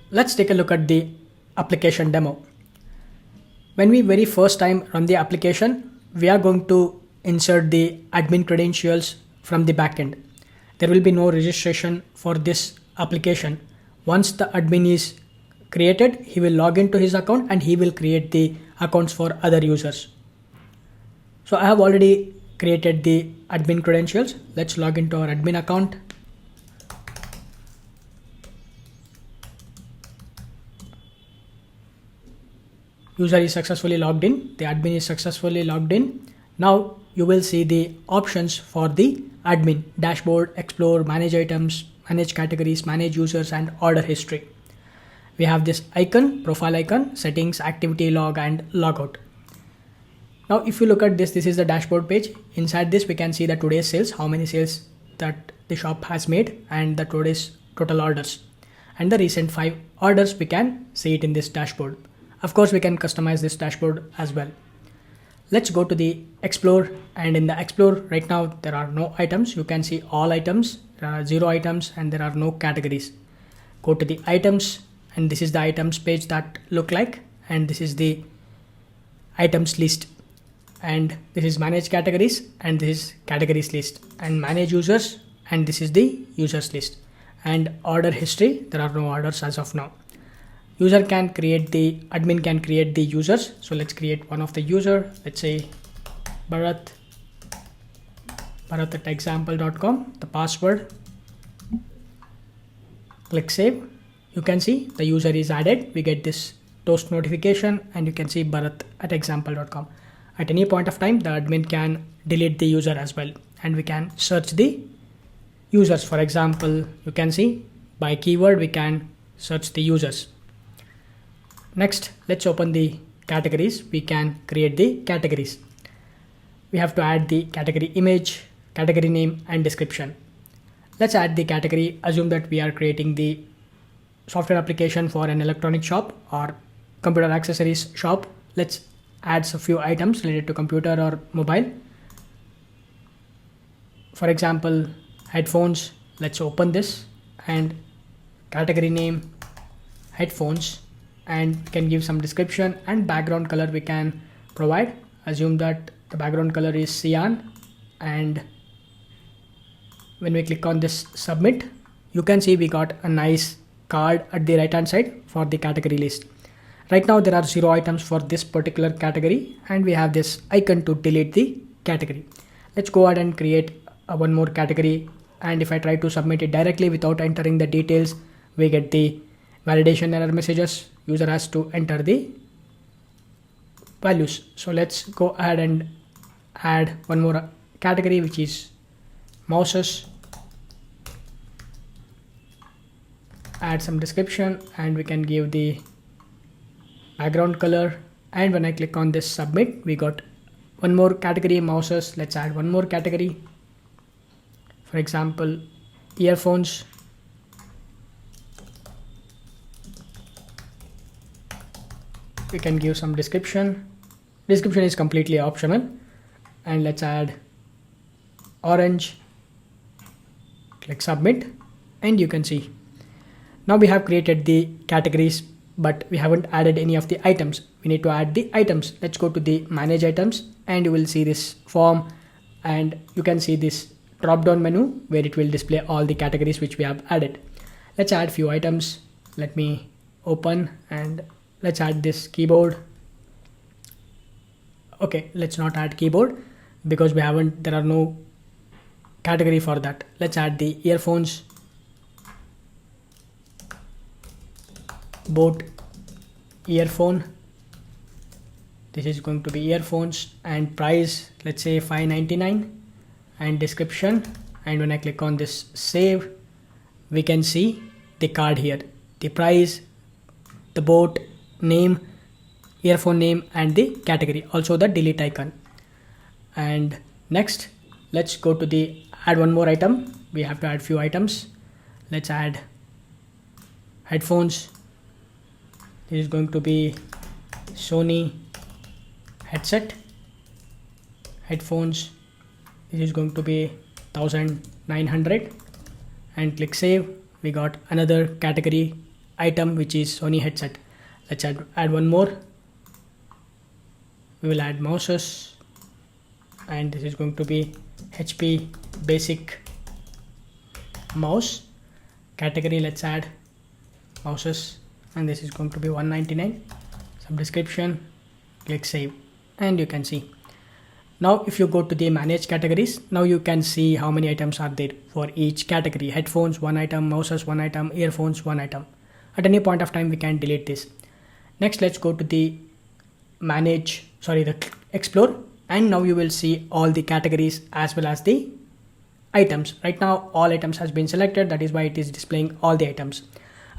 Let's take a look at the application demo. When we very first time run the application, we are going to insert the admin credentials from the backend. There will be no registration for this application. Once the admin is created, he will log into his account and he will create the accounts for other users. So I have already created the admin credentials. Let's log into our admin account. User is successfully logged in. The admin is successfully logged in. Now you will see the options for the admin: dashboard, explore, manage items, manage categories, manage users, and order history. We have this icon, profile icon, settings, activity log, and logout. Now if you look at this, this is the dashboard page. Inside this we can see the today's sales, how many sales that the shop has made, and the today's total orders. And the recent 5 orders, we can see it in this dashboard. Of course, we can customize this dashboard as well. Let's go to the explore, and in the explore right now there are no items. You can see all items, there are 0 items, and there are no categories. Go to the items, and this is the items page that look like, and this is the items list, and this is manage categories, and this is categories list, and manage users, and this is the users list. And order history, there are no orders as of now. Admin can create the users. So let's create one of the user. Let's say Bharat at example.com, the password. Click save. You can see the user is added. We get this toast notification, and you can see Bharat at example.com. At any point of time, the admin can delete the user as well, and we can search the users. For example, you can see by keyword we can search the users. Next, let's open the categories. We can create the categories. We have to add the category image, category name, and description. Let's add the category. Assume that we are creating the software application for an electronic shop or computer accessories shop. Let's add a few items related to computer or mobile. For example, headphones. Let's open this, and category name, headphones, and we can give some description, and background color we can provide. Assume that the background color is cyan, and when we click on this submit, you can see we got a nice card at the right hand side for the category list. Right now there are 0 items for this particular category, and we have this icon to delete the category. Let's go ahead and create one more category, and if I try to submit it directly without entering the details, we get the validation error messages. User has to enter the values. So let's go ahead and add one more category, which is mouses. Add some description, and we can give the background color. And when I click on this submit, we got one more category, mouses. Let's add one more category. For example, earphones. We can give some description. Description is completely optional. And let's add orange. Click submit, and you can see now we have created the categories, but we haven't added any of the items. We need to add the items. Let's go to the manage items, and you will see this form, and you can see this drop down menu where it will display all the categories which we have added. Let's add few items. Let me open, and let's add this keyboard. Okay, let's not add keyboard because there are no category for that. Let's add the earphones, boat earphone. This is going to be earphones, and price, let's say $5.99, and description. And when I click on this save, we can see the card here, the price, the boat name, earphone name, and the category, also the delete icon. And next, let's go to the add one more item. We have to add few items. Let's add headphones. This is going to be Sony headset. Headphones, this is going to be 1900, and click save. We got another category, item which is Sony headset. Let's add one more. We will add mouses, and this is going to be HP basic mouse. Category, let's add mouses, and this is going to be 199. Some description, click save, and you can see. Now if you go to the manage categories, now you can see how many items are there for each category. Headphones 1 item, mouses 1 item, earphones 1 item. At any point of time we can delete this. Next, let's go to the explore, and now you will see all the categories as well as the items. Right now all items has been selected, that is why it is displaying all the items.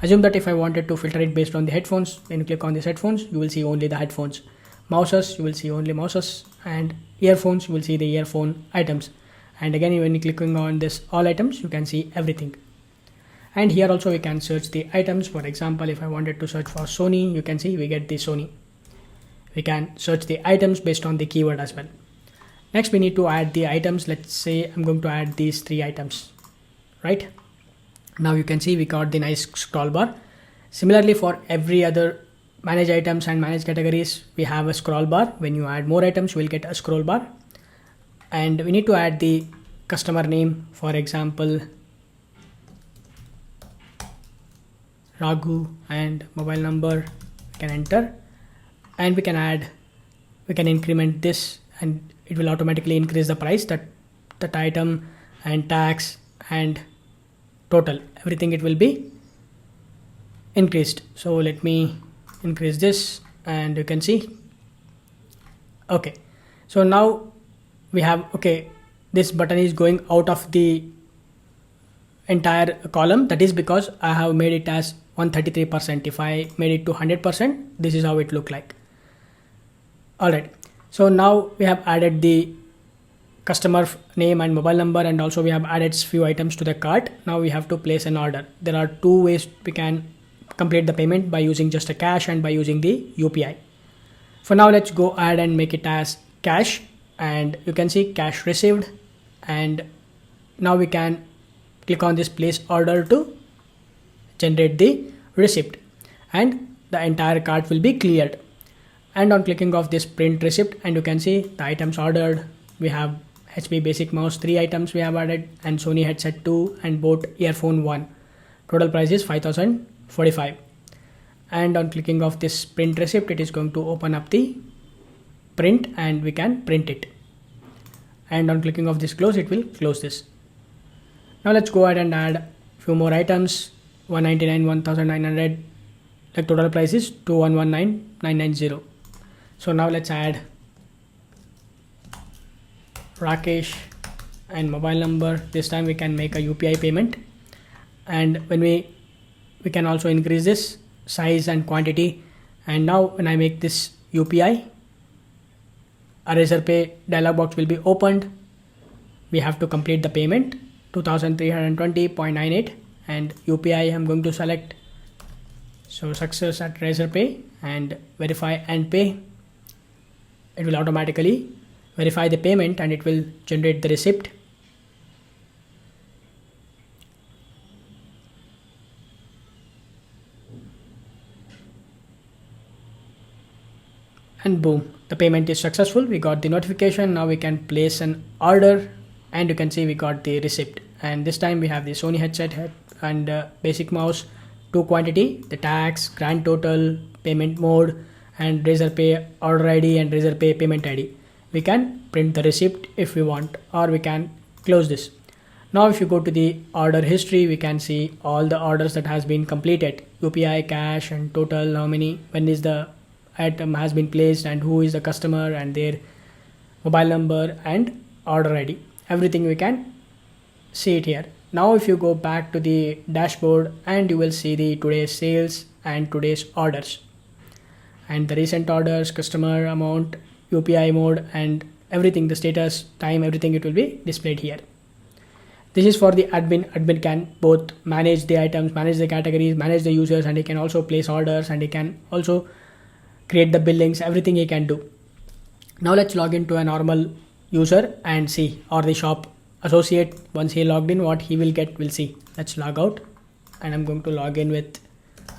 Assume that if I wanted to filter it based on the headphones, when you click on these headphones, you will see only the headphones. Mouses, you will see only mouses, and earphones, you will see the earphone items. And again, when you clicking on this all items, you can see everything. And here also we can search the items. For example, if I wanted to search for Sony, you can see we get the Sony. We can search the items based on the keyword as well. Next, we need to add the items. Let's say I'm going to add these 3 items, right? Now you can see we got the nice scroll bar. Similarly, for every other manage items and manage categories, we have a scroll bar. When you add more items, you will get a scroll bar. And we need to add the customer name. For example, Raghu, and mobile number we can enter, and we can increment this, and it will automatically increase the price, that item and tax and total, everything it will be increased. So let me increase this, and you can see. Okay, so now we have, this button is going out of the entire column. That is because I have made it as 133%. If I made it to 100%, this is how it look like. Alright, so now we have added the customer name and mobile number, and also we have added few items to the cart. Now we have to place an order. There are 2 ways we can complete the payment, by using just a cash and by using the UPI. For now, let's go ahead and make it as cash, and you can see cash received. And now we can click on this place order to generate the receipt, and the entire cart will be cleared. And on clicking of this print receipt, and you can see the items ordered. We have HP basic mouse 3 items we have added, and Sony headset 2, and both earphone 1. Total price is 5045. And on clicking of this print receipt, it is going to open up the print, and we can print it. And on clicking of this close, it will close this. Now let's go ahead and add few more items. 199, 1900, like total price is 2119,990. So now let's add Rakesh and mobile number. This time we can make a UPI payment, and when we can also increase this size and quantity. And now when I make this UPI, a Razorpay dialog box will be opened. We have to complete the payment, 2320.98, and UPI I'm going to select. So success at Razorpay, and verify and pay. It will automatically verify the payment, and it will generate the receipt. And boom, the payment is successful. We got the notification. Now we can place an order, and you can see we got the receipt. And this time we have the Sony headset and basic mouse, 2 quantity, the tax, grand total, payment mode, and Razorpay order ID and Razorpay payment ID. We can print the receipt if we want, or we can close this. Now if you go to the order history, we can see all the orders that has been completed, UPI, cash, and total, how many, when is the item has been placed, and who is the customer, and their mobile number and order ID. Everything we can see it here. Now if you go back to the dashboard, and you will see the today's sales and today's orders, and the recent orders, customer amount, UPI mode, and everything, the status, time, everything, it will be displayed here. This is for the admin. Admin can both manage the items, manage the categories, manage the users, and he can also place orders, and he can also create the billings, everything he can do. Now let's log into a normal user and see, or the shop associate, once he logged in, what he will get, we'll see. Let's log out, and I'm going to log in with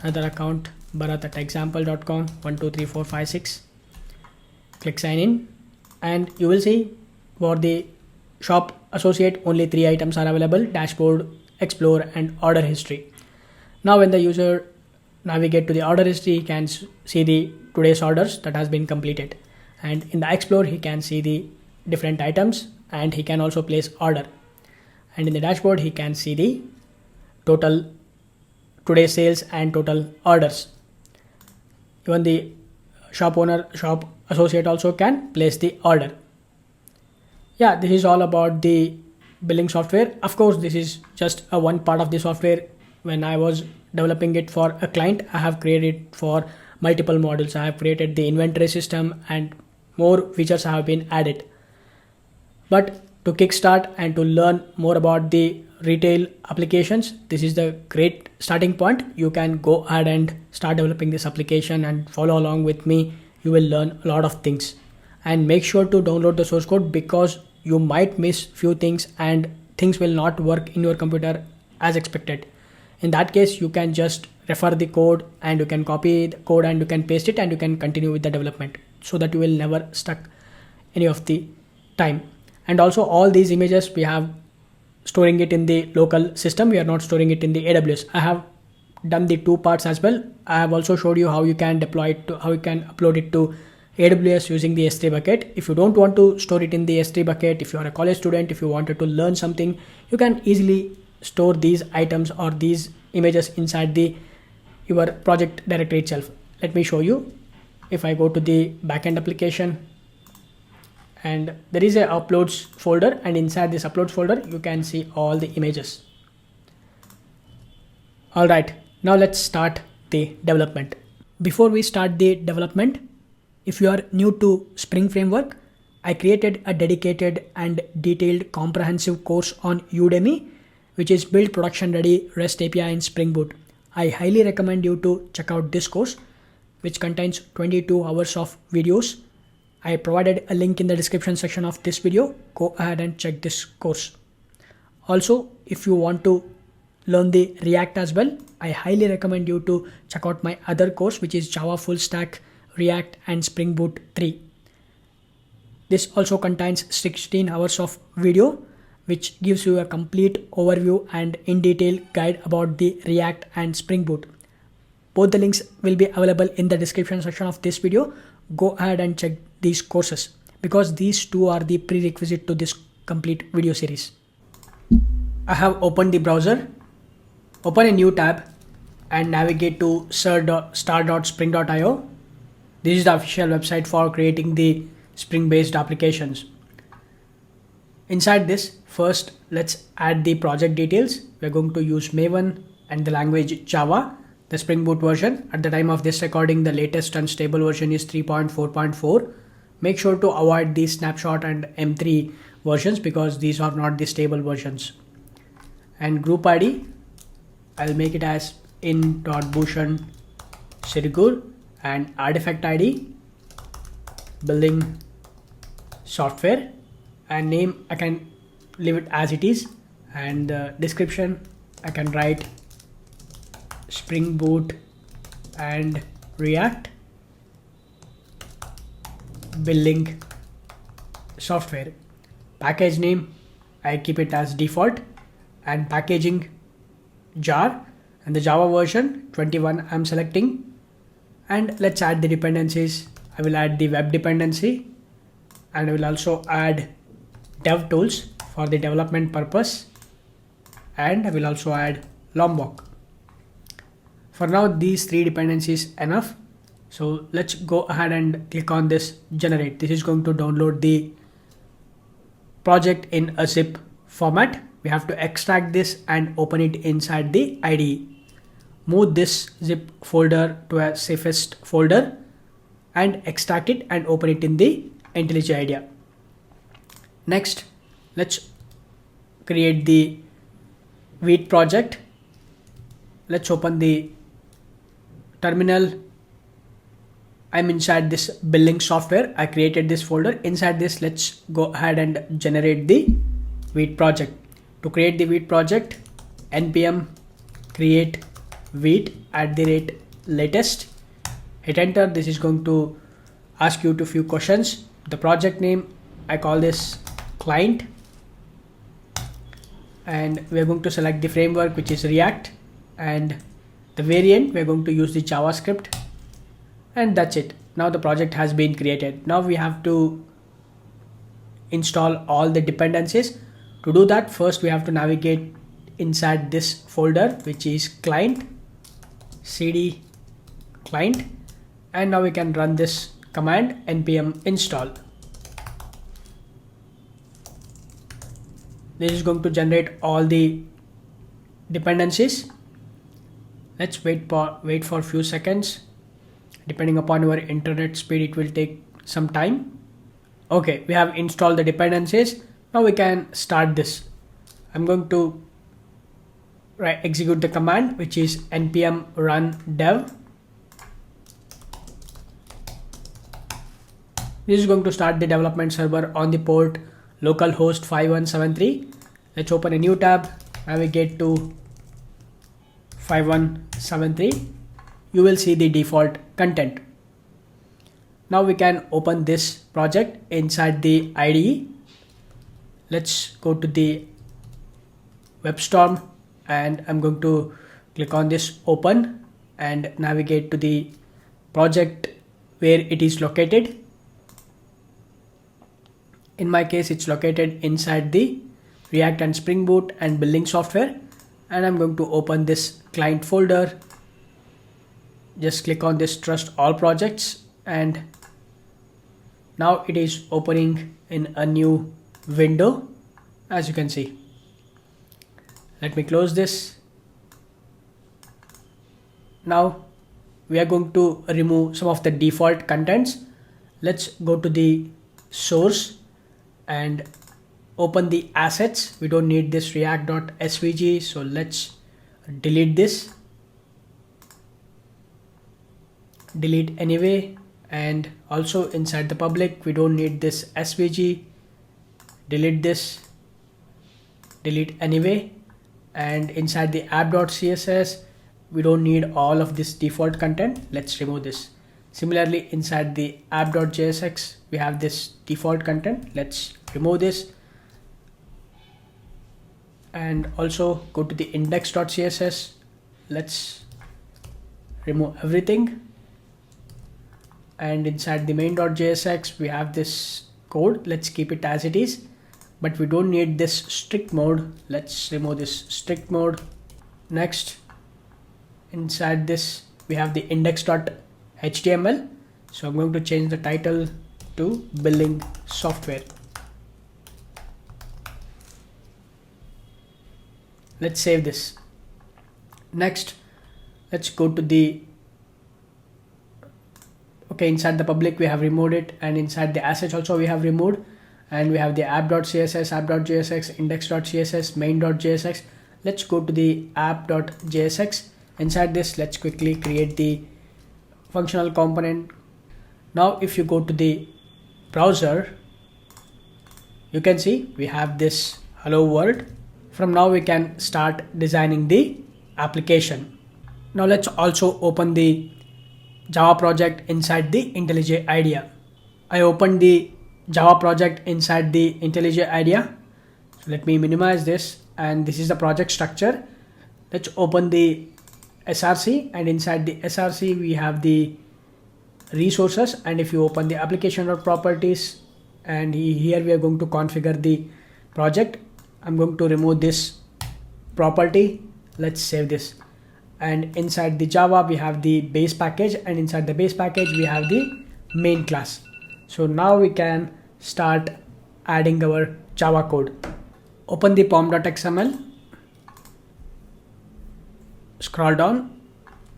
another account, bharat@example.com, 123456. Click sign in, and you will see for the shop associate only 3 items are available: dashboard, explore, and order history. Now when the user navigate to the order history, he can see the today's orders that has been completed, and in the explore he can see the different items, and he can also place order, and in the dashboard he can see the total today's sales and total orders. Even the shop owner, shop associate also can place the order. Yeah, this is all about the billing software. Of course, this is just a one part of the software. When I was developing it for a client, I have created for multiple models. I have created the inventory system, and more features have been added. But to kickstart and to learn more about the retail applications, this is the great starting point. You can go ahead and start developing this application and follow along with me. You will learn a lot of things, and make sure to download the source code, because you might miss few things and things will not work in your computer as expected. In that case, you can just refer the code, and you can copy the code and you can paste it, and you can continue with the development, so that you will never stuck any of the time. And also, all these images we have storing it in the local system. We are not storing it in the AWS. I have done the two parts as well. I have also showed you how you can deploy it to, how you can upload it to AWS using the S3 bucket. If you don't want to store it in the S3 bucket, if you are a college student, if you wanted to learn something, you can easily store these items or these images inside the your project directory itself. Let me show you. If I go to the backend application, and there is a uploads folder, and inside this uploads folder you can see all the images. All right, now let's start the development. Before we start the development, if you are new to Spring Framework, I created a dedicated and detailed comprehensive course on Udemy, which is Build Production Ready REST API in Spring Boot. I highly recommend you to check out this course, which contains 22 hours of videos. I provided a link in the description section of this video. Go ahead and check this course. Also, if you want to learn the React as well, I highly recommend you to check out my other course, which is Java Full Stack, React, and Spring Boot 3. This also contains 16 hours of video, which gives you a complete overview and in detail guide about the React and Spring Boot. Both the links will be available in the description section of this video. Go ahead and check these courses, because these two are the prerequisite to this complete video series. I have opened the browser. Open a new tab and navigate to star.spring.io. This is the official website for creating the Spring-based applications. Inside this, first let's add the project details. We're going to use Maven and the language Java, the Spring Boot version. At the time of this recording, the latest and stable version is 3.4.4. Make sure to avoid the snapshot and M3 versions, because these are not the stable versions. And group ID, I'll make it as in.bhushan Sirigur, and artifact ID, building software, and name I can leave it as it is, and description I can write Spring Boot and React building software. Package name I keep it as default, and packaging jar, and the Java version 21 I'm selecting. And let's add the dependencies. I will add the web dependency, and I will also add dev tools for the development purpose, and I will also add Lombok. For now, these three dependencies enough. So let's go ahead and click on this generate. This is going to download the project in a zip format. We have to extract this and open it inside the IDE. Move this zip folder to a safest folder and extract it and open it in the IntelliJ IDEA. Next, let's create the Vite project. Let's open the terminal. I'm inside this building software. I created this folder. Inside this, let's go ahead and generate the Vite project. To create the Vite project, npm create wait@latest. Hit enter. This is going to ask you to few questions. The project name, I call this client, and we're going to select the framework, which is React, and the variant we're going to use the JavaScript, and that's it. Now the project has been created. Now we have to install all the dependencies. To do that, first we have to navigate inside this folder, which is client, cd client, and now we can run this command npm install. This is going to generate all the dependencies. Let's wait for a few seconds. Depending upon your internet speed, it will take some time. Okay, we have installed the dependencies. Now we can start this. I'm going to execute the command, which is npm run dev. This is going to start the development server on the port localhost 5173. Let's open a new tab, navigate to 5173. You will see the default content. Now we can open this project inside the IDE. Let's go to the WebStorm, and I'm going to click on this open and navigate to the project where it is located. In my case, it's located inside the React and Spring Boot and building software, and I'm going to open this client folder. Just click on this trust all projects, and now it is opening in a new window, as you can see. Let me close this. Now we are going to remove some of the default contents. Let's go to the source and open the assets. We don't need this react.svg, so let's delete this. Delete anyway. And also inside the public, we don't need this svg. Delete this. Delete anyway. And inside the app.css, we don't need all of this default content. Let's remove this. Similarly, inside the app.jsx, we have this default content. Let's remove this. And also go to the index.css. Let's remove everything. And inside the main.jsx, we have this code. Let's keep it as it is, but we don't need this strict mode. Let's remove this strict mode. Next, inside this, we have the index.html. So I'm going to change the title to building software. Let's save this. Next, let's go to the inside the public we have removed it, and inside the assets also we have removed, and we have the app.css, app.jsx, index.css, main.jsx. Let's go to the app.jsx. Inside this, let's quickly create the functional component. Now if you go to the browser, you can see we have this hello world. From now we can start designing the application. Now let's also open the Java project inside the IntelliJ IDEA. I opened the Java project inside the IntelliJ IDEA. So let me minimize this, and this is the project structure. Let's open the SRC, and inside the SRC we have the resources, and if you open the application.properties, and here we are going to configure the project. I'm going to remove this property. Let's save this. And inside the Java we have the base package, and inside the base package we have the main class. So now we can start adding our Java code. Open the pom.xml, scroll down.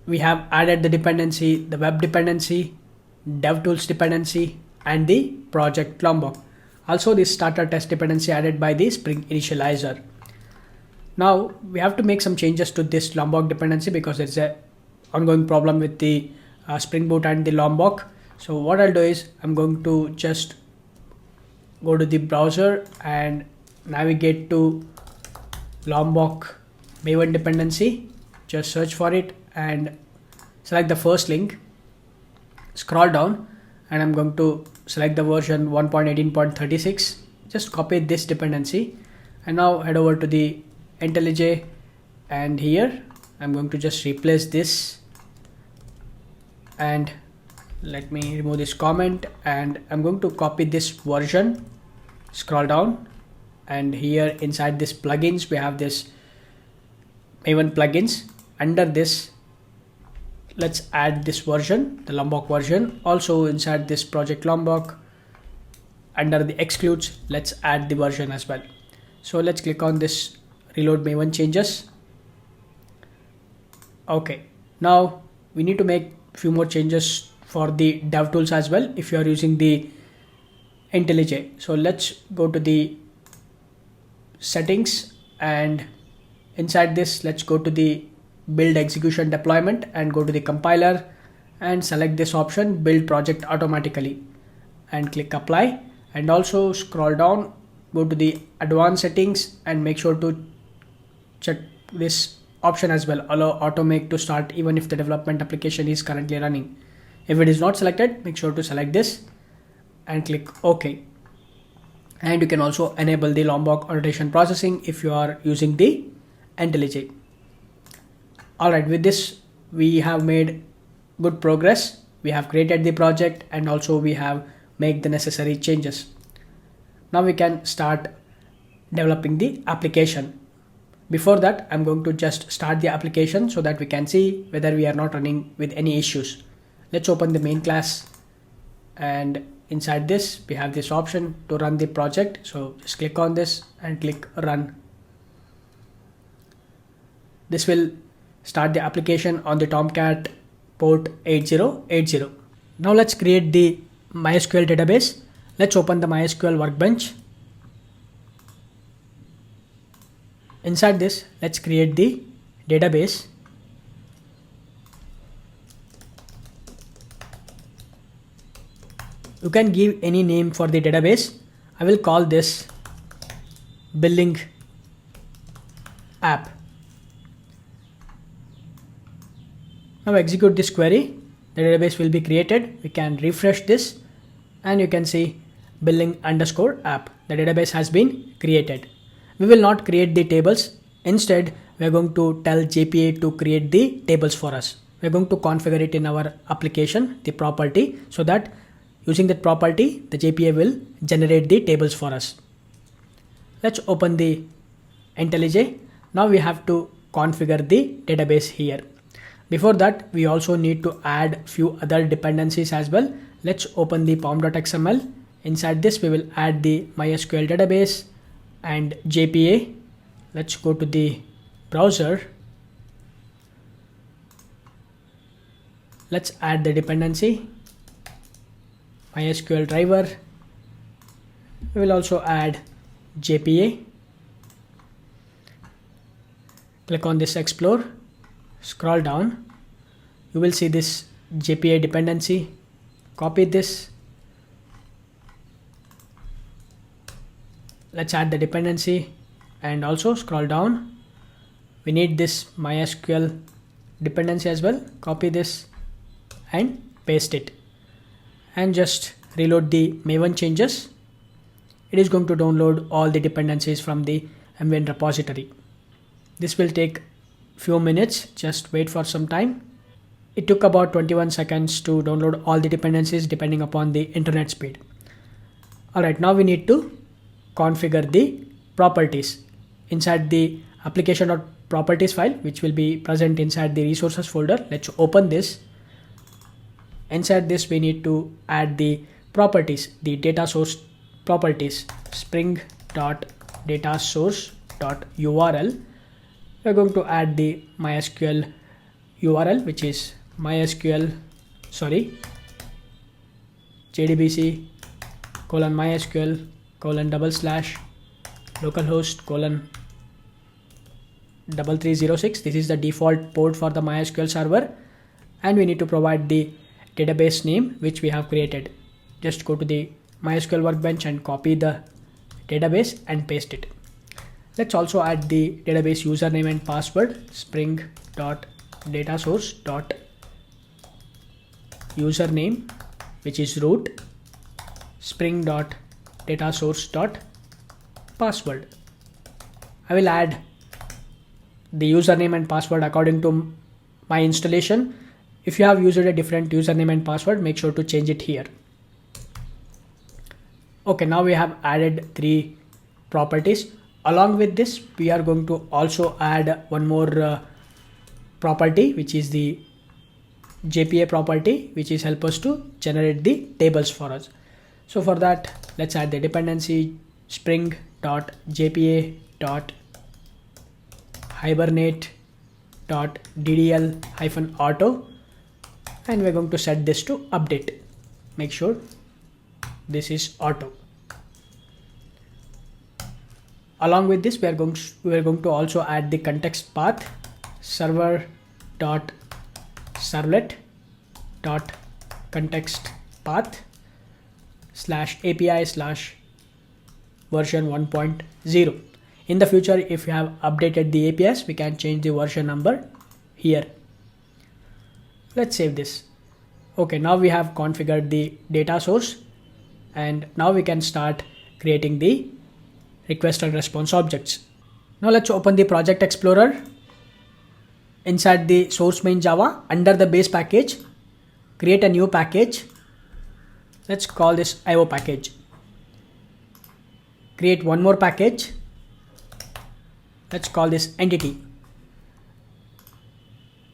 We have added the dependency, the web dependency, DevTools dependency, and the project Lombok. Also the starter test dependency added by the Spring Initializer. Now we have to make some changes to this Lombok dependency because there's a ongoing problem with the Spring Boot and the Lombok. So what I'll do is I'm going to just go to the browser and navigate to Lombok Maven dependency. Just search for it and select the first link, scroll down, and I'm going to select the version 1.18.36. Just copy this dependency and now head over to the IntelliJ, and here I'm going to just replace this, and let me remove this comment, and I'm going to copy this version, scroll down, and here inside this plugins we have this Maven plugins. Under this, let's add this version, the Lombok version. Also inside this project Lombok, under the excludes, let's add the version as well. So let's click on this reload Maven changes. Okay, now we need to make few more changes for the DevTools as well if you are using the IntelliJ. So let's go to the settings, and inside this let's go to the build execution deployment and go to the compiler and select this option, build project automatically, and click apply, and also scroll down, go to the advanced settings and make sure to check this option as well, allow automake to start even if the development application is currently running. If it is not selected, make sure to select this and click OK. And you can also enable the Lombok annotation processing if you are using the IntelliJ. Alright, with this we have made good progress. We have created the project and also we have made the necessary changes. Now we can start developing the application. Before that, I'm going to just start the application so that we can see whether we are not running with any issues. Let's open the main class, and inside this we have this option to run the project. So just click on this and click run. This will start the application on the Tomcat port 8080. Now let's create the MySQL database. Let's open the MySQL workbench. Inside this, let's create the database. You can give any name for the database. I will call this billing app. Now execute this query. The database will be created. We can refresh this and you can see billing underscore app. The database has been created. We will not create the tables. Instead, we are going to tell JPA to create the tables for us. We are going to configure it in our application, the property, so that using that property, the JPA will generate the tables for us. Let's open the IntelliJ. Now we have to configure the database here. Before that, we also need to add few other dependencies as well. Let's open the pom.xml. Inside this, we will add the MySQL database and JPA. Let's go to the browser. Let's add the dependency MySQL driver. We will also add JPA. Click on this explore, scroll down. You will see this JPA dependency. Copy this. Let's add the dependency and also scroll down. We need this MySQL dependency as well. Copy this and paste it, and just reload the Maven changes. It is going to download all the dependencies from the Maven repository. This will take few minutes. Just wait for some time. It took about 21 seconds to download all the dependencies depending upon the internet speed. Alright, now we need to configure the properties inside the application.properties file, which will be present inside the resources folder. Let's open this. Inside this, we need to add the properties, the data source properties, spring.datasource.url. We're going to add the MySQL URL, which is jdbc:/localhost:3306. This is the default port for the MySQL server, and we need to provide the database name which we have created. Just go to the MySQL workbench and copy the database and paste it. Let's also add the database username and password, spring.db data source dot username, which is root, spring dot data source dot password. I will add the username and password according to my installation. If you have used a different username and password, make sure to change it here. Okay, now we have added 3 properties. Along with this, we are going to also add one more property, which is the JPA property, which is help us to generate the tables for us. So for that, let's add the dependency spring dot JPA dot hibernate dot ddl hyphen auto, and we're going to set this to update. Make sure this is auto. Along with this, we are going to also add the context path server dot servlet dot context path slash API slash version 1.0. In the future, if you have updated the APIs, we can change the version number here. Let's save this. Okay, now we have configured the data source, and now we can start creating the request and response objects. Now let's open the project explorer. Inside the source main Java, under the base package, create a new package. Let's call this IO package. Create one more package. Let's call this entity.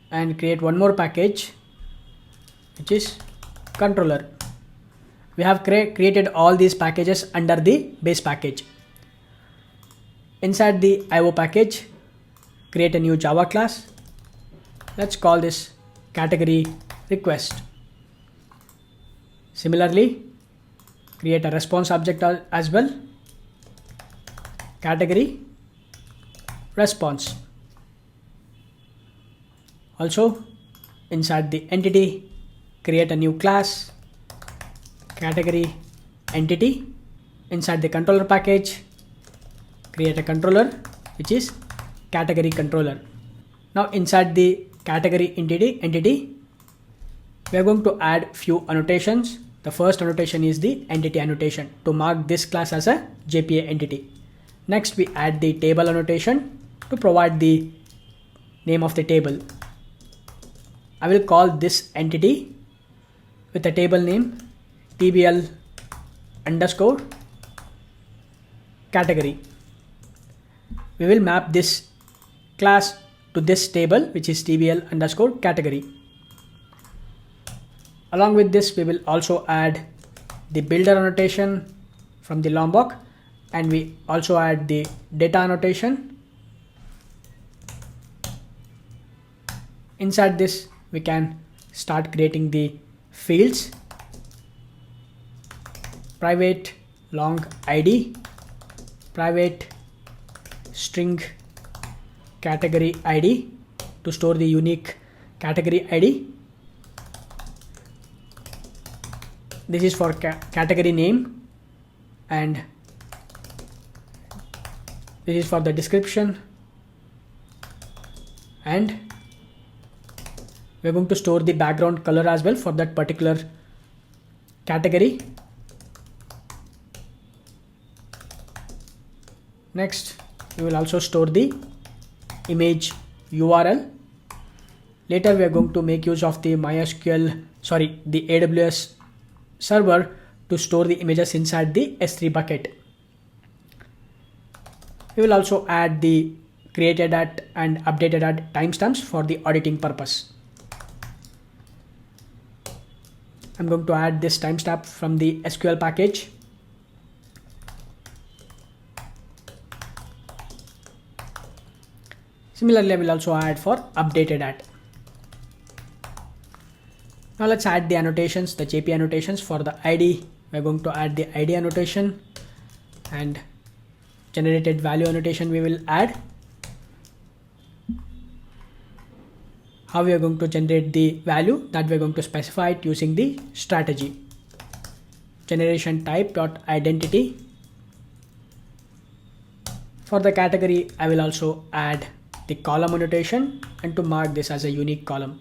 And create one more package, which is controller. We have created all these packages under the base package. Inside the IO package, create a new Java class. Let's call this category request. Similarly, create a response object as well, category response. Also, inside the entity, create a new class, category entity. Inside the controller package, create a controller, which is category controller. Now inside the category entity, we are going to add few annotations. The first annotation is the entity annotation to mark this class as a JPA entity. Next, we add the table annotation to provide the name of the table. I will call this entity with a table name tbl underscore category. We will map this class to this table, which is tbl underscore category. Along with this, we will also add the builder annotation from the Lombok, and we also add the data annotation. Inside this, we can start creating the fields: private long ID, private string category ID to store the unique category ID. This is for category name, and this is for the description, and we're going to store the background color as well for that particular category. Next, we will also store the image URL. Later, we are going to make use of the the AWS server to store the images inside the S3 bucket. We will also add the created at and updated at timestamps for the auditing purpose. I'm going to add this timestamp from the SQL package. Similarly, I will also add for updated at. Now let's add the annotations, the JP annotations for the ID. We're going to add the ID annotation, and generated value annotation we will add. How we are going to generate the value, that we're going to specify it using the strategy. Generation type dot identity. For the category, I will also add the column annotation and to mark this as a unique column.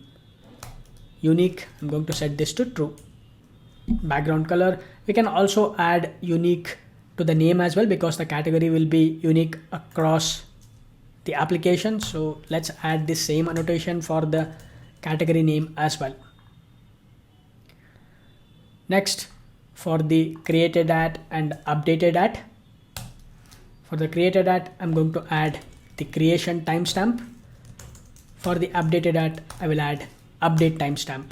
Unique, I'm going to set this to true. Background color, we can also add unique to the name as well because the category will be unique across the application. So let's add the same annotation for the category name as well. Next, for the created at and updated at. For the created at, I'm going to add the creation timestamp. For the updated at, I will add update timestamp.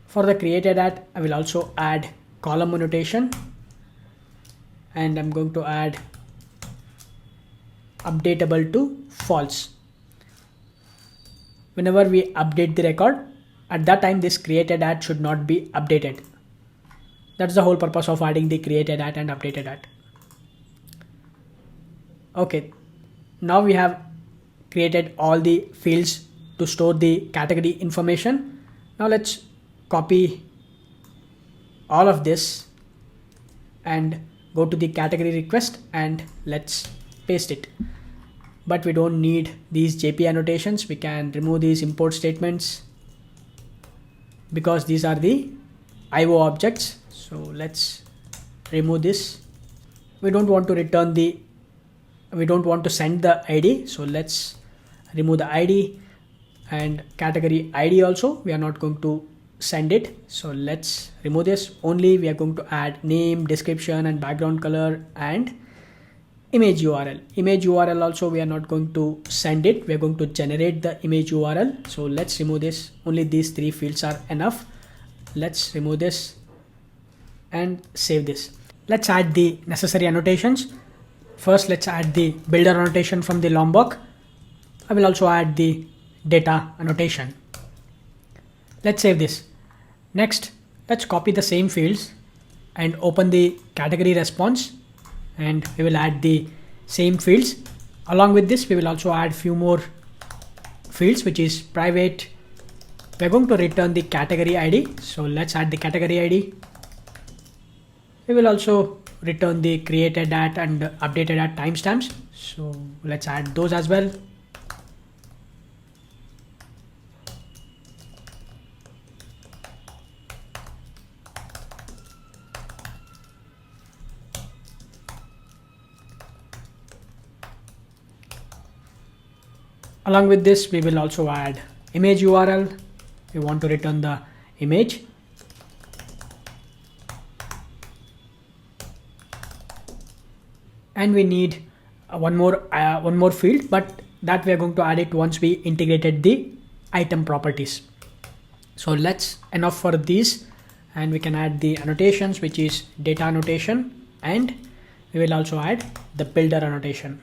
For the created at, I will also add column annotation, and I'm going to add updatable to false. Whenever we update the record, at that time this created at should not be updated. That's the whole purpose of adding the created at and updated at. Okay, now we have created all the fields to store the category information. Now let's copy all of this and go to the category request and let's paste it. But we don't need these JP annotations. We can remove these import statements because these are the IO objects. So let's remove this. We don't want to send the ID. So let's remove the ID and category ID also. We are not going to send it. So let's remove this. Only we are going to add name, description and background color and image URL. Image URL also we are not going to send it. We are going to generate the image URL. So let's remove this. Only these three fields are enough. Let's remove this and save this. Let's add the necessary annotations. First, let's add the builder annotation from the Lombok. I will also add the data annotation. Let's save this. Next, let's copy the same fields and open the category response, and we will add the same fields. Along with this, we will also add few more fields, which is private. We're going to return the category ID. So let's add the category ID. We will also return the created at and updated at timestamps. So let's add those as well. Along with this, we will also add image URL. We want to return the image. And we need one more field, but that we are going to add it once we integrated the item properties. So let's enough for these, and we can add the annotations, which is data annotation, and we will also add the builder annotation.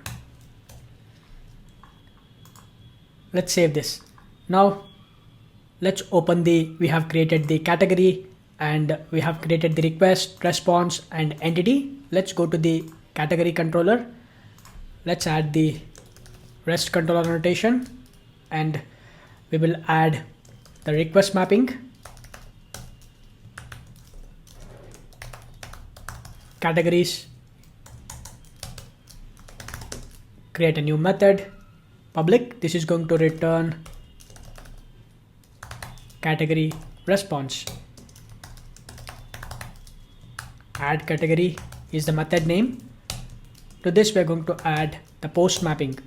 Let's save this. Now let's open we have created the category and we have created the request, response and entity. Let's go to the category controller. Let's add the REST controller annotation, and we will add the request mapping, categories, create a new method, public. This is going to return category response. Add category is the method name. To this, we are going to add the post mapping.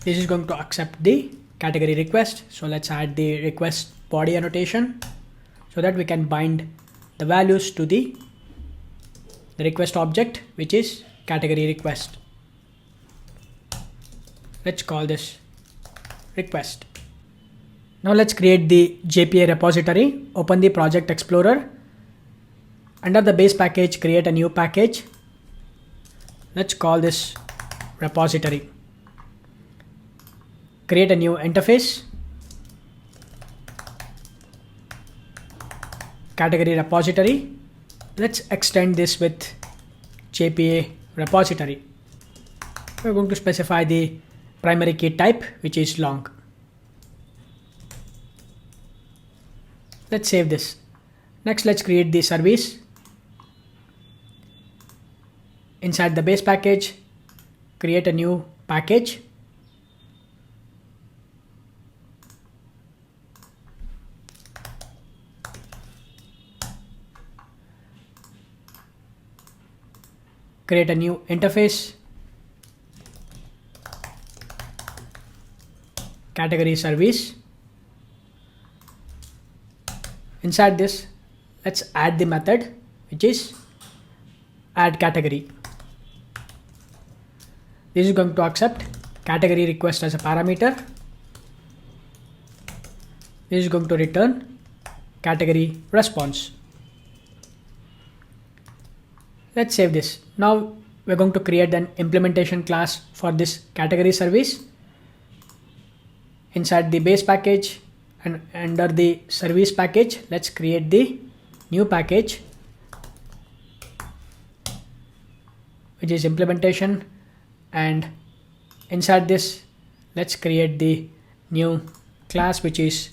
This is going to accept the category request. So let's add the request body annotation so that we can bind the values to the request object, which is category request. Let's call this request. Now let's create the JPA repository. Open the project explorer. Under the base package, create a new package. Let's call this repository. Create a new interface. Category repository. Let's extend this with JPA repository. We're going to specify the primary key type, which is long. Let's save this. Next, let's create the service. Inside the base package, create a new package. Create a new interface. Category service. Inside this, let's add the method which is add category. This is going to accept category request as a parameter. This is going to return category response. Let's save this. Now we're going to create an implementation class for this category service. Inside the base package and under the service package, let's create the new package which is implementation, and inside this let's create the new class which is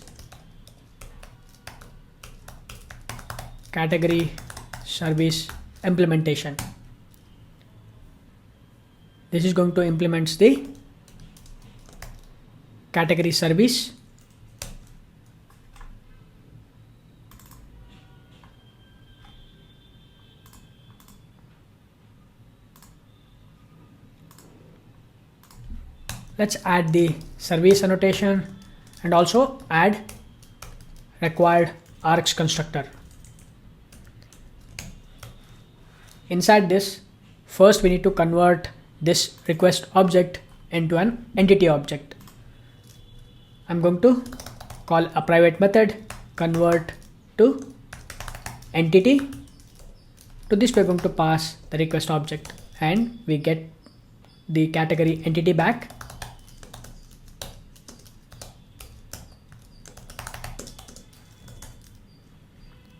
category service implementation. This is going to implement the category service. Let's add the service annotation and also add required args constructor. Inside this, first we need to convert this request object into an entity object. I'm going to call a private method convert to entity. To this we're going to pass the request object and we get the category entity back.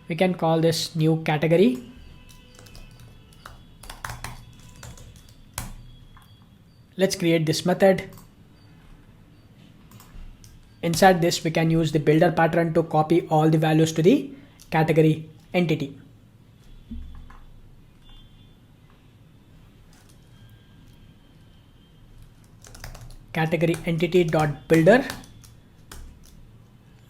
We can call this new category. Let's create this method. Inside this, we can use the builder pattern to copy all the values to the category entity. Category entity dot builder.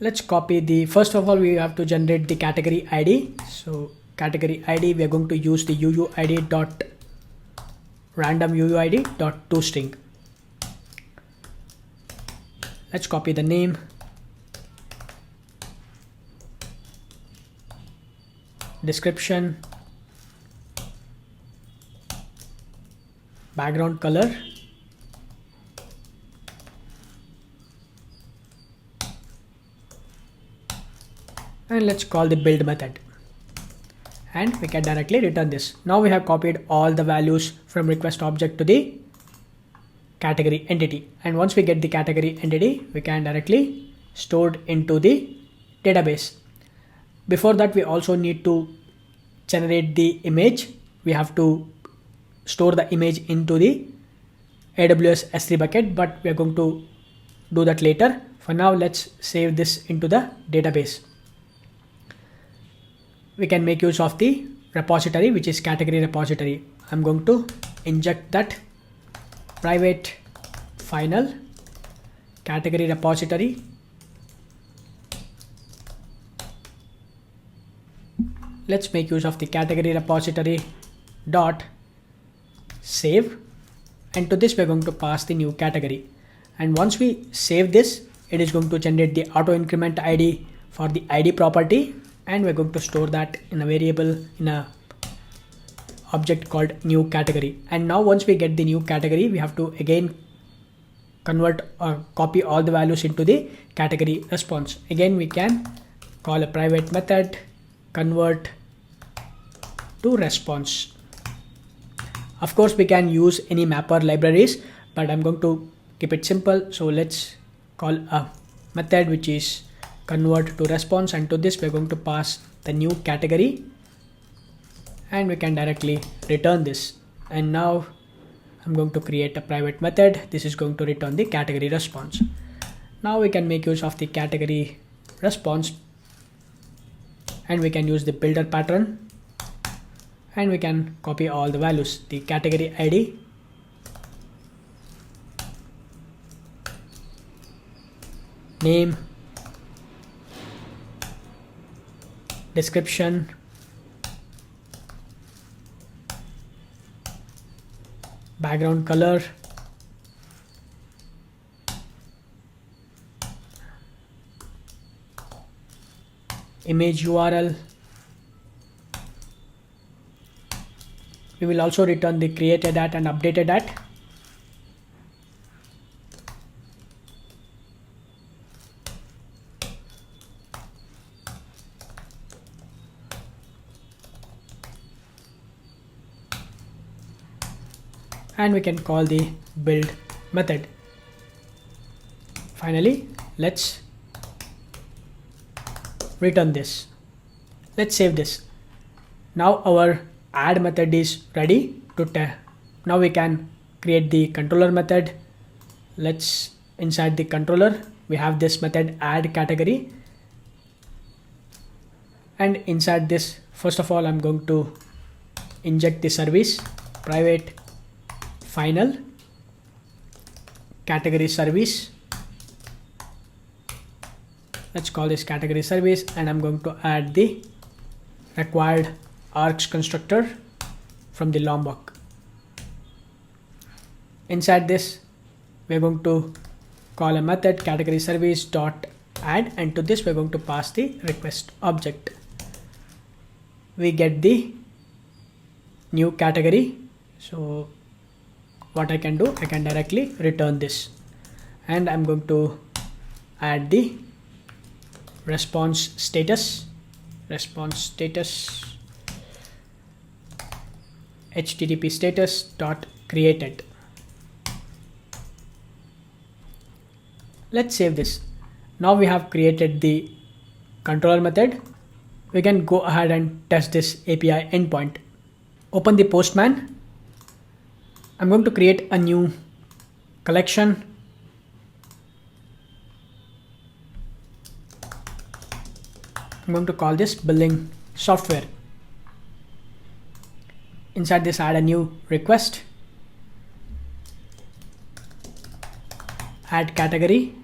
Let's copy the, first of all, we have to generate the category ID. So category ID, we are going to use the UUID dot random UUID dot toString. Let's copy the name, description, background color, and let's call the build method, and we can directly return this. Now we have copied all the values from request object to the category entity, and once we get the category entity, we can directly store it into the database. Before that, we also need to generate the image. We have to store the image into the AWS S3 bucket, but we are going to do that later. For now, let's save this into the database. We can make use of the repository, which is category repository. I'm going to inject that private final category repository. Let's make use of the category repository dot save, and to this we're going to pass the new category. And once we save this, it is going to generate the auto increment ID for the ID property, and we're going to store that in a variable in a object called new category. And now once we get the new category, we have to again convert or copy all the values into the category response. Again, we can call a private method convert to response. Of course, we can use any mapper libraries, but I'm going to keep it simple. So let's call a method which is convert to response, and to this we're going to pass the new category, and we can directly return this. And now I'm going to create a private method. This is going to return the category response. Now we can make use of the category response, and we can use the builder pattern, and we can copy all the values, the category ID, name, description, background color, image URL. We will also return the created at and updated at. And we can call the build method. Finally, let's return this. Let's save this. Now our add method is ready to test. Now we can create the controller method. Let's inside the controller we have this method add category, and inside this, first of all, I'm going to inject the service private final category service. Let's call this category service, and I'm going to add the required args constructor from the Lombok. Inside this, we're going to call a method category service dot add, and to this we're going to pass the request object. We get the new category. So what I can do, I can directly return this, and I'm going to add the response status http status dot created. Let's save this. Now we have created the controller method. We can go ahead and test this API endpoint. Open the Postman. I'm going to create a new collection. I'm going to call this billing software. Inside this, add a new request. Add category.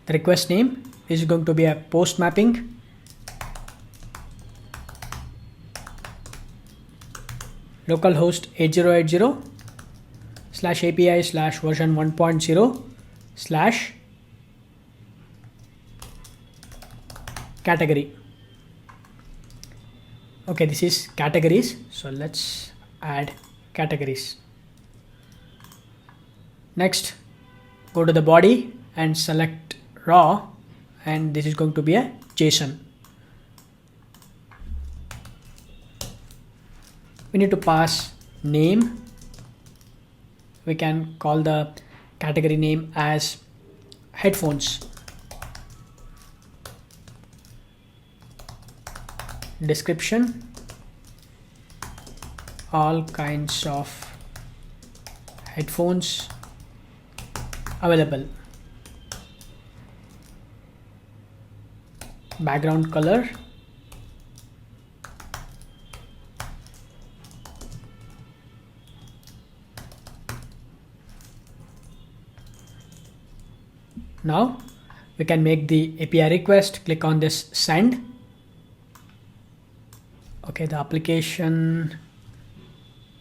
The request name is going to be a post mapping. Localhost 8080 /API /version 1.0 / category. Okay, this is categories. So let's add categories. Next, go to the body and select raw, and this is going to be a JSON. We need to pass name. We can call the category name as headphones. Description, all kinds of headphones available. Background color, now we can make the API request. Click on this send. Okay, the application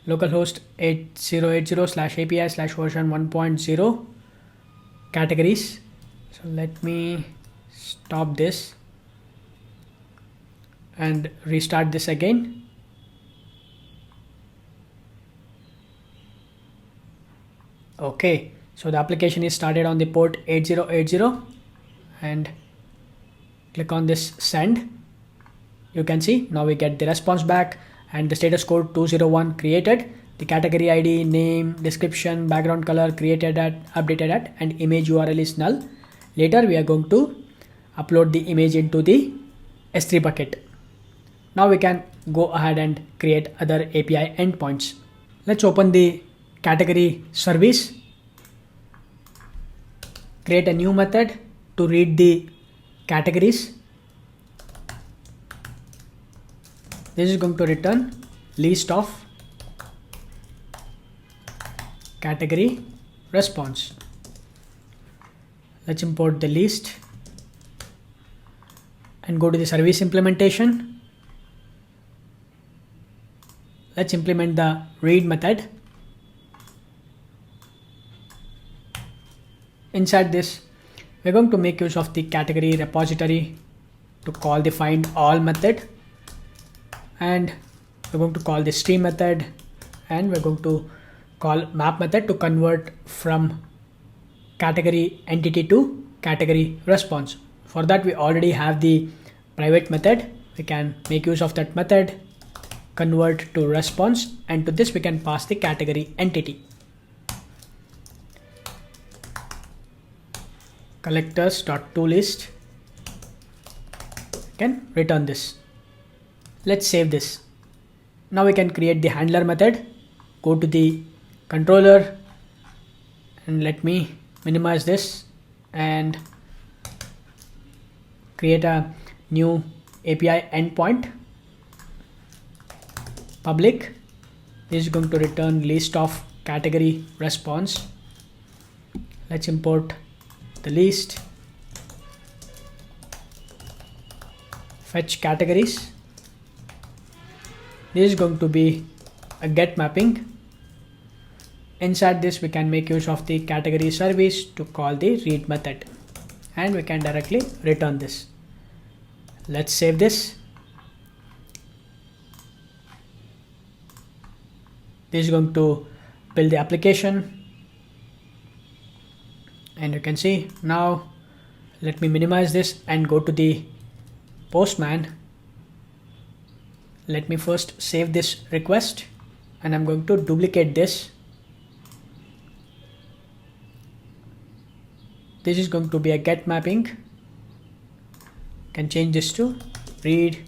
localhost 8080 /API /version 1.0 categories. So let me stop this and restart this again. Okay, so the application is started on the port 8080, and click on this send. You can see now we get the response back, and the status code 201 created, the category ID, name, description, background color, created at, updated at, and image URL is null. Later we are going to upload the image into the S3 bucket. Now we can go ahead and create other API endpoints. Let's open the category service. Create a new method to read the categories. This is going to return list of category response. Let's import the list and go to the service implementation. Let's implement the read method. Inside this, we're going to make use of the category repository to call the find all method, and we're going to call the stream method, and we're going to call map method to convert from category entity to category response. For that, we already have the private method. We can make use of that method, convert to response, and to this we can pass the category entity. Collectors.toList, can return this. Let's save this. Now we can create the handler method. Go to the controller and let me minimize this and create a new API endpoint. Public. This is going to return list of category response. Let's import the list. Fetch categories. This is going to be a get mapping. Inside this, we can make use of the category service to call the read method, and we can directly return this. Let's save this. This is going to build the application, and you can see now. Let me minimize this and go to the Postman. Let me first save this request, and I'm going to duplicate this. This is going to be a get mapping. Can change this to read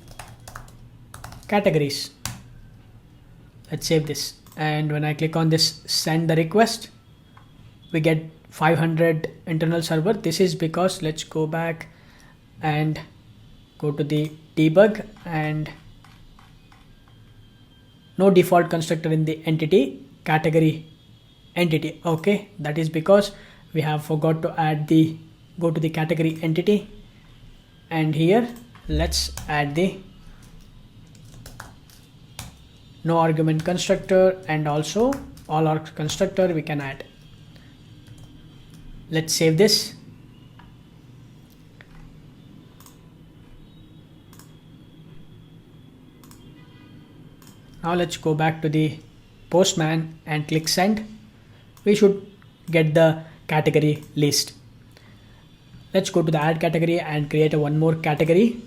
categories. Let's save this, and when I click on this send the request, we get 500 internal server. This is because, let's go back and go to the debug, and no default constructor in the entity category entity. Okay, that is because we have forgot to add the go to the category entity, and here let's add the no argument constructor, and also all arg constructor we can add. Let's save this. Now let's go back to the Postman and click send. We should get the category list. Let's go to the add category and create one more category.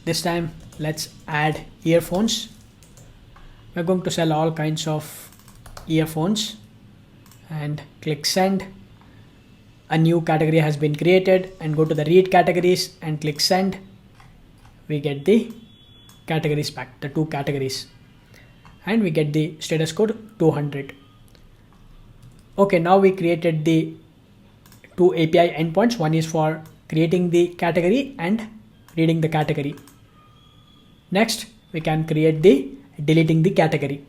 This time let's add earphones. We're going to sell all kinds of earphones, and click send. A new category has been created, and go to the read categories and click send. We get the categories back, the two categories, and we get the status code 200. Okay, now we created the two API endpoints. One is for creating the category and reading the category. Next, we can create the deleting the category.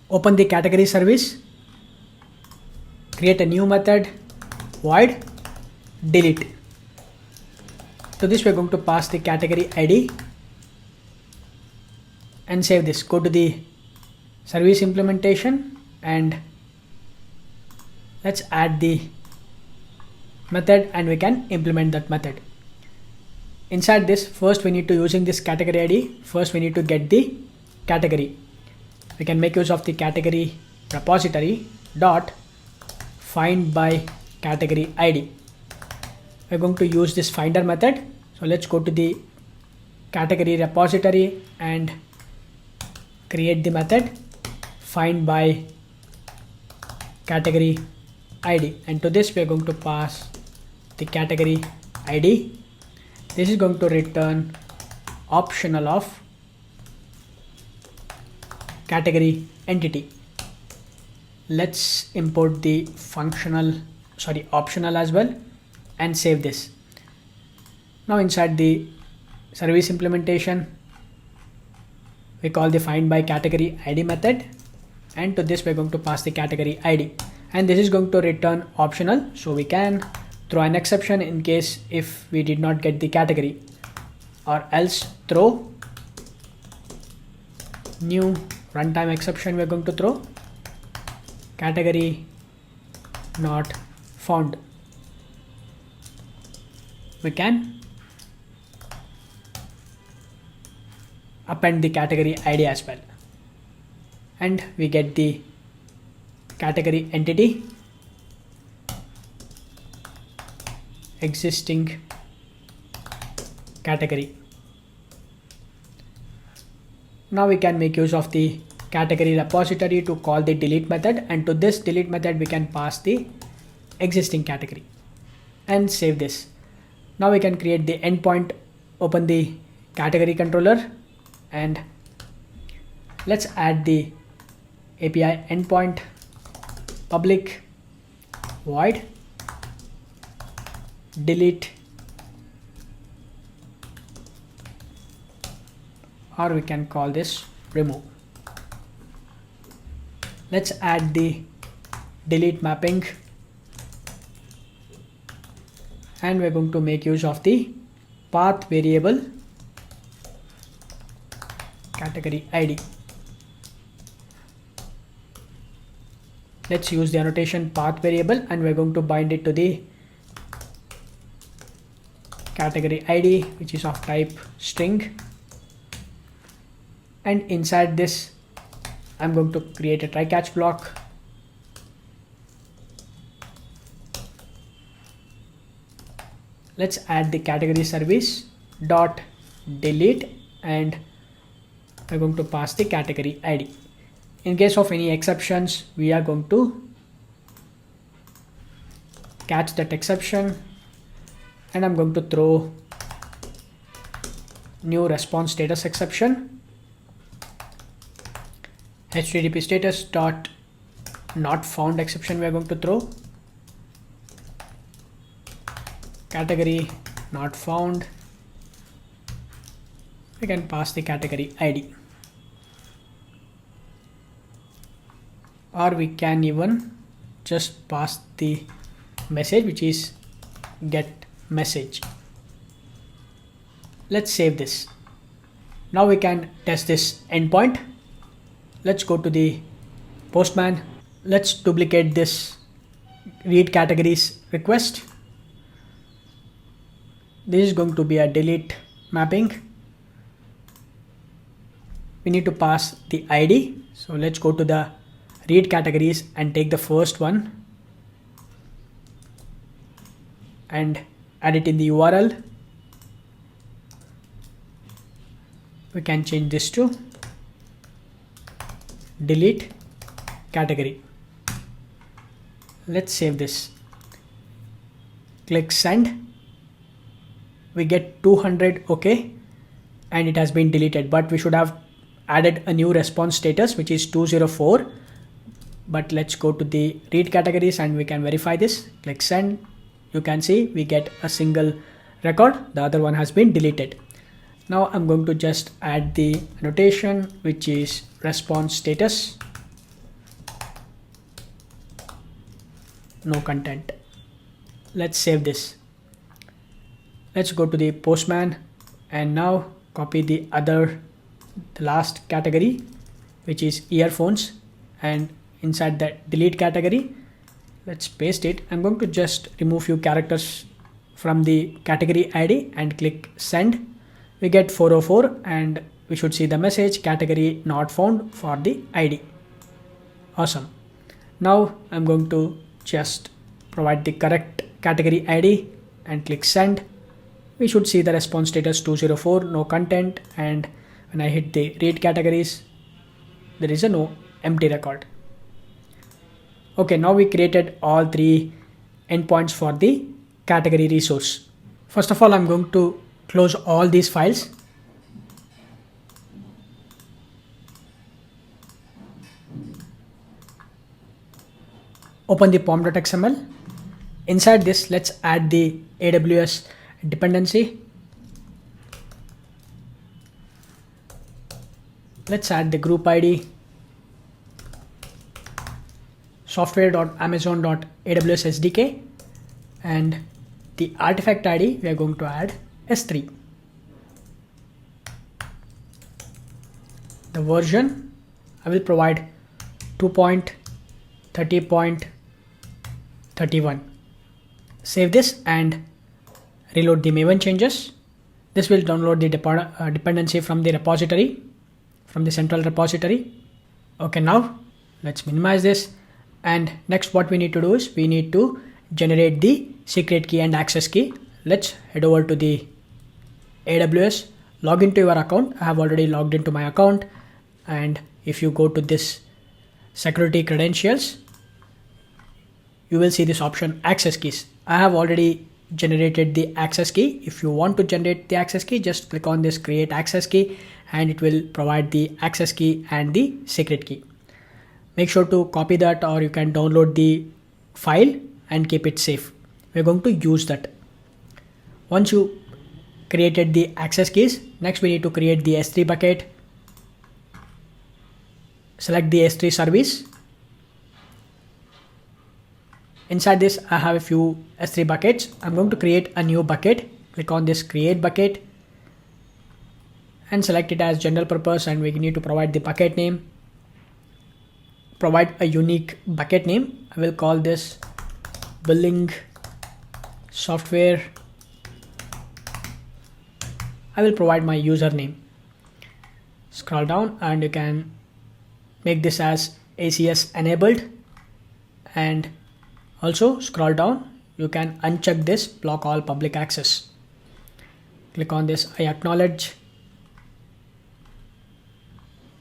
Open the category service, create a new method, void delete. To this we're going to pass the category ID and save this. Go to the service implementation and let's add the method, and we can implement that method. Inside this, first we need to using this category ID. First we need to get the category. We can make use of the category repository dot find by category ID. We're going to use this finder method. So let's go to the category repository and create the method find by category ID, and to this we are going to pass the category ID. This is going to return optional of category entity. Let's import the optional as well and save this. Now inside the service implementation, we call the find by category ID method, and to this we're going to pass the category ID, and this is going to return optional, so we can throw an exception in case if we did not get the category. or else throw new runtime exception. We're going to throw category not found. We can append the category ID as well, and we get the category entity existing category. Now we can make use of the category repository to call the delete method, and to this delete method we can pass the existing category and save this. Now we can create the endpoint, open the category controller, and let's add the API endpoint public void delete, or we can call this remove. Let's add the delete mapping, and we're going to make use of the path variable category ID. Let's use the annotation path variable, and we're going to bind it to the category ID, which is of type string, and inside this I'm going to create a try catch block. Let's add the category service dot delete, and we're going to pass the category ID. In case of any exceptions, we are going to catch that exception, and I'm going to throw new response status exception, http status dot not found exception. We are going to throw category not found. We can pass the category ID, or we can even just pass the message, which is get message. Let's save this. Now we can test this endpoint. Let's go to the Postman. Let's duplicate this read categories request. This is going to be a delete mapping. We need to pass the ID. So let's go to the read categories and take the first one and add it in the URL. We can change this to delete category. Let's save this. Click send. We get 200 OK, and it has been deleted, but we should have added a new response status, which is 204. But let's go to the read categories and we can verify this. Click send. You can see we get a single record. The other one has been deleted. Now I'm going to just add the annotation, which is response status, no content. Let's save this. Let's go to the Postman and now copy the last category, which is earphones, and inside that delete category, let's paste it. I'm going to just remove few characters from the category ID and click send. We get 404 and we should see the message category not found for the ID. Awesome. Now I'm going to just provide the correct category ID and click send. We should see the response status 204, no content, and when I hit the read categories, there is a no empty record. Okay, now we created all three endpoints for the category resource. First of all, I'm going to close all these files. Open the pom.xml. Inside this, let's add the AWS dependency. Let's add the group ID, software.amazon.aws SDK, and the artifact ID we are going to add S3. The version, I will provide 2.30.31. Save this and reload the Maven changes. This will download the dependency from the repository, from the central repository. Okay, now let's minimize this. And next what we need to do is we need to generate the secret key and access key. Let's head over to the AWS, log into your account. I have already logged into my account. And if you go to this security credentials, you will see this option access keys. I have already generated the access key. If you want to generate the access key, just click on this create access key and it will provide the access key and the secret key. Make sure to copy that, or you can download the file and keep it safe. We're going to use that. Once you created the access keys, next we need to create the S3 bucket. Select the S3 service. Inside this, I have a few S3 buckets. I'm going to create a new bucket. Click on this create bucket and select it as general purpose, and we need to provide the bucket name. Provide a unique bucket name. I will call this billing software. I will provide my username. Scroll down and you can make this as ACS enabled, and also scroll down, you can uncheck this block all public access. Click on this I acknowledge.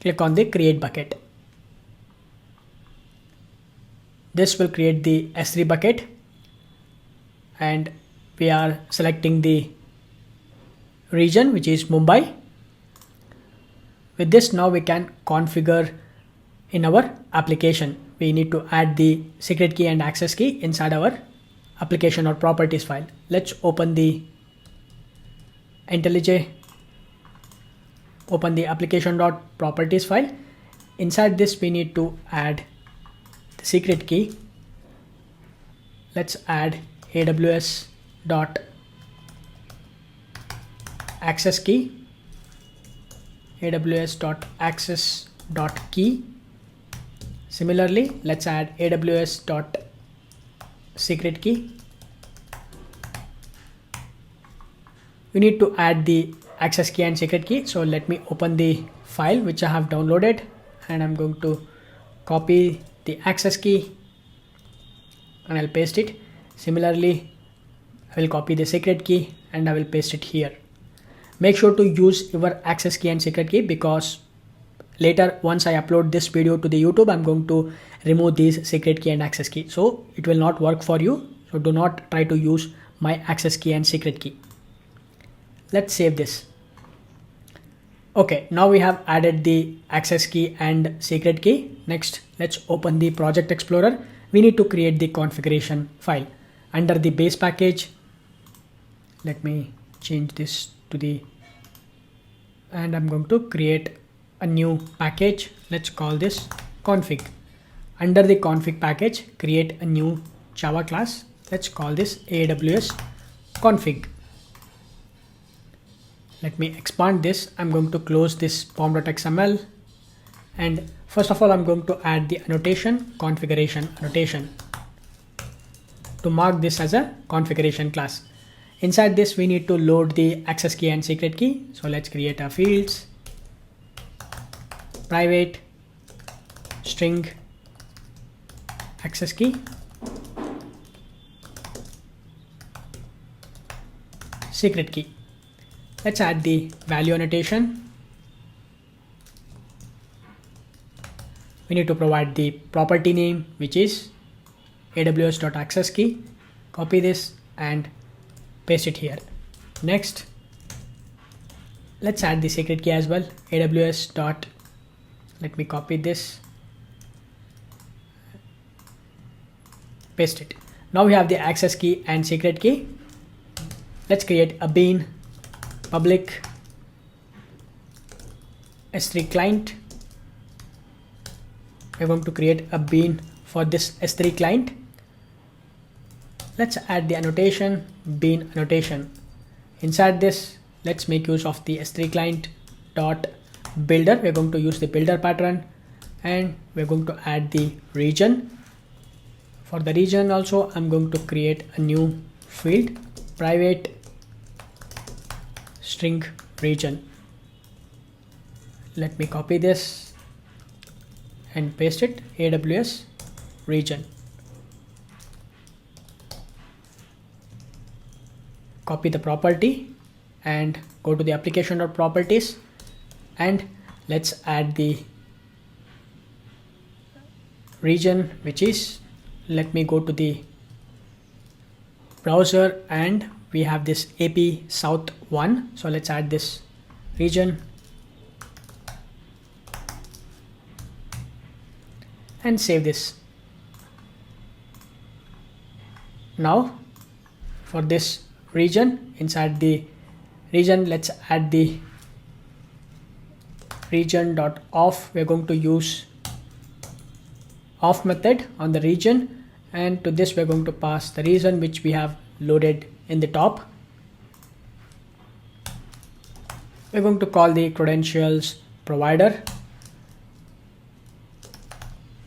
Click on the create bucket. This will create the S3 bucket, and we are selecting the region, which is Mumbai. With this, now we can configure in our application. We need to add the secret key and access key inside our application or properties file. Let's open the IntelliJ. Open the application.properties file. Inside this, we need to add the secret key. Let's add AWS dot access key, AWS dot access dot key. Similarly, let's add AWS dot secret key. We need to add the access key and secret key. So let me open the file which I have downloaded, and I'm going to copy the access key and I'll paste it. Similarly, I will copy the secret key and I will paste it here. Make sure to use your access key and secret key, because later once I upload this video to the YouTube, I'm going to remove these secret key and access key. So it will not work for you. So do not try to use my access key and secret key. Let's save this. Okay, now we have added the access key and secret key. Next, let's open the Project Explorer. We need to create the configuration file. Under the base package, let me change this to the, and I'm going to create a new package. Let's call this config. Under the config package, create a new Java class. Let's call this AWS config. Let me expand this. I'm going to close this pom.xml, and first of all, I'm going to add the annotation, configuration annotation, to mark this as a configuration class. Inside this, we need to load the access key and secret key. So let's create a fields, private string access key, secret key. Let's add the value annotation. We need to provide the property name, which is AWS.access key. Copy this and paste it here. Next, let's add the secret key as well. AWS dot, let me copy this, paste it. Now we have the access key and secret key. Let's create a bean public S3 client. We're going to create a bean for this S3 client. Let's add the annotation, bean annotation. Inside this, let's make use of the S3 client dot builder. We're going to use the builder pattern, and we're going to add the region. For the region also, I'm going to create a new field, private string region. Let me copy this and paste it, AWS region. Copy the property and go to the application.properties, and let's add the region, which is, let me go to the browser and we have this AP South 1. So let's add this region and save this. Now for this region, inside the region, let's add the region.off. We're going to use off method on the region, and to this we're going to pass the region which we have loaded in the top. We're going to call the credentials provider.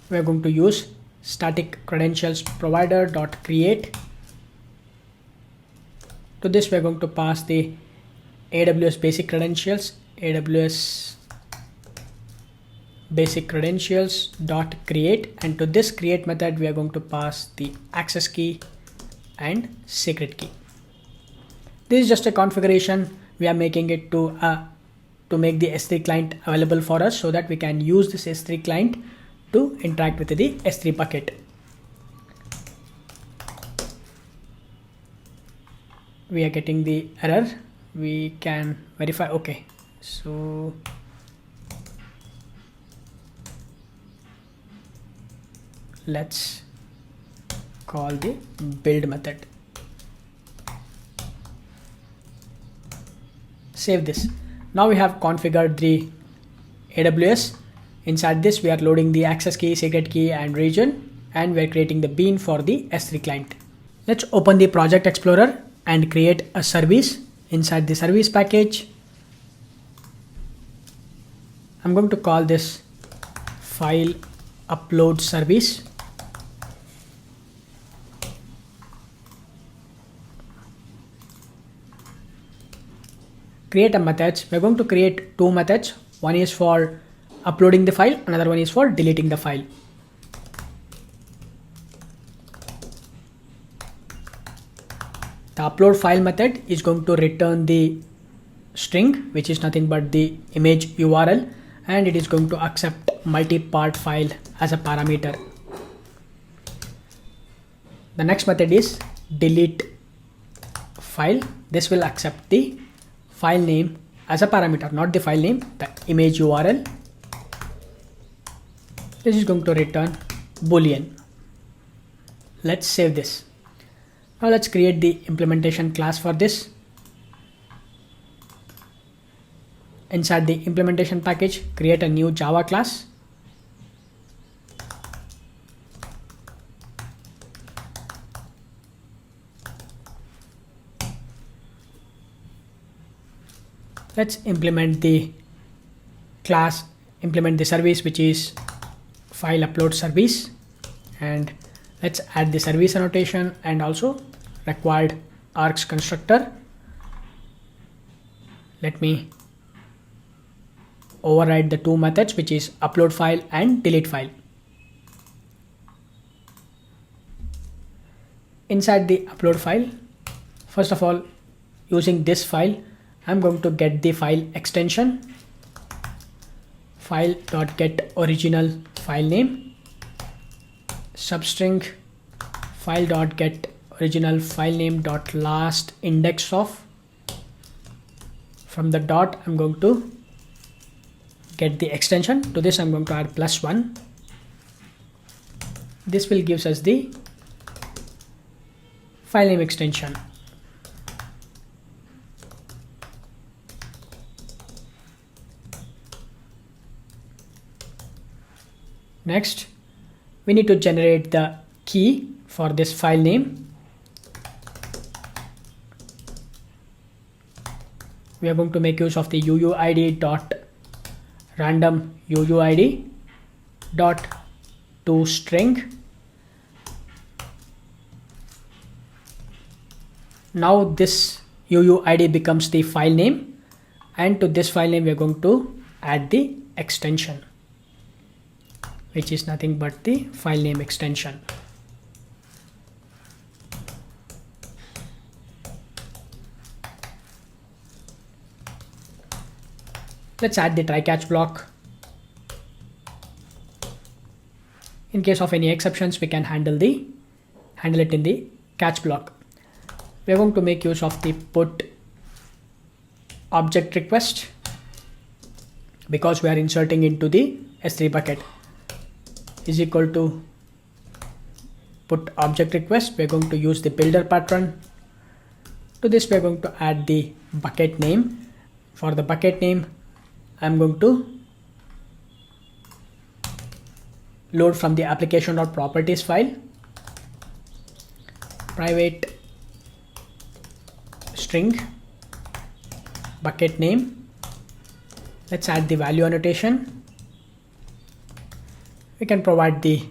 We're going to use static credentials provider dot create. To this we're going to pass the AWS basic credentials, AWS basic credentials dot create, and to this create method we are going to pass the access key and secret key. This is just a configuration. We are making it to make the S3 client available for us, so that we can use this S3 client to interact with the S3 bucket. We are getting the error. We can verify. Okay, so let's call the build method. Save this. Now we have configured the AWS. Inside this we are loading the access key, secret key and region, and we are creating the bean for the S3 client. Let's open the project explorer and create a service. Inside the service package, I'm going to call this file upload service. Create a method. We're going to create two methods. One is for uploading the file, another one is for deleting the file. The upload file method is going to return the string, which is nothing but the image URL, and it is going to accept multi-part file as a parameter. The next method is delete file. This will accept the file name as a parameter, not the file name, the image URL. This is going to return boolean. Let's save this. Now let's create the implementation class for this. Inside the implementation package, create a new Java class. Let's implement the class, implement the service, which is file upload service, and let's add the service annotation and also required args constructor. Let me override the two methods, which is upload file and delete file. Inside the upload file, first of all, using this file, I'm going to get the file extension, file.get original file name, substring file.get original file name dot last index of. From the dot, I'm going to get the extension. To this I'm going to add +1. This will gives us the file name extension. Next, we need to generate the key for this file name. We are going to make use of the uuid dot random UUID dot to string. Now this UUID becomes the file name, and to this file name we are going to add the extension, which is nothing but the file name extension. Let's add the try catch block. In case of any exceptions, we can handle it in the catch block. We are going to make use of the put object request because we are inserting into the S3 bucket is equal to put object request. We are going to use the builder pattern. To this we are going to add the bucket name. For the bucket name, I am going to load from the application.properties file, private string bucket name. Let's add the value annotation. We can provide the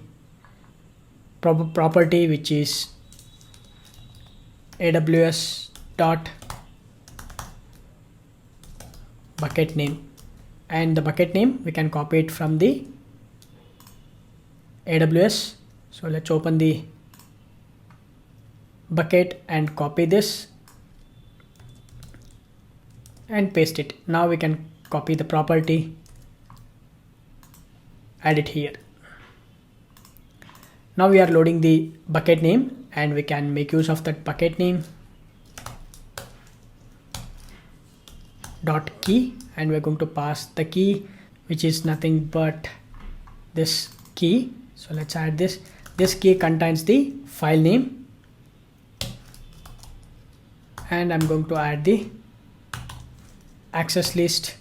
property which is AWS dot bucket name, and the bucket name we can copy it from the AWS. So let's open the bucket and copy this and paste it. Now we can copy the property, add it here. Now we are loading the bucket name and we can make use of that bucket name dot key, and we're going to pass the key which is nothing but this key. So let's add this. This key contains the file name, and I'm going to add the access list,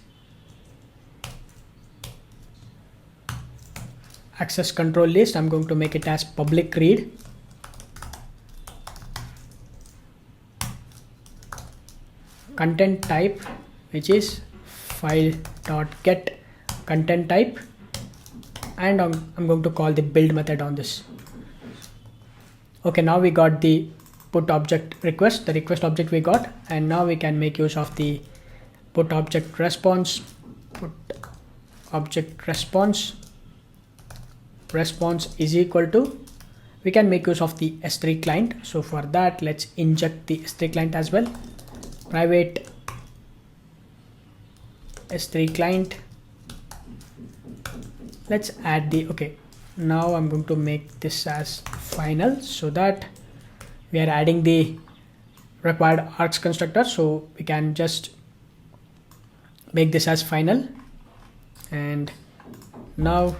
access control list. I'm going to make it as public read. Content type, which is file.get content type, and I'm going to call the build method on this. Okay, now we got the put object request, the request object we got, and now we can make use of the put object response. Put object response is equal to, we can make use of the S3 client. So for that, let's inject the S3 client as well. Private S3 client. Let's add the, okay, now I'm going to make this as final so that we are adding the required args constructor. So we can just make this as final, and now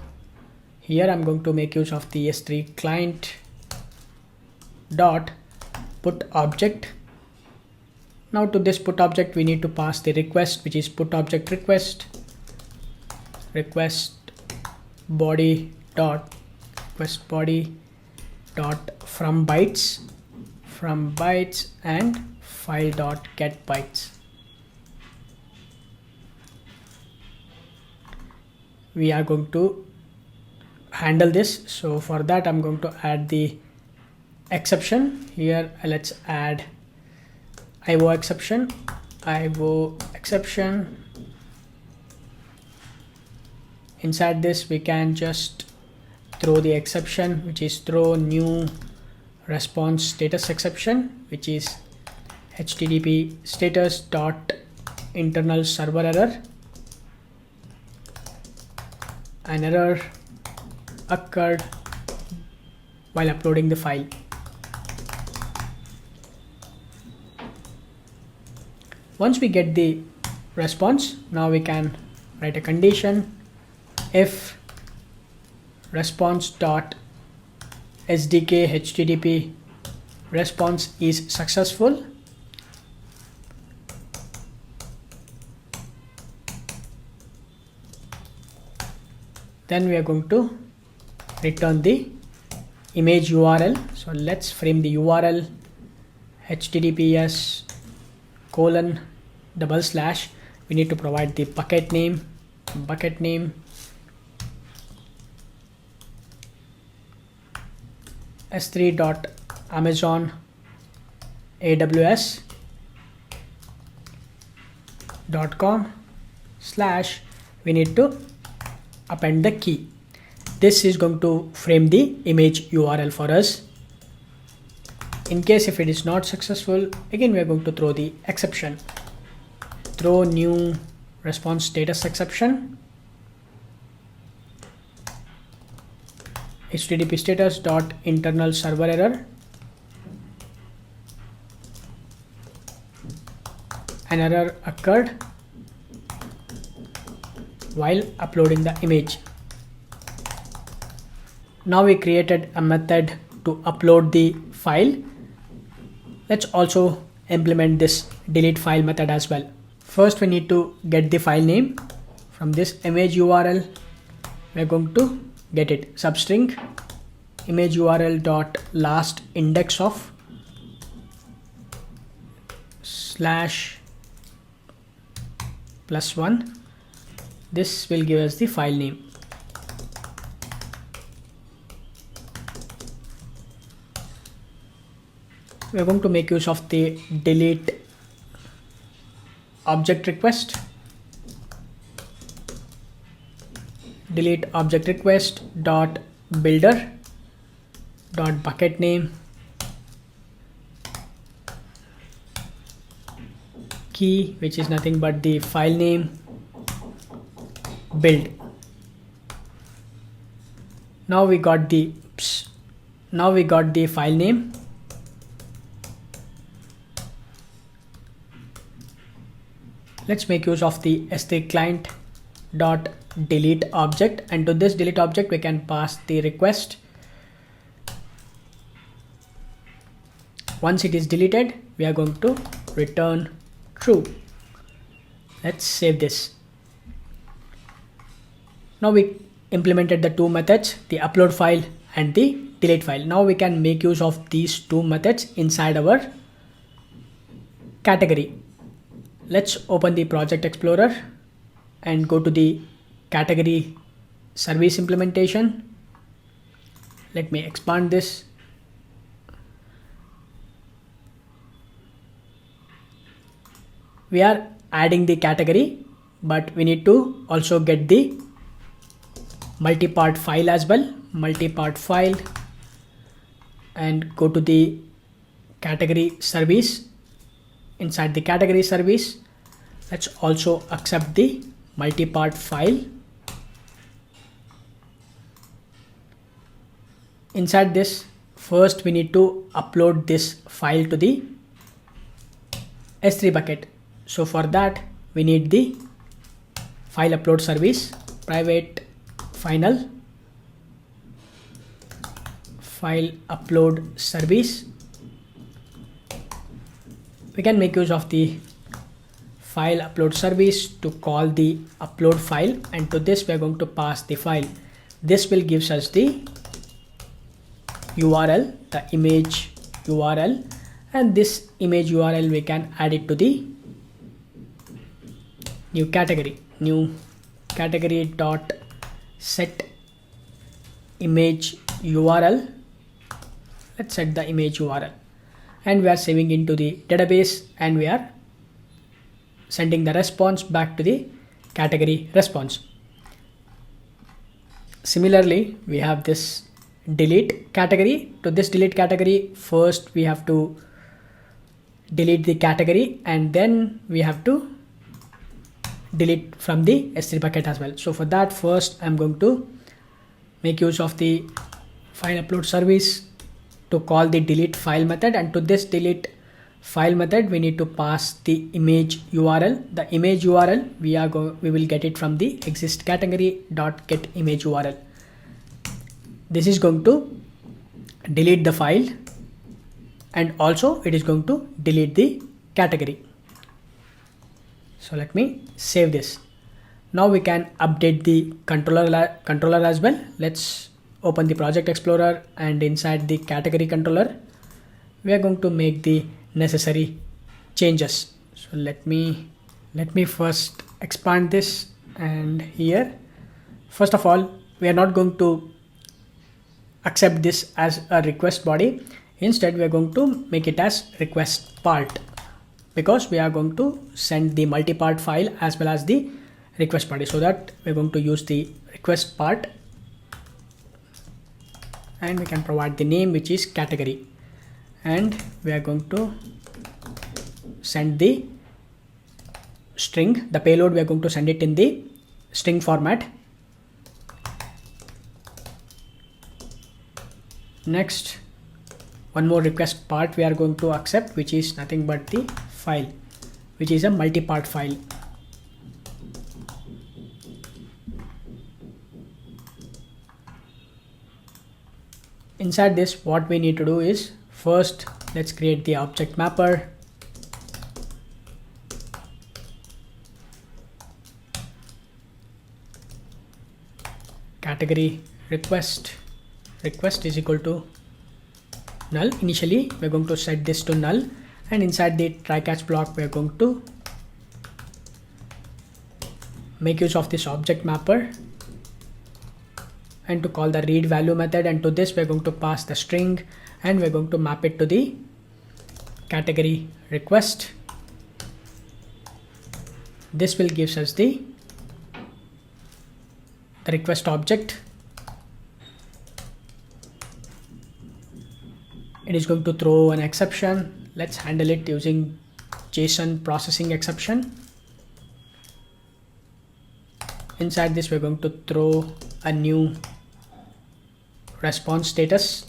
here I'm going to make use of the S3 client dot put object. Now to this put object we need to pass the request, which is put object request body dot request body dot from bytes and file dot get bytes. We are going to handle this. So for that I'm going to add the exception here. Let's add IO exception. Inside this we can just throw the exception, which is throw new response status exception, which is http status dot internal server error. An error occurred while uploading the file. Once we get the response, now we can write a condition. If response dot SDK HTTP response is successful, then we are going to return the image URL. So let's frame the URL https:// we need to provide the bucket name bucket name S3 dot Amazon AWS .com / we need to append the key. This is going to frame the image URL for us. In case if it is not successful, again we are going to throw the exception. Throw new response status exception. HTTP status dot internal server error. An error occurred while uploading the image. Now we created a method to upload the file. Let's also implement this delete file method as well. First we need to get the file name. From this image URL we are going to get it substring image URL dot last index of /+1. This will give us the file name. We are going to make use of the delete object request. Delete object request dot builder dot bucket name key, which is nothing but the file name build. Now we got the file name. Let's make use of the S3 client dot delete object, and to this delete object we can pass the request. Once it is deleted, we are going to return true. Let's save this. Now we implemented the two methods, the upload file and the delete file. Now we can make use of these two methods inside our category. Let's open the project explorer and go to the category service implementation. Let me expand this. We are adding the category, but we need to also get the multi-part file as well. Multi-part file, and go to the category service. Inside the category service, let's also accept the multi-part file. Inside this, first we need to upload this file to the S3 bucket. So for that we need the file upload service, private final file upload service. We can make use of the file upload service to call the upload file, and to this we are going to pass the file. This will gives us the URL, the image URL, and this image URL we can add it to the new category dot set image URL. Let's set the image URL, and we are saving into the database, and we are sending the response back to the category response. Similarly, we have this delete category. To this delete category, first we have to delete the category, and then we have to delete from the S3 bucket as well. So for that, first I'm going to make use of the file upload service to call the delete file method, and to this delete file method we need to pass the image URL. The image URL we will get it from the exist category dot get image URL. This is going to delete the file, and also it is going to delete the category. So let me save this. Now we can update the controller as well. Let's open the project explorer, and inside the category controller we are going to make the necessary changes. So let me first expand this And here, first of all, we are not going to accept this as a request body. Instead, we are going to make it as request part, because we are going to send the multi-part file as well as the request body. So that we're going to use the request part, and we can provide the name, which is category, and we are going to send the string. The payload, we are going to send it in the string format. Next, one more request part we are going to accept, which is nothing but the file, which is a multi-part file. Inside this, what we need to do is, first let's create the object mapper. Category request is equal to null. Initially, we're going to set this to null, and inside the try catch block, we're going to make use of this object mapper and to call the read value method, and to this we're going to pass the string, and we're going to map it to the category request. This will give us the request object. It is going to throw an exception. Let's handle it using JSON processing exception. Inside this, we're going to throw a new response status.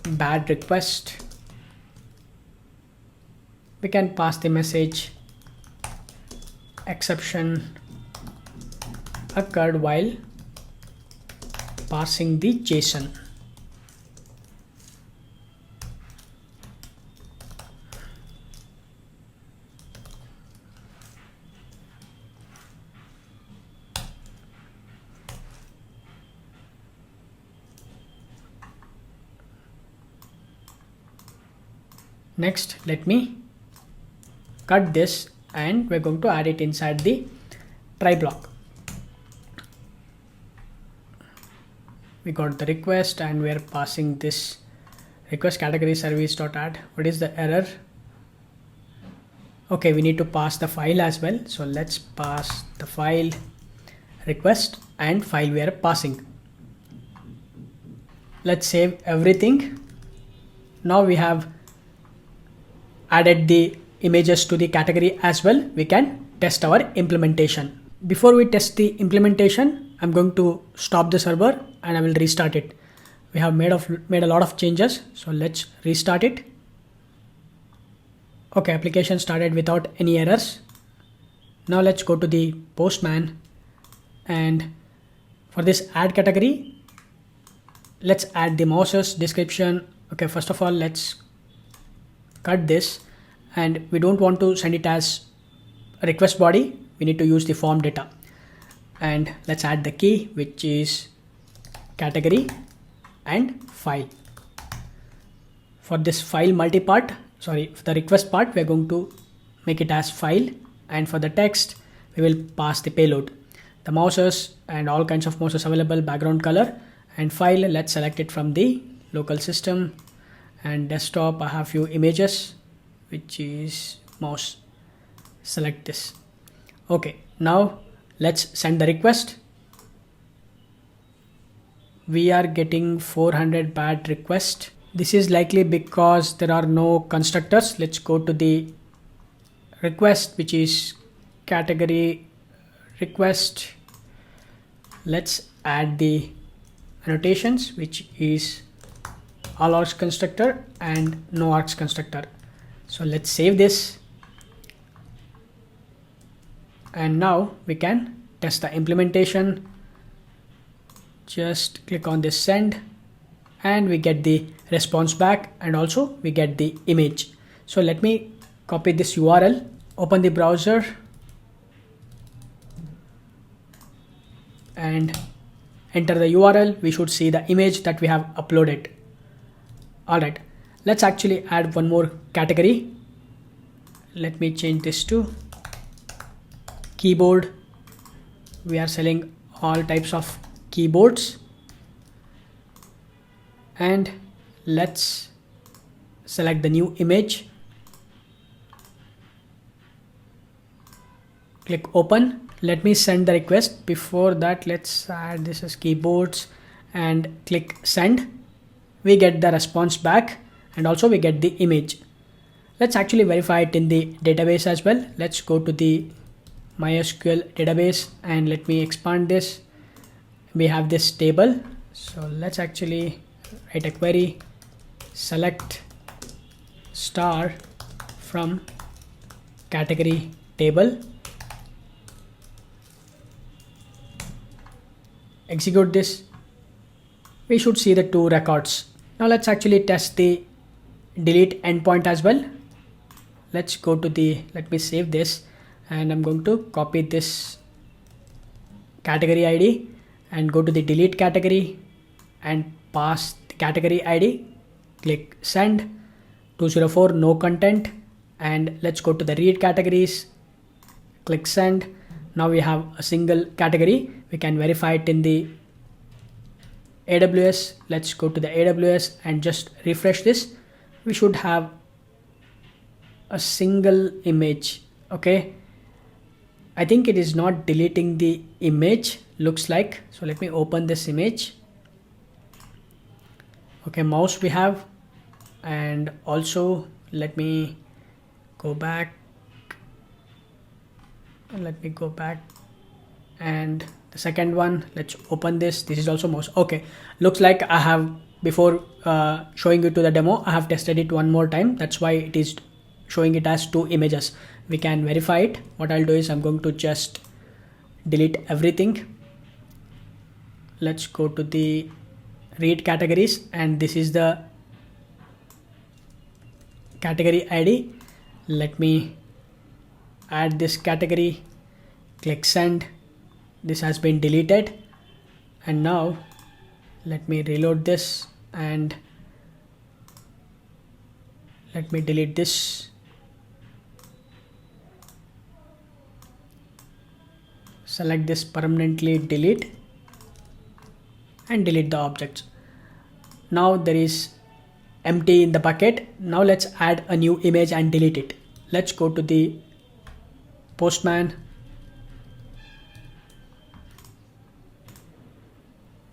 Bad request. We can pass the message exception occurred while parsing the JSON. Next, let me cut this, and we're going to add it inside the try block. We got the request, and we're passing this request category service.add. What is the error? Okay, we need to pass the file as well. So let's pass the file request and file we are passing. Let's save everything. Now we have added the images to the category as well. We can test our implementation. Before we test the implementation, I'm going to stop the server and I will restart it. We have made a lot of changes, so let's restart it. Okay, application started without any errors. Now let's go to the Postman, and for this add category, let's add the mouse's description. Okay, first of all, let's cut this, and we don't want to send it as a request body. We need to use the form data, and let's add the key, which is category and file. For this file multi-part, for the request part, we're going to make it as file, and for the text, we will pass the payload, the mouses and all kinds of mouses available, background color, and file. Let's select it from the local system, and desktop, I have few images, which is mouse. Select this. Okay, now let's send the request. We are getting 400 bad request. This is likely because there are no constructors. Let's go to the request, which is category request. Let's add the annotations, which is all args constructor and no args constructor. So let's save this, and now we can test the implementation. Just click on this send, and we get the response back, and also we get the image. So let me copy this URL, open the browser, and enter the URL. We should see the image that we have uploaded. Alright, let's actually add one more category. let me change this to keyboard. We are selling all types of keyboards, and let's select the new image, click open. Let me send the request. Before that, let's add this as keyboards and click send. We get the response back, and also we get the image. Let's actually verify it in the database as well. Let's go to the MySQL database and let me expand this. We have this table, so let's actually write a query, select star from category table, execute this. We should see the 2 records. Now let's actually test the delete endpoint as well. Let's go to the, let me save this, and I'm going to copy this category ID and go to the delete category and pass the category ID, click send. 204 no content, and let's go to the read categories, click send. Now we have a single category. We can verify it in the AWS. Let's go to the AWS and just refresh this. We should have a single image. Okay, I think it is not deleting the image, looks like. So let me open this image. Okay, mouse we have, and also let me go back. Let me go back, and the second one, let's open this. This is also mouse. Okay, looks like I have, before showing you to the demo, I have tested it one more time. That's why it is showing it as 2 images. We can verify it. What I'll do is I'm going to just delete everything. Let's go to the read categories, and this is the category ID. Let me add this category, click send. This has been deleted, and now let me reload this and let me delete this. Select this permanently delete and delete the objects. Now there is empty in the bucket. Now let's add a new image and delete it. Let's go to the Postman,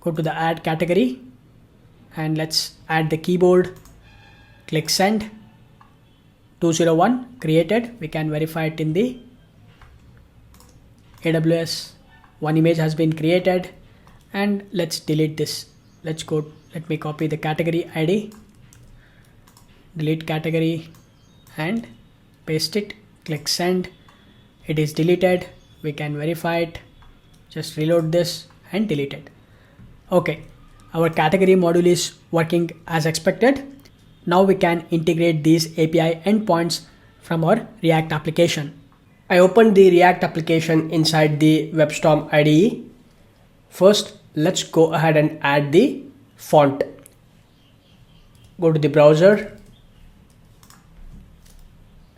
go to the add category, and let's add the keyboard, click send. 201 created. We can verify it in the AWS. One image has been created, and let's delete this. Let's go, let me copy the category ID, delete category and paste it, click send. It is deleted. We can verify it. Just reload this and delete it. Okay, our category module is working as expected. Now we can integrate these API endpoints from our React application. I opened the React application inside the WebStorm IDE. First, let's go ahead and add the font. Go to the browser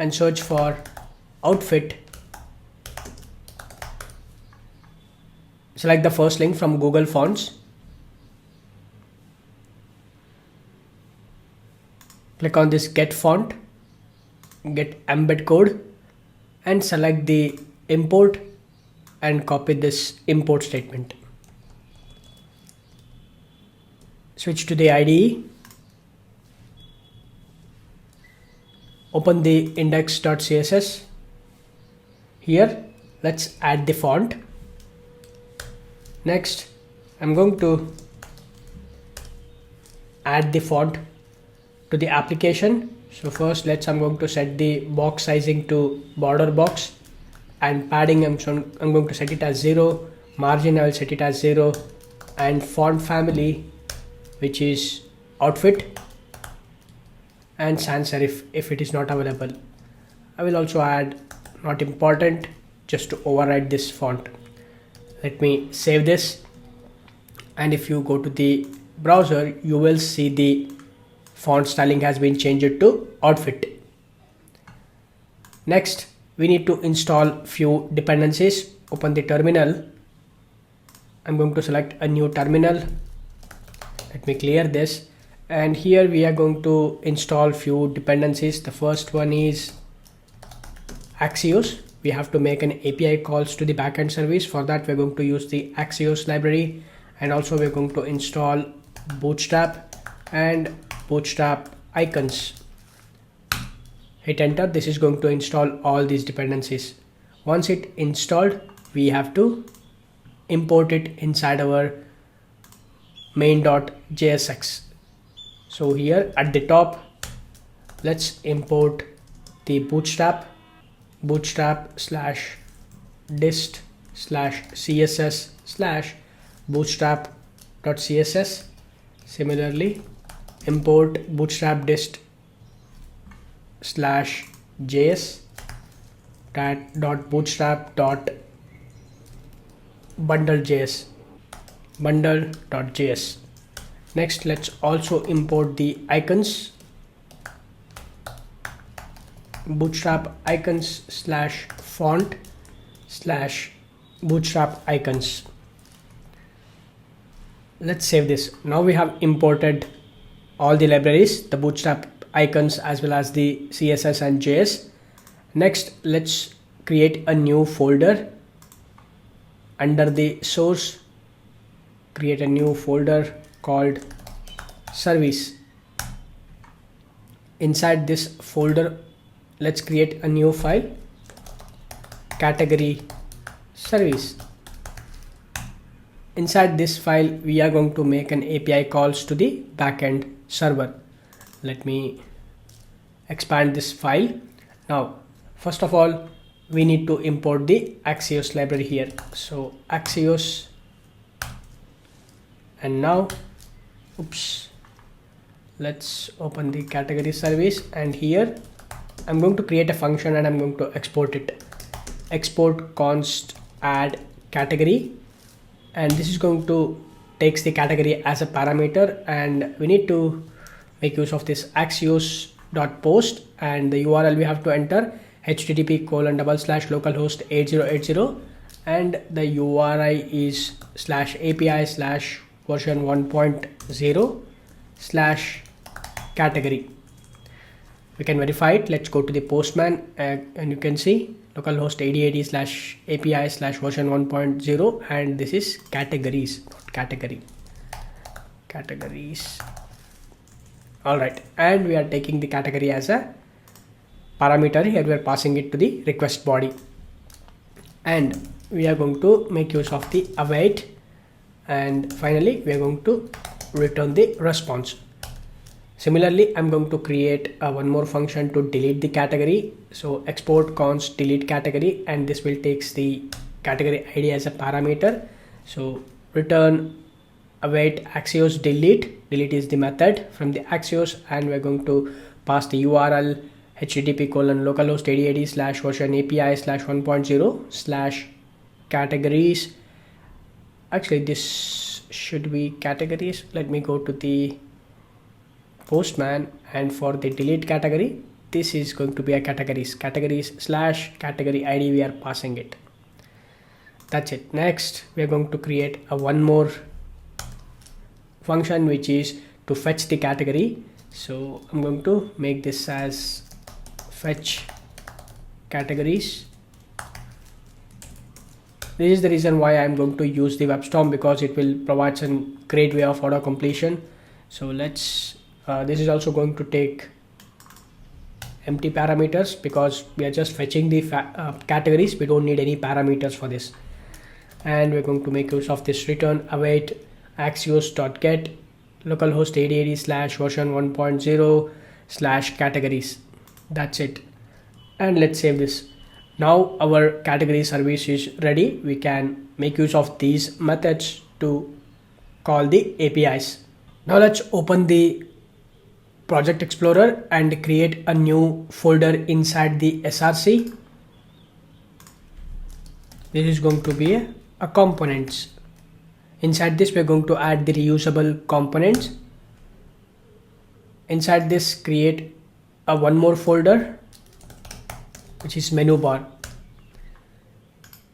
and search for outfit. Select the first link from Google Fonts. Click on this get font, get embed code, and select the import and copy this import statement. Switch to the IDE. Open the index.css. Here, let's add the font. Next, I'm going to add the font to the application. So first, I'm going to set the box sizing to border box, and padding I'm going to set it as 0, margin I will set it as 0, and font family, which is outfit, and sans serif if it is not available. I will also add not important just to override this font. Let me save this, and if you go to the browser, you will see the font styling has been changed to outfit. Next, we need to install few dependencies. Open the terminal. I'm going to select a new terminal. Let me clear this. And here we are going to install few dependencies. The first one is Axios. We have to make an API calls to the backend service. For that, we're going to use the Axios library, and also we're going to install Bootstrap and Bootstrap icons. Hit enter. This is going to install all these dependencies. Once it installed, we have to import it inside our main.jsx. So here at the top, let's import the bootstrap slash dist slash css slash bootstrap.css. Similarly, import bootstrap dist slash js dot bootstrap dot bundle.js. Next, let's also import the icons, bootstrap icons slash font slash bootstrap icons. Let's save this. Now we have imported all the libraries, the bootstrap icons as well as the css and js. Next, let's create a new folder. Under the source, create a new folder called service. Inside this folder, let's create a new file, category service. Inside this file, we are going to make an API calls to the backend server. Let me expand this file. Now, first of all, we need to import the Axios library here. So Axios, and now, let's open the category service, and here I'm going to create a function and I'm going to export it. Export const add category, and this is going to takes the category as a parameter, and we need to make use of this axios.post, and the URL we have to enter http://localhost 8080, and the URI is /API/version 1.0/category. We can verify it. Let's go to the Postman, and you can see localhost 8080/API/version 1.0, and this is categories, not categories. All right, and we are taking the category as a parameter. Here we are passing it to the request body, and we are going to make use of the await, and finally we are going to return the response. Similarly, I'm going to create one more function to delete the category. So export const delete category, and this will takes the category ID as a parameter. So return await axios delete. Delete is the method from the axios, and we're going to pass the URL http://localhost 8080/version API/1.0/categories. Actually, this should be categories. Let me go to the Postman, and for the delete category, this is going to be a categories/category ID. We are passing it. That's it. Next, we are going to create a one more function, which is to fetch the category. So I'm going to make this as fetch categories. This is the reason why I'm going to use the WebStorm, because it will provide some great way of auto completion. So let's this is also going to take empty parameters, because we are just fetching the categories. We don't need any parameters for this, and we're going to make use of this return await axios.get localhost 8080/version 1.0/categories. That's it, and let's save this. Now our category service is ready. We can make use of these methods to call the APIs. Now let's open the Project Explorer and create a new folder inside the SRC. This is going to be a components. Inside this, we're going to add the reusable components. Inside this, create a one more folder which is menu bar.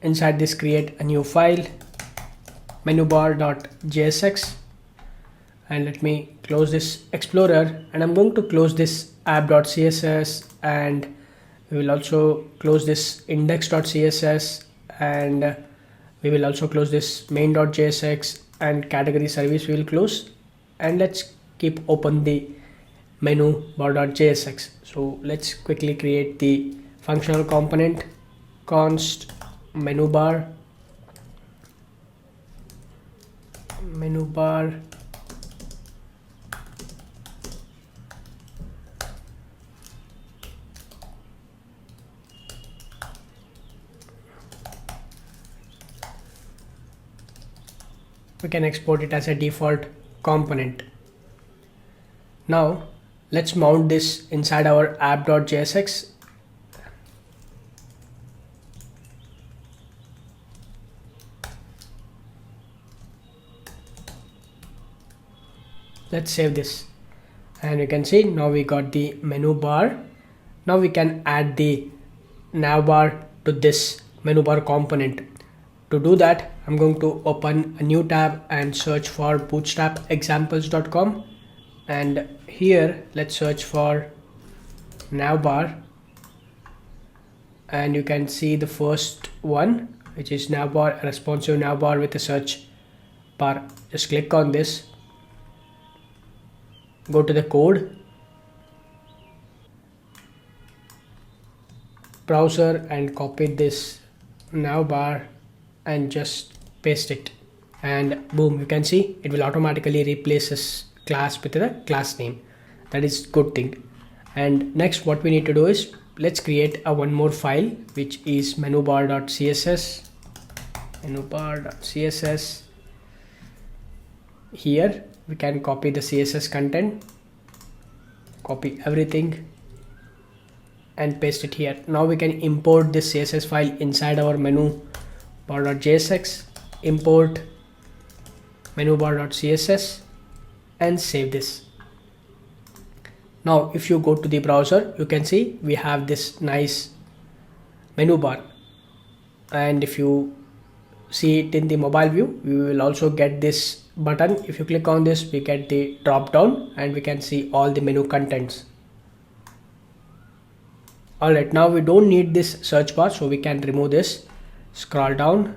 Inside this, create a new file, menubar.jsx, and let me close this explorer, and I'm going to close this app.css, and we will also close this index.css, and we will also close this main.jsx, and category service we will close, and let's keep open the menu bar.jsx. So let's quickly create the functional component const menu bar we can export it as a default component. Now let's mount this inside our app.jsx. Let's save this, and you can see now we got the menu bar. Now we can add the nav bar to this menu bar component. To do that, I'm going to open a new tab and search for bootstrapexamples.com, and here let's search for nav bar, and you can see the first one, which is nav bar, a responsive nav bar with a search bar. Just click on this, go to the code, browser, and copy this nav bar and just paste it, and boom, you can see it will automatically replace this class with the class name. That is good thing. And next what we need to do is let's create a one more file, which is menubar.css. Here we can copy the CSS content, copy everything and paste it here. Now we can import this CSS file inside our menubar.jsx, import menubar.css, and save this. Now if you go to the browser, you can see we have this nice menu bar, and if you see it in the mobile view, we will also get this button. If you click on this, we get the drop down and we can see all the menu contents. Alright, now we don't need this search bar, so we can remove this. Scroll down.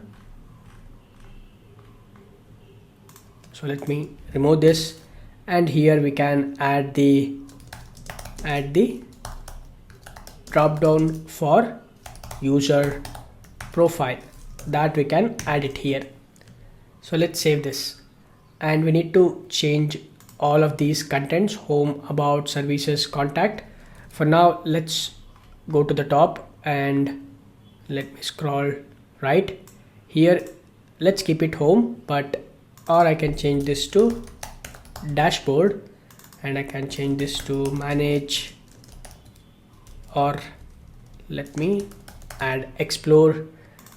So let me remove this, and here we can add the drop down for user profile, that we can add it here. So let's save this, and we need to change all of these contents: home, about, services, contact. For now, let's go to the top and let me scroll right here. Let's keep it home, or I can change this to dashboard, and I can change this to manage, or let me add explore,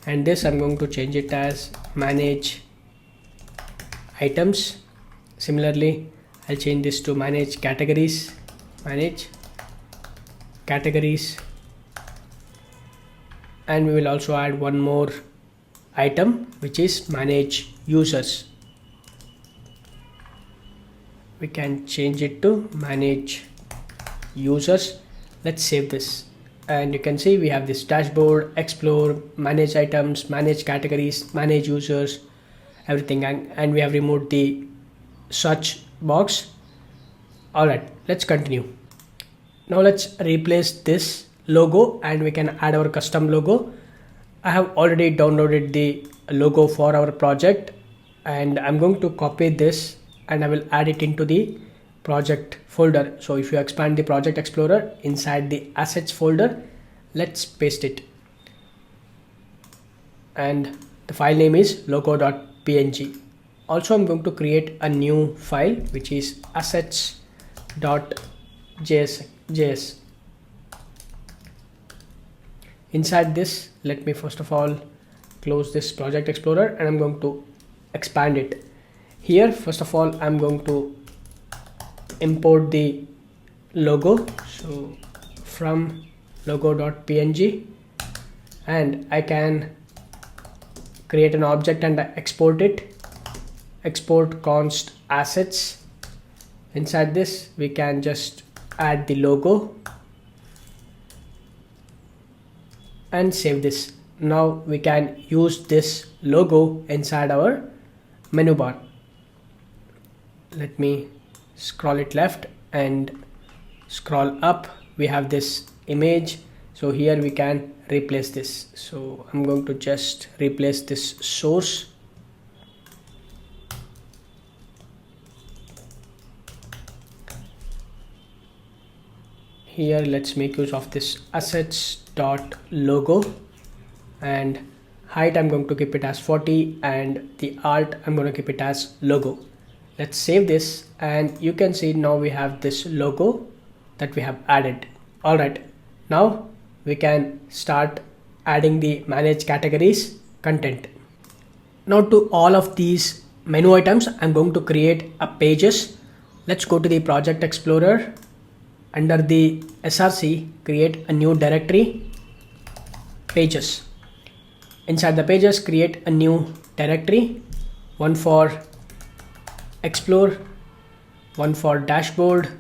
and this I'm going to change it as manage items. Similarly, I'll change this to manage categories, and we will also add one more item, which is manage users. We can change it to manage users. Let's save this, and you can see we have this dashboard, explore, manage items, manage categories, manage users, everything, and we have removed the search box. Alright, let's continue. Now let's replace this logo, and we can add our custom logo. I have already downloaded the logo for our project, and I'm going to copy this and I will add it into the project folder. So if you expand the project explorer, inside the assets folder, let's paste it, and the file name is logo.png. Also, I'm going to create a new file, which is assets.js. Inside this, let me first of all close this project explorer, and I'm going to expand it. Here, first of all, I'm going to import the logo. So from logo.png, and I can create an object and export it. Export const assets. Inside this we can just add the logo and save this. Now we can use this logo inside our menu bar. Let me scroll it left and scroll up. We have this image, so here we can replace this. So I'm going to just replace this source. Here let's make use of this assets.logo, and height I'm going to keep it as 40, and the alt I'm going to keep it as logo. Let's save this, and you can see now we have this logo that we have added. Alright, now we can start adding the manage categories content. Now to all of these menu items I'm going to create a pages. Let's go to the project explorer. Under the src, create a new directory, pages. Inside the pages, create a new directory, one for explore, one for dashboard,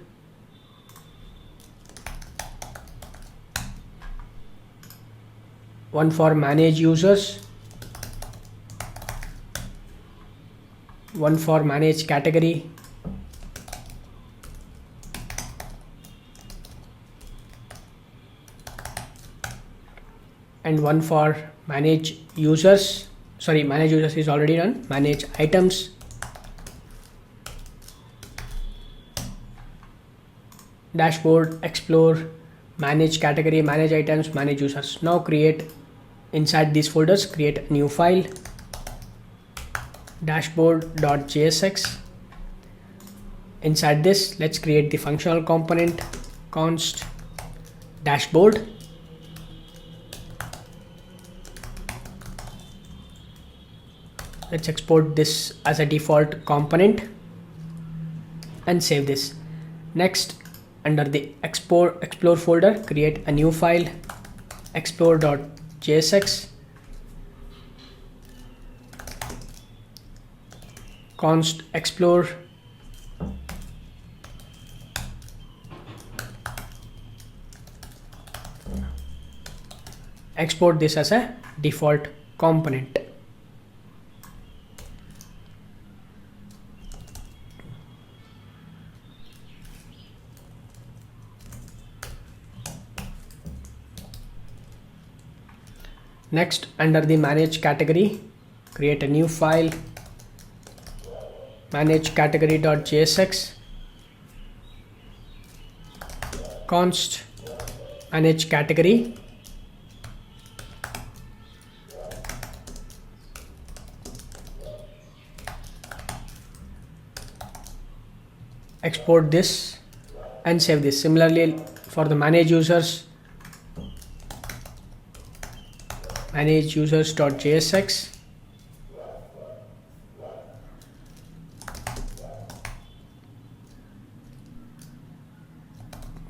one for manage users, one for manage category, and one for manage users. Sorry, manage users is already done. Manage items, dashboard, explore, manage category, manage items, manage users. Now create inside these folders, create a new file, dashboard.jsx. Inside this, let's create the functional component, const dashboard. Let's export this as a default component and save this. Next, under the explore folder, create a new file, explore.jsx, const explore, export this as a default component. Next, under the manage category, create a new file, manage category.jsx, const manage category, export this and save this. Similarly for the manage users, manage users.jsx,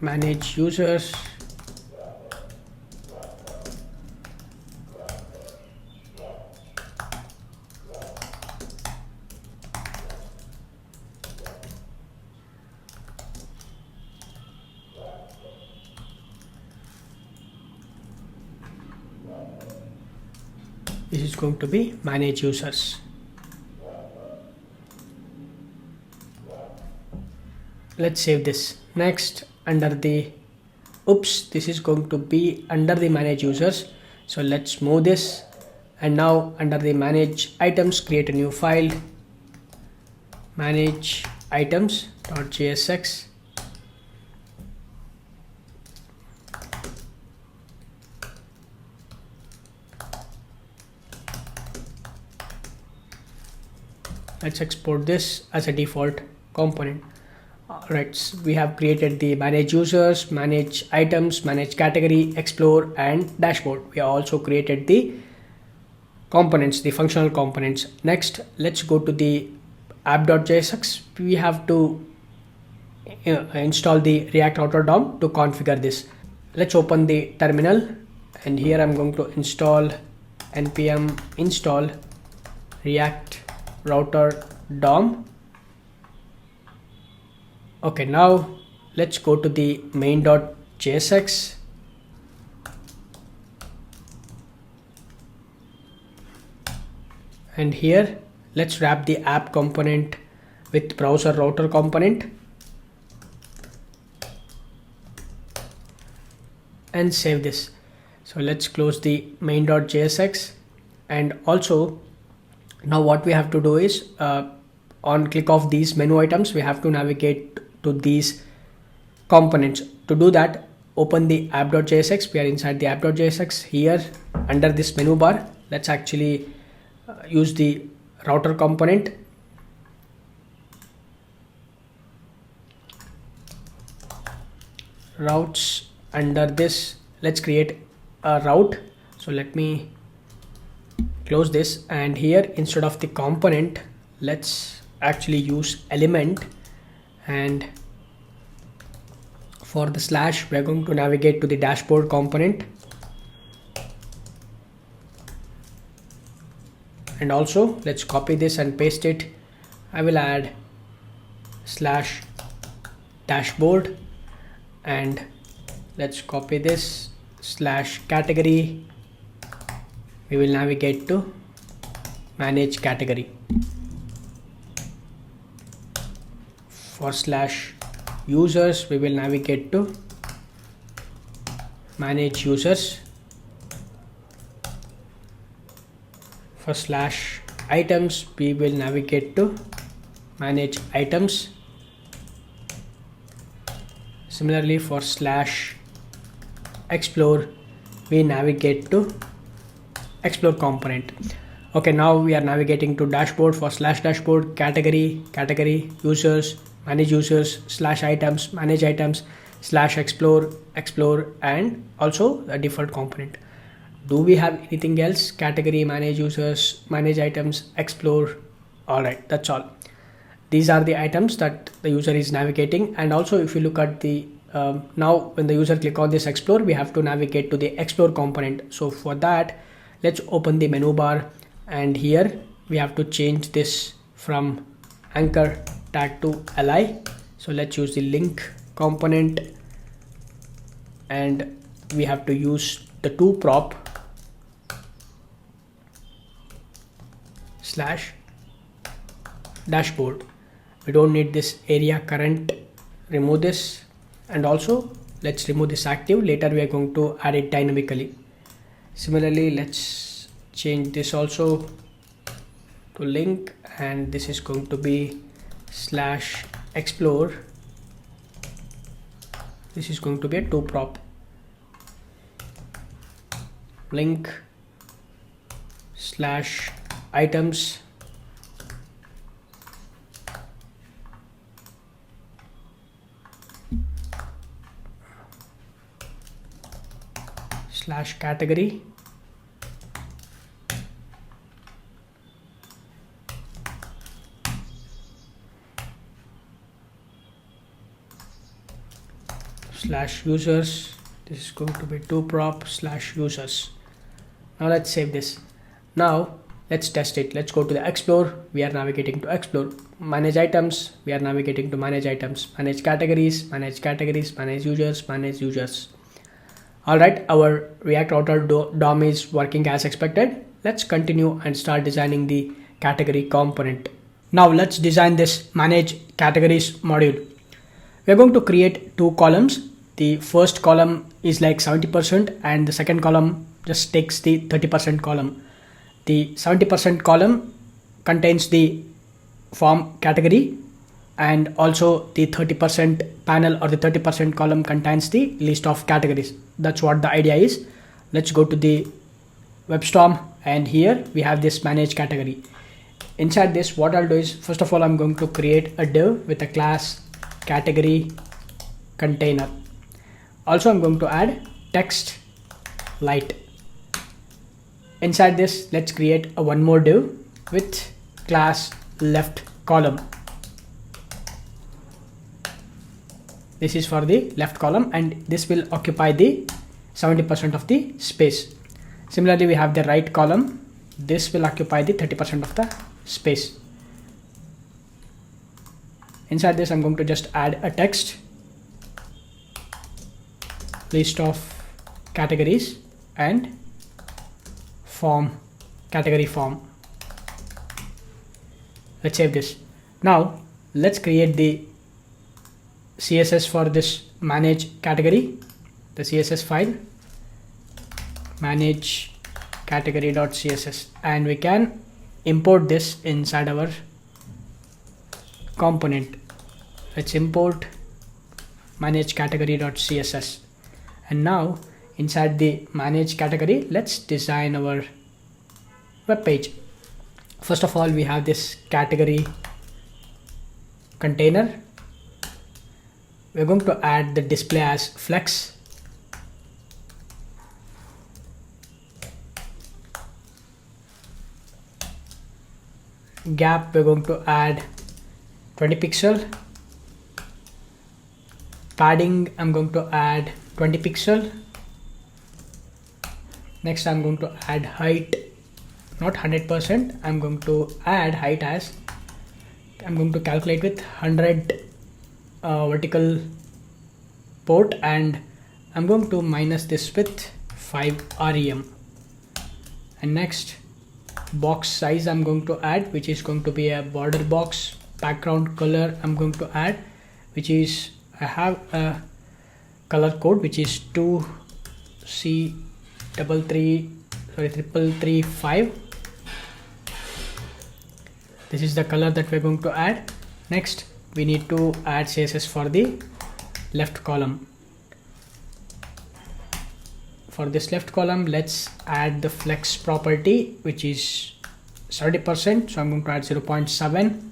manage users, this is going to be manage users. Let's save this. Next, under the this is going to be under the manage users, so let's move this, and now under the manage items, create a new file, manage items.jsx, let's export this as a default component. Right, we have created the manage users, manage items, manage category, explore, and dashboard. We have also created the components, the functional components. Next, let's go to the app.jsx. We have to install the React Auto DOM to configure this. let's open the terminal, and here I'm going to install npm install react router DOM. Okay, now let's go to the main.jsx. And here let's wrap the app component with browser router component and save this. So let's close the main.jsx. And also now what we have to do is on click of these menu items, we have to navigate to these components. To do that, open the app.jsx. We are inside the app.jsx. Here under this menu bar, let's actually use the router component. Routes, under this let's create a route. So let me close this, and here instead of the component, let's actually use element, and for the slash we're going to navigate to the dashboard component. And also let's copy this and paste it. I will add slash dashboard, and let's copy this slash category. We will navigate to manage category. For slash users, we will navigate to manage users. For slash items, we will navigate to manage items. Similarly, for slash explore, we navigate to explore component. Okay, now we are navigating to dashboard. For slash dashboard, category, users, manage users, slash items, manage items, slash explore, and also a default component. Do we have anything else? Category, manage users, manage items, explore. Alright, that's all. These are the items that the user is navigating. And also if you look at the now when the user click on this explore, we have to navigate to the explore component. So for that, let's open the menu bar, and here we have to change this from anchor tag to li. So let's use the link component, and we have to use the to prop slash dashboard. We don't need this area current, remove this, and also let's remove this active. Later we are going to add it dynamically. Similarly, let's change this also to link, and this is going to be slash explore. This is going to be a to prop link slash items slash category slash users. This is going to be to prop slash users. Now let's save this. Now let's test it. Let's go to the explore. We are navigating to explore. Manage items. We are navigating to manage items. Manage categories. Manage categories. Manage users. Manage users. Alright, our React router DOM is working as expected. Let's continue and start designing the category component. Now let's design this manage categories module. We are going to create two columns. The first column is like 70%, and the second column just takes the 30% column. The 70% column contains the form category, and also the 30% panel or the 30% column contains the list of categories. That's what the idea is. Let's go to the WebStorm, and here we have this manage category. Inside this, what I'll do is, first of all, I'm going to create a div with a class category container. Also, I'm going to add text light. Inside this, let's create a one more div with class left column. This is for the left column, and this will occupy the 70% of the space. Similarly, we have the right column. This will occupy the 30% of the space. Inside this, I'm going to just add a text, list of categories, and form, category form. Let's save this. Now let's create the CSS for this manage category, the CSS file, manage category.css, and we can import this inside our component. Let's import manage category.css, and now inside the manage category, let's design our web page. First of all, we have this category container. We're going to add the display as flex. Gap, we're going to add 20 pixel. Padding, I'm going to add 20 pixel. Next, I'm going to add height, not 100%. I'm going to add height as, I'm going to calculate with 100 vertical port, and I'm going to minus this with 5 rem. And next, box size I'm going to add, which is going to be a border box. Background color I'm going to add, which is, I have a color code which is 2C335. This is the color that we're going to add. Next, we need to add CSS for the left column. For this left column, let's add the flex property, which is 30%. So I'm going to add 0.7.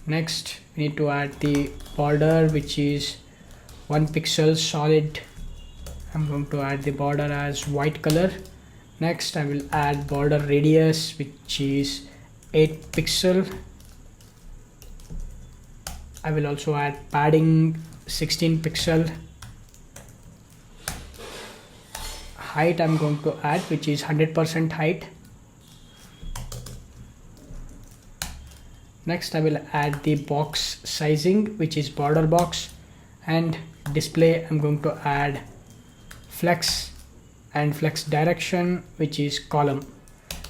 Next, we need to add the border, which is 1 pixel solid. I'm going to add the border as white color. Next, I will add border radius, which is 8 pixel. I will also add padding 16 pixel. Height I'm going to add, which is 100% height. Next, I will add the box sizing, which is border box, and display I'm going to add flex and flex direction, which is column.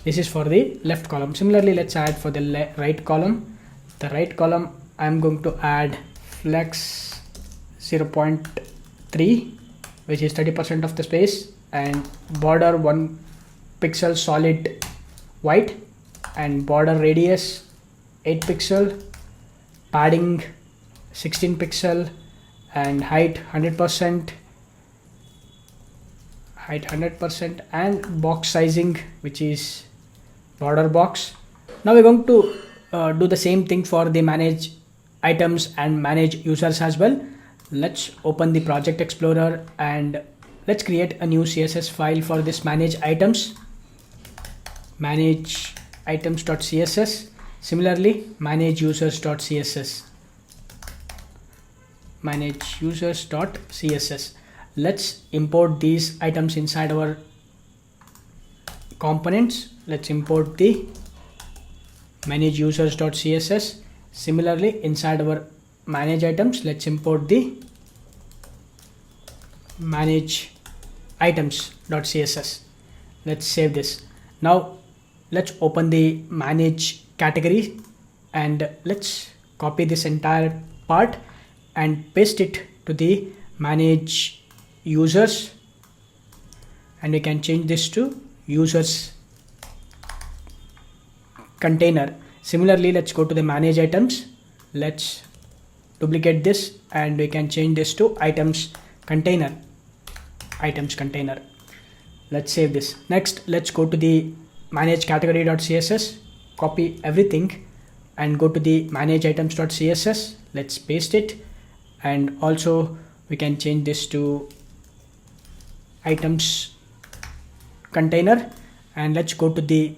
This is for the left column. Similarly, let's add for the right column. The right column I'm going to add flex 0.3, which is 30% of the space, and border 1 pixel solid white, and border radius 8 pixel, padding 16 pixel, and height 100%, and box sizing, which is border box. Now we're going to do the same thing for the manage items and manage users as well. Let's open the project explorer and let's create a new CSS file for this manage items, manage items.css. Similarly, manage users.css, manage users.css. Let's import these items inside our components. Let's import the manage users.css. Similarly, inside our manage items, let's import the manage items.css. Let's save this. Now let's open the manage category and let's copy this entire part and paste it to the manage users, and we can change this to users container. Similarly, let's go to the manage items. Let's duplicate this and we can change this to items container. Let's save this. Next, let's go to the manage category.css, copy everything and go to the manage items.css. Let's paste it, and also we can change this to items container, and let's go to the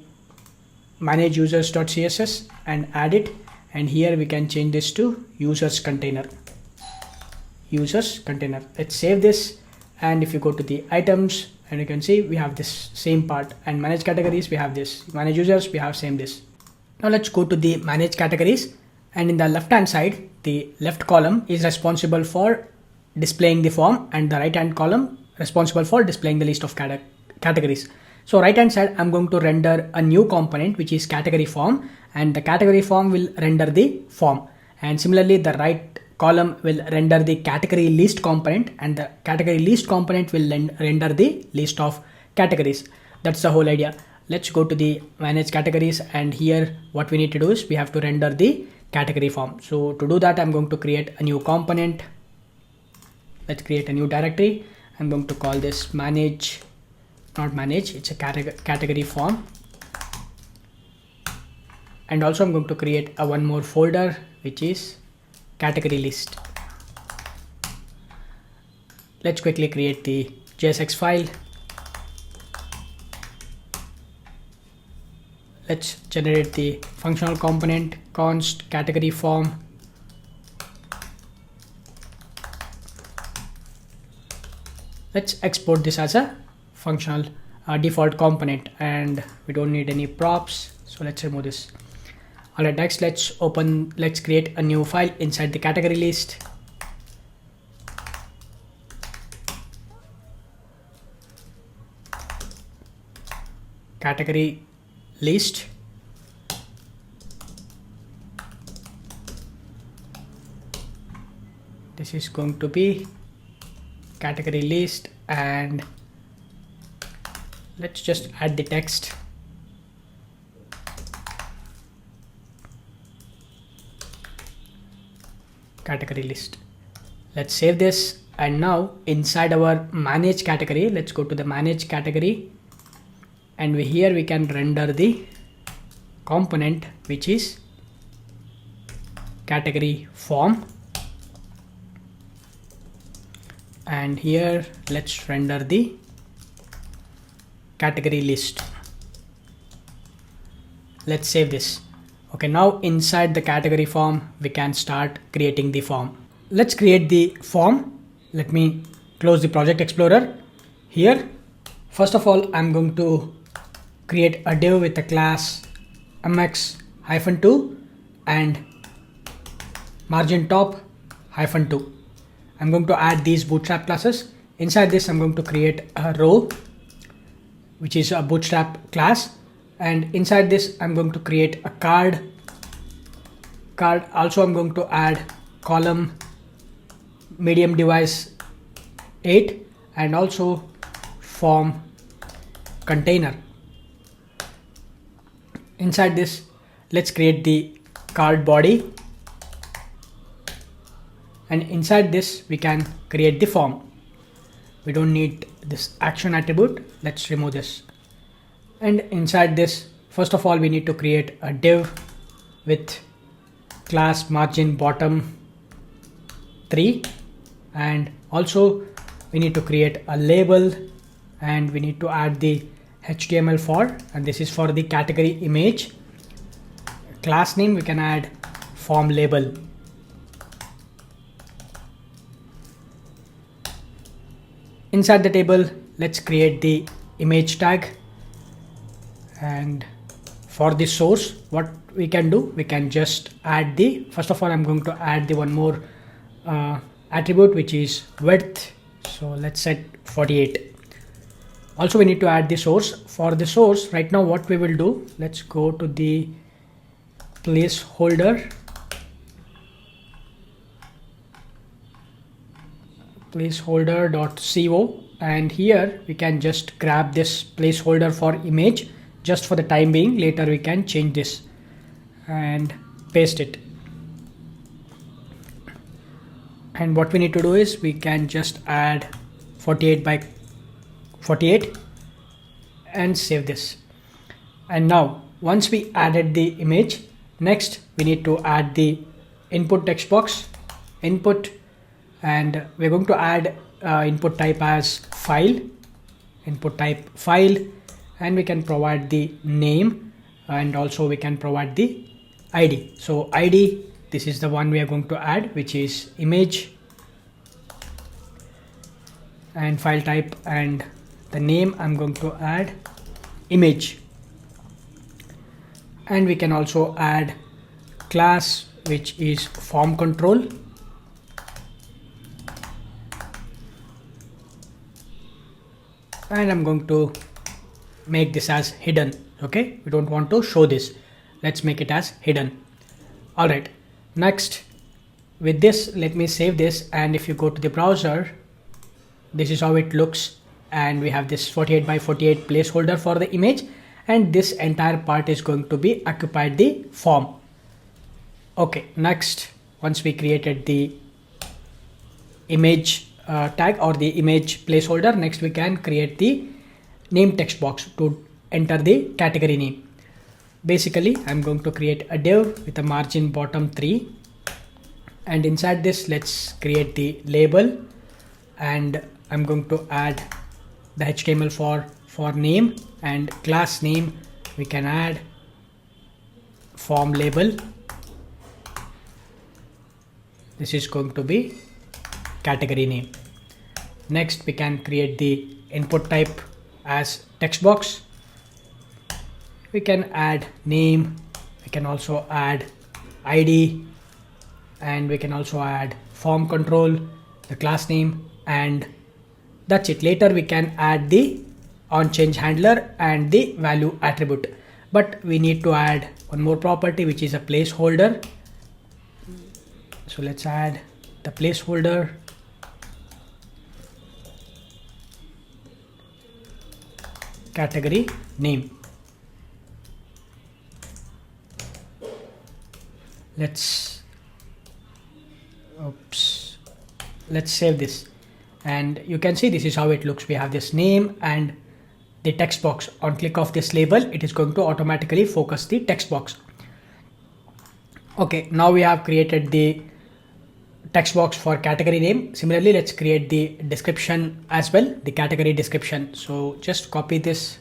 manage users.css and add it, and here we can change this to users container. users container. Let's save this, and if you go to the items, and you can see we have this same part, and manage categories, we have this, manage users, we have same this. Now let's go to the manage categories, and in the left hand side, the left column is responsible for displaying the form, and the right hand column responsible for displaying the list of categories. So right hand side, I'm going to render a new component which is category form, and the category form will render the form, and similarly the right column will render the category list component, and the category list component will render the list of categories. That's the whole idea. Let's go to the manage categories, and here what we need to do is we have to render the category form. So to do that, I'm going to create a new component. Let's create a new directory. I'm going to call this manage, not manage, it's a category form. And also I'm going to create a one more folder which is category list. Let's quickly create the JSX file. Let's generate the functional component const category form. Let's export this as a functional default component, and we don't need any props, so let's remove this. Alright, next let's create a new file inside the category list. Category list. This is going to be category list, and let's just add the text. Category list. Let's save this, and now inside our manage category, let's go to the manage category, and here we can render the component which is category form, and here let's render the category list. Let's save this. Okay, now inside the category form we can start creating the form. Let's create the form. Let me close the project explorer. Here first of all, I'm going to create a div with a class mx-2 and margin top -2. I'm going to add these bootstrap classes. Inside this, I'm going to create a row which is a bootstrap class, and inside this I'm going to create a card. Also I'm going to add column medium device 8 and also form container. Inside this, let's create the card body, and inside this we can create the form. We don't need this action attribute. Let's remove this. And inside this, first of all, we need to create a div with class margin bottom 3, and also we need to create a label, and we need to add the HTML for, and this is for the category image. Class name we can add form label. Inside the table, let's create the image tag, and for the source what we can do, we can just add the, first of all I'm going to add the one more attribute which is width, so let's set 48. Also we need to add the source. For the source, right now what we will do, let's go to the placeholder, placeholder.co, and here we can just grab this placeholder for image just for the time being. Later we can change this and paste it. And what we need to do is we can just add 48 by 48 and save this. And now once we added the image, next we need to add the input text box, input, and we're going to add input type as file, input type file, and we can provide the name, and also we can provide the ID. So ID, this is the one we are going to add, which is image and file type, and the name I'm going to add image, and we can also add class which is form control, and I'm going to make this as hidden. Okay, we don't want to show this, let's make it as hidden. All right, next with this, let me save this, and if you go to the browser, this is how it looks, and we have this 48 by 48 placeholder for the image, and this entire part is going to be occupied the form. Okay, next, once we created the image tag or the image placeholder, next we can create the name text box to enter the category name. Basically, I'm going to create a div with a margin bottom 3, and inside this, let's create the label, and I'm going to add the HTML for name, and class name we can add form label. This is going to be category name. Next, we can create the input type as text box. We can add name, we can also add ID, and we can also add form control, the class name, and that's it. Later we can add the onChange handler and the value attribute, but we need to add one more property which is a placeholder. So let's add the placeholder, category name. Let's save this, and you can see this is how it looks. We have this name and the text box. On click of this label, it is going to automatically focus the text box. Okay, now we have created the text box for category name. Similarly, let's create the description as well, the category description. So just copy this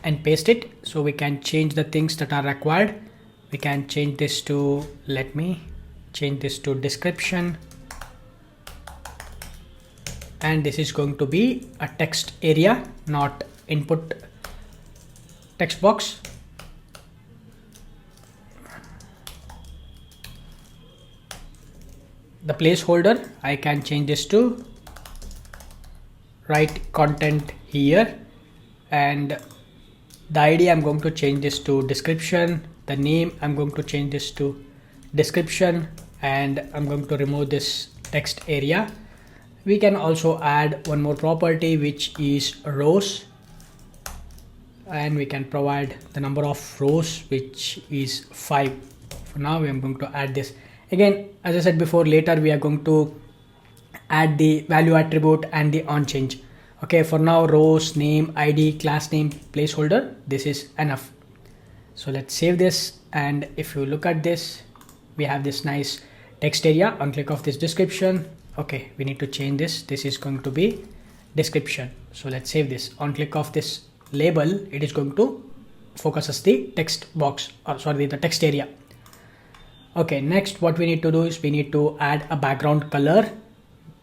and paste it, so we can change the things that are required. We can change this to, let me change this to description, and this is going to be a text area, not input text box. The placeholder, I can change this to write content here, and the ID I'm going to change this to description. The name I'm going to change this to description, and I'm going to remove this text area. We can also add one more property which is rows, and we can provide the number of rows which is 5. For now we are going to add this. Again, as I said before, later we are going to add the value attribute and the onChange. Okay, for now rows, name, ID, class name, placeholder, this is enough. So let's save this, and if you look at this, we have this nice text area. On click of this description, okay, we need to change this. This is going to be description. So let's save this. On click of this label, it is going to focus as the text box, or sorry, the text area. Okay, next what we need to do is we need to add a background color.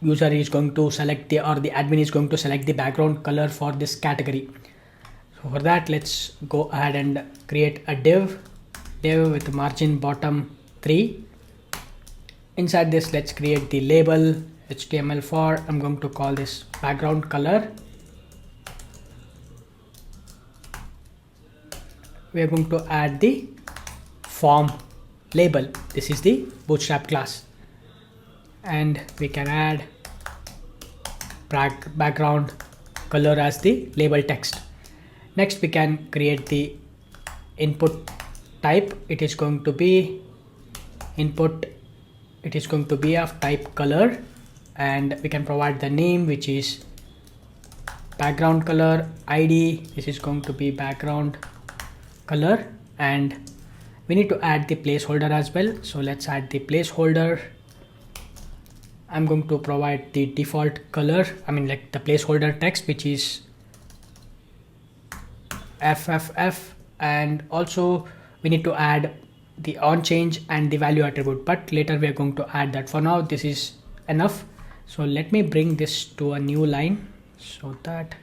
User is going to select the, or the admin is going to select the background color for this category. So for that, let's go ahead and create a div with margin bottom 3. Inside this, let's create the label HTML for, I'm going to call this background color. We are going to add the form label. This is the bootstrap class, and we can add background color as the label text. Next, we can create the input type. It is going to be input, it is going to be of type color, and we can provide the name which is background color. ID, this is going to be background color, and we need to add the placeholder as well. So let's add the placeholder. I'm going to provide the default color, I mean like the placeholder text, which is FFF, and also we need to add the onChange and the value attribute, but later we are going to add that. For now, this is enough. So let me bring this to a new line so that,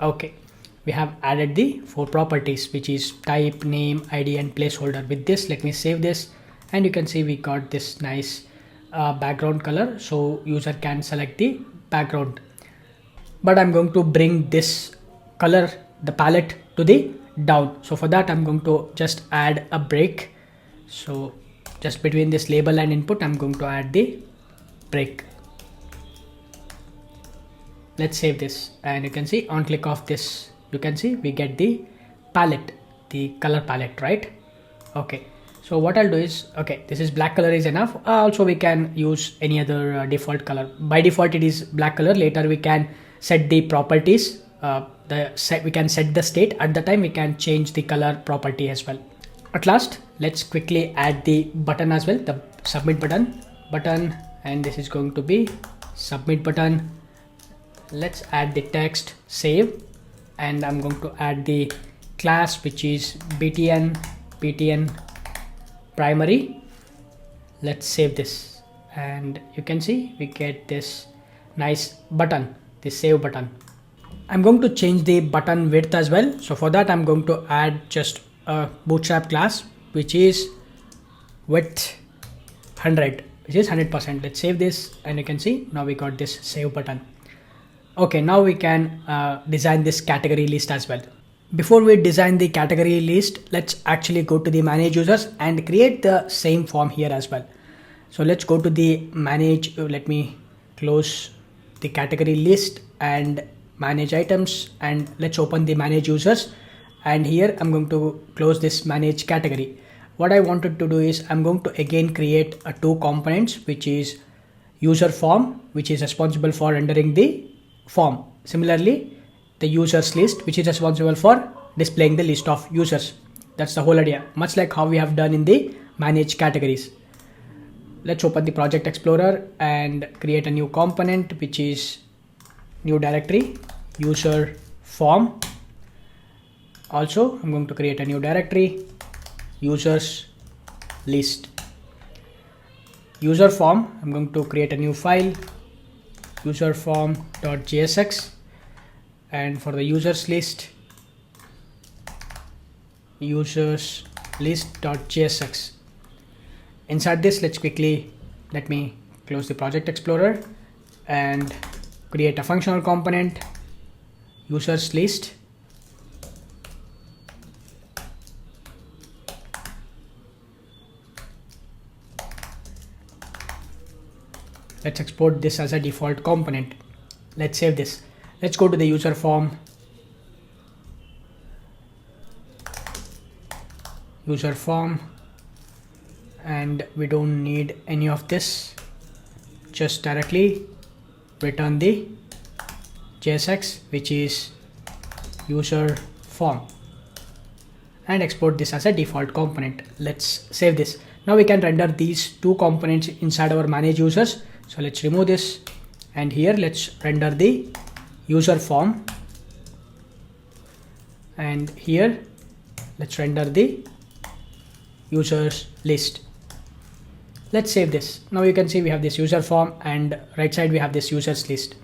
okay, we have added the 4 properties, which is type, name, ID and placeholder. With this, let me save this, and you can see we got this nice background color, so user can select the background. But I'm going to bring this color, the palette, to the down. So for that, I'm going to just add a break. So just between this label and input, I'm going to add the break. Let's save this, and you can see on click of this, you can see we get the palette, the color palette, right? Okay, so what I'll do is, okay, this is black color is enough. Also we can use any other default color. By default it is black color. Later we can set the properties, we can set the state. At the time we can change the color property as well. At last, let's quickly add the button as well, the submit button, and this is going to be submit button. Let's add the text save, and I'm going to add the class, which is btn primary. Let's save this, and you can see we get this nice button, the save button. I'm going to change the button width as well. So for that, I'm going to add just a bootstrap class, which is width 100, which is 100%. Let's save this, and you can see now we got this save button. Okay, now we can design this category list as well. Before we design the category list, let's actually go to the manage users and create the same form here as well. So let's go to the manage, let me close the category list and manage items, and let's open the manage users. And here I'm going to close this manage category. What I wanted to do is I'm going to again create a 2 components, which is user form, which is responsible for rendering the form. Similarly, the users list, which is responsible for displaying the list of users. That's the whole idea, much like how we have done in the manage categories. Let's open the project explorer and create a new component, which is new directory, user form. Also, I'm going to create a new directory, users list. User form, I'm going to create a new file, user form.jsx, and for the users list, users list.jsx. Inside this, let me close the project explorer and create a functional component, users list. Let's export this as a default component. Let's save this. Let's go to the user form, and we don't need any of this. Just directly return the JSX, which is user form, and export this as a default component. Let's save this. Now we can render these 2 components inside our manage users. So let's remove this, and here let's render the user form, and here let's render the users list. Let's save this. Now you can see we have this user form, and right side we have this users list.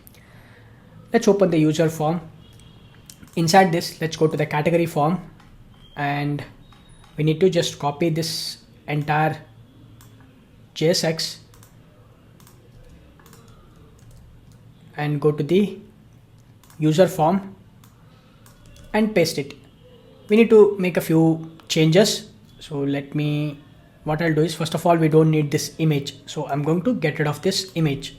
Let's open the user form. Inside this, let's go to the category form, and we need to just copy this entire JSX and go to the user form and paste it. We need to make a few changes. So what I'll do is, first of all, we don't need this image, so I'm going to get rid of this image.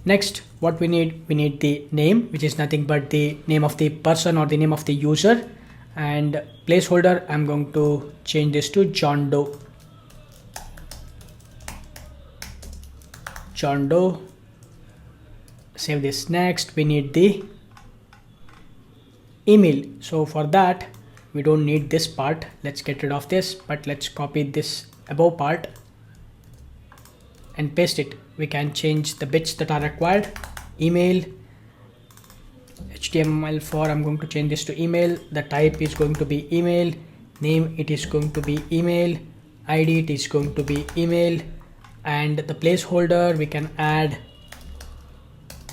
Next, what we need the name, which is nothing but the name of the person or the name of the user, and placeholder, I'm going to change this to John Doe. Save this. Next, we need the email. So for that, we don't need this part. Let's get rid of this, but let's copy this above part and paste it. We can change the bits that are required. Email, HTML4, I'm going to change this to email. The type is going to be email. Name, it is going to be email. ID, it is going to be email. and the placeholder we can add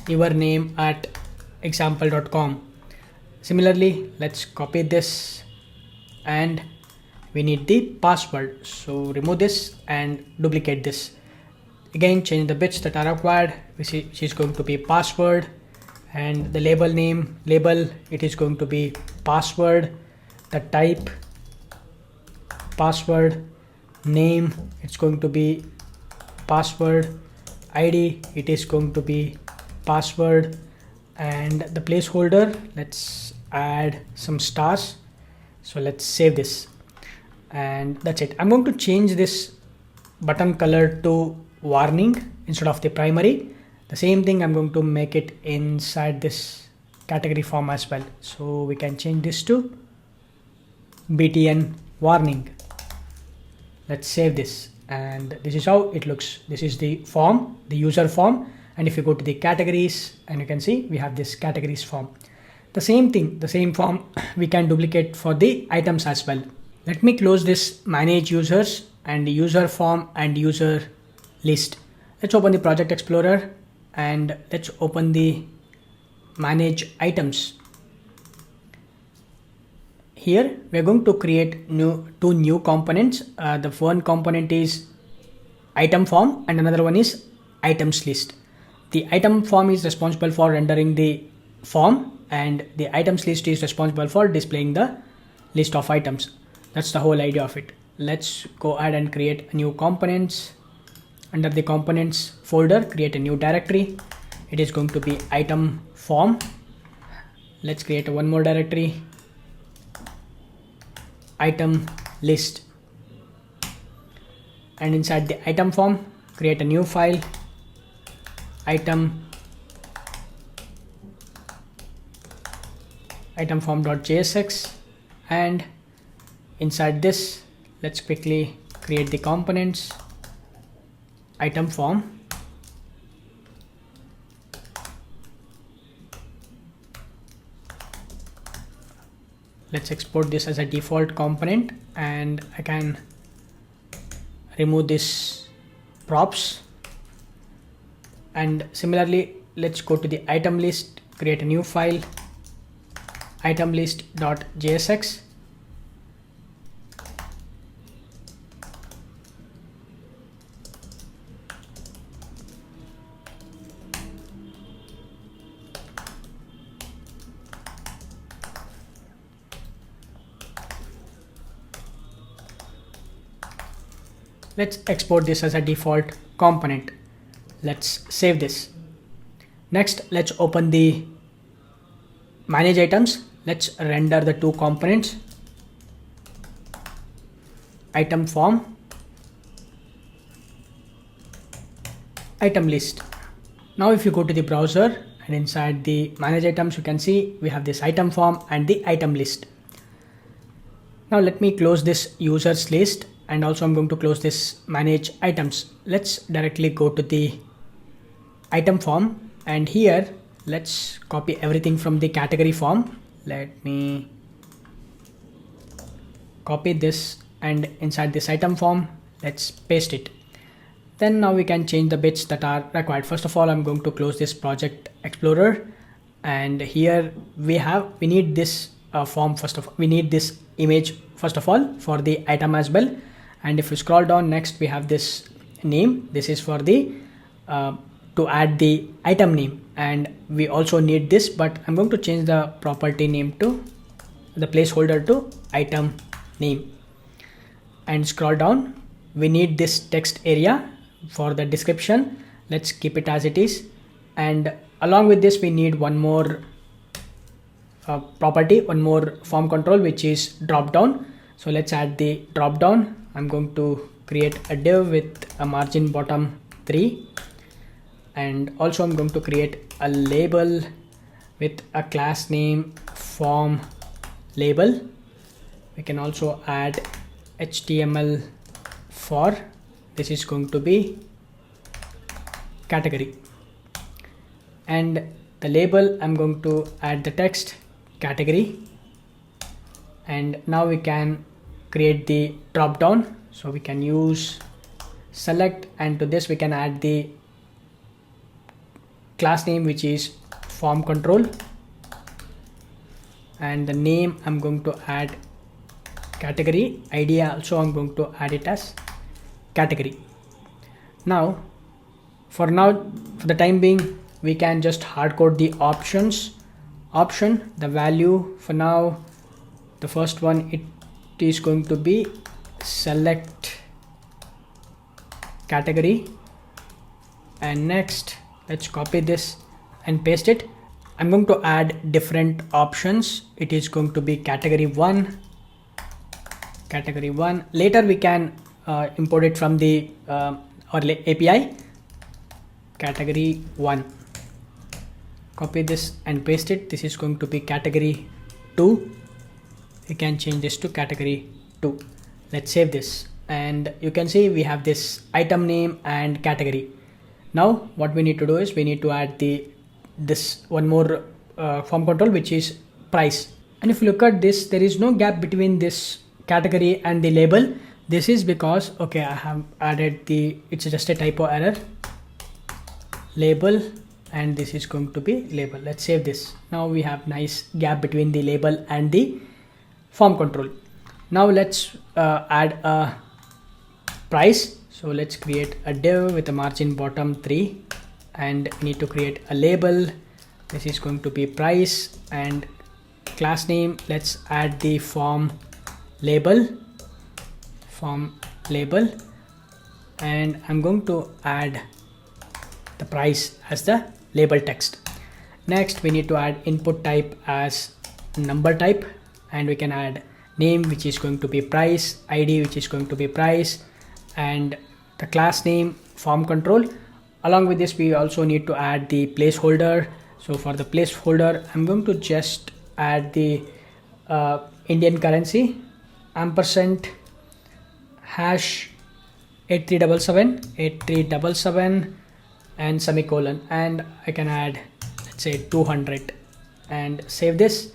your name at example.com. Similarly, let's copy this, and we need the password, so remove this and duplicate this. Again, change the bits that are required, which is going to be password, and the label name, it is going to be password, the type password, name it's going to be password, ID it is going to be password, and the placeholder, let's add some stars. So let's save this, and that's it. I'm going to change this button color to warning instead of the primary. The same thing I'm going to make it inside this category form as well. So we can change this to BTN warning. Let's save this, and this is how it looks. This is the form, the user form, and if you go to the categories, and you can see we have this categories form. The same thing, the same form we can duplicate for the items as well. Let me close this manage users and user form and user list. Let's open the project explorer and let's open the manage items. Here we are going to create two new components. The one component is item form and another one is items list. The item form is responsible for rendering the form, and the items list is responsible for displaying the list of items. That's the whole idea of it. Let's go ahead and create a new components. Under the components folder, create a new directory. It is going to be item form. Let's create one more directory, item list, and inside the item form create a new file, item form.jsx, and inside this let's quickly create the components, item form, let's export this as a default component, and I can remove this props. And similarly, let's go to the item list, create a new file, item list.jsx, let's export this as a default component. Let's save this. Next, let's open the manage items. Let's render the two components, item form, item list. Now if you go to the browser and inside the manage items, you can see we have this item form and the item list. Now let me close this users list, and also I'm going to close this manage items. Let's directly go to the item form, and here let's copy everything from the category form. Let me copy this, and inside this item form let's paste it. Then now we can change the bits that are required. First of all, I'm going to close this project explorer, and here we need this form. First of all, we need this image first of all for the item as well. And if you scroll down, next we have this name. This is for the to add the item name, and we also need this, but I'm going to change the property name to the placeholder to item name. And scroll down, we need this text area for the description. Let's keep it as it is, and along with this we need one more property, one more form control, which is drop down. So let's add the drop down. I'm going to create a div with a margin bottom 3, and also I'm going to create a label with a class name form label. We can also add HTML for this is going to be category, and the label I'm going to add the text category. And now we can create the drop down, so we can use select, and to this we can add the class name, which is form control, and the name I'm going to add category. ID also I'm going to add it as category. Now for the time being, we can just hard code the option, the value. For now, the first one, it is going to be select category, and next let's copy this and paste it. I'm going to add different options. It is going to be category 1. Later we can import it from the our API. Category 1. Copy this and paste it. This is going to be category 2. You can change this to category 2. Let's save this, and you can see we have this item name and category. Now what we need to do is we need to add this one more form control, which is price. And if you look at this, there is no gap between this category and the label. This is because, okay, I have added it's just a typo error, label, and this is going to be label. Let's save this. Now we have nice gap between the label and the form control. Now let's add a price. So let's create a div with a margin bottom 3, and we need to create a label. This is going to be price, and class name, let's add the form label, and I'm going to add the price as the label text. Next we need to add input type as number type, and we can add name, which is going to be price, ID, which is going to be price, and the class name form control. Along with this, we also need to add the placeholder. So for the placeholder, I'm going to just add the Indian currency, ampersand hash 8377 and semicolon, and I can add, let's say, 200, and save this.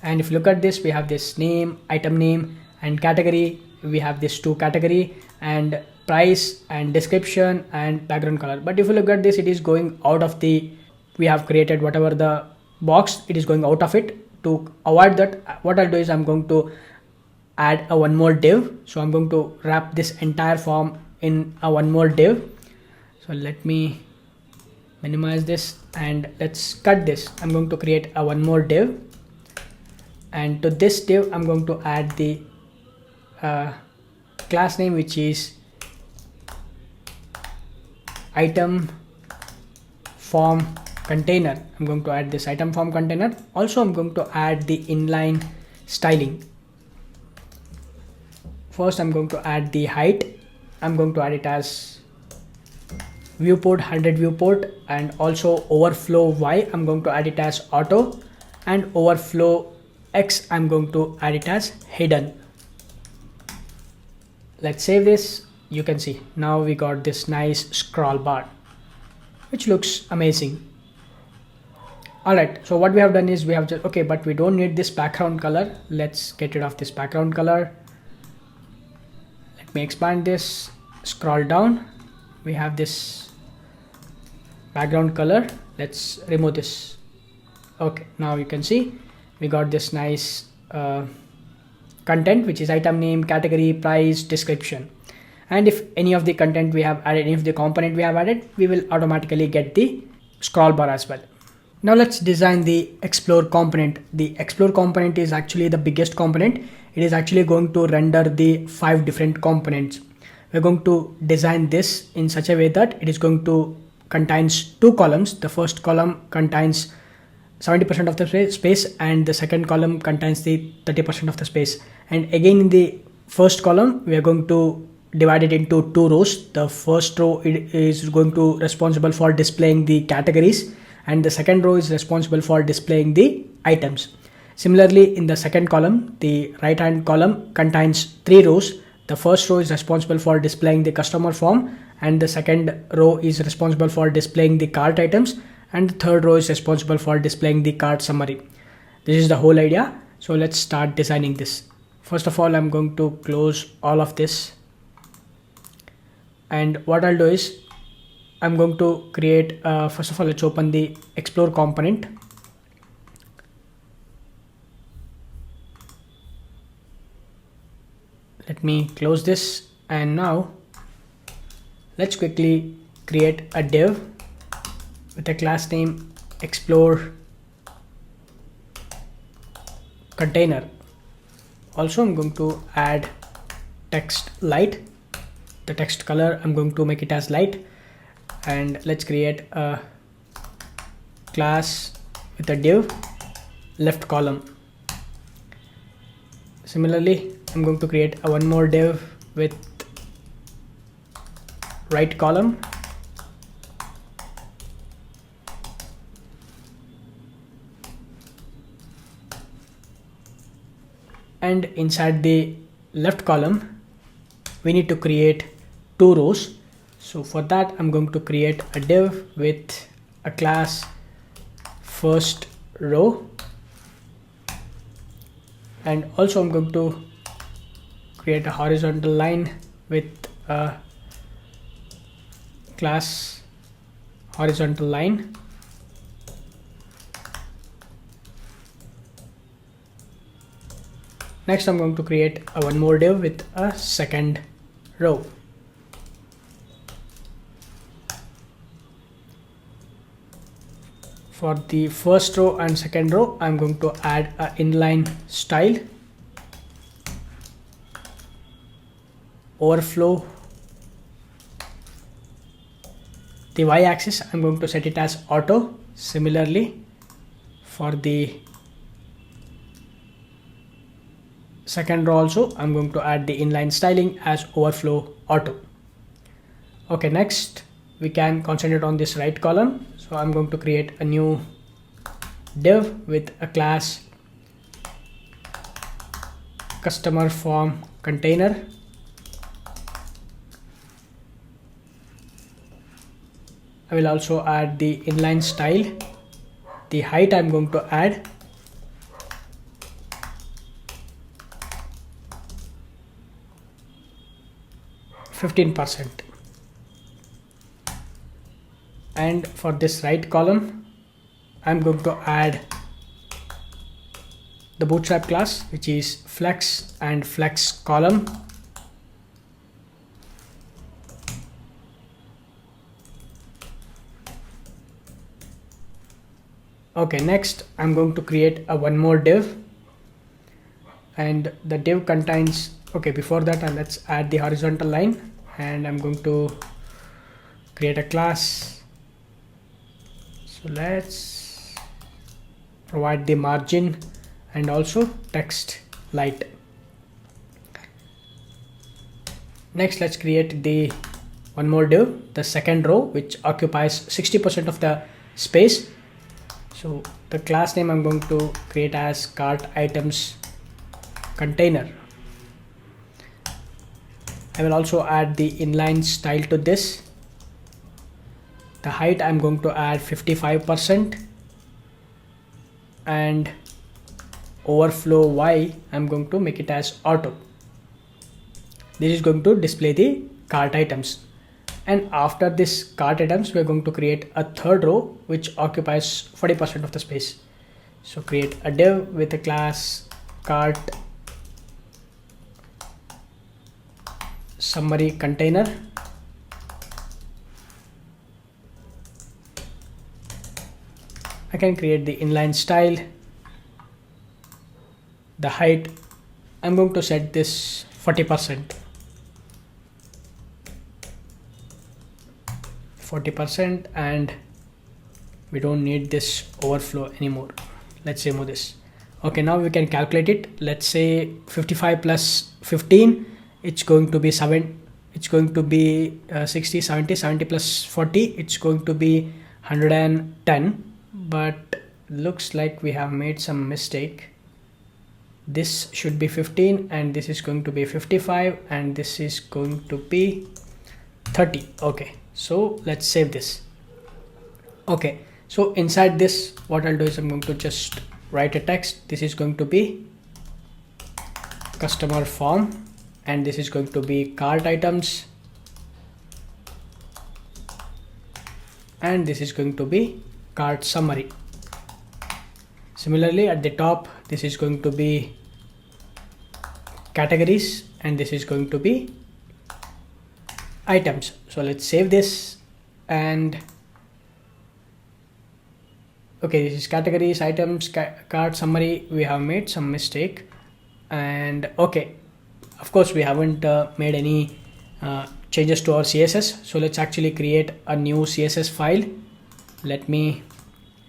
And if you look at this, we have this name, item name, and category. We have this 2 category, and price, and description, and background color. But if you look at this, it is going out of we have created whatever the box, it is going out of it. To avoid that, what I'll do is I'm going to add one more div. So I'm going to wrap this entire form in one more div. So let me minimize this, and let's cut this. I'm going to create one more div, and to this div I'm going to add the class name, which is item form container. I'm going to add this item form container. Also, I'm going to add the inline styling. First, I'm going to add the height. I'm going to add it as viewport 100 viewport, and also overflow Y I'm going to add it as auto, and overflow X I'm going to add it as hidden. Let's save this. You can see now we got this nice scroll bar, which looks amazing. Alright, so what we have done is we have just, okay, but we don't need this background color. Let's get rid of this background color. Let me expand this, scroll down. We have this background color. Let's remove this. Okay, now you can see we got this nice content, which is item name, category, price, description. And if any of the content we have added, if the component we have added, we will automatically get the scroll bar as well. Now let's design the explore component. The explore component is actually the biggest component. It is actually going to render the 5 different components. We're going to design this in such a way that it is going to contains 2 columns. The first column contains 70% of the space, and the second column contains the 30% of the space. And again, in the first column, we are going to divide it into 2 rows. The first row is going to responsible for displaying the categories, and the second row is responsible for displaying the items. Similarly, in the second column, the right hand column contains 3 rows. The first row is responsible for displaying the customer form, and the second row is responsible for displaying the cart items, and the third row is responsible for displaying the cart summary. This is the whole idea. So let's start designing this. First of all, I'm going to close all of this, And what I'll do is I'm going to create first of all, let's open the explore component. Let me close this, and now let's quickly create a div with a class name explore container. Also, I'm going to add text light. The text color, I'm going to make it as light, and let's create a class with a div left column. Similarly, I'm going to create one more div with right column. And inside the left column, we need to create 2 rows. So for that, I'm going to create a div with a class first row. And also I'm going to create a horizontal line with a class horizontal line. Next, I'm going to create one more div with a second row. For the first row and second row, I'm going to add an inline style, overflow. The y-axis, I'm going to set it as auto. Similarly, for the second row also, I'm going to add the inline styling as overflow auto. Okay, next we can concentrate on this right column. So I'm going to create a new div with a class customer form container. I will also add the inline style. The height I'm going to add 15%. And for this right column, I'm going to add the bootstrap class, which is flex and flex column. Okay, next I'm going to create one more div, and the div contains, okay, before that let's add the horizontal line, and I'm going to create a class. So let's provide the margin and also text light. Next, let's create the one more div, the second row, which occupies 60% of the space. So the class name I'm going to create as cart items container. I will also add the inline style to this. The height I'm going to add 55%, and overflow Y I'm going to make it as auto. This is going to display the cart items. And after this cart items, we're going to create a third row which occupies 40% of the space. So create a div with a class cart summary container. I can create the inline style. The height, I'm going to set this 40%. 40%, and we don't need this overflow anymore. Let's remove this. Okay, now we can calculate it. Let's say 55 plus 15, it's going to be 7. It's going to be 60, 70, 70 plus 40, it's going to be 110. But looks like we have made some mistake. This should be 15, and this is going to be 55, and this is going to be 30. Okay, so let's save this. Okay, so inside this, what I'll do is I'm going to just write a text. This is going to be customer form, and this is going to be cart items and this is going to be cart summary. Similarly, at the top, this is going to be categories and this is going to be items. So let's save this, and okay, this is categories, items, cart summary. We have made some mistake, and okay, of course we haven't made any changes to our CSS. So let's actually create a new CSS file. Let me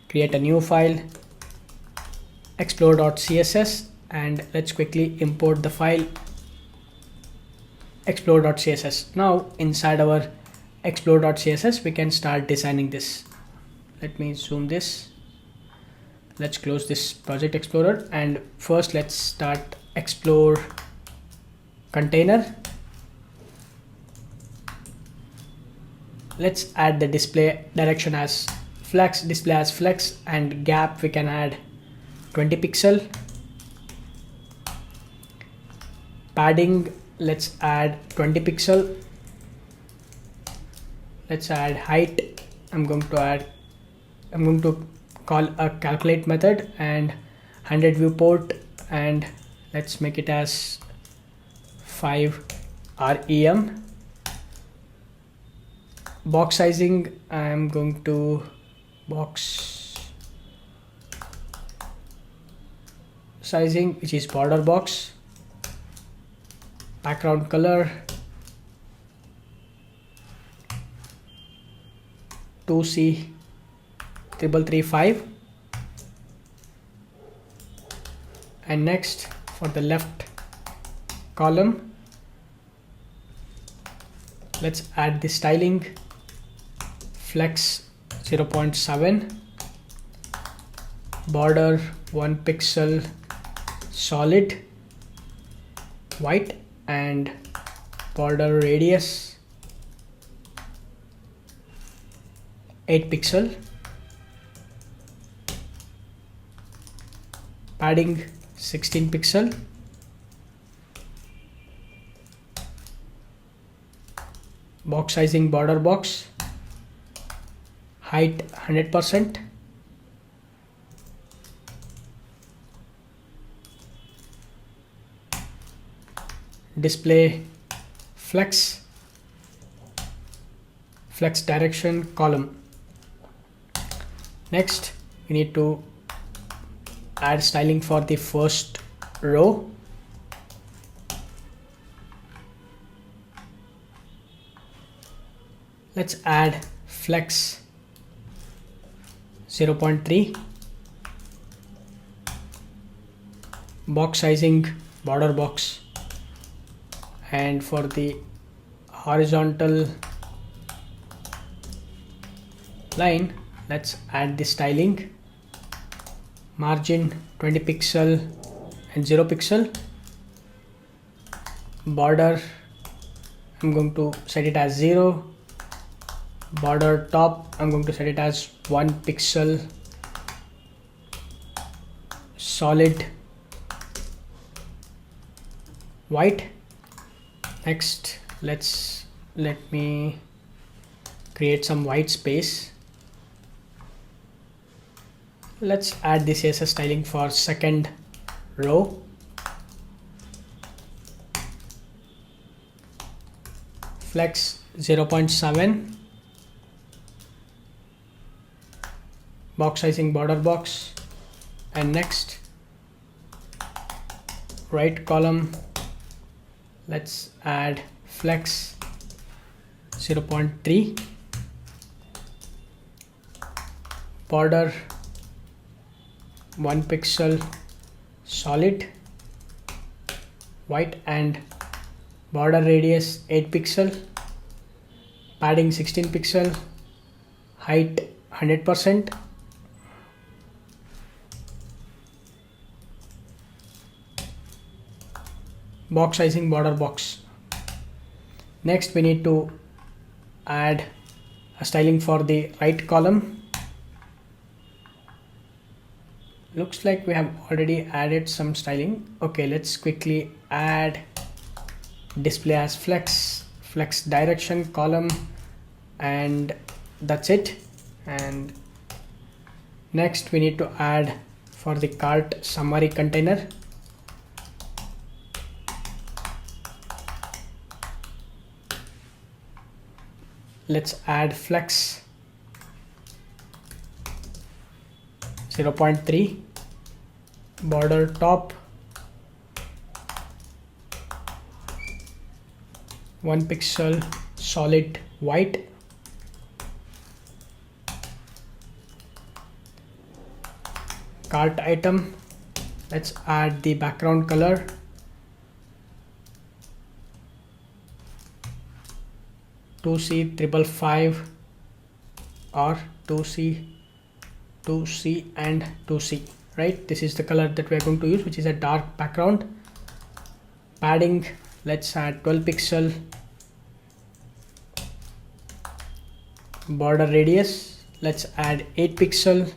create a new file, explore.css, and let's quickly import the file explore.css. Now inside our explore.css we can start designing this. Let me zoom this. Let's close this project explorer, and first let's start explore container. Let's add the display direction as flex, display as flex, and gap we can add 20 pixel. Padding, let's add 20 pixel. Let's add height. I'm going to call a calculate method and 100 viewport, and let's make it as 5 rem. Box sizing, I'm going to box sizing, which is border box. Background color 2C3335, and next for the left column, let's add the styling flex 0.7, border 1 pixel solid white, and border radius 8 pixel, padding 16 pixel, box sizing border box, height 100%, display flex direction column. Next we need to add styling for the first row. Let's add flex 0.3, box sizing border box, and for the horizontal line, let's add the styling margin 20 pixel and 0 pixel. Border, I'm going to set it as 0. Border top, I'm going to set it as 1 pixel solid white. Next, let me create some white space. Let's add the CSS styling for second row. Flex 0.7, box sizing border box, and next right column, let's add flex 0.3, border 1 pixel solid white, and border radius 8 pixel, padding 16 pixel, height 100%, box sizing border box. Next we need to add a styling for the right column. Looks like we have already added some styling. Okay, let's quickly add display as flex direction column, and that's it. And next we need to add for the cart summary container. Let's add flex 0.3, border top 1 pixel, solid white, cart item, let's add the background color, $2C555 or 2C and 2C, right? This is the color that we are going to use, which is a dark background. Padding, let's add 12 pixel, border radius, let's add 8 pixel,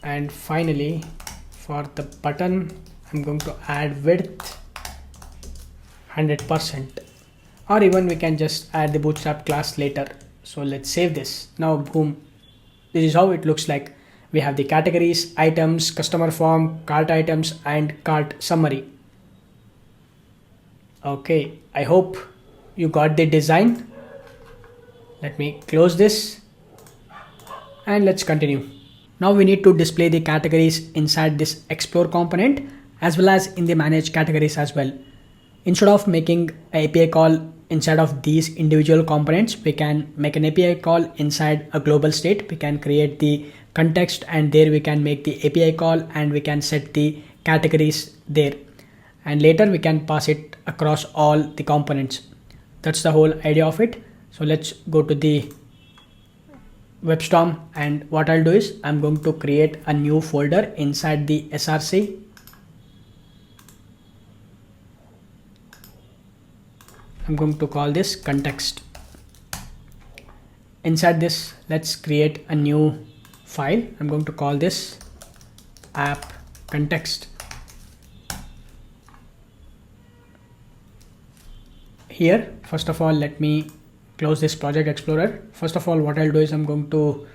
and finally for the button I'm going to add width 100%, or even we can just add the bootstrap class later. So let's save this. Now boom, this is how it looks like. We have the categories, items, customer form, cart items, and cart summary. Okay, I hope you got the design. Let me close this and let's continue. Now we need to display the categories inside this explore component as well as in the manage categories as well. Instead of making an API call inside of these individual components, we can make an API call inside a global state. We can create the context and there we can make the API call and we can set the categories there. And later we can pass it across all the components. That's the whole idea of it. So let's go to the WebStorm, and what I'll do is I'm going to create a new folder inside the SRC. I'm going to call this context. Inside this, let's create a new file. I'm going to call this app context. Here, first of all, let me close this project explorer. First of all, what I'll do is I'm going to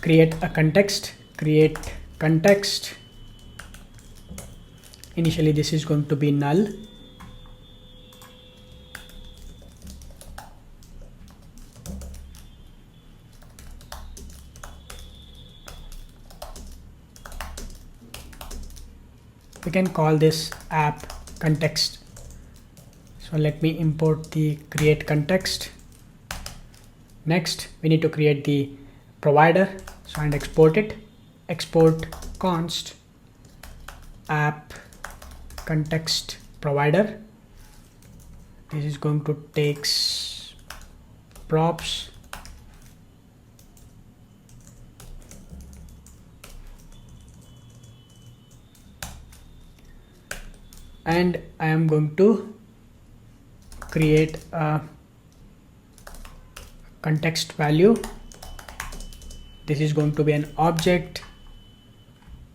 create a context, create context. Initially, this is going to be null. We can call this app context. So let me import the create context. Next, we need to create the provider. So and export it. Export const app context provider. This is going to take props. And I am going to create a context value. This is going to be an object.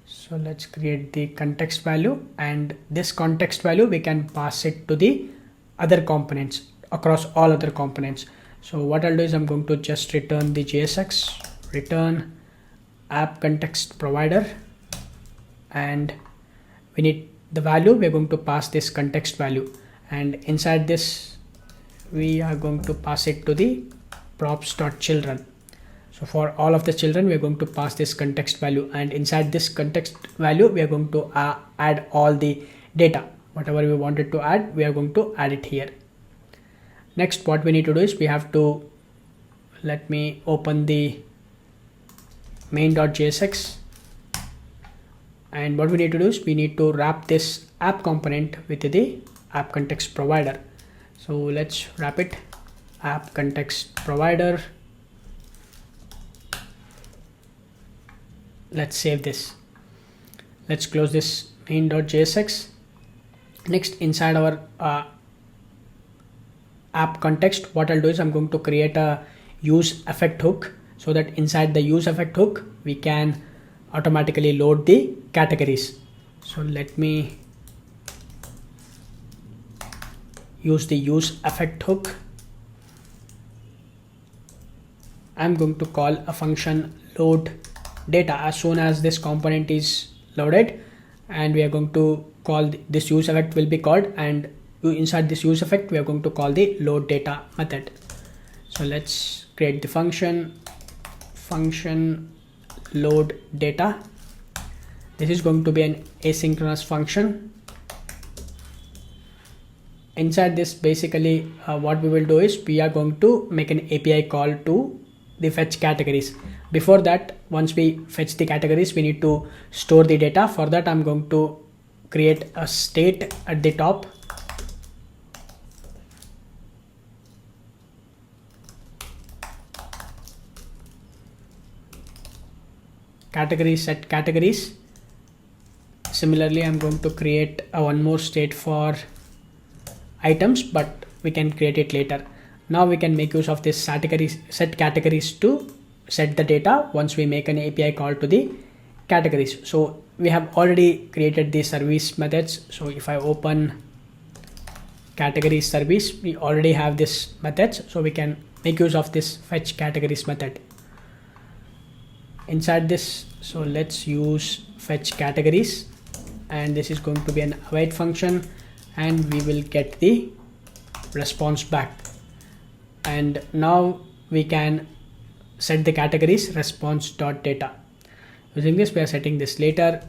So let's create the context value, and this context value we can pass it to the other components across all other components. So what I'll do is I'm going to just return the JSX, return app context provider, and we need the value. We're going to pass this context value, and inside this we are going to pass it to the props.children. So for all of the children, we're going to pass this context value, and inside this context value we are going to add all the data. Whatever we wanted to add, we are going to add it here. Next, what we need to do is we have to, let me open the main.jsx, and what we need to do is we need to wrap this app component with the app context provider. So let's wrap it, app context provider. Let's save this. Let's close this main.jsx. Next, inside our app context, what I'll do is I'm going to create a use effect hook, so that inside the use effect hook we can automatically load the categories. So let me use the use effect hook, I'm going to call a function load data as soon as this component is loaded, and we are going to call this use effect will be called, and inside this use effect we are going to call the load data method. So let's create the function load data. This is going to be an asynchronous function. Inside this, basically what we will do is we are going to make an API call to the fetch categories. Before that, once we fetch the categories, we need to store the data. For that, I'm going to create a state at the top. Categories, set categories. Similarly, I'm going to create one more state for items, but we can create it later. Now we can make use of this set categories to set the data once we make an API call to the categories. So we have already created the service methods. So if I open categories service, we already have this methods, so we can make use of this fetch categories method inside this. So let's use fetch categories, and this is going to be an await function, and we will get the response back. And now we can set the categories response.data. Using this, we are setting this later.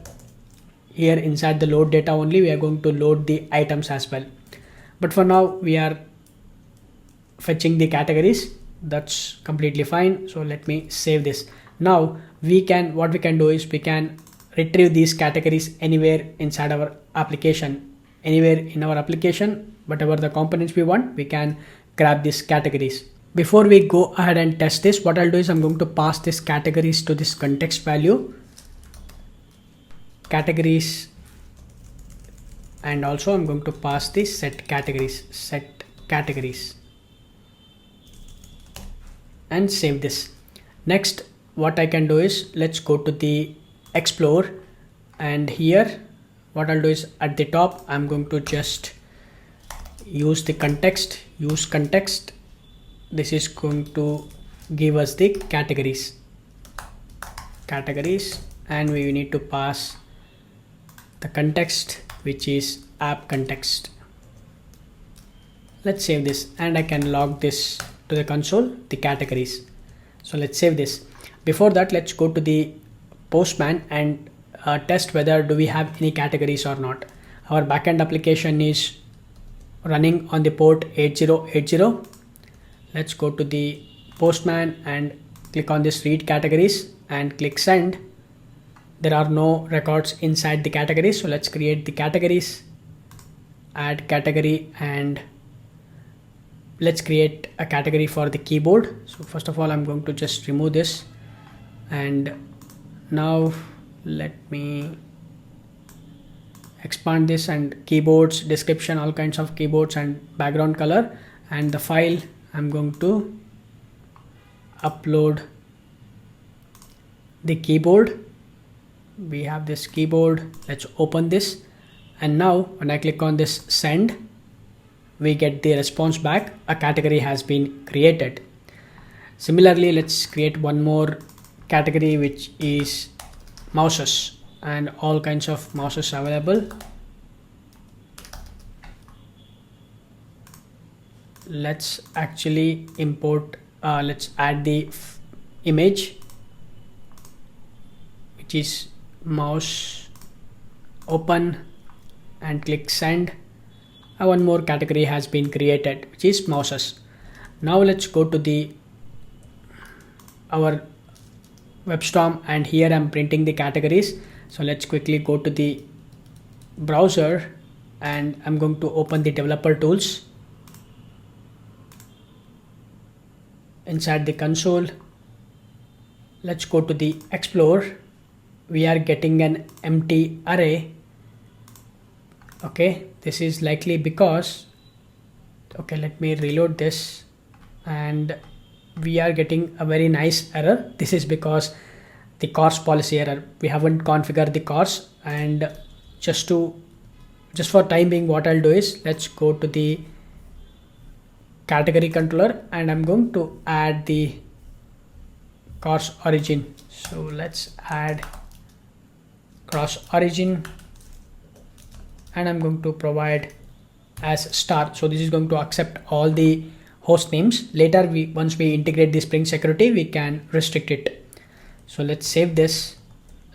Here inside the load data only, we are going to load the items as well. But for now, we are fetching the categories. That's completely fine. So let me save this. Now what we can do is we can retrieve these categories anywhere inside our application. Anywhere in our application, whatever the components we want, we can grab these categories. Before we go ahead and test this, what I'll do is I'm going to pass this categories to this context value, categories, and also I'm going to pass this set categories, and save this. Next, what I can do is let's go to the Explore, and here what I'll do is at the top I'm going to just use the context, use context. This is going to give us the categories, and we need to pass the context, which is app context. Let's save this, and I can log this to the console, the categories. So let's save this. Before that, let's go to the Postman and test whether do we have any categories or not. Our backend application is running on the port 8080. Let's go to the Postman and click on this read categories and click send. There are no records inside the categories, so let's create the categories, add category, and let's create a category for the keyboard. So first of all, I'm going to just remove this, and now let me expand this, and keyboards description, all kinds of keyboards and background color, and the file I'm going to upload the keyboard. We have this keyboard. Let's open this, and now when I click on this send, we get the response back. A category has been created. Similarly, let's create one more category, which is mouses, and all kinds of mouses available. Let's actually import, let's add the image, which is mouse, open, and click send. One more category has been created, which is mouses. Now let's go to our WebStorm, and here I'm printing the categories. So let's quickly go to the browser, and I'm going to open the developer tools. Inside the console, let's go to the Explore. We are getting an empty array. Okay, this is likely because, okay, let me reload this, and we are getting a very nice error. This is because the CORS policy error. We haven't configured the CORS, and just for time being, what I'll do is let's go to the category controller, and I'm going to add the cross origin. So let's add cross origin, and I'm going to provide as star. So this is going to accept all the host names. Later, once we integrate the Spring security, we can restrict it. So let's save this,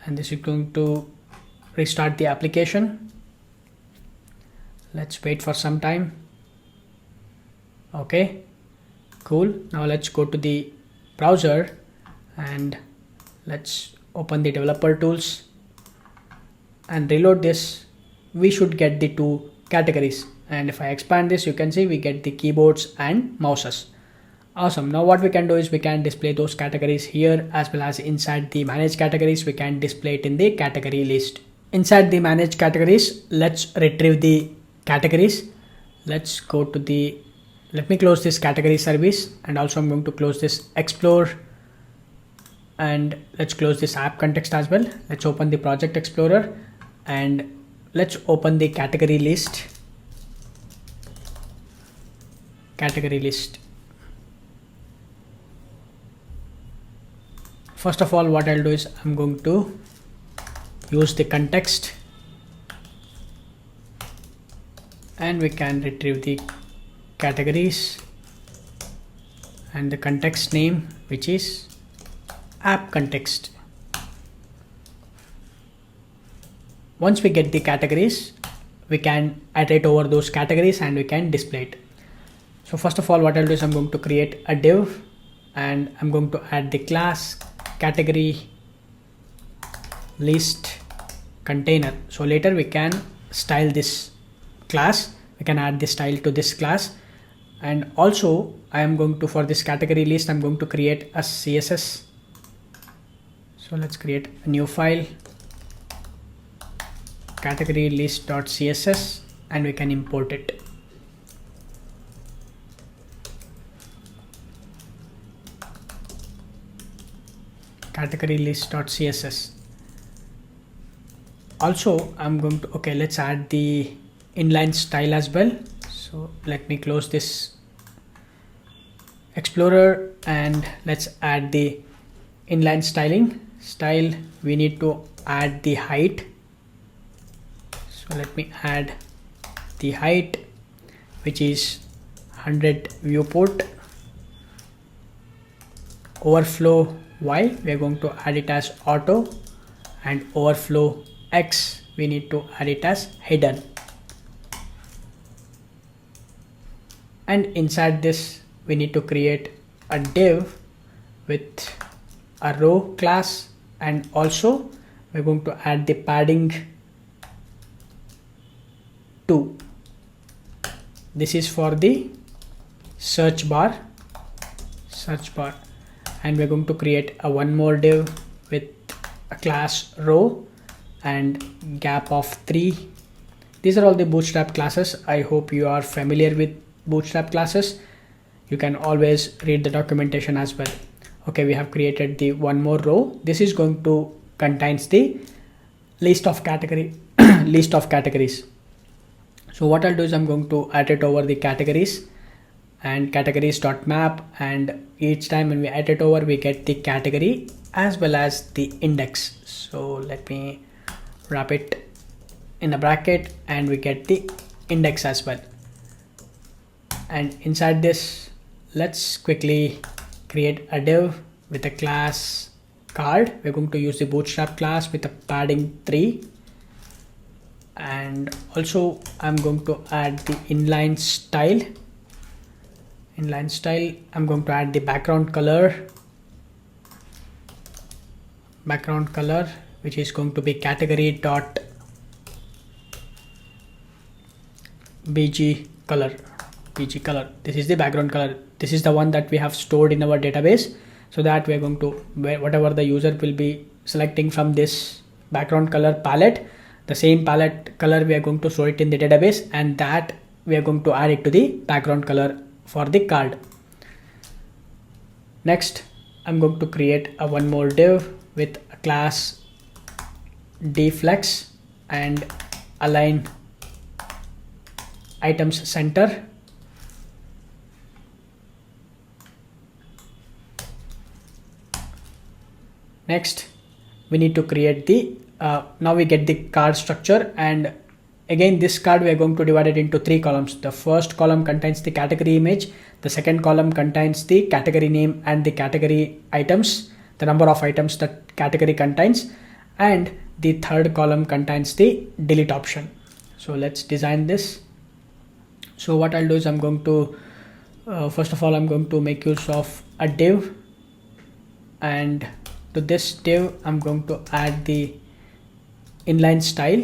and this is going to restart the application. Let's wait for some time. Okay, cool. Now let's go to the browser and let's open the developer tools and reload this. We should get the two categories, and if I expand this, you can see we get the keyboards and mouses. Awesome. Now what we can do is we can display those categories here, as well as inside the manage categories we can display it in the category list. Inside the manage categories, let's retrieve the categories. Let's go to the, let me close this category service, and also I'm going to close this explore, and let's close this app context as well. Let's open the project explorer and let's open the category list. First of all, what I'll do is I'm going to use the context, and we can retrieve the categories and the context name, which is app context. Once we get the categories, we can iterate over those categories and we can display it. So first of all, what I'll do is I'm going to create a div, and I'm going to add the class category list container. So later we can style this class, we can add the style to this class. And also I am going to, for this category list, I'm going to create a CSS. So let's create a new file, category list.css, and we can import it. Category list.css. Also I'm going to, okay, let's add the inline style as well. So let me close this explorer and let's add the inline style. We need to add the height. So let me add the height, which is 100 viewport. Overflow Y, we are going to add it as auto, and overflow X, we need to add it as hidden. And inside this, we need to create a div with a row class, and also we're going to add the padding 2. This is for the search bar, and we're going to create a one more div with a class row and gap of 3. These are all the Bootstrap classes. I hope you are familiar with Bootstrap classes. You can always read the documentation as well. Okay, we have created the one more row. This is going to contains the list of categories. So what I'll do is I'm going to add it over the categories and categories.map, and each time when we add it over, we get the category as well as the index. So let me wrap it in a bracket, and we get the index as well. And inside this, let's quickly create a div with a class card. We're going to use the Bootstrap class with a padding 3. And also I'm going to add the inline style. I'm going to add the background color, which is going to be category.bg color. This is the background color. This is the one that we have stored in our database, so that we are going to, whatever the user will be selecting from this background color palette, the same palette color we are going to store it in the database, and that we are going to add it to the background color for the card. Next, I'm going to create a one more div with a class deflex and align items center. Next, we need to create the, now we get the card structure, and again this card we are going to divide it into 3 columns. The first column contains the category image, the second column contains the category name and the category items, the number of items that category contains, and the third column contains the delete option. So let's design this. So what I'll do is I'm going to first of all I'm going to make use of a div, and to this div I'm going to add the inline style.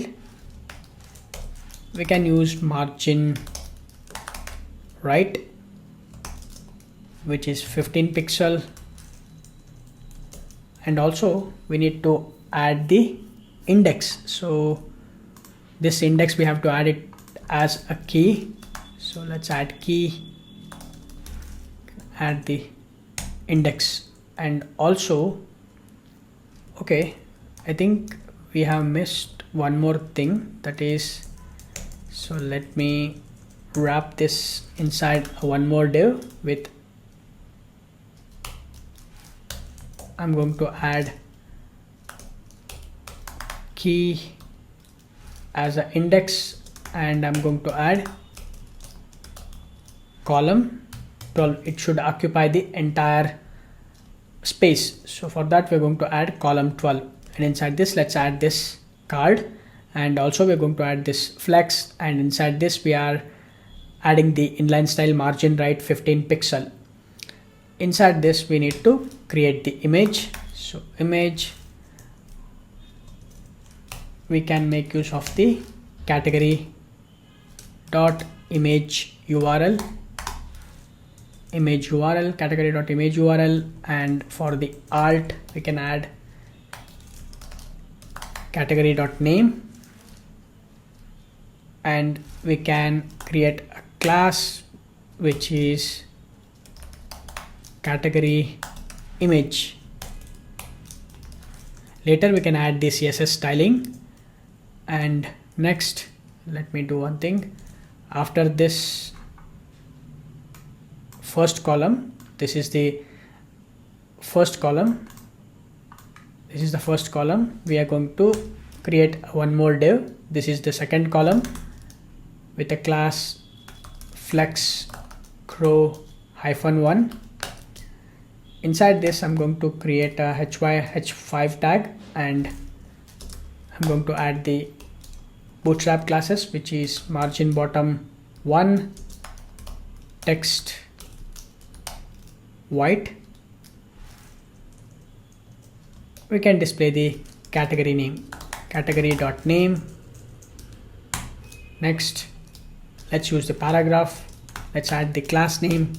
We can use margin right, which is 15 pixel, and also we need to add the index. So this index we have to add it as a key. So let's add key, add the index, and also okay, I think we have missed one more thing, that is, so let me wrap this inside one more div with, I'm going to add key as an index, and I'm going to add column 12. It should occupy the entire space. So for that we're going to add column 12, and inside this let's add this card, and also we're going to add this flex, and inside this we are adding the inline style margin right 15 pixel. Inside this we need to create the image. So image, we can make use of the category dot image URL, category dot image URL, and for the alt we can add category dot name, and we can create a class which is category image. Later we can add the CSS styling. And next, let me do one thing. After this first column, this is the first column, we are going to create one more div. This is the second column with a class flex crow -1. Inside this I'm going to create a h5 tag, and I'm going to add the bootstrap classes, which is margin bottom 1, text white. We can display the category name, category.name. Next, let's use the paragraph. Let's add the class name,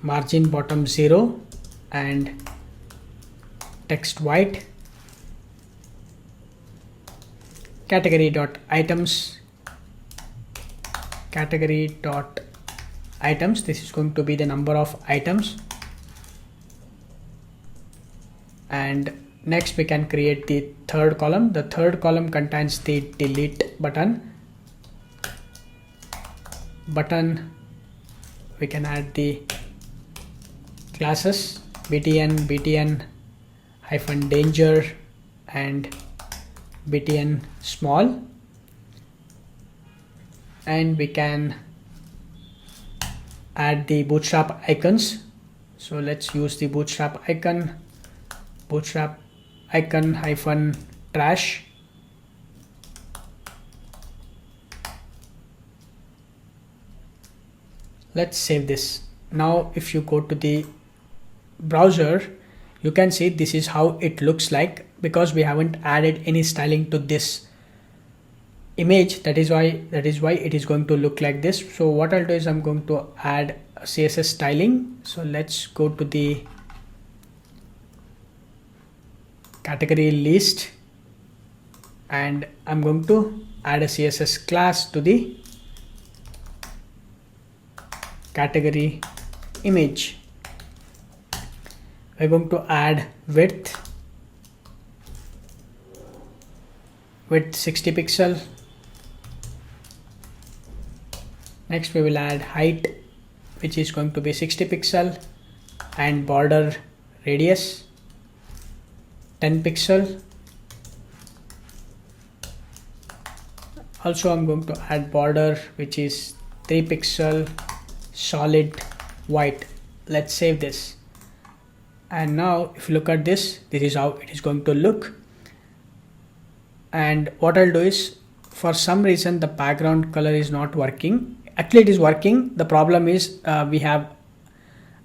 margin bottom 0 and text white. Category.items, this is going to be the number of items. And next we can create the third column. The third column contains the delete button. We can add the classes btn -danger and btn small, and we can add the bootstrap icons. So let's use the bootstrap icon -trash. Let's save this. Now if you go to the browser, you can see this is how it looks like, because we haven't added any styling to this image. That is why it is going to look like this. So what I'll do is I'm going to add a CSS styling. So let's go to the category list, and I'm going to add a CSS class to the category image. We're going to add width 60 pixel. Next we will add height, which is going to be 60 pixel, and border radius 10 pixel. Also I'm going to add border which is 3 pixel solid white. Let's save this. And now if you look at this, this is how it is going to look. And what I'll do is, for some reason the background color is not working. Actually it is working. The problem is we have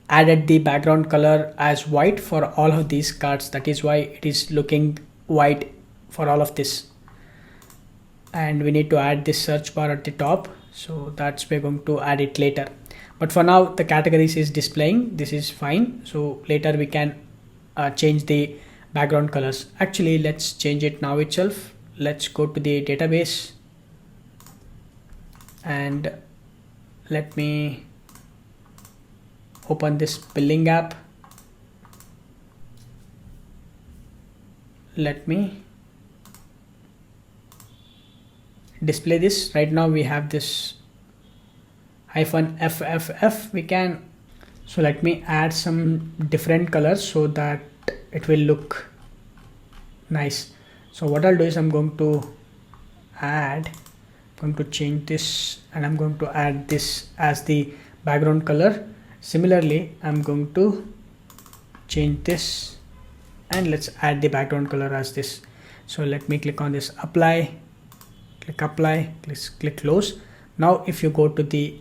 added the background color as white for all of these cards. That is why it is looking white for all of this. And we need to add this search bar at the top. So that's we're going to add it later. But for now the categories is displaying. This is fine. So later we can change the background colors. Actually let's change it now itself. Let's go to the database and let me open this billing app. Let me display this. Right now we have this -FFF. We can, so let me add some different colors so that it will look nice. So what I'll do is I'm going to change this and I'm going to add this as the background color. Similarly I'm going to change this and let's add the background color as this. So let me click on this apply, click close. Now if you go to the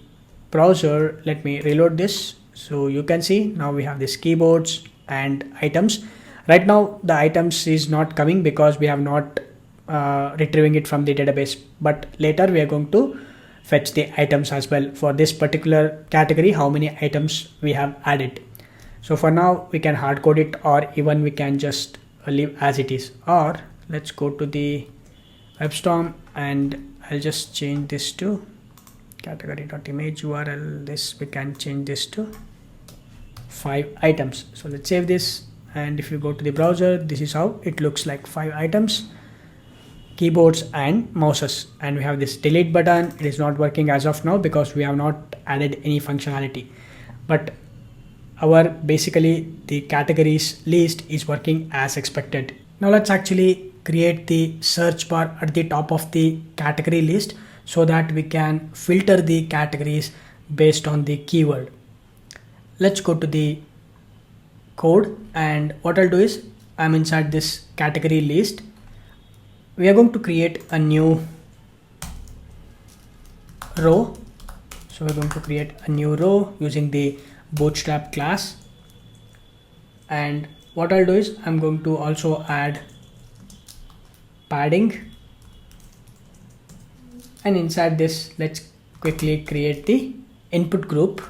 browser, let me reload this. So you can see now we have this keyboards and items. Right now the items is not coming because we have not retrieving it from the database, but later we are going to fetch the items as well for this particular category, how many items we have added. So for now we can hard code it, or even we can just leave as it is. Or let's go to the WebStorm and I'll just change this to category.image URL. This we can change this to 5 items. So let's save this. And if you go to the browser, this is how it looks like, 5 items, keyboards and mouses. And we have this delete button. It is not working as of now because we have not added any functionality, but our basically the categories list is working as expected. Now let's actually create the search bar at the top of the category list so that we can filter the categories based on the keyword. Let's go to the code, and what I'll do is I'm inside this category list. We are going to create a new row. So we're going to create a new row using the bootstrap class. And what I'll do is I'm going to also add padding, and inside this let's quickly create the input group,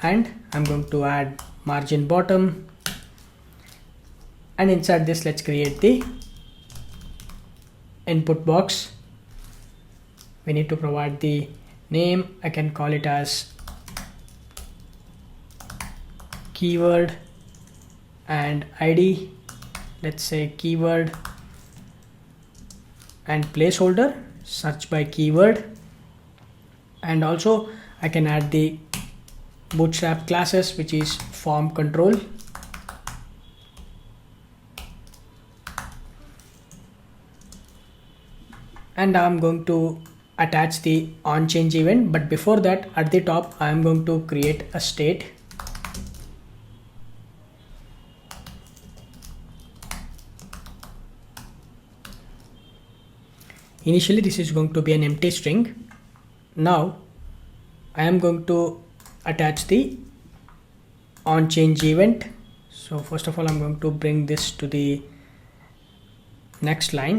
and I'm going to add margin bottom, and inside this let's create the input box. We need to provide the name. I can call it as keyword, and ID, let's say keyword, and placeholder search by keyword. And also I can add the bootstrap classes, which is form control, and I'm going to attach the on change event. But before that, at the top I am going to create a state. Initially this is going to be an empty string. Now I am going to attach the on change event. So first of all I'm going to bring this to the next line.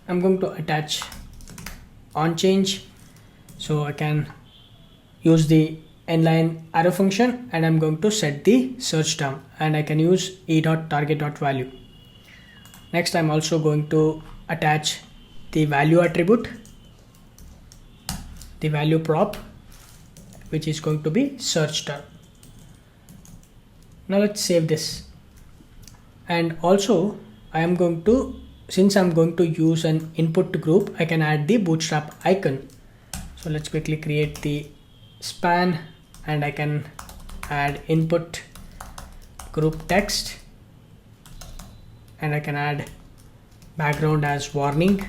I'm going to attach on change, so I can use the inline arrow function, and I'm going to set the search term, and I can use e.target.value. Next I'm also going to attach the value attribute, the value prop, which is going to be search term. Now let's save this. And also I am going to, since I'm going to use an input group, I can add the bootstrap icon. So let's quickly create the span and I can add input group text, and I can add background as warning.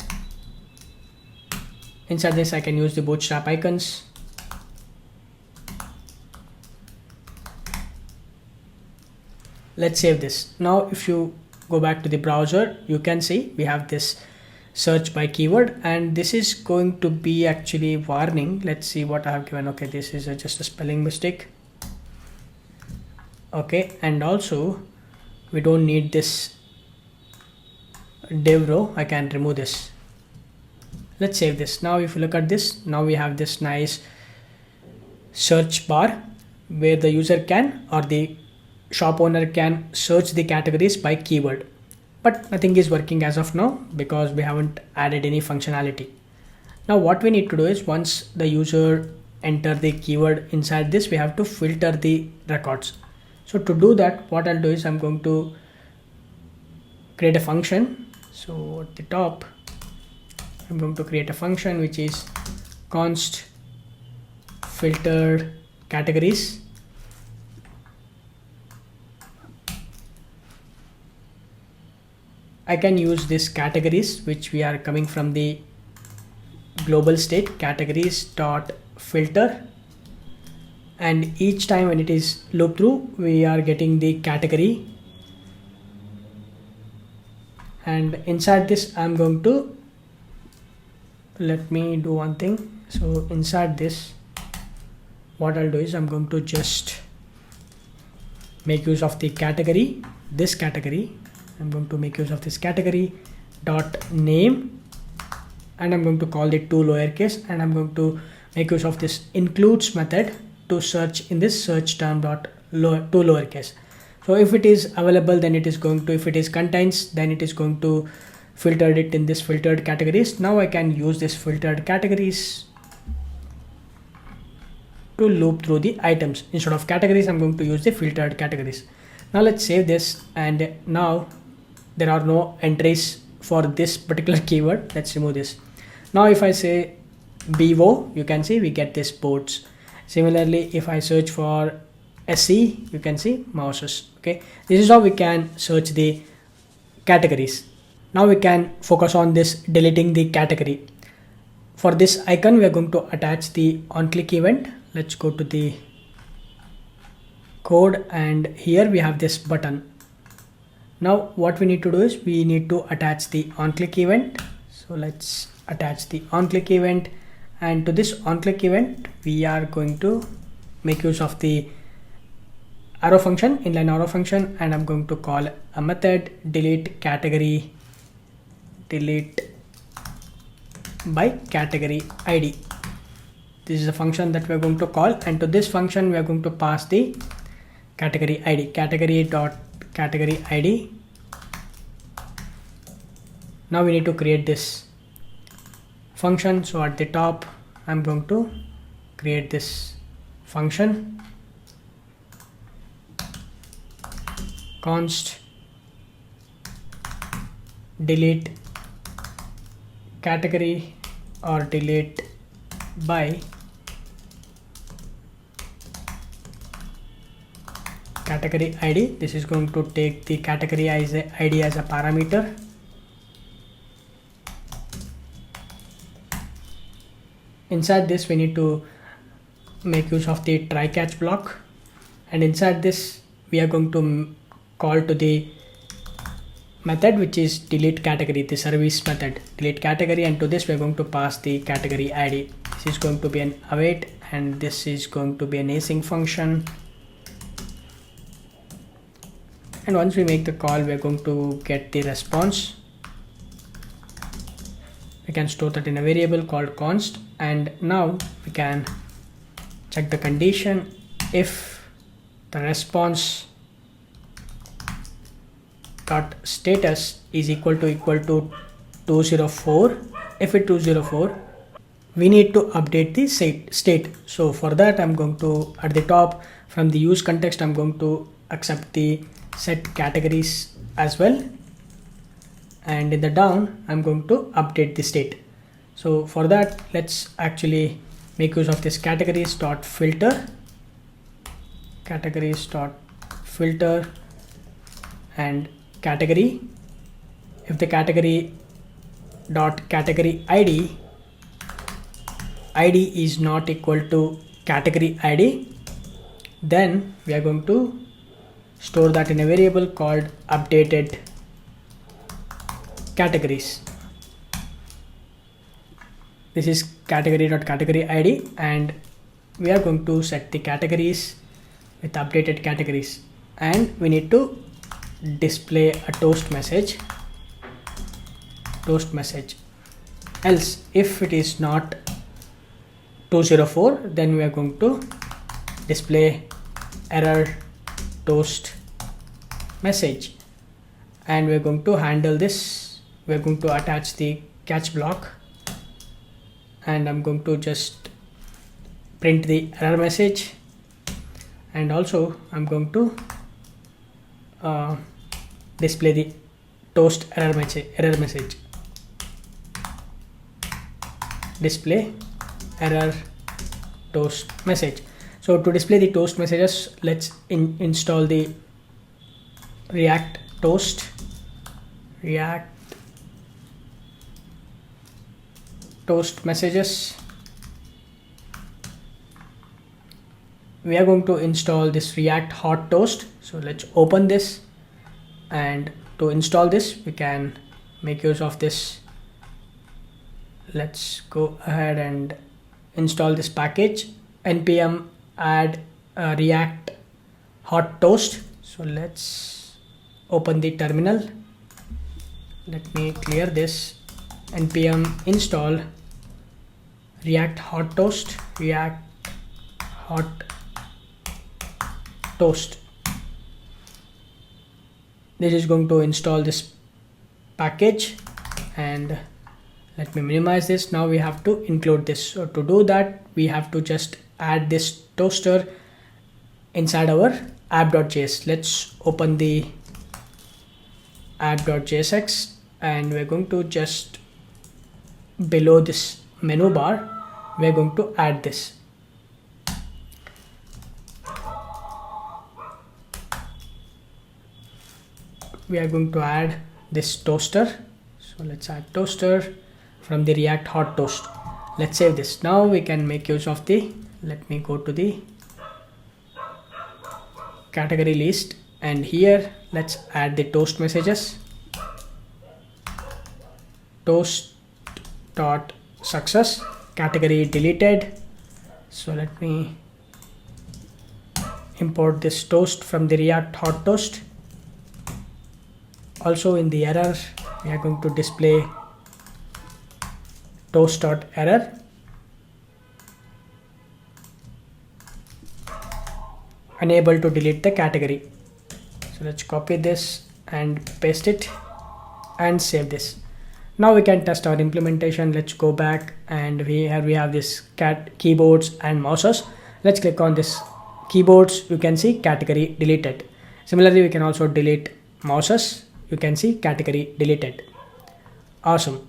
Inside this I can use the bootstrap icons. Let's save this. Now if you go back to the browser, you can see we have this search by keyword, and this is going to be actually warning. Let's see what I have given. Okay, this is just a spelling mistake. Okay, and also we don't need this div row. I can remove this. Let's save this. Now if you look at this, now we have this nice search bar where the user can, or the shop owner can, search the categories by keyword, but nothing is working as of now because we haven't added any functionality. Now what we need to do is, once the user enter the keyword inside this, we have to filter the records. So to do that, what I'll do is I'm going to create a function. So at the top I'm going to create a function which is const filtered categories. I can use this categories which we are coming from the global state categories dot filter, and each time when it is loop through we are getting the category, and inside this I'm going to, let me do one thing. So inside this what I'll do is I'm going to just make use of the category, this category. I'm going to make use of this category dot name, and I'm going to call it to lowercase, and I'm going to make use of this includes method to search in this search term dot to lowercase. So if it is available, then it is going to, if it is contains, then it is going to filter it in this filtered categories. Now I can use this filtered categories to loop through the items. Instead of categories, I'm going to use the filtered categories. Now let's save this, and now there are no entries for this particular keyword. Let's remove this. Now if I say BO, you can see we get this boats. Similarly, if I search for SE, you can see mouses. Okay, this is how we can search the categories. Now we can focus on this deleting the category. For this icon, we are going to attach the onClick event. Let's go to the code, and here we have this button. Now what we need to do is we need to attach the onClick event. So let's attach the onClick event, and to this onClick event we are going to make use of the arrow function, inline arrow function, and I'm going to call a method delete category, delete by category ID. This is a function that we are going to call, and to this function we are going to pass the category ID, category dot category ID. Now we need to create this function. So at the top I'm going to create this function, const delete category or delete by category ID. This is going to take the category ID as a parameter. Inside this we need to make use of the try catch block, and inside this we are going to call to the method which is delete category, the service method delete category, and to this we are going to pass the category ID. This is going to be an await, and this is going to be an async function. And once we make the call, we are going to get the response. We can store that in a variable called const, and now we can check the condition. If the response dot status is equal to 204, if it 204, we need to update the state. So for that I'm going to, at the top from the use context, I'm going to accept the set categories as well, and in the down I'm going to update the state. So for that let's actually make use of this categories dot filter, categories dot filter and category. If the category dot category ID is not equal to category ID, then we are going to store that in a variable called updated categories. This is category.category ID, and we are going to set the categories with updated categories, and we need to display a toast message. Else if it is not 204, then we are going to display error toast message, and we are going to handle this. We are going to attach the catch block, and I'm going to just print the error message, and also I'm going to display the toast error message. Display error toast message. So to display the toast messages, let's install the React toast messages. We are going to install this React hot toast. So let's open this, and to install this we can make use of this. Let's go ahead and install this package npm add React hot toast. So let's open the terminal. Let me clear this. Npm install React hot toast. This is going to install this package, and let me minimize this. Now we have to include this. So to do that, we have to just add this toaster inside our app.js. Let's open the app.jsx, and we're going to just below this menu bar, we're going to add this. We are going to add this toaster. So let's add toaster from the React hot toast. Let's save this. Now we can make use of let me go to the category list, and here let's add the toast messages. Toast.success, category deleted. So let me import this toast from the React hot toast. Also in the error, we are going to display toast.error. Unable to delete the category. So let's copy this and paste it and save this. Now we can test our implementation. Let's go back, and here we have this keyboards and mouses. Let's click on this keyboards. You can see category deleted. Similarly, we can also delete mouses. You can see category deleted. Awesome.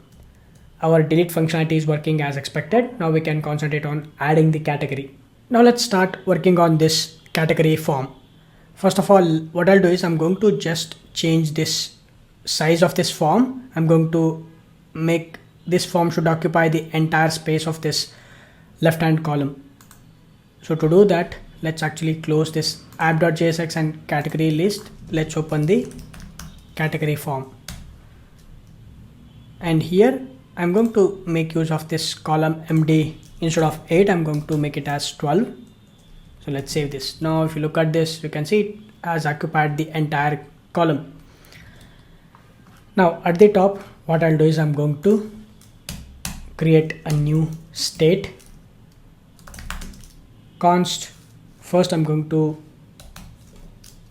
Our delete functionality is working as expected. Now we can concentrate on adding the category. Now let's start working on this category form. First of all, what I'll do is I'm going to just change this size of this form. I'm going to make this form should occupy the entire space of this left hand column. So to do that, let's actually close this app.jsx and category list. Let's open the category form, and here I'm going to make use of this column MD. Instead of 8, I'm going to make it as 12. So let's save this. Now if you look at this, you can see it has occupied the entire column. Now at the top, what I'll do is I'm going to create a new state const. First I'm going to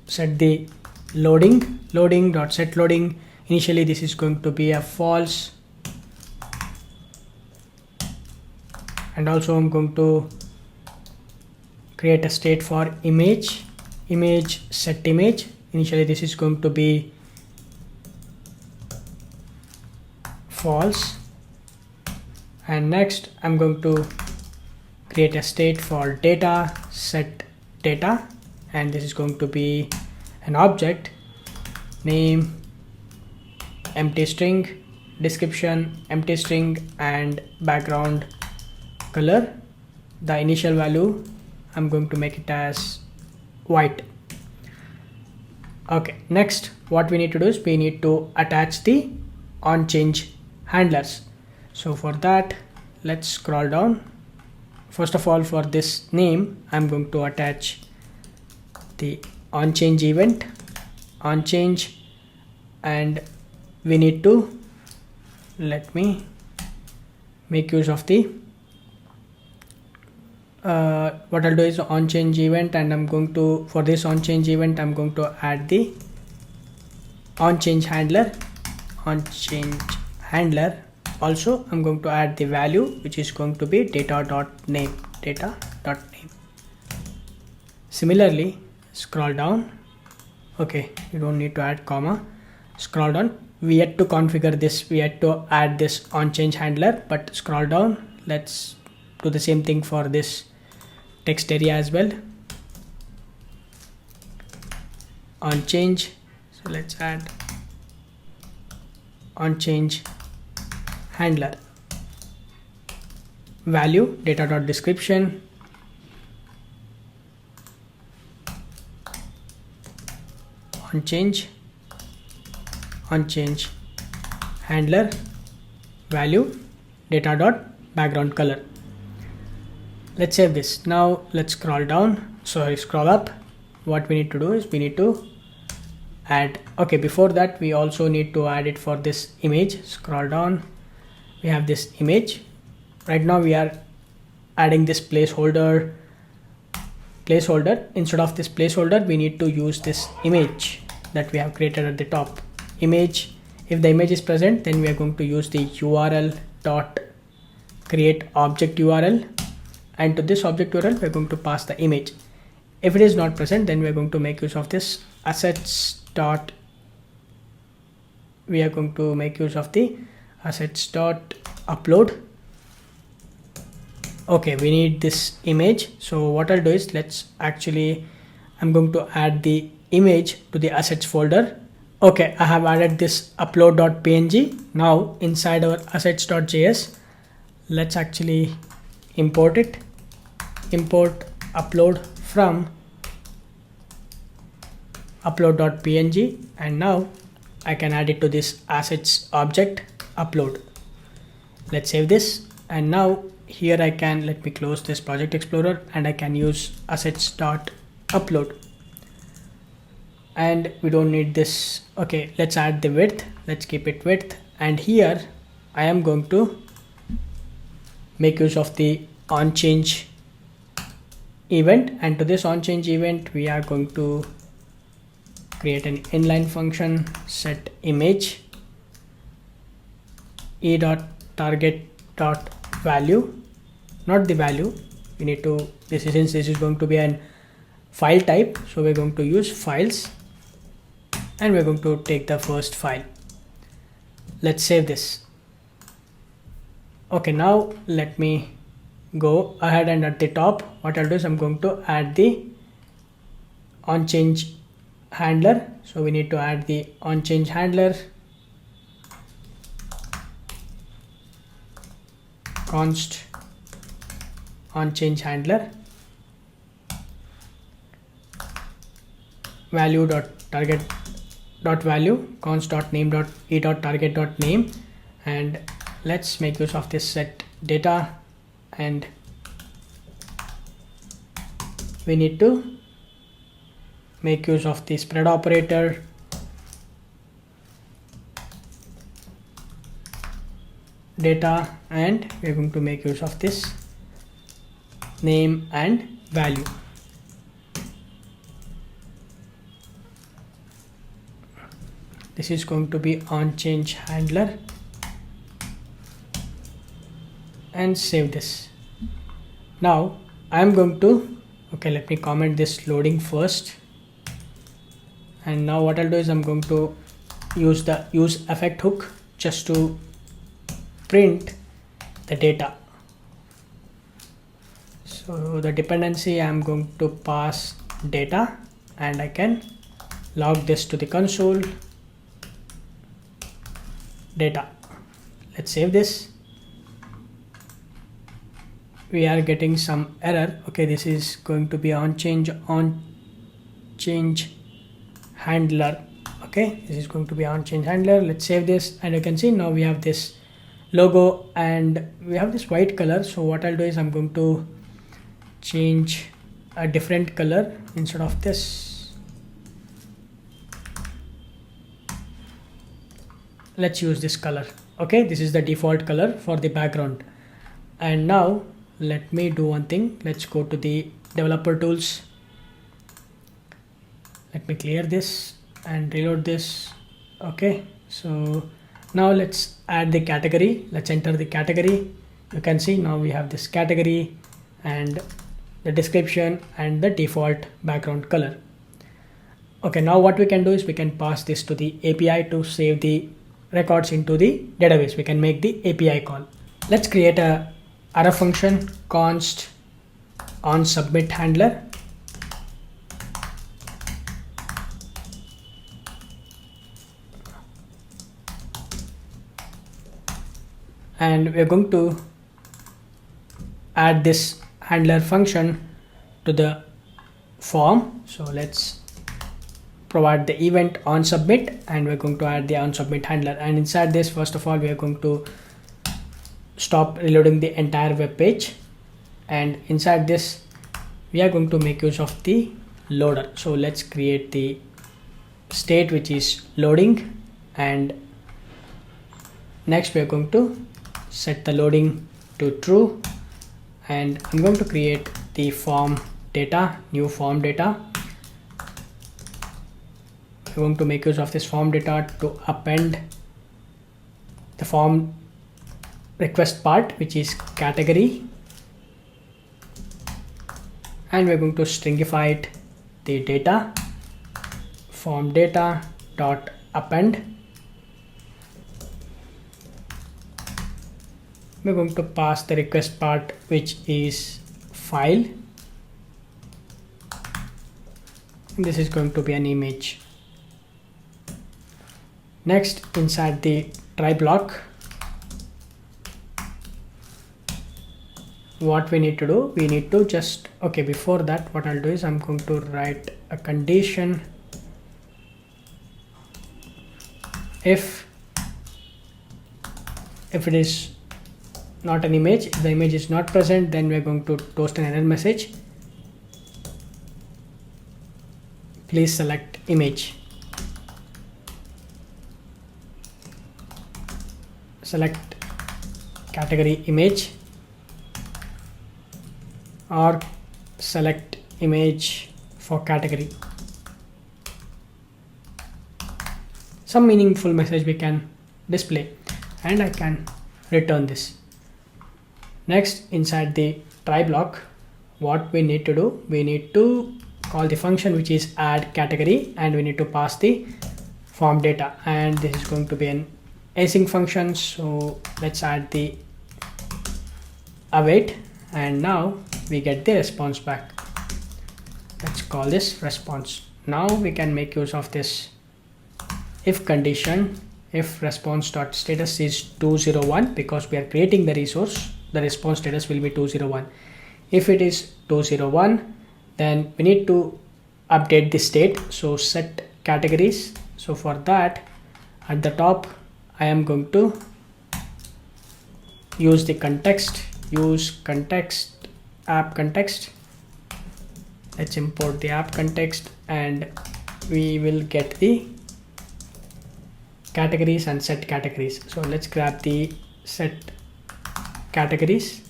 set the loading.set loading. Initially this is going to be a false, and also I'm going to create a state for image set image. Initially this is going to be false, and next I'm going to create a state for data set data, and this is going to be an object, name, empty string, description, empty string, and background color. The initial value, I'm going to make it as white. Okay, next what we need to do is we need to attach the onChange handlers. So for that, let's scroll down. First of all, for this name, I'm going to attach the onChange event, onChange, and we need to, let me make use of the what I'll do is onChange event, and I'm going to, for this onChange event, I'm going to add the onChange handler, onChange handler. Also, I'm going to add the value, which is going to be data.name, data.name. Similarly, scroll down. Okay, you don't need to add comma. Scroll down. We had to configure this, we had to add this onChange handler, but scroll down. Let's do the same thing for this text area as well. onChange. So let's add onChange handler, value, data.description, onChange, onChange handler, value, data.background color. Let's save this. Now let's scroll down, scroll up. What we need to do is we need to add, okay, before that we also need to add it for this image. Scroll down, we have this image. Right now we are adding this placeholder. Instead of this placeholder, we need to use this image that we have created at the top. Image, if the image is present, then we are going to use the URL dot create object URL, and to this object URL we are going to pass the image. If it is not present, then we are going to make use of this assets dot, we are going to make use of the assets dot upload. Okay, we need this image. So what I'll do is, I'm going to add the image to the assets folder. Okay, I have added this upload.png. Now inside our assets.js, let's actually import it. Import upload from upload.png, and now I can add it to this assets object upload. Let's save this, and now here I can, let me close this project explorer, and I can use assets.upload, and we don't need this. Okay, let's add the width, let's keep it width, and here I am going to make use of the onChange event, and to this onChange event we are going to create an inline function, set image e.target.value, not the value, we need to, since this is going to be an file type, so we're going to use files, and we're going to take the first file. Let's save this. Okay, now let me go ahead, and at the top what I'll do is I'm going to add the onChange handler. So we need to add the onChange handler, const onChange handler, value dot target dot value, const dot name dot e dot target dot name, and let's make use of this set data, and we need to make use of the spread operator, data, and we're going to make use of this name and value. This is going to be onChange handler, and save this. Now I'm going to, okay, let me comment this loading first, and now what I'll do is I'm going to use the use effect hook just to print the data. So the dependency I'm going to pass data, and I can log this to the console data. Let's save this. We are getting some error. Okay, this is going to be on change handler. Okay, this is going to be on change handler. Let's save this, and you can see now we have this logo and we have this white color. So what I'll do is I'm going to change a different color instead of this. Let's use this color. Okay, this is the default color for the background. And now let me do one thing. Let's go to the developer tools. Let me clear this and reload this. Okay, so now let's add the category. Let's enter the category. You can see now we have this category and the description and the default background color. Okay, now what we can do is we can pass this to the API to save the records into the database. We can make the API call. Let's create a rf function const on submit handler. And we're going to add this handler function to the form. So let's provide the event on submit, and we're going to add the on submit handler. And inside this, first of all, we are going to stop reloading the entire web page, and inside this we are going to make use of the loader. So let's create the state which is loading, and next we are going to set the loading to true, and I'm going to create the form data, new form data. I'm going to make use of this form data to append the form request part, which is category, and we're going to stringify it the data form data dot append. We're going to pass the request part, which is file, and this is going to be an image. Next, inside the try block, what we need to do, we need to just, okay, before that what I'll do is I'm going to write a condition. If it is not an image, if the image is not present, then we're going to toast an error message. Please select image. Select category image, or select image for category. Some meaningful message we can display, and I can return this. Next, inside the try block, what we need to do, we need to call the function which is add category, and we need to pass the form data, and this is going to be an async function. So let's add the await, and now we get the response back. Let's call this response. Now we can make use of this if condition. If response dot status is 201, because we are creating the resource, the response status will be 201. If it is 201, then we need to update the state. So set categories. So for that, at the top I am going to use the context, use context, app context. Let's import the app context, and we will get the categories and set categories. So let's grab the set categories,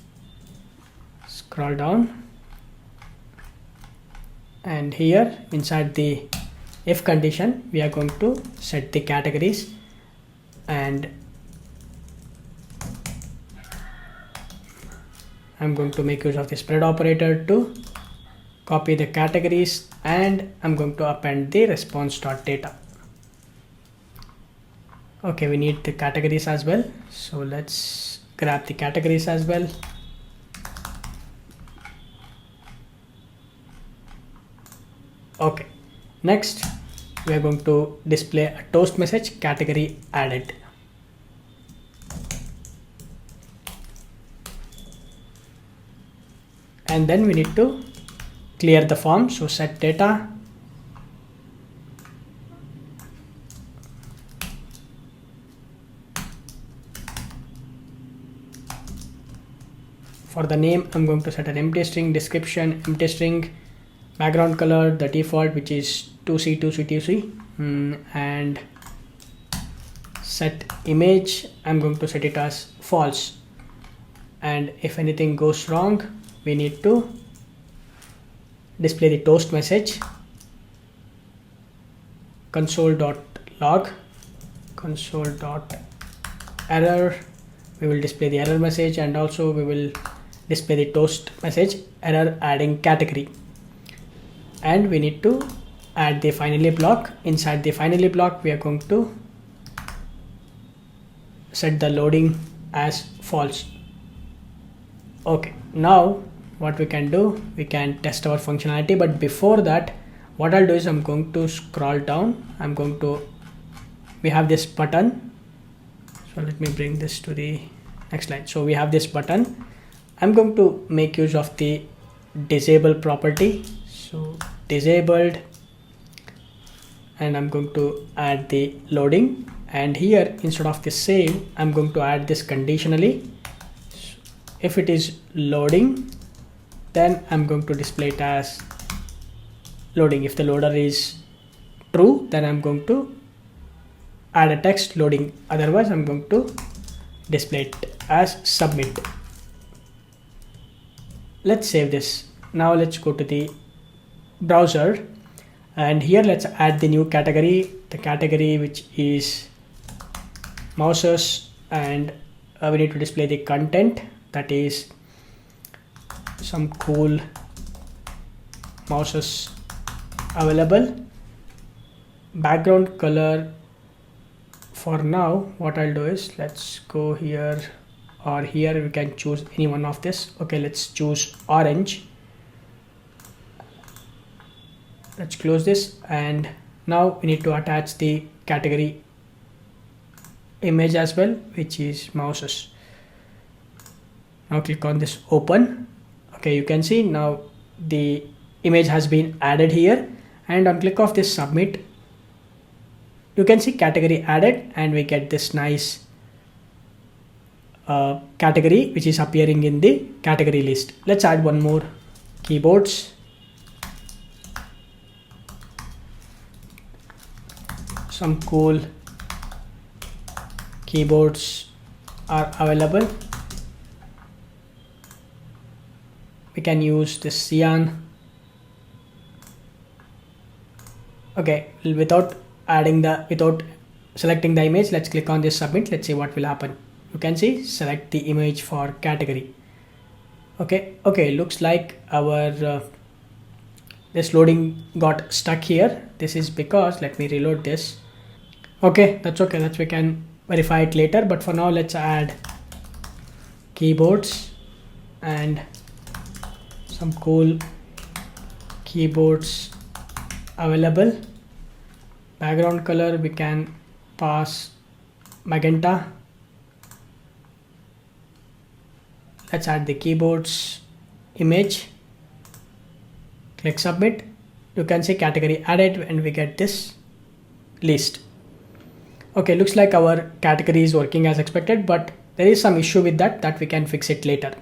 scroll down, and here inside the if condition we are going to set the categories, and I'm going to make use of the spread operator to copy the categories, and I'm going to append the response.data. Okay, we need the categories as well, so let's grab the categories as well. Okay, next we are going to display a toast message category added. And then we need to clear the form, so set data, for the name I'm going to set an empty string, description empty string, background color the default which is 2C and set image I'm going to set it as false, and if anything goes wrong we need to display the toast message console.log console.error. We will display the error message, and also we will display the toast message error adding category. And we need to add the finally block. Inside the finally block we are going to set the loading as false. Okay, now what we can do, we can test our functionality, but before that what I'll do is I'm going to scroll down. We have this button, so let me bring this to the next line. So we have this button. I'm going to make use of the disable property, so disabled, and I'm going to add the loading, and here instead of the save I'm going to add this conditionally. So if it is loading, then I'm going to display it as loading. If the loader is true, then I'm going to add a text loading, otherwise I'm going to display it as submit. Let's save this. Now let's go to the browser, and here let's add the new category, the category which is mouses, and we need to display the content, that is some cool mouses available. Background color, for now what I'll do is, let's go here or here, we can choose any one of this. Okay, let's choose orange. Let's close this, and now we need to attach the category image as well, which is mouses. Now click on this open. Okay, you can see now the image has been added here, and on click of this submit you can see category added, and we get this nice category which is appearing in the category list. Let's add one more, keyboards. Some cool keyboards are available. We can use this cyan. Okay, without selecting the image, let's click on this submit. Let's see what will happen. You can see select the image for category. Okay, looks like our this loading got stuck here. This is because, let me reload this. Okay, that's okay, that we can verify it later, but for now let's add keyboards and some cool keyboards available. Background color we can pass magenta. Let's add the keyboards image. Click submit. You can see category added, and we get this list. Okay, looks like our category is working as expected, but there is some issue with that we can fix it later.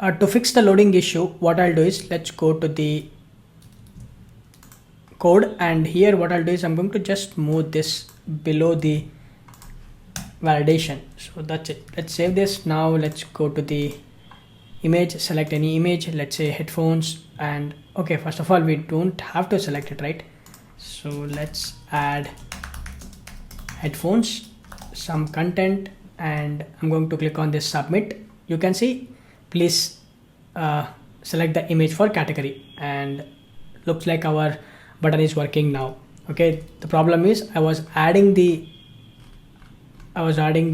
To fix the loading issue, what I'll do is, let's go to the code, and here what I'll do is I'm going to just move this below the validation. So that's it. Let's save this. Now let's go to the image, select any image, let's say headphones, and okay, first of all we don't have to select it, right? So let's add headphones, some content, and I'm going to click on this submit. You can see, please select the image for category, and looks like our button is working now. Okay, the problem is I was adding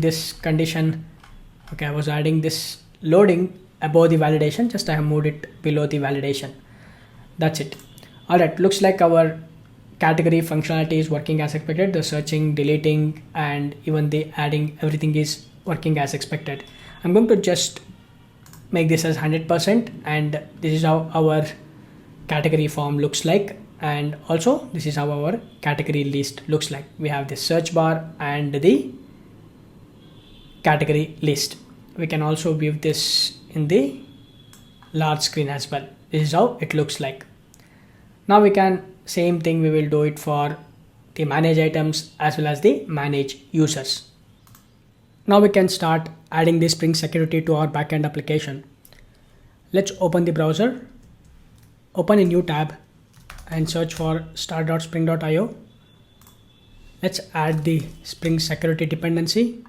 this condition. Okay, I was adding this loading above the validation, just I have moved it below the validation. That's it. Alright, looks like our category functionality is working as expected. The searching, deleting, and even the adding, everything is working as expected. I'm going to just make this as 100%, and this is how our category form looks like. And also this is how our category list looks like. We have the search bar and the category list. We can also view this in the large screen as well. This is how it looks like. Now we can, same thing we will do it for the manage items as well as the manage users. Now we can start adding the Spring security to our backend application. Let's open the browser, open a new tab and search for start.spring.io. Let's add the Spring security dependency.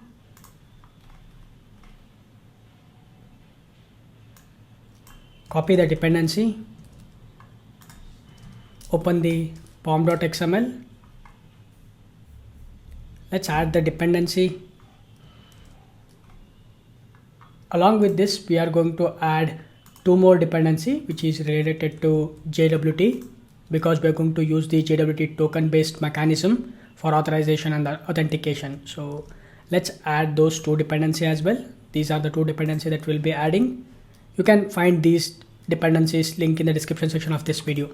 Copy the dependency, open the pom.xml. Let's add the dependency. Along with this, we are going to add two more dependency, which is related to JWT, because we are going to use the JWT token based mechanism for authorization and authentication. So let's add those two dependency as well. These are the two dependency that we'll be adding. You can find these dependencies link in the description section of this video.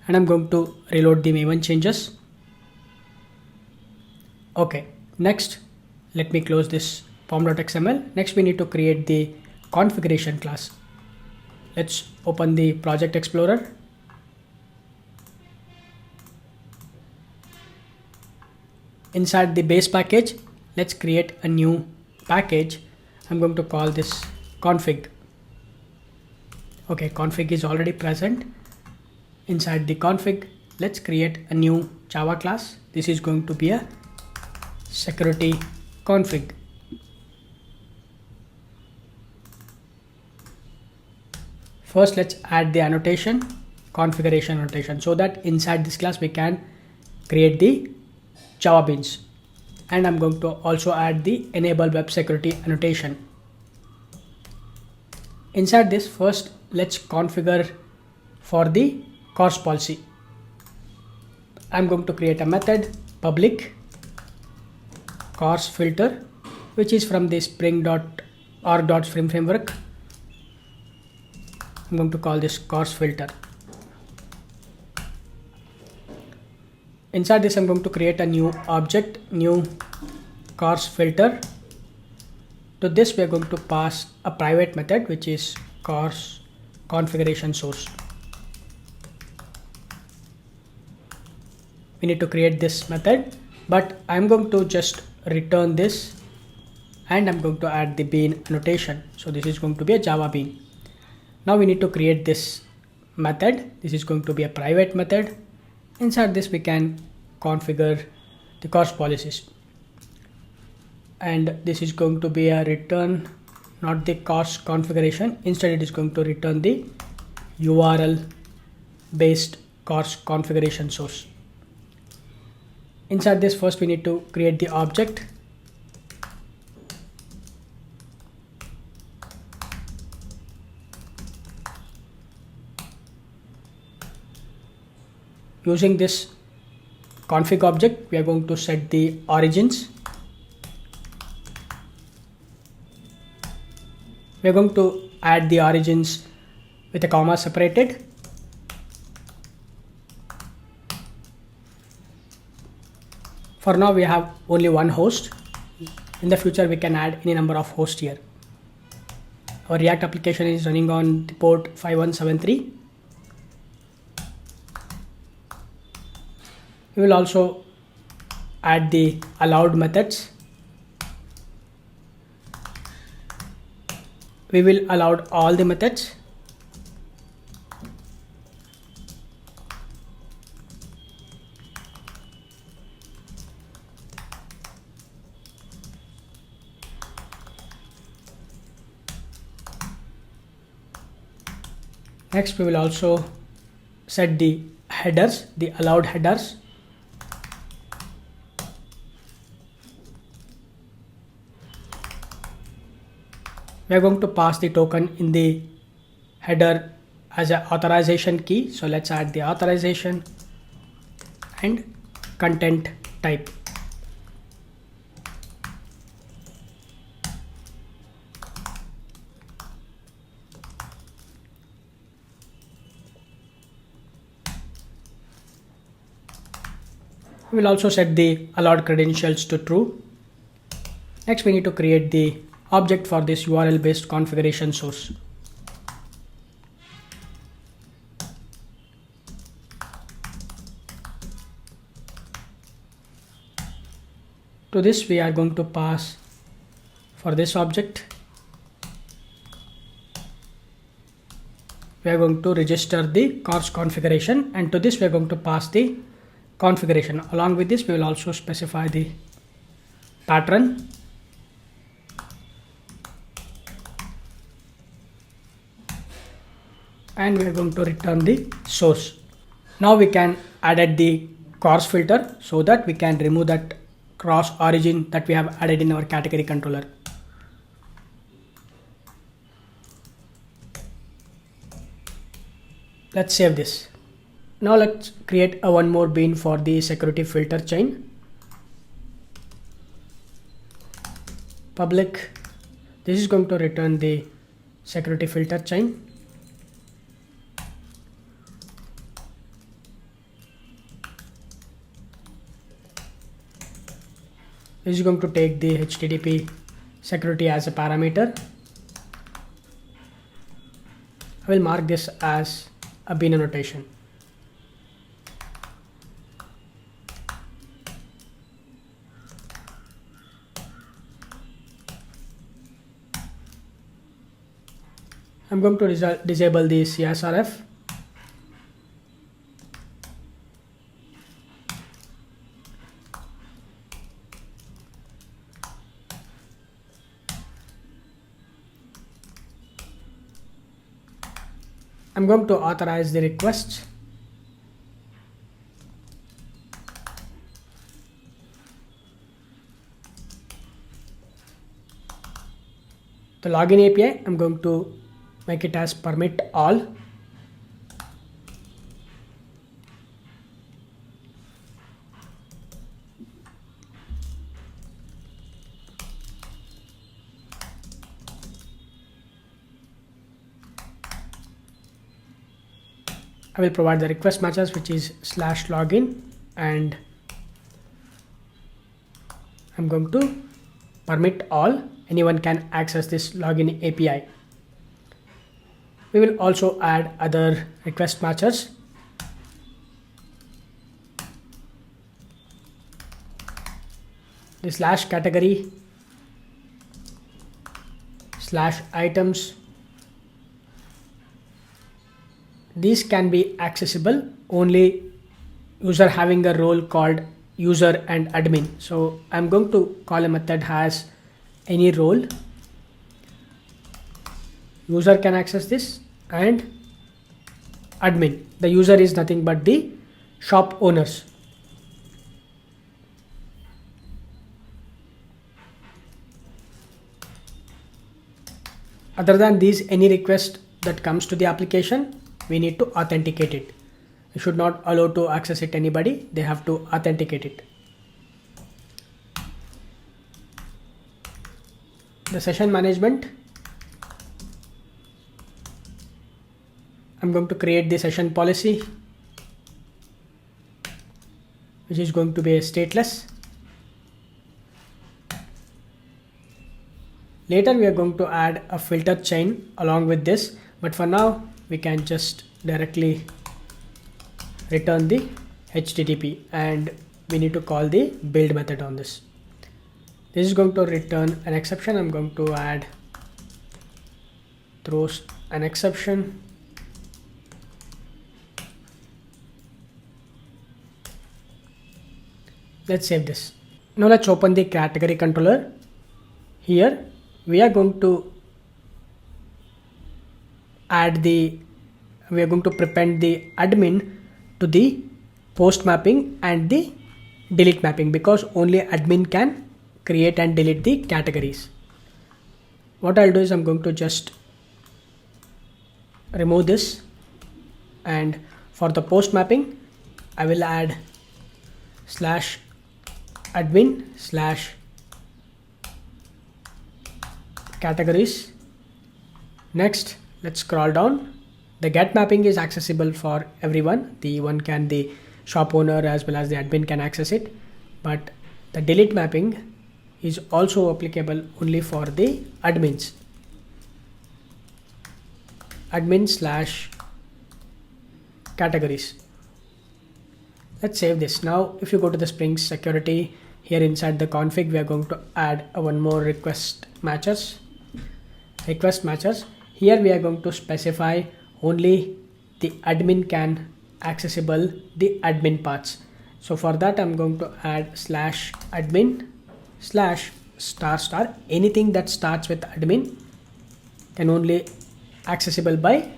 And I'm going to reload the Maven changes. Okay, next, let me close this pom.xml. Next, we need to create the configuration class. Let's open the Project Explorer. Inside the base package, let's create a new package. I'm going to call this config. Okay, config is already present. Inside the config, let's create a new Java class. This is going to be a security config. First, let's add the annotation, configuration annotation, so that inside this class we can create the Java beans. And I'm going to also add the enable web security annotation. Inside this, first let's configure for the CORS policy. I'm going to create a method public CORS filter, which is from the spring.org.spring framework. I'm going to call this CORS filter. Inside this, I'm going to create a new object, new CORS filter. To this, we are going to pass a private method, which is CORS configuration source. We need to create this method, but I'm going to just return this, and I'm going to add the bean annotation. So this is going to be a Java bean. Now we need to create this method. This is going to be a private method. Inside this, we can configure the CORS policies. And this is going to be a return, not the CORS configuration. Instead, it is going to return the URL based CORS configuration source. Inside this, first we need to create the object. Using this config object, we are going to set the origins. We are going to add the origins with a comma separated. For now, we have only one host. In the future, we can add any number of hosts here. Our React application is running on the port 5173. We will also add the allowed methods. We will allow all the methods. Next, we will also set the headers, the allowed headers. We are going to pass the token in the header as an authorization key. So let's add the authorization and content type. We will also set the allowed credentials to true. Next, we need to create the object for this URL based configuration source. To this, we are going to pass for this object. We are going to register the course configuration, and to this we are going to pass the configuration. Along with this, we will also specify the pattern. And we are going to return the source. Now we can add the course filter so that we can remove that cross origin that we have added in our category controller. Let's save this. Now let's create a one more bean for the security filter chain. Public. This is going to return the security filter chain. This is going to take the HTTP security as a parameter. I will mark this as a bean annotation. I'm going to disable the CSRF. I'm going to authorize the requests. The login API, I'm going to make it as permit all. I will provide the request matches, which is /login, and I'm going to permit all. Anyone can access this login API. We will also add other request matches. The /category /items. These can be accessible only user having a role called user and admin. So I'm going to call a method has any role. User can access this, and admin. The user is nothing but the shop owners. Other than these, any request that comes to the application, we need to authenticate it. We should not allow to access it anybody. They have to authenticate it. The session management. I'm going to create the session policy, which is going to be stateless. Later we are going to add a filter chain along with this, but for now we can just directly return the HTTP, and we need to call the build method on this. This is going to return an exception. I'm going to add throws an exception. Let's save this. Now let's open the category controller. Here we are going to prepend the admin to the post mapping and the delete mapping, because only admin can create and delete the categories. What I'll do is I'm going to just remove this And for the post mapping, I will add /admin/categories. Next, let's scroll down. The get mapping is accessible for everyone. The shop owner as well as the admin can access it. But the delete mapping is also applicable only for the admins. Admin/categories. Let's save this. Now, if you go to the Spring security, here inside the config, we are going to add one more request matchers. Here we are going to specify only the admin can accessible the admin paths. So for that, I'm going to add /admin/**. Anything that starts with admin can only accessible by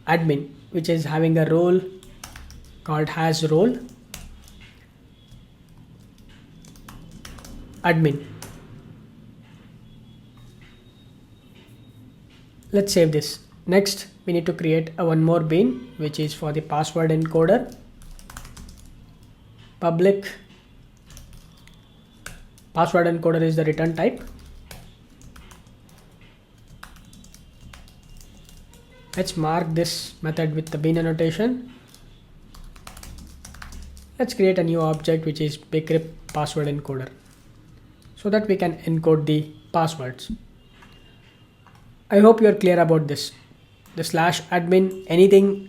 admin, which is having a role called has role admin. Let's save this. Next, we need to create one more bean, which is for the password encoder. Public password encoder is the return type. Let's mark this method with the bean annotation. Let's create a new object, which is bcrypt password encoder, so that we can encode the passwords. I hope you're clear about this. The /admin, anything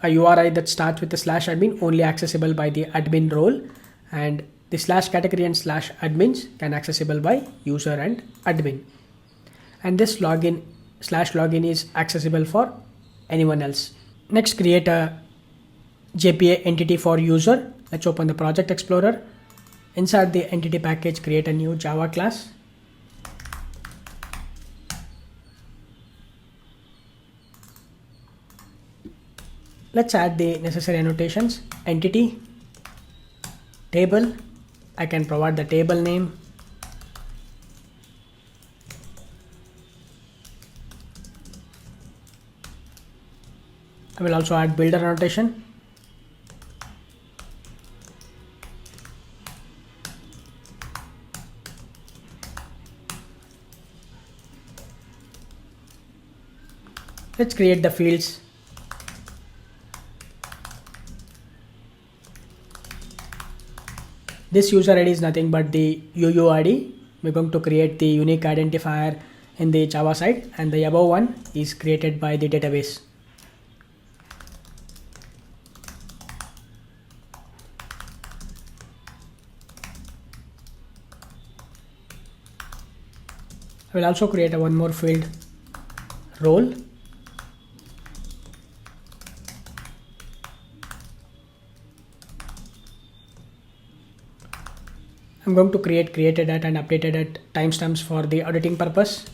a URI that starts with the /admin only accessible by the admin role, and the /category and /admins can accessible by user and admin. And this /login is accessible for anyone else. Next, create a JPA entity for user. Let's open the Project Explorer. Inside the entity package, create a new Java class. Let's add the necessary annotations. Entity, table. I can provide the table name. I will also add builder annotation. Let's create the fields. This user ID is nothing but the UUID. We're going to create the unique identifier in the Java side, and the above one is created by the database. I will also create one more field, role. I'm going to created at and updated at timestamps for the auditing purpose.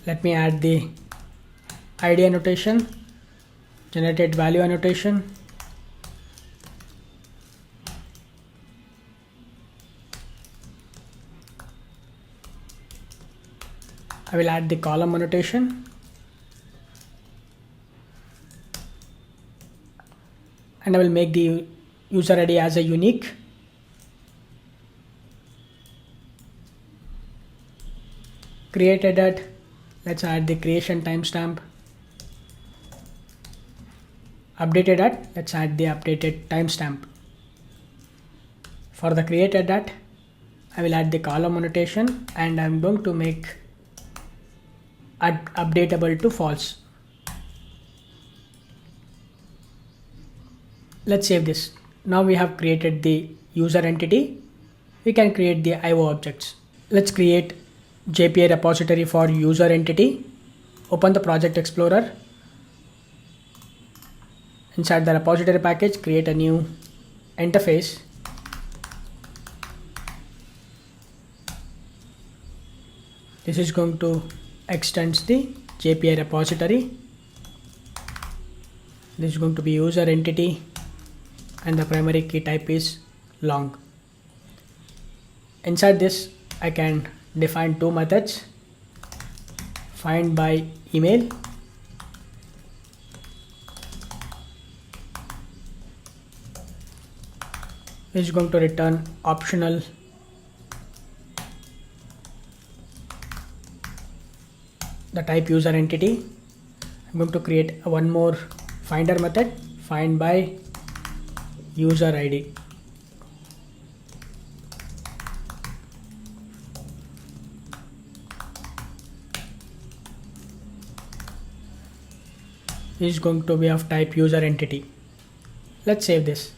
Let me add the ID annotation, generated value annotation. I will add the column annotation. And I will make the user ID as a unique. Created at, let's add the creation timestamp. Updated at, let's add the updated timestamp. For the created at, I will add the column annotation, and I'm going to make updatable to false. Let's save this. Now we have created the user entity. We can create the IO objects. Let's create JPA repository for user entity. Open the Project Explorer. Inside the repository package, create a new interface. This is going to extend the JPA repository. This is going to be user entity and the primary key type is long. Inside this, I can define two methods, find by email is going to return optional the type user entity. I'm going to create one more finder method, find by user ID. Is going to be of type user entity. Let's save this.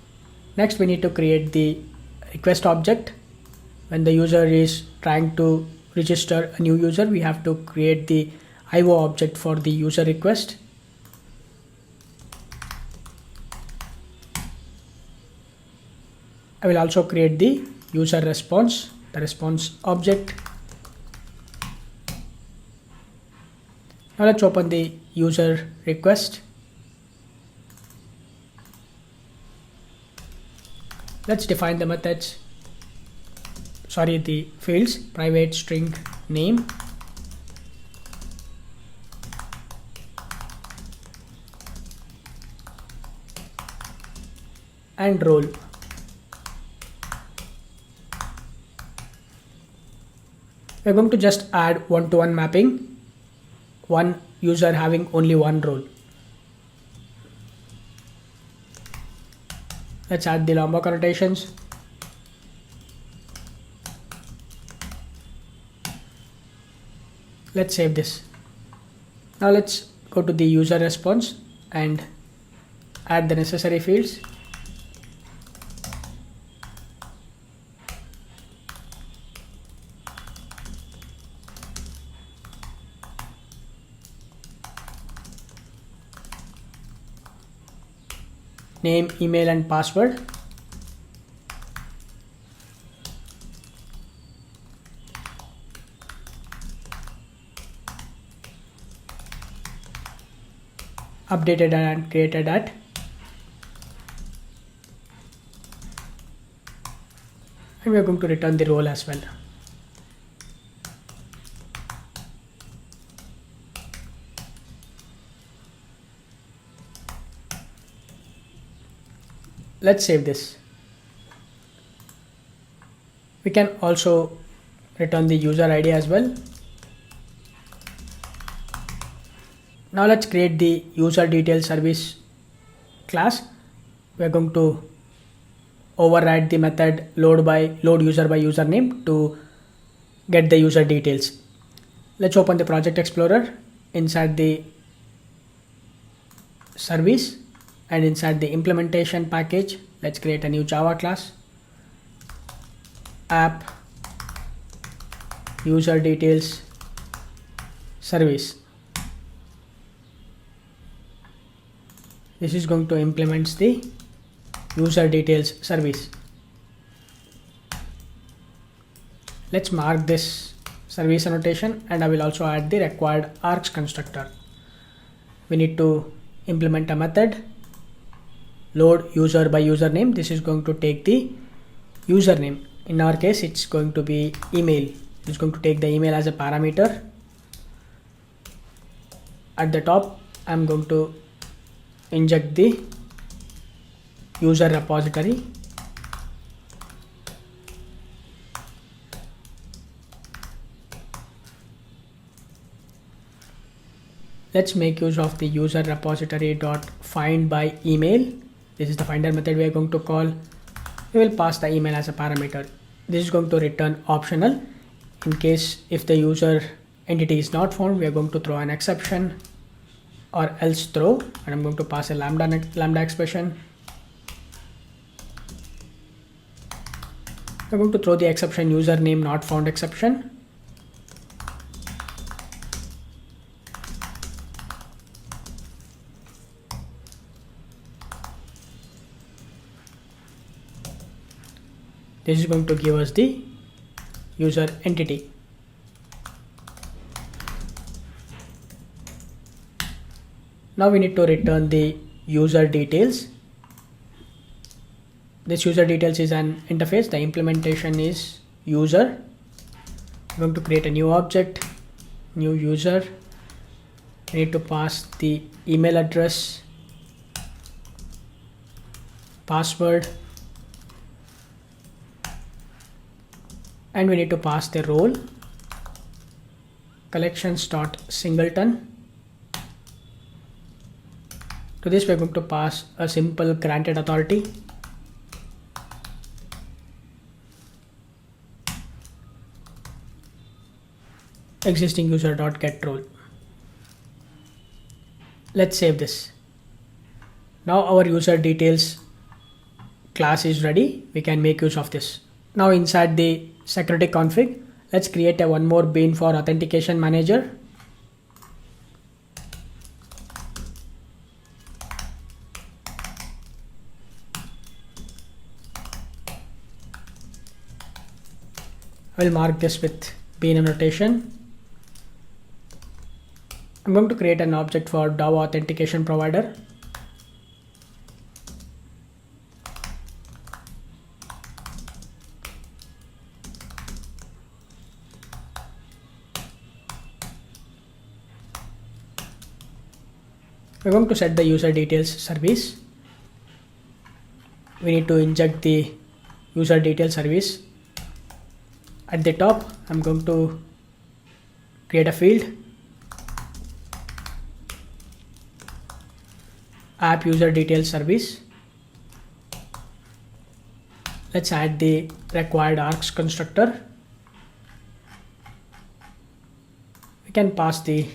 Next, we need to create the request object. When the user is trying to register a new user, we have to create the IO object for the user request. I will also create the user response, the response object. Now let's open the user request. Let's define the methods, the fields, private string name, and role. We're going to just add one-to-one mapping, one user having only one role. Let's add the Lombok annotations. Let's save this. Now let's go to the user response and add the necessary fields. Name, email, and password. Updated and created at. And we are going to return the role as well. Let's save this. We can also return the user ID as well. Now let's create the user detail service class. We are going to override the method load user by username to get the user details. Let's open the project explorer. Inside the service and inside the implementation package, let's create a new Java class, app user details service. This is going to implement the user details service. Let's mark this service annotation, and I will also add the required args constructor. We need to implement a method load user by username. This is going to take the username. In our case, it's going to be email. It's going to take the email as a parameter. At the top, I'm going to inject the user repository. Let's make use of the user repository dot find by email. This is the finder method we are going to call. We will pass the email as a parameter. This is going to return optional. In case if the user entity is not found, we are going to throw an exception or else throw, and I'm going to pass a lambda expression. We're going to throw the exception username not found exception. This is going to give us the user entity. Now we need to return the user details. This user details is an interface. The implementation is user. I'm going to create a new object, new user. We need to pass the email address, password, and we need to pass the role, collections.singleton. To this we're going to pass a simple granted authority. Existing user.getRole. Let's save this. Now our user details class is ready. We can make use of this. Now inside the security config, let's create one more bean for authentication manager. I will mark this with bean annotation. I'm going to create an object for DAO authentication provider. We're going to set the user details service. We need to inject the user details service. At the top, I'm going to create a field, app user details service. Let's add the required args constructor. We can pass the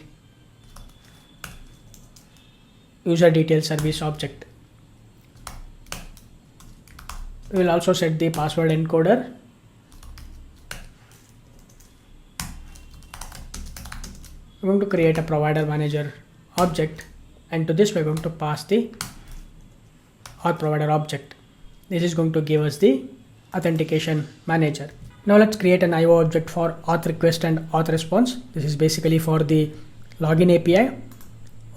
user details service object. We will also set the password encoder. We're going to create a provider manager object, and to this we're going to pass the auth provider object. This is going to give us the authentication manager. Now let's create an IO object for auth request and auth response. This is basically for the login API.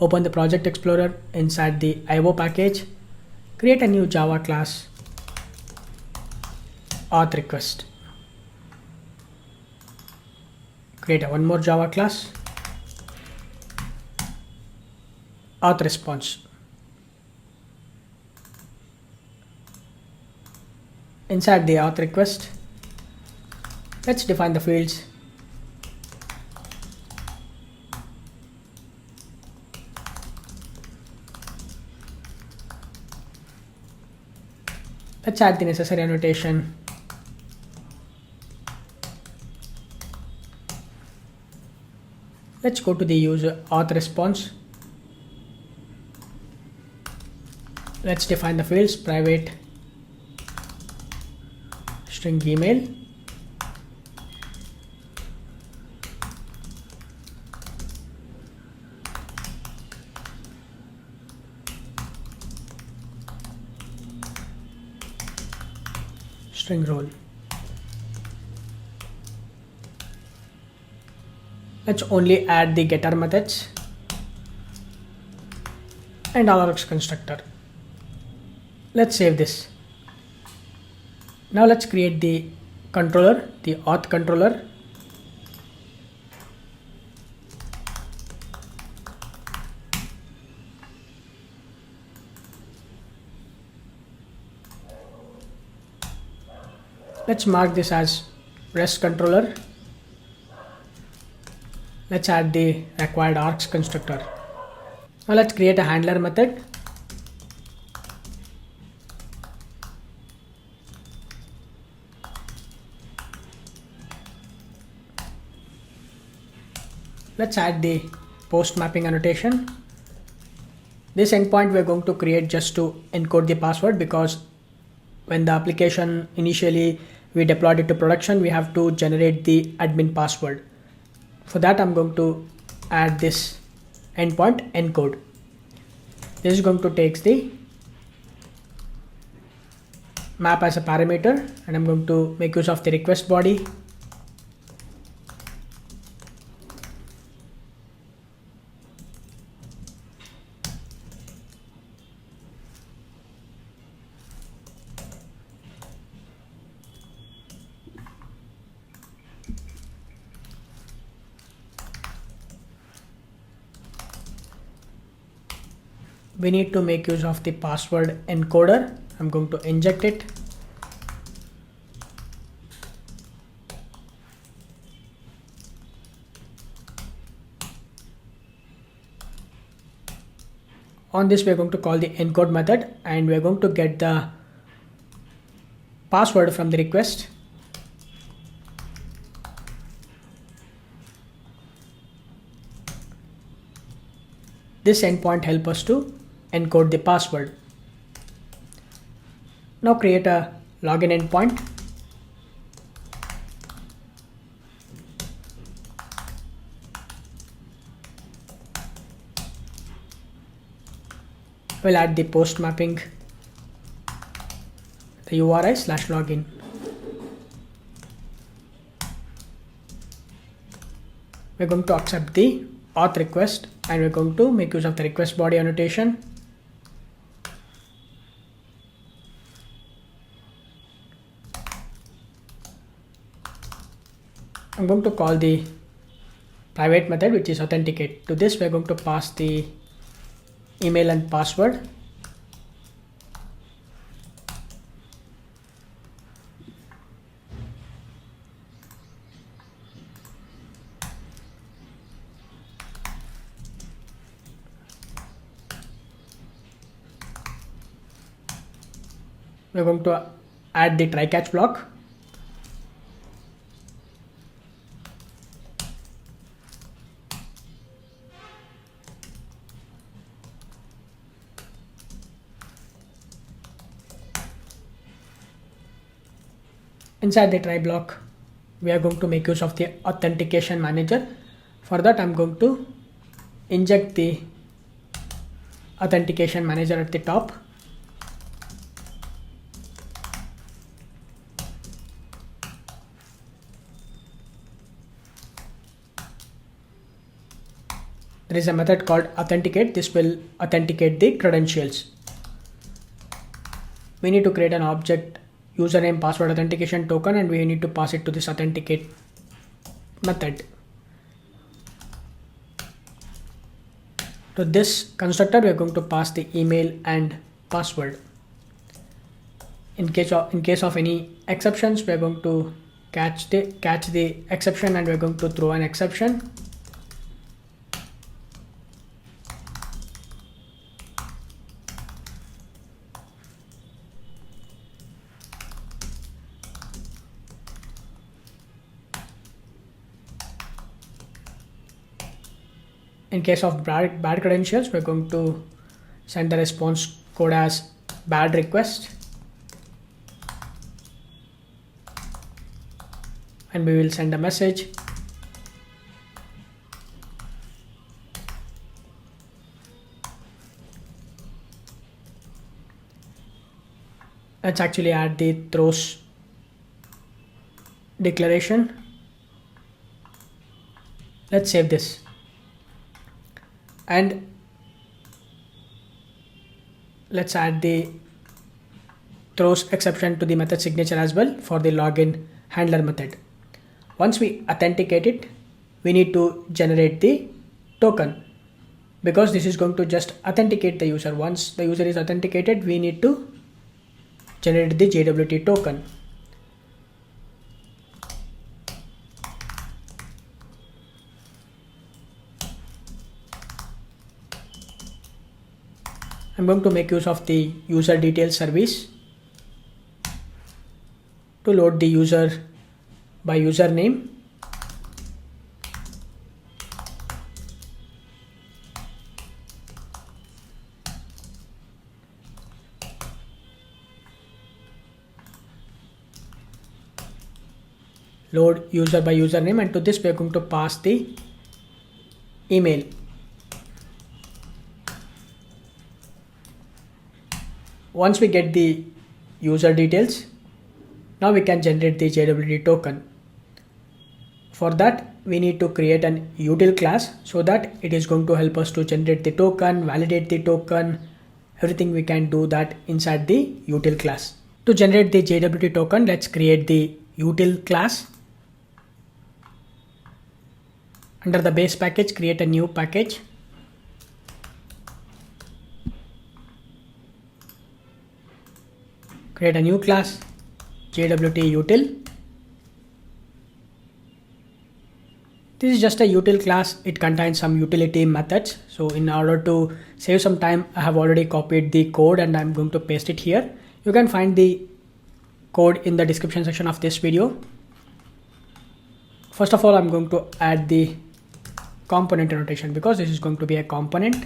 Open the project explorer, inside the IO package, create a new Java class auth request. Create one more Java class auth response. Inside the auth request, let's define the fields. Let's add the necessary annotation. Let's go to the user auth response. Let's define the fields: private string email, string role. Let's only add the getter methods and $args constructor. Let's save this. Now let's create the controller, the auth controller. Let's mark this as REST controller. Let's add the required args constructor. Now let's create a handler method. Let's add the post mapping annotation. This endpoint we're going to create just to encode the password, because when the application initially we deployed it to production, we have to generate the admin password. For that, I'm going to add this endpoint encode. This is going to take the map as a parameter, and I'm going to make use of the request body. we need to make use of the password encoder. I'm going to inject it. On this, we're going to call the encode method and we're going to get the password from the request. This endpoint helps us to encode the password. Now create a login endpoint. We'll add the post mapping, the URI/login. We're going to accept the auth request and we're going to make use of the request body annotation. I'm going to call the private method, which is authenticate. To this, we're going to pass the email and password. We're going to add the try catch block. Inside the try block, we are going to make use of the authentication manager. For that, I'm going to inject the authentication manager at the top. There is a method called authenticate. This will authenticate the credentials. We need to create an object username password authentication token and we need to pass it to this authenticate method. To this constructor, we are going to pass the email and password. In case of any exceptions, we are going to catch the exception and we are going to throw an exception. In case of bad credentials, we're going to send the response code as bad request and we will send a message. Let's actually add the throws declaration. Let's save this. And let's add the throws exception to the method signature as well for the login handler method. Once we authenticate it, we need to generate the token because this is going to just authenticate the user. Once the user is authenticated, we need to generate the JWT token. I'm going to make use of the user details service to load the user by username. Load user by username, and to this we are going to pass the email. Once we get the user details, now we can generate the JWT token. For that, we need to create an util class so that it is going to help us to generate the token, validate the token, everything we can do that inside the util class. To generate the JWT token, let's create the util class. Under the base package, create a new package. create a new class, JWT util. This is just a util class. It contains some utility methods. So in order to save some time, I have already copied the code and I'm going to paste it here. You can find the code in the description section of this video. First of all, I'm going to add the component annotation because this is going to be a component.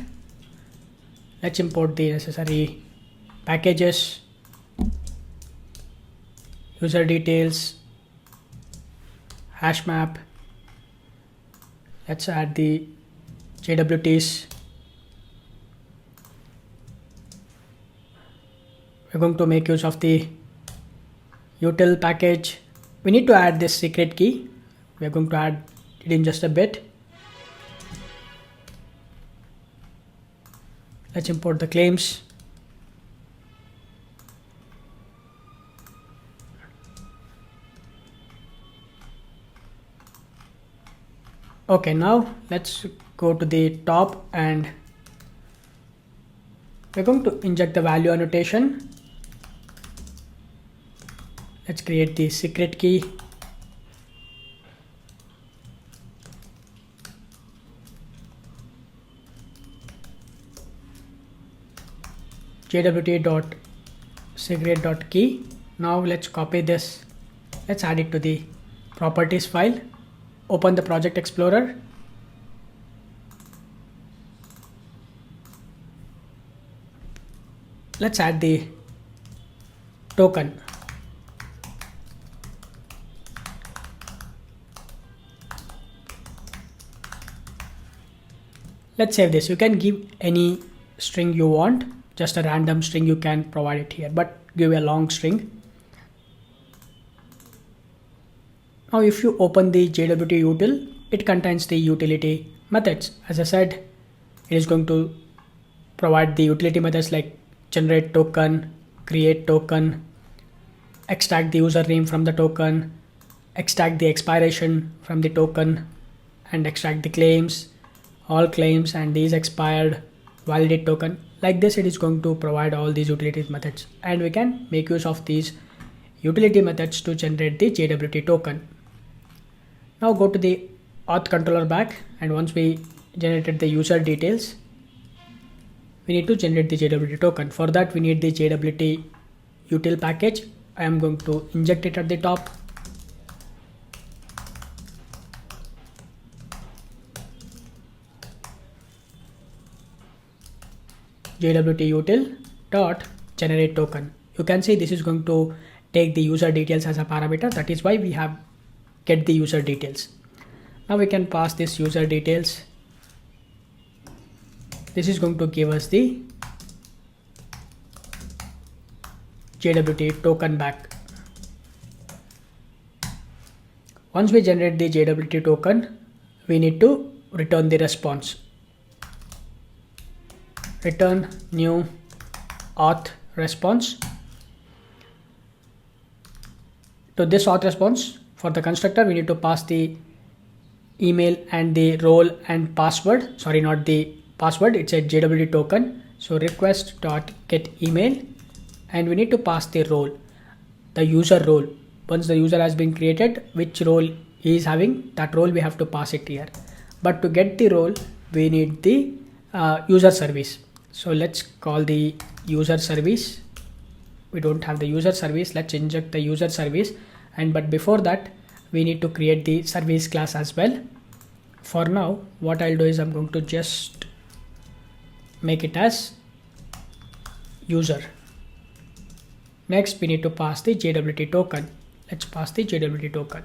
Let's import the necessary packages, user details, hash map. Let's add the JWTs. We're going to make use of the util package. We need to add this secret key. We're going to add it in just a bit. Let's import the claims. Okay, now let's go to the top and we're going to inject the value annotation. Let's create the secret key. jwt.secret.key. Now let's copy this. Let's add it to the properties file. Open the project explorer. Let's add the token. Let's save this. You can give any string you want, just a random string you can provide it here, but give a long string. Now if you open the JWT util, it contains the utility methods. As I said, it is going to provide the utility methods like generate token, create token, extract the username from the token, extract the expiration from the token, and extract the claims, all claims, and these expired, validate token. Like this, it is going to provide all these utility methods, and we can make use of these utility methods to generate the JWT token. Now go to the auth controller back, and once we generated the user details, we need to generate the JWT token. For that, we need the JWT util package. I am going to inject it at the top. JWT util dot generate token. You can see this is going to take the user details as a parameter. That is why we have get the user details. Now we can pass this user details. This is going to give us the JWT token back. Once we generate the JWT token, we need to return the response. Return new auth response. To this auth response, for the constructor, we need to pass the email and the role and password. Sorry, not the password, it's a JWT token. So request.getEmail, and we need to pass the role, the user role. Once the user has been created, which role he is having, that role we have to pass it here. But to get the role, we need the user service. So let's call the user service. We don't have the user service. Let's inject the user service. But before that, we need to create the service class as well. For now, what I'll do is I'm going to just make it as user. Next, we need to pass the JWT token. Let's pass the JWT token.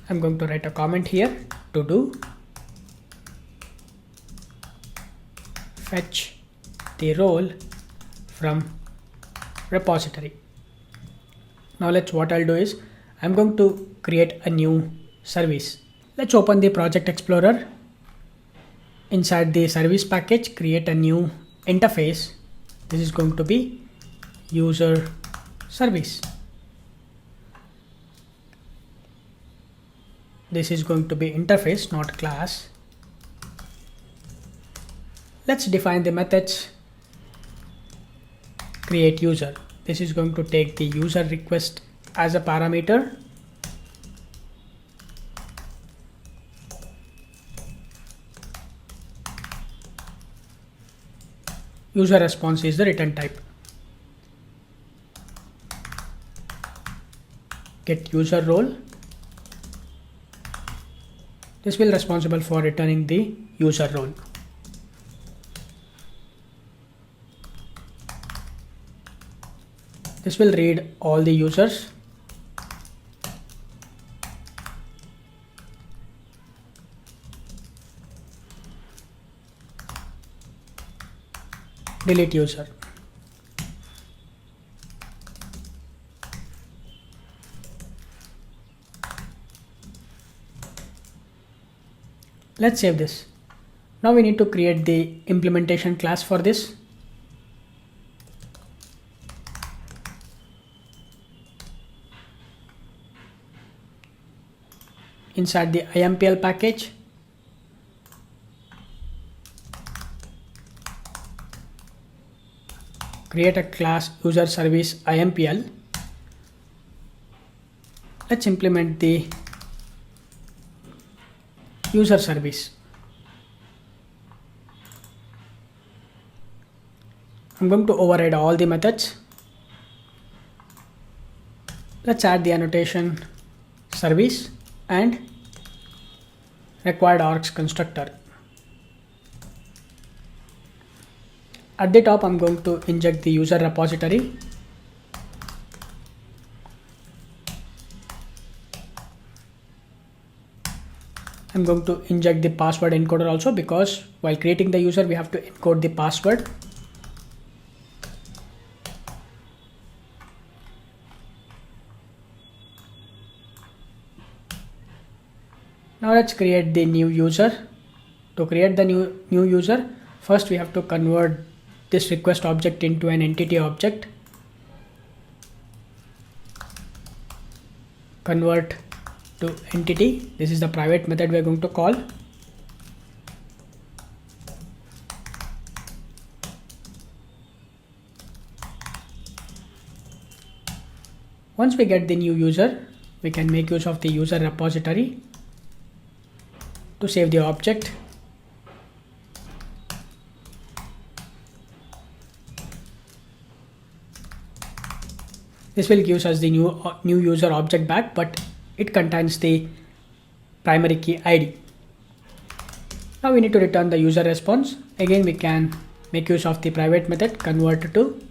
I'm going to write a comment here to do fetch the role from repository. Now what I'll do is I'm going to create a new service. Let's open the project explorer. Inside the service package, create a new interface. This is going to be user service. This is going to be interface, not class. Let's define the methods. Create user. This is going to take the user request as a parameter. User response is the return type. Get user role. This will be responsible for returning the user role. This will read all the users. Delete user. Let's save this. Now we need to create the implementation class for this. Inside the IMPL package, create a class user service IMPL. Let's implement the user service. I'm going to override all the methods. Let's add the annotation service and required args constructor. At the top, I'm going to inject the user repository. I'm going to inject the password encoder also, because while creating the user, we have to encode the password. Now let's create the new user. To create the new user, first we have to convert this request object into an entity object. Convert to entity. This is the private method we are going to call. Once we get the new user, we can make use of the user repository to save the object. This will give us the new user object back, but it contains the primary key ID. Now we need to return the user response. Again, we can make use of the private method convert to.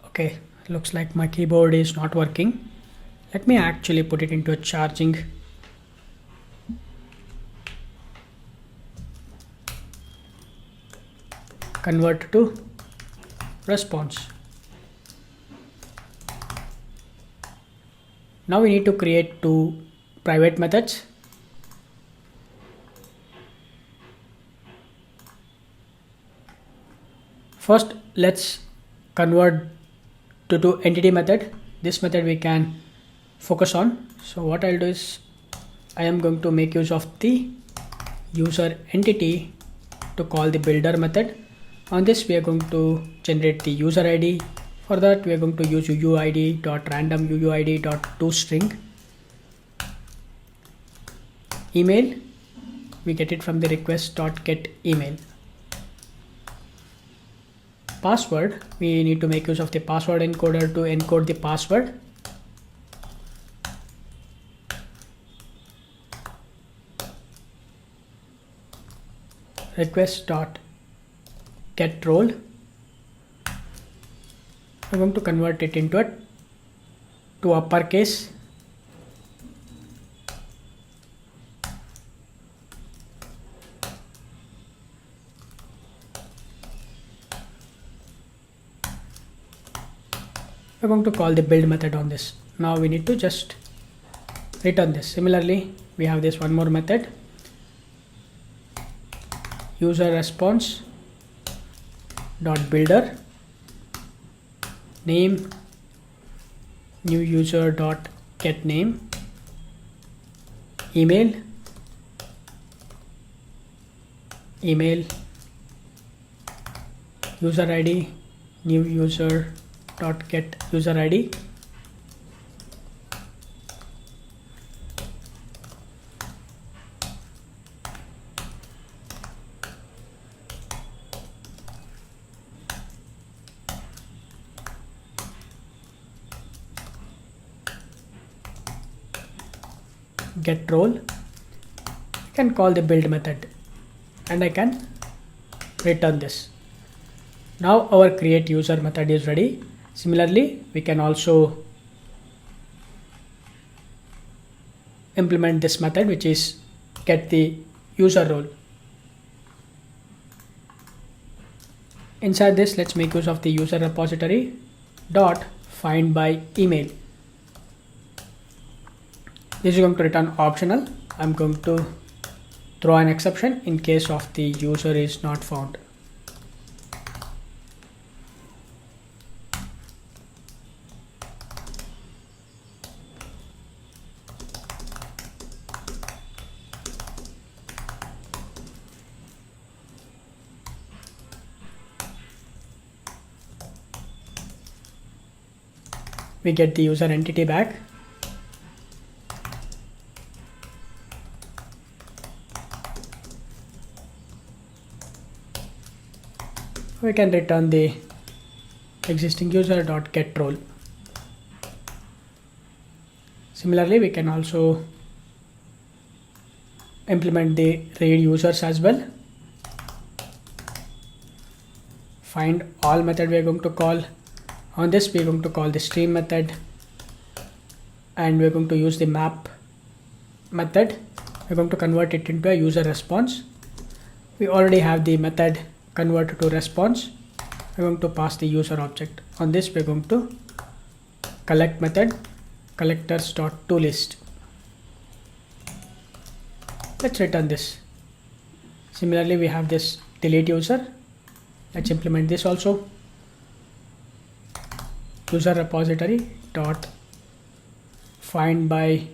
Okay, looks like my keyboard is not working. Let me actually put it into a charging. Convert to response. Now we need to create two private methods. First, let's convert to entity method. This method we can focus on. So what I'll do is I am going to make use of the user entity to call the builder method. On this, we are going to generate the user ID. For that, we are going to use uuid.random uuid.toString. Email, we get it from the request.getEmail. Password, we need to make use of the password encoder to encode the password. Request.getRole. I'm going to convert it into to uppercase. We're going to call the build method on this. Now we need to just return this. Similarly, we have this one more method, user response dot builder, name new user dot get name, email email, user id, new user dot get user id, get role. I can call the build method and I can return this. Now our create user method is ready. Similarly, we can also implement this method, which is get the user role. Inside this, let's make use of the user repository dot find by email. This is going to return optional. I'm going to throw an exception in case of the user is not found. We get the user entity back. We can return the existing user dot get role. Similarly, we can also implement the read users as well. Find all method we are going to call. On this, we are going to call the stream method, and we are going to use the map method. We are going to convert it into a user response. We already have the method converted to response. We are going to pass the user object. On this, we are going to collect method collectors.toList. Let's return this. Similarly, we have this delete user. Let's implement this also. User repository dot find by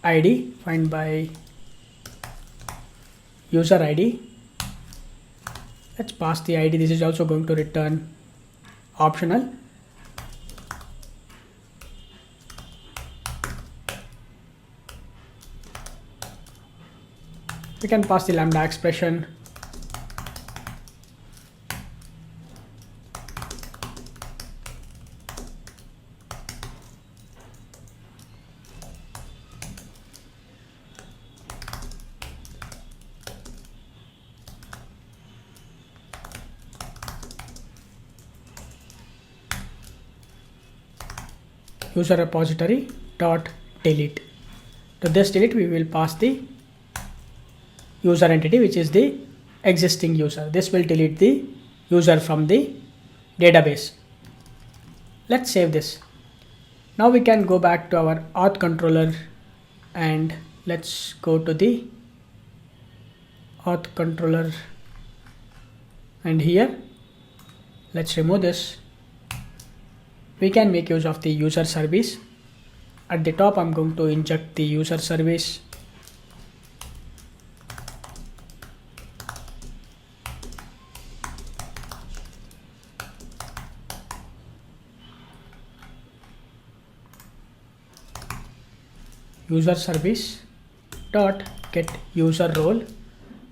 id, find by user id. Let's pass the id. This is also going to return optional. We can pass the lambda expression. User repository dot delete. To this delete, we will pass the user entity, which is the existing user. This will delete the user from the database. Let's save this. Now we can go back to our auth controller and let's go to the auth controller, and here let's remove this. We can make use of the user service. At the top, I'm going to inject the user service. User service dot get user role.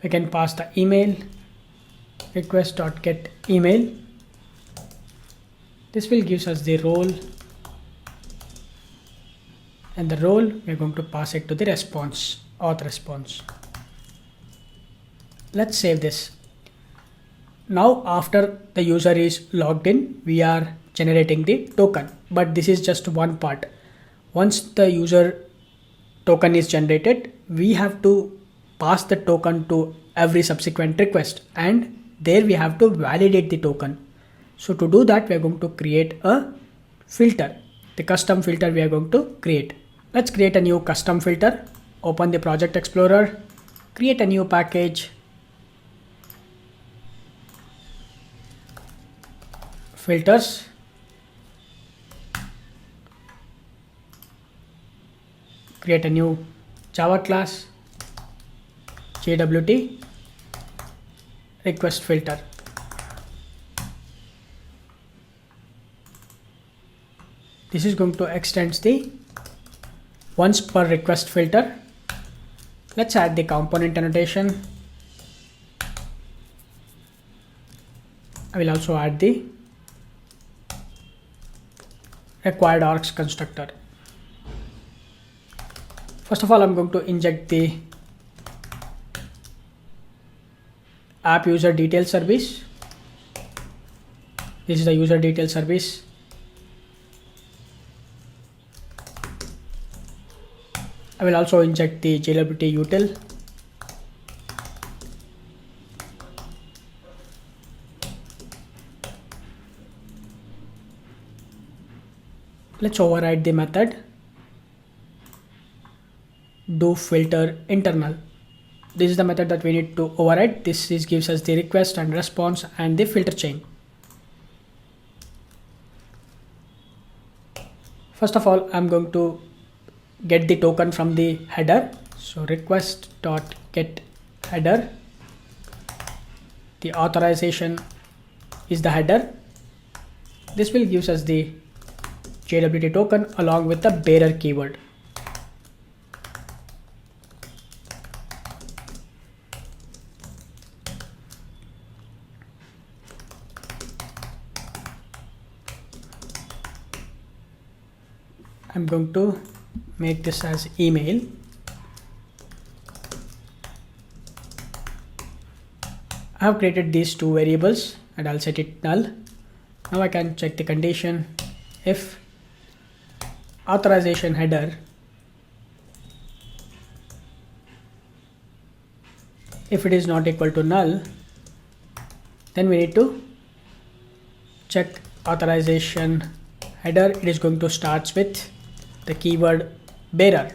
We can pass the email request dot get email. This will give us the role, and the role we are going to pass it to the response, auth response. Let's save this. Now after the user is logged in, we are generating the token, but this is just one part. Once the user token is generated, we have to pass the token to every subsequent request, and there we have to validate the token. So to do that, we are going to create a filter, the custom filter we are going to create. Let's create a new custom filter. Open the Project Explorer, create a new package, filters, create a new Java class, JWT, request filter. This is going to extend the once per request filter. Let's add the component annotation. I will also add the required args constructor. First of all, I'm going to inject the app user detail service. This is the user detail service. I will also inject the JWT util. Let's override the method do filter internal. This is the method that we need to override. This gives us the request and response and the filter chain. First of all, I'm going to get the token from the header. So request.get header. The authorization is the header. This will give us the JWT token along with the bearer keyword. I'm going to make this as email. I have created these two variables and I'll set it null. Now I can check the condition. If authorization header, if it is not equal to null, then we need to check authorization header. It is going to start with the keyword bearer.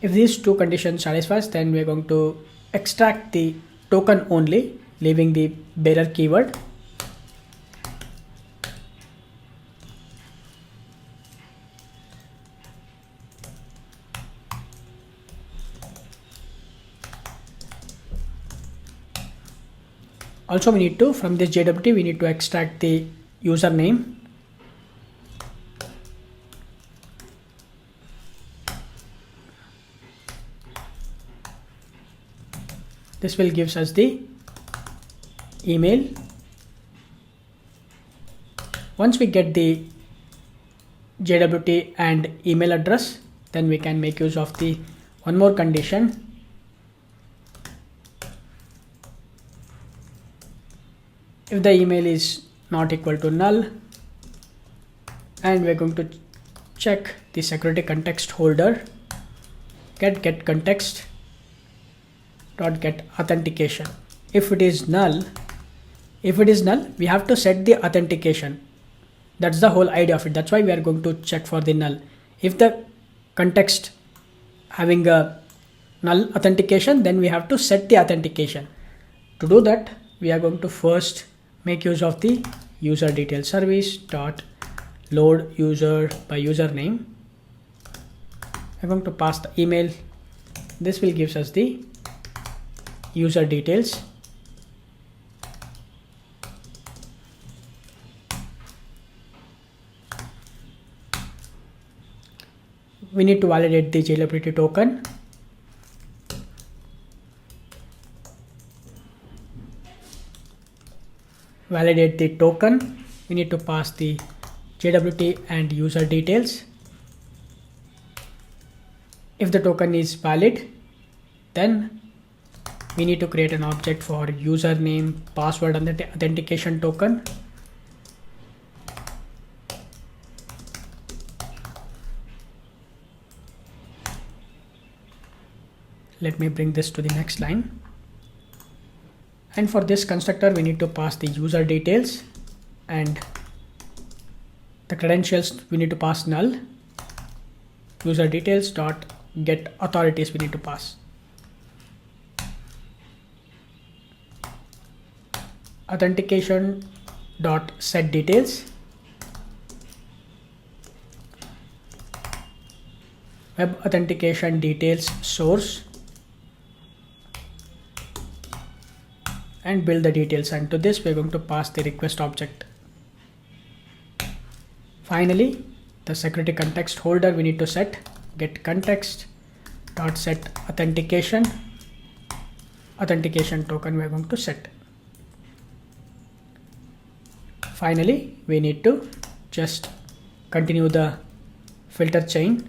If these two conditions satisfies, then we are going to extract the token only, leaving the bearer keyword. Also, we need to, from this JWT, we need to extract the username. This will gives us the email. Once we get the JWT and email address, then we can make use of the one more condition. If the email is not equal to null, and we're going to check the security context holder, get context dot get authentication. If it is null, we have to set the authentication. That's the whole idea of it. That's why we are going to check for the null. If the context having a null authentication, then we have to set the authentication. To do that, we are going to first make use of the user detail service dot load user by username. I'm going to pass the email. This will gives us the user details. We need to validate the JWT token. Validate the token. We need to pass the JWT and user details. If the token is valid, then we need to create an object for username, password, and the authentication token. Let me bring this to the next line. And for this constructor, we need to pass the user details, and the credentials we need to pass null. User details dot get authorities we need to pass. Authentication dot set details. Web authentication details source. and build the details, and to this we're going to pass the request object. Finally, the security context holder we need to set get context dot set authentication token we are going to set. Finally, we need to just continue the filter chain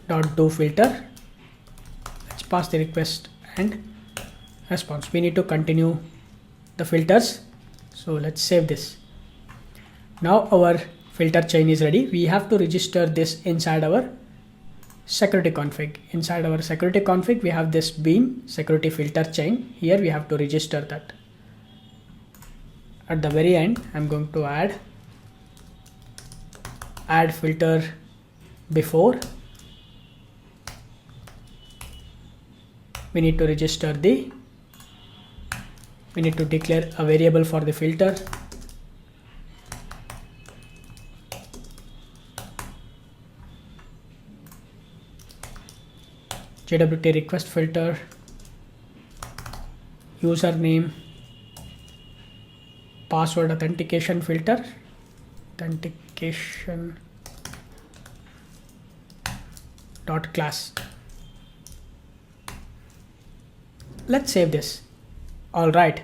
dot do filter. Let's pass the request and response. We need to continue the filters, so let's save this. Now our filter chain is ready. We have to register this inside our security config. Inside our security config we have this bean security filter chain. Here we have to register that. At the very end I'm going to add filter before. We need to declare a variable for the filter. JWT request filter, username, password authentication filter, authentication dot class. Let's save this. Alright,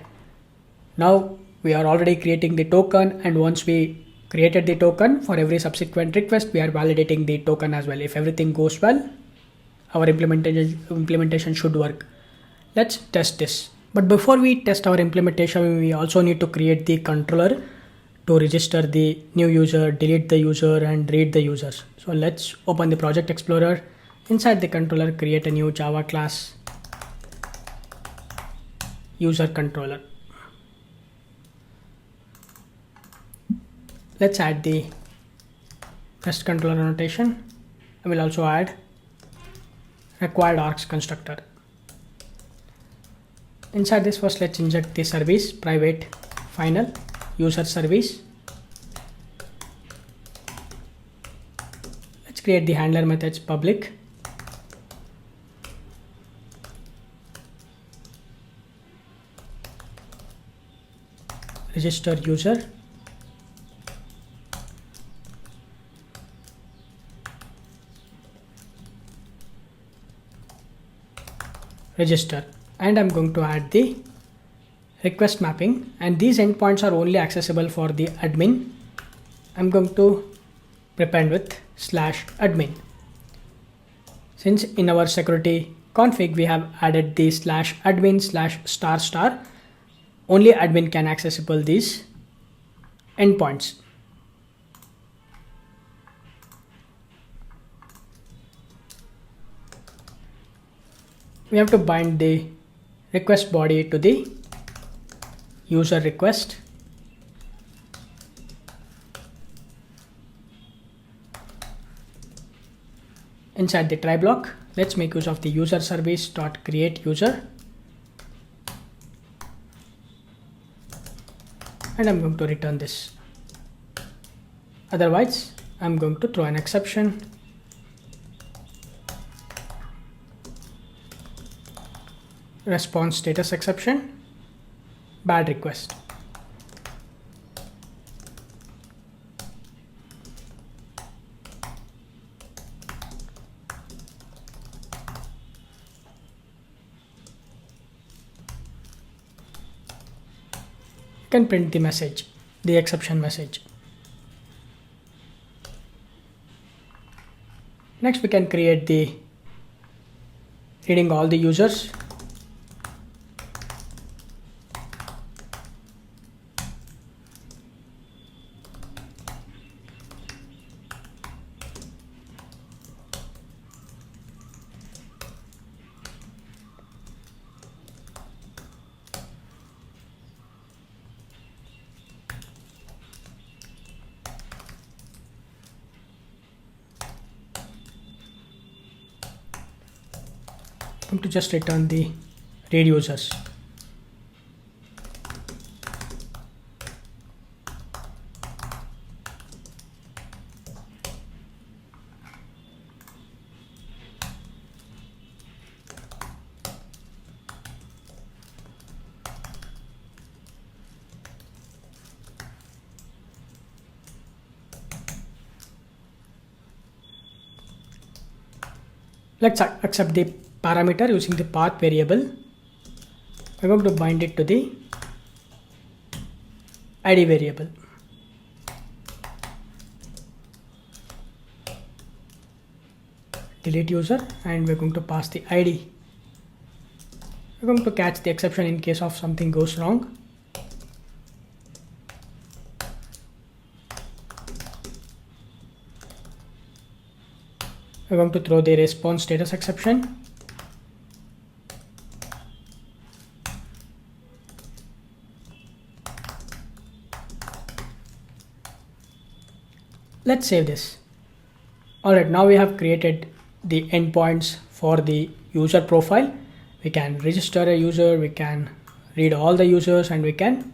now we are already creating the token, and once we created the token, for every subsequent request we are validating the token as well. If everything goes well, our implementation should work. Let's test this. But before we test our implementation, we also need to create the controller to register the new user, delete the user, and read the users. So let's open the project explorer. Inside the controller, create a new Java class, user controller. Let's add the REST controller annotation. I will also add required args constructor. Inside this, first let's inject the service private final user service. Let's create the handler methods public, register user, register, and I'm going to add the request mapping, and these endpoints are only accessible for the admin. I'm going to prepend with /admin. Since in our security config we have added the /admin/**, only admin can accessible these endpoints. We have to bind the request body to the user request. Inside the try block, let's make use of the user service dot create user, and I'm going to return this. Otherwise, I'm going to throw an exception. Response status exception, bad request. You can print the message, the exception message. Next, we can create the reading all the users. I'm going to just return the read users. Let's accept the parameter using the path variable. We're going to bind it to the ID variable. Delete user, and we're going to pass the ID. We're going to catch the exception in case of something goes wrong. We're going to throw the response status exception. Let's save this. Alright, now we have created the endpoints for the user profile. We can register a user, we can read all the users, and we can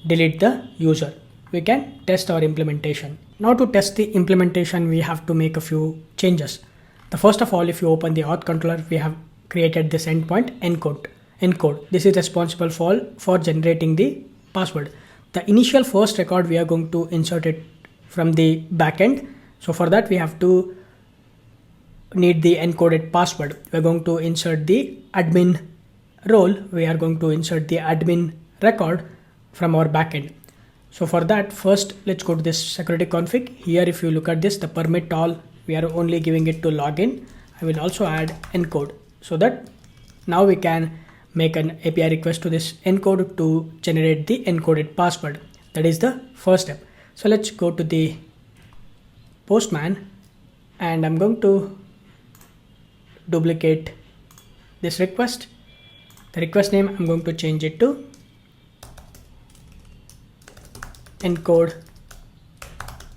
delete the user. We can test our implementation. Now to test the implementation, we have to make a few changes. The first of all, if you open the auth controller, we have created this endpoint encode. This is responsible for generating the password. The initial first record, we are going to insert it from the backend. So for that, we have to need the encoded password. We're going to insert the admin role. We are going to insert the admin record from our backend. So for that, first let's go to this security config. Here, if you look at this, the permit all, we are only giving it to login. I will also add encode so that now we can make an API request to this encode to generate the encoded password. That is the first step. So let's go to the Postman, and I'm going to duplicate this request. The request name, I'm going to change it to encode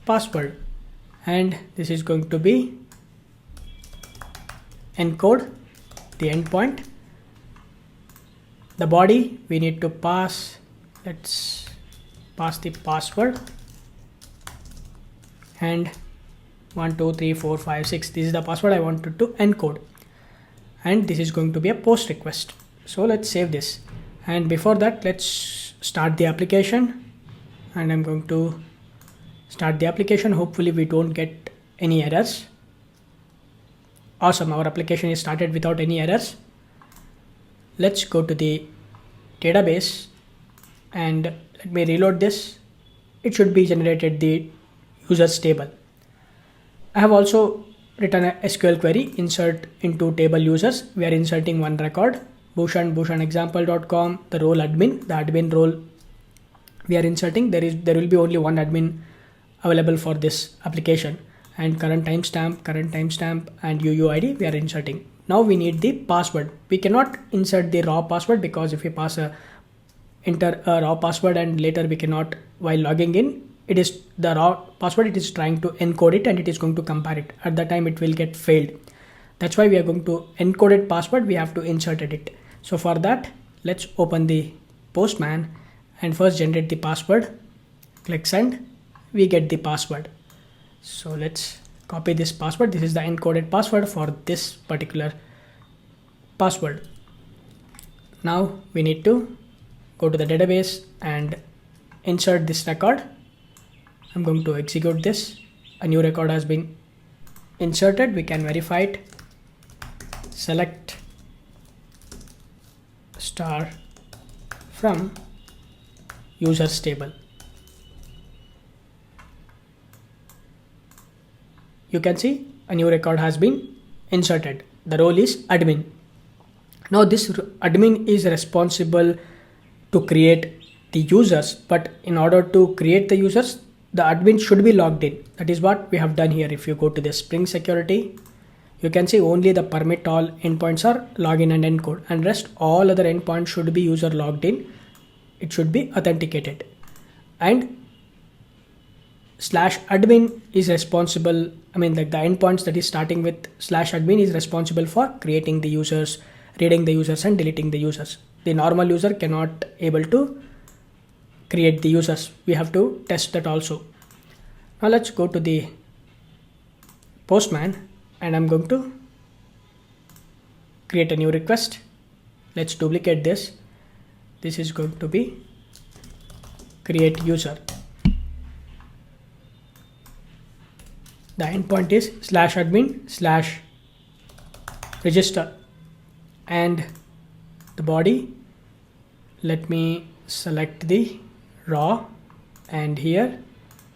password, and this is going to be encode the endpoint. The body, we need to pass, let's pass the password, and 1 2 3 4 5 6, this is the password I wanted to encode, and this is going to be a post request. So let's save this, and before that, let's start the application, and I'm going to start the application. Hopefully we don't get any errors. Awesome, our application is started without any errors. Let's go to the database, and let me reload this. It should be generated the users table. I have also written a SQL query, insert into table users. We are inserting one record, bhushan example.com, the role admin, the admin role we are inserting. There will be only one admin available for this application, and current timestamp and UUID we are inserting. Now we need the password. We cannot insert the raw password, because if we enter a raw password and later we cannot, while logging in, it is the raw password, it is trying to encode it and it is going to compare it. At that time it will get failed. That's why we are going to encoded password, we have to insert it. So for that, let's open the Postman and first generate the password. Click send, we get the password. So let's copy this password. This is the encoded password for this particular password. Now we need to go to the database and insert this record. I'm going to execute this. A new record has been inserted. We can verify it. Select star from users table. You can see a new record has been inserted. The role is admin. Now this admin is responsible to create the users, but in order to create the users, the admin should be logged in. That is what we have done here. If you go to the Spring Security, you can see only the permit all endpoints are login and encode, and rest all other endpoints should be user logged in. It should be authenticated, and /admin is responsible. I mean, like the endpoints that is starting with /admin is responsible for creating the users, reading the users, and deleting the users. The normal user cannot able to create the users. We have to test that also. Now let's go to the Postman, and I'm going to create a new request. Let's duplicate this. This is going to be create user. The endpoint is /admin register, and the body, let me select the raw, and here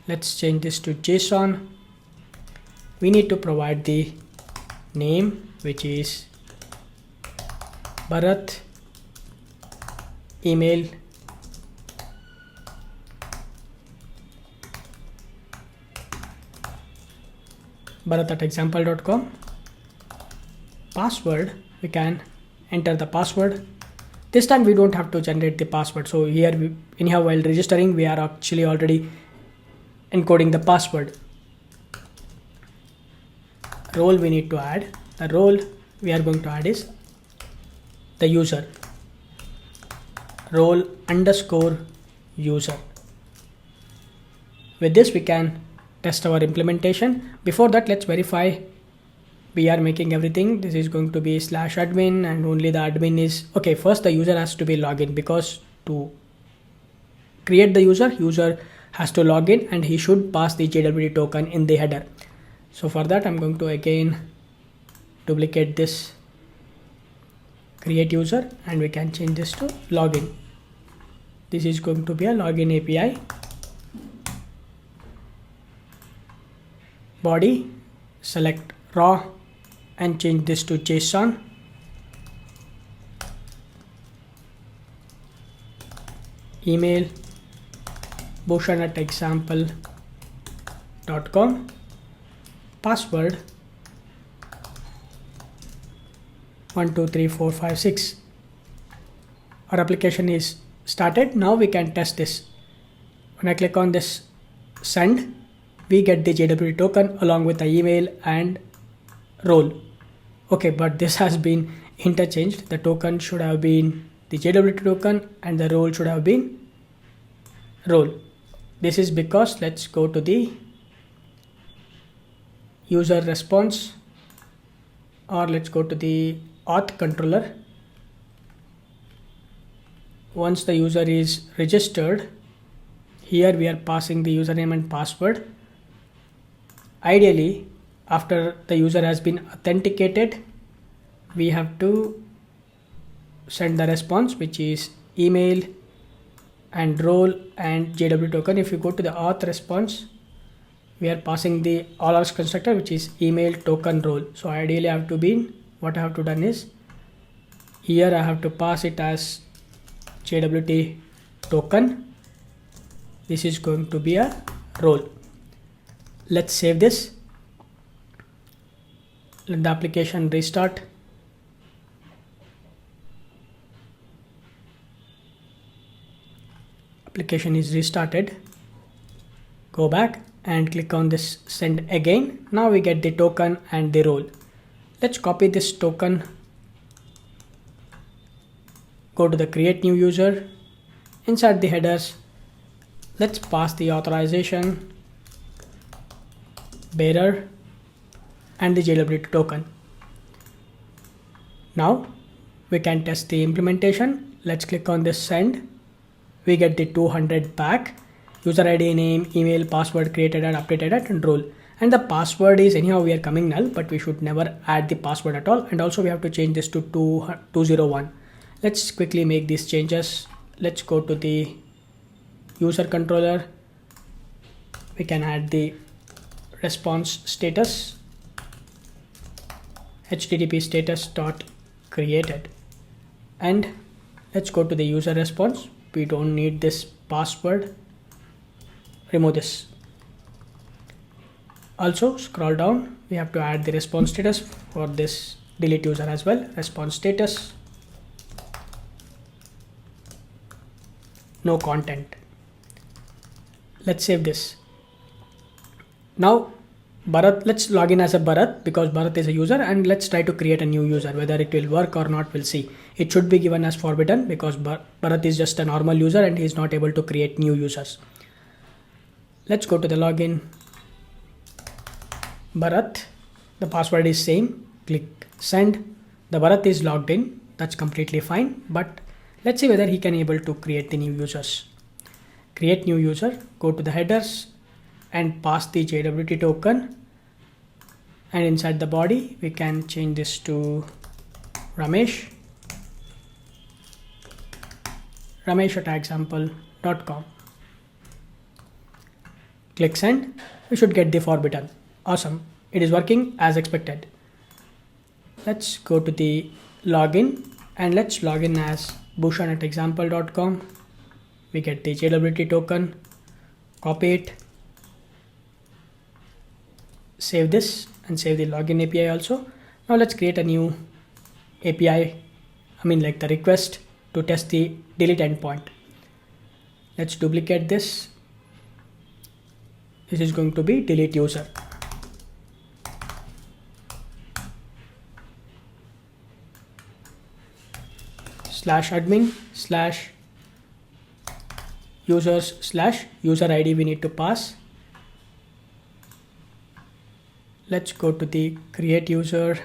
let's change this to JSON. We need to provide the name, which is Bharat, email, bharat@example.com. Password, we can enter the password. This time we don't have to generate the password. So here anyhow, while registering, we are actually already encoding the password. Role we need to add. The role we are going to add is the user. Role underscore user. With this we can test our implementation. Before that, let's verify we are making everything. This is going to be /admin, and only the admin is okay. First the user has to be login, because to create the user has to log in, and he should pass the JWT token in the header. So for that I'm going to again duplicate this create user, and we can change this to login. This is going to be a login API. Body, select raw and change this to JSON. Email, bhushan@example.com. Password 123456. Our application is started. Now we can test this. When I click on this send, we get the JWT token along with the email and role. Okay, but this has been interchanged. The token should have been the JWT token and the role should have been role. This is because, let's go to the user response, or let's go to the auth controller. Once the user is registered, here we are passing the username and password. Ideally, after the user has been authenticated, we have to send the response, which is email and role and JWT token. If you go to the auth response, we are passing the all ours constructor, which is email token role. So ideally I have to be, what I have to done is, here I have to pass it as JWT token. This is going to be a role. Let's save this. Let the application restart. Application is restarted. Go back and click on this send again. Now we get the token and the role. Let's copy this token. Go to the create new user. Inside the headers, let's pass the authorization, bearer, and the JWT token. Now we can test the implementation. Let's click on this send. We get the 200 back. User ID, name, email, password created and updated at, and role. And the password is anyhow we are coming null, but we should never add the password at all. And also we have to change this to 201. Let's quickly make these changes. Let's go to the user controller. We can add the response status, http status dot created, and let's go to the user response. We don't need this password. Remove this. Also scroll down. We have to add the response status for this delete user as well. Response status, no content. Let's save this. Now Bharat, let's log in as a Bharat because Bharat is a user, and let's try to create a new user. Whether it will work or not, we'll see. It should be given as forbidden because Bharat is just a normal user and he is not able to create new users. Let's go to the login. Bharat, the password is same. Click send. The Bharat is logged in. That's completely fine. But let's see whether he can able to create the new users. Create new user. Go to the headers and pass the JWT token. And inside the body, we can change this to Ramesh at example.com. Click send. We should get the for button. Awesome. It is working as expected. Let's go to the login and let's log in as Bhushan at example.com. We get the JWT token, copy it, save this and save the login API also. Now let's create a new API, the request to test the delete endpoint. Let's duplicate this. This is going to be delete user. /admin /users/user ID we need to pass. Let's go to the create user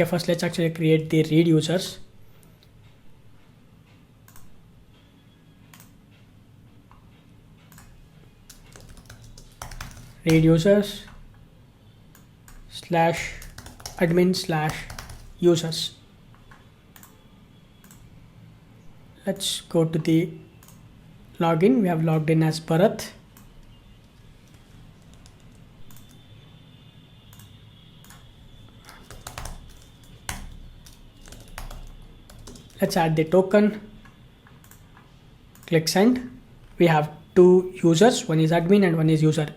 first let's actually create the read users. Read users /admin/users. Let's go to the login. We have logged in as Bharat. Let's add the token. Click send. We have two users, one is admin and one is user.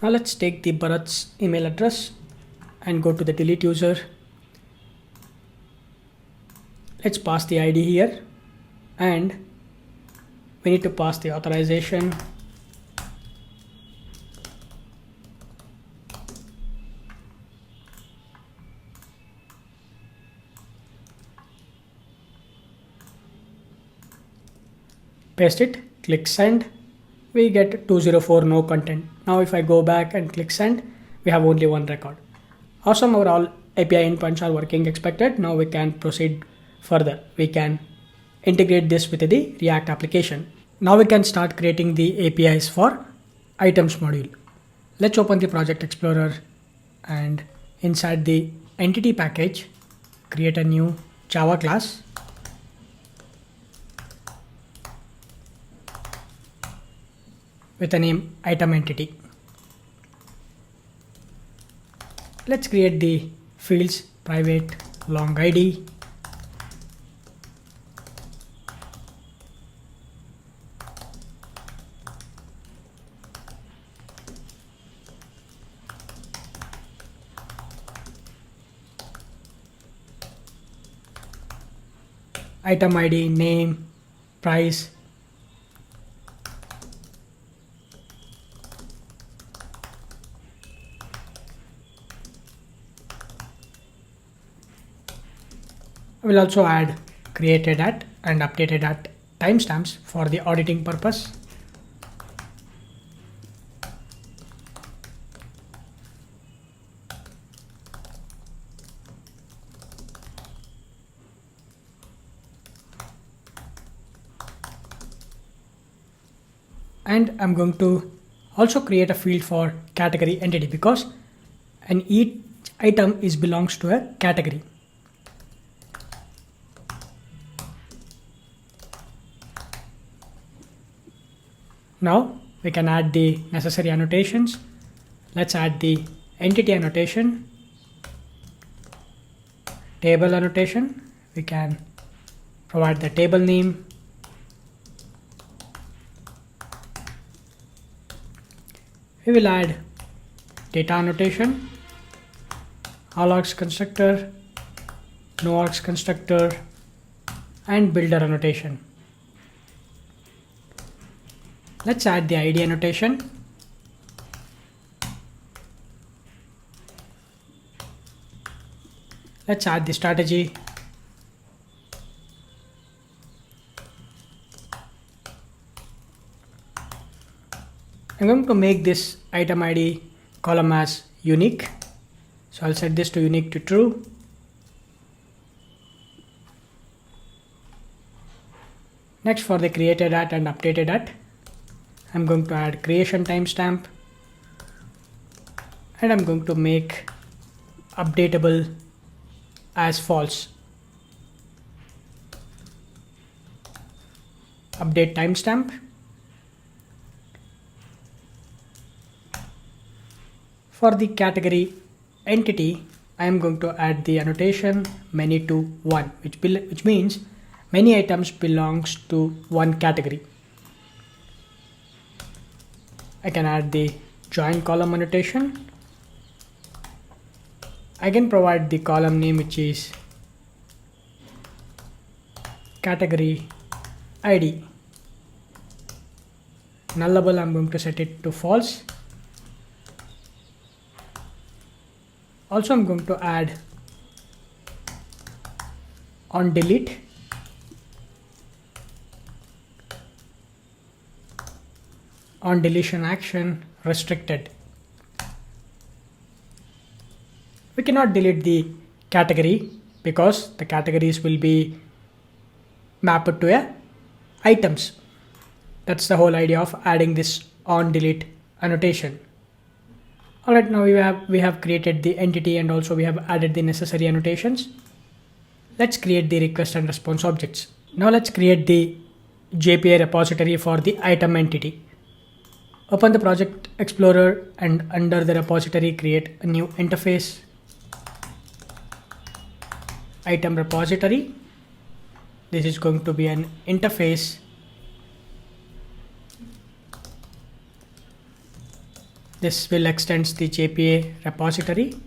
Now let's take the Bharat's email address and go to the delete user. Let's pass the ID here and we need to pass the authorization. Paste it, click send. We get 204 no content. Now if I go back and click send, we have only one record. Awesome, our all API endpoints are working expected. Now we can proceed further. We can integrate this with the React application. Now we can start creating the APIs for items module. Let's open the Project Explorer and inside the entity package, create a new Java class. With the name item entity. Let's create the fields private long ID. Item ID, name, price. I will also add created at and updated at timestamps for the auditing purpose. And I'm going to also create a field for category entity because each item belongs to a category. Now we can add the necessary annotations. Let's add the entity annotation, table annotation. We can provide the table name. We will add data annotation, all args constructor, no args constructor, and builder annotation. Let's add the ID annotation. Let's add the strategy. I'm going to make this item ID column as unique. So I'll set this to unique to true. Next, for the created at and updated at, I'm going to add creation timestamp and I'm going to make updatable as false. Update timestamp. For the category entity, I am going to add the annotation many to 1, which means many items belongs to one category. I can add the join column annotation. I can provide the column name, which is category ID. Nullable, I'm going to set it to false. Also, I'm going to add on delete. On deletion action restricted. We cannot delete the category because the categories will be mapped to items. That's the whole idea of adding this on delete annotation. Alright, now we have created the entity and also we have added the necessary annotations. Let's create the request and response objects. Now let's create the JPA repository for the item entity. Open the project explorer and under the repository create a new interface. Item repository. This is going to be an interface. This will extend the JPA repository.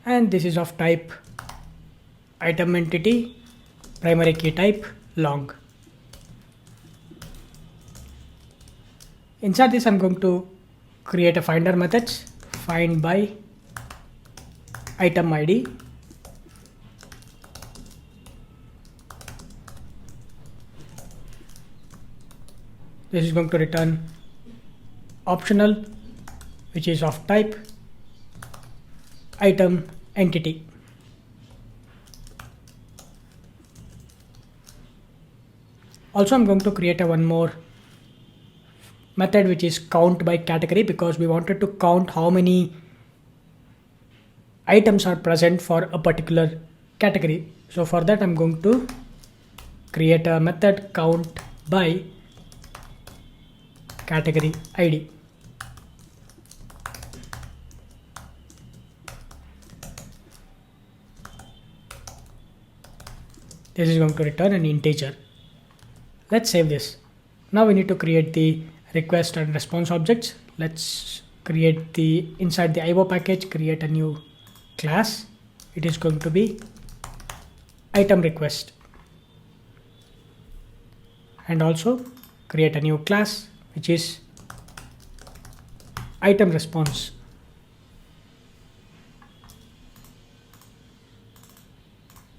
And this is of type item entity, primary key type long. Inside this, I'm going to create a finder methods, find by item ID. This is going to return optional, which is of type item entity. Also, I'm going to create one more method, which is count by category, because we wanted to count how many items are present for a particular category. So for that, I'm going to create a method count by category ID. This is going to return an integer. Let's save this. Now we need to create the request and response objects. Let's create the inside the IO package, create a new class. It is going to be item request. And also create a new class, which is item response.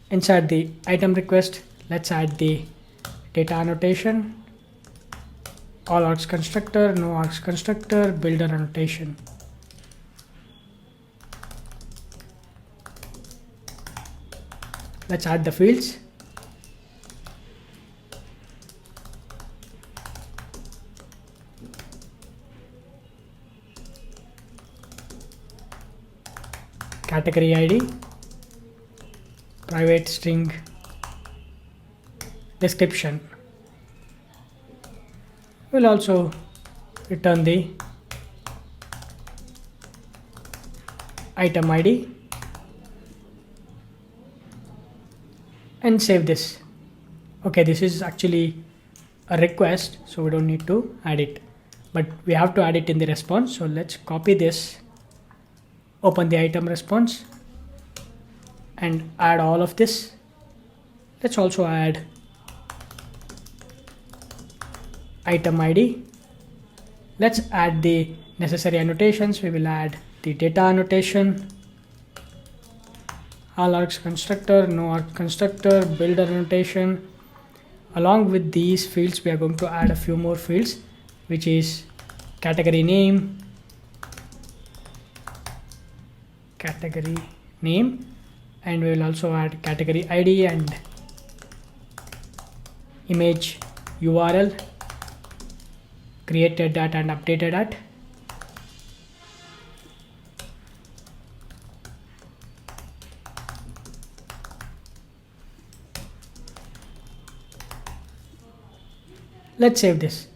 Inside the item request, let's add the data annotation, all args constructor, no args constructor, builder annotation. Let's add the fields. Category ID, private string description. We'll also return the item ID and save this. Okay, this is actually a request, so we don't need to add it, but we have to add it in the response. So let's copy this, open the item response and add all of this. Let's also add item ID. Let's add the necessary annotations. We will add the data annotation, all args constructor, no args constructor, builder annotation. Along with these fields, we are going to add a few more fields, which is category name, and we will also add category ID and image URL, created that and updated that. Let's save this.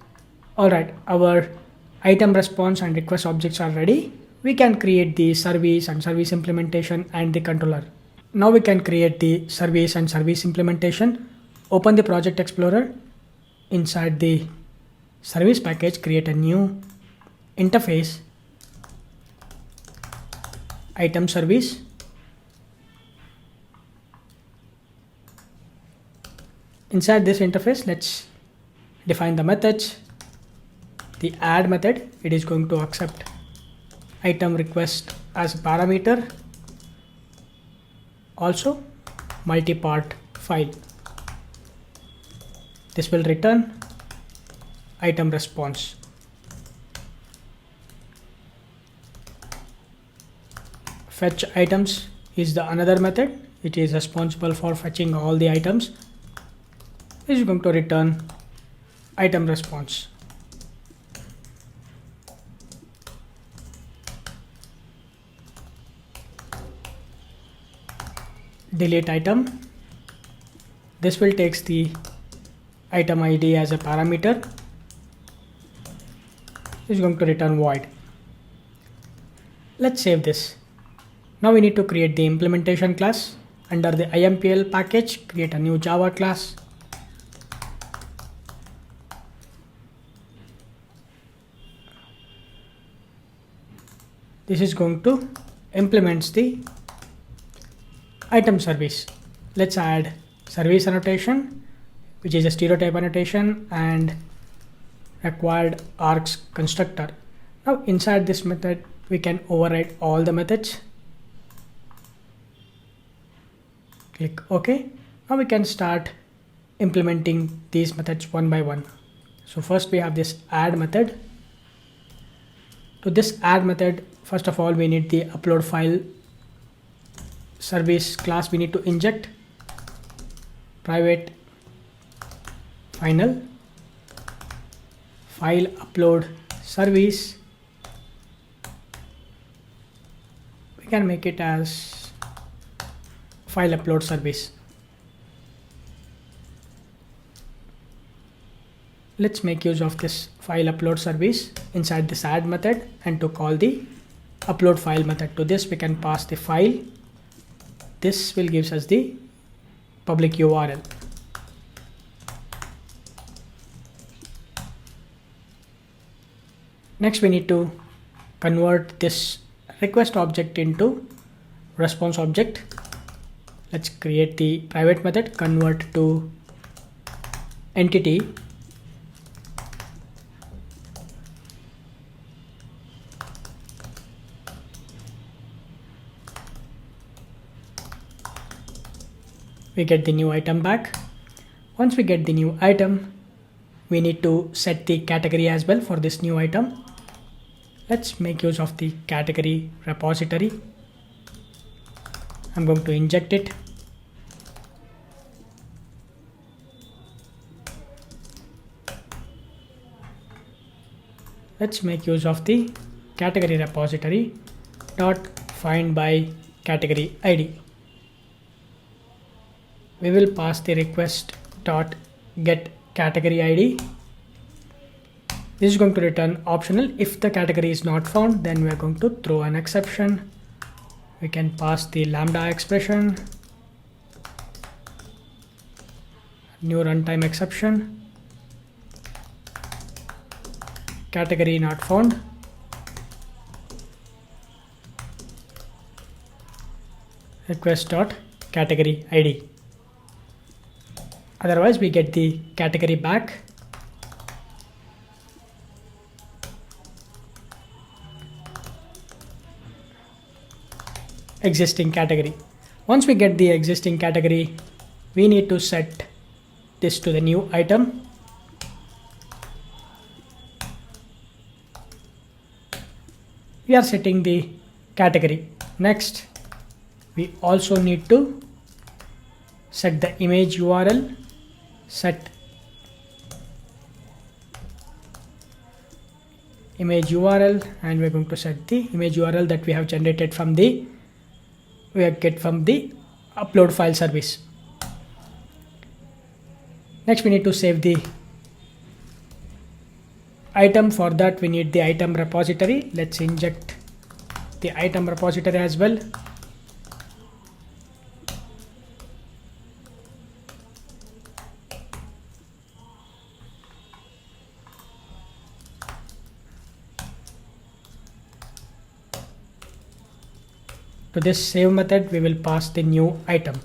Alright, our item response and request objects are ready. We can create the service and service implementation and the controller. Now we can create the service and service implementation. Open the project explorer. Inside the service package, create a new interface, item service. Inside this interface, let's define the methods. The add method, it is going to accept item request as a parameter. Also multi-part file. This will return item response. Fetch items is the another method. It is responsible for fetching all the items. It is going to return item response. Delete item. This will take the item ID as a parameter. This is going to return void. Let's save this. Now we need to create the implementation class. Under the IMPL package, create a new Java class. This is going to implement the item service. Let's add service annotation, which is a stereotype annotation, and required args constructor. Now inside this method, we can override all the methods. Click OK. Now we can start implementing these methods one by one. So first we have this add method. To this add method, first of all, we need the upload file service class. We need to inject private final file upload service. We can make it as file upload service. Let's make use of this file upload service inside this add method and to call the upload file method. To this we can pass the file. This will give us the public URL. Next we need to convert this request object into response object. Let's create the private method convert to entity. We get the new item back. Once we get the new item, we need to set the category as well for this new item. Let's make use of the category repository. I'm going to inject it. Let's make use of the category repository dot find by category ID. We will pass the request dot get category ID. This is going to return optional. If the category is not found, then we are going to throw an exception. We can pass the lambda expression, new runtime exception, category not found. Request dot category ID. Otherwise we get the category back. Existing category. Once we get the existing category, we need to set this to the new item. We are setting the category. Next, we also need to set the image URL. Set image URL, and we're going to set the image URL that we have generated from the upload file service. Next we need to save the item, for that we need the item repository. Let's inject the item repository as well. To this save method, we will pass the new item.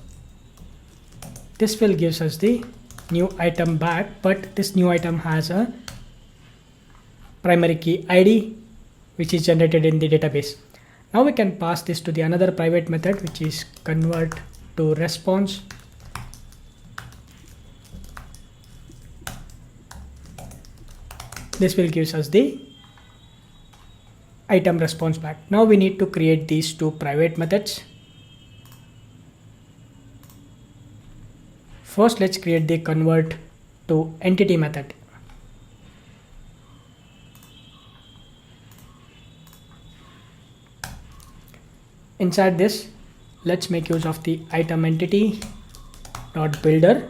This will gives us the new item back, but this new item has a primary key ID which is generated in the database. Now we can pass this to the another private method, which is convert to response. This will gives us the item response back. Now we need to create these two private methods. First, let's create the convert to entity method. Inside this, let's make use of the item entity dot builder.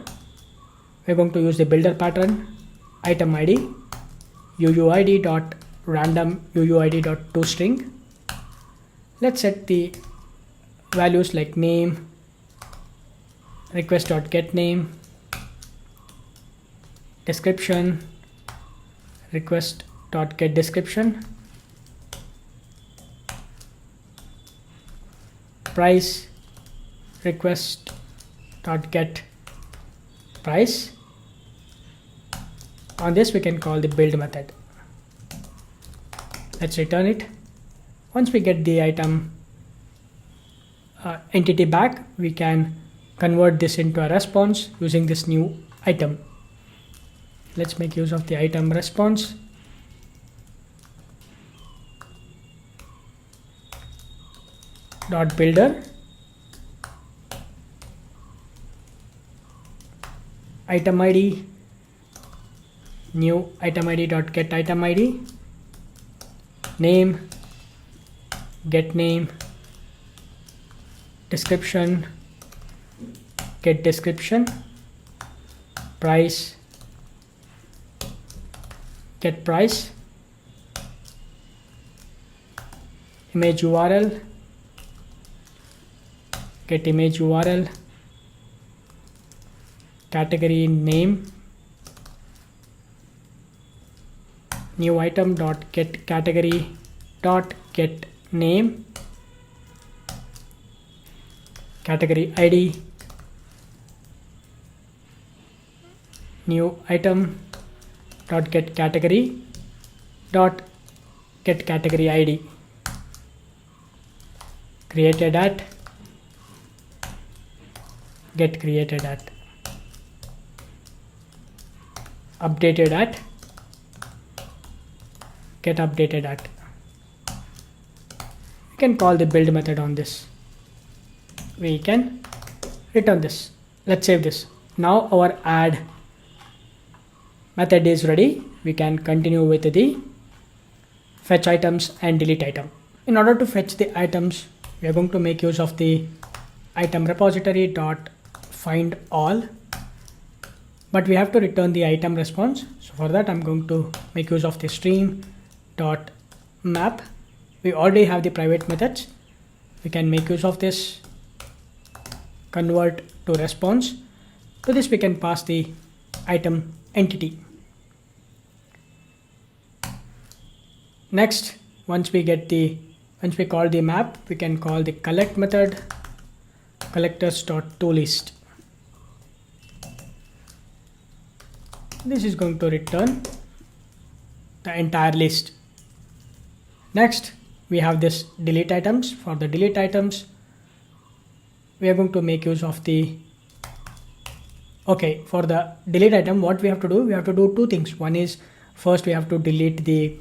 We're going to use the builder pattern, item ID, uuid dot random uuid dot toString. Let's set the values like name, request dot get name, description, request dot get description, price, request dot get price. On this we can call the build method. Let's return it. Once we get the item entity back, we can convert this into a response using this new item. Let's make use of the item response. Dot builder, item ID, new item ID dot get item ID, name, get name, description, get description, price, get price, image URL, get image URL, category name, new item dot get category dot get name, category ID, new item dot get category dot get category ID, created at, get created at, updated at, get updated at. We can call the build method on this. We can return this. Let's save this. Now our add method is ready. We can continue with the fetch items and delete item. In order to fetch the items, we are going to make use of the item repository dot find all, but we have to return the item response. So for that, I'm going to make use of the stream dot map. We already have the private methods. We can make use of this, convert to response. To this we can pass the item entity. Next, once we call the map, we can call the collect method, collectors.toList. This is going to return the entire list. Next, we have this delete items. For the delete items, we are going to make use of the for the delete item, what we have to do? We have to do two things. One is, first we have to delete the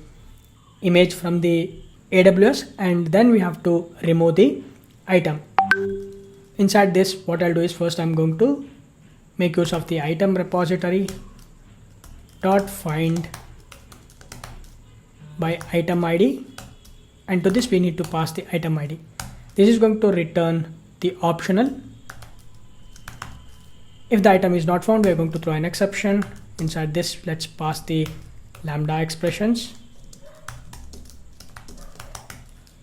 image from the AWS, and then we have to remove the item. Inside this, what I'll do is, first I'm going to make use of the item repository dot find by item ID, and to this we need to pass the item ID. This is going to return the optional. If the item is not found, we are going to throw an exception. Inside this, let's pass the lambda expressions,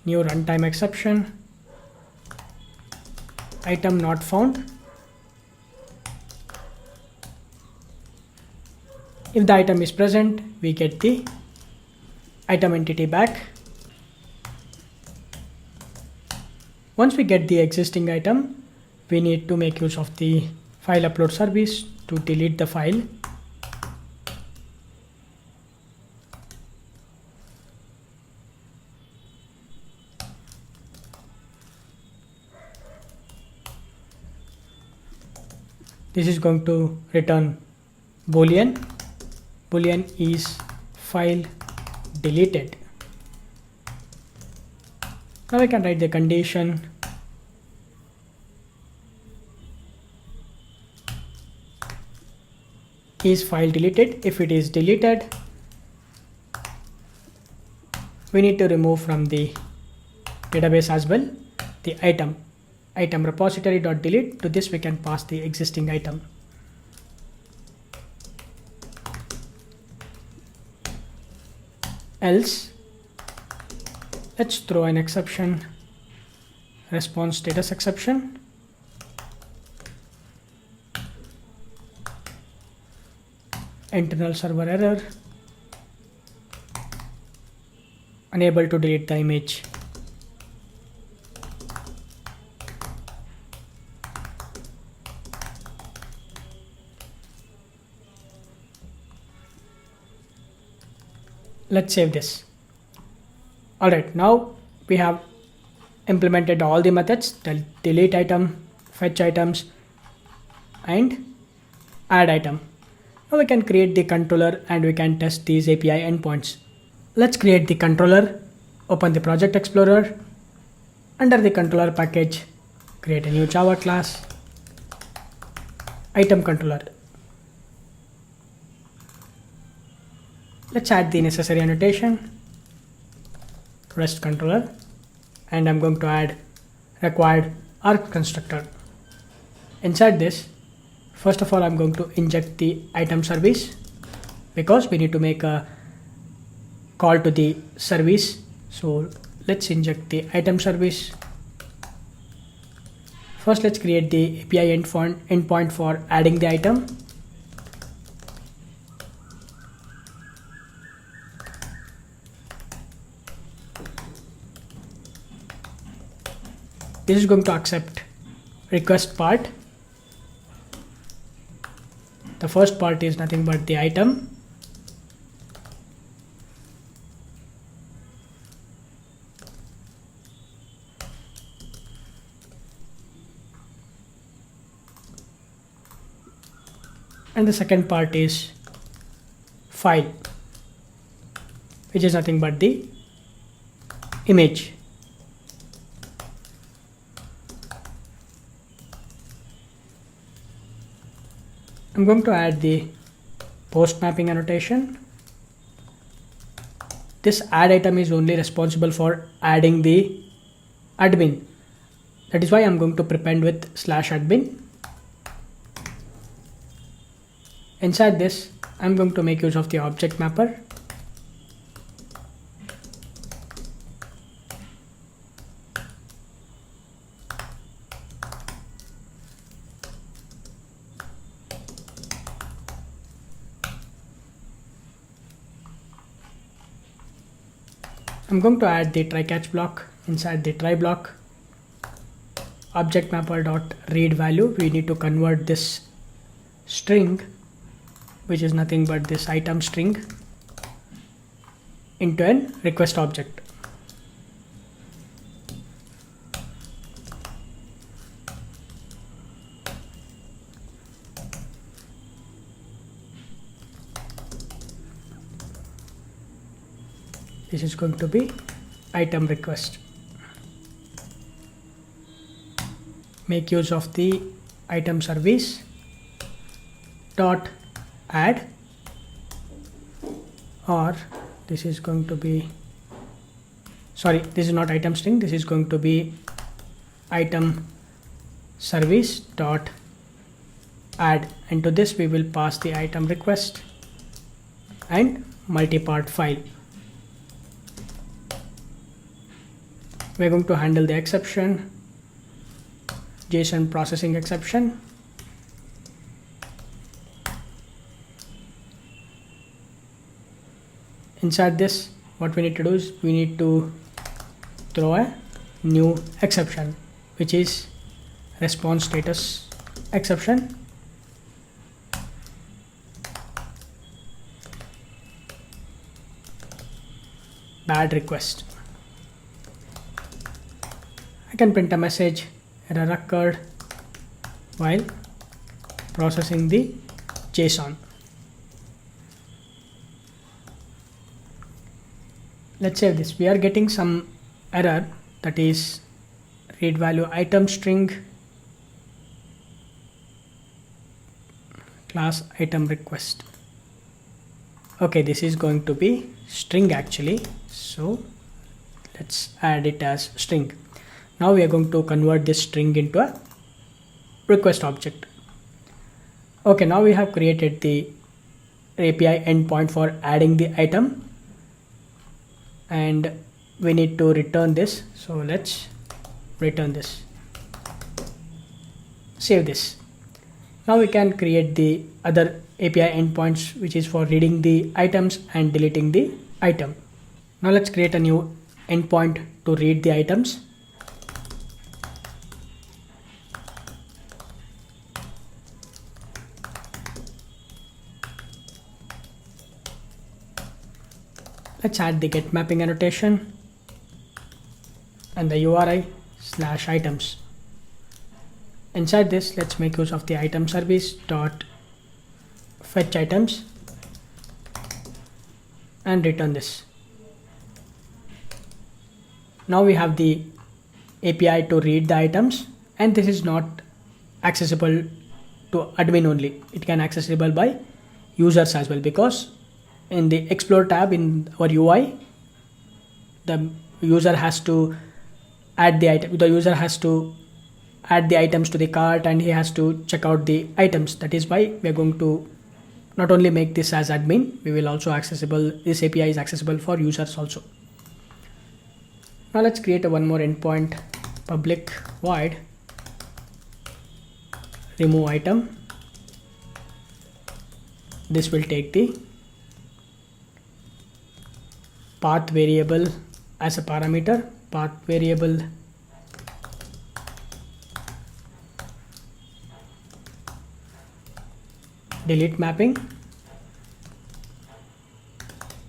new runtime exception, item not found. If the item is present, we get the item entity back. Once we get the existing item, we need to make use of the file upload service to delete the file. This is going to return boolean. Boolean is file deleted. Now we can write the condition is file deleted. If it is deleted, we need to remove from the database as well the item repository.delete. To this we can pass the existing item. Else, let's throw an exception, response status exception. Internal server error, unable to delete the image. Let's save this. Alright, now we have implemented all the methods: delete item, fetch items, and add item. Now we can create the controller and we can test these API endpoints. Let's create the controller. Open the Project Explorer. Under the controller package, create a new Java class, item controller. Let's add the necessary annotation, REST controller, and I'm going to add required arc constructor. Inside this, first of all, I'm going to inject the item service because we need to make a call to the service. So let's inject the item service. First, let's create the API endpoint for adding the item. This is going to accept request part. The first part is nothing but the item. And the second part is file, which is nothing but the image. I'm going to add the post mapping annotation. This add item is only responsible for adding the admin. That is why I'm going to prepend with /admin. Inside this, I'm going to make use of the object mapper. I'm going to add the try catch block. Inside the try block, object mapper dot read value, we need to convert this string, which is nothing but this item string, into an request object. This is going to be item request. Make use of the item service dot add, or this is going to be, sorry, this is not item string, this is going to be item service dot add, and to this we will pass the item request and multi-part file. We're going to handle the exception, JSON processing exception. Inside this, what we need to do is we need to throw a new exception, which is response status exception. Bad request. I can print a message, error occurred while processing the JSON. Let's save this. We are getting some error, that is read value item string class item request. Okay, this is going to be string actually, so let's add it as string. Now we are going to convert this string into a request object. Okay, now we have created the API endpoint for adding the item, and we need to return this. So let's return this. Save this. Now we can create the other API endpoints, which is for reading the items and deleting the item. Now let's create a new endpoint to read the items. Let's add the get mapping annotation and the URI /items. Inside this, let's make use of the item service dot fetch items and return this. Now we have the API to read the items, and this is not accessible to admin only. It can accessible by users as well, because in the explore tab in our UI, the user has to add the item. The user has to add the items to the cart, and he has to check out the items. That is why we are going to not only make this as admin, we will also accessible. This API is accessible for users also. Now let's create one more endpoint, public void remove item. This will take the path variable as a parameter, path variable delete mapping.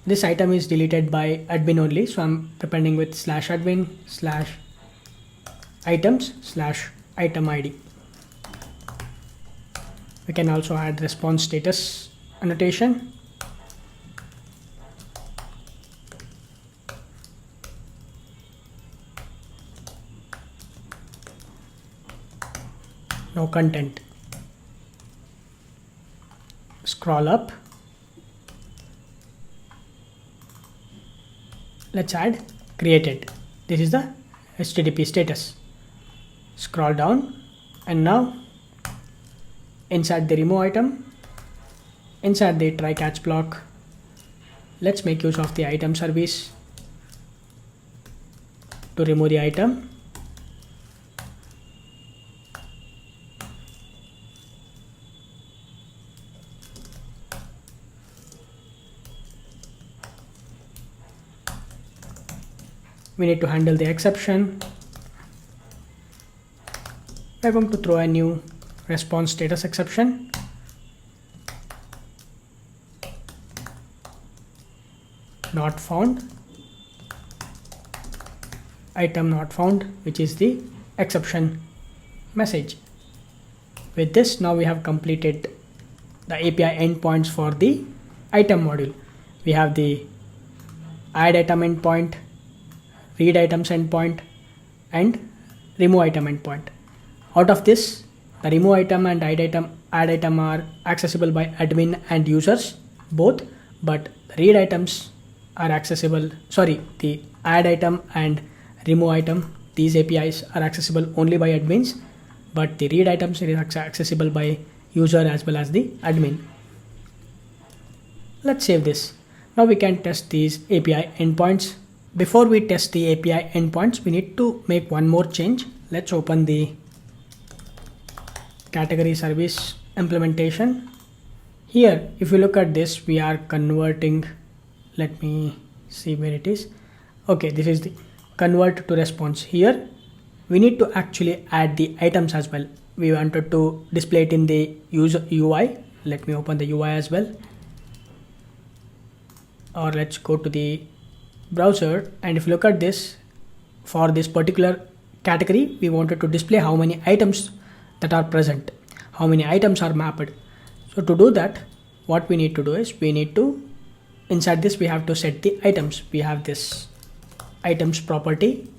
This item is deleted by admin only, so I'm appending with /admin /items /item ID. We can also add response status annotation. No content. Scroll up. Let's add created. This is the HTTP status. Scroll down, and now inside the remove item, inside the try catch block, let's make use of the item service to remove the item. We need to handle the exception. We're going to throw a new response status exception. Not found. Item not found, which is the exception message. With this, now we have completed the API endpoints for the item module. We have the add item endpoint, read items endpoint, and remove item endpoint. Out of this, the remove item and add item are accessible by admin and users both, but read items are accessible, the add item and remove item, these APIs are accessible only by admins, but the read items is accessible by user as well as the admin. Let's save this. Now we can test these API endpoints. Before we test the API endpoints, we need to make one more change. Let's open the category service implementation. Here, if you look at this, we are converting. Let me see where it is. Okay, this is the convert to response. Here, we need to actually add the items as well. We wanted to display it in the user UI. Let me open the UI as well. Or let's go to the browser, and if you look at this, for this particular category, we wanted to display how many items that are present, how many items are mapped. So to do that, what we need to do is we need to, inside this, we have to set the items. We have this items property.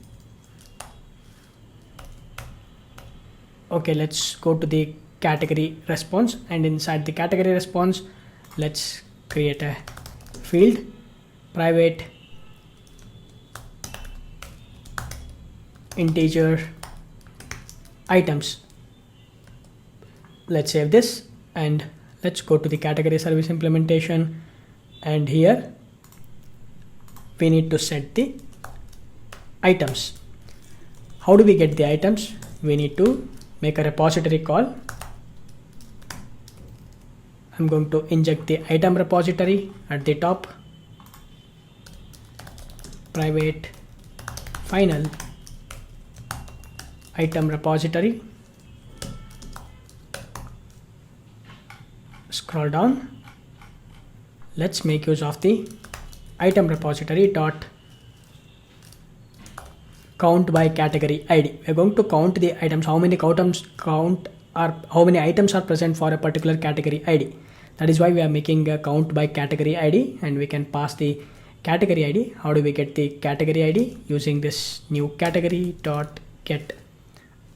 Okay, let's go to the category response, and inside the category response, let's create a field, private integer items. Let's save this and let's go to the category service implementation, and here we need to set the items. How do we get the items? We need to make a repository call. I'm going to inject the item repository at the top, private final item repository. Scroll down. Let's make use of the item repository dot count by category ID. We're going to count the items, how many items are present for a particular category ID. That is why we are making a count by category ID, and we can pass the category ID. How do we get the category ID? Using this new category dot get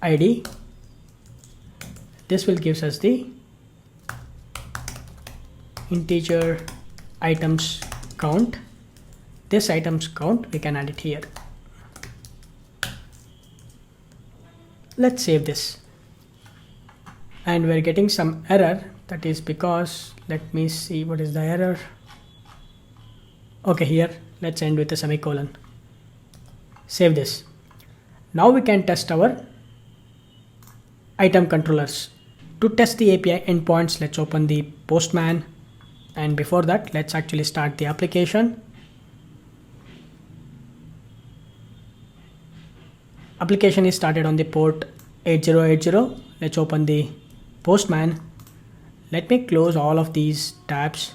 ID. This will gives us the integer items count. This items count, we can add it here. Let's save this. And we're getting some error. That is because, let me see what is the error. Okay, here, let's end with a semicolon. Save this. Now we can test our item controllers. To test the API endpoints, let's open the Postman. And before that, let's actually start the application. Application is started on the port 8080. Let's open the Postman. Let me close all of these tabs.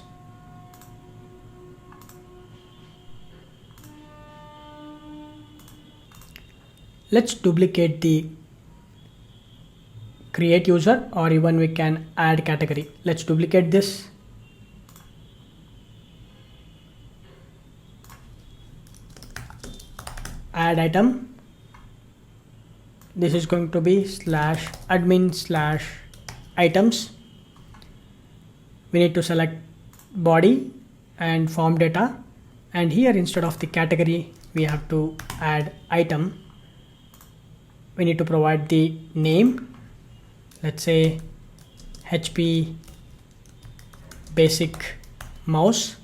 Let's duplicate the create user, or even we can add category. Let's duplicate this. Add item. This is going to be /admin/items. We need to select body and form data, and here instead of the category we have to add item. We need to provide the name, let's say HP basic mouse,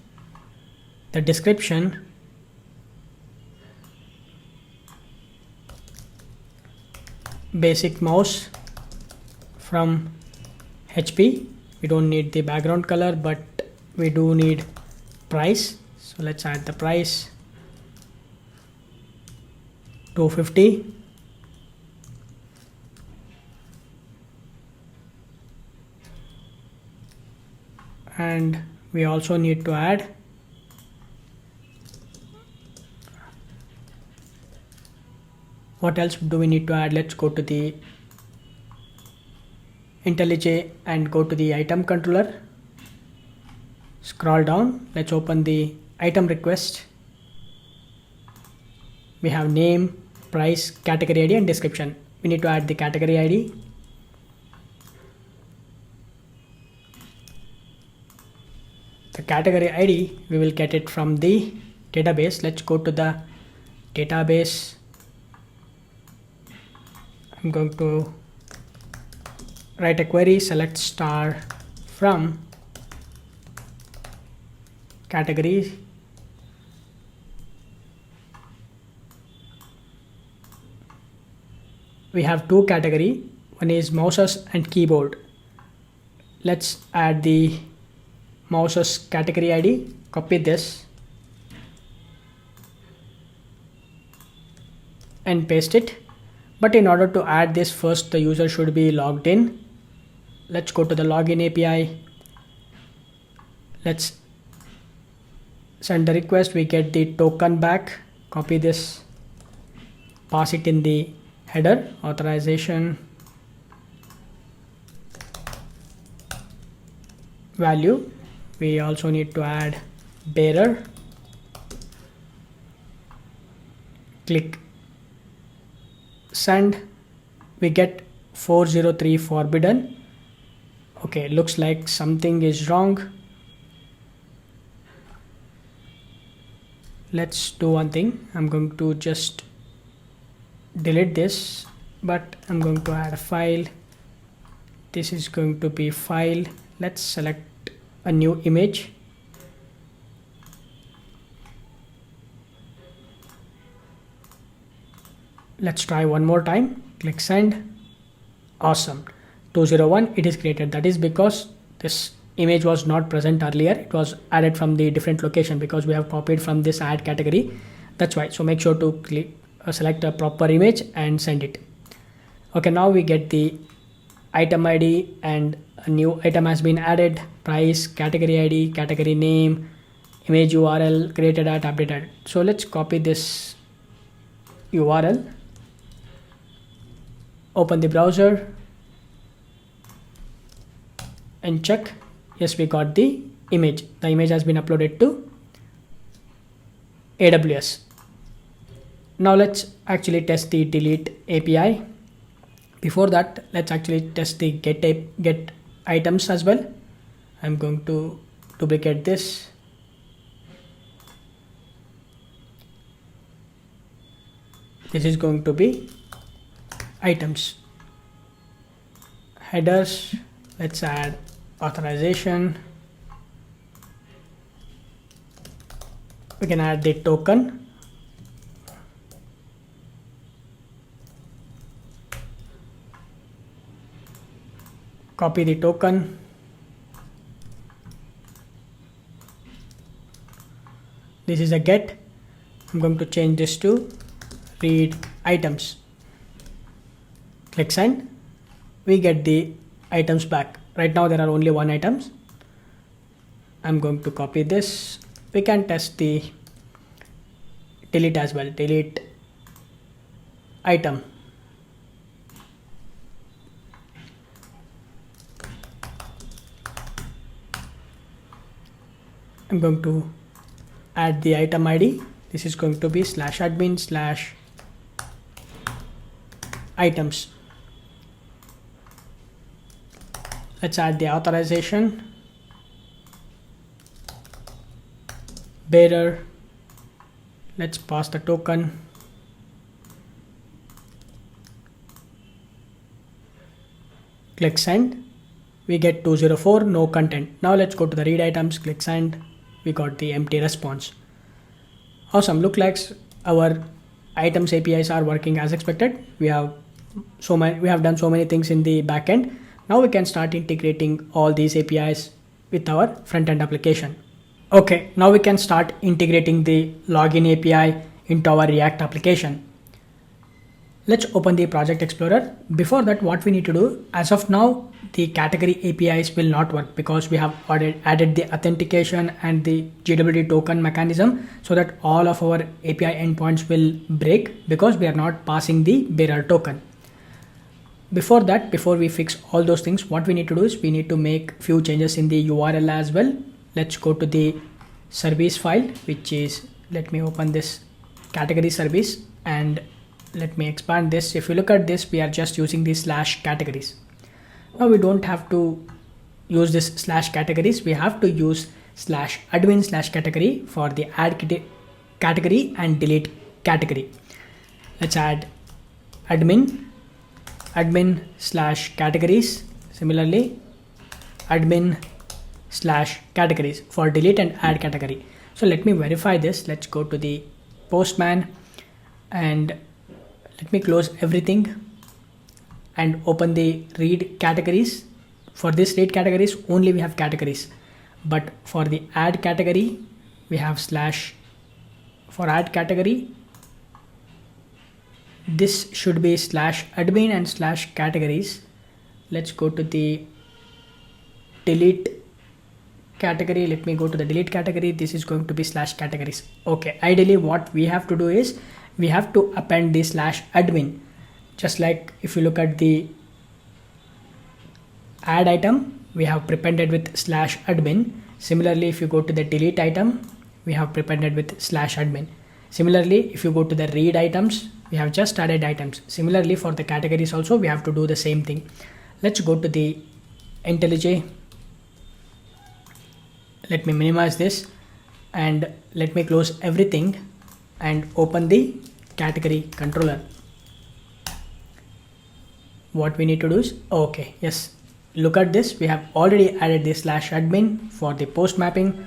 the description, basic mouse from HP. We don't need the background color, but we do need price. So let's add the price, 250. And we also need to add what else do we need to add? Let's go to the IntelliJ and go to the item controller. Scroll down. Let's open the item request. We have name, price, category ID, and description. We need to add the category ID. The category ID, we will get it from the database. Let's go to the database. I'm going to write a query, select star from category we have two category. One is mouses and keyboard. Let's add the mouses category ID. Copy this and paste it. But in order to add this, first the user should be logged in. Let's go to the login API. Let's send the request. We get the token back. Copy this, pass it in the header, authorization value. We also need to add bearer. Click send. We get 403 forbidden. Okay, looks like something is wrong. Let's do one thing. I'm going to just delete this, but I'm going to add a file. This is going to be file. Let's select a new image. Let's try one more time. Click send. Awesome. 201, it is created. That is because this image was not present earlier. It was added from the different location because we have copied from this add category. That's why. So make sure to click select a proper image and send it. Okay, now we get the item ID and a new item has been added. Price, category ID, category name, image URL, created at, updated. So let's copy this URL. Open the browser and check. Yes, we got the image. The image has been uploaded to AWS. Now let's actually test the delete API. Before that, let's actually test the get items as well. I'm going to duplicate this. This is going to be items. Headers, let's add authorization. We can add the token. Copy the token. This is a get. I'm going to change this to read items. Click send. We get the items back. Right now there are only one items. I'm going to copy this. We can test the delete as well. Delete item. I'm going to add the item ID. This is going to be /admin/items. Let's add the authorization. Bearer. Let's pass the token. Click send. We get 204, no content. Now let's go to the read items. Click send. We got the empty response. Awesome. Look like our items APIs are working as expected. We have done so many things in the backend. Now we can start integrating all these APIs with our front-end application. Okay, now we can start integrating the login API into our React application. Let's open the project explorer. Before that, what we need to do, as of now, the category APIs will not work because we have added the authentication and the JWT token mechanism so that all of our API endpoints will break because we are not passing the bearer token. Before that, before we fix all those things, what we need to do is we need to make few changes in the URL as well. Let's go to the service file, which is, let me open this category service and let me expand this. If you look at this, we are just using the /categories. Now we don't have to use this /categories. We have to use /admin/category for the add category and delete category. Let's add admin/categories. Similarly, admin/categories for delete and add category. So let me verify this. Let's go to the Postman and let me close everything. and open the read categories. For this read categories only we have categories, but for the add category we have slash. For add category this should be slash admin and slash categories. Let's go to the delete category. Let me go to the delete category. This is going to be slash categories. Okay, ideally what we have to do is we have to append the slash admin. Just like if you look at the add item, we have prepended with slash admin. Similarly, if you go to the delete item, we have prepended with slash admin. Similarly, if you go to the read items, we have just added items. Similarly, for the categories also, we have to do the same thing. Let's go to the IntelliJ. Let me minimize this and let me close everything and open the category controller. What we need to do is, okay, yes, look at this. We have already added the slash admin for the post mapping,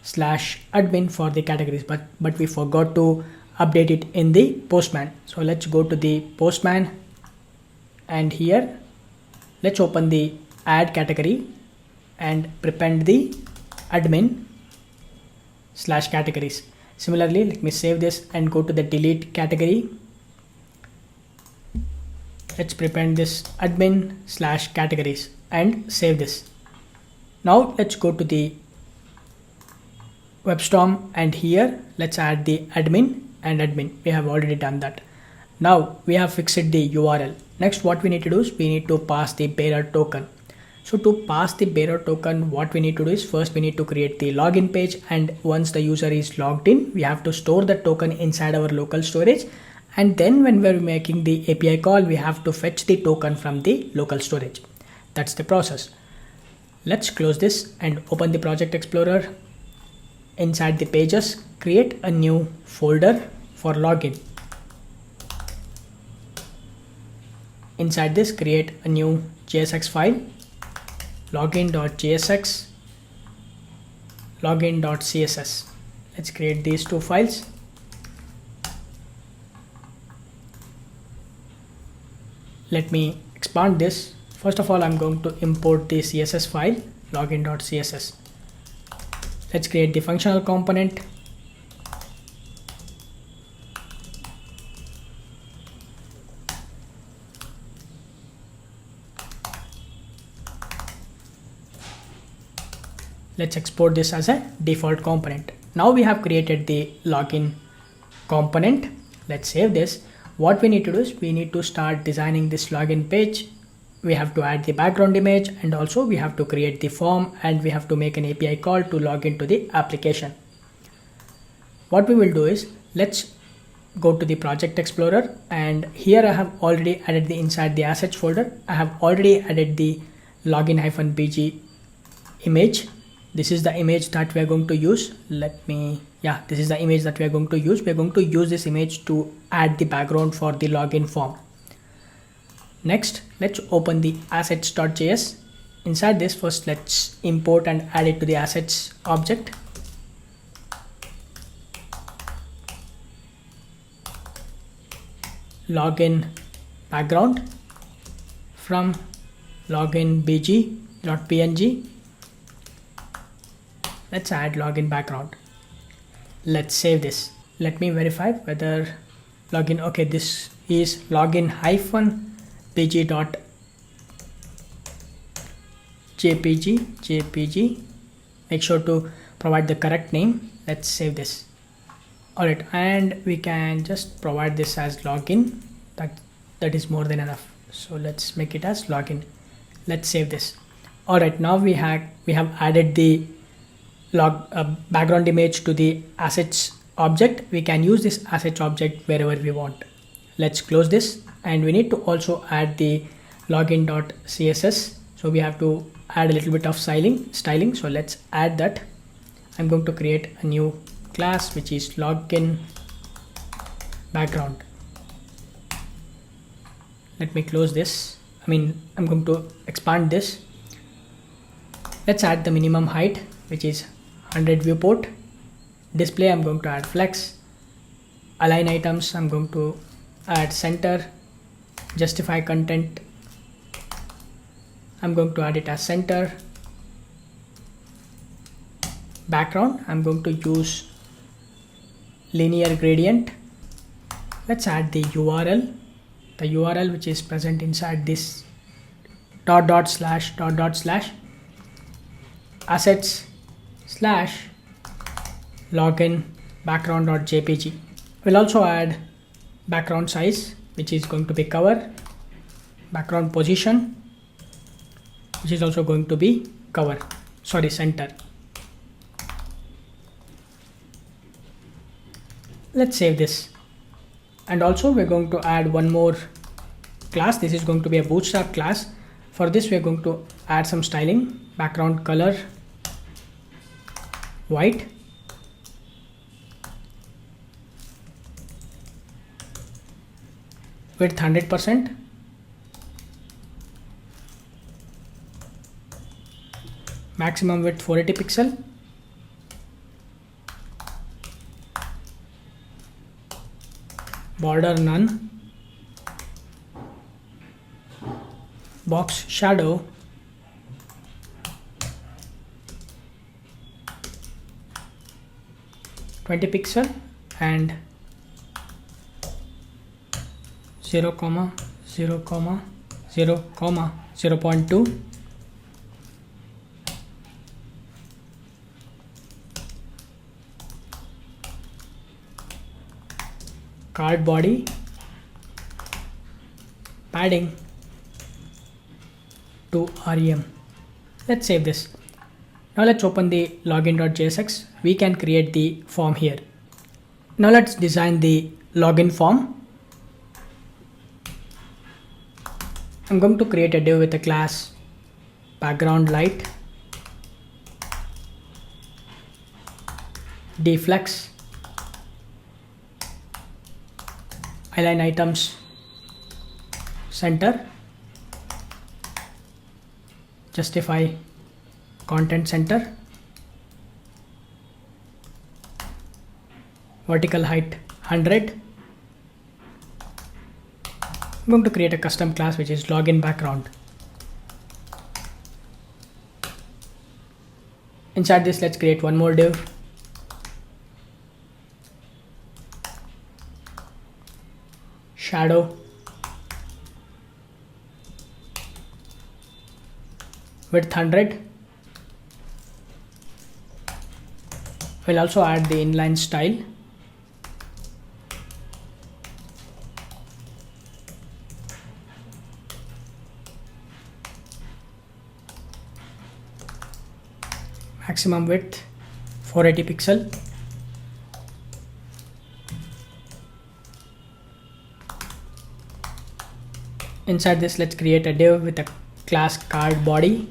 slash admin for the categories, but we forgot to update it in the postman. So let's go to the postman, and here let's open the add category and prepend the admin slash categories. Similarly, let me save this and go to the delete category. Let's prepend this admin slash categories and save this. Now let's go to the WebStorm, and here let's add the admin and admin. We have already done that. Now we have fixed the URL. Next, what we need to do is we need to pass the bearer token. So to pass the bearer token, what we need to do is first we need to create the login page, and once the user is logged in, we have to store the token inside our local storage, and then when we're making the API call, we have to fetch the token from the local storage. That's the process. Let's close this and open the Project Explorer. Inside the pages, create a new folder for login. Inside this, create a new JSX file, login.jsx, login.css. Let's create these two files. Let me expand this. First of all, I'm going to import the CSS file, login.css. Let's create the functional component. Let's export this as a default component. Now we have created the login component. Let's save this. What we need to do is we need to start designing this login page. We have to add the background image, and also we have to create the form, and we have to make an API call to log into the application. What we will do is let's go to the Project Explorer, and here I have already added the inside the assets folder. I have already added the login-bg image. This is the image that we are going to use. This is the image that we are going to use. We are going to use this image to add the background for the login form. Next, let's open the assets.js. Inside this, first let's import and add it to the assets object. Login background from loginbg.png. Let's add login background. Let's save this. Let me verify whether login. Okay, this is login-bg.jpg. Make sure to provide the correct name. Let's save this. Alright, and we can just provide this as login. That is more than enough. So let's make it as login. Let's save this. Alright, now we have added the background image to the assets object. We can use this assets object wherever we want. Let's close this, and we need to also add the login.css. So we have to add a little bit of styling. So let's add that. I'm going to create a new class which is login background. Let me close this. I'm going to expand this. Let's add the minimum height, which is 100 viewport. Display, I'm going to add flex. Align items, I'm going to add center. Justify content, I'm going to add it as center. Background, I'm going to use linear gradient. Let's add the URL which is present inside this // assets / login background.jpg. We'll also add background size, which is going to be cover, background position, which is also going to be center. Let's save this. And also we're going to add one more class. This is going to be a bootstrap class. For this we're going to add some styling. Background color white, width 100%, maximum width 480 pixel, border none, box shadow, (20 pixel) and 0,0,0,0.2. Card body, padding to rem. Let's save this. Now let's open the login.jsx. We can create the form here. Now let's design the login form. I'm going to create a div with a class background light, deflex, align items center, justify content center, vertical height 100. I'm going to create a custom class which is login background. Inside this, let's create one more div. Shadow, width 100. We'll also add the inline style. Maximum width 480 pixel. Inside this, let's create a div with a class card body.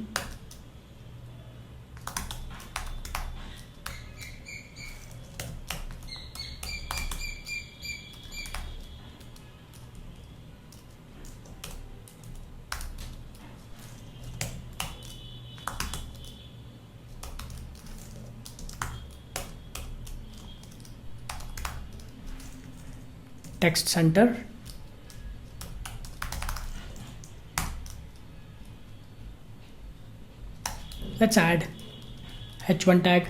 Text center. Let's add h1 tag,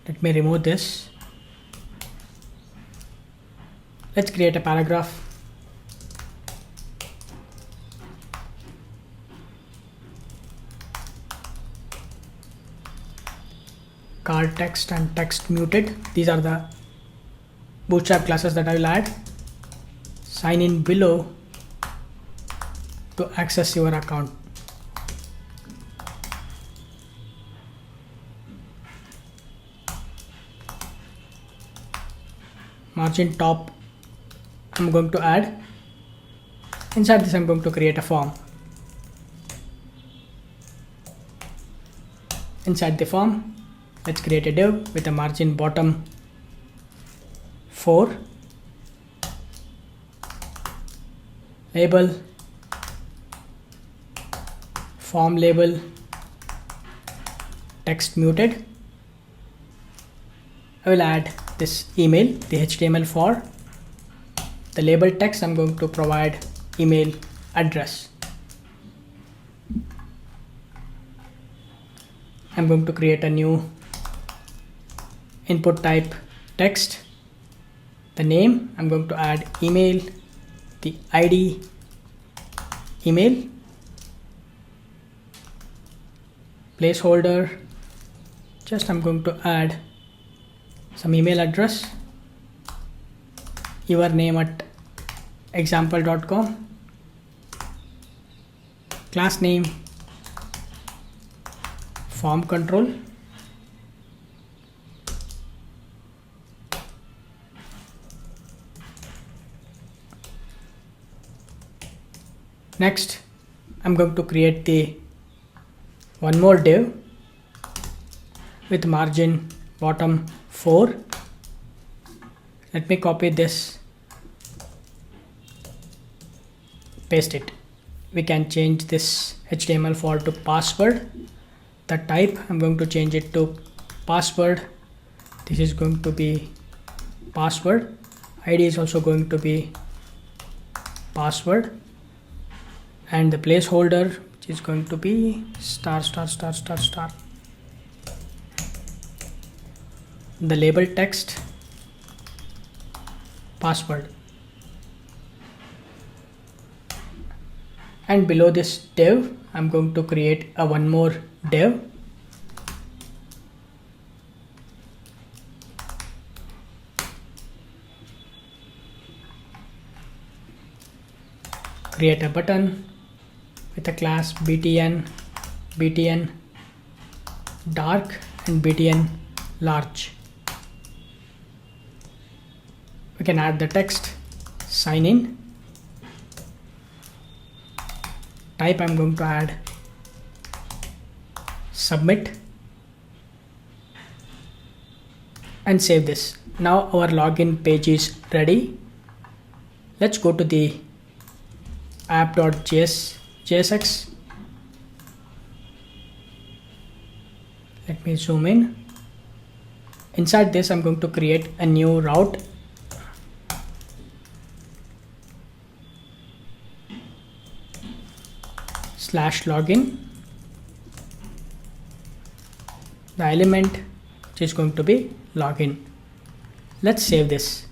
let me remove this. Let's create a paragraph. Card text and text muted. These are the bootstrap classes that I will add. Sign in below to access your account. Margin top I'm going to add. Inside this, I'm going to create a form. Inside the form, let's create a div with a margin bottom 4, label form label text muted. I will add this email, the HTML for the label text. I'm going to provide email address. I'm going to create a new input type text. The name, I'm going to add email, the ID, email, placeholder, just I'm going to add some email address, your name at example.com, class name, form control, next I'm going to create the one more div with margin bottom 4. Let me copy this, paste it. We can change this HTML4 to password. The type, I'm going to change it to password. This is going to be password. ID is also going to be password. And the placeholder, which is going to be star. The label text, password. And below this div, I'm going to create a one more div. Create a button with a class btn, btn dark and btn large. We can add the text, sign in. Type, I'm going to add submit and save this. Now our login page is ready. Let's go to the app.jsx. Let me zoom in. Inside this, I'm going to create a new route. /login. The element which is going to be login. Let's save this.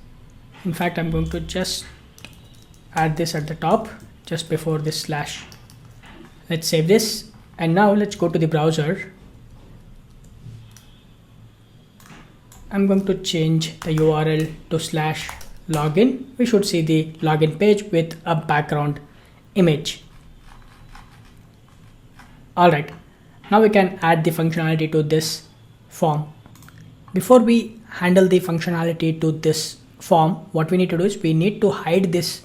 In fact, I'm going to just add this at the top just before this slash. Let's save this. And now let's go to the browser. I'm going to change the URL to /login. We should see the login page with a background image. Alright, now we can add the functionality to this form. Before we handle the functionality to this form, what we need to do is we need to hide this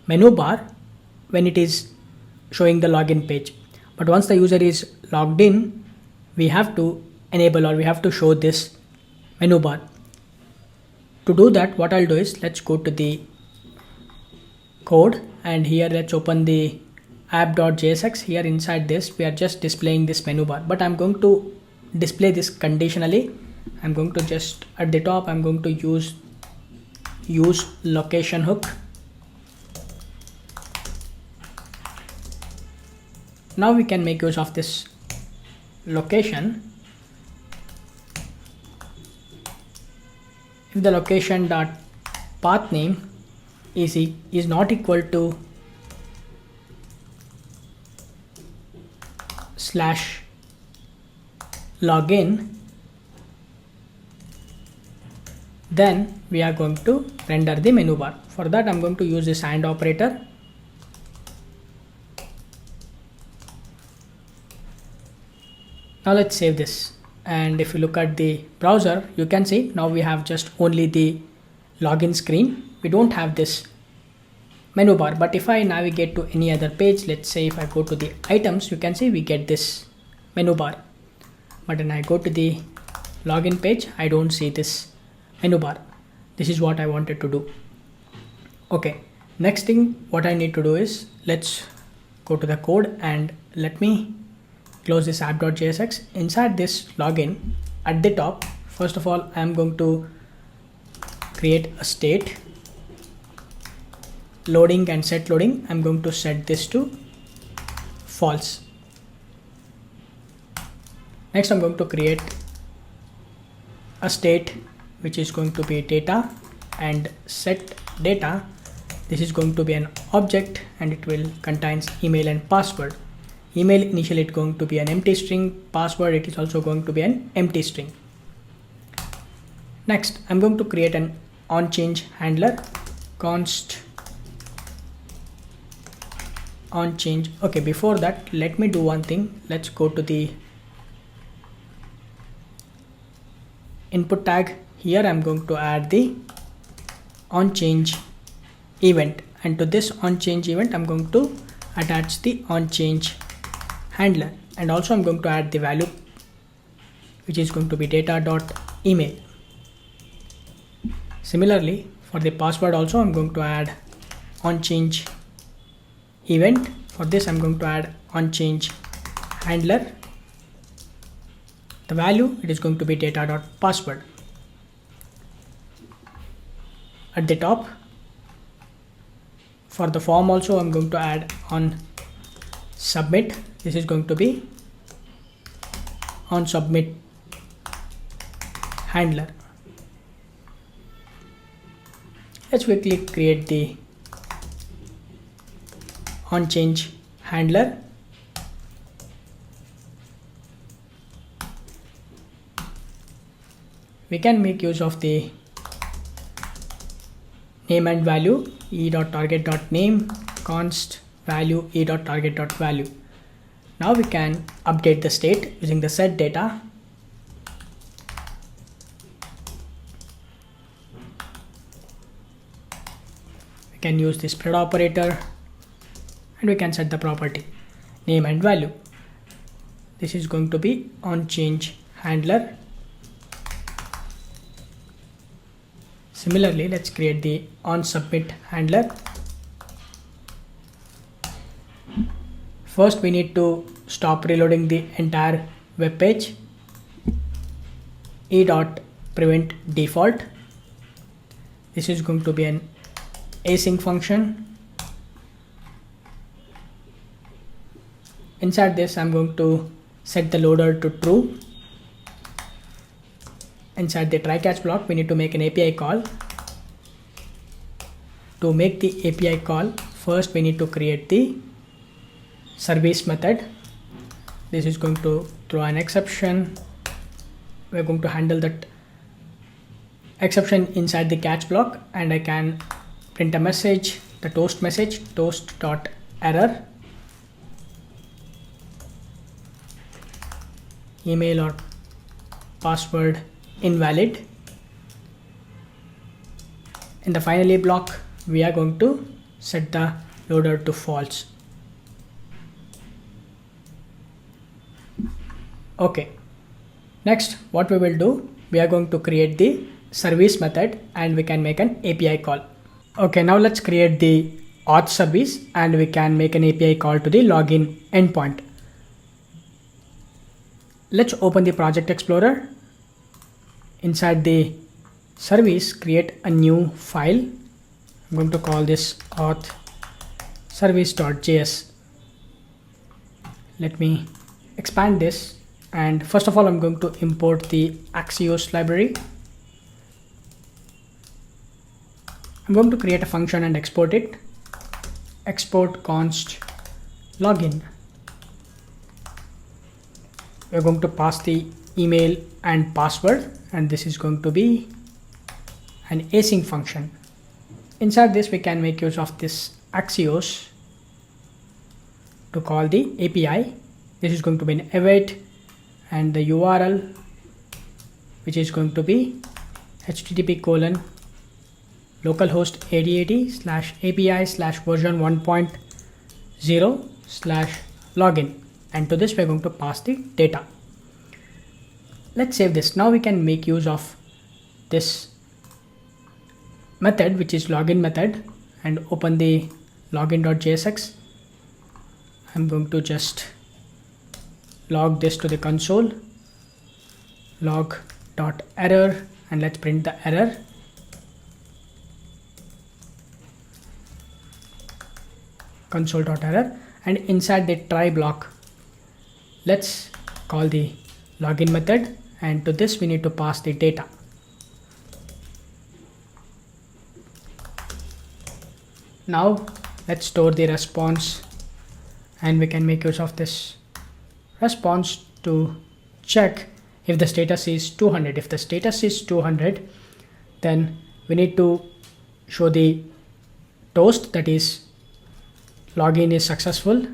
menu bar when it is showing the login page. But once the user is logged in, we have to enable or we have to show this menu bar. To do that, what I'll do is let's go to the code and here let's open the app.jsx. Here inside this, we are just displaying this menu bar, but I'm going to display this conditionally. I'm going to just at the top, I'm going to use location hook. Now we can make use of this location. If the location dot path name is not equal to /login, then we are going to render the menu bar. For that, I'm going to use this AND operator. Now let's save this. And if you look at the browser, you can see now we have just only the login screen. We don't have this menu bar. But if I navigate to any other page, let's say if I go to the items, you can see we get this menu bar. But when I go to the login page, I don't see this menu bar. This is what I wanted to do. Okay, next thing what I need to do is let's go to the code and let me close this app.jsx. Inside this login at the top, first of all, I am going to create a state loading and set loading. I'm going to set this to false. Next, I'm going to create a state which is going to be data and set data. This is going to be an object and it will contains email and password. Email initially it's going to be an empty string, password it is also going to be an empty string. Next, I'm going to create an onChange handler, const onChange. Okay, before that, let me do one thing. Let's go to the input tag. Here I'm going to add the onChange event, and to this onChange event I'm going to attach the onChange handler, and also I'm going to add the value which is going to be data.email. Similarly, for the password also I'm going to add onChange event. For this I'm going to add onChange handler. The value it is going to be data.password. At the top, for the form also I'm going to add on submit. This is going to be on submit handler. Let's quickly create the onChange handler. We can make use of the name and value e.target.name const value e.target.value. Now we can update the state using the set data. We can use the spread operator and we can set the property name and value. This is going to be onChange handler. Similarly, let's create the onSubmit handler. First, we need to stop reloading the entire web page. e.prevent default. This is going to be an async function. Inside this, I'm going to set the loader to true. Inside the try catch block, we need to make an API call. To make the API call, first we need to create the service method. This is going to throw an exception. We're going to handle that exception inside the catch block, and I can print a message, the toast message, toast.error. Email or password invalid. In the finally block, we are going to set the loader to false. Okay. Next, what we will do, we are going to create the service method and we can make an API call. Okay, now let's create the auth service and we can make an API call to the login endpoint. Let's open the project explorer. Inside the service, create a new file. I'm going to call this auth service.js. Let me expand this, and first of all I'm going to import the Axios library. I'm going to create a function and export it. Export const login. We're going to pass the email and password, and this is going to be an async function. Inside this, we can make use of this Axios to call the API. This is going to be an await, and the URL, which is going to be http://localhost 8080/API/version 1.0/login, and to this we're going to pass the data. Let's save this. Now we can make use of this method, which is login method, and open the login.jsx. I'm going to just log this to the console, log.error, and let's print the error. Console.error, and inside the try block, let's call the login method, and to this we need to pass the data. Now let's store the response, and we can make use of this response to check if the status is 200. If the status is 200, then we need to show the toast, that is login is successful.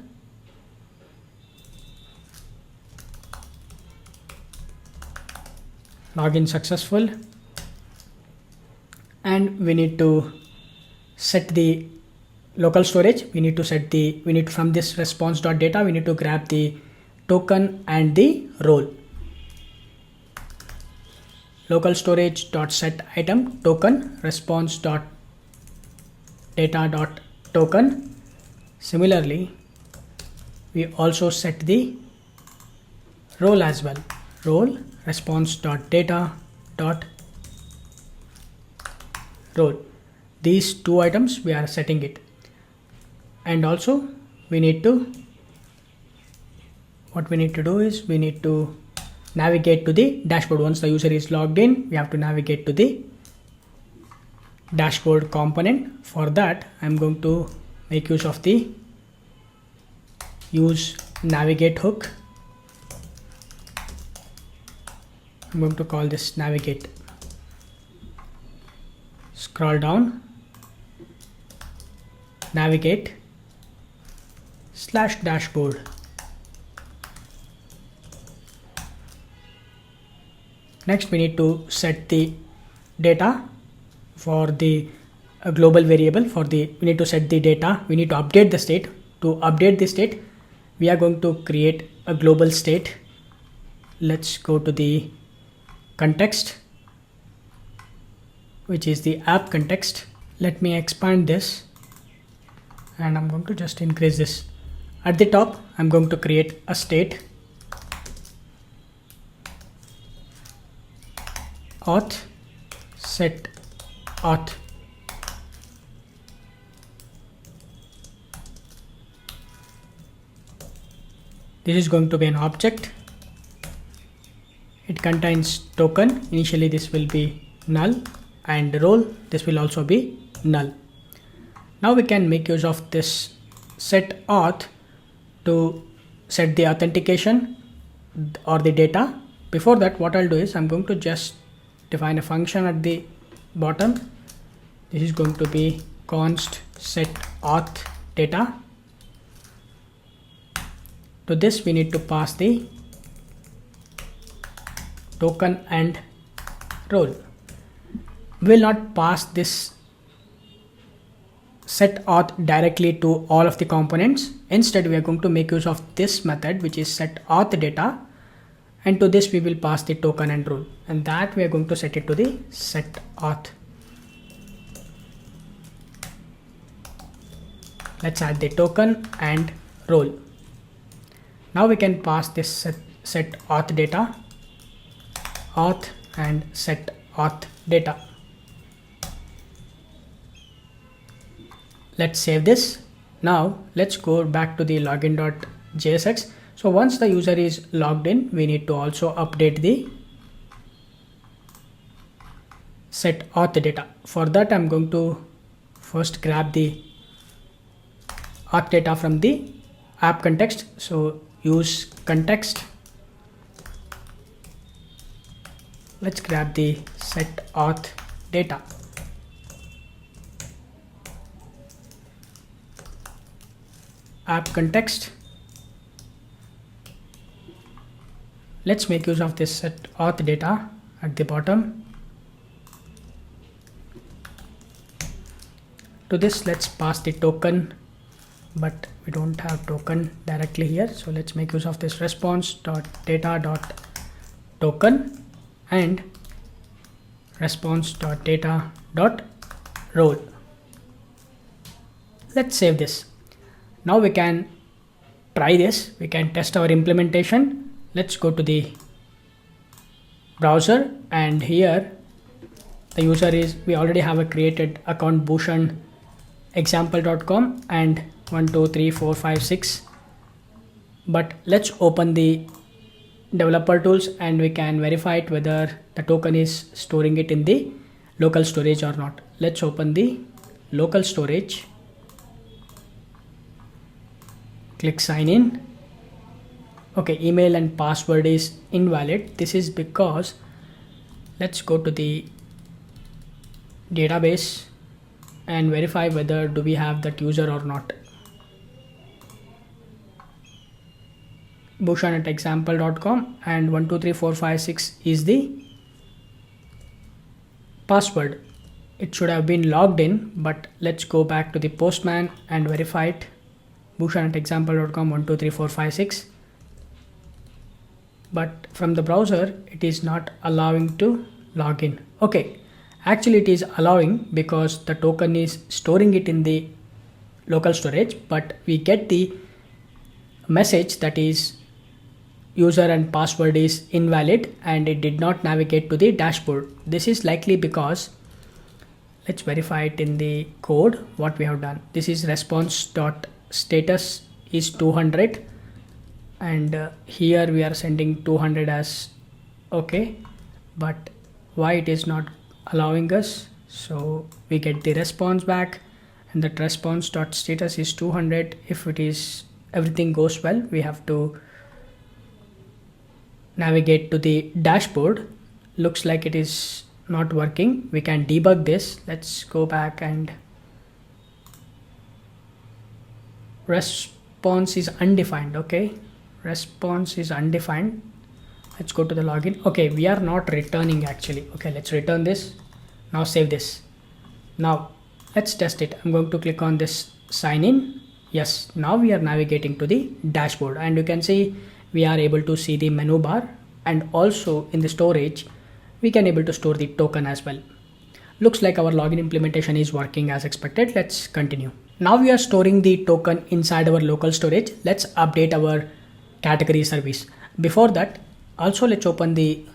Login successful, and we need to set the local storage. We need to from this response.data we need to grab the token and the role. Local storage dot set item token response.data dot token. Similarly, we also set the role as well. Role response.data dot role. These two items we are setting it, and also we need to, what we need to do is we need to navigate to the dashboard. Once the user is logged in, we have to navigate to the dashboard component. For that, I'm going to make use of the use navigate hook. I'm going to call this navigate. Scroll down, navigate / dashboard. Next, we need to set the data for the global variable. We need to set the data. We need to update the state. To update the state, we are going to create a global state. Let's go to the context, which is the app context. Let me expand this, and I'm going to just increase this. At the top, I'm going to create a state, auth set auth. This is going to be an object. It contains token. Initially this will be null, and role, this will also be null. Now we can make use of this set auth to set the authentication or the data. Before that, what I'll do is I'm going to just define a function at the bottom. This is going to be const set auth data. To this we need to pass the token and role. We will not pass this set auth directly to all of the components. Instead, we are going to make use of this method, which is set auth data, and to this we will pass the token and role, and that we are going to set it to the set auth. Let's add the token and role. Now we can pass this set auth data, auth and set auth data. Let's save this. Now let's go back to the login.jsx. So once the user is logged in, we need to also update the set auth data. For that, I'm going to first grab the auth data from the app context. So use context. Let's grab the set auth data. App context. Let's make use of this set auth data at the bottom. To this, let's pass the token, but we don't have token directly here. So let's make use of this response.data.token and response.data.role. Let's save this. Now we can try this. We can test our implementation. Let's go to the browser, and here the user is, we already have a created account Bhushan example.com and 1 2 3 4 5 6. But let's open the developer tools and we can verify it whether the token is storing it in the local storage or not. Let's open the local storage, click sign in. Okay, email and password is invalid. This is because, let's go to the database and verify whether do we have that user or not. Bhushan at example.com and 1 2 3 4 5 6 is the password. It should have been logged in, but let's go back to the Postman and verify it. Bhushan at example.com 1 2 3 4 5 6. But from the browser it is not allowing to log in. Okay, actually it is allowing because the token is storing it in the local storage, but we get the message that is user and password is invalid and it did not navigate to the dashboard. This is likely because, let's verify it in the code what we have done. This is response.status is 200 and here we are sending 200 as okay, but why it is not allowing us? So we get the response back and that response.status is 200. If it is everything goes well, we have to navigate to the dashboard. Looks like it is not working. We can debug this. Let's go back and response is undefined. Okay, response is undefined. Let's go to the login. Okay, we are not returning actually. Okay, let's return this. Now save this. Now let's test it. I'm going to click on this sign in. Yes, now we are navigating to the dashboard and you can see we are able to see the menu bar, and also in the storage we can able to store the token as well. Looks like our login implementation is working as expected. Let's continue. Now we are storing the token inside our local storage. Let's update our category service. Before that, also let's open the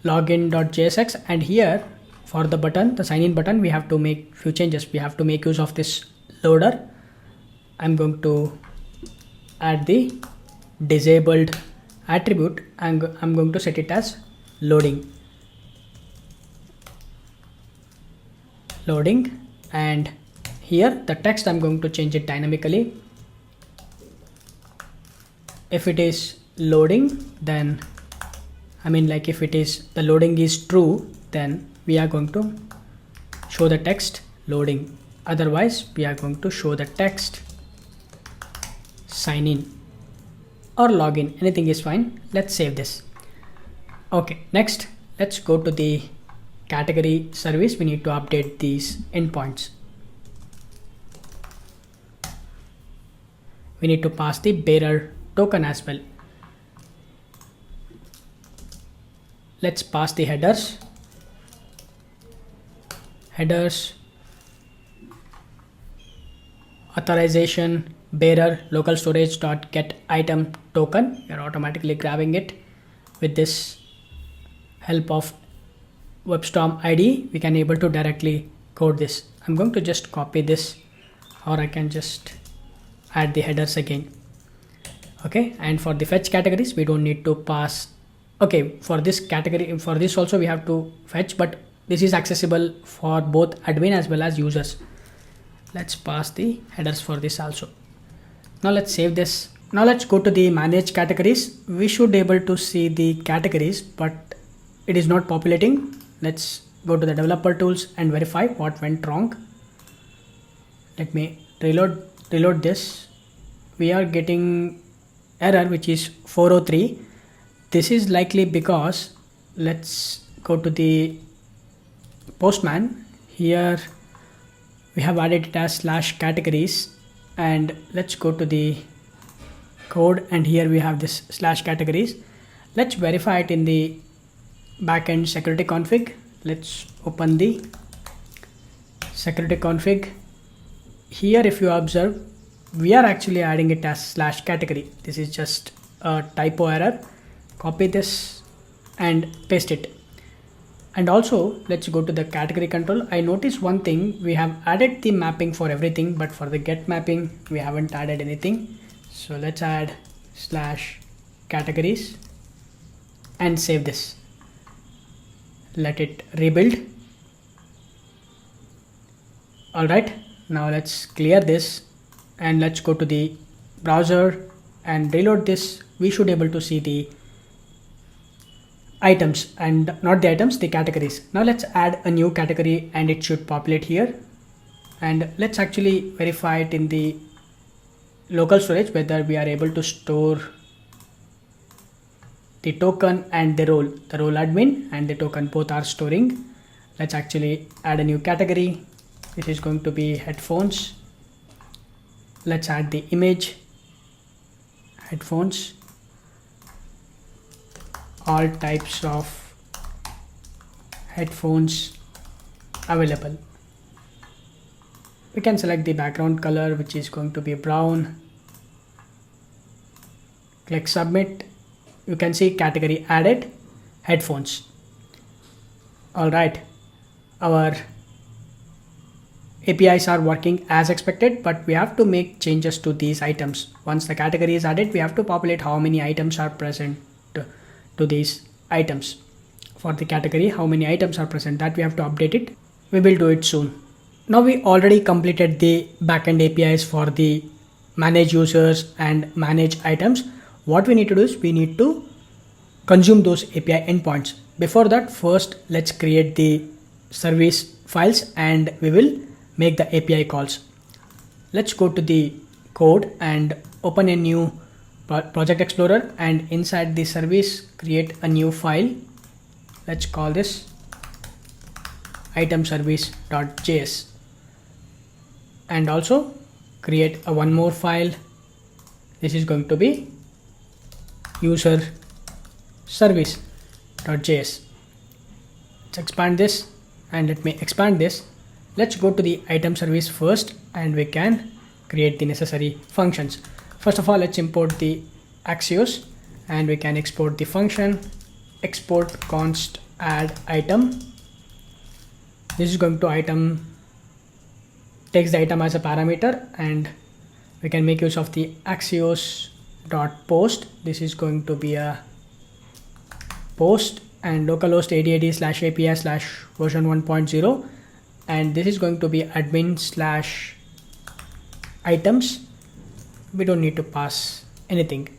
login.jsx, and here for the button, the sign in button, we have to make few changes. We have to make use of this loader. I'm going to add the disabled attribute and I'm going to set it as loading, and here the text I'm going to change it dynamically. If it is loading, then if it is the loading is true, then we are going to show the text loading. Otherwise we are going to show the text sign in or login. Anything is fine. Let's save this. Okay, next let's go to the category service. We need to update these endpoints. We need to pass the bearer token as well. Let's pass the headers, authorization, bearer, local storage dot get item token. We are automatically grabbing it with this help of WebStorm ID. We can able to directly code this. I'm going to just copy this, or I can just add the headers again. Okay, and for the fetch categories we don't need to pass. Okay, for this category, for this also we have to fetch, but this is accessible for both admin as well as users. Let's pass the headers for this also. Now let's save this. Now let's go to the manage categories. We should be able to see the categories, but it is not populating. Let's go to the developer tools and verify what went wrong. Let me reload this. We are getting error which is 403. This is likely because, let's go to the Postman. Here we have added it as /categories, and let's go to the code, and here we have this /categories. Let's verify it in the backend security config. Let's open the security config. Here if you observe, we are actually adding it as slash category. This is just a typo error. Copy this and paste it. And also let's go to the category control. I noticed one thing, we have added the mapping for everything, but for the get mapping we haven't added anything. So let's add slash categories and save this. Let it rebuild. Alright, now let's clear this and let's go to the browser and reload this. We should be able to see the items, and not the items, the categories. Now let's add a new category and it should populate here. And let's actually verify it in the local storage whether we are able to store the token and the role admin and the token both are storing. Let's actually add a new category. This is going to be headphones. Let's add the image, headphones, all types of headphones available. We can select the background color, which is going to be brown. Click submit. You can see category added, headphones. All right, our APIs are working as expected, but we have to make changes to these items. Once the category is added, we have to populate how many items are present to these items. For the category, how many items are present, that we have to update it. We will do it soon. Now we already completed the backend APIs for the manage users and manage items. What we need to do is we need to consume those API endpoints. Before that, first let's create the service files and we will make the API calls. Let's go to the code and open a new project explorer, and inside the service create a new file. Let's call this itemservice.js, and also create a one more file. This is going to be user service.js. Let's expand this, and let me expand this. Let's go to the item service first and we can create the necessary functions. First of all, let's import the Axios and we can export the function export const add item. This is going to item, takes the item as a parameter, and we can make use of the Axios.post. This is going to be a post and localhost 8080/API/version 1.0, and this is going to be admin/items. We don't need to pass anything,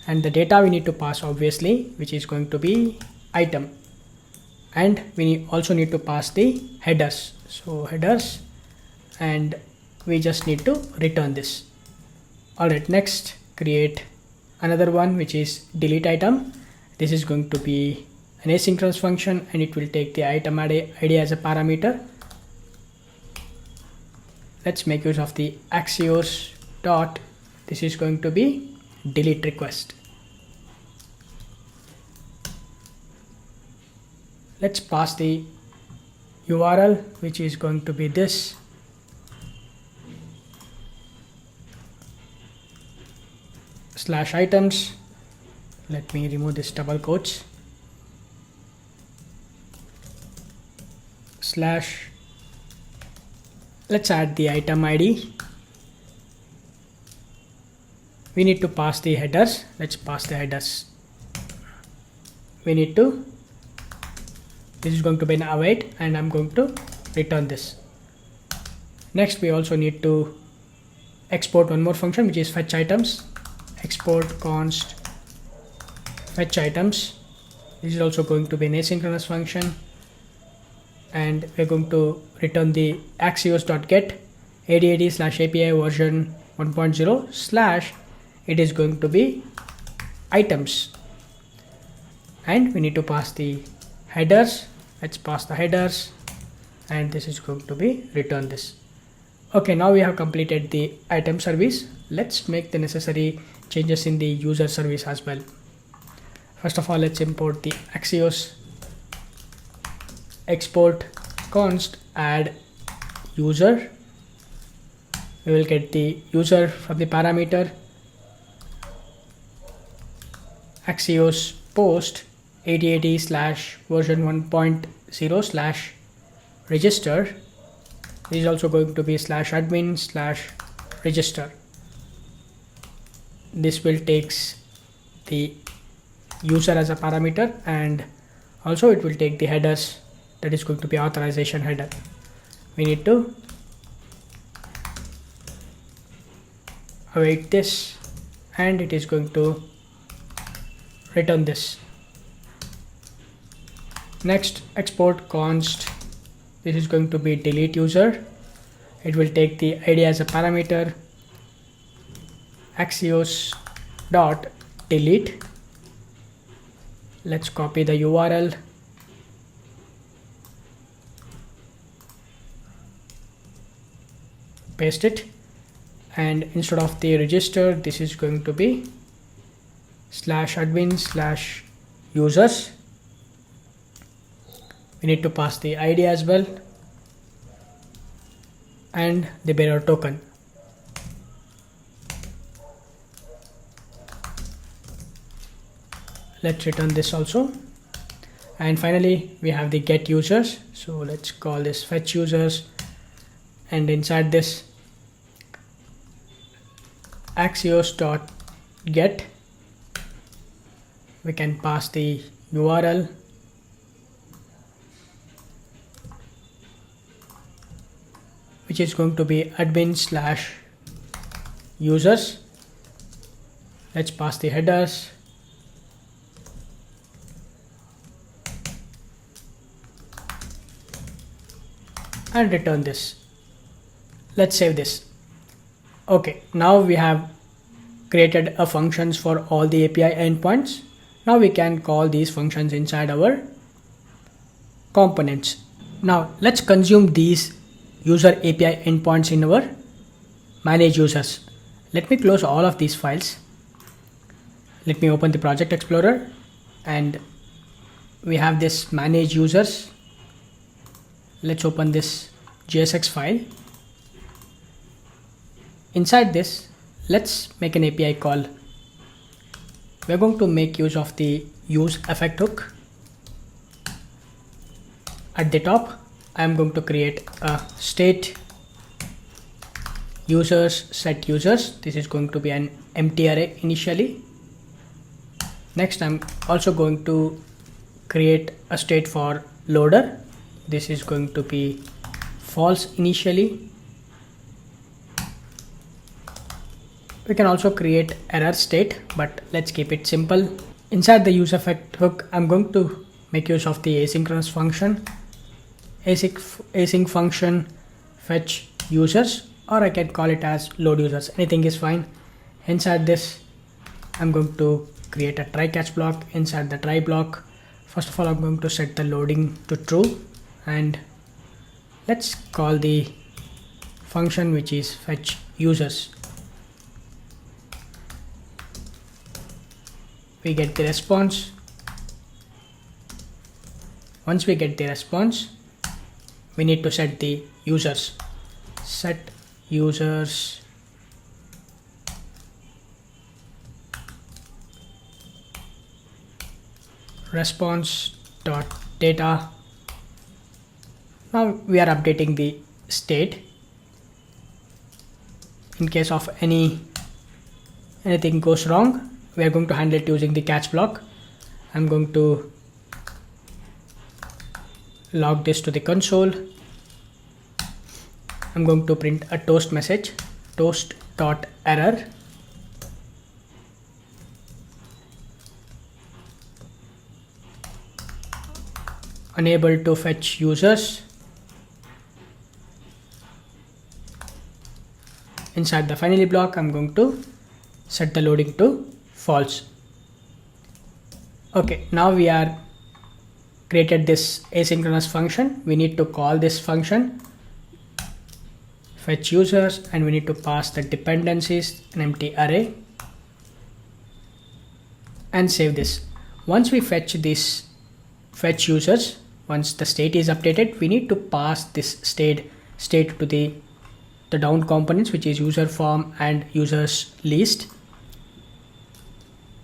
and the data we need to pass obviously, which is going to be item, and we also need to pass the headers. So headers, and we just need to return this. Alright, next create another one which is delete item. This is going to be an asynchronous function and it will take the item ID as a parameter. Let's make use of the Axios dot, this is going to be delete request. Let's pass the URL, which is going to be this. /items. Let me remove this double quotes. / let's add the item ID. We need to pass the headers. Let's pass the headers. We need to, this is going to be an await, and I'm going to return this. Next, we also need to export one more function, which is fetch items. Export const fetch items. This is also going to be an asynchronous function, and we're going to return the axios.get 8080/API version 1.0/ it is going to be items, and we need to pass the headers. Let's pass the headers, and this is going to be return this. Okay, now we have completed the item service. Let's make the necessary changes in the user service as well. First of all, let's import the Axios export const add user We will get the user from the parameter Axios post 8080 slash version 1.0 slash register. This is also going to be slash admin slash register. This will takes the user as a parameter, and also it will take the headers, that is going to be authorization header. We need to await this, and it is going to return this. Next, export const. This is going to be delete user. It will take the ID as a parameter Axios dot delete. Let's copy the URL, paste it, and instead of the register, this is going to be slash admin slash users. We need to pass the ID as well and the bearer token. Let's return this also. And finally, we have the get users. So let's call this fetch users, and inside this Axios dot get, we can pass the URL, which is going to be admin slash users. Let's pass the headers, and return this. Let's save this. Okay, now we have created a functions for all the API endpoints. Now we can call these functions inside our components. Now let's consume these user API endpoints in our manage users. Let me close all of these files. Let me open the project explorer, and we have this manage users. Let's open this JSX file. Inside this, let's make an API call. We're going to make use of the use effect hook. At the top, I'm going to create a state users set users. This is going to be an empty array initially. Next, I'm also going to create a state for loader. This is going to be false initially. We can also create error state, but let's keep it simple. Inside the use effect hook, I'm going to make use of the asynchronous function, async function fetch users, or I can call it as load users. Anything is fine. Inside this, I'm going to create a try catch block. Inside the try block, first of all, I'm going to set the loading to true, and let's call the function which is fetch users. We get the response. Once we get the response, we need to set the users. Set users response dot data. Now we are updating the state. In case of anything goes wrong, we are going to handle it using the catch block. I'm going to log this to the console. I'm going to print a toast message, toast.error. Unable to fetch users. Inside the finally block, I'm going to set the loading to false. Okay, now we are created this asynchronous function. We need to call this function fetch users, and we need to pass the dependencies, an empty array, and save this. Once we fetch this fetch users, once the state is updated, we need to pass this state to the the down components, which is user form and users list.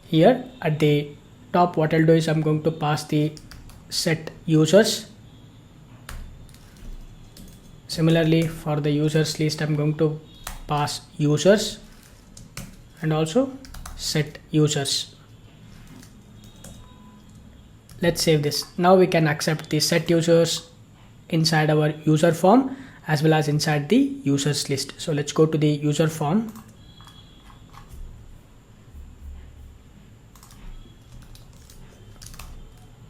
Here at the top, what I'll do is I'm going to pass the set users. Similarly, for the users list, I'm going to pass users and also set users. Let's save this. Now we can accept the set users inside our user form as well as inside the users list. So let's go to the user form.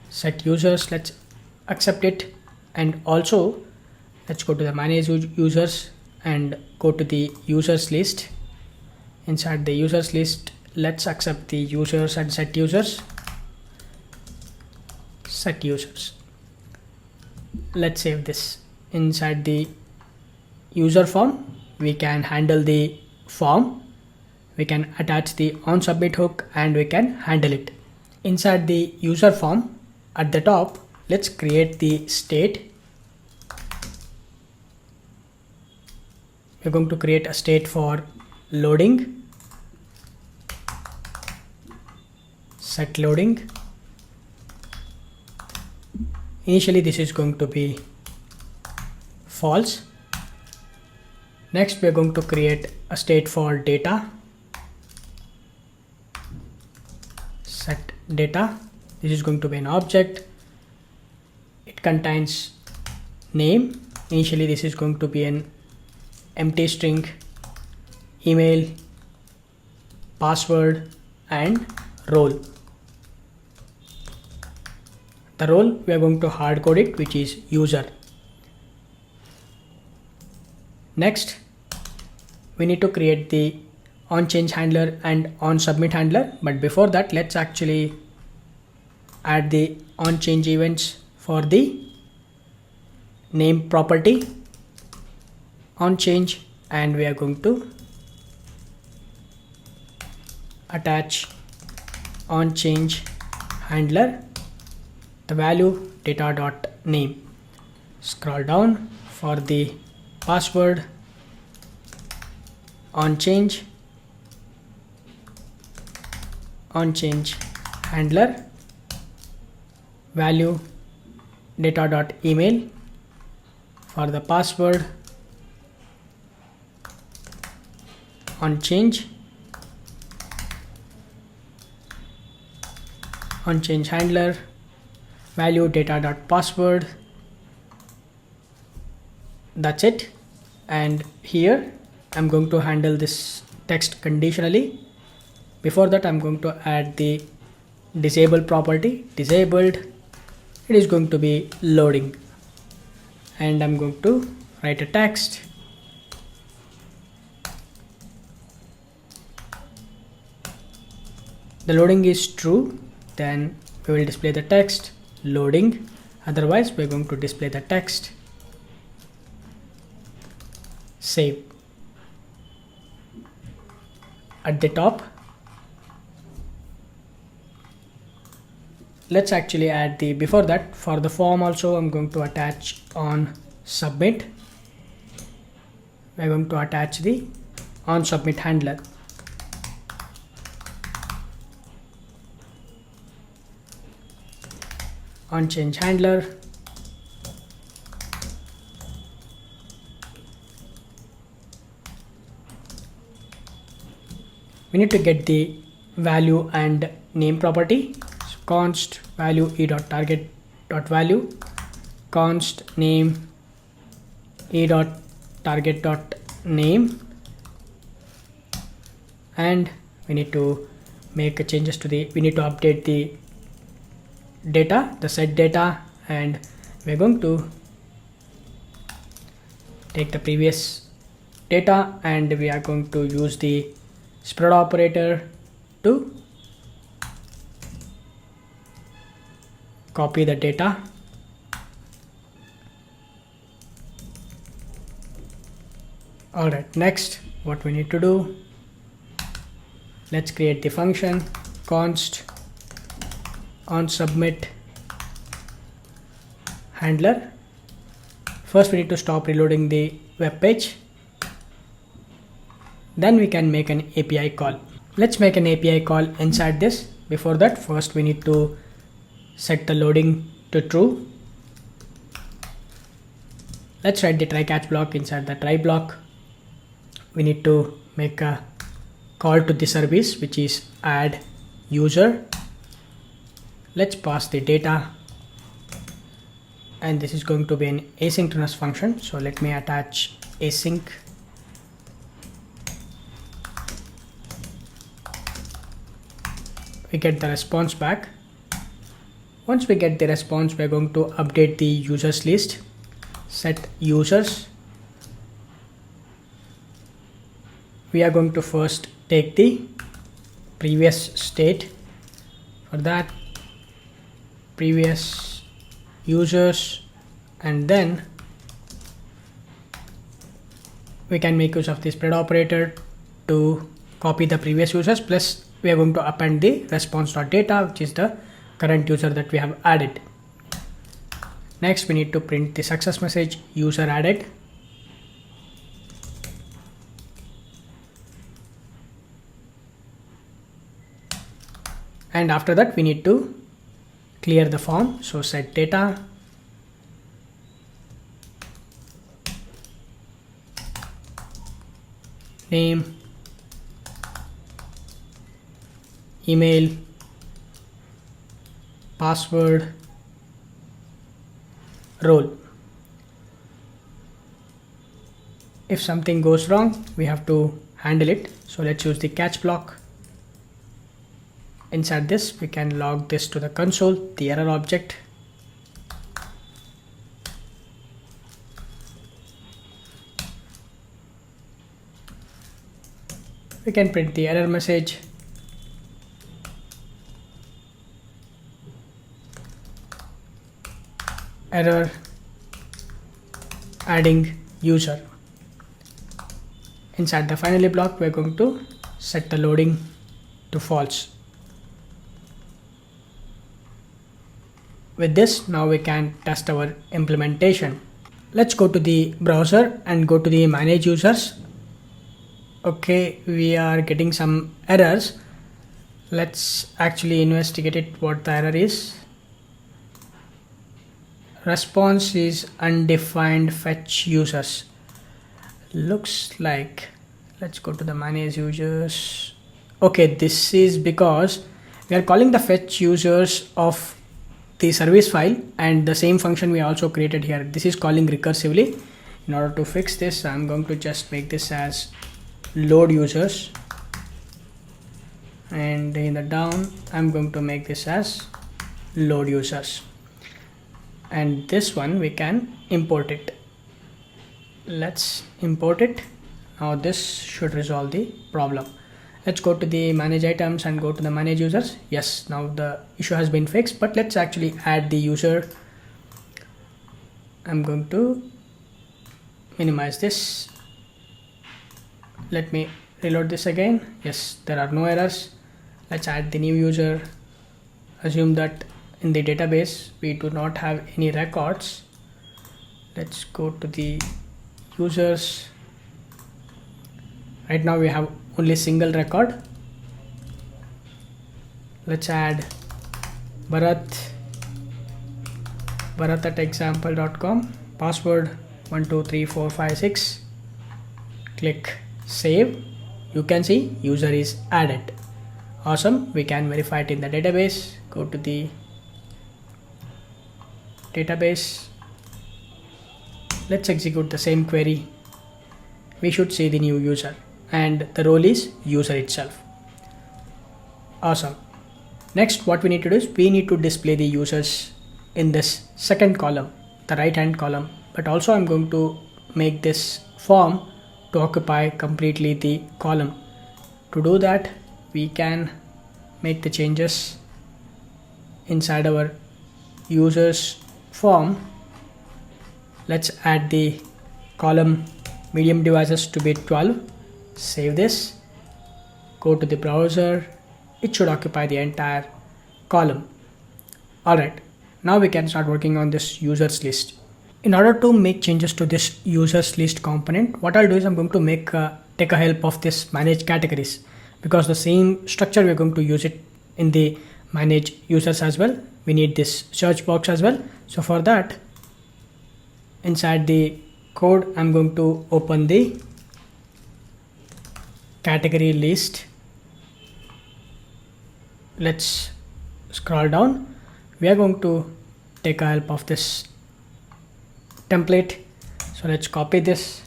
Set users, let's accept it, and also let's go to the manage users and go to the users list. Inside the users list, let's accept the users and set users. Set users. Let's save this. Inside the user form, we can handle the form, we can attach the on submit hook, and we can handle it. Inside the user form, at the top, let's create the state. We're going to create a state for loading. Set loading. Initially this is going to be false. Next, we are going to create a state for data. Set data. This is going to be an object. It contains name. Initially this is going to be an empty string, email, password, and role. The role, we are going to hard code it, which is user. Next, we need to create the on change handler and on submit handler, but before that, let's actually add the on change events for the name property on change, and we are going to attach on change handler, the value data.name. Scroll down for the password on change handler, value data.email for the password on change handler, value data.password. That's it. And here I'm going to handle this text conditionally. Before that, I'm going to add the disable property. Disabled, it is going to be loading, and I'm going to write a text. The loading is true, then we will display the text loading. Otherwise, we're going to display the text. Save. At the top, let's actually add the, before that, for the form also, I'm going to attach on submit. We're going to attach the on submit handler. On change handler, we need to get the value and name property. So const value e.target.value, const name e.target.name, and we need to make changes to the, we need to update the data, the set data, and we're going to take the previous data and we are going to use the spread operator to copy the data. Alright, next what we need to do, let's create the function const on submit handler. First we need to stop reloading the web page. Then we can make an API call. Let's make an API call inside this. Before that, first we need to set the loading to true. Let's write the try catch block inside the try block. We need to make a call to the service, which is add user. Let's pass the data, and this is going to be an asynchronous function. So let me attach async. We get the response back. Once we get the response, we're going to update the users list, set users. We are going to first take the previous state. For that, previous users, and then we can make use of the spread operator to copy the previous users, plus we are going to append the response.data, which is the current user that we have added. Next, we need to print the success message, user added. And after that, we need to clear the form. So set data, name, email, password, role. If something goes wrong, we have to handle it. So let's use the catch block. Inside this, we can log this to the console, the error object. We can print the error message. Error adding user. Inside the finally block, we're going to set the loading to false. With this, now we can test our implementation. Let's go to the browser and go to the manage users. Okay, we are getting some errors. Let's actually investigate it, what the error is. Response is undefined fetch users. Looks like, let's go to the manage users. Okay, this is because we are calling the fetch users of the service file, and the same function we also created here. This is calling recursively. In order to fix this, I'm going to just make this as load users, and in the down, I'm going to make this as load users. And this one we can import it. Let's import it. Now this should resolve the problem. Let's go to the manage items and go to the manage users. Yes, now the issue has been fixed, but let's actually add the user. I'm going to minimize this. Let me reload this again. Yes, there are no errors. Let's add the new user. Assume that in the database we do not have any records. Let's go to the users. Right now we have only single record. Let's add Bharat at example.com, password 123456. Click save. You can see user is added. Awesome. We can verify it in the database. Go to the database. Let's execute the same query. We should see the new user, and the role is user itself. Awesome. Next, what we need to do is we need to display the users in this second column, the right hand column, but also I'm going to make this form to occupy completely the column. To do that, we can make the changes inside our users form. Let's add the column medium devices to be 12. Save this. Go to the browser. It should occupy the entire column. Alright, now we can start working on this users list. In order to make changes to this users list component, what I'll do is I'm going to make a take a help of this manage categories, because the same structure we're going to use it in the manage users as well. We need this search box as well. So for that, inside the code, I'm going to open the category list. Let's scroll down. We are going to take a help of this template. So let's copy this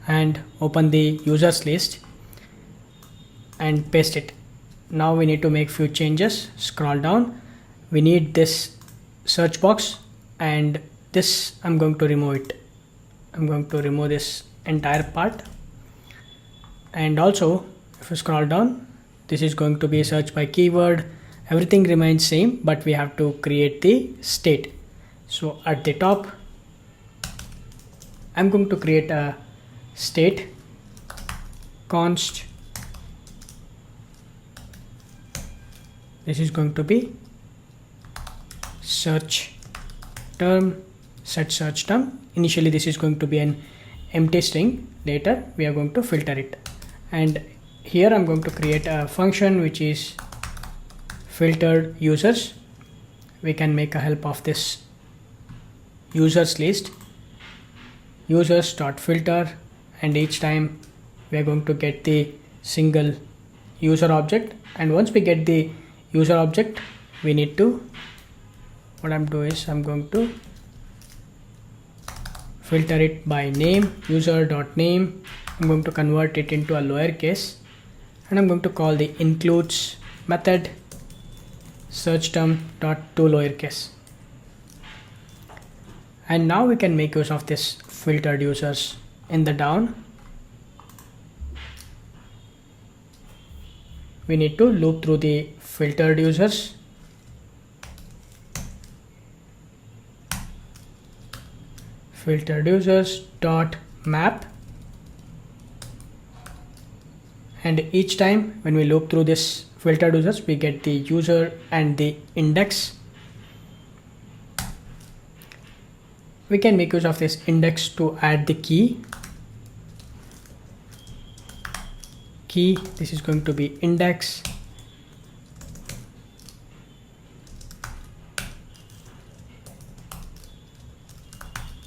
and open the users list and paste it. Now we need to make few changes. Scroll down. We need this search box, and this I'm going to remove it. I'm going to remove this entire part. And also, if you scroll down, this is going to be searched by keyword. Everything remains same, but we have to create the state. So at the top, I'm going to create a state const. This is going to be search term, set search term. Initially this is going to be an empty string. Later we are going to filter it, and here I'm going to create a function which is filtered users. We can make a help of this users list, users.filter, and each time we are going to get the single user object. And once we get the user object, we need to, what I'm doing is I'm going to filter it by name, user.name. I'm going to convert it into a lowercase, and I'm going to call the includes method search term dot to lowercase. And now we can make use of this filtered users. In the down, we need to loop through the filtered users. Filtered users dot map, and each time when we loop through this filtered users, we get the user and the index. We can make use of this index to add the key. This is going to be index.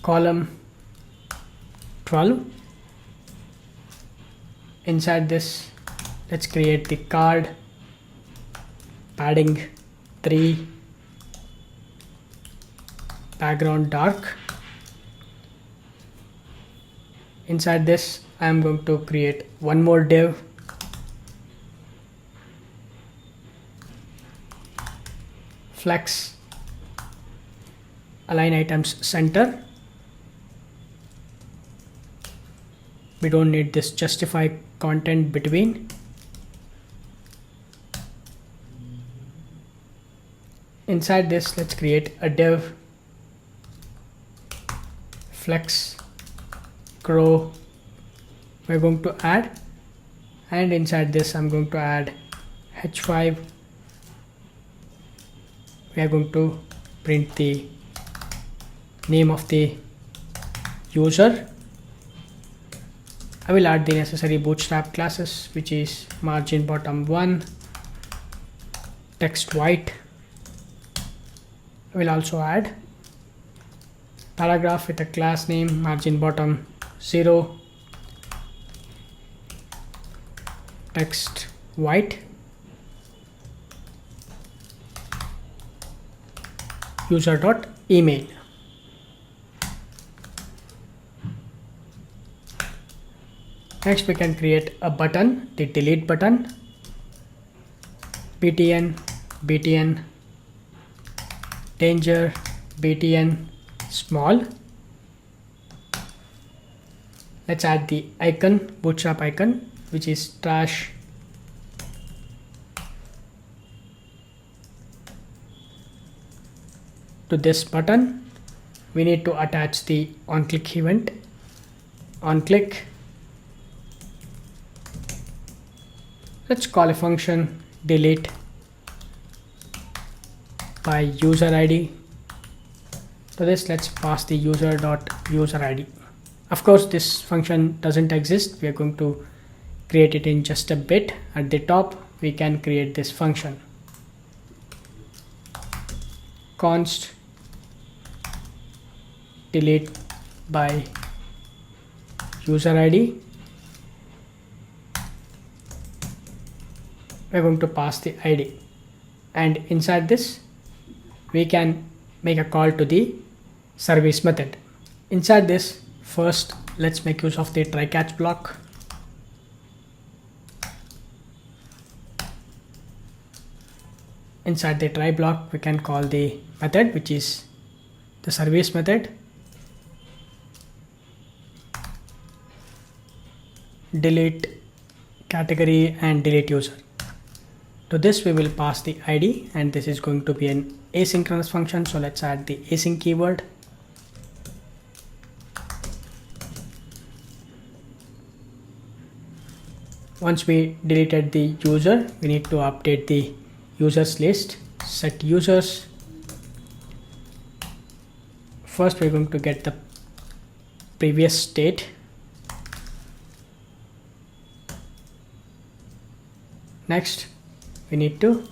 Column 12. Inside this, let's create the card, padding 3, background dark. Inside this, I am going to create one more div, flex, align items center. We don't need this justify content between. Inside this, let's create a div, flex grow. We're going to add, and inside this I'm going to add h5. We are going to print the name of the user. I will add the necessary bootstrap classes, which is margin bottom 1, text white. I will also add paragraph with a class name, margin bottom 0, text white, user.email. Next, we can create a button, the delete button, btn, danger, btn, small. Let's add the icon, bootstrap icon, which is trash. To this button, we need to attach the onClick event. OnClick. Let's call a function delete by user ID. To this, let's pass the user.user ID. Of course, this function doesn't exist. We are going to create it in just a bit. At the top, we can create this function. Const delete by user ID. We're going to pass the ID, and inside this we can make a call to the service method. Inside this, first let's make use of the try catch block. Inside the try block, we can call the method, which is the service method. Delete category and delete user. To this we will pass the ID, and this is going to be an asynchronous function. So let's add the async keyword. Once we deleted the user, we need to update the users list. Set users. First we're going to get the previous state. Next we need to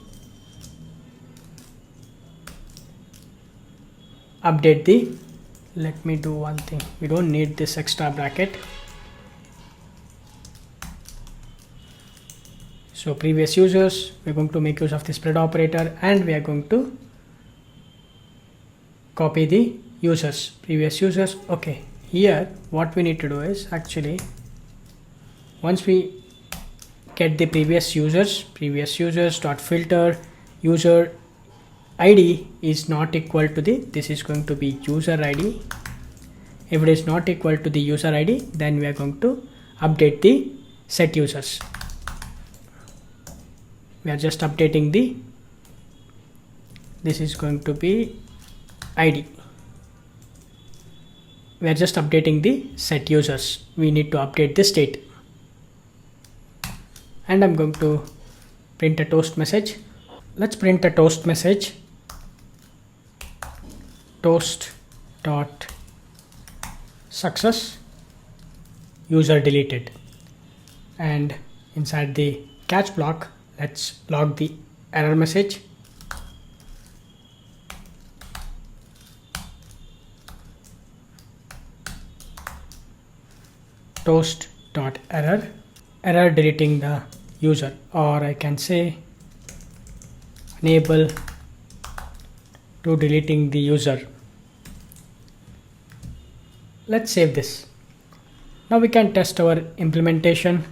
update the, let me do one thing, we don't need this extra bracket. So previous users, we're going to make use of the spread operator, and we are going to copy the users, previous users. Okay, here what we need to do is, actually once we get the previous users dot filter user ID is not equal to the, this is going to be user ID. If it is not equal to the user ID, then we are going to update the set users. We are just updating the, this is going to be ID. We are just updating the set users. We need to update the state. And I'm going to print a toast message. Let's print a toast message. Toast dot success user deleted, and inside the catch block, let's log the error message. Toast dot error deleting the user, or I can say enable to deleting the user. Let's save this. Now we can test our implementation.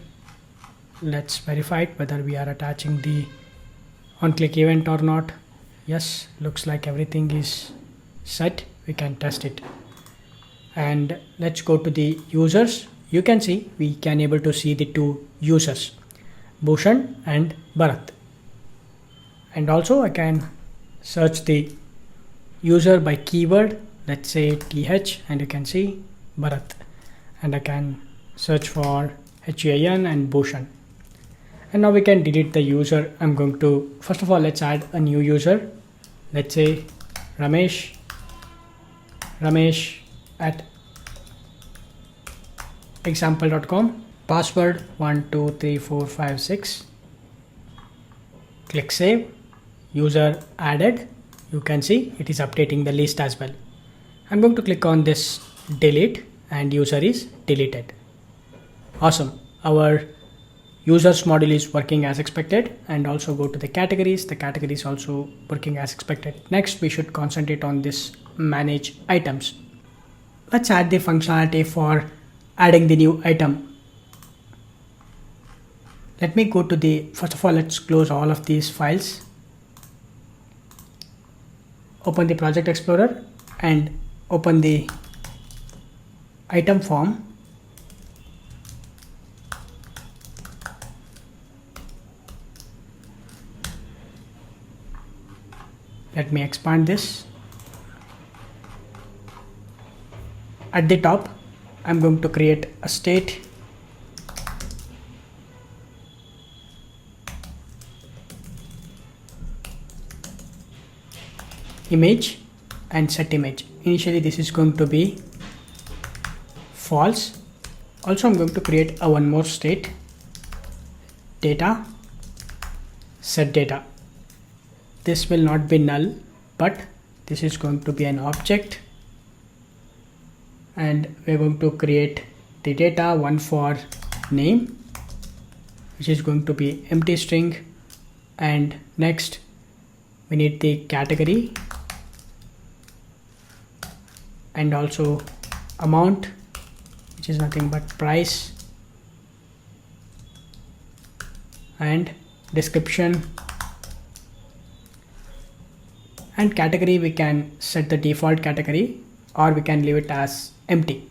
Let's verify it whether we are attaching the on-click event or not. Yes, looks like everything is set. We can test it. And let's go to the users. You can see we can able to see the two users, Bhushan and Bharat. And also I can search the user by keyword, let's say th, and you can see Bharat. And I can search for HUAN and Bhushan. And now we can delete the user. I'm going to, first of all, let's add a new user. Let's say Ramesh at example.com. Password 123456. Click save. User added. You can see it is updating the list as well. I'm going to click on this delete, and user is deleted. Awesome. Our users module is working as expected, and also go to the categories. The categories also working as expected. Next, we should concentrate on this manage items. Let's add the functionality for adding the new item. Let me go to the, first of all, let's close all of these files. Open the project explorer and open the item form. Let me expand this. At the top, I'm going to create a state. Image and set image. Initially this is going to be false. Also I'm going to create a one more state, data set data. This will not be null, but this is going to be an object, and we're going to create the data, one for name, which is going to be empty string, and next we need the category and also amount, which is nothing but price, and description. And category, we can set the default category or we can leave it as empty.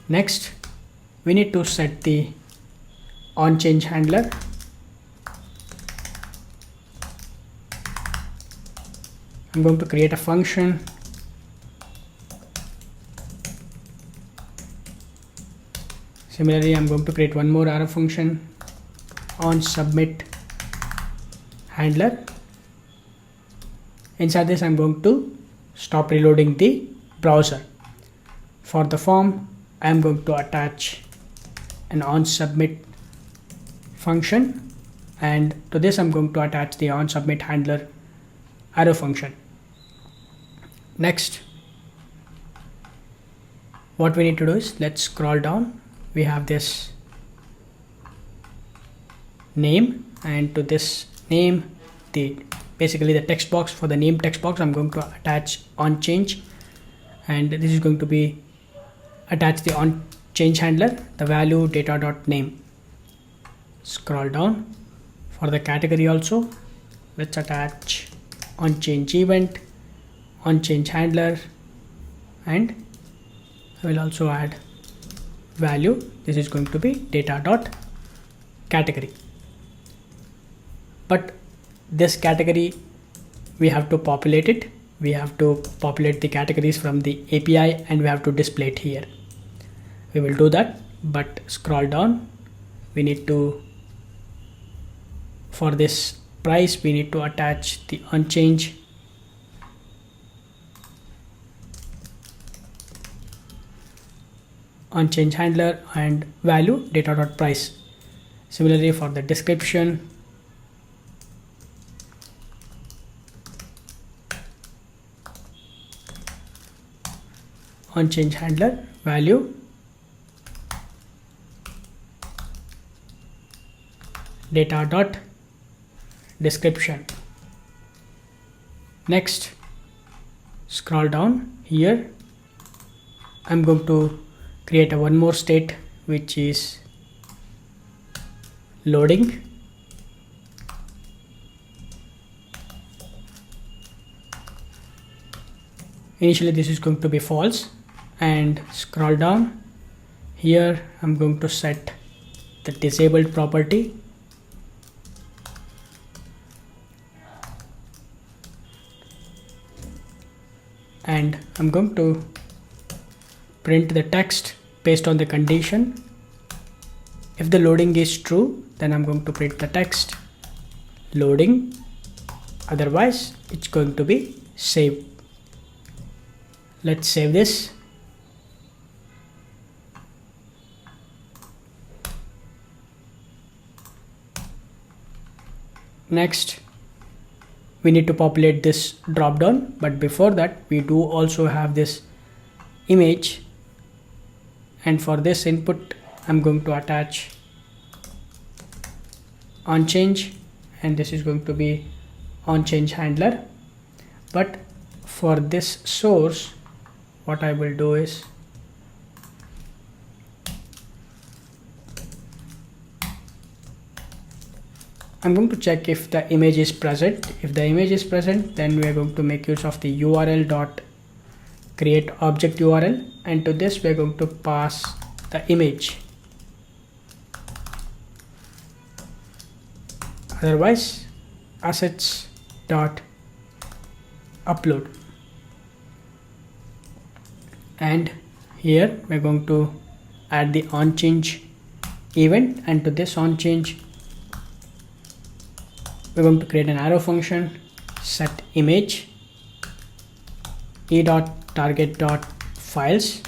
Next we need to set the onChange handler. I'm going to create a function. Similarly, I'm going to create one more arrow function, onSubmit handler. Inside this, I'm going to stop reloading the browser. For the form, I'm going to attach an onSubmit function, and to this I'm going to attach the onSubmit handler arrow function. Next, what we need to do is, let's scroll down. We have this name, and to this name, basically the text box, for the name text box, I'm going to attach onChange, and this is going to be attach the onChange handler, the value data.name. Scroll down. For the category also, let's attach onChange event, onChange handler, and I will also add value. This is going to be data.category. But this category, we have to populate it. We have to populate the categories from the API, and we have to display it here. We will do that, but scroll down. We need to, for this price, we need to attach the onChange handler and value data.price. Similarly, for the description, onChange handler, value data.description. Next, scroll down here. I'm going to create a one more state, which is loading. Initially this is going to be false, and scroll down here. I'm going to set the disabled property, and I'm going to print the text based on the condition. If the loading is true, then I'm going to print the text loading, otherwise it's going to be saved. Let's save this. Next, we need to populate this drop down, but before that we do also have this image, and for this input I'm going to attach onChange, and this is going to be onChange handler. But for this source, what I will do is, I'm going to check if the image is present. If the image is present, then we are going to make use of the URL dot create object URL, and to this we are going to pass the image. Otherwise, assets dot upload, and here we're going to add the onChange event, and to this onChange we're going to create an arrow function, set image e.target.files,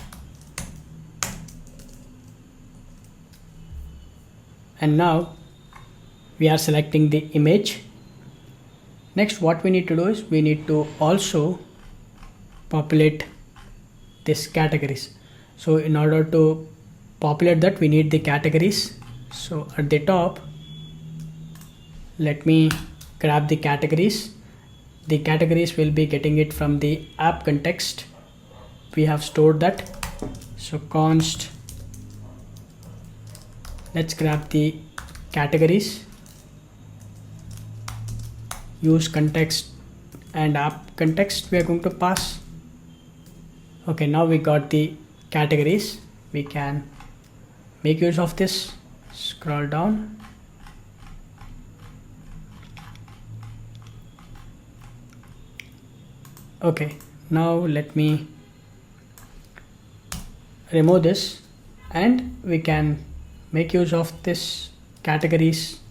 and now we are selecting the image. Next, what we need to do is we need to also populate this categories. So in order to populate that, we need the categories. So at the top, let me grab the categories. The categories will be getting it from the app context. We have stored that. So const, let's grab the categories, use context and app context we are going to pass. Okay, now we got the categories. We can make use of this. Scroll down. Okay, now let me remove this and we can make use of this categories,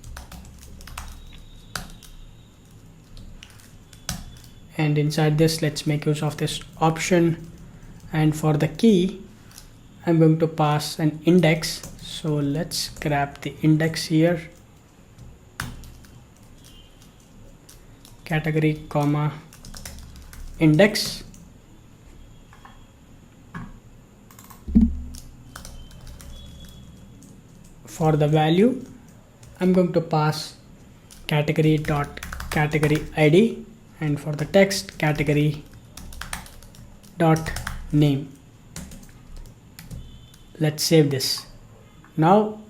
and inside this let's make use of this option, and for the key I'm going to pass an index. So let's grab the index here, category comma index. For the value, I'm going to pass category dot category ID, and for the text, category dot name. Let's save this. Now,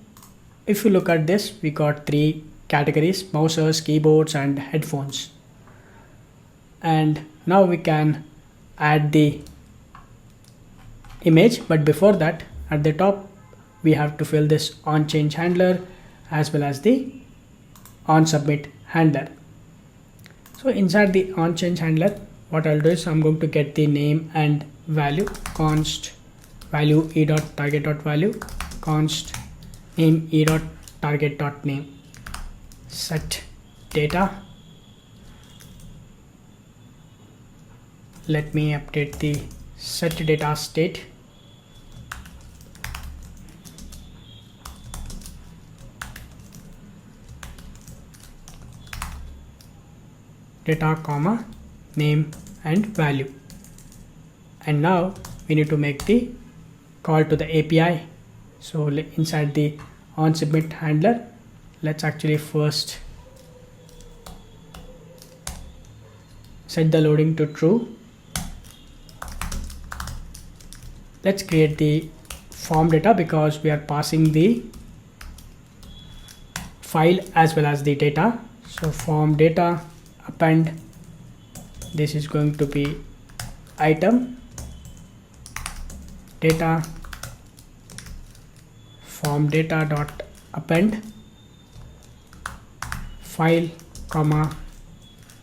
if you look at this, we got 3 categories: mousers, keyboards, and headphones. And now we can add the image, but before that, at the top we have to fill this on change handler as well as the on submit handler. So inside the on change handler, what I'll do is I'm going to get the name and value, const value e dot target dot value, const name e dot target dot name, set data. Let me update the set data state. Data comma name and value. And now we need to make the call to the API. So inside the on submit handler, let's actually first set the loading to true. Let's create the form data because we are passing the file as well as the data. So form data append, this is going to be item data form data dot append file comma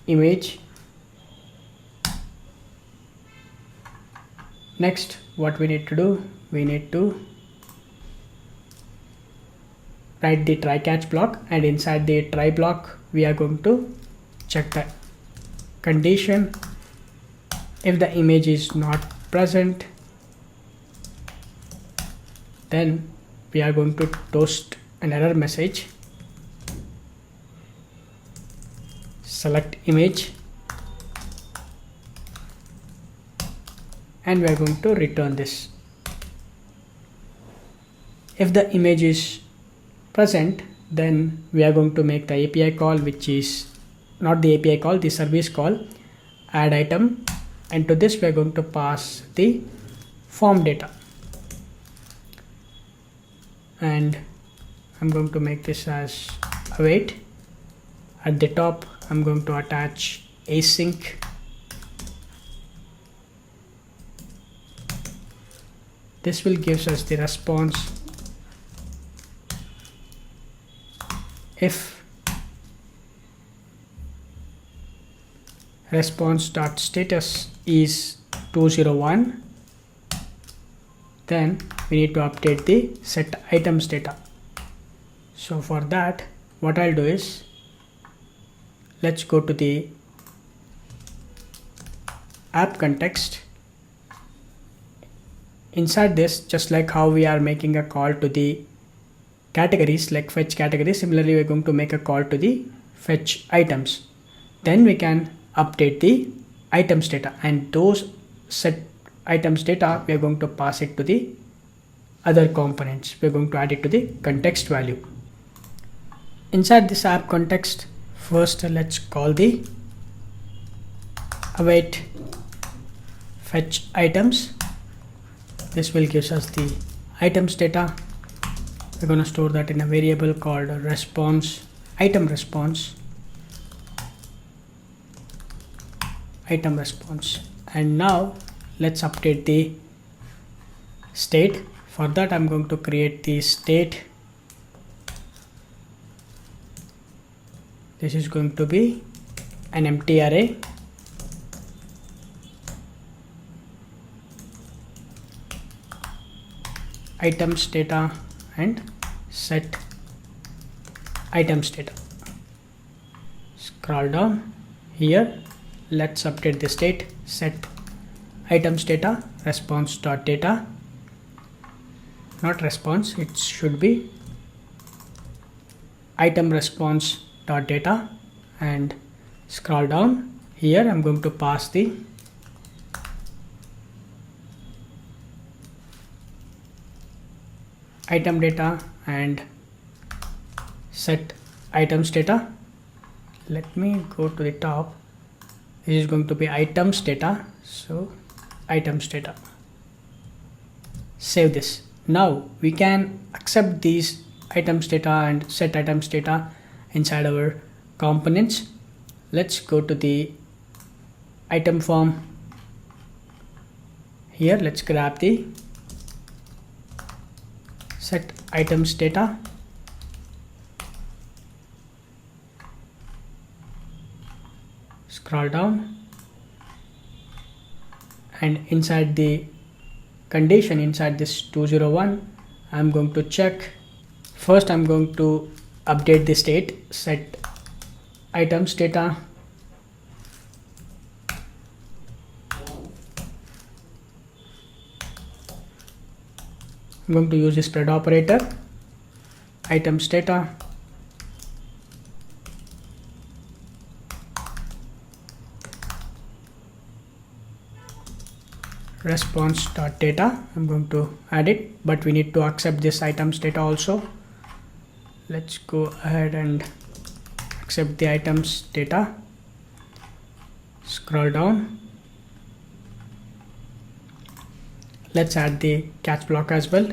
image. Next, what we need to do, we need to write the try catch block, and inside the try block we are going to check the condition. If the image is not present, then we are going to toast an error message. Select image, and we are going to return this. If the image is present, then we are going to make the API call, which is not the API call, the service call, add item, and to this we are going to pass the form data. And I'm going to make this as await. At the top, I'm going to attach async. This will give us the response if response.status is 201, then we need to update the set items data. So for that, what I'll do is, let's go to the app context. Inside this, just like how we are making a call to the categories like fetch categories. Similarly, we're going to make a call to the fetch items. Then we can update the items data, and those set items data, we are going to pass it to the other components. We're going to add it to the context value. Inside this app context, first let's call the await fetch items. This will give us the items data. We're going to store that in a variable called response, item response. And now let's update the state. For that, I'm going to create the state. This is going to be an empty array. Items data and set items data. Scroll down here. Let's update the state. Set items data response.data. Not response, it should be item response.data, and scroll down here. I'm going to pass the item data and set items data. Let me go to the top. This is going to be items data, so items data. Save this. Now we can accept these items data and set items data inside our components. Let's go to the item form. Here let's grab the set items data. Scroll down, and inside the condition, inside this 201, I'm going to check. First, I'm going to update the state, set items data. I'm going to use the spread operator, items data. Response.data. I'm going to add it, but we need to accept this items data also. Let's go ahead and accept the items data. Scroll down. Let's add the catch block as well.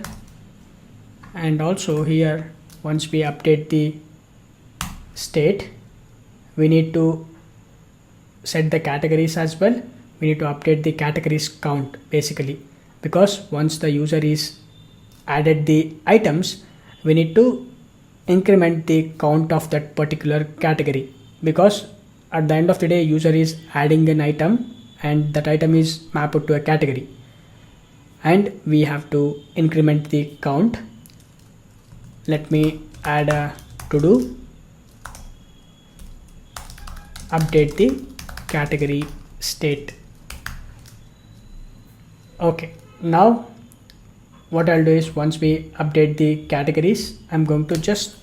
And also here, once we update the state, we need to set the categories as well. We need to update the categories count basically, because once the user is added the items, we need to increment the count of that particular category, because at the end of the day, user is adding an item and that item is mapped to a category, and we have to increment the count. Let me add a to do, update the category state. Okay, now what I'll do is, once we update the categories, I'm going to just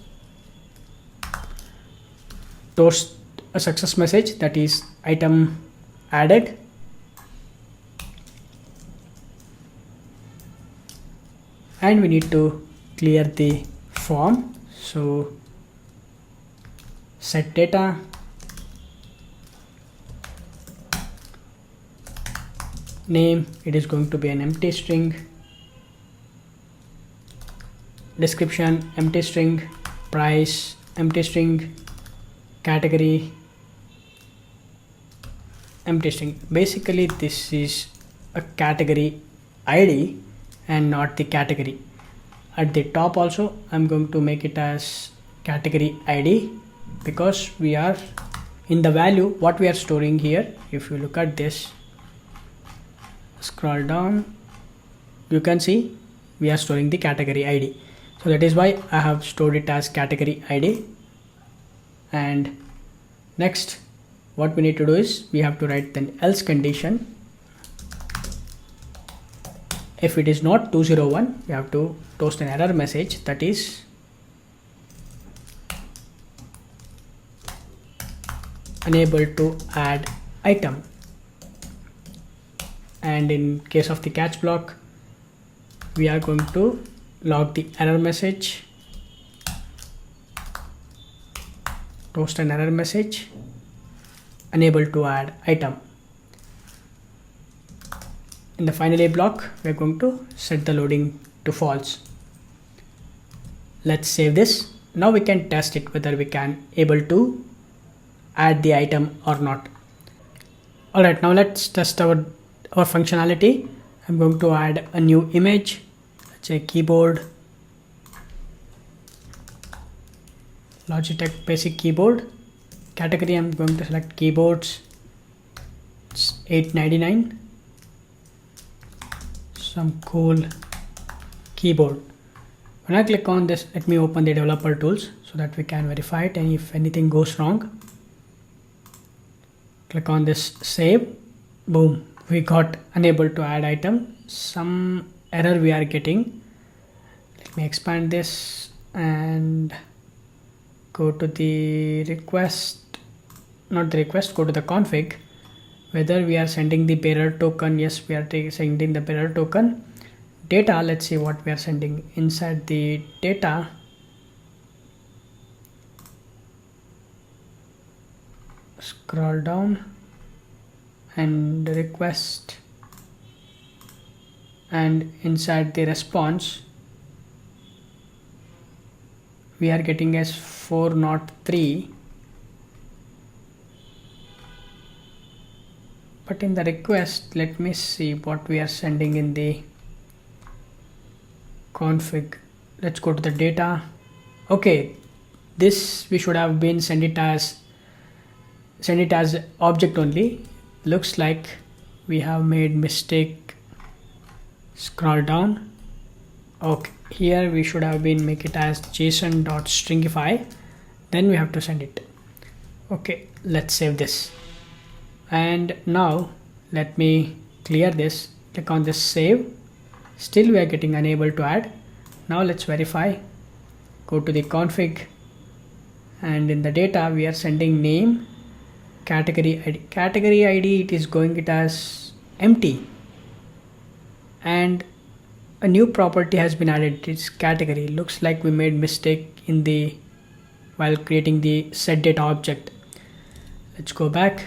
toast a success message, that is item added. And we need to clear the form, so set data, name, it is going to be an empty string, description, empty string, price, empty string, category, empty string. Basically this is a category ID and not the category. At the top also, I'm going to make it as category ID, because we are in the value what we are storing here. If you look at this, scroll down, you can see we are storing the category ID. So that is why I have stored it as category ID. And next, what we need to do is, we have to write an else condition. If it is not 201, we have to toast an error message, that is unable to add item. And in case of the catch block, we are going to log the error message, toast an error message, unable to add item. In the finally block, we are going to set the loading to false. Let's save this. Now we can test it whether we can able to add the item or not. Alright, now let's test our functionality. I'm going to add a new image, let's say keyboard, Logitech basic keyboard. Category, I'm going to select keyboards. It's $8.99. Some cool keyboard. When I click on this, let me open the developer tools so that we can verify it, and if anything goes wrong, click on this save. Boom, we got unable to add item. Some error we are getting. Let me expand this and go to the request, not the request, go to the config, whether we are sending the bearer token. Yes, we are sending the bearer token. Data, let's see what we are sending. Inside the data, scroll down and request, and inside the response we are getting as 403, but in the request, let me see what we are sending in the config. Let's go to the data. Okay, this we should have been send it as object only. Looks like we have made mistake. Scroll down. Okay, here we should have been make it as json.stringify, then we have to send it. Okay, let's save this, and now let me clear this. Click on this save. Still we are getting unable to add. Now let's verify. Go to the config, and in the data we are sending name, category ID. Category ID, it is going it as empty, and a new property has been added. It's category. Looks like we made mistake in the while creating the set data object. Let's go back,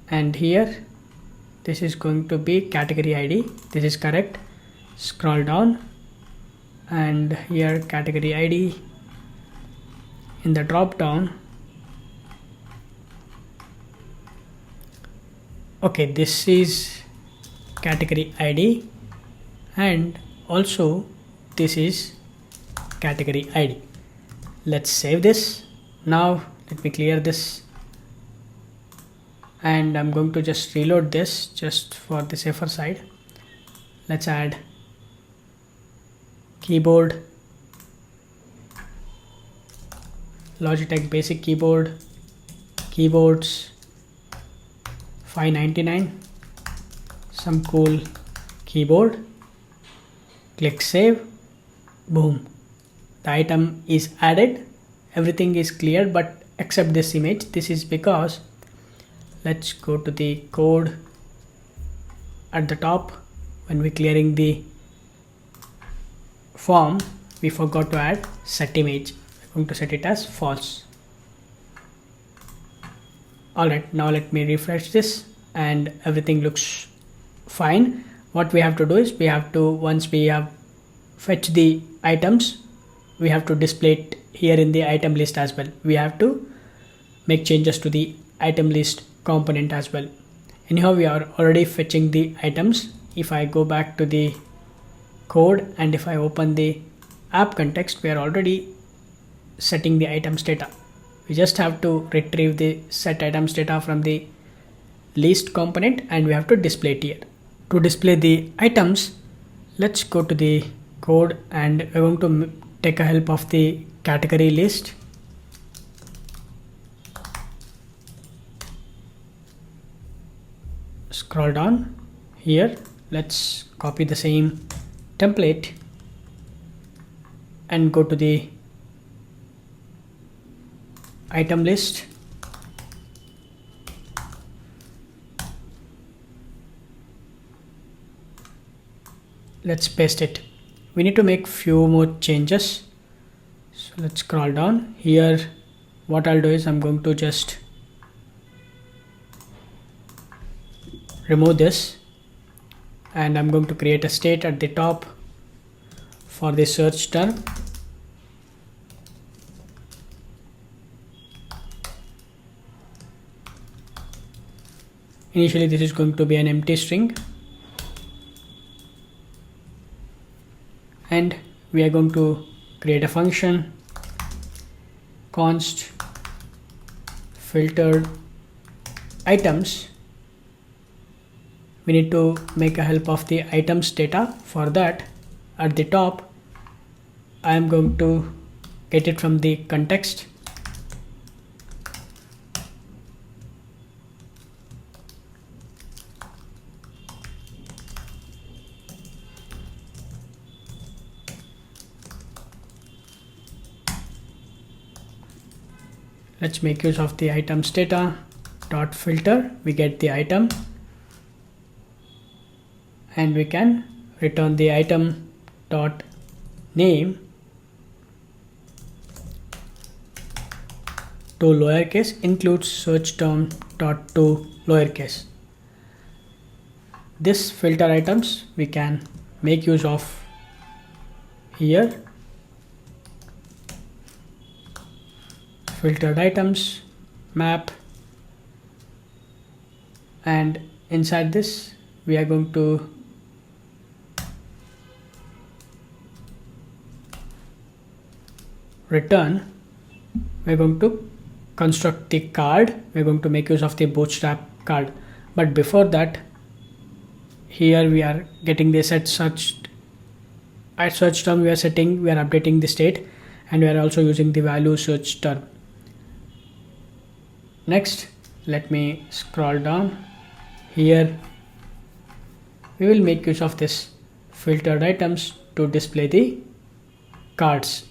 and here this is going to be category ID. This is correct. Scroll down, and here category ID. In the drop down, okay, this is category ID, and also this is category ID. Let's save this. Now let me clear this, and I'm going to just reload this just for the safer side. Let's add keyboard, Logitech basic keyboard, keyboards, $5.99. Some cool keyboard. Click save. Boom, the item is added. Everything is cleared, but except this image. This is because, let's go to the code at the top. When we clearing the form, we forgot to add set image. I'm going to set it as false. Alright, now let me refresh this, and everything looks fine. What we have to do is, we have to, once we have fetched the items, we have to display it here in the item list as well. We have to make changes to the item list component as well. Anyhow, we are already fetching the items. If I go back to the code, and if I open the app context, we are already setting the items data. We just have to retrieve the set items data from the list component, and we have to display it here. To display the items, let's go to the code, and we're going to take a help of the category list. Scroll down here. Let's copy the same template and go to the item list. let's paste it. We need to make few more changes. So let's scroll down here. What I'll do is I'm going to just remove this, and I'm going to create a state at the top for the search term. Initially this is going to be an empty string, and we are going to create a function const filtered items. We need to make a help of the items data. For that, at the top I am going to get it from the context. Let's make use of the items data dot filter. We get the item, and we can return the item dot name to lowercase includes search term dot to lowercase. This filter items we can make use of here. Filtered items map, and inside this we are going to return. We're going to construct the card. We're going to make use of the bootstrap card, but before that, here we are getting the set search. At search term we are updating the state, and we are also using the value search term. Next, let me scroll down here. We will make use of this filtered items to display the cards.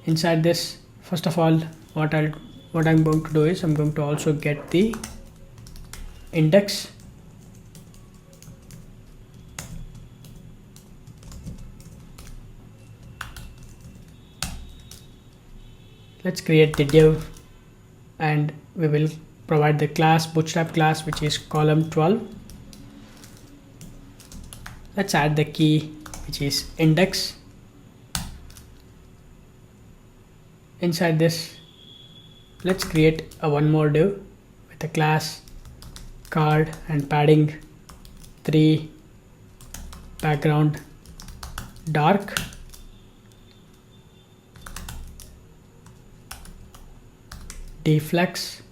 Inside this, first of all, what I'm going to do is I'm going to also get the index. Let's create the div, and we will provide the class bootstrap class, which is column 12. Let's add the key, which is index. Inside this, let's create a one more div with a class card and padding 3, background dark, deflex,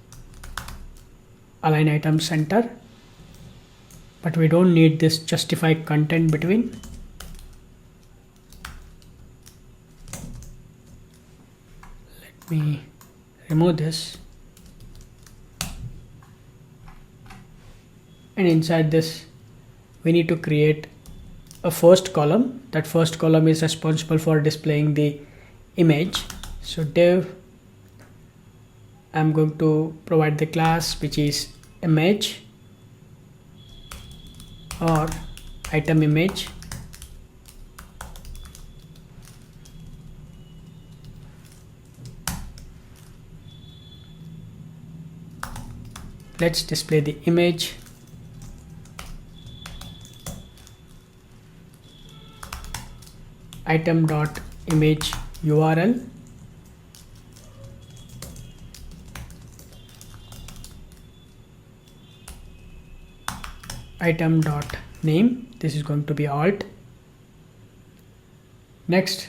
align item center, but we don't need this justify content between. Let me remove this, and inside this we need to create a first column. That first column is responsible for displaying the image. So div, I'm going to provide the class which is image or item image. Let's display the image. Item dot image URL. Item dot name. This is going to be alt. Next,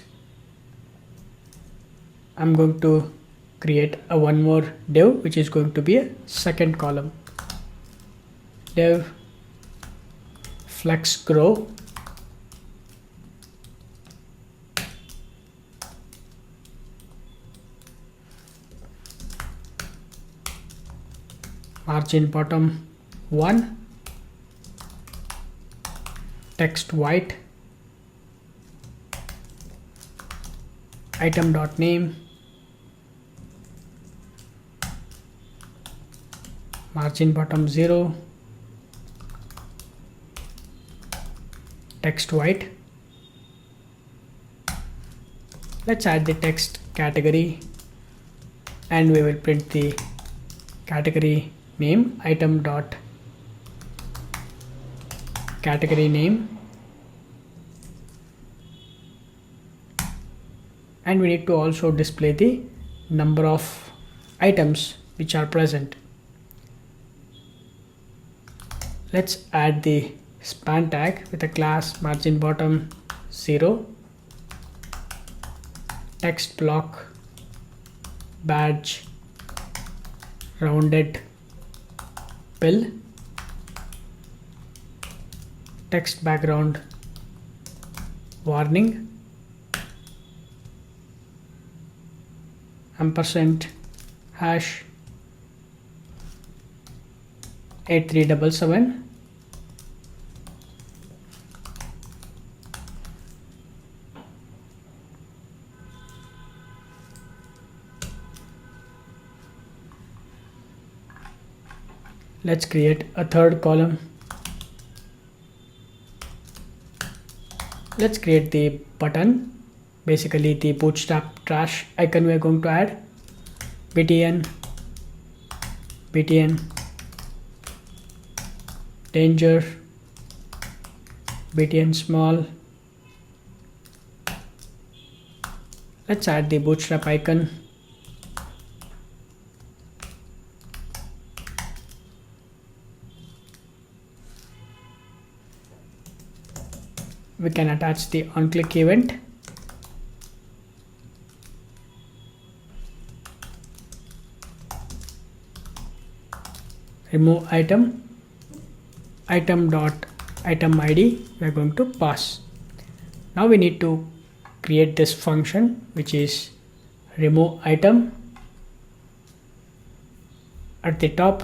I'm going to create a one more div, which is going to be a second column. Div flex grow. Margin bottom 1. Text white. Item dot name. Margin bottom 0. text white. Let's add the text category, and we will print the category name, item dot category name, and we need to also display the number of items which are present. Let's add the span tag with a class margin bottom 0, text block badge rounded pill, text background warning, ampersand hash 8377. Let's create a third column. Let's create the button, basically the bootstrap trash icon we are going to add. btn danger, btn small. Let's add the bootstrap icon. We can attach the onClick event. Remove item dot item ID we are going to pass. Now we need to create this function which is remove item. At the top,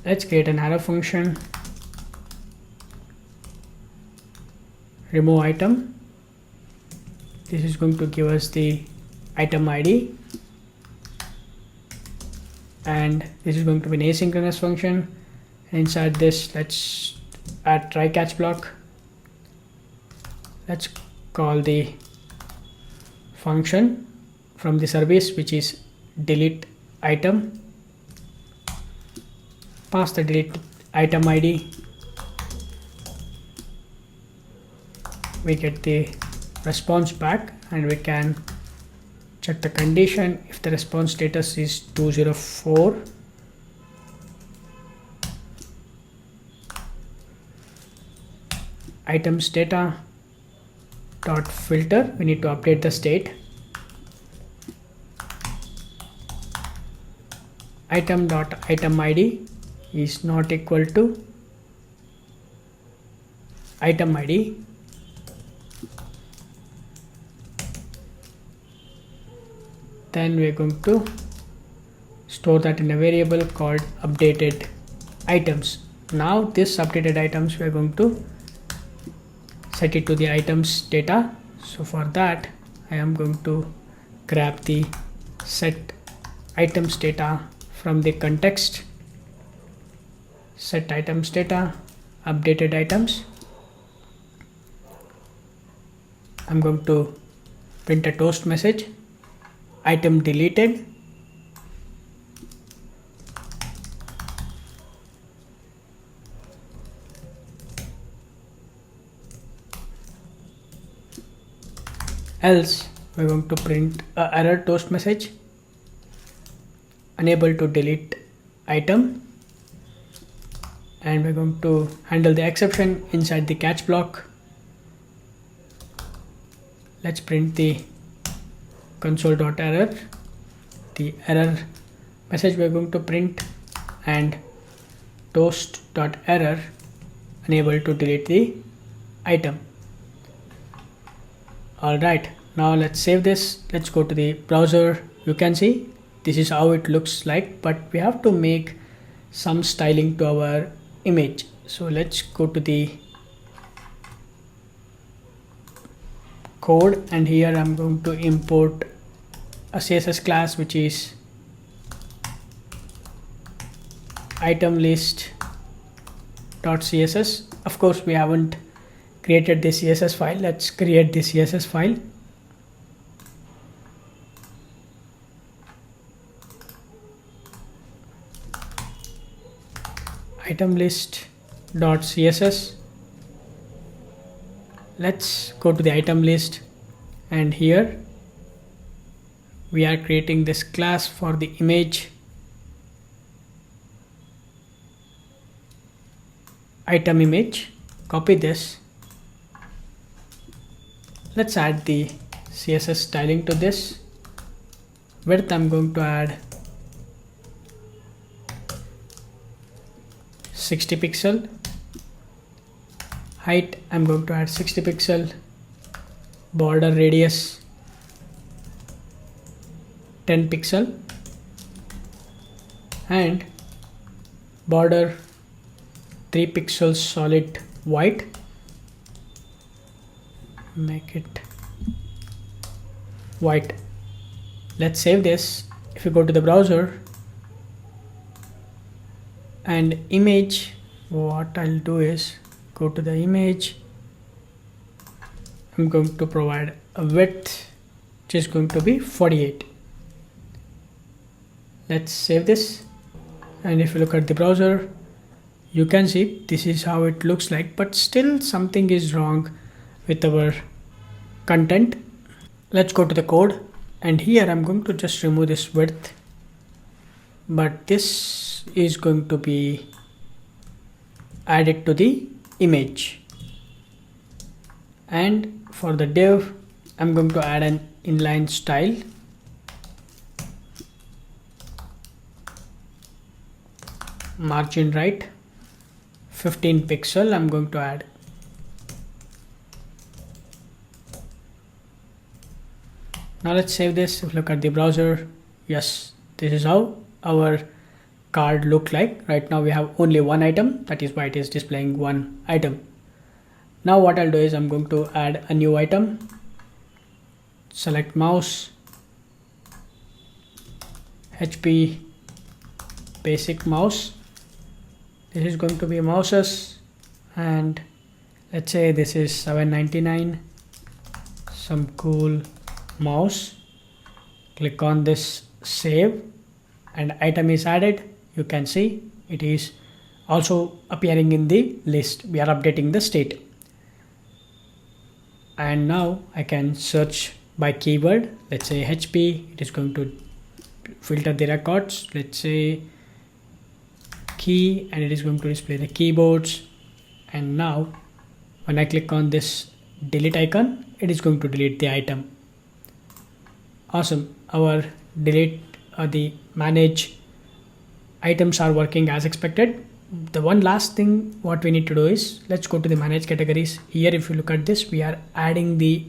let's create an arrow function, remove item. This is going to give us the item ID, and this is going to be an asynchronous function. Inside this, let's add try catch block. Let's call the function from the service which is delete item, pass the delete item ID. We get the response back, and we can check the condition. If the response status is 204, items data dot filter, we need to update the state. Item dot item ID is not equal to item ID. Then we are going to store that in a variable called updated items. Now this updated items, we are going to set it to the items data. So for that, I am going to grab the set items data from the context, set items data, updated items. I'm going to print a toast message, item deleted, else we're going to print a error toast message, unable to delete item, and we're going to handle the exception inside the catch block. Let's print the console.error, the error message we're going to print, and toast.error, unable to delete the item. Alright, now let's save this. Let's go to the browser. You can see this is how it looks like, but we have to make some styling to our image. So let's go to the code, and here I'm going to import a CSS class which is item list .css. Of course, we haven't created the CSS file. Let's create the CSS file. Item list.css. Let's go to the item list, and here we are creating this class for the image item image. Copy this. Let's add the CSS styling to this. Width I'm going to add 60 pixel. Height I'm going to add 60 pixel. Border radius 10 pixel, and border 3 pixels solid white. Make it white. Let's save this. If you go to the browser and image, what I'll do is go to the image. I'm going to provide a width which is going to be 48. Let's save this, and if you look at the browser, you can see this is how it looks like, but still something is wrong with our content. Let's go to the code, and here I'm going to just remove this width, but this is going to be added to the image. And for the div, I'm going to add an inline style. Margin right 15 pixel I'm going to add. Now let's save this. If you look at the browser, yes, this is how our card look like. Right now we have only one item, that is why it is displaying one item. Now what I'll do is I'm going to add a new item. Select mouse, HP basic mouse. This is going to be mouses, and let's say this is $7.99. Some cool mouse. Click on this save, and item is added. You can see it is also appearing in the list. We are updating the state. And now I can search by keyword. Let's say HP. It is going to filter the records. Let's say key, and it is going to display the keyboards. And now when I click on this delete icon, it is going to delete the item. Awesome. Our delete the manage items are working as expected. The one last thing what we need to do is let's go to the manage categories. Here if you look at this, we are adding the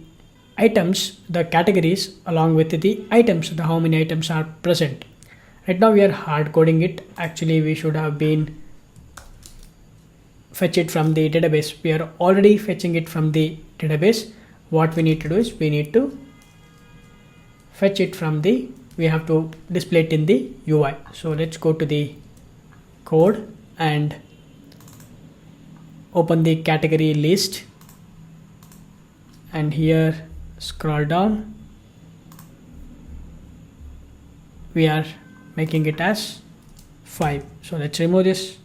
items, the categories along with the items, the how many items are present. Right now we are hard coding it. Actually we should have been fetch it from the database. We are already fetching it from the database. What we need to do is we need to fetch it from the, we have to display it in the UI. So let's go to the code and open the category list, and here scroll down. We are making it as 5. So let's remove this.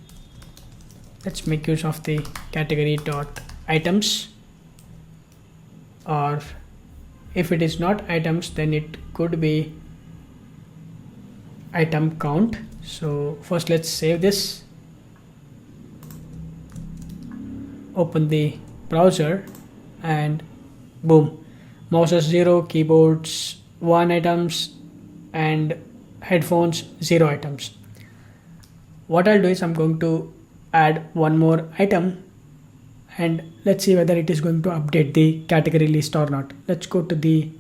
Let's make use of the category dot items, or if it is not items, then it could be item count. So first let's save this, open the browser, and boom, mouses 0, keyboards 1 items, and headphones 0 items. What I'll do is I'm going to add one more item, and let's see whether it is going to update the category list or not. Let's go to the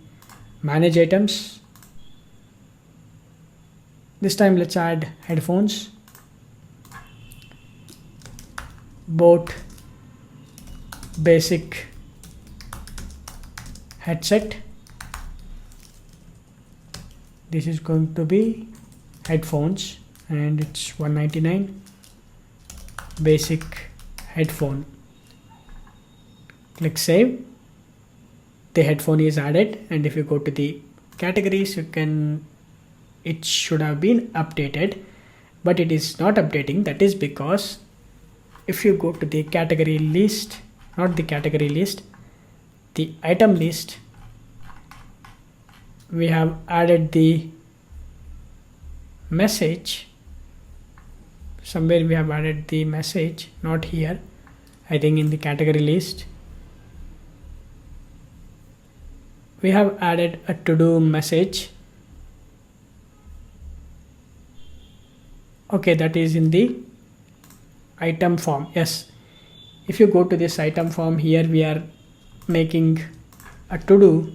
manage items. This time let's add headphones, boat basic headset. This is going to be headphones, and it's $199. Basic headphone. Click save. The headphone is added, and if you go to the categories, it should have been updated, but it is not updating. That is because if you go to the category list, not the category list, the item list, we have added the message. Somewhere we have added the message, not here. I think in the category list we have added a to-do message. Okay, that is in the item form. Yes, if you go to this item form, here we are making a to-do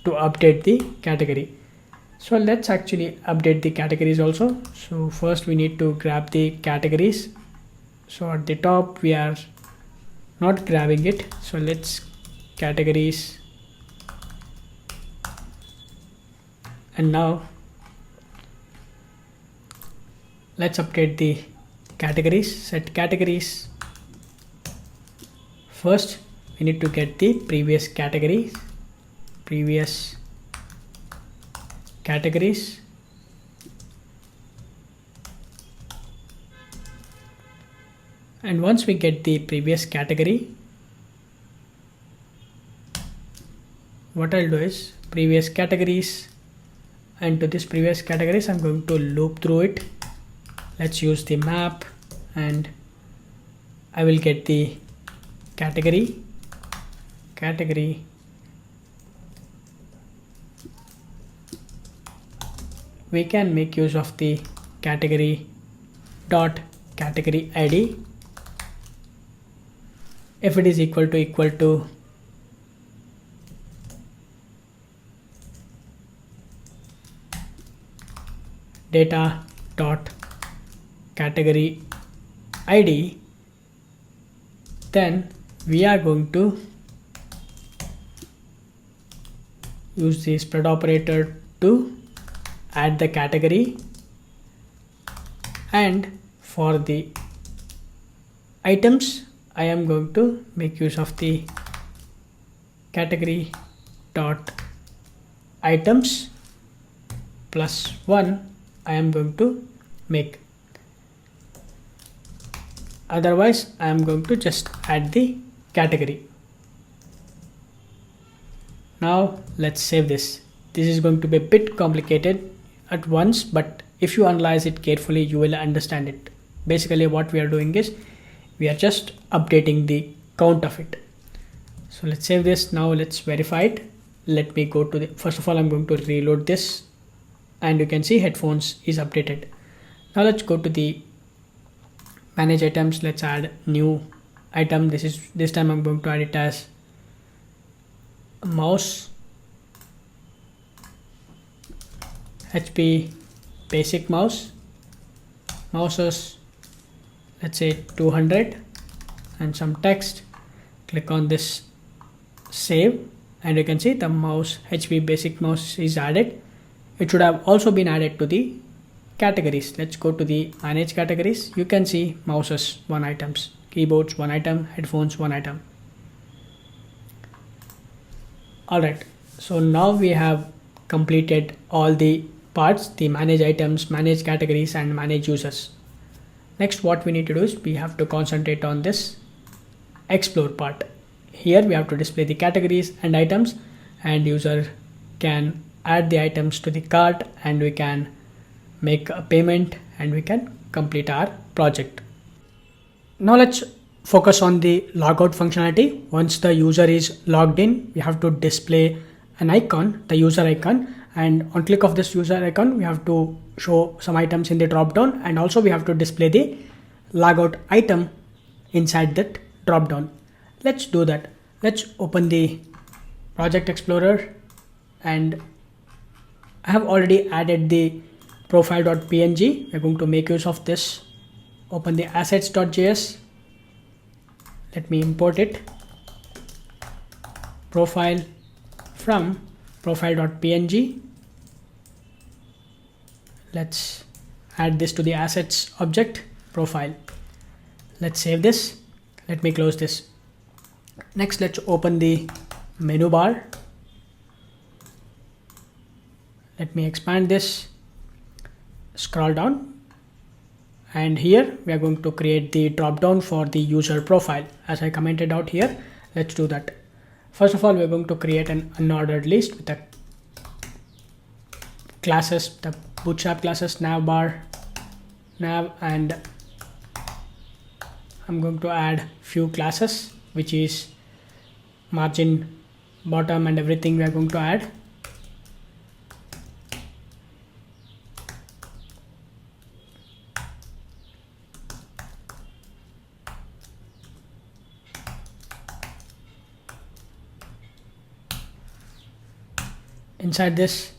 to update the category. So let's actually update the categories also. So first we need to grab the categories. So at the top we are not grabbing it, so let's categories, and now let's update the categories. Set categories. First we need to get the previous categories, and once we get the previous category, what I'll do is previous categories, and to this previous categories I'm going to loop through it. Let's use the map, and I will get the category. We can make use of the category dot category ID if it is equal to data dot category ID, then we are going to use the spread operator to add the category, and for the items I am going to make use of the category dot items plus 1 I am going to make. Otherwise I am going to just add the category. Now let's save this. This is going to be a bit complicated at once, but if you analyze it carefully you will understand it. Basically what we are doing is we are just updating the count of it. So let's save this. Now let's verify it. Let me go to the, first of all I'm going to reload this, and you can see headphones is updated. Now let's go to the manage items. Let's add new item. This time I'm going to add it as a mouse, HP basic mouses, let's say 200, and some text. Click on this save, and you can see the mouse, HP basic mouse is added. It should have also been added to the categories. Let's go to the manage categories. You can see mouses 1 items, keyboards 1 item, headphones 1 item. Alright, so now we have completed all the parts, the manage items, manage categories, and manage users. Next what we need to do is we have to concentrate on this explore part. Here we have to display the categories and items, and user can add the items to the cart, and we can make a payment, and we can complete our project. Now let's focus on the logout functionality. Once the user is logged in, we have to display an icon, the user icon, and on click of this user icon we have to show some items in the drop down, and also we have to display the logout item inside that drop down. Let's do that. Let's open the project explorer, and I have already added the profile.png. We're going to make use of this. Open the assets.js. Let me import it. Profile from profile.png. Let's add this to the assets object profile. Let's save this. Let me close this. Next, let's open the menu bar. Let me expand this, scroll down, and here we are going to create the drop down for the user profile as I commented out here. Let's do that. First of all, we're going to create an unordered list with the classes, the bootstrap classes, nav, and I'm going to add few classes, which is margin, bottom, and everything we are going to add. Inside this,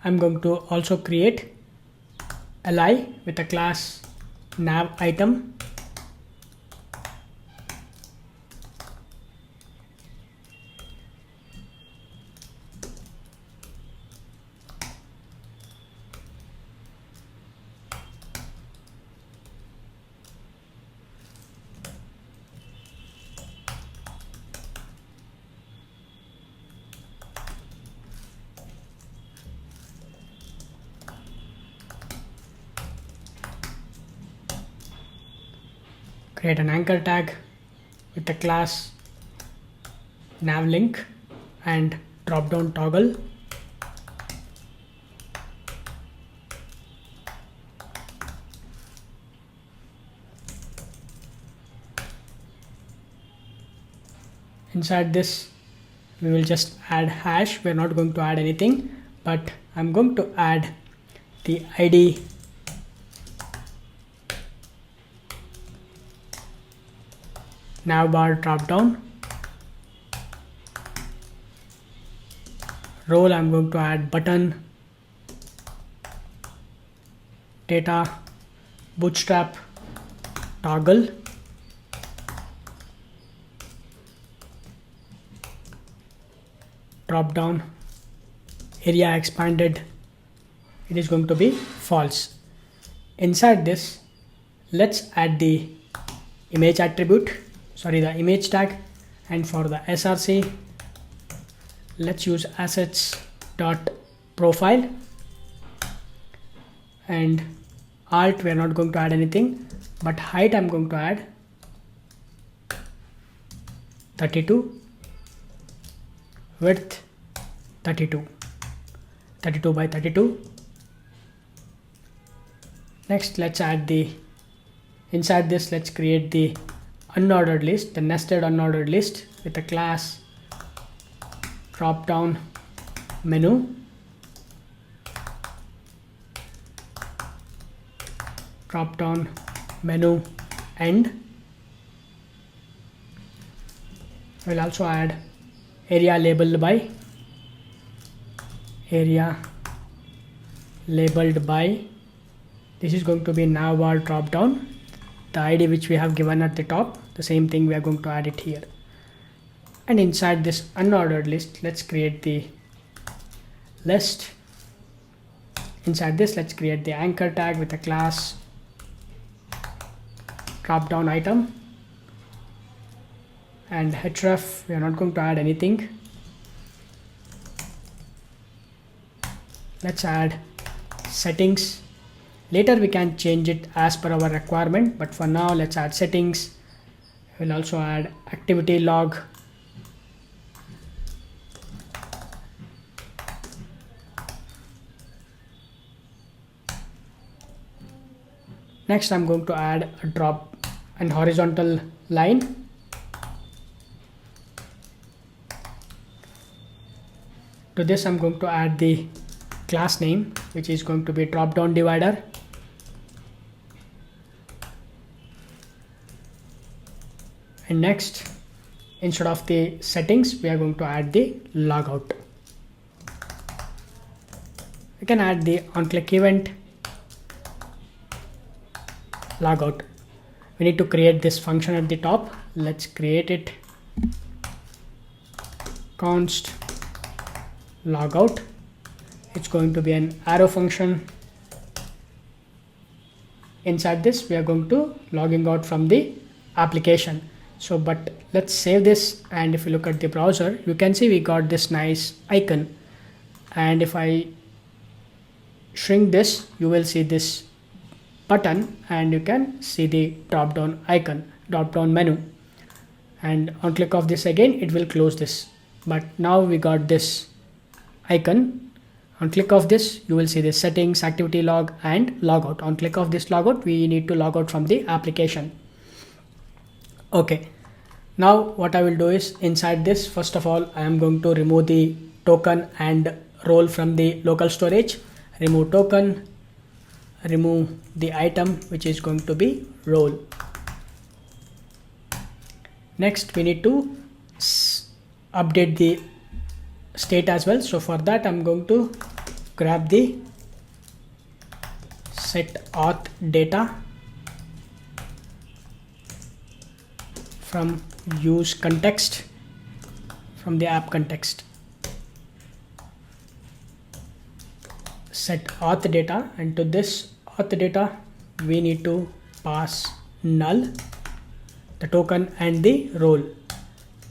I'm going to also create li with a class nav item. Create an anchor tag with the class navlink and drop down toggle. Inside this, we will just add hash. We're not going to add anything, but I'm going to add the ID navbar dropdown. Role, I'm going to add button, data, bootstrap, toggle. Drop down, area expanded, it is going to be false. Inside this, let's add the image attribute, the image tag, and for the src, let's use assets.profile, and alt we are not going to add anything, but height I'm going to add 32, width 32 by 32. Next, let's add the inside this, let's create the unordered list, the nested unordered list with a class drop down menu, end. We'll also add area labeled by this is going to be navbar drop down, the ID which we have given at the top, the same thing we are going to add it here. And inside this unordered list, let's create the list. Inside this, let's create the anchor tag with a class drop down item, and href we are not going to add anything. Let's add settings. Later we can change it as per our requirement, but for now let's add settings. We'll also add activity log, next I'm going to add a drop and horizontal line. To this I'm going to add the class name, which is going to be drop down divider. And next, instead of the settings, we are going to add the logout. We can add the on-click event logout. We need to create this function at the top. Let's create it. Const logout. It's going to be an arrow function. Inside this, we are going to logging out from the application. So but let's save this, and if you look at the browser, you can see we got this nice icon. And if I shrink this, you will see this button, and you can see the drop down icon, drop down menu, and on click of this again it will close this. But now we got this icon. On click of this, you will see the settings, activity log, and logout. On click of this logout, we need to log out from the application. Okay, now what I will do is, inside this, first of all, I am going to remove the token and role from the local storage. Remove token, remove the item, which is going to be role. Next, we need to update the state as well. So for that, I'm going to grab the set auth data from use context, from the app context. Set auth data, and to this auth data, we need to pass null, the token and the role,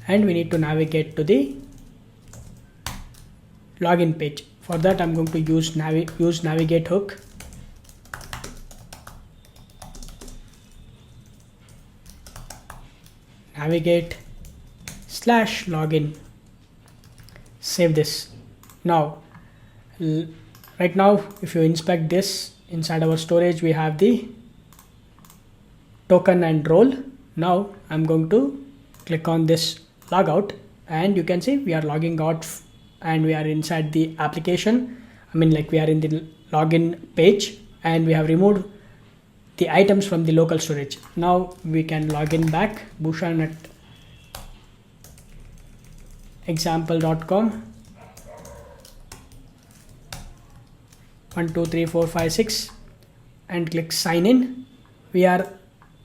and we need to navigate to the login page. For that, I'm going to use navigate hook. Navigate / login. Save this. Now, right now, if you inspect this, inside our storage, we have the token and role. Now, I'm going to click on this logout, and you can see we are logging out and we are inside the application. I mean, like, we are in the login page, and we have removed the items from the local storage. Now we can log in back, Bhushan at example.com. 1 2 3 4 5 6 and click sign in. We are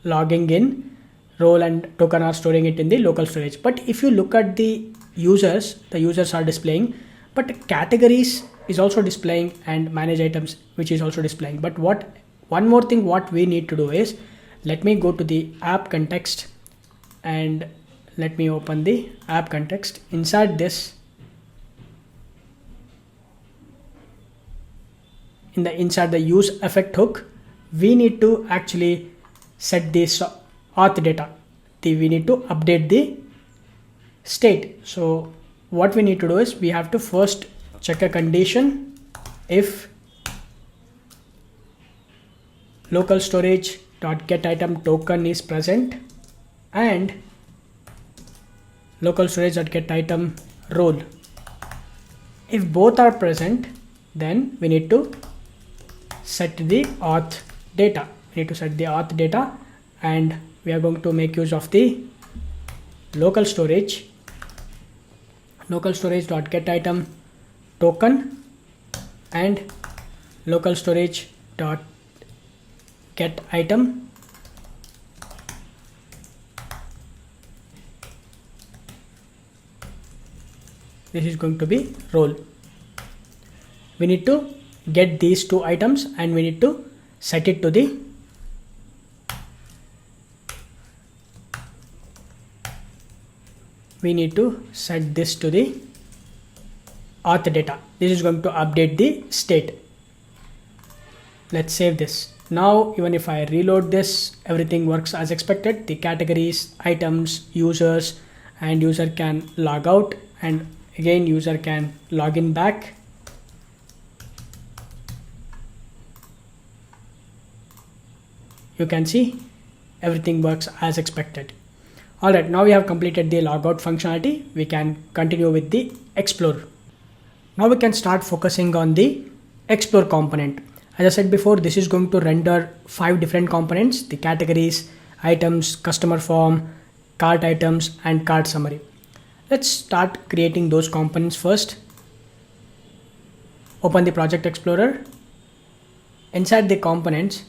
logging in, role and token are storing it in the local storage. But if you look at the users are displaying, but categories is also displaying, and manage items, which is also displaying. But one more thing what we need to do is, let me go to the app context, and let me open the app context. Inside this, inside the use effect hook, we need to actually set this auth data. We need to update the state. So what we need to do is, we have to first check a condition. If local storage dot get item token is present and local storage dot get item role, if both are present, then we need to set the auth data. We need to set the auth data, and we are going to make use of the local storage dot get item token and local storage dot get item this is going to be role. We need to get these two items, and we need to set it to the set this to the auth data. This is going to update the state. Let's save this. Now, even if I reload this, everything works as expected. The categories, items, users, and user can log out, and again user can log in back. You can see everything works as expected. Alright, now we have completed the logout functionality. We can continue with the explore. Now we can start focusing on the explore component. As I said before, this is going to render 5 different components: the categories, items, customer form, cart items, and cart summary. Let's start creating those components first. Open the project explorer. Inside the components,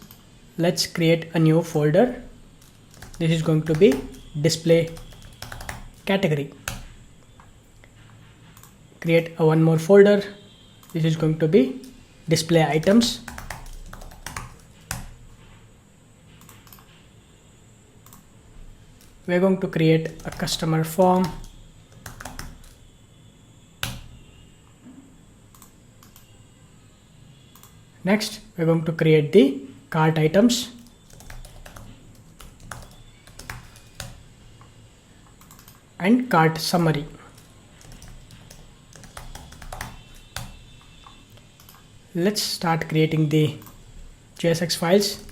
let's create a new folder. This is going to be display category. Create one more folder. This is going to be display items. we're going to create a customer form. Next, we're going to create the cart items. And cart summary. Let's start creating the JSX files.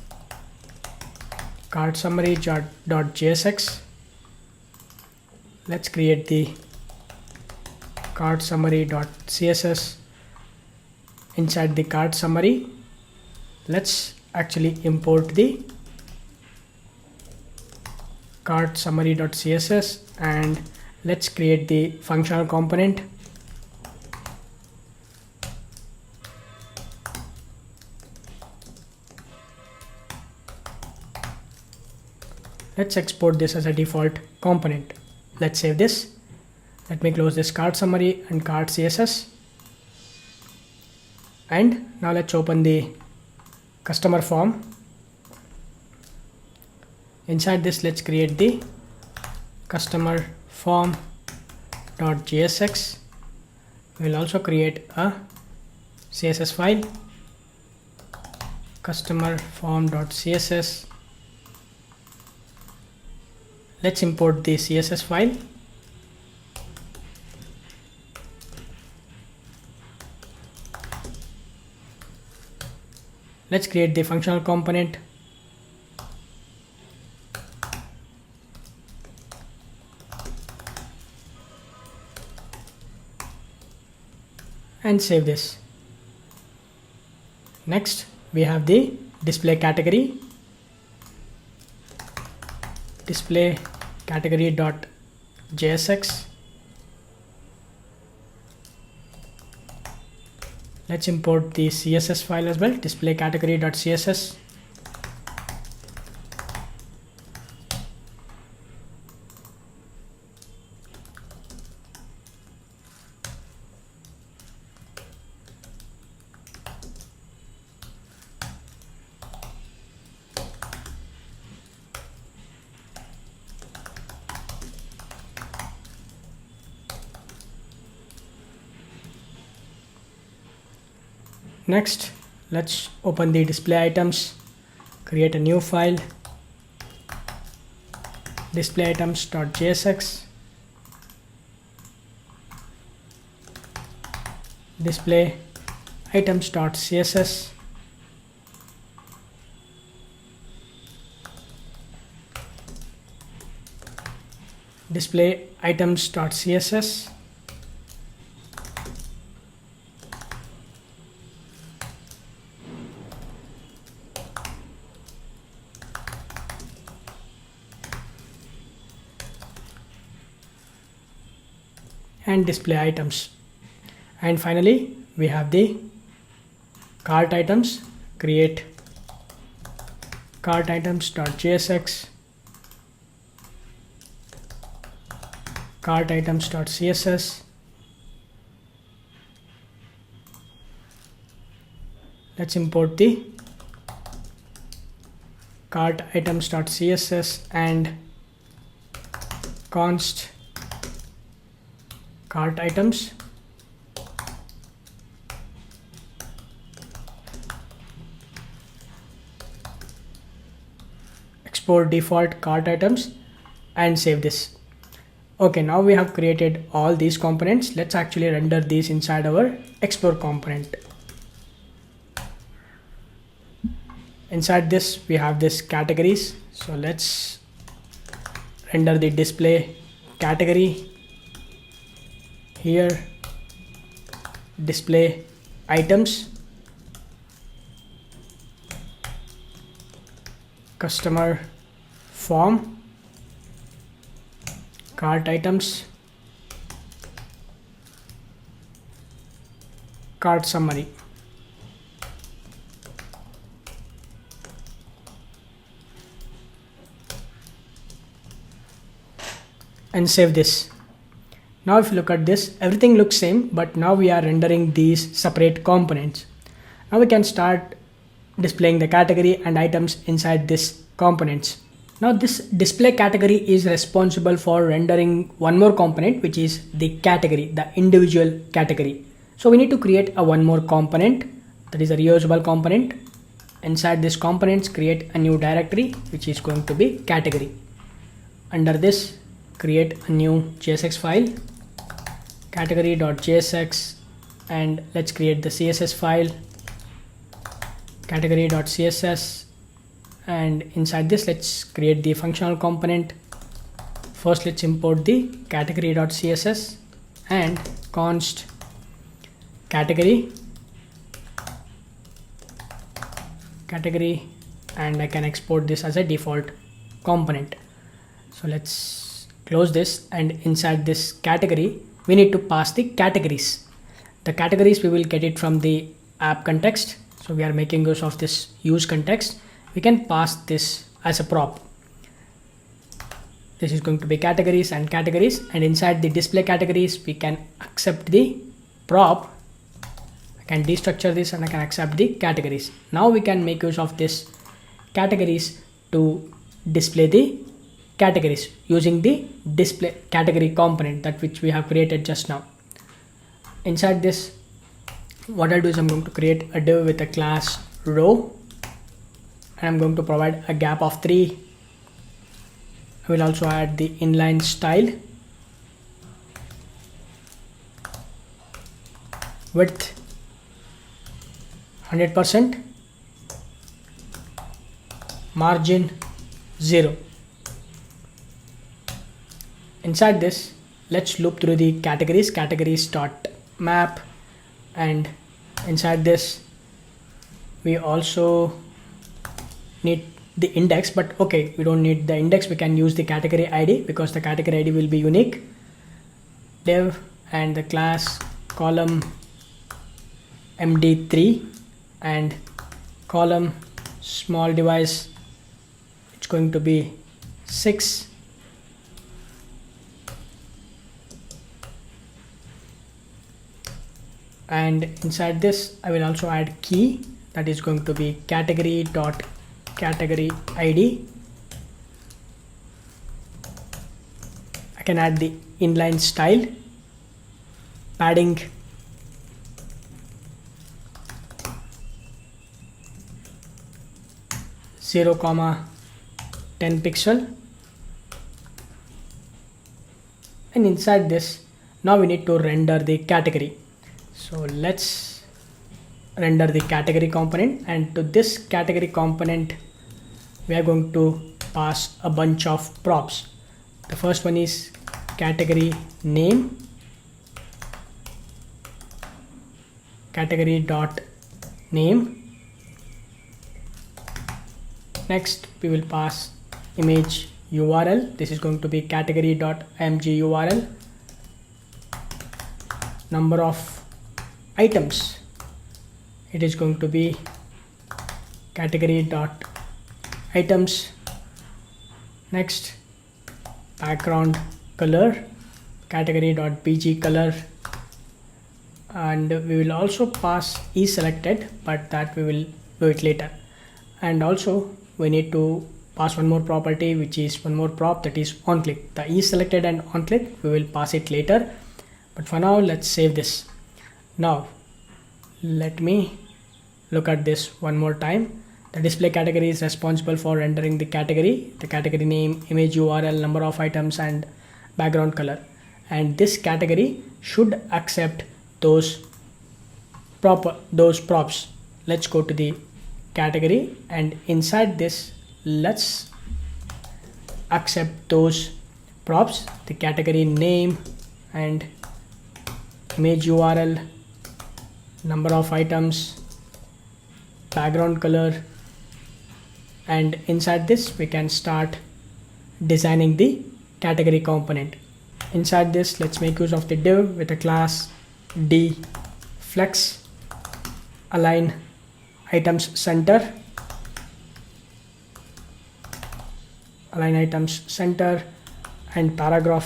Cart summary.jsx. Let's create the cart summary.css. Inside the cart summary, let's actually import the cart summary.css and let's create the functional component. Let's export this as a default component. Let's save this. Let me close this cart summary and cart CSS. And now let's open the customer form. Inside this, let's create the customer form.jsx. We'll also create a CSS file, customer form.css. Let's import the CSS file. Let's create the functional component. And save this. Next, we have the display category. Display category.jsx. Let's import the CSS file as well, display category.css. Next, let's open the display items, create a new file, display items.jsx, display items.css, display items.css, and display items. And finally, we have the cart items. Create cart items.jsx, cart items.css. Let's import the cart items.css and const cart items. Export default cart items and save this. Okay, now we have created all these components. Let's actually render these inside our explore component. Inside this, we have this categories. So let's render the display category. Here, display items, customer form, cart items, cart summary. And save this. Now if you look at this, everything looks same, but now we are rendering these separate components. Now we can start displaying the category and items inside this components. Now this display category is responsible for rendering one more component, which is the category, the individual category. So we need to create a one more component, that is a reusable component. Inside this components, create a new directory, which is going to be category. Under this, create a new JSX file, category.jsx, and let's create the CSS file, category.css, and inside this let's create the functional component. First let's import the category.css and const category, and I can export this as a default component. So let's close this, and inside this category we need to pass the categories. The categories we will get it from the app context, so we are making use of this use context. We can pass this as a prop. This is going to be categories, and inside the display categories we can accept the prop. I can destructure this and I can accept the categories. Now we can make use of this categories to display the categories using the display category component, that which we have created just now. Inside this, what I'll do is I'm going to create a div with a class row, and I'm going to provide a gap of 3. I will also add the inline style, width 100%, margin 0. Inside this, let's loop through the categories.map, and inside this we also need the index, but okay, we don't need the index. We can use the category ID because the category ID will be unique. Div and the class column md3 and column small device, it's going to be 6. And inside this I will also add key, that is going to be category.category ID. I can add the inline style, padding 0,10 pixel, and inside this now we need to render the category. So let's render the category component, and to this category component we are going to pass a bunch of props. The first one is category name, category dot name. Next we will pass image URL. This is going to be category.img URL. Number of items, it is going to be category.items. Next, background color, category.bg color, and we will also pass selected, but that we will do it later. And also we need to pass one more property, which is one more prop, that is on click. The selected and on click we will pass it later, but for now let's save this. Now let me look at this one more time. The display category is responsible for rendering the category name, image URL, number of items, and background color, and this category should accept those props. Let's go to the category, and inside this let's accept those props, the category name and image URL, number of items, background color, and inside this we can start designing the category component. Inside this, let's make use of the div with a class d flex, align items center, and padding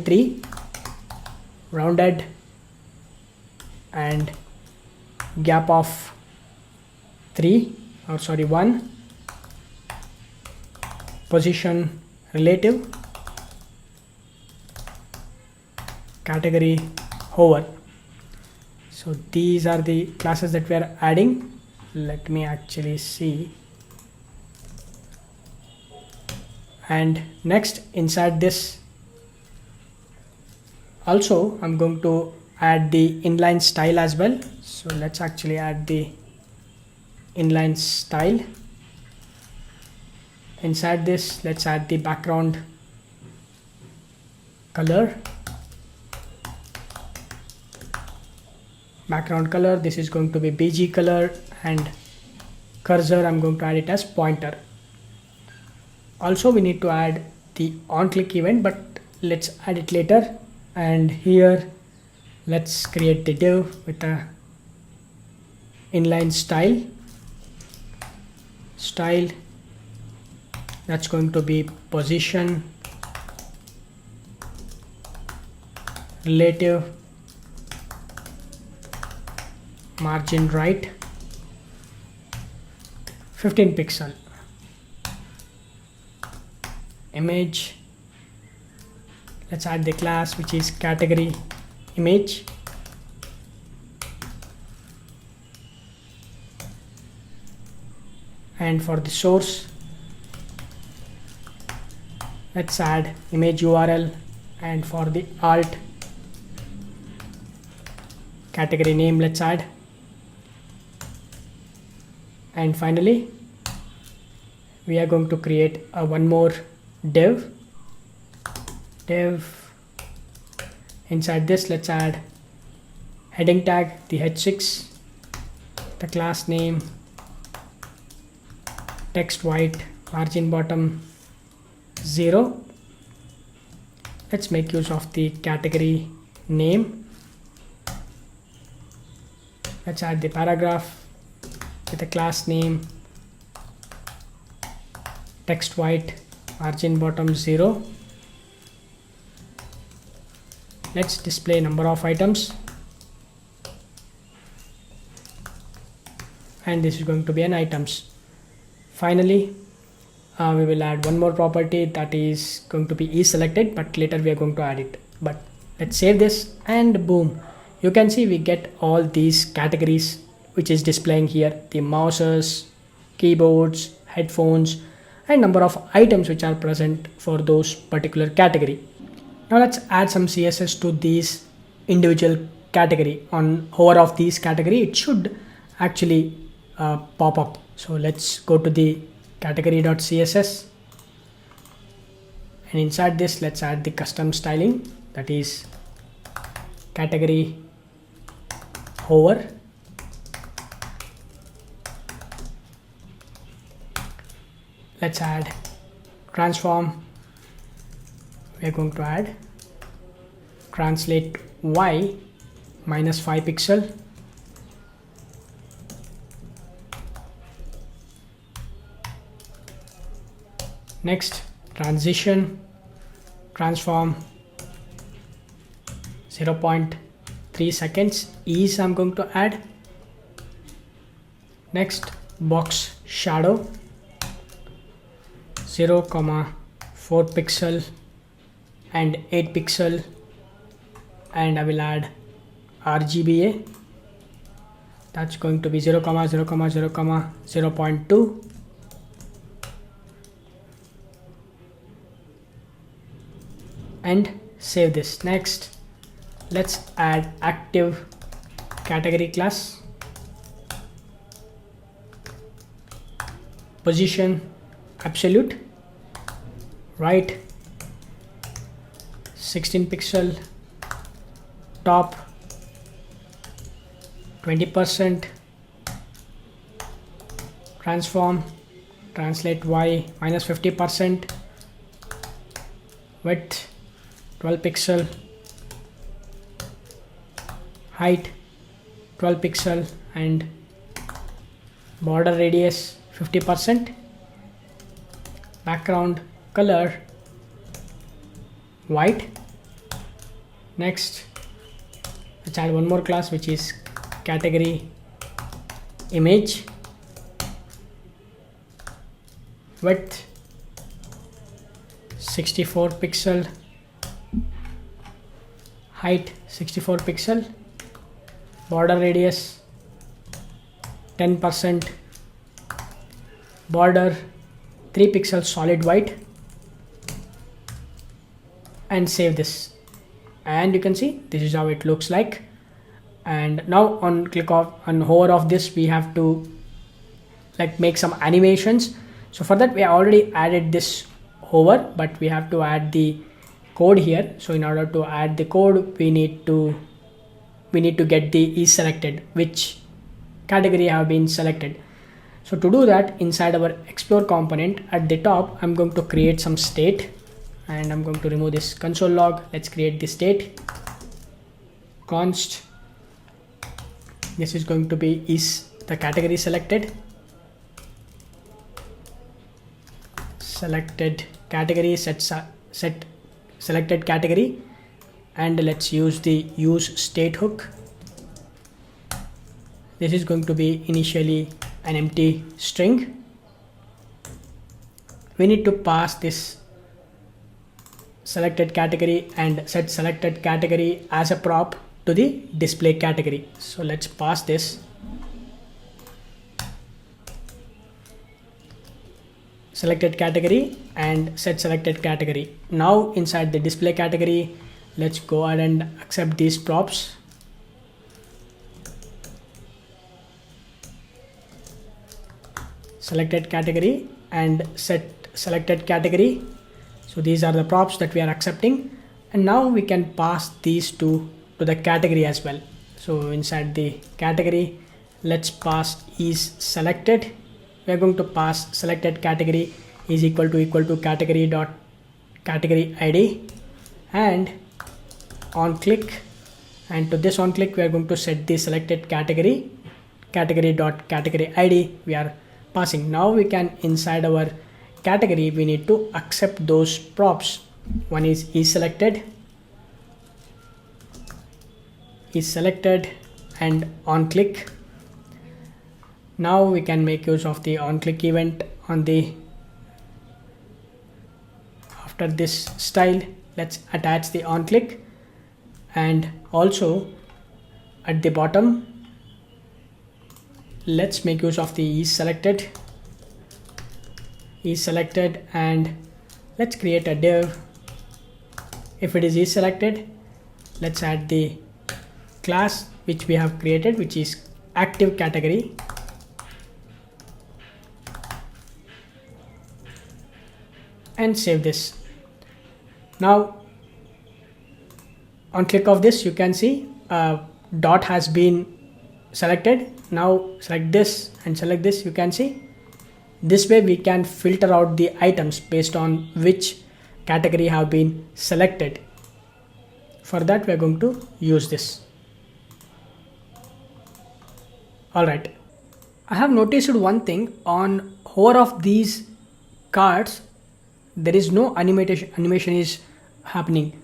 3, rounded, and gap of 1, position relative, category hover. So these are the classes that we are adding. Let me actually see. And next, inside this also I'm going to add the inline style as well. So let's actually add the inline style. Inside this, let's add the background color. This is going to be BG color, and cursor I'm going to add it as pointer. Also we need to add the on click event, but let's add it later. And here let's create the div with a inline style that's going to be position relative, margin right 15 pixel, image, let's add the class which is category image, and for the source let's add image URL, and for the alt category name let's add. And finally we are going to create one more div. Inside this let's add heading tag, the h6, the class name, text white, margin bottom 0. Let's make use of the category name. Let's add the paragraph with the class name, text white, margin bottom 0. Let's display number of items, and this is going to be an items. Finally we will add one more property that is going to be selected, but later we are going to add it. But let's save this, and boom, you can see we get all these categories which is displaying here: the mouses, keyboards, headphones, and number of items which are present for those particular category. Now let's add some CSS to these individual category. On hover of these category, it should actually pop up. So let's go to the category.css, and inside this let's add the custom styling, that is category hover. Let's add transform. We are going to add translate y -5 pixel, next transition transform 0.3 seconds ease I'm going to add. Next box shadow 0,4 pixel and 8 pixel, and I will add RGBA, that's going to be 0,0,0,0.2. and save this. Next let's add active category class, position absolute, right 16 pixel, top 20%, transform translate y -50%, width 12 pixel, height 12 pixel, and border radius 50%, background color white. Next let's add one more class which is category image, width 64 pixel, height 64 pixel, border radius 10%, border 3 pixels solid white, and save this. And you can see this is how it looks like. And now on hover of this, we have to like make some animations. So for that, we already added this hover, but we have to add the code here. So in order to add the code, we need to get the is selected, which category have been selected. So to do that, inside our explore component at the top, I'm going to create some state, and I'm going to remove this console log. Let's create the state const. This is going to be is the category selected, set selected category, and let's use the use state hook. This is going to be initially an empty string. We need to pass this selected category and set selected category as a prop to the display category. So let's pass this. Selected category and set selected category. Now inside the display category, let's go ahead and accept these props. Selected category and set selected category. So these are the props that we are accepting, and now we can pass these to the category as well. So inside the category, let's pass is selected. We are going to pass selected category is equal to category dot category ID, and on click, and to this on click we are going to set the selected category dot category ID we are passing. Now we can inside our category, we need to accept those props. One is selected, and on click. Now we can make use of the on click event on the after this style. Let's attach the on click, and also at the bottom let's make use of the is selected, and let's create a div. If it is selected, let's add the class which we have created, which is active category, and save this. Now on click of this, you can see dot has been selected. Now select this and select this. You can see this way we can filter out the items based on which category have been selected. For that, we are going to use this. Alright, I have noticed one thing on hover of these cards, there is no animation is happening.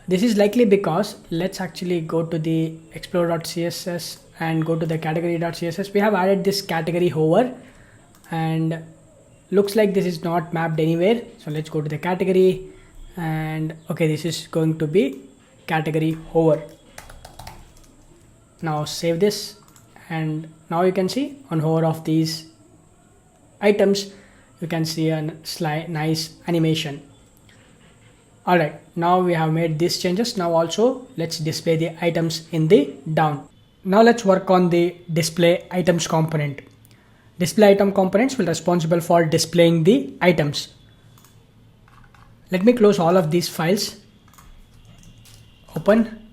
This is likely because let's actually go to the explore.css and go to the category.css. We have added this category hover, and looks like this is not mapped anywhere. So let's go to the category, and okay, this is going to be category hover. Now save this, and now you can see on hover of these items, you can see a nice animation. Alright, now we have made these changes. Now also let's display the items in the down. Now let's work on the display items component. Display item components will be responsible for displaying the items. Let me close all of these files. Open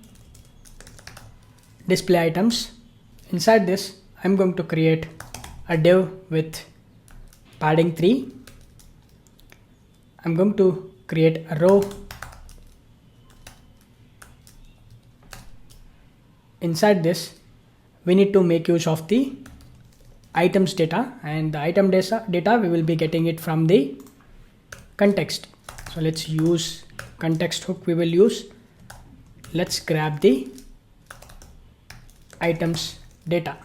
display items. Inside this, I'm going to create a div with padding 3. I'm going to create a row. Inside this, we need to make use of the items data, and the item data we will be getting it from the context. So let's use context hook. We will use, let's grab the items data,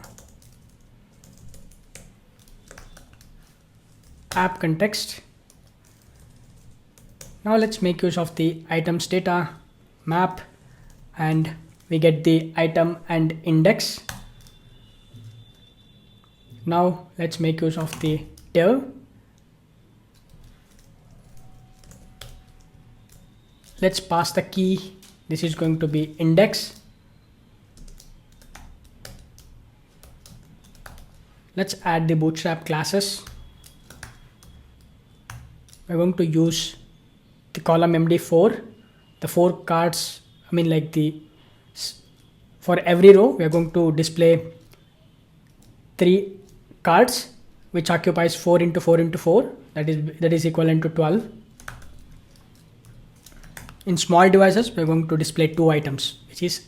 app context. Now let's make use of the items data map, and we get the item and index. Now let's make use of the div. Let's pass the key. This is going to be index. Let's add the bootstrap classes. We're going to use the column MD4, the 4 cards. For every row, we are going to display 3 cards, which occupies 4 into 4 into 4. That is equivalent to 12. In small devices, we are going to display 2 items, which is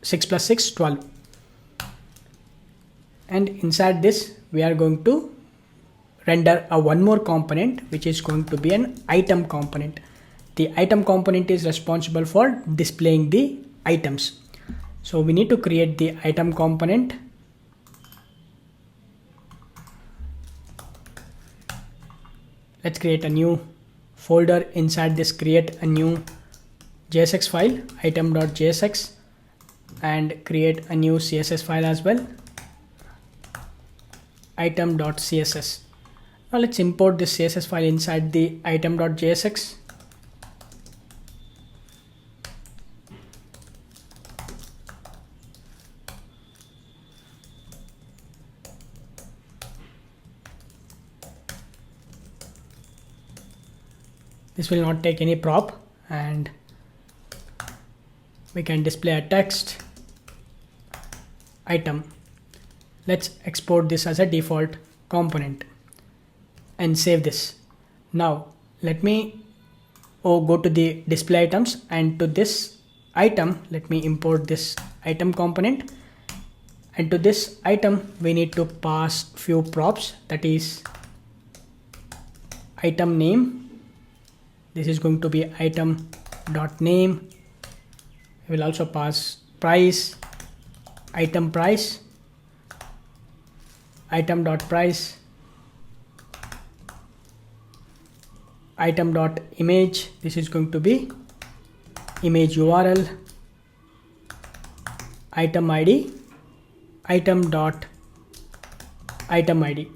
6 plus 6, 12. And inside this, we are going to render one more component, which is going to be an item component. The item component is responsible for displaying the items. So we need to create the item component. Let's create a new folder. Inside this, create a new JSX file, item.jsx, and create a new CSS file as well, item.css. Now let's import this CSS file inside the item.jsx. This will not take any prop, and we can display a text item. Let's export this as a default component and save this. Now let me go to the display items, and to this item, let me import this item component. And to this item, we need to pass few props, that is item name. This is going to be item.name. We will also pass price, item price, item.price, item.image. This is going to be image URL, item ID, item.item ID,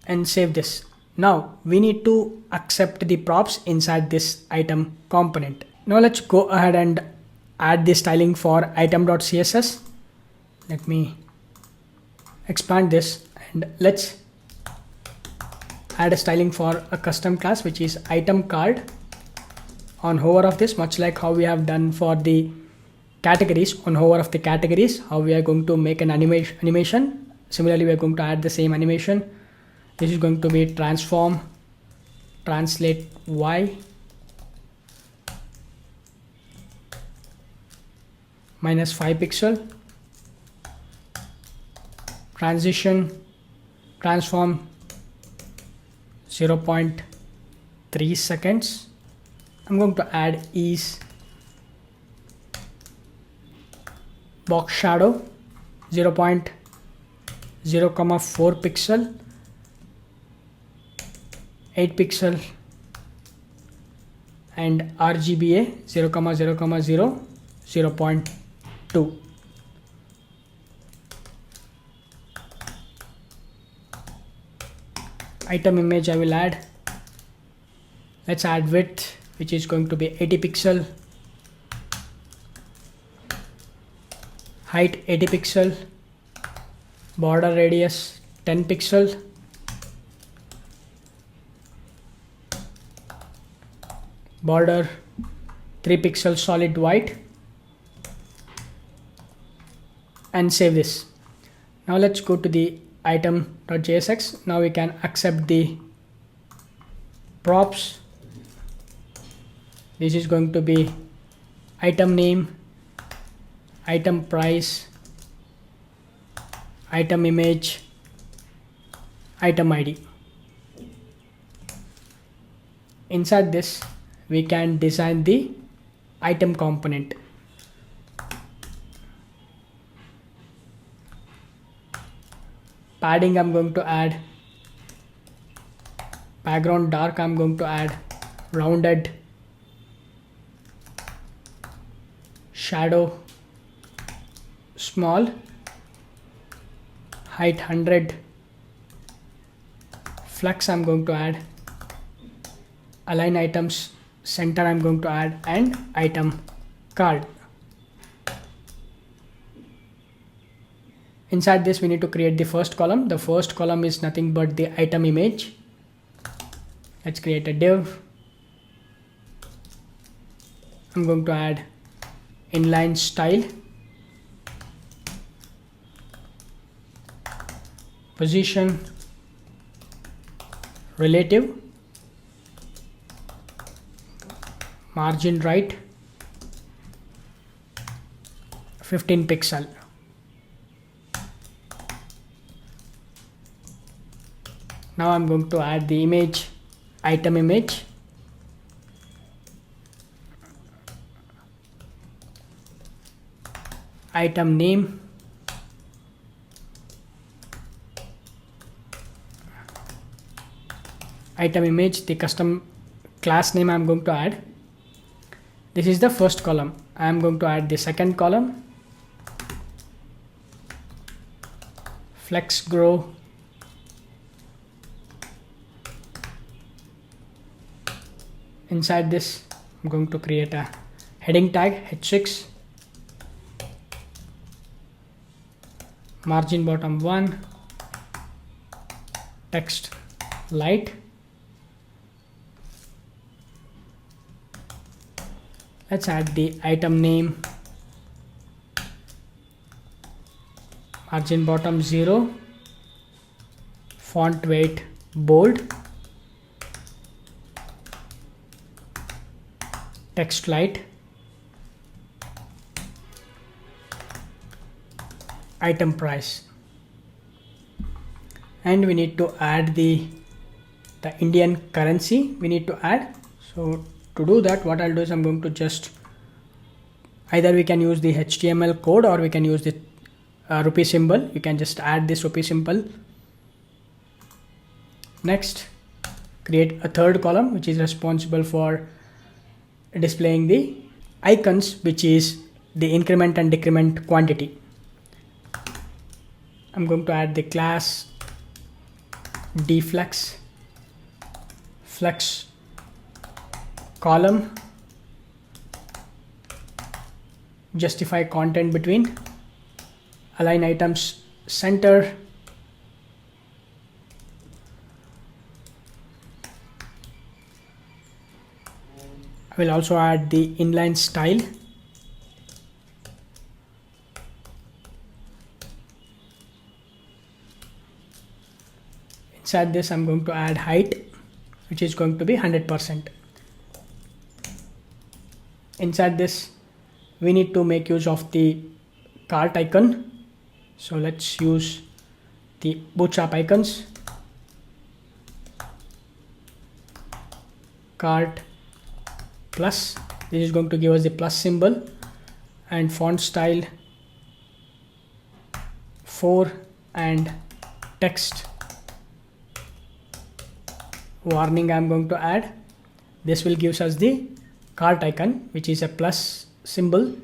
and save this. Now we need to accept the props inside this item component. Now let's go ahead and add the styling for item.css. Let me expand this, and let's add a styling for a custom class, which is item card. On hover of this, much like how we have done for the categories, on hover of the categories, how we are going to make an animation. Similarly, we are going to add the same animation. This is going to be transform translate y minus 5 pixel, transition transform 0.3 seconds. I'm going to add ease box shadow 0.0,4 pixel, 8 pixel, and RGBA 0,0,0,0.2. Item image I will add. Let's add width, which is going to be 80 pixel, height 80 pixel, border radius 10 pixel, border 3 pixel solid white, and save this. Now let's go to the item.jsx. Now we can accept the props. This is going to be item name, item price, item image, item ID. Inside this, we can design the item component. Padding I'm going to add background dark, I'm going to add rounded, shadow small, height 100, flex I'm going to add, align items center I'm going to add, and item card. Inside this we need to create the first column. The first column is nothing but the item image. Let's create a div. I'm going to add inline style, position, relative, margin right, 15 pixel. Now I'm going to add the image, item image, item name, item image, the custom class name I'm going to add. This is the first column. I'm going to add the second column, flex grow, inside this I'm going to create a heading tag h6, margin bottom 1, text light. Let's add the item name, margin bottom 0, font weight bold, text light, item price, and we need to add the Indian currency we need to add. So to do that, what I'll do is I'm going to just, either we can use the HTML code or we can use the rupee symbol. You can just add this rupee symbol. Next, create a third column which is responsible for displaying the icons, which is the increment and decrement quantity. I'm going to add the class deflex, flex column, justify content between, align items center, I will also add the inline style, inside this I'm going to add height, which is going to be 100%. Inside this we need to make use of the cart icon, so let's use the bootstrap icons, cart plus, this is going to give us the plus symbol, and font style 4, and text warning I'm going to add. This will give us the cart icon, which is a plus symbol,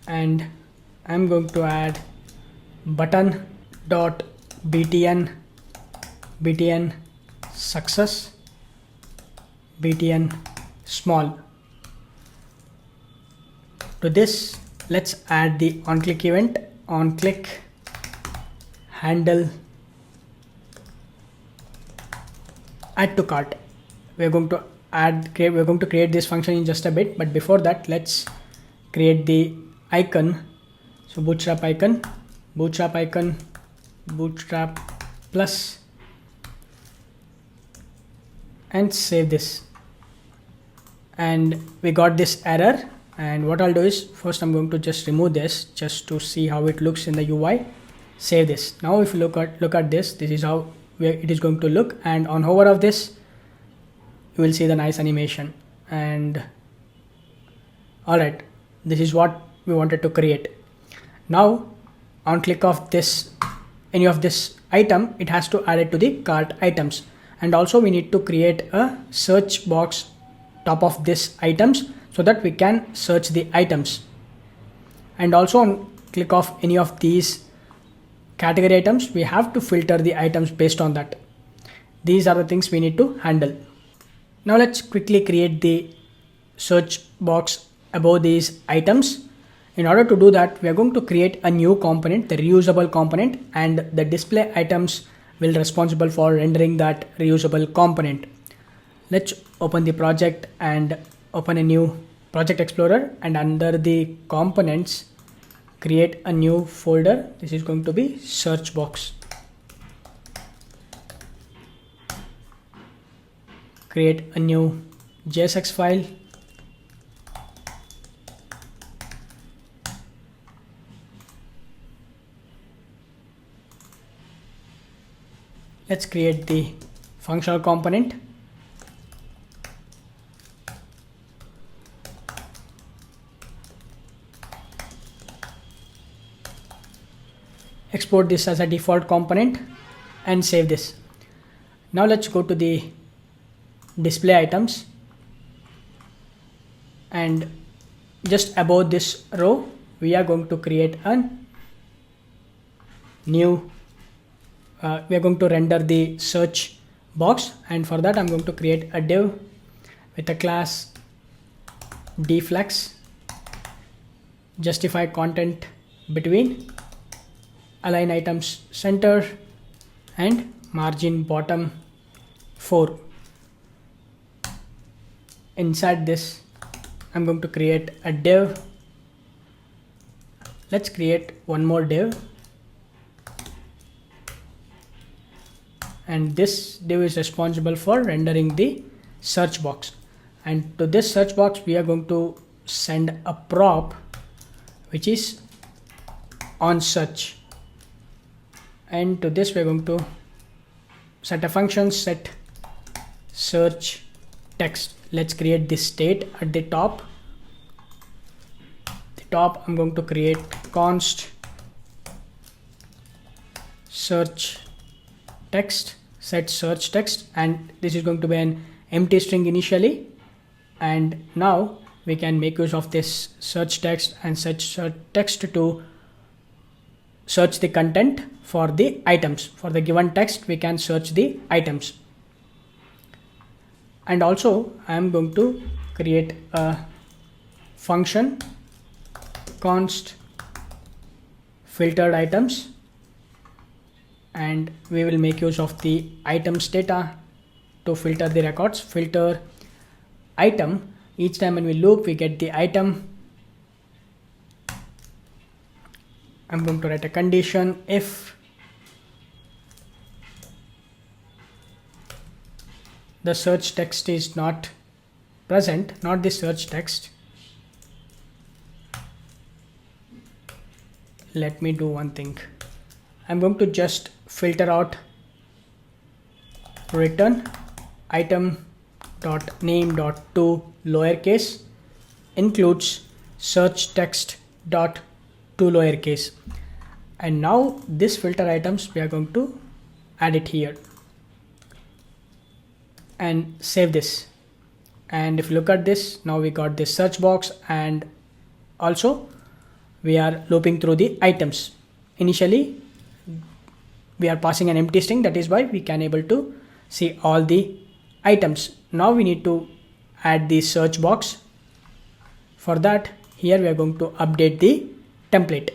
and I'm going to add button dot btn success, btn small. To this, let's add the on-click event, on-click handle add to cart. We're going to create this function in just a bit, but before that let's create the icon. So bootstrap icon, bootstrap plus, and save this. And we got this error, and what I'll do is first I'm going to just remove this just to see how it looks in the UI. Save this. Now if you look at this, this is how it is going to look, and on hover of this you will see the nice animation. And alright, this is what we wanted to create. Now on click of this, any of this item, it has to add it to the cart items. And also we need to create a search box top of this items so that we can search the items. And also on click of any of these category items, we have to filter the items based on that. These are the things we need to handle. Now let's quickly create the search box above these items. In order to do that, we are going to create a new component, the reusable component, and the display items will be responsible for rendering that reusable component. Let's open the project and open a new project explorer, and under the components create a new folder. This is going to be search box. Create a new JSX file. Let's create the functional component. Export this as a default component and save this. Now let's go to the display items, and just above this row we are going to create a new we are going to render the search box, and for that I'm going to create a div with a class deflex, justify content between, align items center, and margin bottom 4. Inside this I'm going to create a div. Let's create one more div, and this div is responsible for rendering the search box. And to this search box we are going to send a prop which is on search, and to this we are going to set a function set search text. Let's create this state at the top. I'm going to create const search text, set search text, and this is going to be an empty string initially. And now we can make use of this search text and set search text to search the content for the items. For the given text we can search the items. And also I am going to create a function const filtered items, and we will make use of the items data to filter the records. Filter item, each time when we loop we get the item. I'm going to write a condition if the search text is not present, not the search text. Let me do one thing. I'm going to just filter out return item dot name dot to lowercase includes search text dot to lowercase, and now this filter items we are going to add it here and save this. And if you look at this, now we got this search box, and also we are looping through the items. Initially we are passing an empty string, that is why we can able to see all the items. Now we need to add the search box. For that, here we are going to update the template.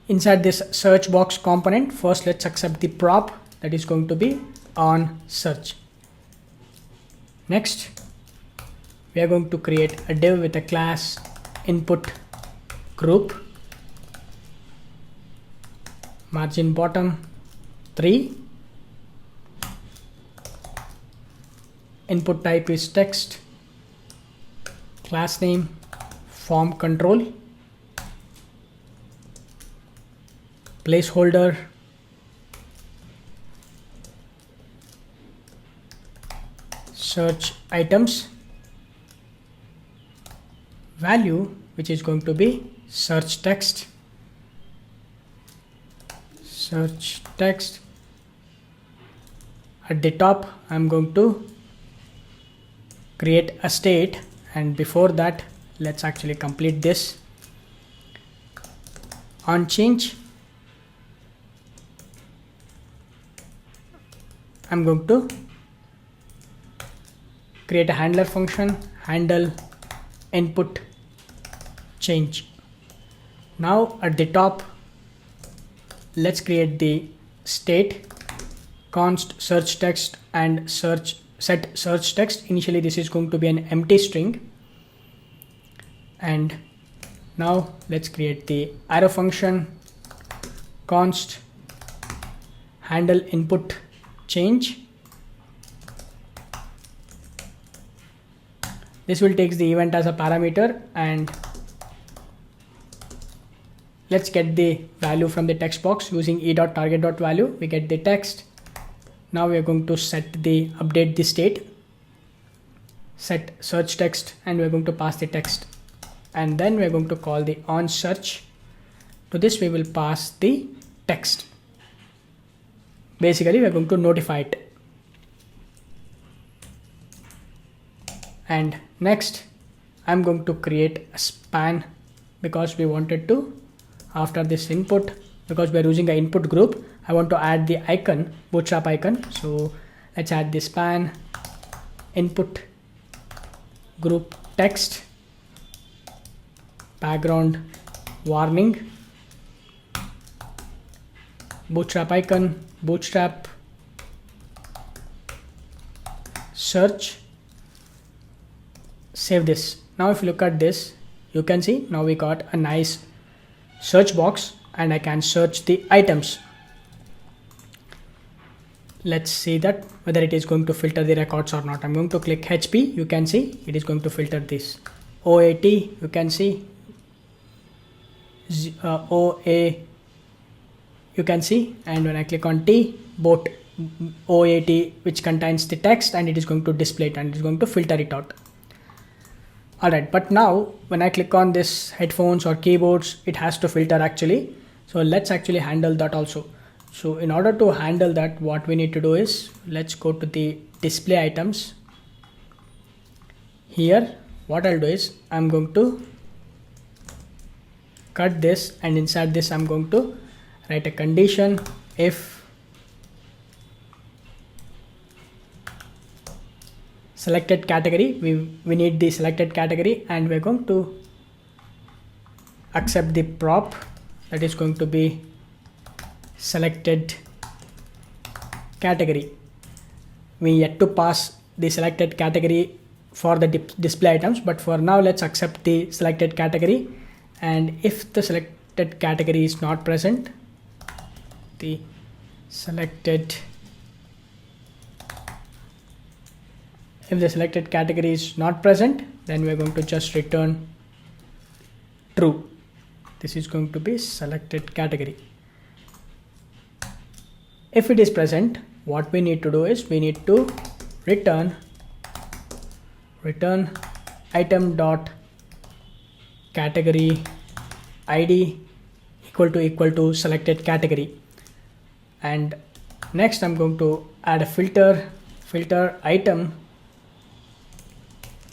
Inside this search box component, first let's accept the prop that is going to be on search. Next we are going to create a div with a class input group, margin bottom 3, input type is text, class name form control, placeholder search items, value which is going to be search text, at the top I'm going to create a state, and before that let's actually complete this. On change, I'm going to create a handler function, handle input change. Now at the top, let's create the state const search text and set search text. Initially this is going to be an empty string, and now let's create the arrow function const handle input change. This will take the event as a parameter, and let's get the value from the text box using e.target.value. We get the text. Now we are going to update the state, set search text, and we're going to pass the text, and then we're going to call the on search. To this we will pass the text. Basically we're going to notify it. And next I'm going to create a span, because we wanted to, after this input, because we're using an input group, I want to add the icon, bootstrap icon. So let's add the span input group text background warning bootstrap icon bootstrap search. Save this. Now if you look at this, you can see now we got a nice search box, and I can search the items. Let's see that whether it is going to filter the records or not. I'm going to click HP. You can see it is going to filter this. OAT, you can see OA, you can see, and when I click on T, both OAT, which contains the text, and it is going to display it, and it is going to filter it out. Alright, but now when I click on this headphones or keyboards, it has to filter actually. So let's actually handle that also. So in order to handle that, what we need to do is, let's go to the display items. Here what I'll do is, I'm going to cut this, and inside this I'm going to write a condition if selected category. We need the selected category, and we're going to accept the prop that is going to be selected category. We yet to pass the selected category for the display items, but for now let's accept the selected category. And if the selected category is not present, if the selected category is not present, then we're going to just return true. This is going to be selected category. If it is present, what we need to do is, we need to return item dot category ID equal to selected category. And next I'm going to add a filter item.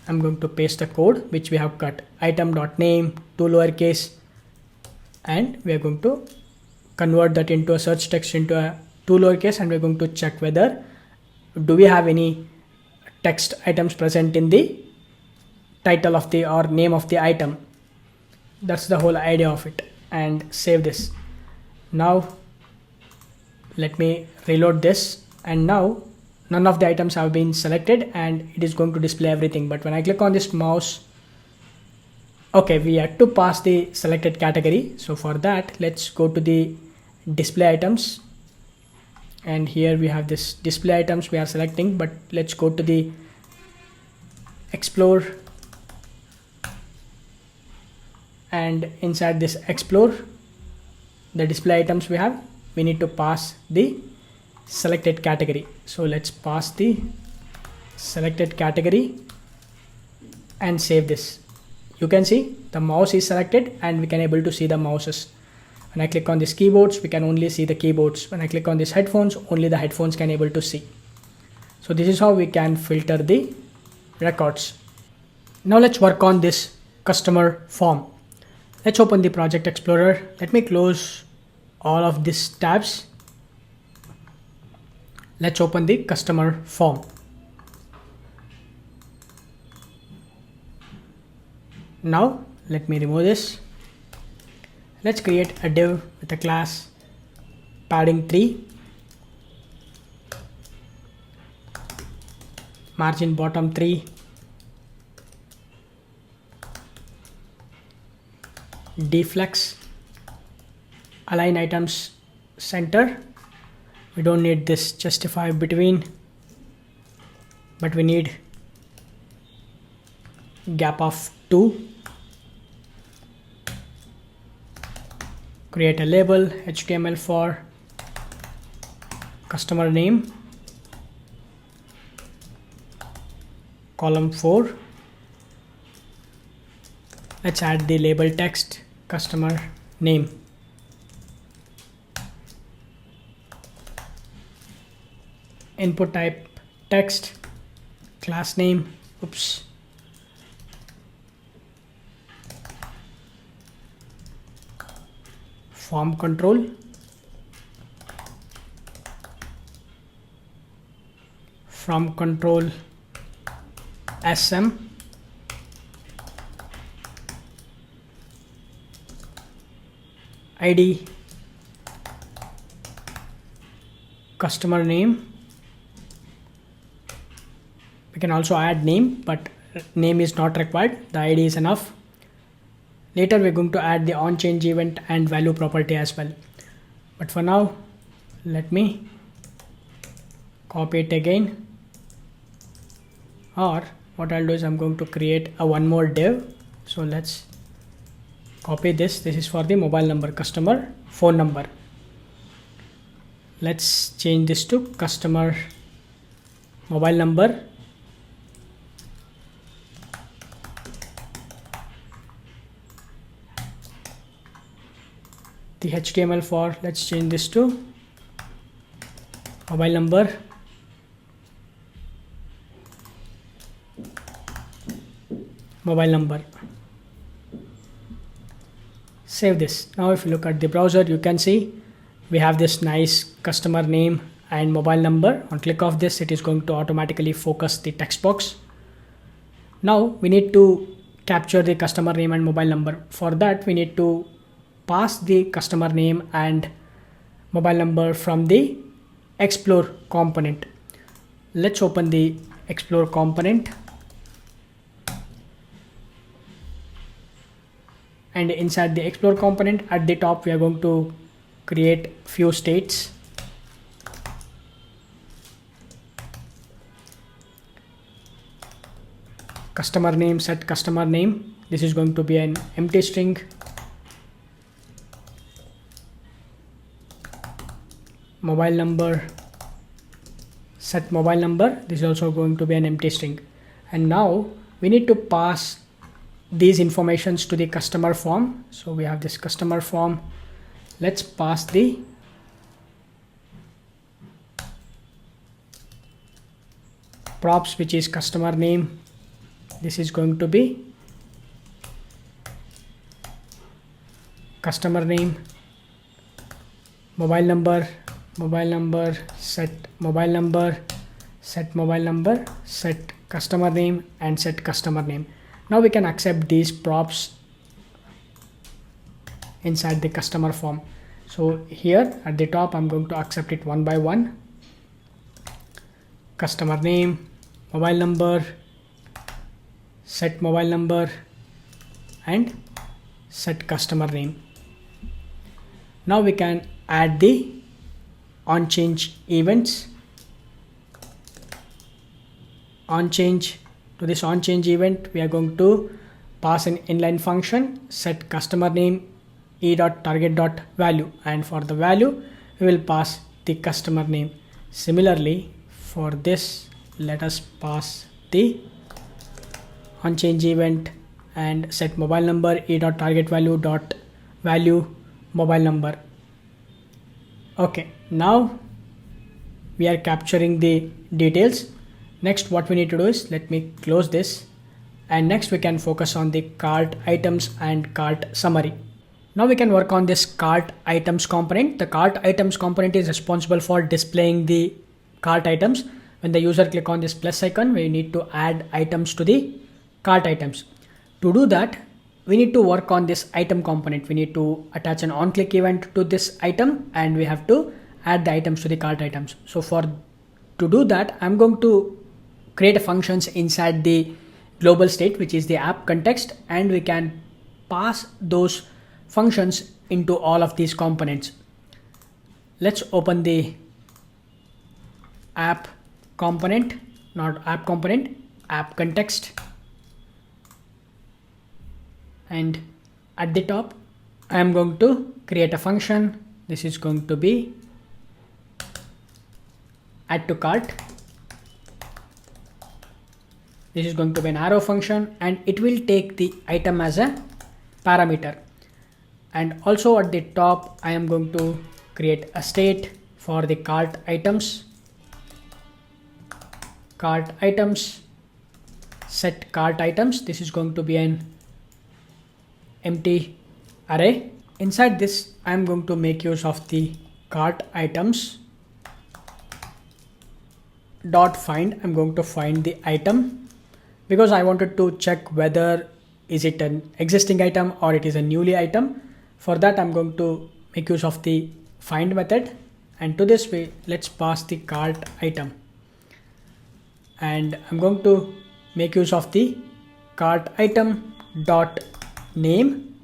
I'm going to paste the code which we have cut, item.name, 2 lowercase, and we are going to convert that into a search text into a 2 lowercase, and we're going to check whether do we have any text items present in the title of the or name of the item. That's the whole idea of it. And save this. Now let me reload this, and now none of the items have been selected, and it is going to display everything. But when I click on this mouse, okay, we had to pass the selected category. So for that, let's go to the display items, and here we have this display items we are selecting, but let's go to the explore, and inside this explore, the display items we need to pass the selected category. So let's pass the selected category and save this. You can see the mouse is selected, and we can able to see the mouses. When I click on these keyboards, we can only see the keyboards. When I click on these headphones, only the headphones can able to see. So this is how we can filter the records. Now let's work on this customer form. Let's open the Project Explorer. Let me close all of these tabs. Let's open the customer form. Now let me remove this. Let's create a div with a class padding 3, margin bottom 3, deflex, align items center. We don't need this justify between, but we need gap of 2. Create a label HTML for customer name, column 4. Let's add the label text customer name. Input type text, class name, form control, from control SM, ID, customer name. We can also add name, but name is not required. The ID is enough. Later we're going to add the onChange event and value property as well. But for now, let me copy it again. Or what I'll do is I'm going to create a one more div. So let's copy this. This is for the mobile number, customer phone number. Let's change this to customer mobile number. The HTML for, let's change this to mobile number, mobile number. Save this. Now if you look at the browser, you can see we have this nice customer name and mobile number. On click of this, it is going to automatically focus the text box. Now we need to capture the customer name and mobile number. For that, we need to pass the customer name and mobile number from the explore component. Let's open the explore component, and inside the explore component at the top we are going to create few states. Customer name, set customer name. This is going to be an empty string. Mobile number, set mobile number. This is also going to be an empty string. And now we need to pass these informations to the customer form. So we have this customer form. Let's pass the props, which is customer name. This is going to be customer name, mobile number, set mobile number, set mobile number, set customer name, and set customer name. Now we can accept these props inside the customer form. So here at the top, I'm going to accept it one by one. Customer name, mobile number, set mobile number, and set customer name. Now we can add the onChange events. OnChange. To this onChange event, we are going to pass an inline function, set customer name e.target.value, and for the value we will pass the customer name. Similarly, for this, let us pass the onChange event and set mobile number e.targetValue.value mobile number. Okay, now we are capturing the details. Next, what we need to do is, let me close this, and next we can focus on the cart items and cart summary. Now we can work on this cart items component. The cart items component is responsible for displaying the cart items. When the user click on this plus icon, we need to add items to the cart items. To do that, we need to work on this item component. We need to attach an on-click event to this item, and we have to add the items to the cart items. So to do that, I'm going to create functions inside the global state, which is the app context, and we can pass those functions into all of these components. Let's open the app component, not app component, app context. And at the top, I am going to create a function. This is going to be add to cart. This is going to be an arrow function, and it will take the item as a parameter. And also at the top, I am going to create a state for the cart items. Cart items, set cart items. This is going to be an empty array. Inside this, I am going to make use of the cart items dot find. I'm going to find the item because I wanted to check whether is it an existing item or it is a newly item. For that, I'm going to make use of the find method, and to this way, let's pass the cart item. And I'm going to make use of the cart item dot name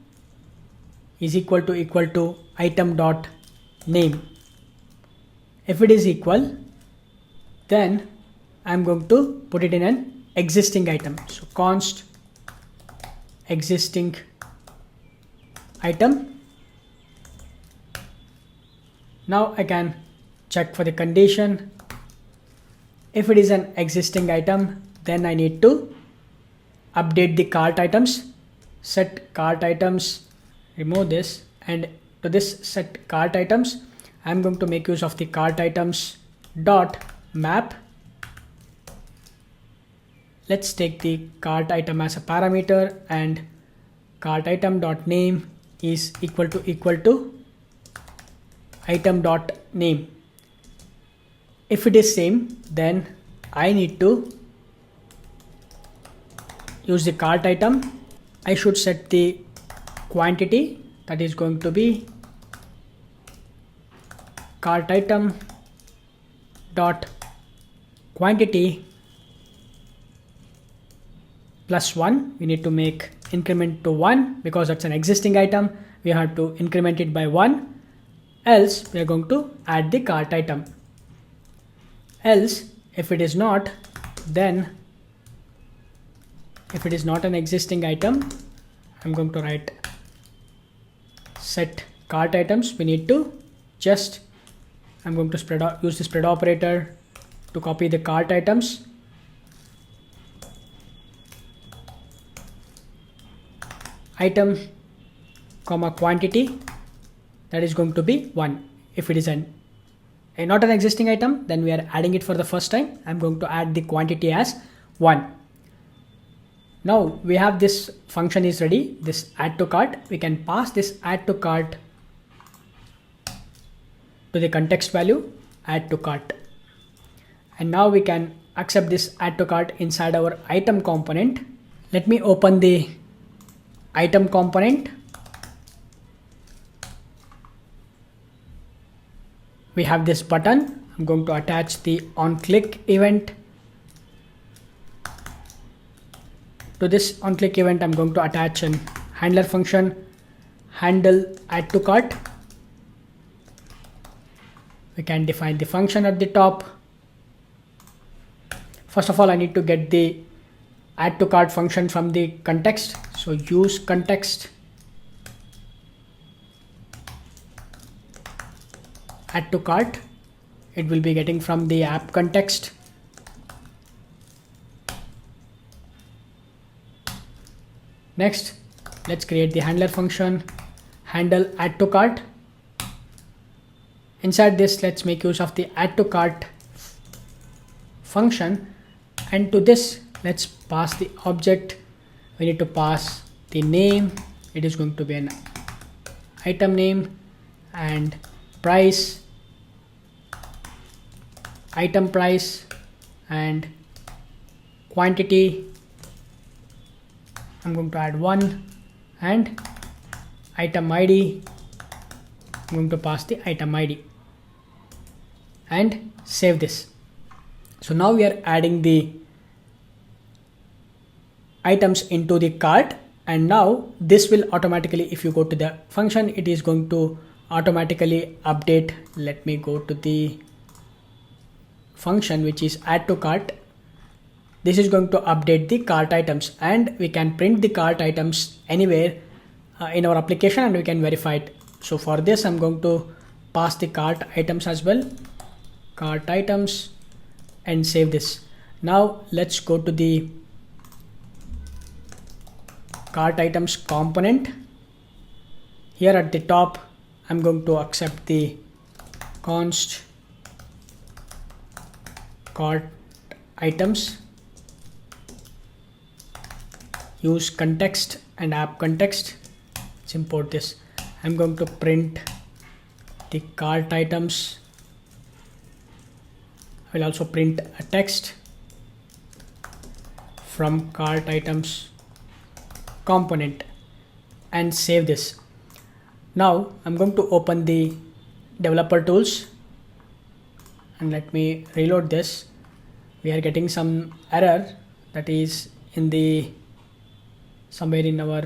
is equal to item dot name. If it is equal, then I'm going to put it in an existing item. So const existing item. Now I can check for the condition. If it is an existing item, then I need to update the cart items, set cart items, remove this, and to this set cart items, I'm going to make use of the cart items dot map. Let's take the cart item as a parameter, and cart item dot name is equal to item dot name. If it is same, then I need to use the cart item. I should set the quantity, that is going to be cart item dot quantity plus 1. We need to make increment to 1 because that's an existing item. We have to increment it by 1, else we are going to add the cart item. Else, if it is not, then if it is not an existing item, I'm going to write set cart items. We need to just, I'm going to use the spread operator to copy the cart items. Item comma quantity, that is going to be 1. If it is not an existing item, then we are adding it for the first time. I'm going to add the quantity as 1. Now we have this function is ready, this add to cart. We can pass this add to cart to the context value add to cart. And now we can accept this add to cart inside our item component. Let me open the item component. We have this button. I'm going to attach the on-click event. To this on-click event, I'm going to attach an handler function, handle add to cart. We can define the function at the top. First of all, I need to get the add to cart function from the context. So use context add to cart. It will be getting from the app context. Next, let's create the handler function, handle add to cart. Inside this, let's make use of the add to cart function And to this, let's pass the object. We need to pass the name. It is going to be an item name, and price, item price, and quantity. I'm going to add 1, and item ID. I'm going to pass the item ID and save this. So now we are adding the items into the cart, and now this will automatically, if you go to the function, it is going to automatically update. Let me go to the function, which is add to cart. This is going to update the cart items, and we can print the cart items anywhere in our application, and we can verify it. So for this, I'm going to pass the cart items as well, cart items, and save this. Now let's go to the cart items component. Here at the top, I'm going to accept the const cart items, use context and app context. Let's import this. I'm going to print the cart items. I will also print a text from cart items component and save this. Now I'm going to open the developer tools, and let me reload this. We are getting some error, that is in the somewhere in our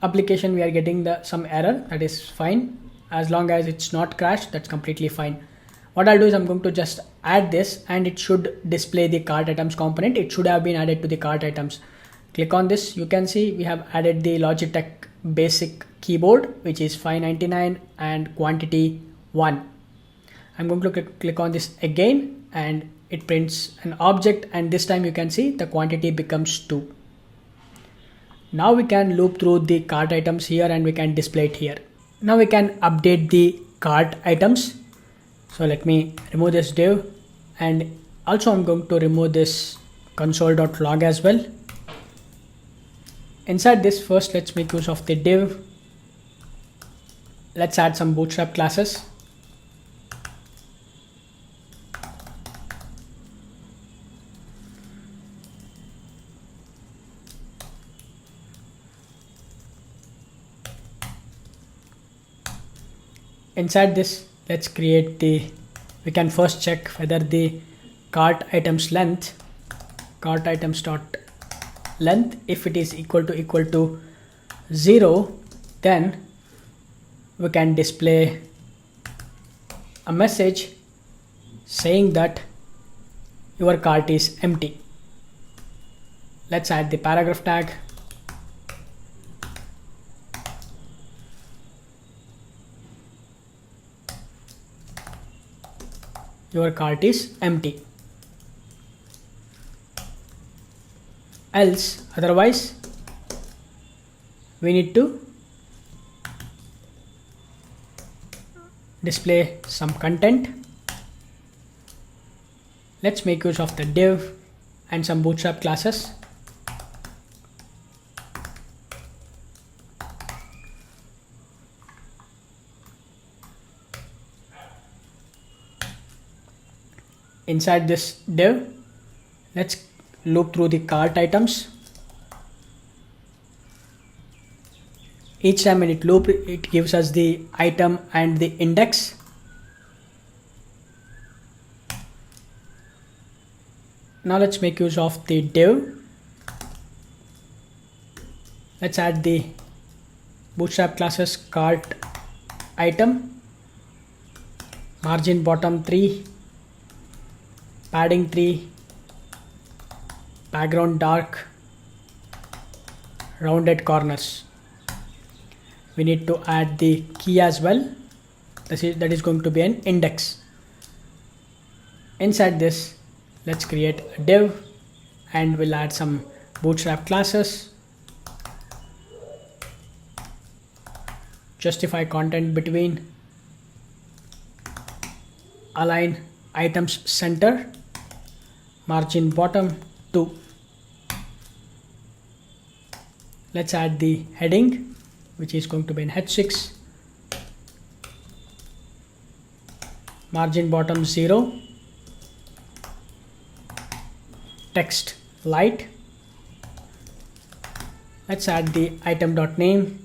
application we are getting some error. That is fine, as long as it's not crashed, that's completely fine. What I'll do is I'm going to just add this, and it should display the cart items component. It should have been added to the cart items. Click on this, you can see we have added the Logitech basic keyboard, which is $5.99, and quantity 1. I'm going to click on this again, and it prints an object, and this time you can see the quantity becomes 2. Now we can loop through the cart items here, and we can display it here. Now we can update the cart items. So let me remove this div, and also I'm going to remove this console.log as well. Inside this, first let's make use of the div. Let's add some bootstrap classes. Inside this, let's create we can first check whether the cart items length, cart items dot length, if it is equal to 0, then we can display a message saying that your cart is empty. Let's add the paragraph tag. Your cart is empty. Else, otherwise, we need to display some content. Let's make use of the div and some bootstrap classes. Inside this div, let's loop through the cart items. Each time when it loop, it gives us the item and the index. Now let's make use of the div. Let's add the bootstrap classes cart item, margin bottom 3, padding 3, background dark, rounded corners. We need to add the key as well. That is going to be an index. Inside this, let's create a div, and we'll add some bootstrap classes. Justify content between, align items center, margin bottom 2. Let's add the heading, which is going to be in h6, margin bottom 0, text light. Let's add the item.name.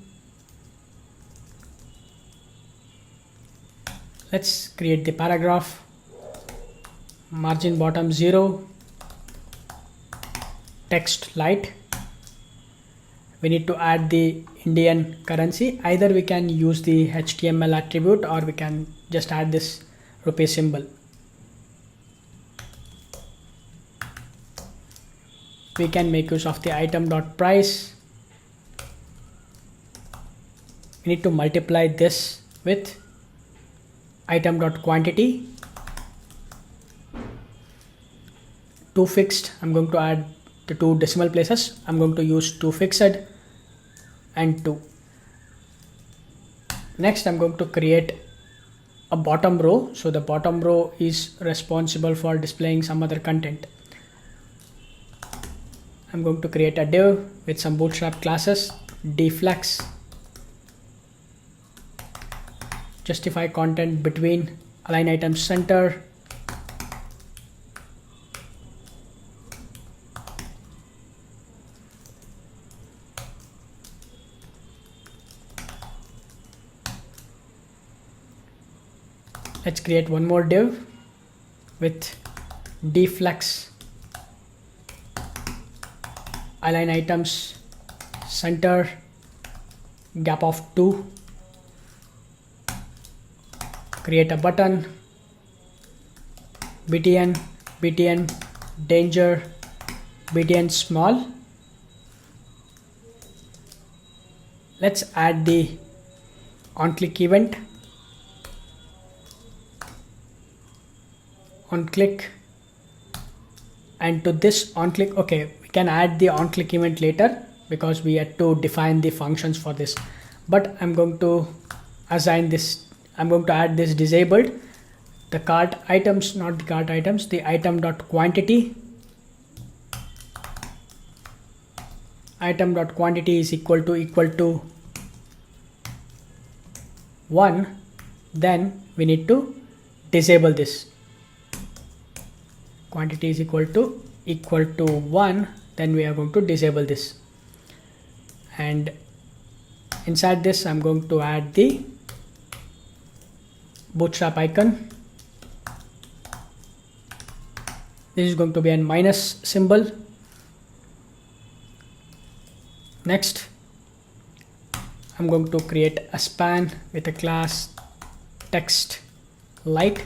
Let's create the paragraph, margin bottom 0, text light. We need to add the Indian currency. Either we can use the HTML attribute or we can just add this rupee symbol. We can make use of the item.price. We need to multiply this with item.quantity. To fixed, I'm going to add the 2 decimal places. I'm going to use 2 fixed and 2. Next, I'm going to create a bottom row. So the bottom row is responsible for displaying some other content. I'm going to create a div with some bootstrap classes, deflex, justify content between, align items center, let's create one more div with deflex, align items center, gap of 2, create a button, btn danger, btn small. Let's add the on click event, on click, and to this on click, okay, we can add the on click event later because we had to define the functions for this, but I'm going to assign this, I'm going to add this disabled, the cart items, not the cart items, the item.quantity, item.quantity is equal to 1, then we need to disable this. Quantity is equal to 1, then we are going to disable this, and inside this I'm going to add the bootstrap icon. This is going to be a minus symbol. Next, I'm going to create a span with a class text light.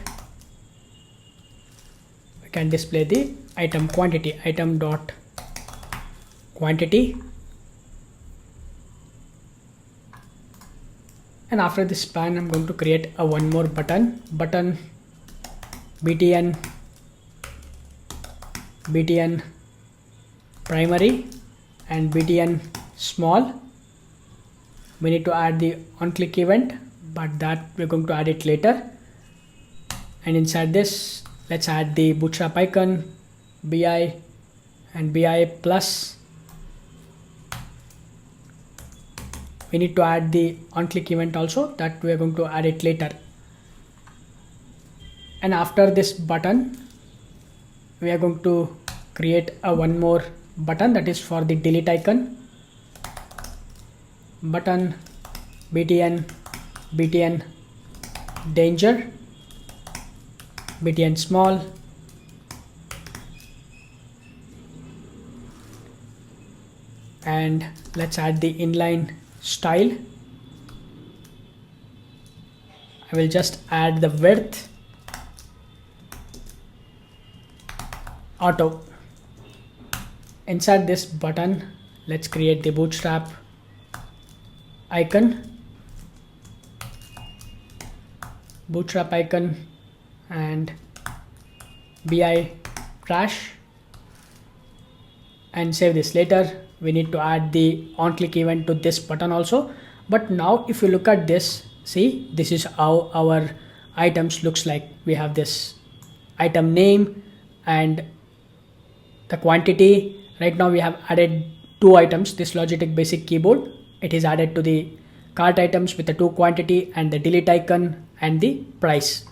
We can display the item quantity, item.quantity, and after this span I'm going to create a one more button btn primary and btn small. We need to add the on click event, but that we're going to add it later. And inside this, let's add the bootstrap icon, bi and bi plus. We need to add the on click event also, that we are going to add it later. And after this button, we are going to create a one more button, that is for the delete icon, button btn danger, btn small, and let's add the inline style. I will just add the width auto. Inside this button, let's create the bootstrap icon, and bi trash, and save this. Later we need to add the on click event to this button also. But now if you look at this, see, this is how our items looks like. We have this item name and the quantity. Right now we have added two items, this Logitech basic keyboard. It is added to the cart items with the two quantity and the delete icon and the price.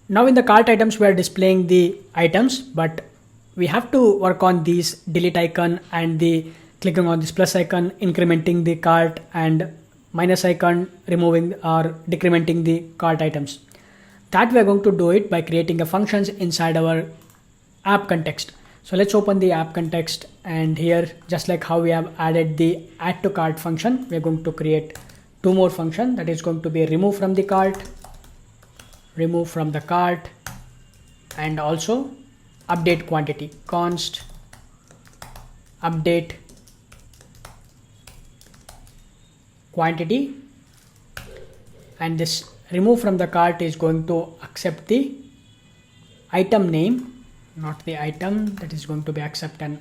Now in the cart items we are displaying the items, but we have to work on these delete icon and the clicking on this plus icon, incrementing the cart, and minus icon, removing or decrementing the cart items. That we are going to do it by creating a functions inside our app context. So let's open the app context, and here, just like how we have added the add to cart function, we are going to create two more functions. That is going to be remove from the cart, remove from the cart, and also update quantity, const update quantity. And this remove from the cart is going to accept the item name, not the item, that is going to be accept an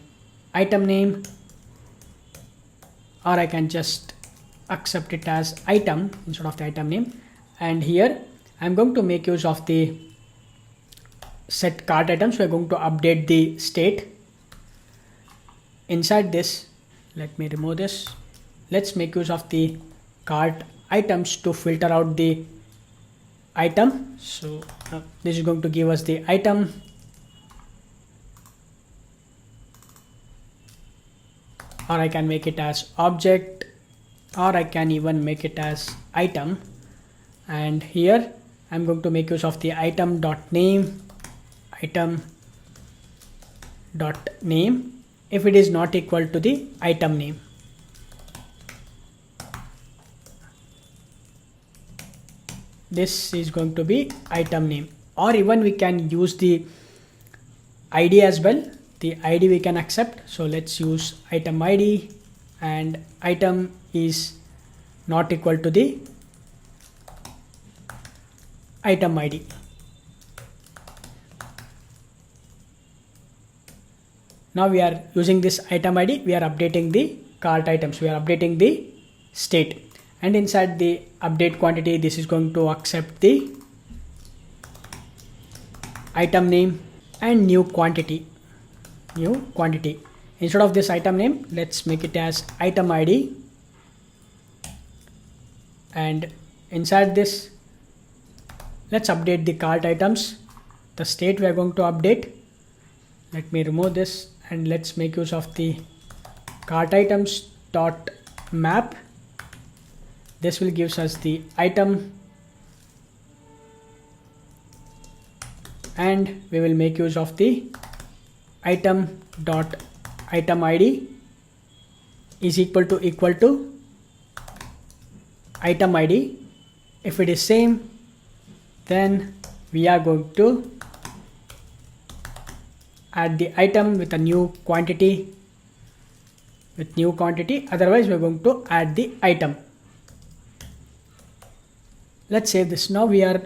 item name, or I can just accept it as item instead of the item name. And here I'm going to make use of the set cart items. We're going to update the state. Inside this, let me remove this. Let's make use of the cart items to filter out the item. So this is going to give us the item. Or I can make it as object, or I can even make it as item. And here I'm going to make use of the item dot name, item dot name, if it is not equal to the item name. This is going to be item name, or even we can use the ID as well. The ID we can accept. So let's use item ID, and item is not equal to the item ID. Now we are using this item ID, we are updating the cart items, we are updating the state, and inside the update quantity, this is going to accept the item name and new quantity. Instead of this item name, let's make it as item ID, and inside this, let's update the cart items. The state we are going to update. Let me remove this, and let's make use of the cart items dot map. This will gives us the item, and we will make use of the item dot item ID is equal to item ID. If it is same, then we are going to add the item with a new quantity, otherwise we are going to add the item. Let's save this. Now we are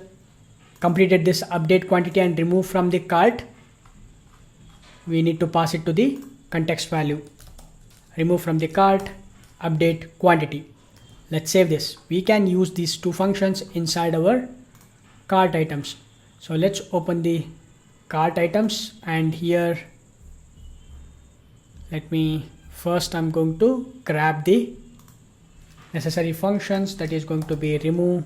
completed this update quantity and remove from the cart. We need to pass it to the context value. Remove from the cart, update quantity. Let's save this. We can use these two functions inside our cart items. So let's open the cart items, and here I'm going to grab the necessary functions, that is going to be remove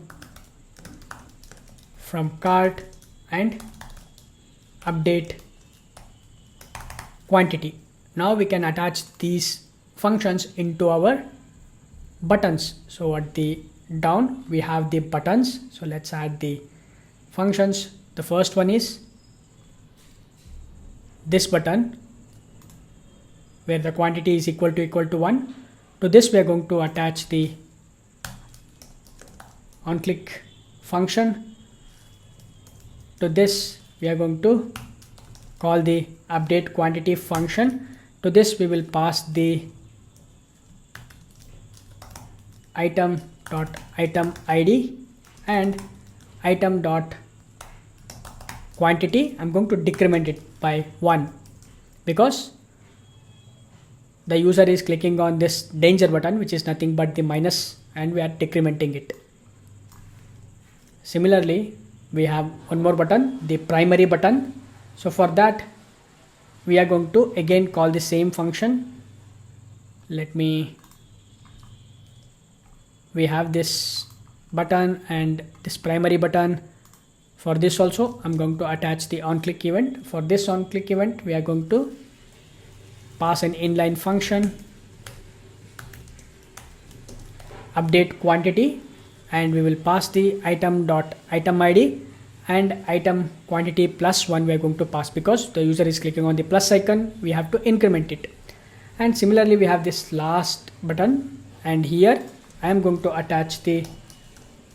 from cart and update quantity. Now we can attach these functions into our buttons. So at the down we have the buttons. So let's add the functions. The first one is this button, where the quantity is equal to 1. To this we are going to attach the onClick function. To this we are going to call the update quantity function. To this we will pass the item dot item ID and item dot quantity. I'm going to decrement it by 1 because the user is clicking on this danger button, which is nothing but the minus, and we are decrementing it. Similarly, we have one more button, the primary button. So for that, we are going to again call the same function. We have this button and this primary button. For this also I'm going to attach the onClick event. For this onClick event, we are going to pass an inline function, update quantity, and we will pass the item ID and item quantity +1 we are going to pass because the user is clicking on the plus icon. We have to increment it. And similarly, we have this last button, and here I am going to attach the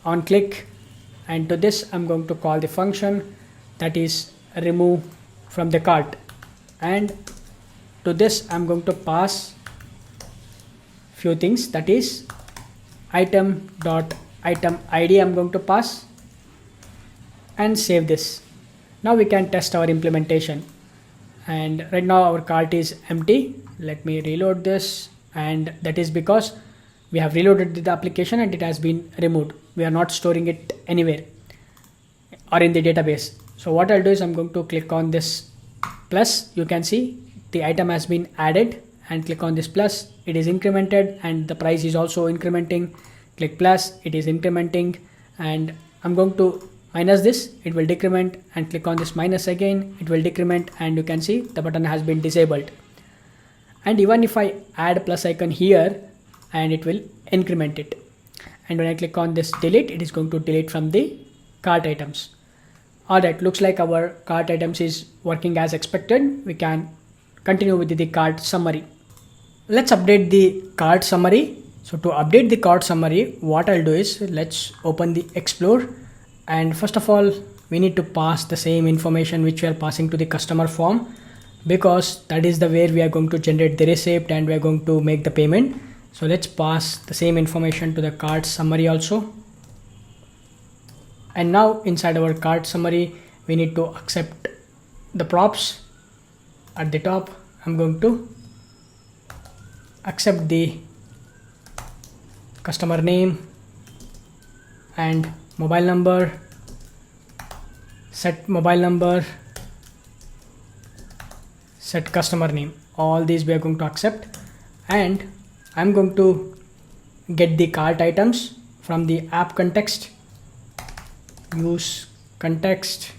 onClick, and to this I'm going to call the function that is remove from the cart, and to this I'm going to pass few things, that is item ID I'm going to pass, and save this. Now we can test our implementation, and right now our cart is empty. Let me reload this, and that is because we have reloaded the application and it has been removed. We are not storing it anywhere or in the database. So what I'll do is I'm going to click on this plus. You can see the item has been added, and click on this plus, it is incremented, and the price is also incrementing. Click plus, it is incrementing, and I'm going to minus this, it will decrement, and click on this minus again, it will decrement, and you can see the button has been disabled. And even if I add plus icon here, and it will increment it, and when I click on this delete, it is going to delete from the cart items. Alright, looks like our cart items is working as expected. We can continue with the cart summary. Let's update the cart summary. So to update the cart summary, what I'll do is let's open the Explore, and first of all we need to pass the same information which we are passing to the customer form, because that is the where we are going to generate the receipt and we are going to make the payment. So let's pass the same information to the cart summary also. And now inside our cart summary, we need to accept the props. At the top, I'm going to accept the customer name and mobile number, set mobile number, set customer name. All these we are going to accept, and I'm going to get the cart items from the app context. Use context.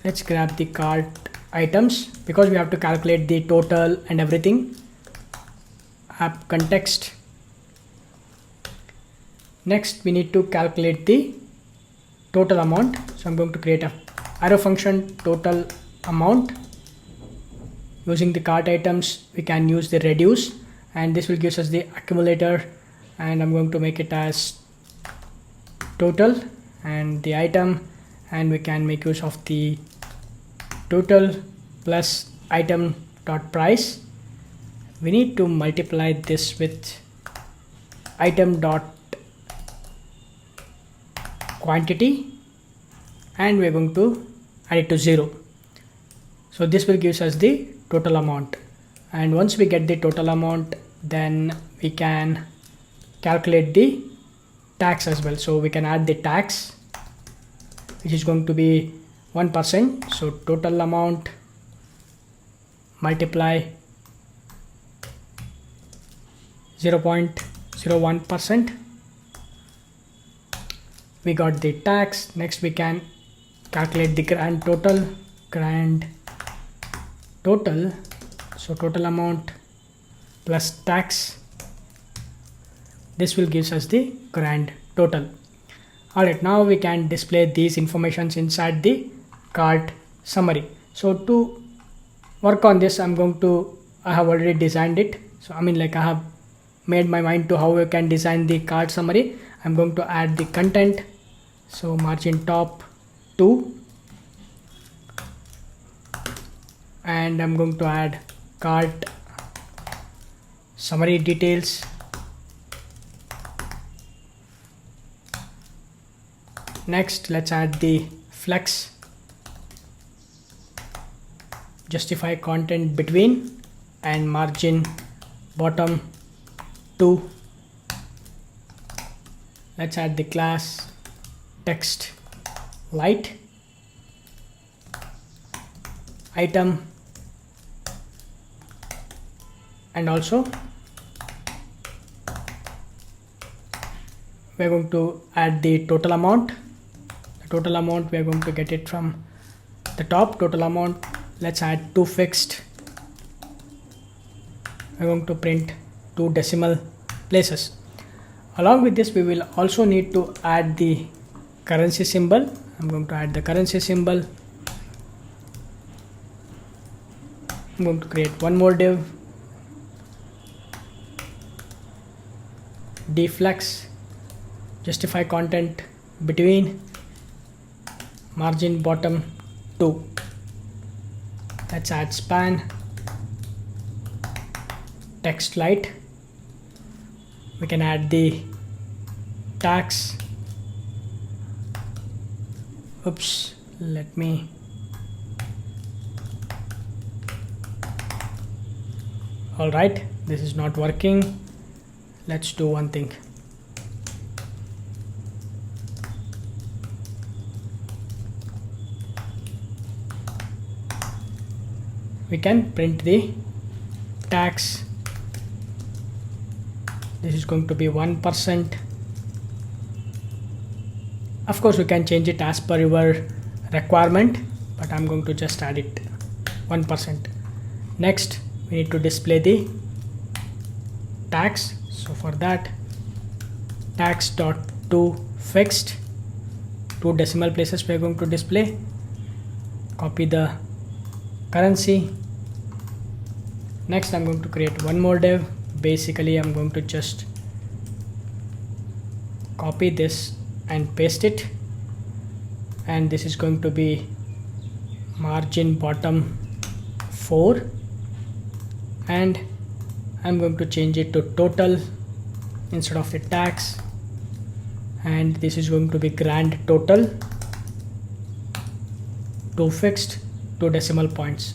Let's grab the cart items because we have to calculate the total and everything. App context. Next we need to calculate the total amount. So I'm going to create a arrow function, total amount. Using the cart items, we can use the reduce, and this will give us the accumulator, and I'm going to make it as total and the item, and we can make use of the total plus item dot price. We need to multiply this with item dot quantity, and we're going to add it to 0. So this will give us the total amount, and once we get the total amount, then we can calculate the tax as well. So we can add the tax, which is going to be 1%. So total amount multiply 0.01%. We got the tax. Next we can calculate the grand total. So total amount plus tax, this will give us the grand total. Alright, now we can display these informations inside the cart summary. So to work on this, I have already designed it. So I have made my mind to how we can design the cart summary. I'm going to add the content. So margin top 2, and I'm going to add cart summary details. Next, let's add the flex, justify content between, and margin bottom 2. Let's add the class text light, item, and also we're going to add the total amount. The total amount, we're going to get it from the top. Total amount, let's add 2 fixed. We're going to print 2 decimal places. Along with this, we will also need to add the currency symbol. I'm going to add the currency symbol. I'm going to create one more div, deflex, justify content between margin bottom 2. Let's add span, text light. We can add the tax. Oops, let me alright, this is not working. Let's do one thing. We can print the tax. This is going to be 1%. Of course, we can change it as per your requirement, but I'm going to just add it 1%. Next, we need to display the tax. So for that, tax.to fixed, 2 decimal places we're going to display. Copy the currency. Next, I'm going to create one more div. Basically, I'm going to just copy this and paste it, and this is going to be margin bottom 4, and I'm going to change it to total instead of the tax, and this is going to be grand total, 2 fixed, 2 decimal points.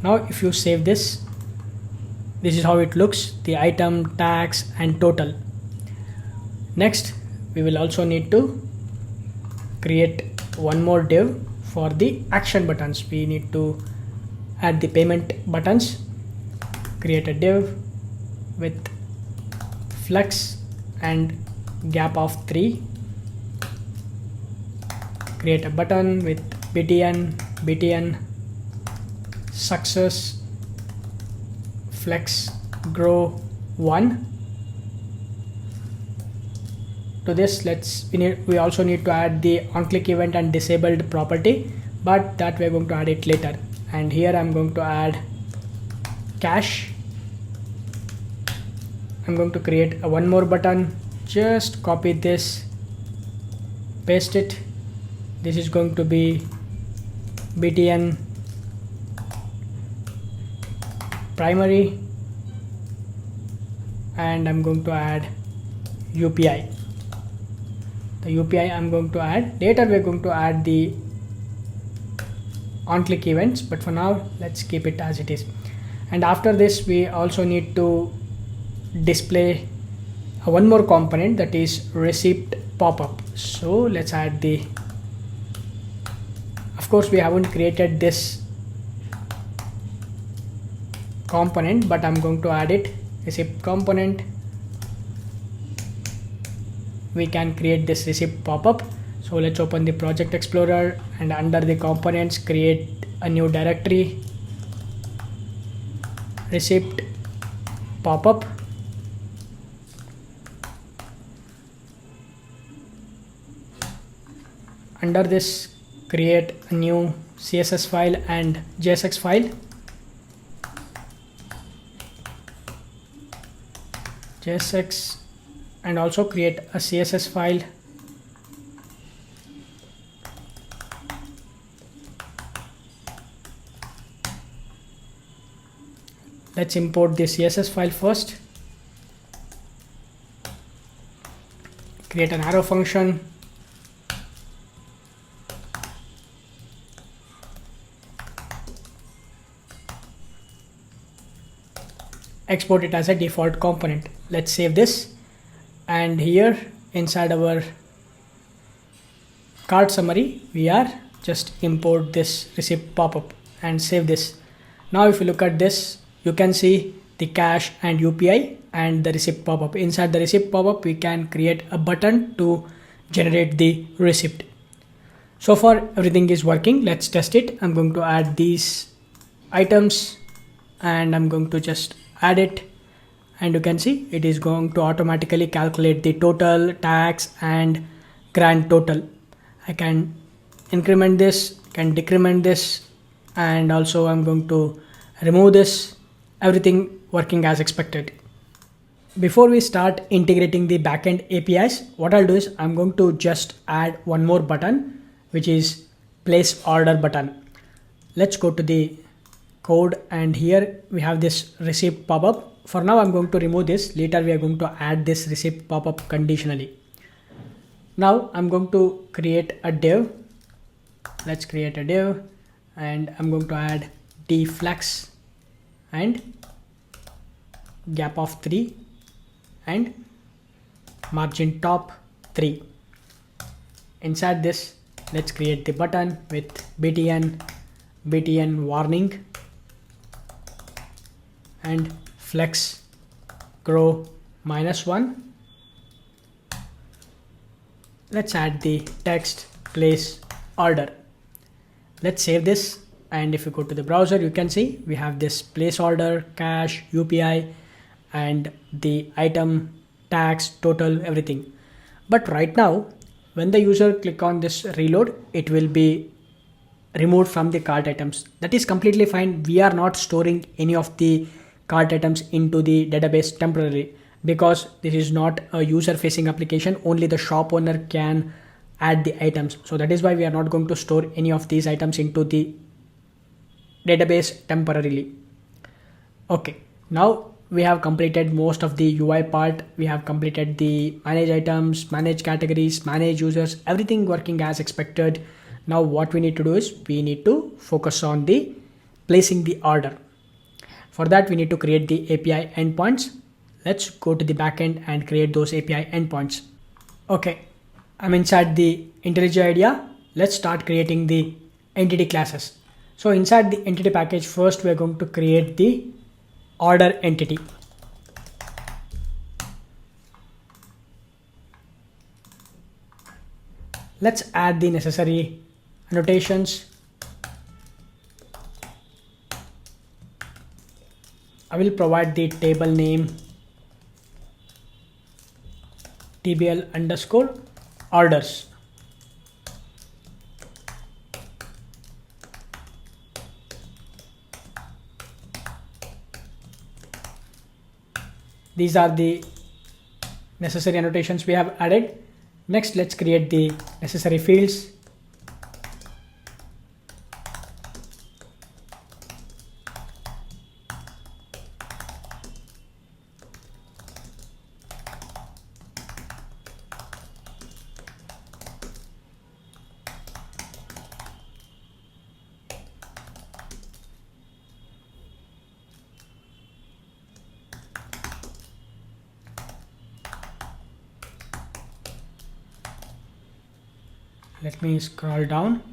Now if you save this, this is how it looks, the item, tax, and total. Next, we will also need to create one more div for the action buttons. We need to add the payment buttons. Create a div with flex and gap of 3. Create a button with btn success flex grow 1. To this, we also need to add the on-click event and disabled property, but that we're going to add it later. And here I'm going to add cache. I'm going to create one more button. Just copy this, paste it. This is going to be btn primary, and I'm going to add UPI. The UPI I'm going to add later. We're going to add the on-click events, but for now let's keep it as it is. And after this, we also need to display one more component, that is receipt popup. So let's add the, of course we haven't created this component, but I'm going to add it, receipt component. We can create this receipt popup. So let's open the project explorer, and under the components create a new directory, receipt popup. Under this, create a new CSS file and JSX file. JSX, and also create a CSS file. Let's import the CSS file first. Create an arrow function. Export it as a default component. Let's save this, and here inside our card summary we are just import this receipt popup. and save this. Now if you look at this, you can see the cash and UPI and the receipt pop-up. Inside the receipt pop-up, we can create a button to generate the receipt. So far everything is working. Let's test it. I'm going to add these items and I'm going to just add it, and you can see it is going to automatically calculate the total, tax and grand total. I can increment this, can decrement this, and also I'm going to remove this. Everything working as expected. Before we start integrating the backend APIs, what I'll do is I'm going to just add one more button, which is place order button. Let's go to the code, and here we have this receipt pop-up. For now I'm going to remove this. Later we are going to add this receipt pop-up conditionally. Now I'm going to create a div. Let's create a div, and I'm going to add deflex and gap of 3 and margin top 3. Inside this, let's create the button with btn warning and flex grow -1. Let's add the text place order. Let's save this, and if you go to the browser, you can see we have this place order, cash, UPI and the item, tax, total, everything. But right now when the user click on this reload, it will be removed from the cart items. That is completely fine. We are not storing any of the cart items into the database temporarily, because this is not a user facing application. Only the shop owner can add the items. So that is why we are not going to store any of these items into the database temporarily. Okay, now we have completed most of the UI part. We have completed the manage items, manage categories, manage users, everything working as expected. Now what we need to do is we need to focus on the placing the order. For that we need to create the API endpoints. Let's go to the backend and create those API endpoints. Okay, I'm inside the IntelliJ IDEA. Let's start creating the entity classes. So inside the entity package, first we are going to create the order entity. Let's add the necessary annotations. I will provide the table name tbl_orders. These are the necessary annotations we have added. Next, let's create the necessary fields. Let me scroll down.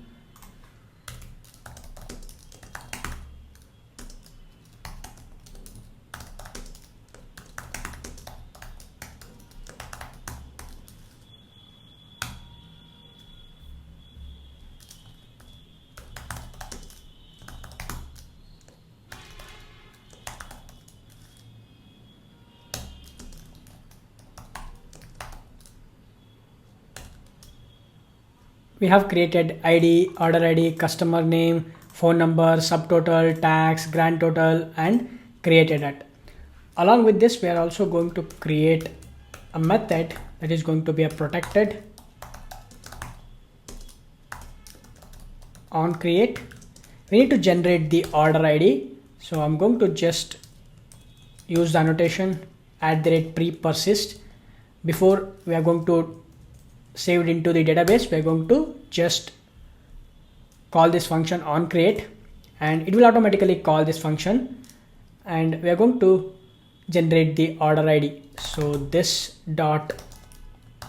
We have created ID, order ID, customer name, phone number, subtotal, tax, grand total, and created it. Along with this, we are also going to create a method that is going to be a protected on create. We need to generate the order ID. So I'm going to just use the annotation @pre-persist. Before we are going to save it into the database, we are going to just call this function on create, and it will automatically call this function, and we are going to generate the order ID. So this dot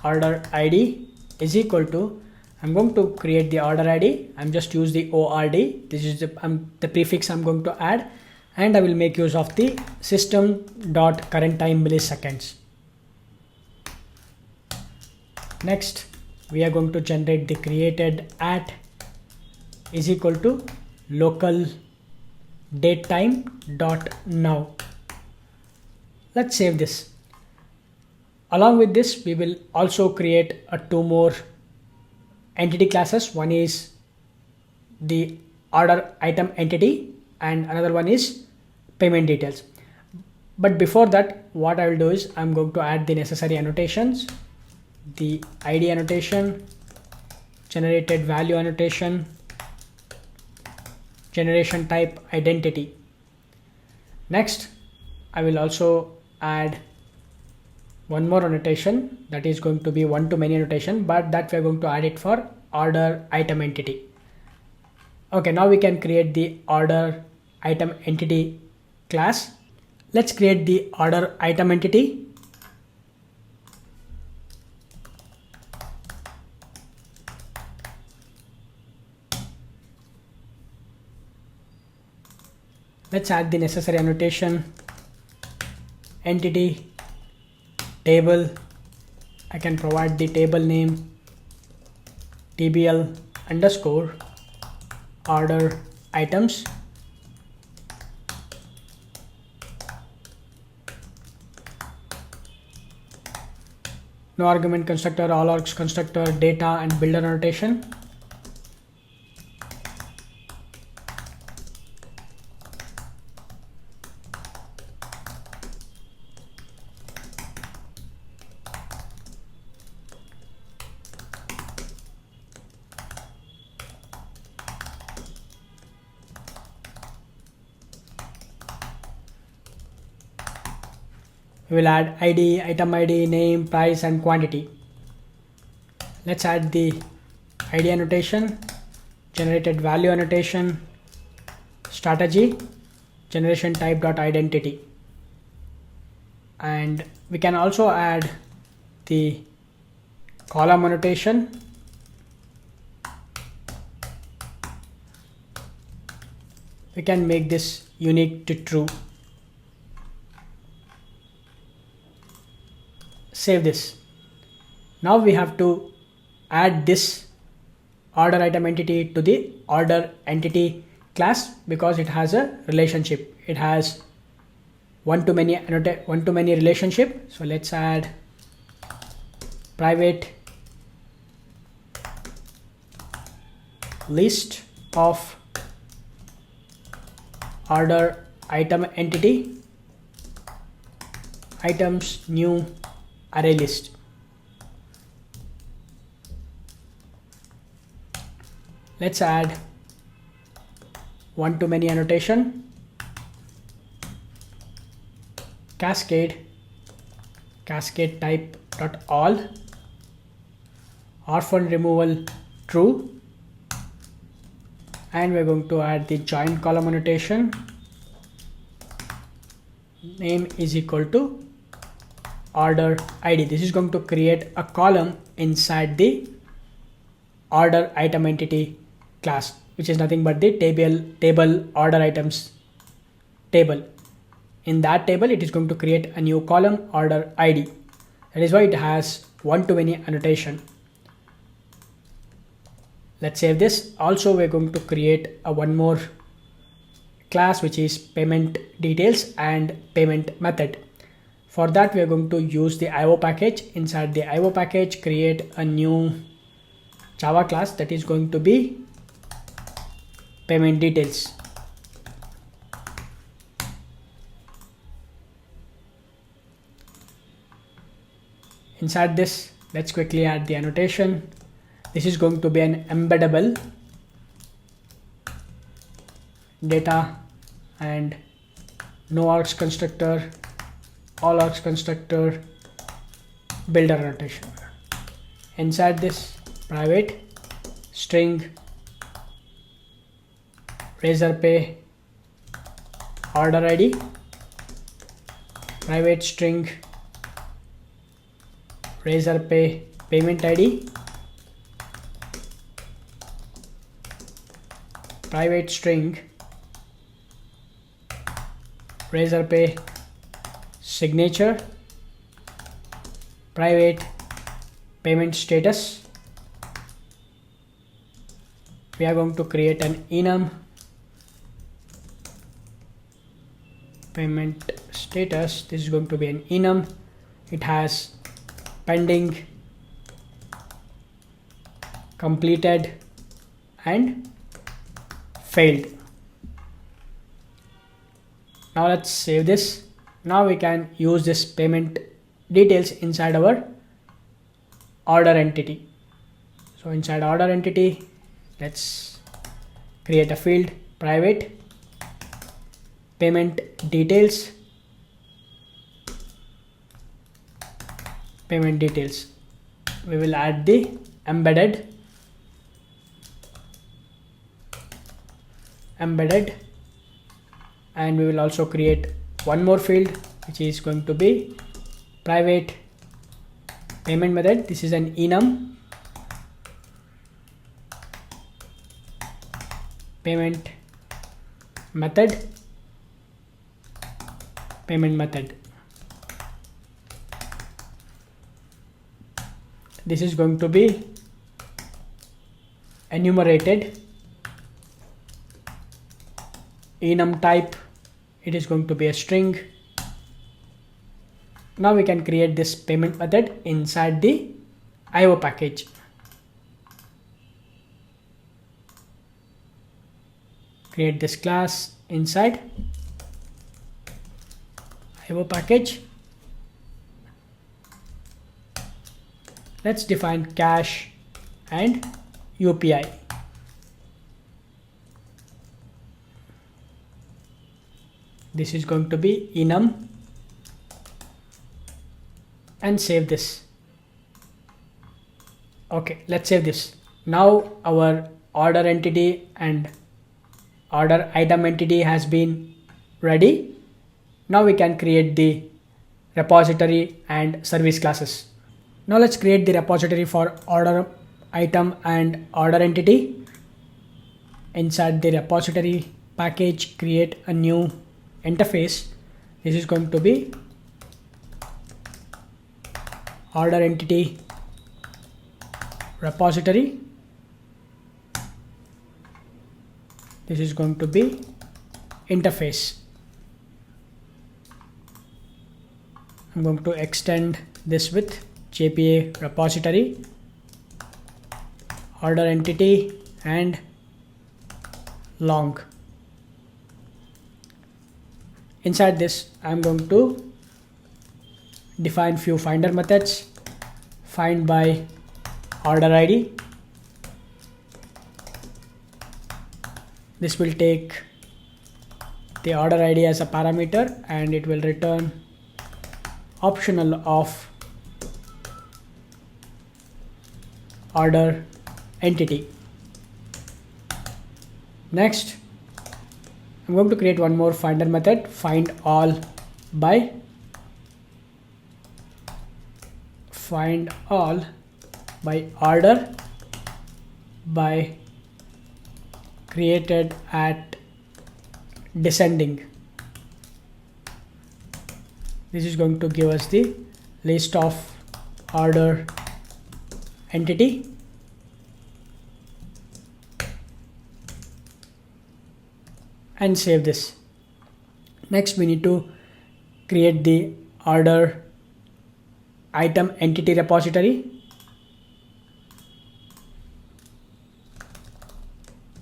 order ID is equal to I'm going to create the order ID. I'm just use the ORD. This is the prefix I'm going to add, and I will make use of the system.current time milliseconds. Next, we are going to generate the created at is equal to local datetime.now. Let's save this. Along with this, we will also create two more entity classes. One is the order item entity and another one is payment details. But before that, what I will do is I'm going to add the necessary annotations, the ID annotation, generated value annotation, generation type identity. Next, I will also add one more annotation, that is going to be one-to-many annotation, but that we are going to add it for order item entity. Okay, now we can create the order item entity class. Let's create the order item entity. Let's add the necessary annotation, entity, table. I can provide the table name tbl underscore order items. No argument constructor, all args constructor, data and builder annotation. We will add ID, item ID, name, price and quantity. Let's add the ID annotation, generated value annotation, strategy, generation type dot identity. And we can also add the column annotation, we can make this unique to true. Save this. Now we have to add this order item entity to the order entity class because it has a relationship. It has one-to-many relationship. So let's add private list of order item entity items new array list. Let's add one-to-many annotation, cascade type dot all, orphan removal true, and we're going to add the join column annotation, name is equal to order ID. This is going to create a column inside the order item entity class, which is nothing but the table order items table. In that table, it is going to create a new column order ID. That is why it has one-to-many annotation. Let's save this. Also, we're going to create a one more class, which is payment details and payment method. For that, we are going to use the IO package. Inside the IO package, create a new Java class that is going to be payment details. Inside this, let's quickly add the annotation. This is going to be an embeddable data and no args constructor, all args constructor, builder annotation. Inside this, private string RazorPay order ID, private string RazorPay payment ID, private string Razorpay signature private payment status. We are going to create an enum payment status. This is going to be an enum. It has pending, completed and failed. Now let's save this. Now we can use this payment details inside our order entity. So inside order entity, let's create a field private payment details. Payment details. We will add the embedded and we will also create one more field which is going to be private payment method. This is an enum payment method. This is going to be enumerated. Enum type, it is going to be a string. Now we can create this payment method inside the IO package. Create this class inside IO package. Let's define cache and UPI. This is going to be enum and save this. Okay, let's save this. Now our order entity and order item entity has been ready. Now we can create the repository and service classes. Now let's create the repository for order item and order entity. Inside the repository package, create a new interface. This is going to be order entity repository. This is going to be interface. I'm going to extend this with JPA repository, order entity and long. Inside this, I'm going to define few finder methods. Find by order ID. This will take the order ID as a parameter and it will return optional of order entity. Next, I'm going to create one more finder method, find all by order by created at descending. This is going to give us the list of order entity. And save this. Next, we need to create the order item entity repository.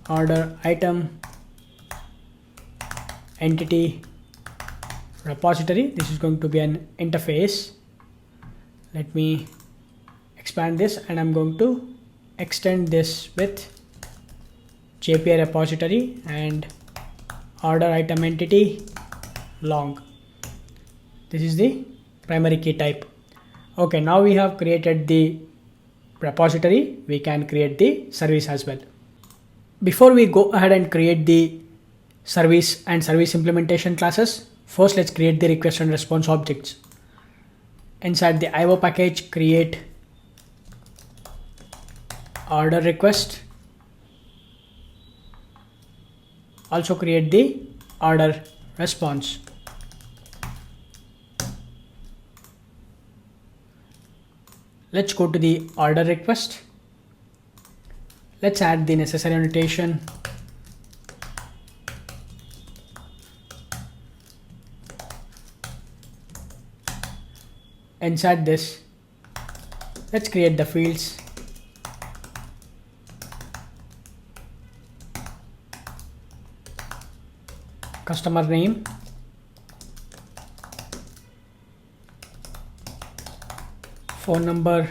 Order item entity repository. This is going to be an interface. Let me expand this and I'm going to extend this with JPA repository and order item entity long. This is the primary key type. Okay, now we have created the repository. We can create the service as well. Before we go ahead and create the service and service implementation classes, first let's create the request and response objects. Inside the IO package, create order request also create the order response. Let's go to the order request. Let's add the necessary annotation. Inside this, let's create the fields. Customer name, phone number.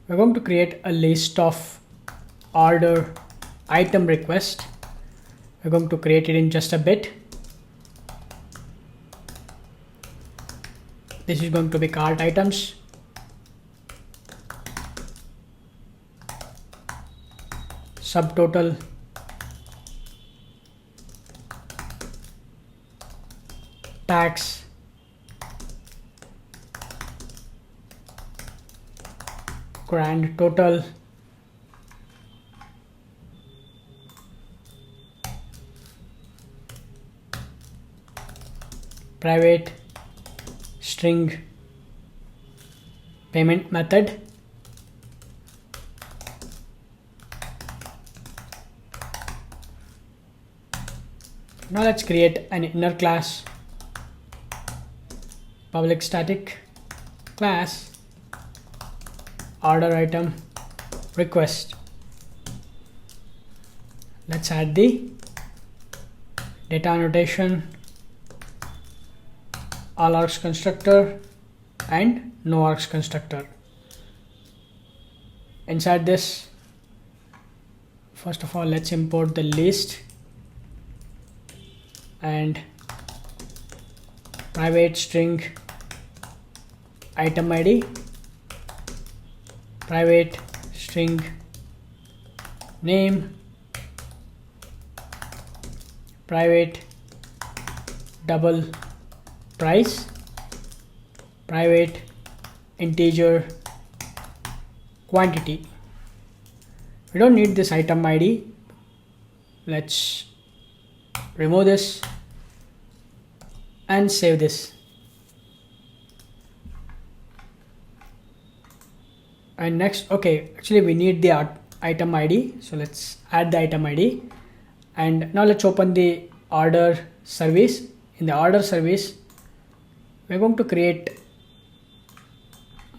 We're going to create a list of order item request. We're going to create it in just a bit. This is going to be cart items. Subtotal. Tax. Grand total. Private string. Payment method. Now let's create an inner class. Public static class order item request. Let's add the data annotation, all args constructor and no args constructor. Inside this, first of all, let's import the list and private string item ID, private string name, private double price, private integer quantity. We don't need this item ID. Let's remove this and save this. And next, okay, actually we need the item ID, so let's add the item ID. And now let's open the order service. In the order service, we're going to create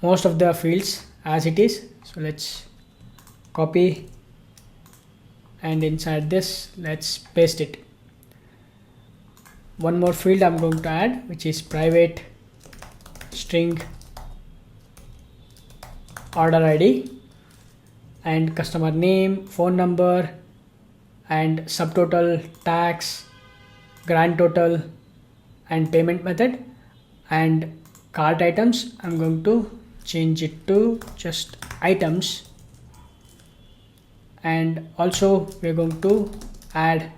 most of the fields as it is. So let's copy, and inside this let's paste it. One more field I'm going to add, which is private string order ID and customer name, phone number and subtotal, tax, grand total and payment method. And cart items, I'm going to change it to just items. And also we're going to add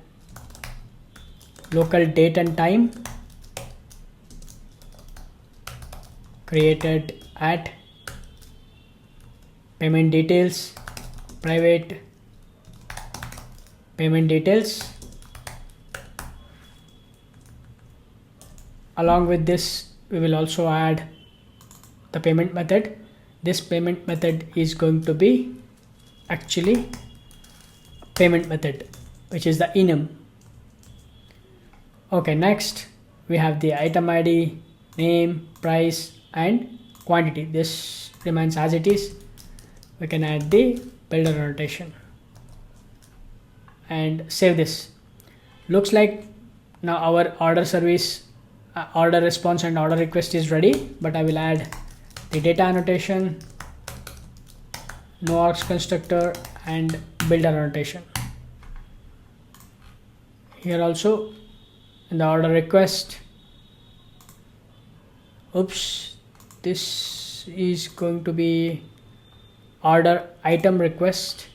local date and time created at payment details, private payment details. Along with this, we will also add the payment method. This payment method is going to be actually payment method, which is the enum. Okay, next we have the item ID, name, price and quantity. This remains as it is. We can add the builder annotation and save this. Looks like now our order service, order response and order request is ready, but I will add the data annotation, no args constructor and builder annotation. Here also in the order request, oops, this is going to be order item request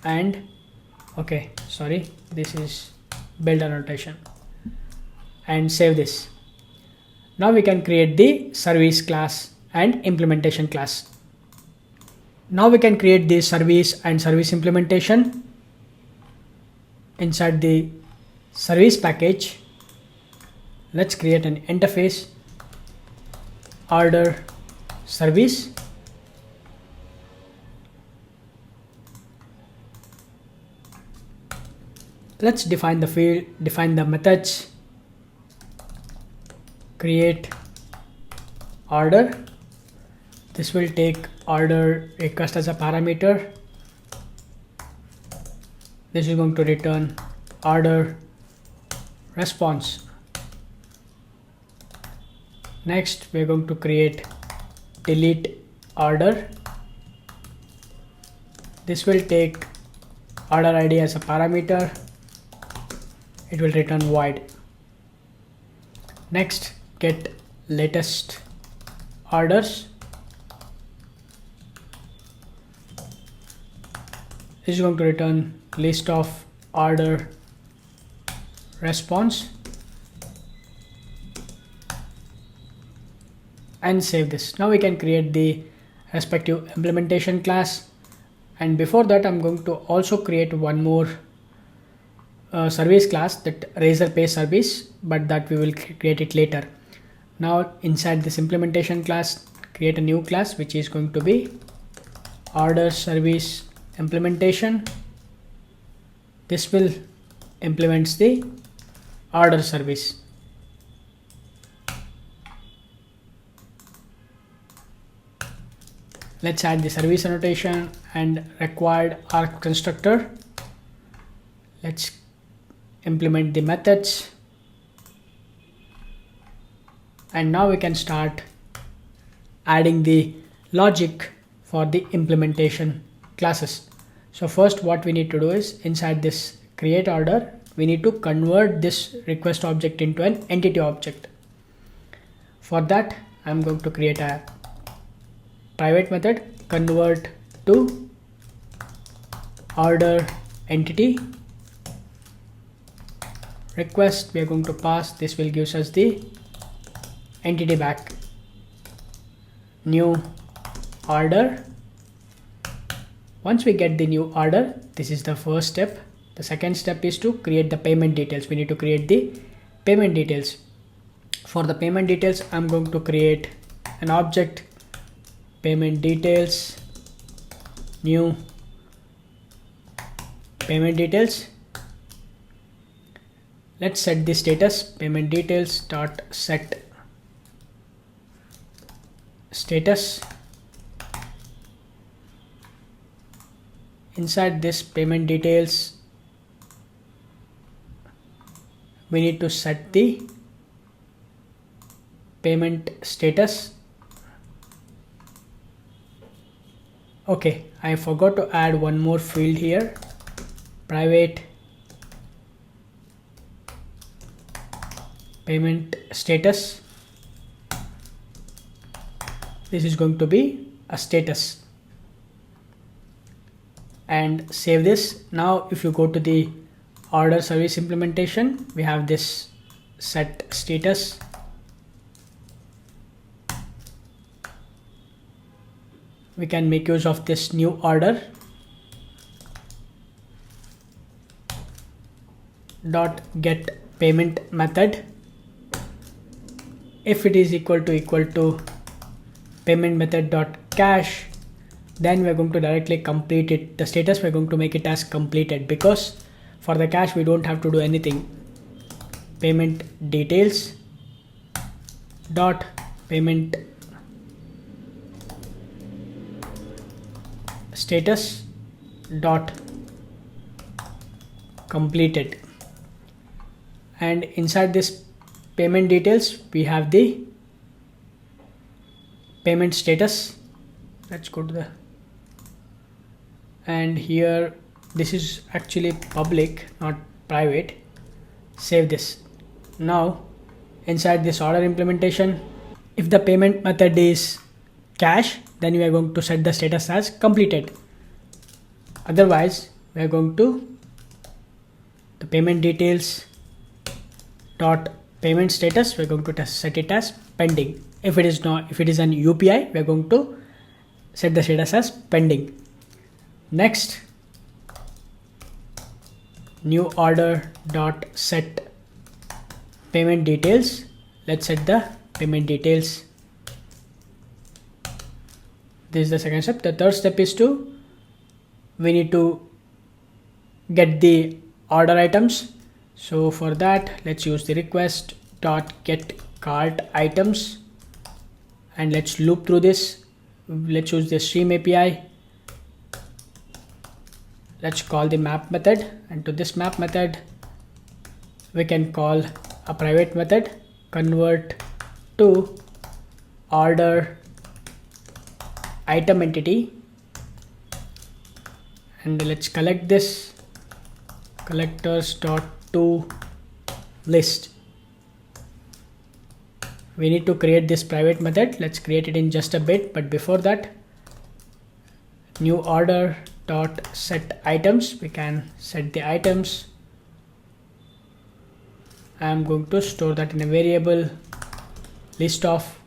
and okay, sorry, this is build annotation, and save this. Now we can create the service class and implementation class. Now we can create the service and service implementation. inside the service package, let's create an interface order service. Let's define the field, define the methods, create order. This will take order request as a parameter. This is going to return order response. Next, we're going to create delete order. This will take order ID as a parameter. It will return void. Next, get latest orders. This is going to return list of order response, and save this. Now we can create the respective implementation class, and before that I'm going to also create one more service class, that RazerPay service, but that we will create it later. Now inside this implementation class, create a new class which is going to be order service implementation. This will implements the order service. Let's add the service annotation and required arc constructor. Let's implement the methods, and now we can start adding the logic for the implementation classes. So first what we need to do is, inside this create order, we need to convert this request object into an entity object. For that, I'm going to create a private method convert to order entity. Request, we are going to pass, this will give us the entity back. New order. Once we get the new order, this is the first step. The second step is to create the payment details. We need to create the payment details. For the payment details, I'm going to create an object, payment details, new payment details. Let's set the status, payment details dot set status. Inside this payment details, we need to set the payment status. Okay, I forgot to add one more field here, private payment status. This is going to be a status, and save this. Now if you go to the order service implementation, we have this set status. We can make use of this new order dot get payment method. If it is equal to payment method dot cache, then we're going to directly complete it. The status, we're going to make it as completed, because for the cache we don't have to do anything. Payment details dot payment status dot completed, and inside this payment details we have the payment status. Let's go to the, and here this is actually public, not private. Save this. Now inside this order implementation, if the payment method is cache, then we are going to set the status as completed. Otherwise we are going to the payment details dot payment status, we're going to set it as pending. If it is not, if it is an UPI, we're going to set the status as pending. Next, new order dot set payment details. Let's set the payment details. This is the second step. The third step is we need to get the order items. So for that, let's use the request dot get cart items, and let's loop through this. Let's use the stream API. Let's call the map method, and to this map method we can call a private method convert to order item entity, and let's collect this collectors dot to list. We need to create this private method. Let's create it in just a bit, but before that, new order dot set items, we can set the items. I'm going to store that in a variable list of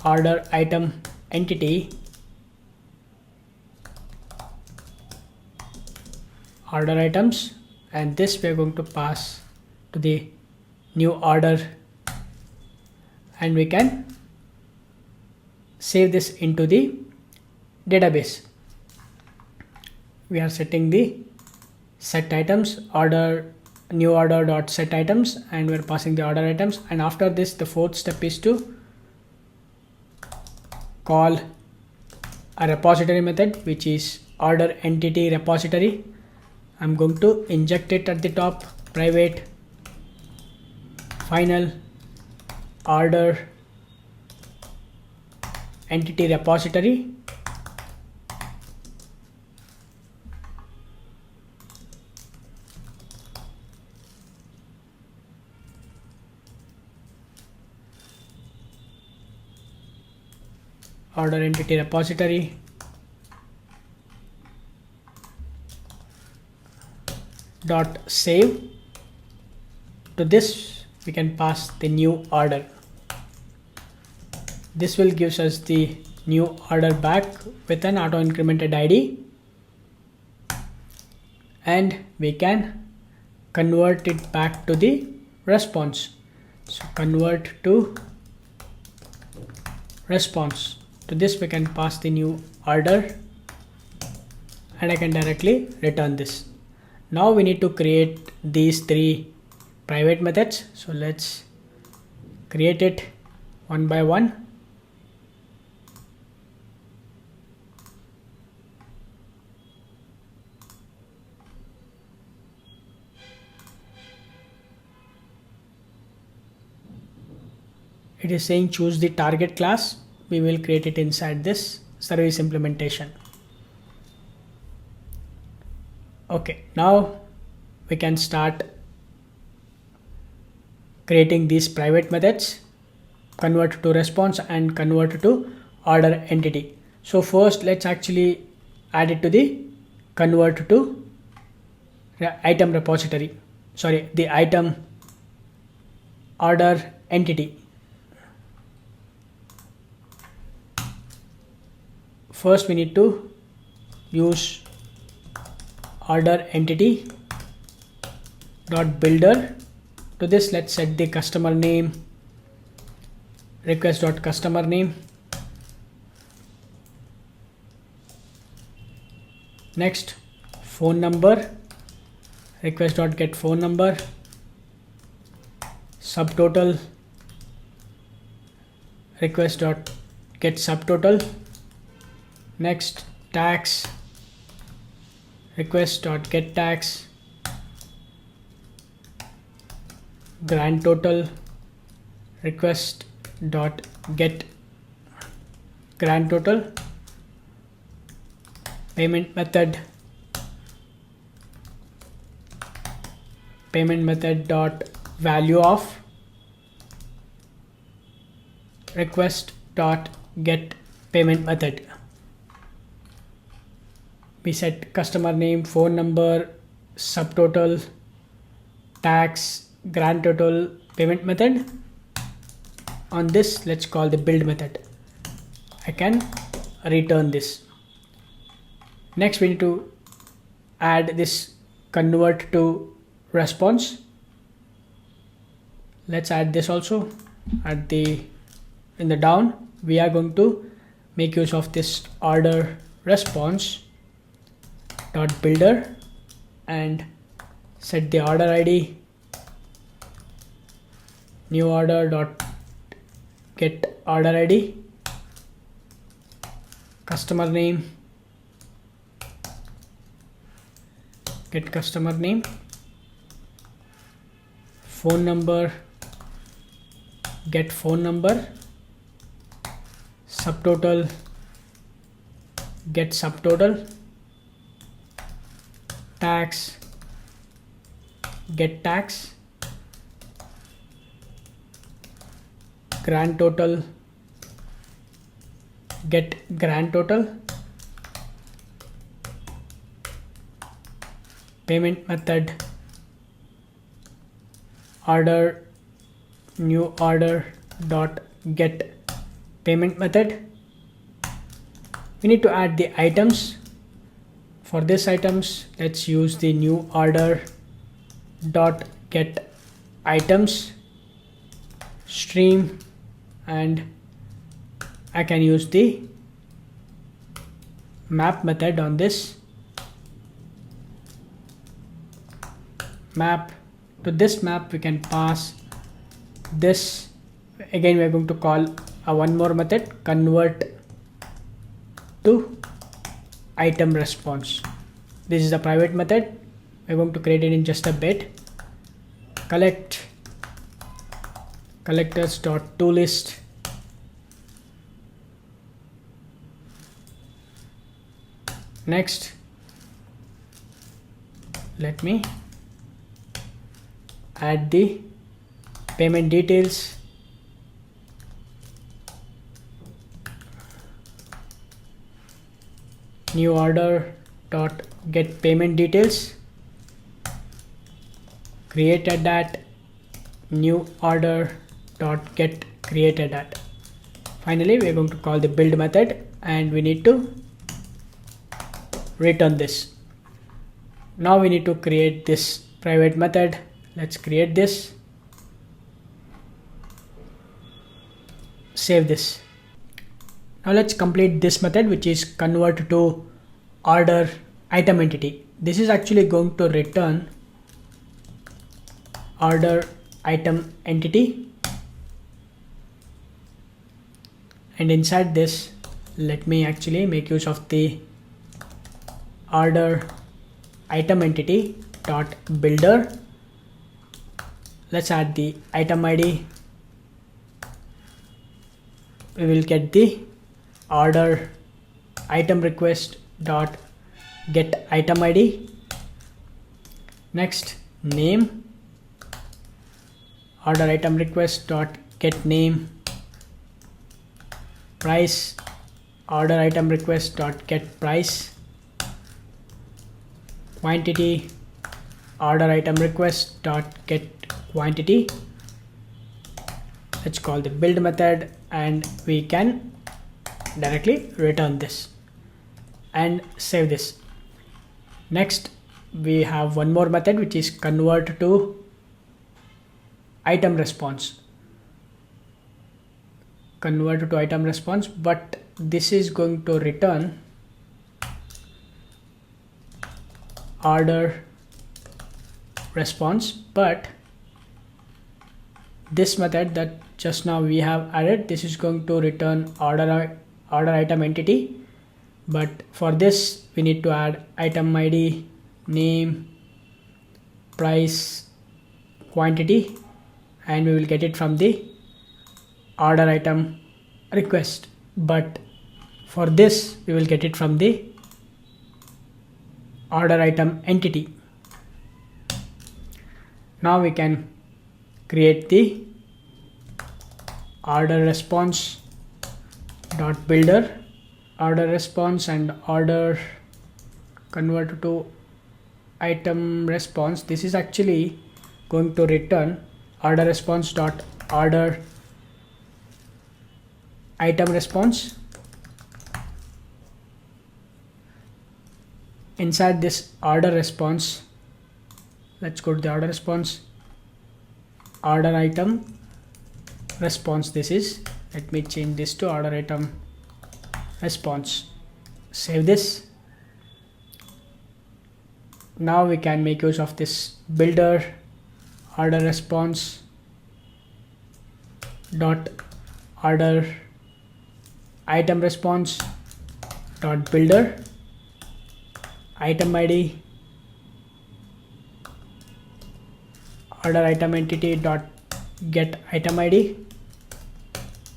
order item entity, order items, and this we are going to pass to the new order, and we can save this into the database. We are setting the set items order, new order dot set items, and we're passing the order items. And after this, the fourth step is to call a repository method, which is order entity repository. I'm going to inject it at the top, private final order entity repository. Order entity repository dot save. To this we can pass the new order. This will gives us the new order back with an auto incremented ID, and we can convert it back to the response. So convert to response. To this we can pass the new order, and I can directly return this. Now we need to create these three private methods. So let's create it one by one. It is saying choose the target class. We will create it inside this service implementation. Okay, now we can start creating these private methods, convert to response and convert to order entity. So first let's actually add it to the convert to item repository, sorry, the item order entity. First we need to use order entity dot builder. To this let's set the customer name, request dot customer name. Next, phone number, request dot get phone number, subtotal, request dot get subtotal. Next, tax, request dot get tax, grand total, request dot get grand total, payment method dot value of, request dot get payment method. We set customer name, phone number, subtotal, tax, grand total, payment method. On this, let's call the build method. I can return this. Next, we need to add this convert to response. Let's add this also. At the in the down, we are going to make use of this order response dot builder and set the order ID, new order dot get order ID, customer name, get customer name, phone number, get phone number, subtotal, get subtotal, tax, get tax, grand total, get grand total, payment method, order, new order dot get payment method. We need to add the items. For this items, let's use the new order dot get items stream, and I can use the map method on this. Map, to this map we can pass this. Again, we are going to call one more method, convert to item response. This is the private method. We're going to create it in just a bit. Collect, collectors dot toList, next let me add the payment details, new order dot get payment details, created that, new order dot get created that. Finally, we are going to call the build method and we need to return this. Now we need to create this private method. Let's create this, save this. Now let's complete this method, which is convert to order item entity. This is actually going to return order item entity, and inside this let me actually make use of the order item entity dot builder. Let's add the item ID. We will get the order item request dot get item ID. Next, name, order item request dot get name, price, order item request dot get price, quantity, order item request dot get quantity. Let's call the build method and we can directly return this and save this. Next, we have one more method, which is convert to item response. Convert to item response, but this is going to return order response, but this method that just now we have added, this is going to return order item entity, but for this we need to add item ID, name, price, quantity, and we will get it from the order item request, but for this we will get it from the order item entity. Now we can create the order response dot builder, order response and order convert to item response. This is actually going to return order response dot order item response. Inside this order response let's go to the order response, order item response. This is, let me change this to order item response. Save this. Now we can make use of this builder order response dot order item response dot builder item id order item entity dot get item id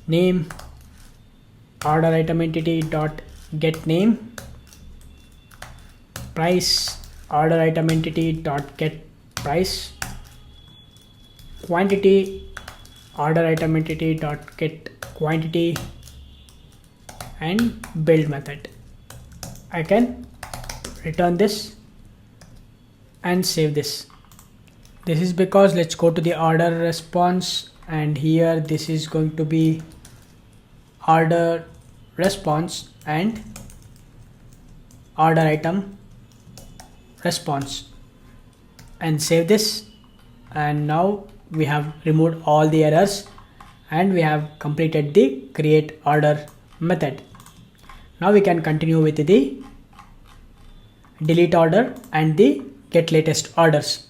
name order item entity dot get name price order item entity dot get price quantity order item entity dot get quantity and build method. I can return this and save this. This is because, let's go to the order response, and here this is going to be order response and order item response, and save this. And now we have removed all the errors and we have completed the create order method. Now we can continue with the delete order and the get latest orders.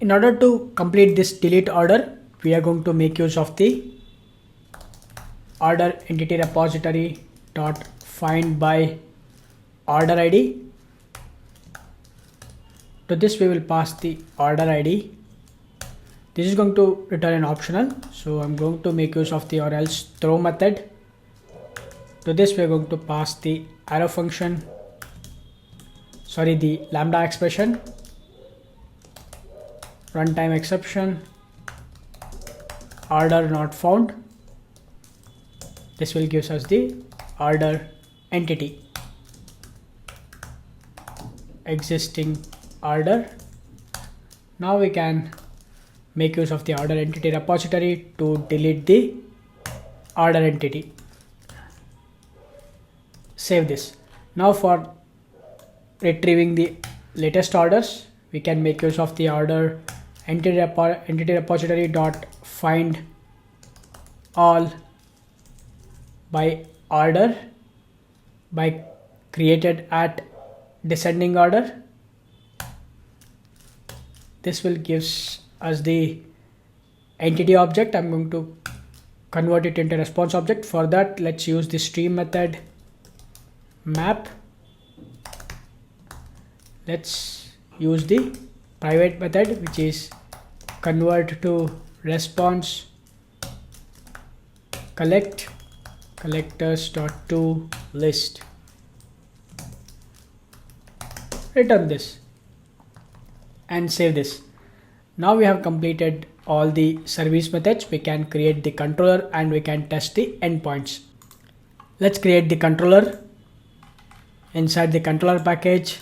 In order to complete this delete order, we are going to make use of the order entity repository dot find by order id. To this we will pass the order id. This is going to return an optional, so I'm going to make use of the or else throw method. To this we are going to pass the arrow function, the lambda expression, runtime exception, order not found. This will give us the order entity, existing order. Now we can make use of the order entity repository to delete the order entity. Save this. Now for retrieving the latest orders, we can make use of the order entity repository dot find all by order by created at descending order. This will give us the entity object. I'm going to convert it into response object. For that, let's use the stream method map. Let's use the private method, which is convert to response collect collectors.to list. Return this and save this. Now we have completed all the service methods. We can create the controller and we can test the endpoints. Let's create the controller. Inside the controller package,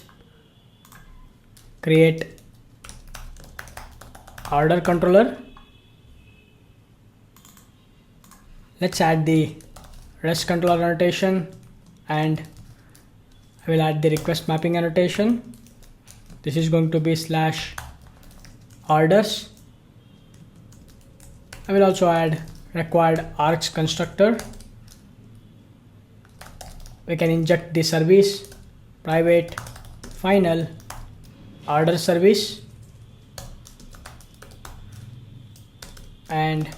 create order controller. Let's add the REST controller annotation, and I will add the request mapping annotation. This is going to be /orders. I will also add required args constructor. We can inject the service private final order service and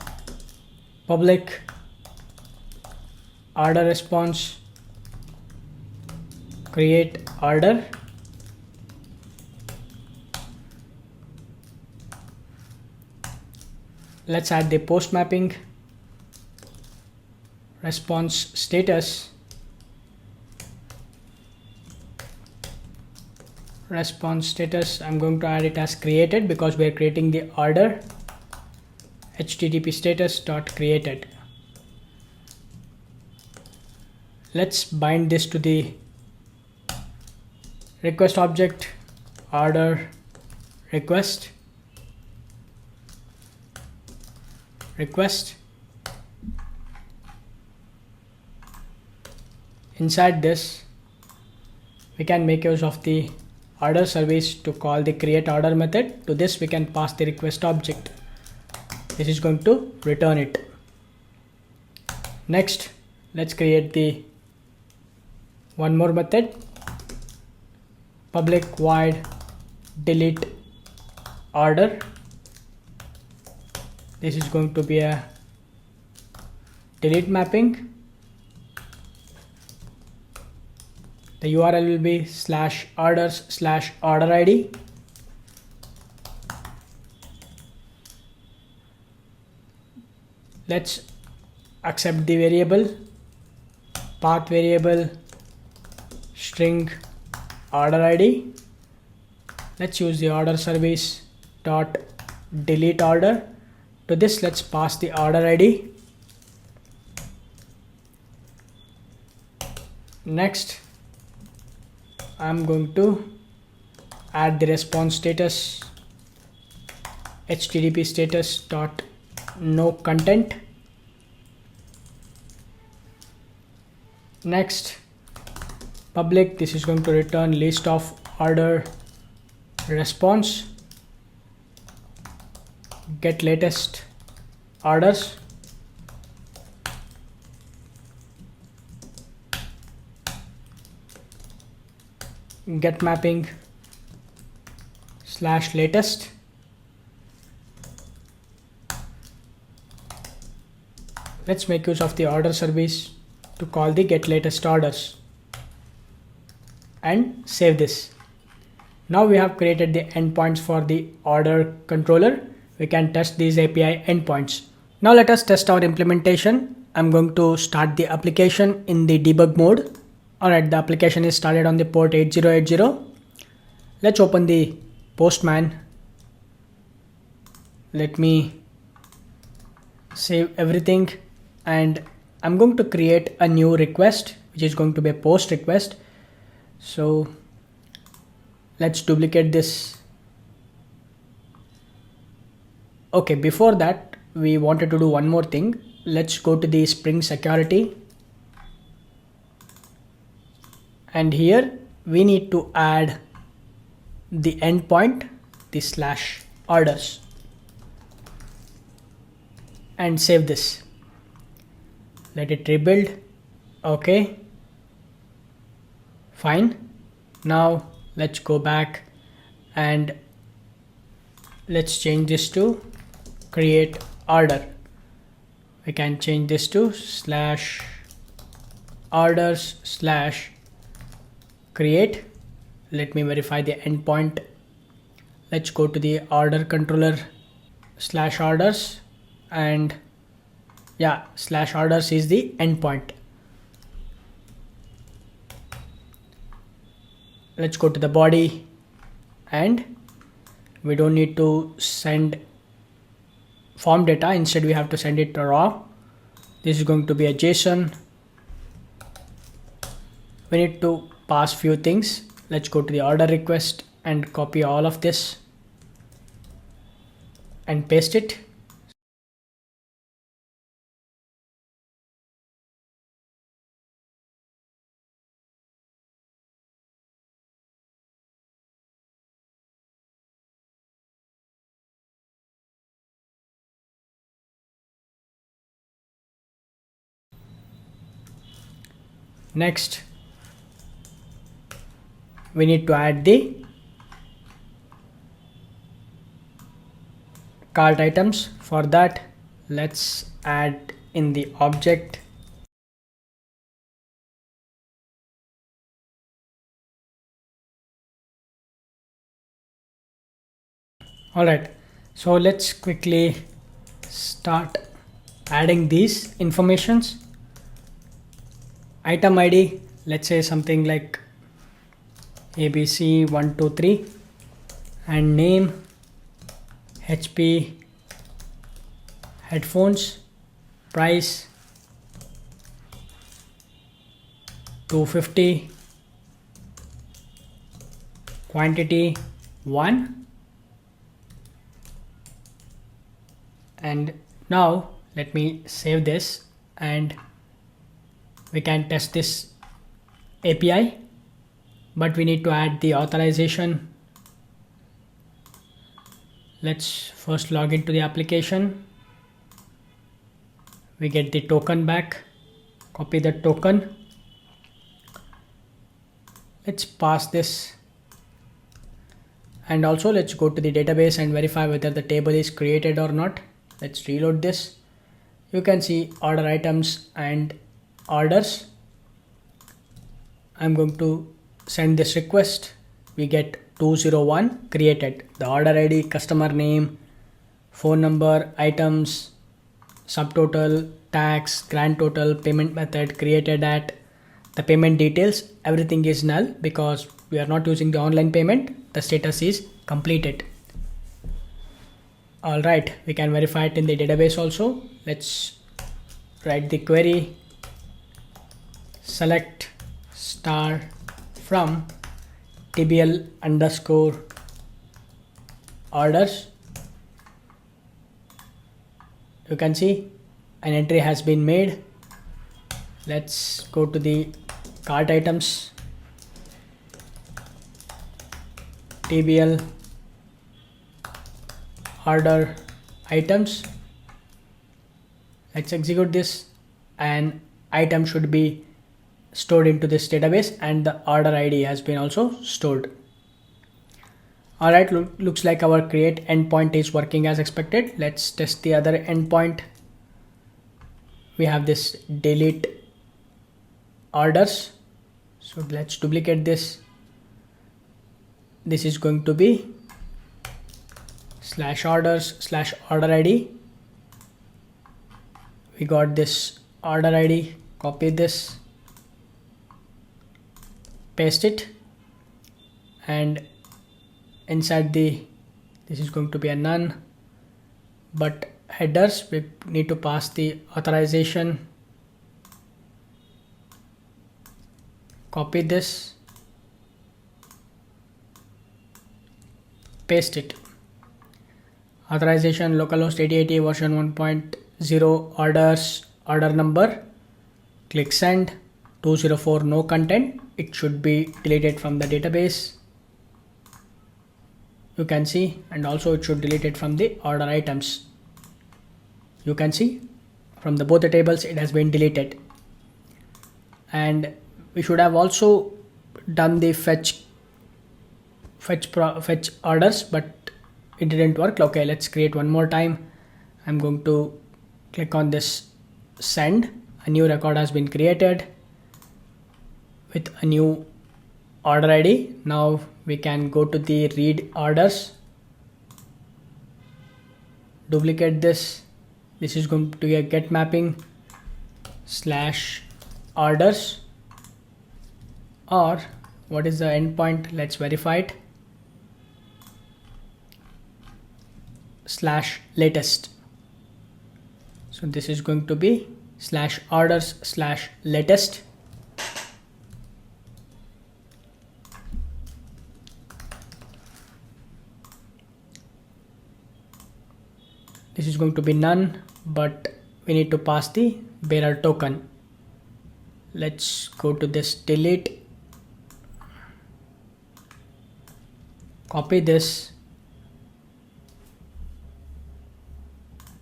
public order response create order. Let's add the post mapping response status I'm going to add it as created because we are creating the order. HTTP status dot created. Let's bind this to the request object order request. Inside this we can make use of the order service to call the create order method. To this we can pass the request object. This is going to return it. Next, let's create the one more method, public void delete order. This is going to be a delete mapping. The URL will be /orders/order ID. Let's accept the variable, path variable string order ID. Let's use the order service dot delete order. To this let's pass the order ID. Next, I'm going to add the response status, http status dot no content. Next, public, this is going to return list of order response, get latest orders. Get mapping /latest. Let's make use of the order service to call the get latest orders and save this. Now we have created the endpoints for the order controller. We can test these API endpoints. Now let us test our implementation. I'm going to start the application in the debug mode. Alright, the application is started on the port 8080. Let's open the Postman. Let me save everything, and I'm going to create a new request which is going to be a post request. So let's duplicate this. Okay, before that we wanted to do one more thing. Let's go to the Spring Security, and here we need to add the endpoint, the /orders, and save this. Let it rebuild. Okay, fine. Now let's go back and let's change this to create order. We can change this to /orders/create. Let me verify the endpoint. Let's go to the order controller /orders, and yeah, /orders is the endpoint. Let's go to the body, and we don't need to send form data. Instead we have to send it to raw. This is going to be a JSON. We need to pass few things. Let's go to the order request and copy all of this and paste it. Next, we need to add the cart items. For that, let's add in the object Alright, so let's quickly start adding these informations. Item ID, let's say something like ABC123, and name HP headphones, price 250, quantity 1. And now let me save this, and we can test this API but we need to add the authorization. Let's first log into the application. We get the token back, copy the token. Let's pass this, and also let's go to the database and verify whether the table is created or not. Let's reload this. You can see order items and orders. I'm going to send this request. We get 201 created. The order ID, customer name, phone number, items, subtotal, tax, grand total, payment method, created at, the payment details, everything is null because we are not using the online payment. The status is completed. Alright, we can verify it in the database also. Let's write the query, select star from tbl underscore orders. You can see an entry has been made. Let's go to the cart items, tbl order items. Let's execute this. An item should be stored into this database and the order ID has been also stored. Alright, looks like our create endpoint is working as expected. Let's test the other endpoint. We have this delete orders. So let's duplicate this. This is going to be /orders/order ID. We got this order ID, copy this, paste it, and inside this is going to be a none, but headers we need to pass the authorization. Copy this, paste it. Authorization localhost 8080 version 1.0 orders, order number, click send. 204 no content, it should be deleted from the database. You can see, and also it should delete it from the order items. You can see from both the tables it has been deleted. And we should have also done the fetch orders, but it didn't work. Okay, let's create one more time. I'm going to click on this send. A new record has been created with a new order ID. Now we can go to the read orders, duplicate this. This is going to be a get mapping /orders, or what is the endpoint? Let's verify it. /latest. So this is going to be /orders/latest. This is going to be none, but we need to pass the bearer token. Let's go to this delete, copy this,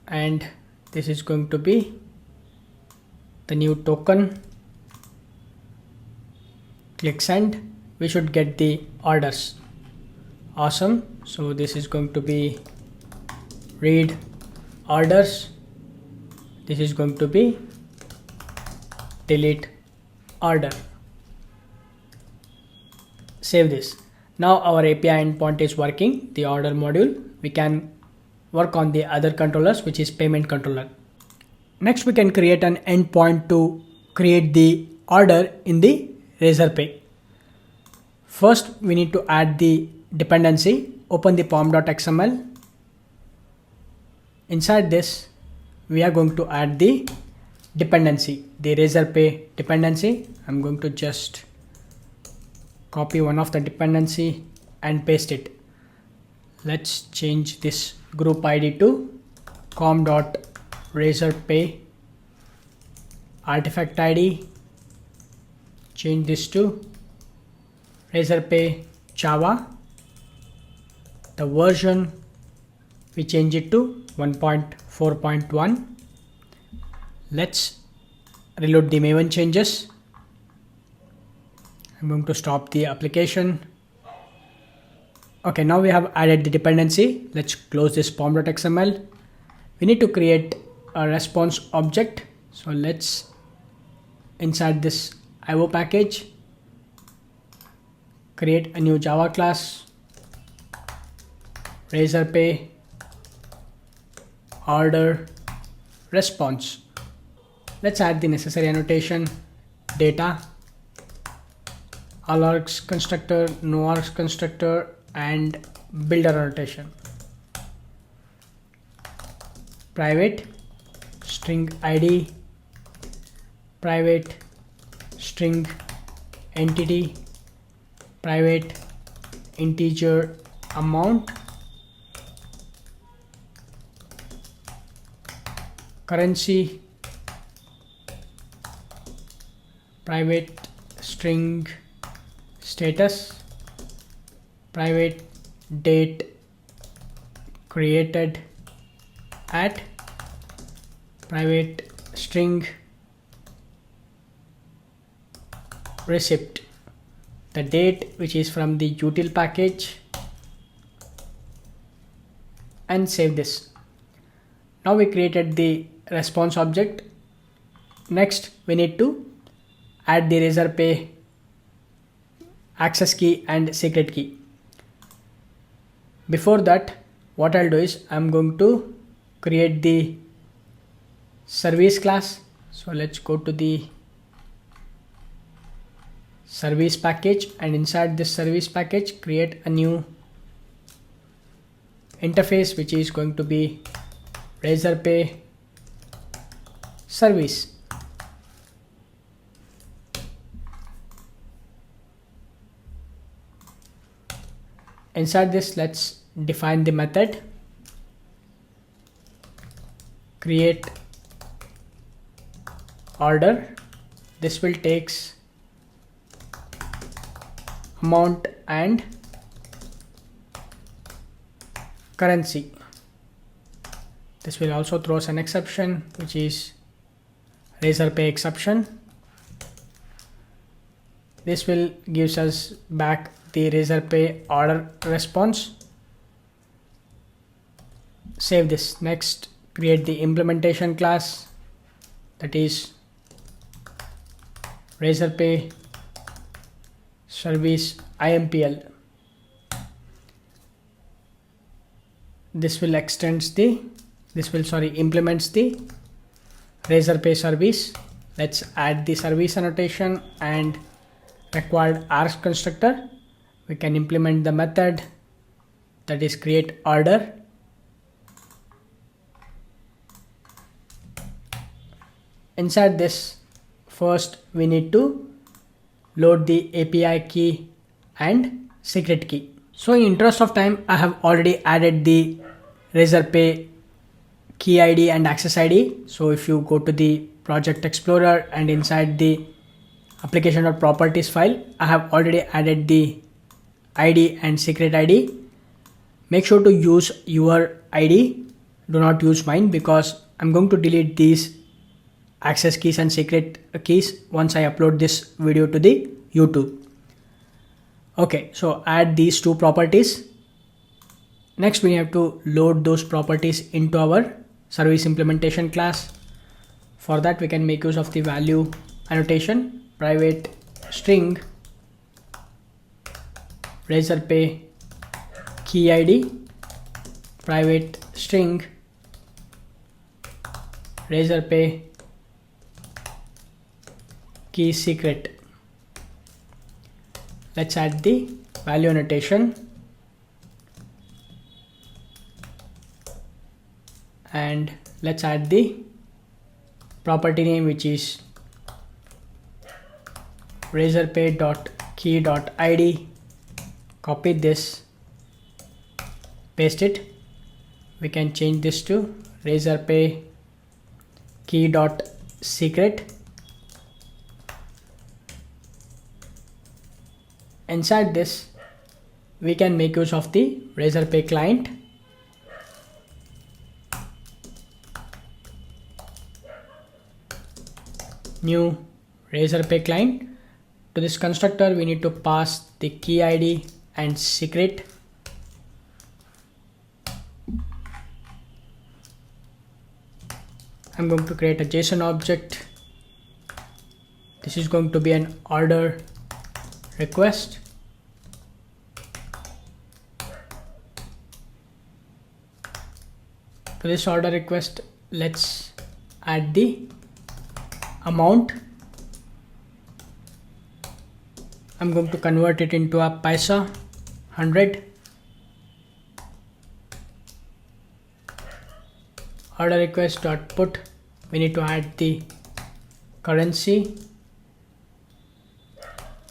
and this is going to be the new token. Click send. We should get the orders. Awesome. So this is going to be read orders. This is going to be delete order. Save this. Now our API endpoint is working, the order module. We can work on the other controllers, which is payment controller. Next, we can create an endpoint to create the order in the RazorPay. First, we need to add the dependency. Open the pom.xml. Inside this, we are going to add the dependency, the RazorPay dependency. I'm going to just copy one of the dependency and paste it. Let's change this group ID to com.razorpay artifact ID. Change this to RazorPay Java. The version we change it to 1.4.1. Let's reload the Maven changes. I'm going to stop the application. Okay, now we have added the dependency. Let's close this pom.xml. We need to create a response object. So let's inside this IO package, create a new Java class, RazorPay order response. Let's add the necessary annotation, data, all args constructor, no args constructor, and builder annotation. Private string ID, private string entity, private integer amount, currency, private string status, private date created at, private string receipt, the date which is from the util package, and save this. Now we created the response object. Next we need to add the RazorPay access key and secret key. Before that, what I'll do is I'm going to create the service class. So let's go to the service package, and inside this service package create a new interface which is going to be RazorPay service. Inside this, let's define the method, create order. This will takes amount and currency. This will also throws an exception which is RazorPay exception. This will gives us back the RazorPay order response. Save this. Next, create the implementation class, that is RazorPay service IMPL. This will implements the RazorPay service. Let's add the service annotation and required args constructor. We can implement the method, that is create order. Inside this, first we need to load the API key and secret key. So in interest of time, I have already added the RazorPay key ID and access ID. So if you go to the project explorer and inside the application.properties file, I have already added the ID and secret ID. Make sure to use your ID, do not use mine, because I'm going to delete these access keys and secret keys once I upload this video to the YouTube. Okay, so add these two properties. Next we have to load those properties into our service implementation class. For that we can make use of the value annotation, private string RazorPay key ID, private string RazorPay key secret. Let's add the value annotation and let's add the property name which is razorpay.key.id. Copy this, paste it. We can change this to RazorPay key.secret. Inside this, we can make use of the RazorPay client. New RazorPay client. To this constructor, we need to pass the key ID and secret. I'm going to create a JSON object. This is going to be an order request. To this order request, let's add the amount. I'm going to convert it into a paisa 100. Order request dot put. We need to add the currency.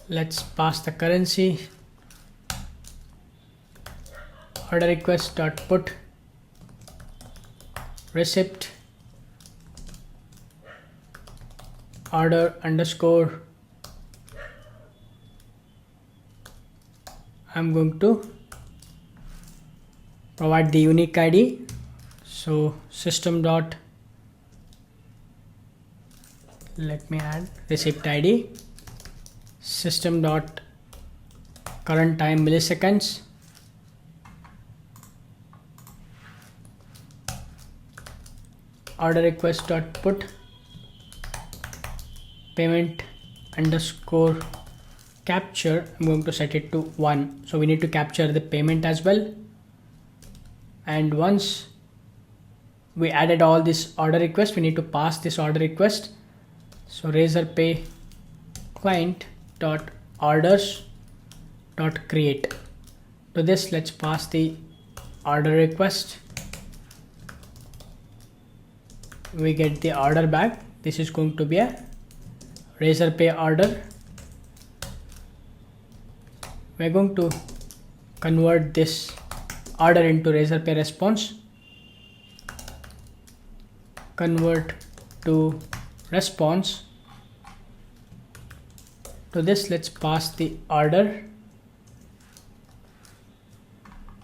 Let's pass the currency. Order request dot put receipt order underscore. I'm going to provide the unique ID. So system dot, let me add receipt ID, system dot current time milliseconds, order request dot put payment underscore capture. I'm going to set it to 1. So we need to capture the payment as well. And once we added all this order request, we need to pass this order request. So RazorPay client dot orders dot create. To this, let's pass the order request. We get the order back. This is going to be a RazorPay order. We're going to convert this order into RazorPay response. Convert to response. To this, let's pass the order.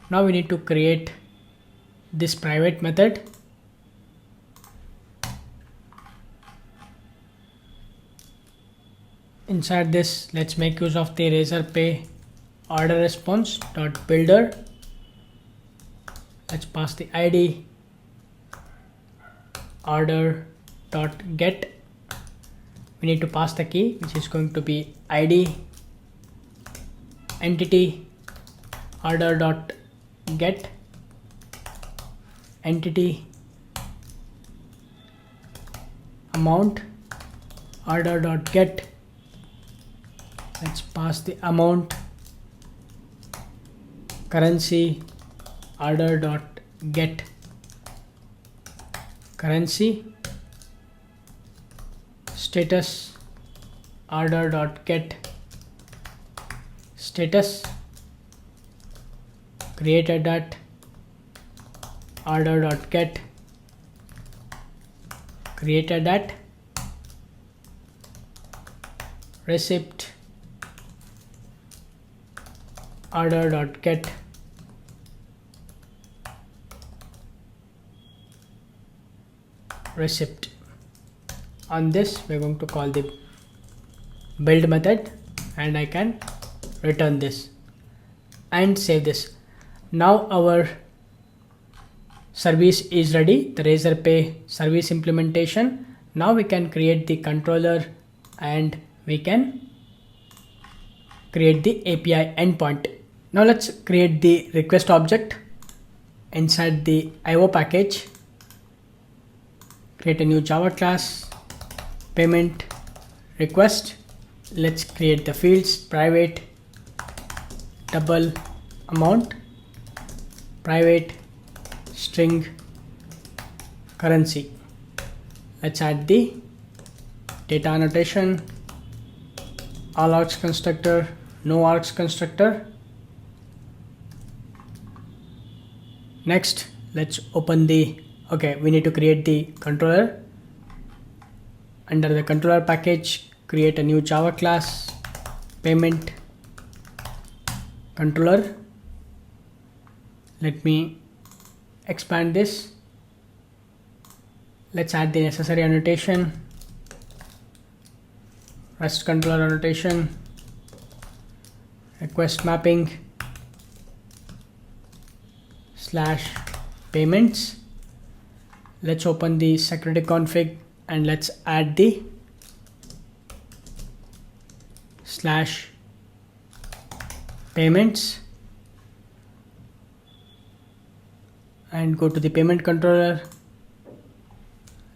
Now we need to create this private method. Inside this, let's make use of the RazorPay order response dot builder. Let's pass the ID order dot get. We need to pass the key, which is going to be ID entity order dot get entity amount order dot get. Let's pass the amount currency order dot get currency status order dot get status created at order dot get created at receipt order dot get receipt. On this, we're going to call the build method, and I can return this and save this. Now our service is ready, the RazorPay service implementation. Now we can create the controller and we can create the API endpoint. Now let's create the request object inside the IO package. Create a new Java class, payment request. Let's create the fields: private, double amount, private, string, currency. Let's add the data annotation, all args constructor, no args constructor. Next, let's open the, we need to create the controller. Under the controller package, create a new Java class, payment controller. Let me expand this. Let's add the necessary annotation. REST controller annotation, request mapping / payments. Let's open the security config and let's add the / payments and go to the payment controller.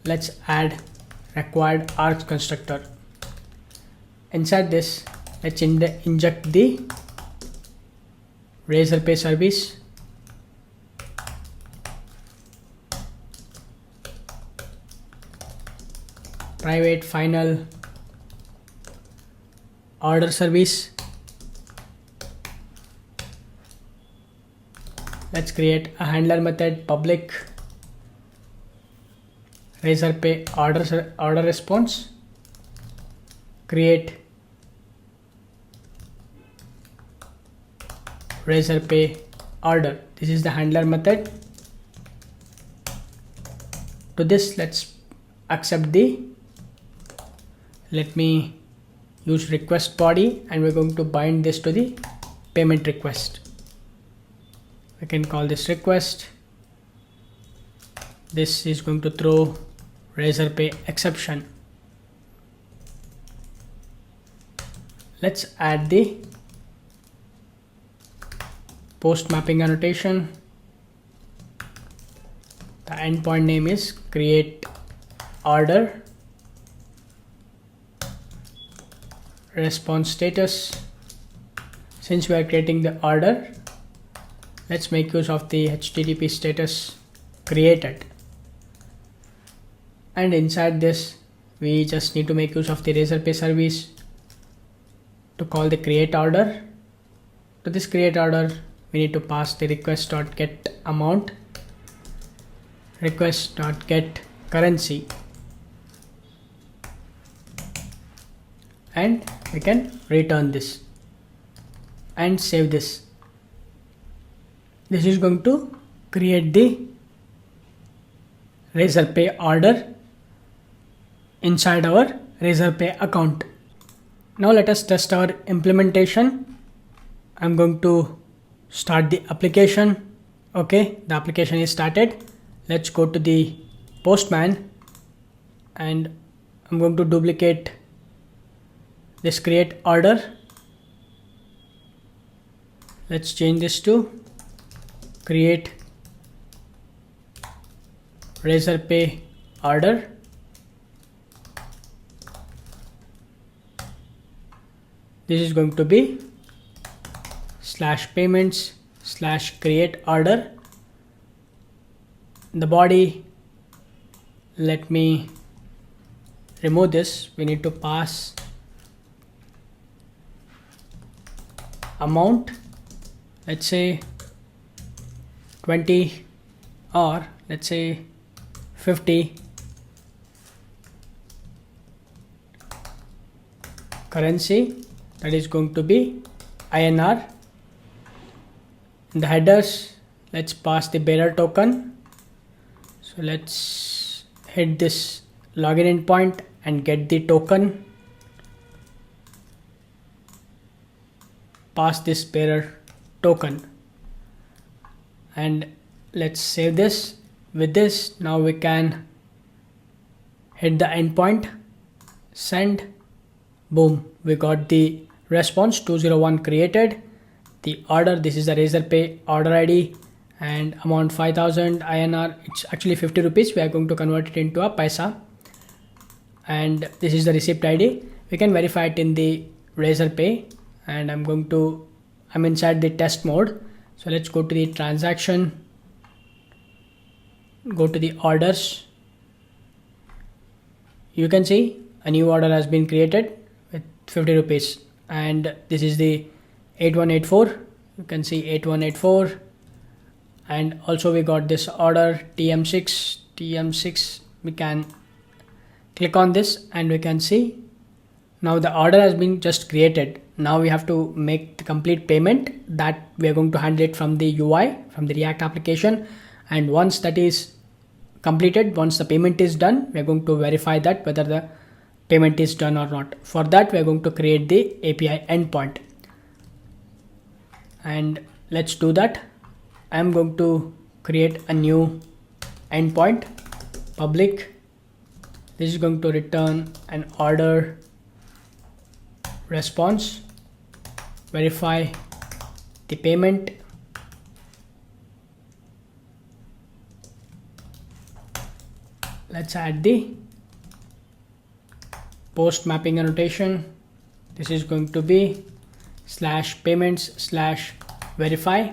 Let's add required args constructor. Inside this, let's inject the RazorPay service. Private final order service. Let's create a handler method, public RazorPay order response. Create RazorPay order. This is the handler method. To this, let's accept the, let me use request body, and we're going to bind this to the payment request. We can call this request. This is going to throw RazorPay exception. Let's add the post mapping annotation. The endpoint name is create order response status. Since we are creating the order, let's make use of the HTTP status created. And inside this, we just need to make use of the RazorPay service to call the create order. To this create order, we need to pass the request.get amount, request.get currency, and we can return this and save this. This is going to create the RazorPay order inside our RazorPay account. Now let us test our implementation. I'm going to start the application. Okay, the application is started. Let's go to the Postman and I'm going to duplicate this create order. Let's change this to create RazorPay order. This is going to be /payments /create order. The body, let me remove this. We need to pass amount, let's say 20 or let's say 50, currency, that is going to be INR. In the headers, let's pass the bearer token. So let's hit this login endpoint and get the token. Pass this bearer token and let's save this. With this, now we can hit the endpoint, send, boom, we got the response 201 created. The order, this is the RazorPay order ID and amount 5000 INR. It's actually 50 rupees. We are going to convert it into a paisa. And this is the receipt ID. We can verify it in the RazorPay and I'm inside the test mode. So let's go to the transaction, go to the orders. You can see a new order has been created with 50 rupees and this is the 8184. You can see 8184 and also we got this order TM6. We can click on this and we can see now the order has been just created. Now we have to make the complete payment that we are going to handle it from the UI, from the React application. And once that is completed, once the payment is done, we are going to verify that whether the payment is done or not. For that, we are going to create the API endpoint. And let's do that. I'm going to create a new endpoint, public. This is going to return an order response, verify the payment. Let's add the post mapping annotation. This is going to be /payments/verify,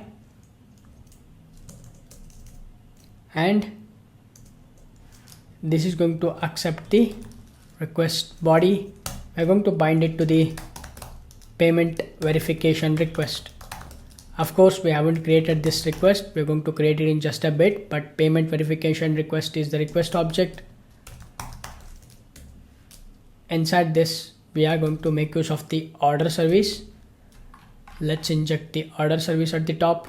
and this is going to accept the request body. We're going to bind it to the payment verification request. Of course, we haven't created this request. We're going to create it in just a bit, but payment verification request is the request object. Inside this, we are going to make use of the order service. Let's inject the order service at the top.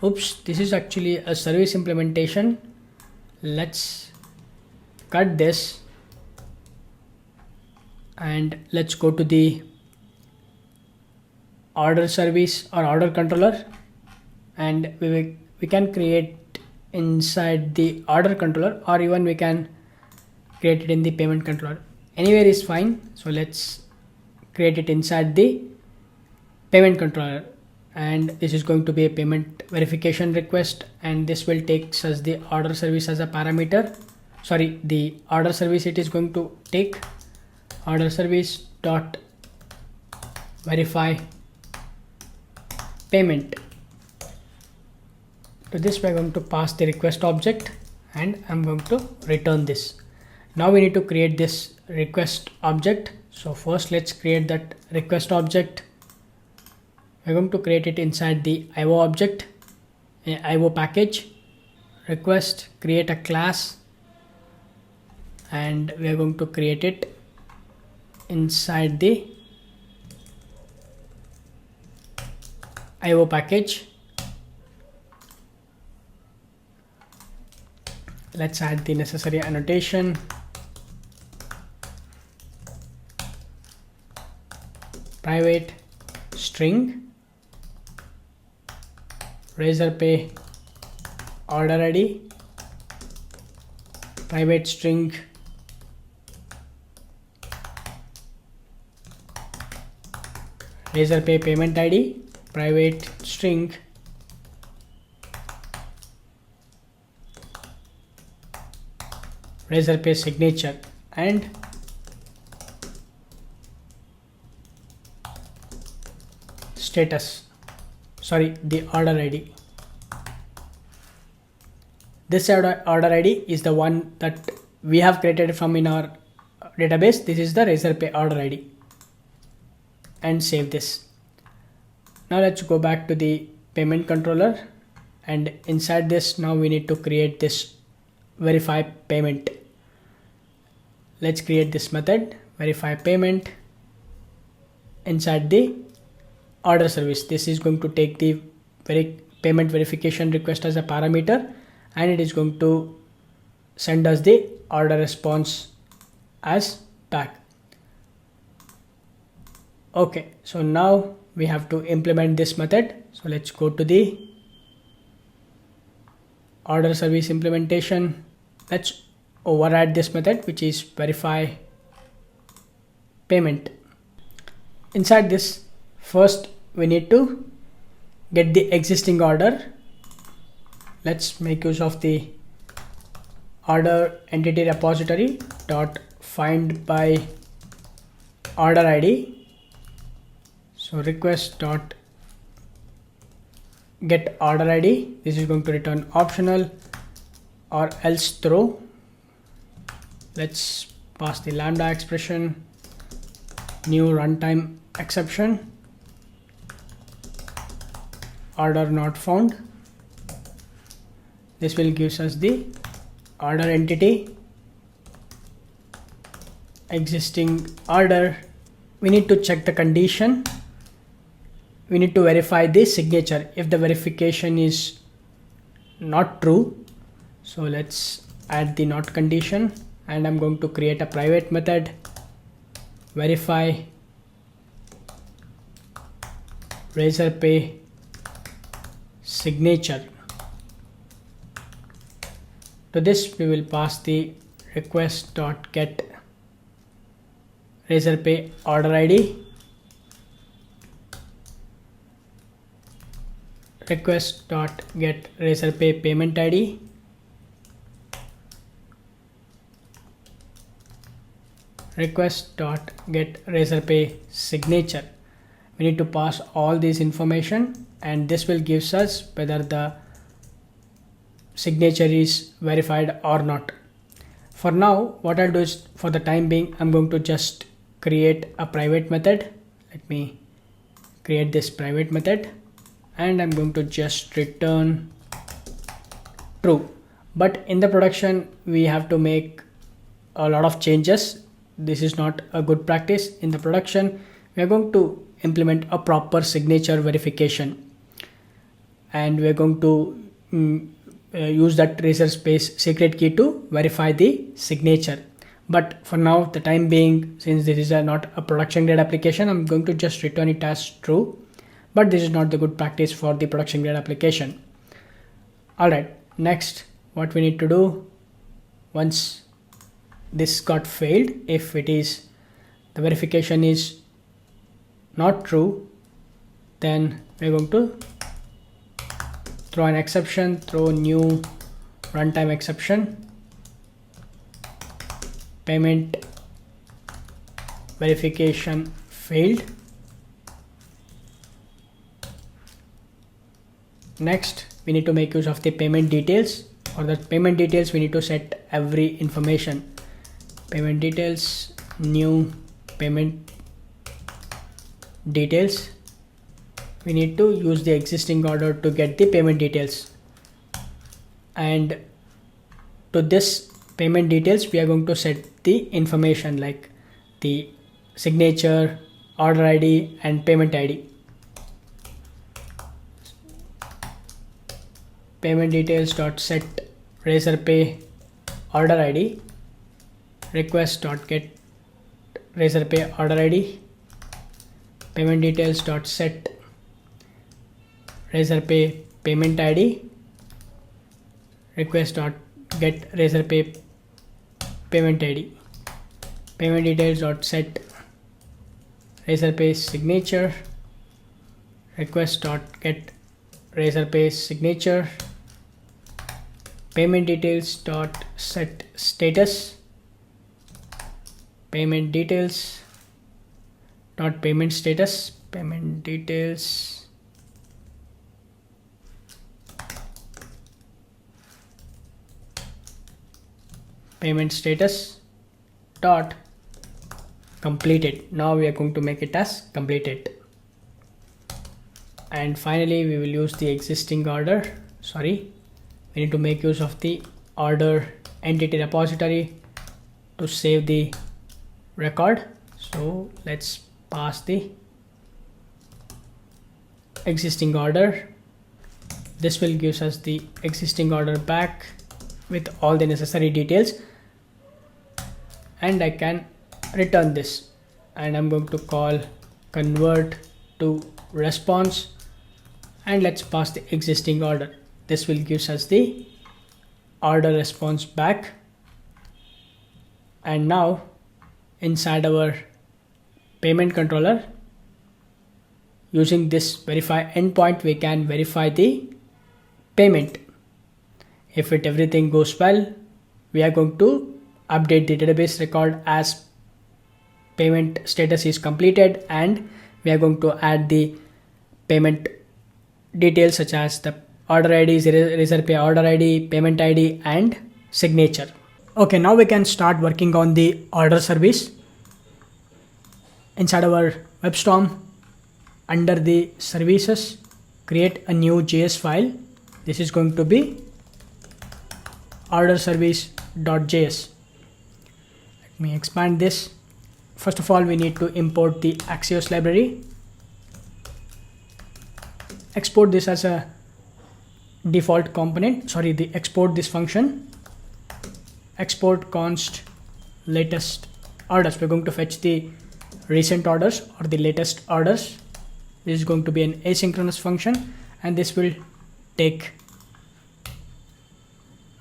Oops, this is actually a service implementation. Let's cut this and let's go to the order service or order controller, and we can create inside the order controller, or even we can create it in the payment controller. Anywhere is fine. So let's create it inside the payment controller, and this is going to be a payment verification request, and this will take us the order service as a parameter. Sorry, the order service it is going to take order service dot verify payment. To this we are going to pass the request object, and I'm going to return this. Now we need to create this request object. So first let's create that request object. We're going to create it inside the IO object, IO package, request, create a class, and we are going to create it inside the IO package. Let's add the necessary annotation. Private string RazorPay order ID, private string RazorPay payment ID, private string RazorPay signature, and status, the order ID. This order ID is the one that we have created from in our database. This is the RazorPay order ID, and save this. Now let's go back to the payment controller, and inside this now we need to create this verify payment. Let's create this method verify payment inside the order service. This is going to take the payment verification request as a parameter, and it is going to send us the order response as back. Okay, so now we have to implement this method. So let's go to the order service implementation. Let's override this method, which is verify payment. Inside this, first we need to get the existing order. Let's make use of the order entity repository dot find by order ID. So request dot get order ID. This is going to return optional or else throw. Let's pass the lambda expression, new runtime exception, order not found. This will give us the order entity, existing order, we need to check the condition. We need to verify the signature. If the verification is not true, so let's add the not condition, and I'm going to create a private method, verify RazorPay signature. To this we will pass the request.get RazorPay order ID, request.get RazorPay payment ID, request.get RazorPay signature. We need to pass all this information, and this will give us whether the signature is verified or not. For now, what I'll do is, for the time being, I'm going to just create a private method. Let me create this private method, and I'm going to just return true. But in the production, we have to make a lot of changes. This is not a good practice. In the production, we are going to implement a proper signature verification, and we are going to use that Razorpay secret key to verify the signature. But for now, the time being, since this is not a production grade application, I'm going to just return it as true. But this is not the good practice for the production grade application. Alright, next what we need to do, once this got failed, if it is the verification is not true, then we're going to throw an exception, throw new runtime exception, payment verification failed. Next, we need to make use of the payment details. For the payment details, we need to set every information. Payment details, new payment details. We need to use the existing order to get the payment details, and to this payment details we are going to set the information like the signature, order ID and payment ID. Payment details dot set RazorPay order ID, request dot get RazorPay order ID, payment details dot set RazorPay payment ID, request dot get RazorPay payment ID, payment details dot set RazorPay signature, request dot get RazorPay signature, payment details dot set status, payment details dot payment status, payment details payment status dot completed. Now we are going to make it as completed. And finally we will use the existing order. We need to make use of the order entity repository to save the record. So let's pass the existing order. This will give us the existing order back with all the necessary details, and I can return this, and I'm going to call convert to response, and let's pass the existing order. This will give us the order response back. And now inside our payment controller, using this verify endpoint, we can verify the payment. If everything goes well, we are going to update the database record as payment status is completed, and we are going to add the payment details such as the order ID, RazorPay order ID, payment ID and signature. Okay, now we can start working on the order service. Inside our WebStorm, under the services, create a new JS file. This is going to be order service.js. Let me expand this. first of all we need to import the Axios library, export this as a default component, export this function, export const latest orders. We're going to fetch the recent orders or the latest orders. This is going to be an asynchronous function, and this will take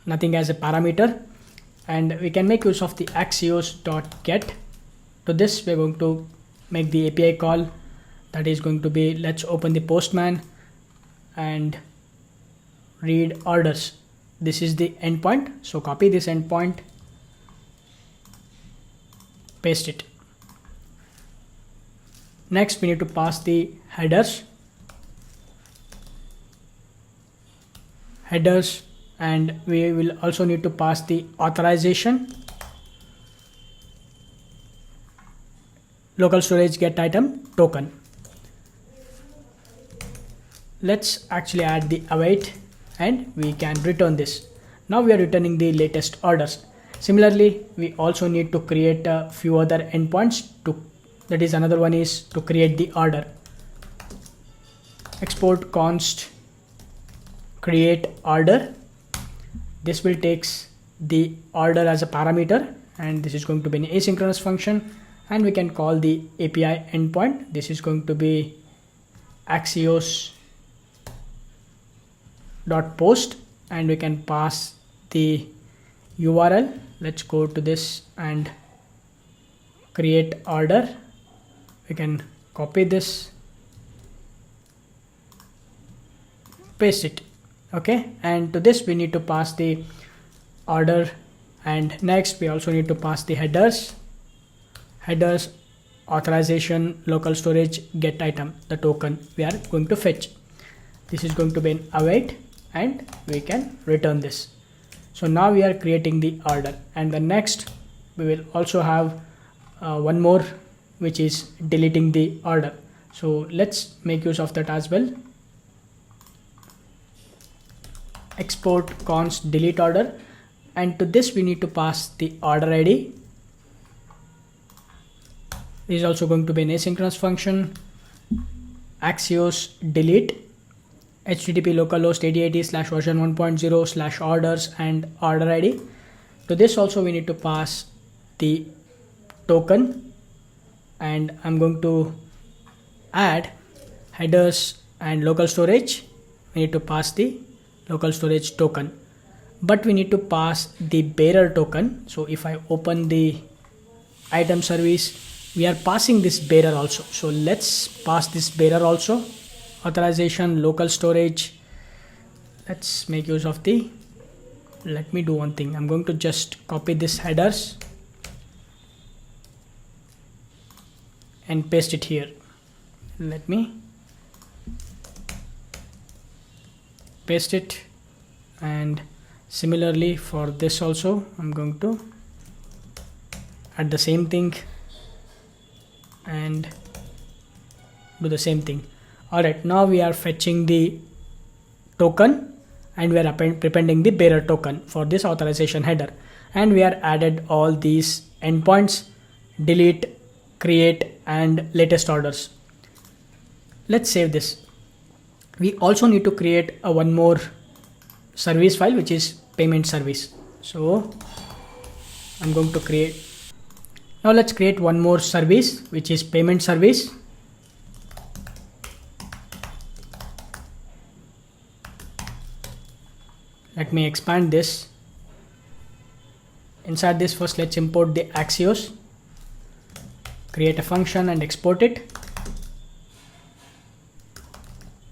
nothing as a parameter, and we can make use of the axios.get. To this we're going to make the API call, that is going to be, let's open the Postman and read orders. This is the endpoint, so copy this endpoint, paste it. Next we need to pass the headers, and we will also need to pass the authorization, local storage get item token. Let's actually add the await, and we can return this. Now we are returning the latest orders. Similarly, we also need to create a few other endpoints that is, another one is to create the order. Export const create order. This will takes the order as a parameter, and this is going to be an asynchronous function, and we can call the API endpoint. This is going to be axios.post, and we can pass the URL. Let's go to this and create order. We can copy this, paste it. Okay, and to this we need to pass the order, and next we also need to pass the headers, authorization, local storage get item, the token we are going to fetch. This is going to be an await, and we can return this. So now we are creating the order, and the next we will also have one more, which is deleting the order. So let's make use of that as well. Export const delete order, and to this we need to pass the order ID. This is also going to be an asynchronous function. Axios delete http localhost 8080/version1.0/orders and order ID. To this also we need to pass the token, and I'm going to add headers and local storage. We need to pass the local storage token, but we need to pass the bearer token. So if I open the item service, we are passing this bearer also. So let's pass this bearer also. Authorization, local storage. Let's make use of the, let me do one thing. I'm going to just copy this headers and paste it here. Let me paste it, and similarly for this also I'm going to add the same thing and do the same thing. Alright, now we are fetching the token, and we are appending the bearer token for this authorization header, and we are added all these endpoints, delete, create, and latest orders. Let's save this. We also need to create a one more service file, which is payment service. So I'm going to create, now let's create one more service, which is payment service. Let me expand this. Inside this, first let's import the Axios, create a function and export it,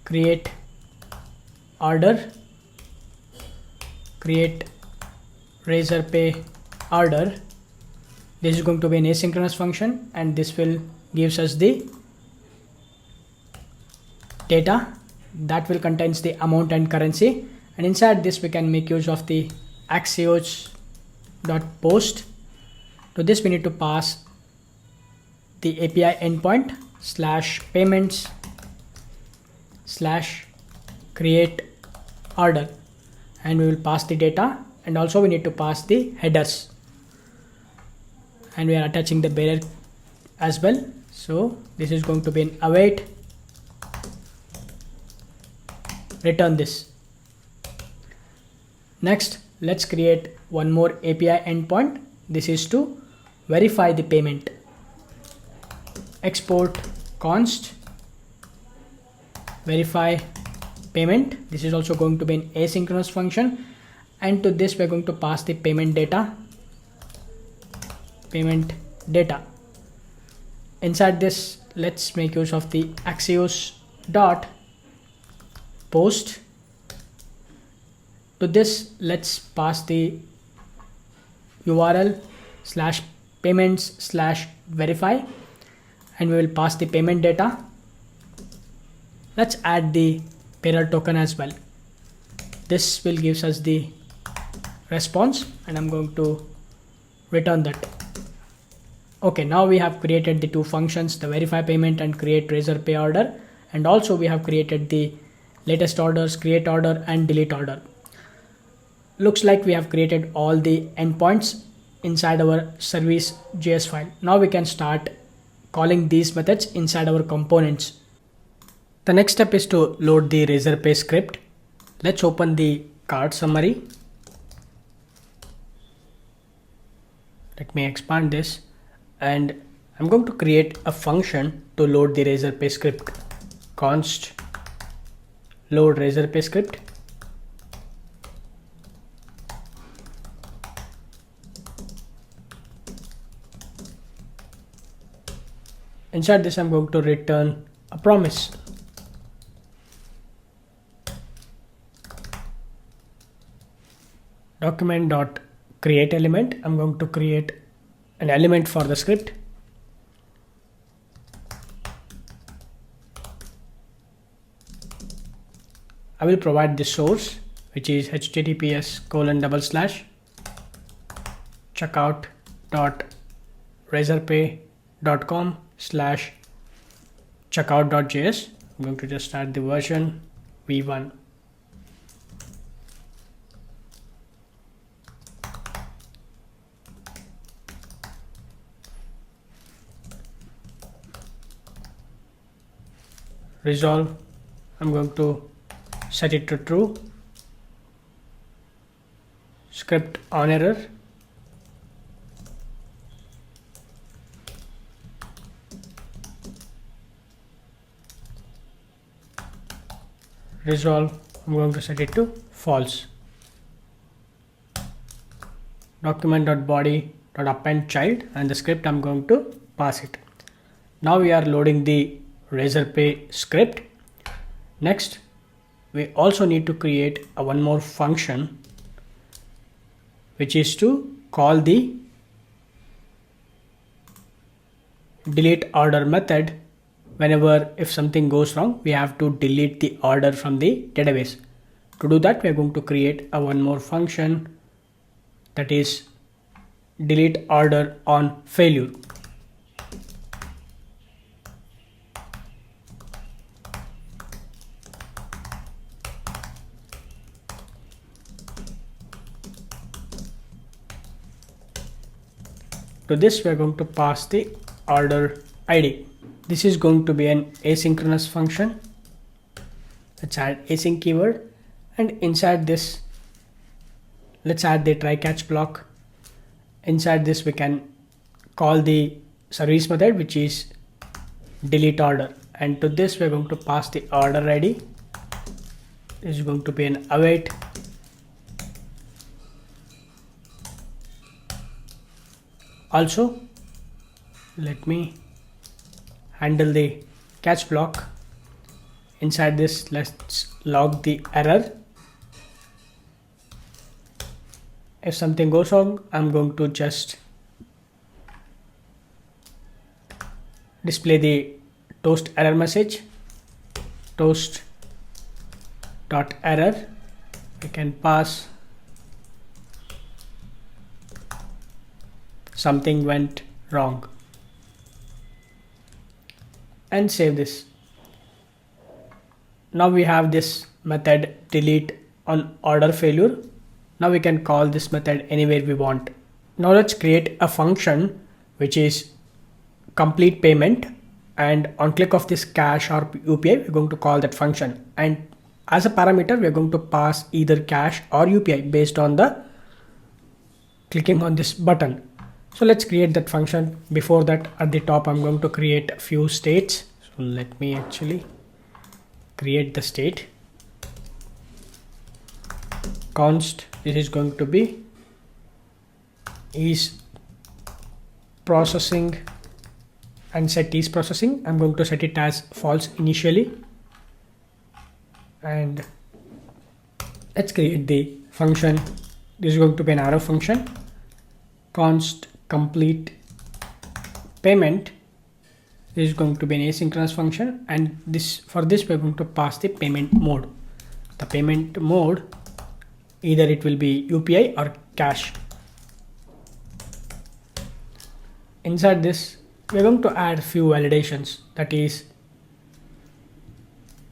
create order, create RazorPay order. This is going to be an asynchronous function, and this will gives us the data that will contains the amount and currency, and inside this we can make use of the axios.post. To this we need to pass the API endpoint /payments/create order, and we will pass the data, and also we need to pass the headers, and we are attaching the bearer as well. So this is going to be an await, return this. Next, let's create one more API endpoint. This is to verify the payment. Export const verify payment. This is also going to be an asynchronous function, and to this we're going to pass the payment data. Inside this, let's make use of the Axios dot post. To this, let's pass the URL slash payments slash verify, and we will pass the payment data. Let's add the payroll token as well. This will give us the response, and I'm going to return that. Okay, now we have created the two functions, the verify payment and create RazorPay order, and also we have created the latest orders, create order and delete order. Looks like we have created all the endpoints inside our service.js file. Now we can start calling these methods inside our components. The next step is to load the RazorPay script. Let's open the card summary. Let me expand this, and I'm going to create a function to load the RazorPay script. Const load RazorPay script. Inside this, I'm going to return a promise. Document.create element. I'm going to create an element for the script. I will provide the source, which is https://checkout.razorpay.com/checkout.js. I'm going to just add the version v1. Resolve, I'm going to set it to true. Script on error. Resolve, I'm going to set it to false. Document.body.append child, and the script I'm going to pass it. Now we are loading the RazorPay script. Next, we also need to create one more function, which is to call the delete order method. Whenever if something goes wrong, we have to delete the order from the database. To do that, we are going to create one more function, that is delete order on failure. To this, we are going to pass the order ID. This is going to be an asynchronous function. Let's add async keyword, and inside this, let's add the try catch block. Inside this, we can call the service method, which is delete order, and to this, we are going to pass the order ID. This is going to be an await. Also, let me handle the catch block. Inside this, let's log the error. If something goes wrong, I'm going to just display the toast error message. Toast.error. We can pass something went wrong and save this. Now we have this method delete on order failure. Now we can call this method anywhere we want. Now let's create a function which is complete payment, and on click of this cash or UPI, we're going to call that function, and as a parameter we're going to pass either cash or UPI based on the clicking on this button. So let's create that function. Before that, at the top I'm going to create a few states. So let me actually create the state. Const, this is going to be is processing, and set is processing. I'm going to set it as false initially, and let's create the function. This is going to be an arrow function. Const complete payment, this is going to be an asynchronous function, and for this we're going to pass the payment mode. The payment mode, either it will be UPI or cash. Inside this we're going to add few validations, that is,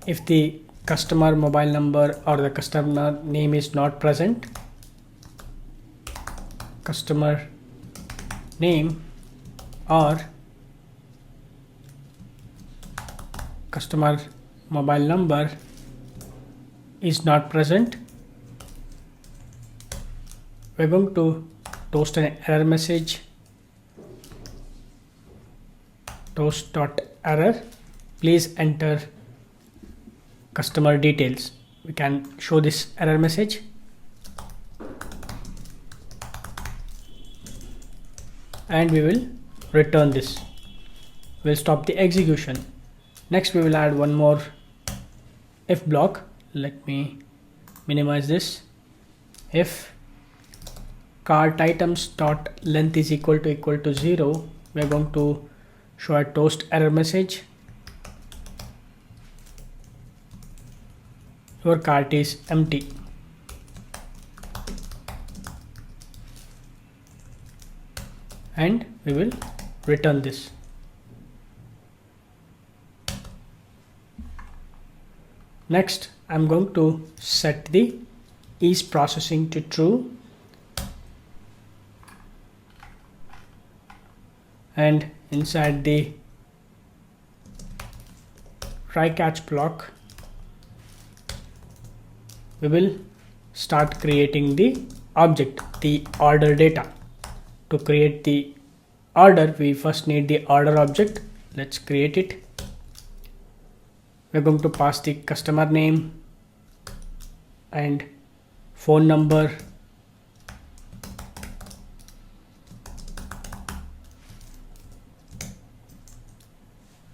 if the customer mobile number or the customer name is not present, customer name or customer mobile number is not present, we're going to toast an error message. Toast.error, please enter customer details. We can show this error message. And we will return this. We'll stop the execution. Next we will add one more if block. Let me minimize this. If cart items dot length is equal to 0, we are going to show a toast error message. Your cart is empty. And we will return this. Next, I'm going to set the is processing to true, and inside the try catch block we will start creating the object, the order data. To create the order, we first need the order object. Let's create it. We're going to pass the customer name and phone number,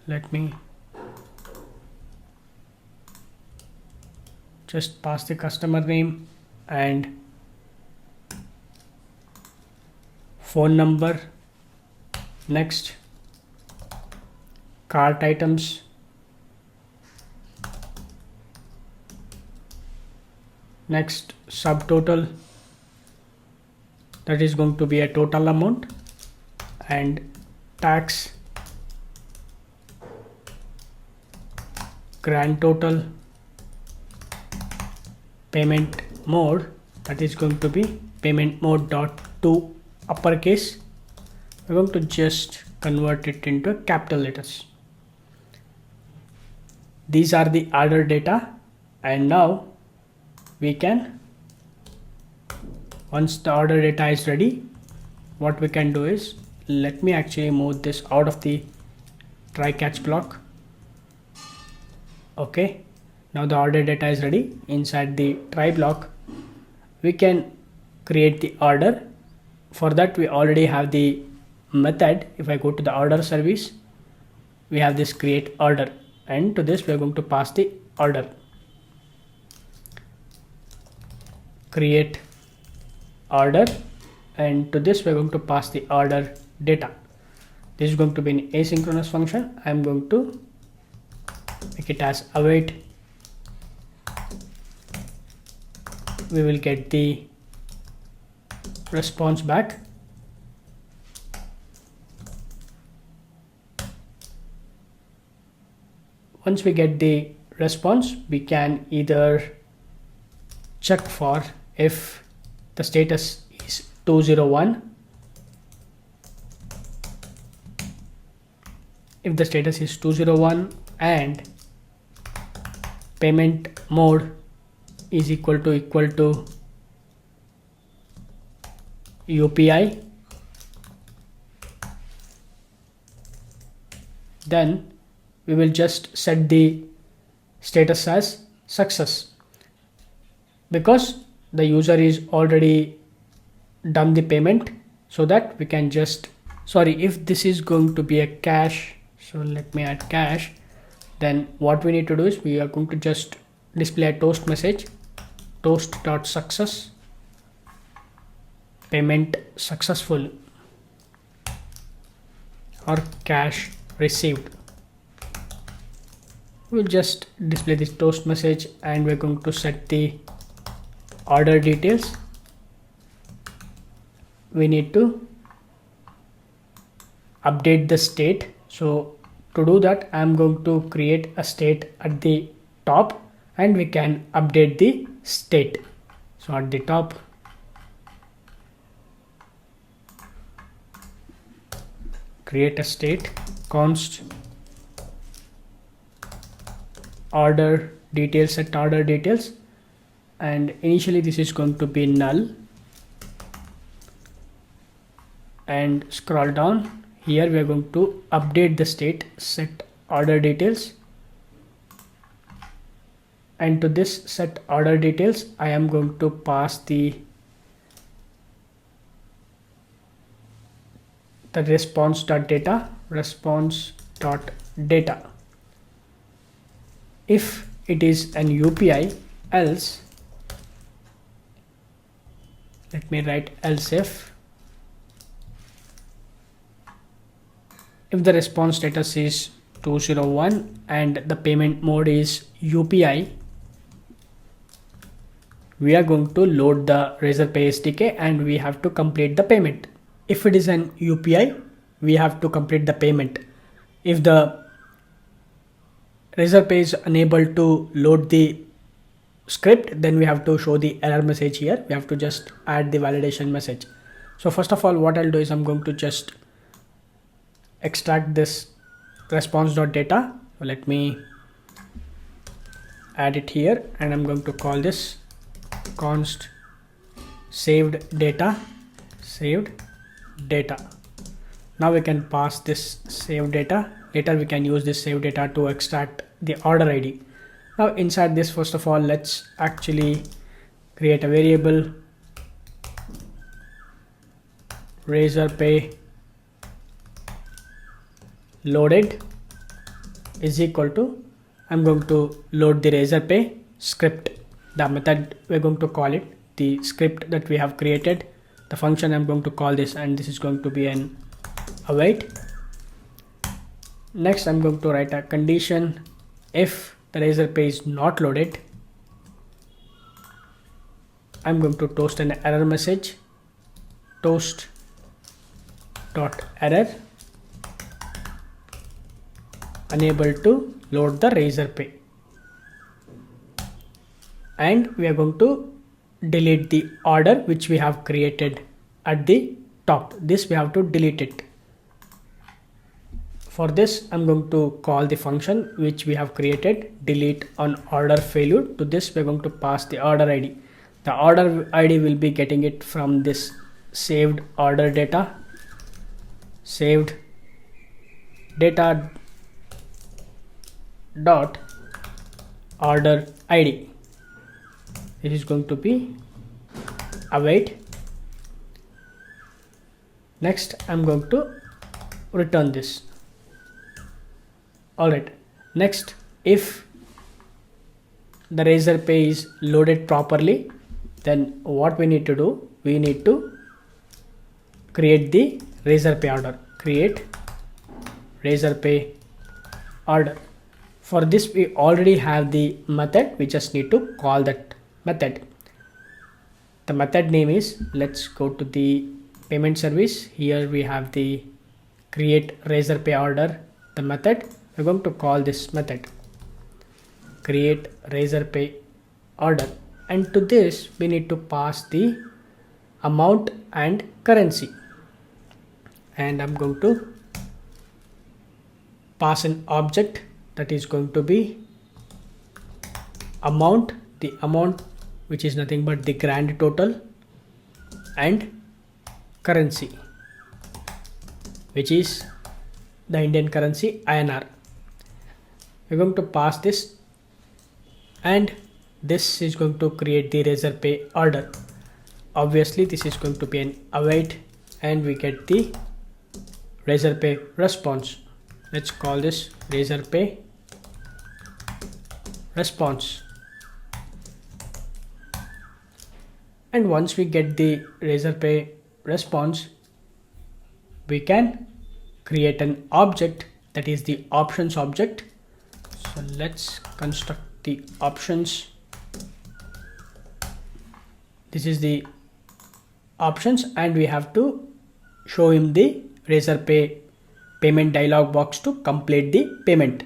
let me just pass the customer name and phone number. Next, cart items, next subtotal, that is going to be a total amount, and tax, grand total, payment mode, that is going to be payment mode dot to uppercase. We're going to just convert it into capital letters. These are the order data, and now we can, once the order data is ready, what we can do is, let me actually move this out of the try catch block. Okay, now the order data is ready. Inside the try block we can create the order. For that we already have the method. If I go to the order service, we have this create order, and to this we are going to pass the order. Create order, and to this we are going to pass the order data. This is going to be an asynchronous function. I am going to make it as await. We will get the response back. Once we get the response, we can either check for if the status is 201, if the status is 201 and payment mode is equal to UPI, then we will just set the status as success, because the user is already done the payment, so that we can just, if this is going to be a cache, so let me add cache, then what we need to do is we are going to just display a toast message, toast.success, payment successful or cache received. We'll just display this toast message and we're going to set the order details. We need to update the state. So to do that, I'm going to create a state at the top and we can update the state. So at the top, create a state, const order details, set order details, and initially this is going to be null, and scroll down. Here we are going to update the state, set order details, and to this set order details I am going to pass the response.data. If it is an UPI, else, let me write else if the response status is 201 and the payment mode is UPI, we are going to load the Razorpay SDK and we have to complete the payment. If it is an UPI, we have to complete the payment. If the Razorpay is unable to load the script, then we have to show the error message here. We have to just add the validation message. So first of all, what I'll do is I'm going to just extract this response.data. Let me add it here and I'm going to call this const saved data. Now we can pass this saved data. Later we can use this saved data to extract the order ID. Now inside this, first of all, let's actually create a variable Razorpay loaded is equal to, I'm going to load the Razorpay script, the method we're going to call it, the script that we have created, the function I'm going to call this, and this is going to be an await. Next I'm going to write a condition. If the Razorpay is not loaded, I'm going to toast an error message, toast.error, unable to load the Razorpay, and we are going to delete the order which we have created at the top. This we have to delete it. For this, I'm going to call the function which we have created, delete on order failure. To this, we're going to pass the order ID. The order ID will be getting it from this saved order data, saved data dot order ID. This is going to be await. Next, I'm going to return this. Alright, next, if the Razorpay is loaded properly, then what we need to do, we need to create the Razorpay order, create Razorpay order. For this, we already have the method, we just need to call that method. The method name is, let's go to the payment service. Here we have the create Razorpay order, the method. We're going to call this method create Razorpay order, and to this we need to pass the amount and currency, and I'm going to pass an object that is going to be amount, the amount which is nothing but the grand total, and currency, which is the Indian currency INR. We're going to pass this, and this is going to create the Razorpay order. Obviously this is going to be an await, and we get the Razorpay response. Let's call this Razorpay response. And once we get the Razorpay response, we can create an object that is the options object. So let's construct the options. This is the options, and we have to show him the Razorpay payment dialog box to complete the payment.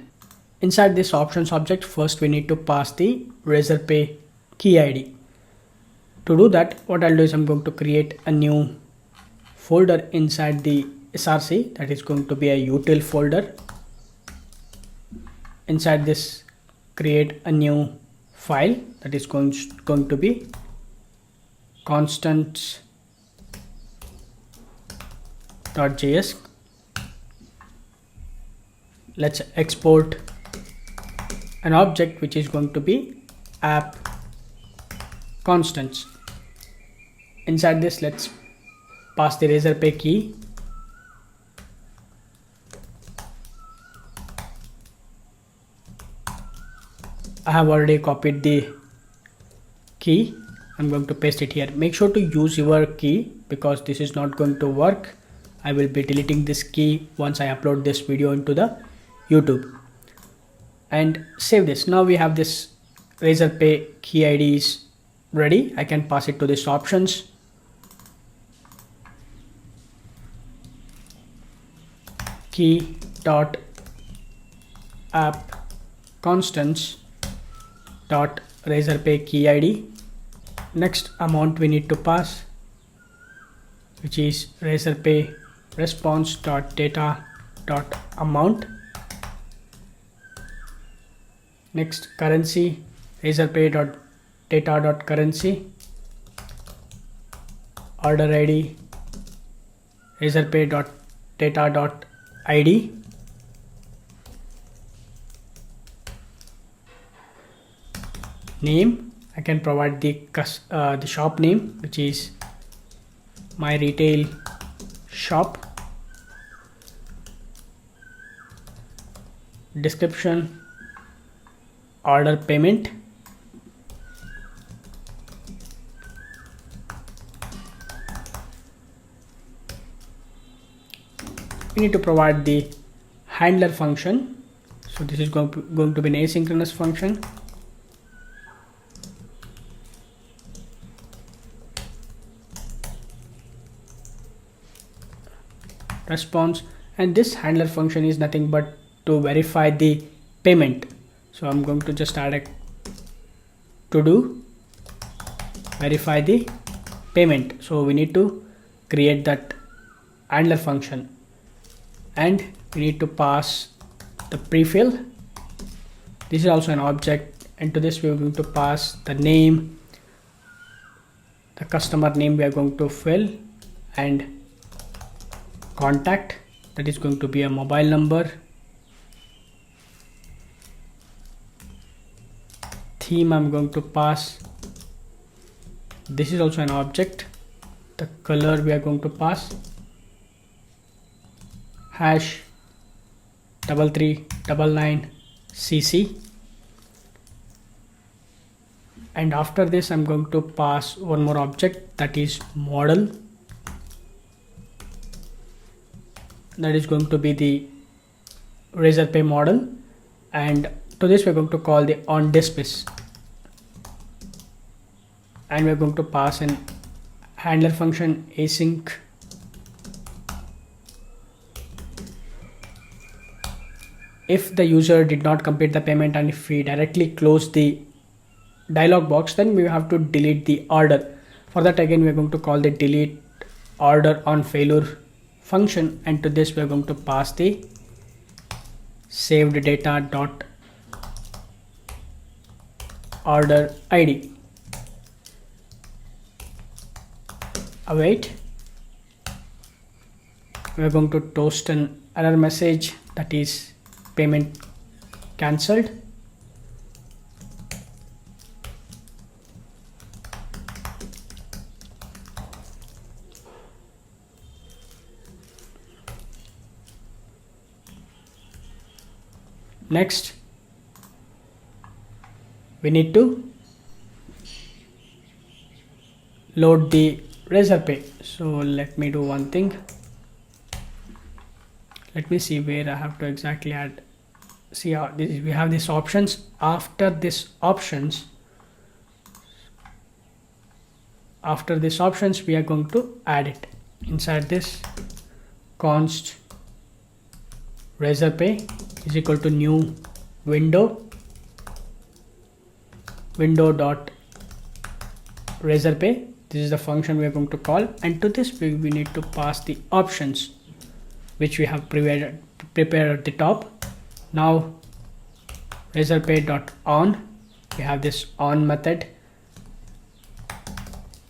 Inside this options object, first we need to pass the Razorpay key ID. To do that, what I'll do is I'm going to create a new folder inside the SRC, that is going to be a util folder. Inside this, create a new file that is going to be constants.js. Let's export an object which is going to be app constants. Inside this, let's pass the Razorpay key. I have already copied the key. I'm going to paste it here. Make sure to use your key because this is not going to work. I will be deleting this key once I upload this video into the YouTube. And save this. Now we have this Razorpay key ID is ready. I can pass it to this options. Key dot app constants dot Razorpay key ID. Next amount we need to pass, which is Razorpay response dot data dot amount. Next currency, Razorpay dot data dot currency. Order ID, Razorpay dot data dot ID. Name, I can provide the shop name, which is my retail shop. Description, order payment. We need to provide the handler function. So this is going to be an asynchronous function. Response, and this handler function is nothing but to verify the payment. So I'm going to just add a to do verify the payment. So we need to create that handler function, and we need to pass the prefill. This is also an object, and to this we are going to pass the name, the customer name we are going to fill, and contact, that is going to be a mobile number. Theme I'm going to pass. This is also an object. The color we are going to pass hash 3399cc. And after this I'm going to pass one more object, that is model. That is going to be the Razorpay model, and to this we're going to call the on dismiss, and we're going to pass an handler function async if the user did not complete the payment, and if we directly close the dialog box, then we have to delete the order. For that, again we're going to call the delete order on failure function, and to this we're going to pass the saved data dot order ID. Await. We're going to toast an error message that is payment cancelled. Next, we need to load the Razorpay. So let me do one thing. Let me see where I have to exactly add. See how this, we have these options. After these options, we are going to add it inside this const Razorpay is equal to new window dot Razorpay. This is the function we are going to call, and to this we need to pass the options which we have prepared at the top. Now Razorpay dot on, we have this on method,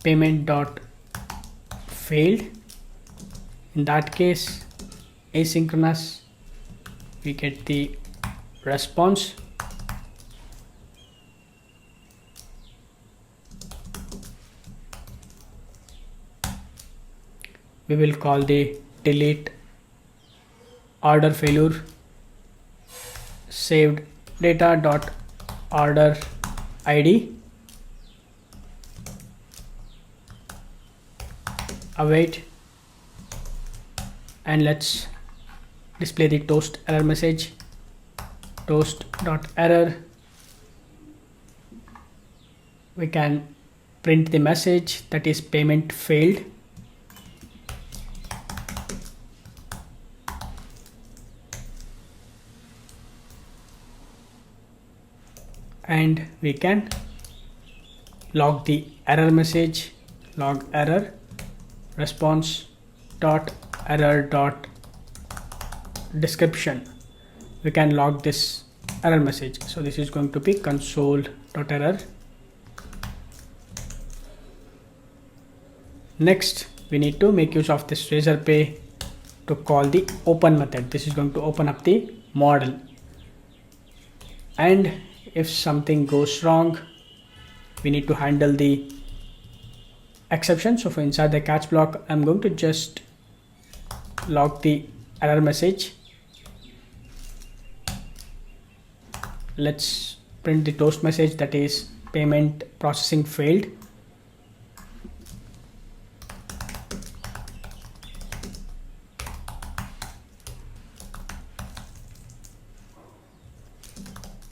payment dot failed. In that case, asynchronous, we get the response. We will call the delete order failure saved data dot order ID. Await, and let's display the toast error message. Toast dot error. We can print the message that is payment failed. And we can log the error message, log error response dot error dot description. We can log this error message. So this is going to be console dot error. Next, we need to make use of this Razorpay to call the open method. This is going to open up the model, and if something goes wrong, we need to handle the exception. So for inside the catch block, I'm going to just log the error message. Let's print the toast message that is payment processing failed.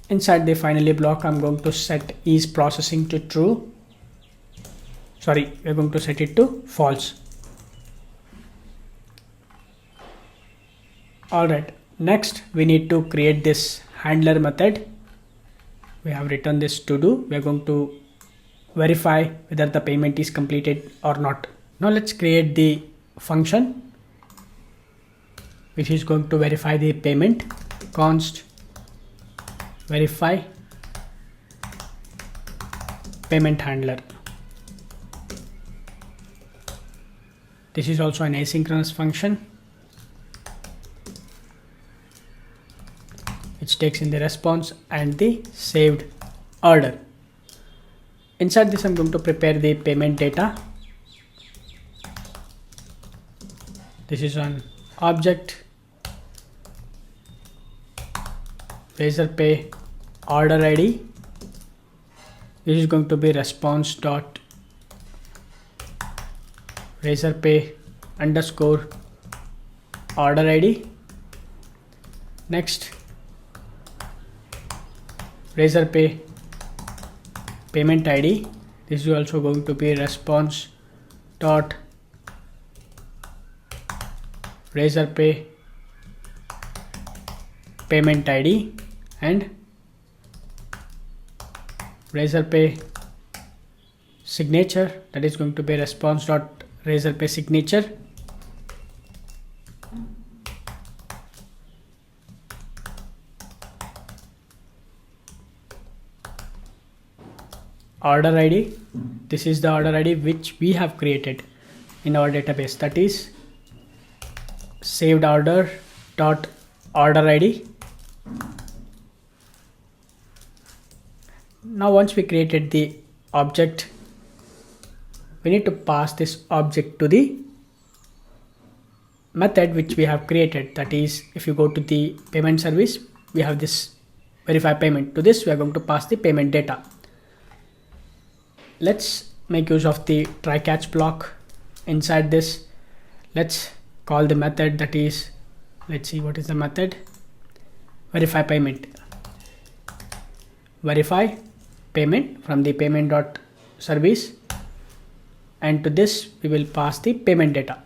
Inside the finally block, I'm going to set is processing to true. Sorry, we're going to set it to false. Alright, next we need to create this handler method. We have written this to do. We are going to verify whether the payment is completed or not. Now let's create the function which is going to verify the payment. Const verify payment handler. This is also an asynchronous function which takes in the response and the saved order. Inside this, I'm going to prepare the payment data. This is an object Razorpay order ID. This is going to be response dot Razorpay underscore order ID. Next, Razorpay payment ID. This is also going to be response dot Razorpay payment ID, and Razorpay signature, that is going to be response dot Razorpay signature. order ID. This is the order ID which we have created in our database, that is saved order dot order ID. Now once we created the object, we need to pass this object to the method which we have created. That is, if you go to the payment service, we have this verify payment. To this we are going to pass the payment data. Let's make use of the try catch block. Inside this, let's call the method, that is, let's see what is the method, verify payment. Verify payment from the payment dot service, and to this we will pass the payment data.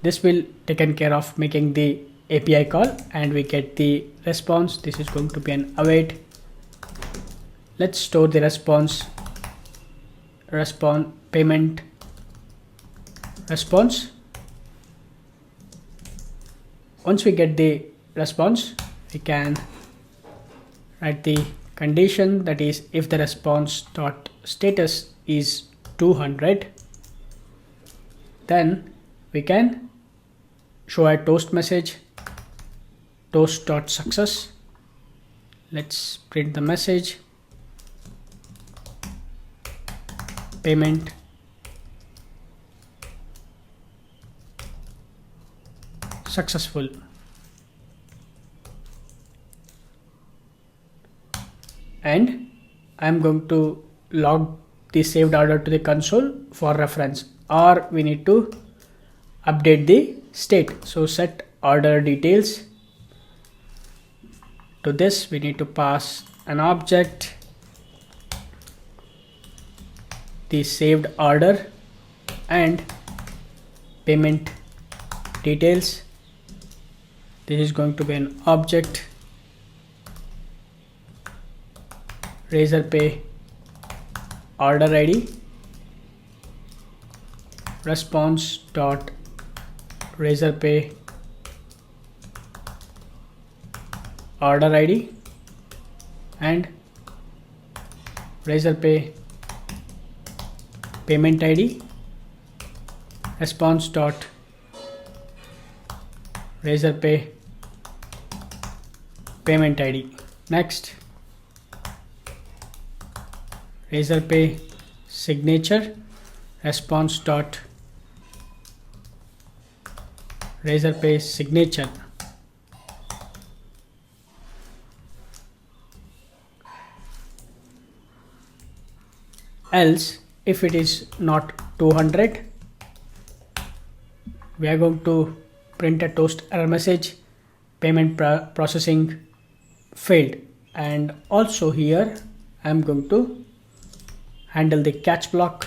This will taken care of making the API call, and we get the response. This is going to be an await. Let's store the response payment response. Once we get the response, we can write the condition, that is, if the response dot status is 200, then we can show a toast message, toast dot success. Let's print the message, payment successful. And I'm going to log the saved order to the console for reference, or we need to update the state. So set order details. To this we need to pass an object, the saved order and payment details. This is going to be an object, Razorpay order ID, response dot Razorpay order ID, and Razorpay payment ID, response dot Razorpay payment ID. Next, Razorpay signature, response dot Razorpay signature. Else, if it is not 200, we are going to print a toast error message, payment processing failed. And also here I am going to handle the catch block,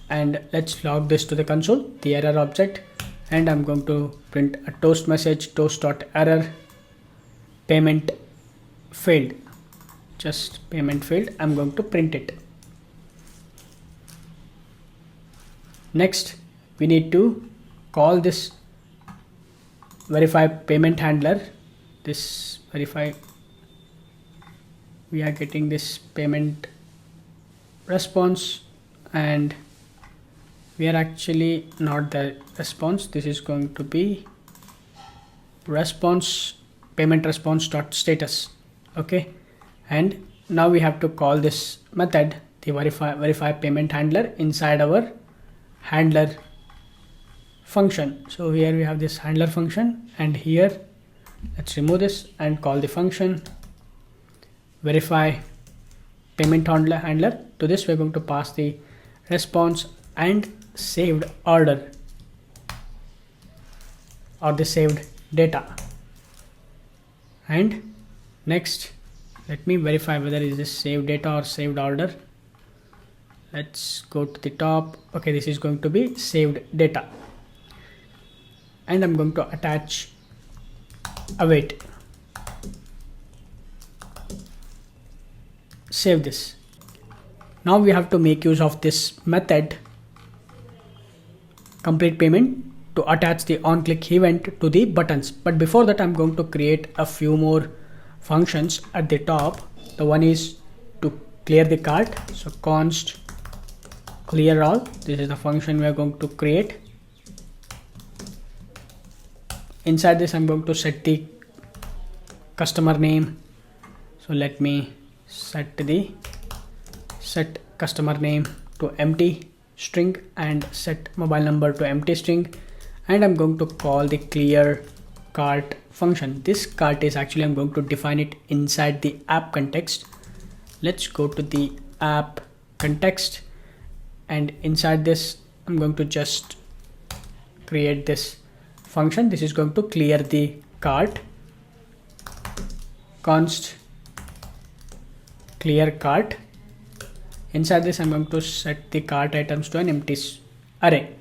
and let's log this to the console, the error object, and I'm going to print a toast message, toast.error, payment failed, just payment failed. I'm going to print it. Next, we need to call this verify payment handler. This verify, we are getting this payment response, and we are actually not the response. This is going to be response payment response dot status. Okay, and now we have to call this method, the verify payment handler, inside our handler function. So here we have this handler function, and here let's remove this and call the function verify payment handler. To this we're going to pass the response and saved order or the saved data. And next, let me verify whether is this saved data or saved order. Let's go to the top. Okay, this is going to be saved data, and I'm going to attach await. Save this. Now we have to make use of this method complete payment to attach the on click event to the buttons. But before that, I'm going to create a few more functions at the top. The one is to clear the cart. So const clear all. This is the function we are going to create. Inside this, I'm going to set the customer name. So let me set customer name to empty string and set mobile number to empty string, and I'm going to call the clear cart function. This cart is actually, I'm going to define it inside the app context. Let's go to the app context, and inside this I'm going to just create this function. This is going to clear the cart. Const clear cart. Inside this, I'm going to set the cart items to an empty array,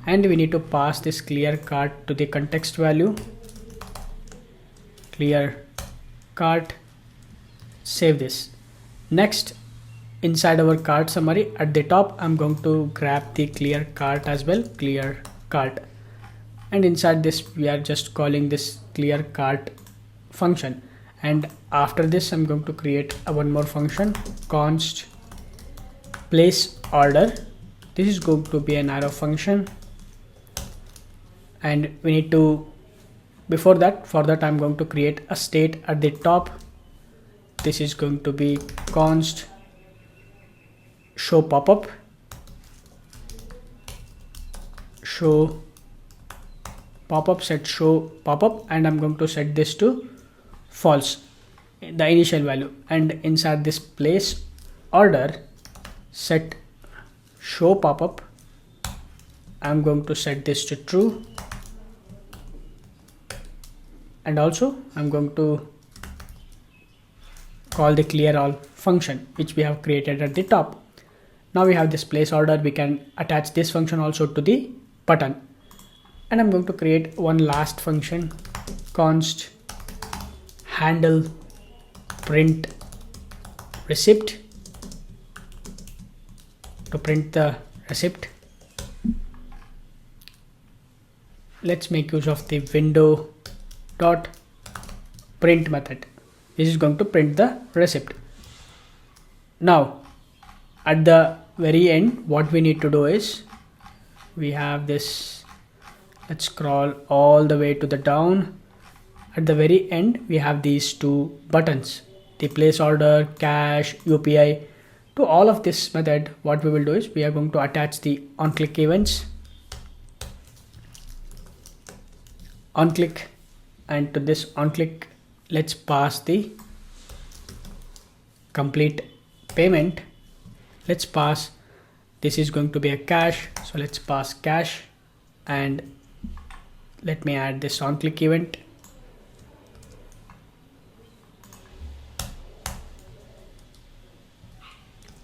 and we need to pass this clear cart to the context value. Clear cart. Save this. Next, inside our cart summary at the top, I'm going to grab the clear cart as well. Clear cart. And inside this, we are just calling this clear cart function. And after this, I'm going to create one more function, const place order. This is going to be an arrow function, and we need to, for that I'm going to create a state at the top. This is going to be const show popup. Show popup, set show popup, and I'm going to set this to false, the initial value. And inside this place order, set show popup, I'm going to set this to true, and also I'm going to call the clear all function which we have created at the top. Now we have this place order. We can attach this function also to the button, and I'm going to create one last function, const handle print receipt, to print the receipt. Let's make use of the window dot print method. This is going to print the receipt. Now at the very end, what we need to do is, we have this, let's scroll all the way to the down. At the very end, we have these two buttons, the place order, cache, UPI. To all of this method, what we will do is, we are going to attach the onClick events, onClick, and to this onClick, let's pass the complete payment. Let's pass, this is going to be a cache, so let's pass cache, and let me add this onClick event.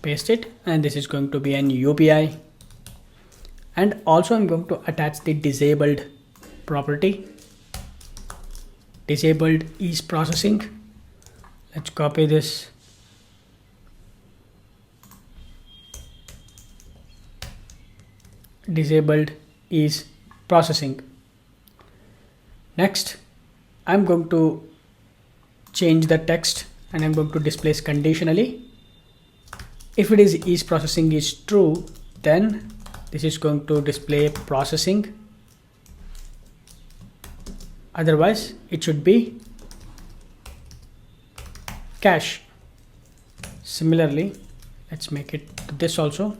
Paste it, and this is going to be an UPI. And also I'm going to attach the disabled property. Disabled is processing. Let's copy this. Disabled is processing. Next, I'm going to change the text, and I'm going to displace conditionally. If it is processing is true, then this is going to display processing. Otherwise, it should be cache. Similarly, let's make it this also.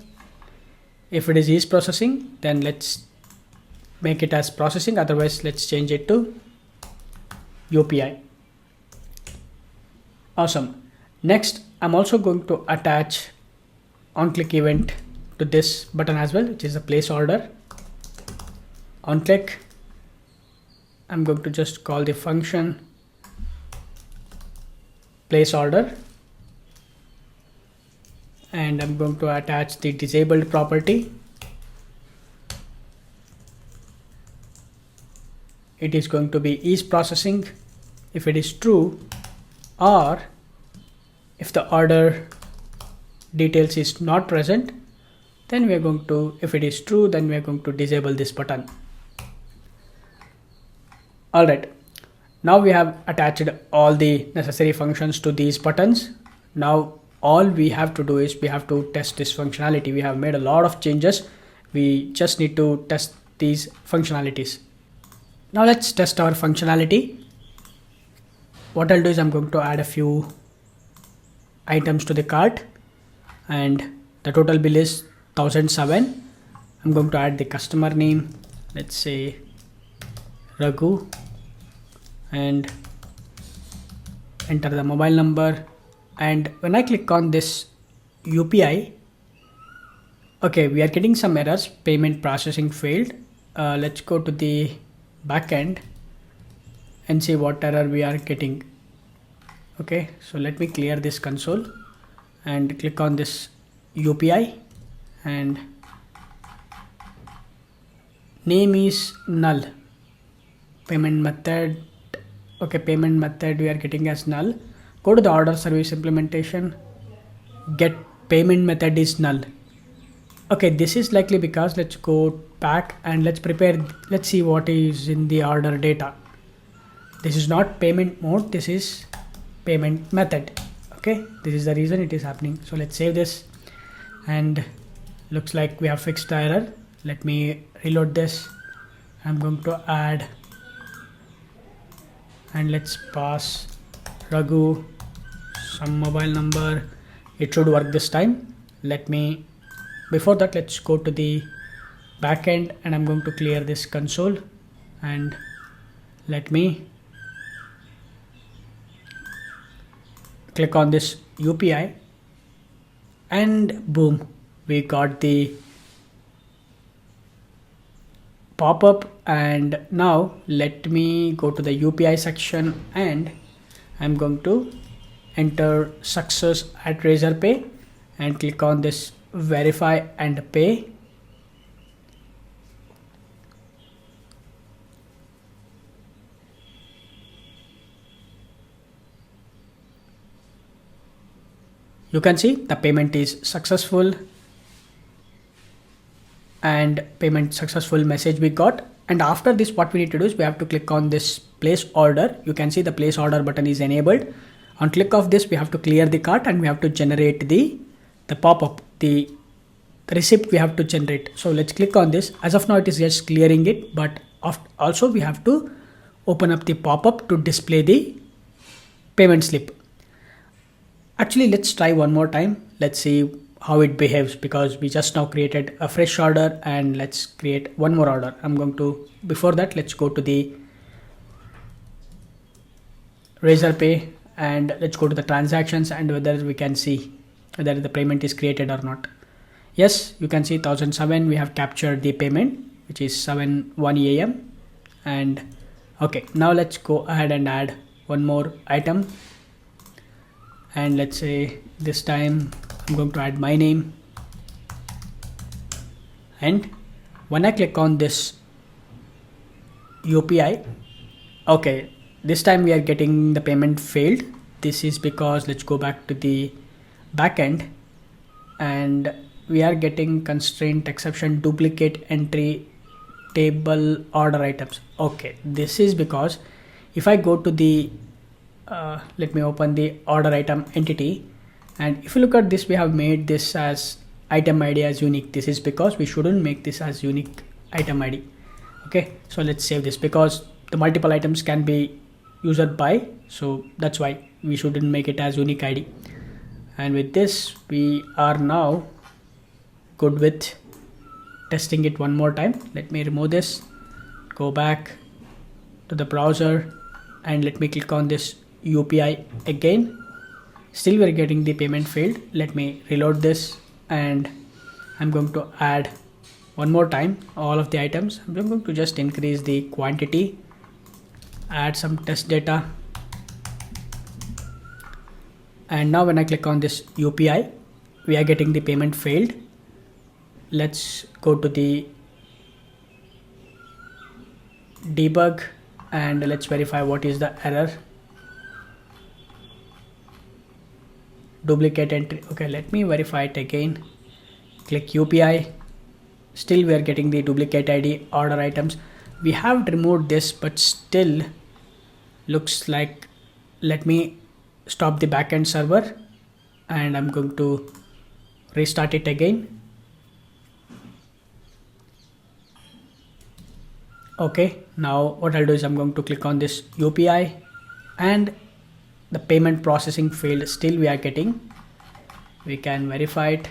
If it is processing, then let's make it as processing. Otherwise, let's change it to UPI. Awesome. Next, I'm also going to attach onClick event to this button as well, which is a place order. OnClick, I'm going to just call the function place order, and I'm going to attach the disabled property. It is going to be is processing if it is true, or if the order details is not present, then we are going to, if it is true, then we are going to disable this button. Alright, now we have attached all the necessary functions to these buttons. Now all we have to do is we have to test this functionality. We have made a lot of changes. We just need to test these functionalities. Now let's test our functionality. What I'll do is I'm going to add a few items to the cart, and the total bill is 1007. I'm going to add the customer name, let's say Raghu, and enter the mobile number. And when I click on this UPI, okay, we are getting some errors. Payment processing failed. Let's go to the backend and see what error we are getting. Okay, so let me clear this console and click on this UPI, and name is null. Payment method, okay, payment method we are getting as null. Go to the order service implementation, get payment method is null. Okay, this is likely because let's go back and let's see what is in the order data. This is not payment mode, this is payment method. Okay, this is the reason it is happening. So let's save this, and looks like we have fixed the error. Let me reload this. I'm going to add, and let's pass Raghu some mobile number. It should work this time. Before that, let's go to the backend, and I'm going to clear this console, and let me click on this UPI, and boom, we got the pop-up. And now let me go to the UPI section, and I'm going to enter success at Razorpay and click on this verify and pay. You can see the payment is successful, and payment successful message we got. And after this, what we need to do is we have to click on this place order. You can see the place order button is enabled. On click of this, we have to clear the cart, and we have to generate the pop-up, the receipt we have to generate. So let's click on this. As of now, it is just clearing it, but also we have to open up the pop-up to display the payment slip. Actually, let's try one more time. Let's see how it behaves, because we just now created a fresh order, and let's create one more order. Before that, let's go to the Razorpay, and let's go to the transactions, and whether we can see whether the payment is created or not. Yes, you can see 1007. We have captured the payment, which is 7:01 AM. And okay, now let's go ahead and add one more item. And let's say this time I'm going to add my name. And when I click on this UPI, okay, this time we are getting the payment failed. This is because let's go back to the backend, and we are getting constraint exception duplicate entry table order items. Okay, this is because if I go to the let me open the order item entity, and if you look at this, we have made this as item ID as unique. This is because we shouldn't make this as unique item ID. Okay, so let's save this, because the multiple items can be user by, so that's why we shouldn't make it as unique ID. And with this, we are now good with testing it one more time. Let me remove this, go back to the browser, and let me click on this UPI again. Still we're getting the payment failed. Let me reload this, and I'm going to add one more time all of the items. I'm going to just increase the quantity, add some test data, and now when I click on this UPI, we are getting the payment failed. Let's go to the debug, and let's verify what is the error. Duplicate entry. Okay, let me verify it again. Click UPI. Still we are getting the duplicate ID order items. We have removed this, but still looks like, let me stop the backend server, and I'm going to restart it again. Okay, now what I'll do is I'm going to click on this UPI, and the payment processing failed. Still we are getting. We can verify it.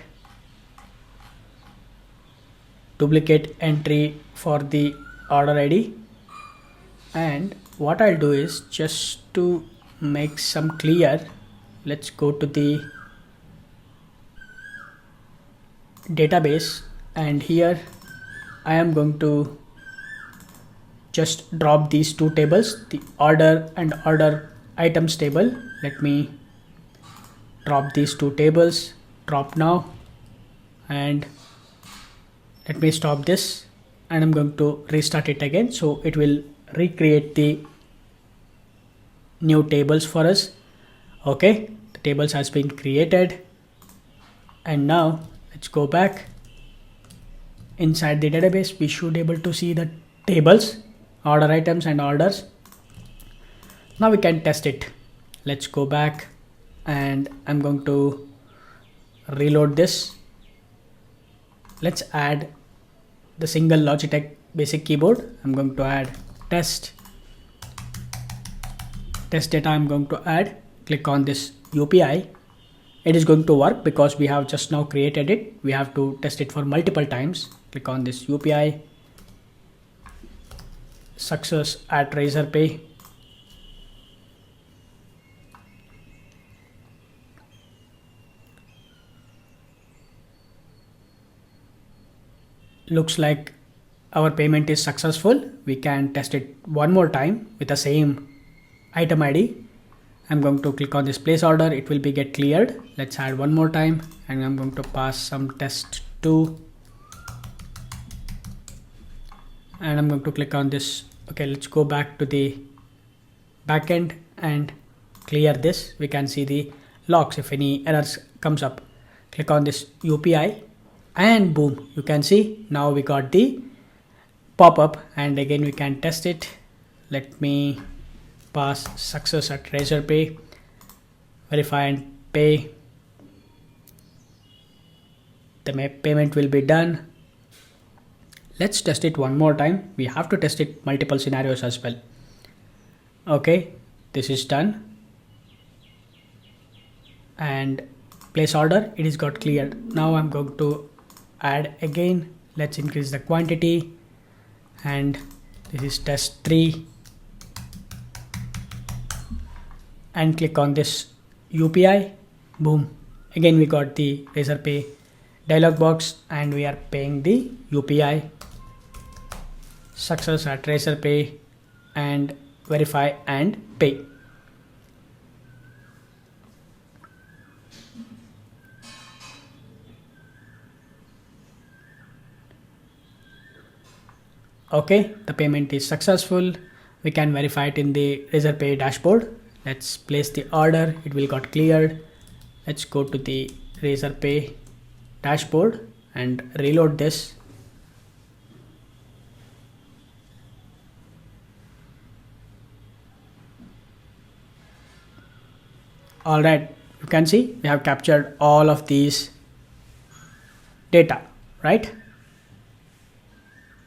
Duplicate entry for the order ID, and what I'll do is, just to make some clear, let's go to the database, and here I am going to just drop these two tables, the order and order items table. Let me drop these two tables, drop now, and let me stop this, and I'm going to restart it again, so it will recreate the new tables for us. Okay, the tables has been created, and now let's go back. Inside the database we should able to see the tables, order items and orders. Now we can test it. Let's go back, and I'm going to reload this. Let's add the single Logitech basic keyboard. I'm going to add test data. I'm going to add, click on this UPI. It is going to work because we have just now created it. We have to test it for multiple times. Click on this UPI, success at Razorpay. Looks like our payment is successful. We can test it one more time with the same item ID. I'm going to click on this place order. It will be get cleared. Let's add one more time, and I'm going to pass some test to, and I'm going to click on this. Okay, let's go back to the backend and clear this. We can see the logs if any errors comes up. Click on this UPI, and boom, you can see now we got the pop-up, and again we can test it. Let me pass success at Razorpay, verify and pay. The payment will be done. Let's test it one more time. We have to test it multiple scenarios as well. Okay, this is done, and place order, it is got cleared. Now I'm going to add again. Let's increase the quantity, and this is test 3, and click on this UPI. Boom, again we got the Razorpay dialog box, and we are paying the UPI. Success at Razorpay, and verify and pay. Okay, the payment is successful. We can verify it in the Razorpay dashboard. Let's place the order. It will got cleared. Let's go to the Razorpay dashboard and reload this. All right, you can see we have captured all of these data, right?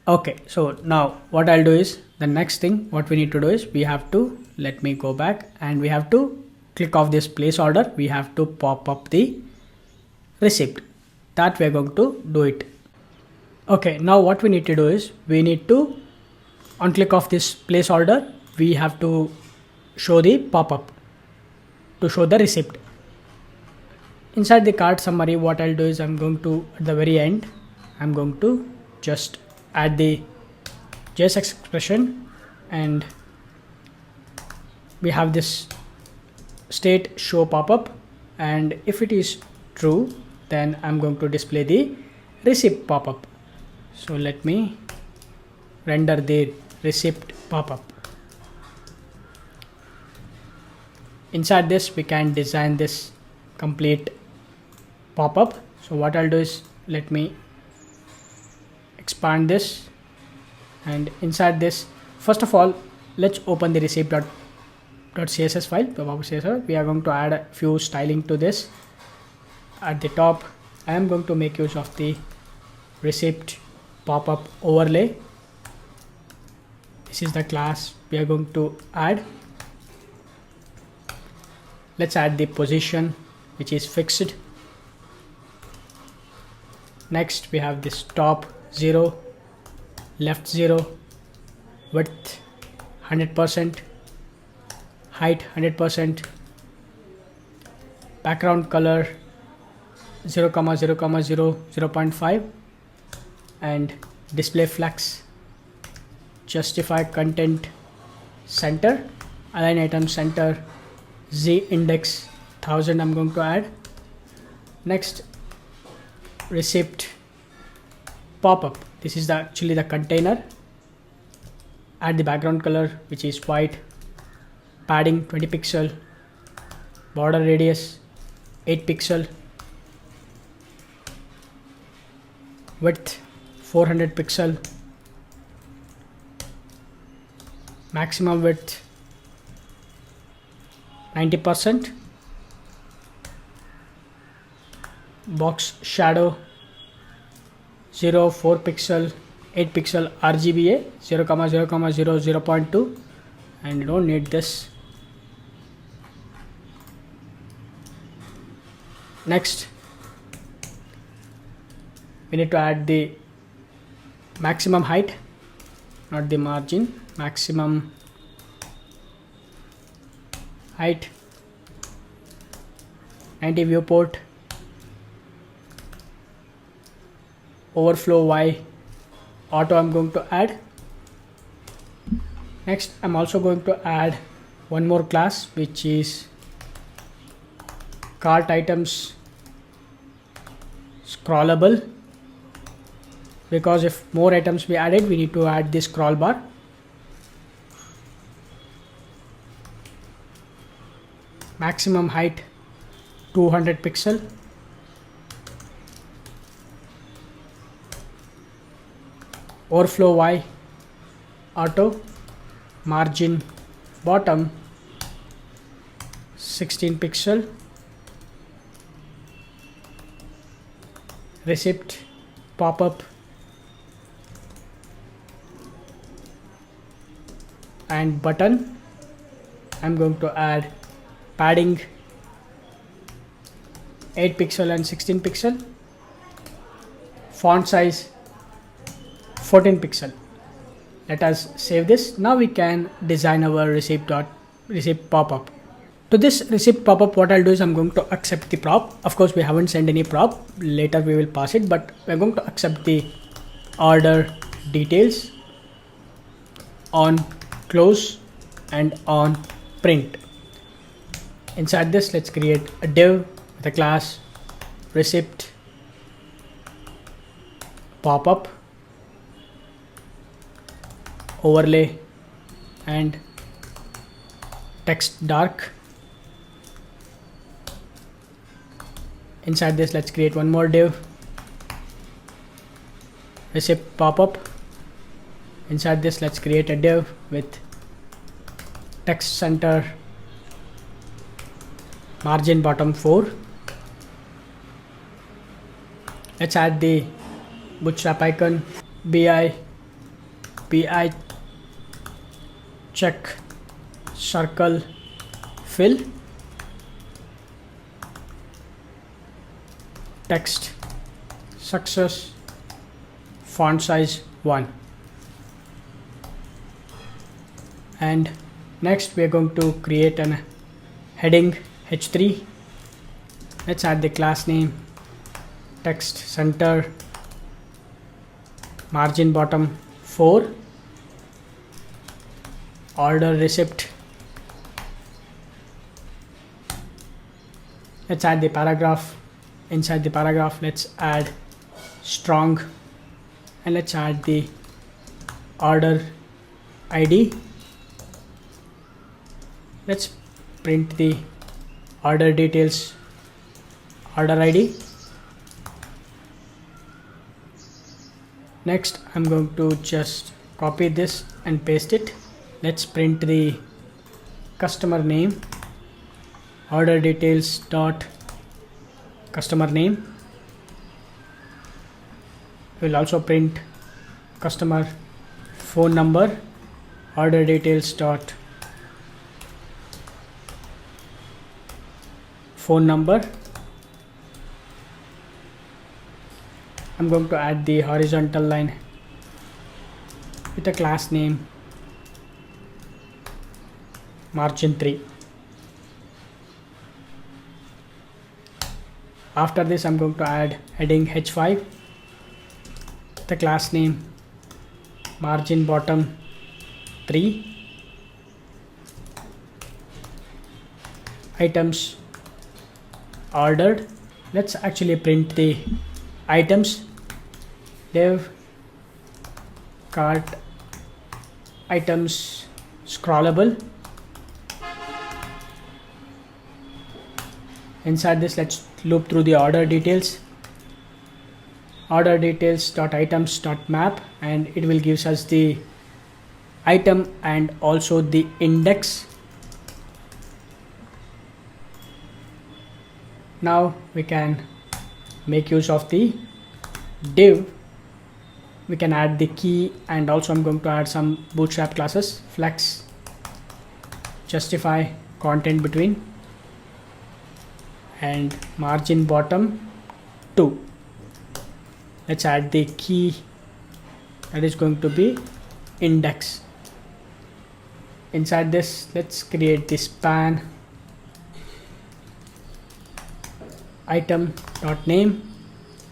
Okay, so now what I'll do is, the next thing what we need to do is, we have to, let me go back, and we have to click off this place order. We have to pop up the receipt. That we're going to do it. Okay, now what we need to do is, we need to unclick off this place order. We have to show the pop-up to show the receipt. Inside the cart summary, what I'll do is, I'm going to, at the very end, I'm going to just add the JS expression, and we have this state show pop-up, and if it is true, then I'm going to display the receipt pop-up. So let me render the receipt pop-up. Inside this, we can design this complete pop-up. So what I'll do is, let me expand this, and inside this, first of all, let's open the receipt.css file. We are going to add a few styling to this. at the top, I am going to make use of the receipt pop-up overlay. This is the class we are going to add. Let's add the position, which is fixed. Next we have this top 0, left 0, width 100%, height 100%, background color 0, 0, 0, 0.5, and display flex. Justify content center, align item center, z index 1000 I'm going to add. Next, receipt pop-up. This is actually the container. Add the background color, which is white, padding 20 pixel, border radius 8 pixel, width 400 pixel, maximum width 90%, box shadow 0, 4 pixel, 8 pixel RGBA 0, 0, 0, 0.2, and you don't need this. Next, we need to add the maximum height, not the margin, maximum height, 90 viewport, overflow Y, auto I'm going to add. Next, I'm also going to add one more class, which is cart items scrollable, because if more items we added, we need to add this scroll bar. Maximum height 200 pixel, overflow Y, auto, margin bottom 16 pixel, receipt pop-up, and button I'm going to add padding 8 pixel and 16 pixel, font size 14 pixel. Let us save this. Now we can design our receipt pop-up. To this receipt pop-up, what I'll do is I'm going to accept the prop. Of course, we haven't sent any prop. Later we will pass it, but we're going to accept the order details on close and on print. Inside this, let's create a div with a class receipt pop-up overlay and text dark. Inside this, let's create one more div receipt pop-up. Inside this, let's create a div with text center, margin bottom 4. Let's add the bootstrap icon, bi check circle fill, text success, font size 1. And next we are going to create an heading h3. Let's add the class name, text center, margin bottom 4, order receipt. Let's add the paragraph. Inside the paragraph, let's add strong, and let's add the order ID. Let's print the order details, order ID. Next, I'm going to just copy this and paste it. Let's print the customer name, order details dot customer name. We'll also print customer phone number, order details dot phone number. I'm going to add the horizontal line with a class name margin 3. After this, I'm going to add heading h5, the class name margin bottom 3, items ordered. Let's actually print the items, div cart items scrollable. Inside this, let's loop through the order details dot items dot map, and it will give us the item and also the index. Now we can make use of the div. We can add the key, and also I'm going to add some bootstrap classes, flex, justify content between, and margin bottom 2. Let's add the key, that is going to be index. Inside this, let's create the span item dot name.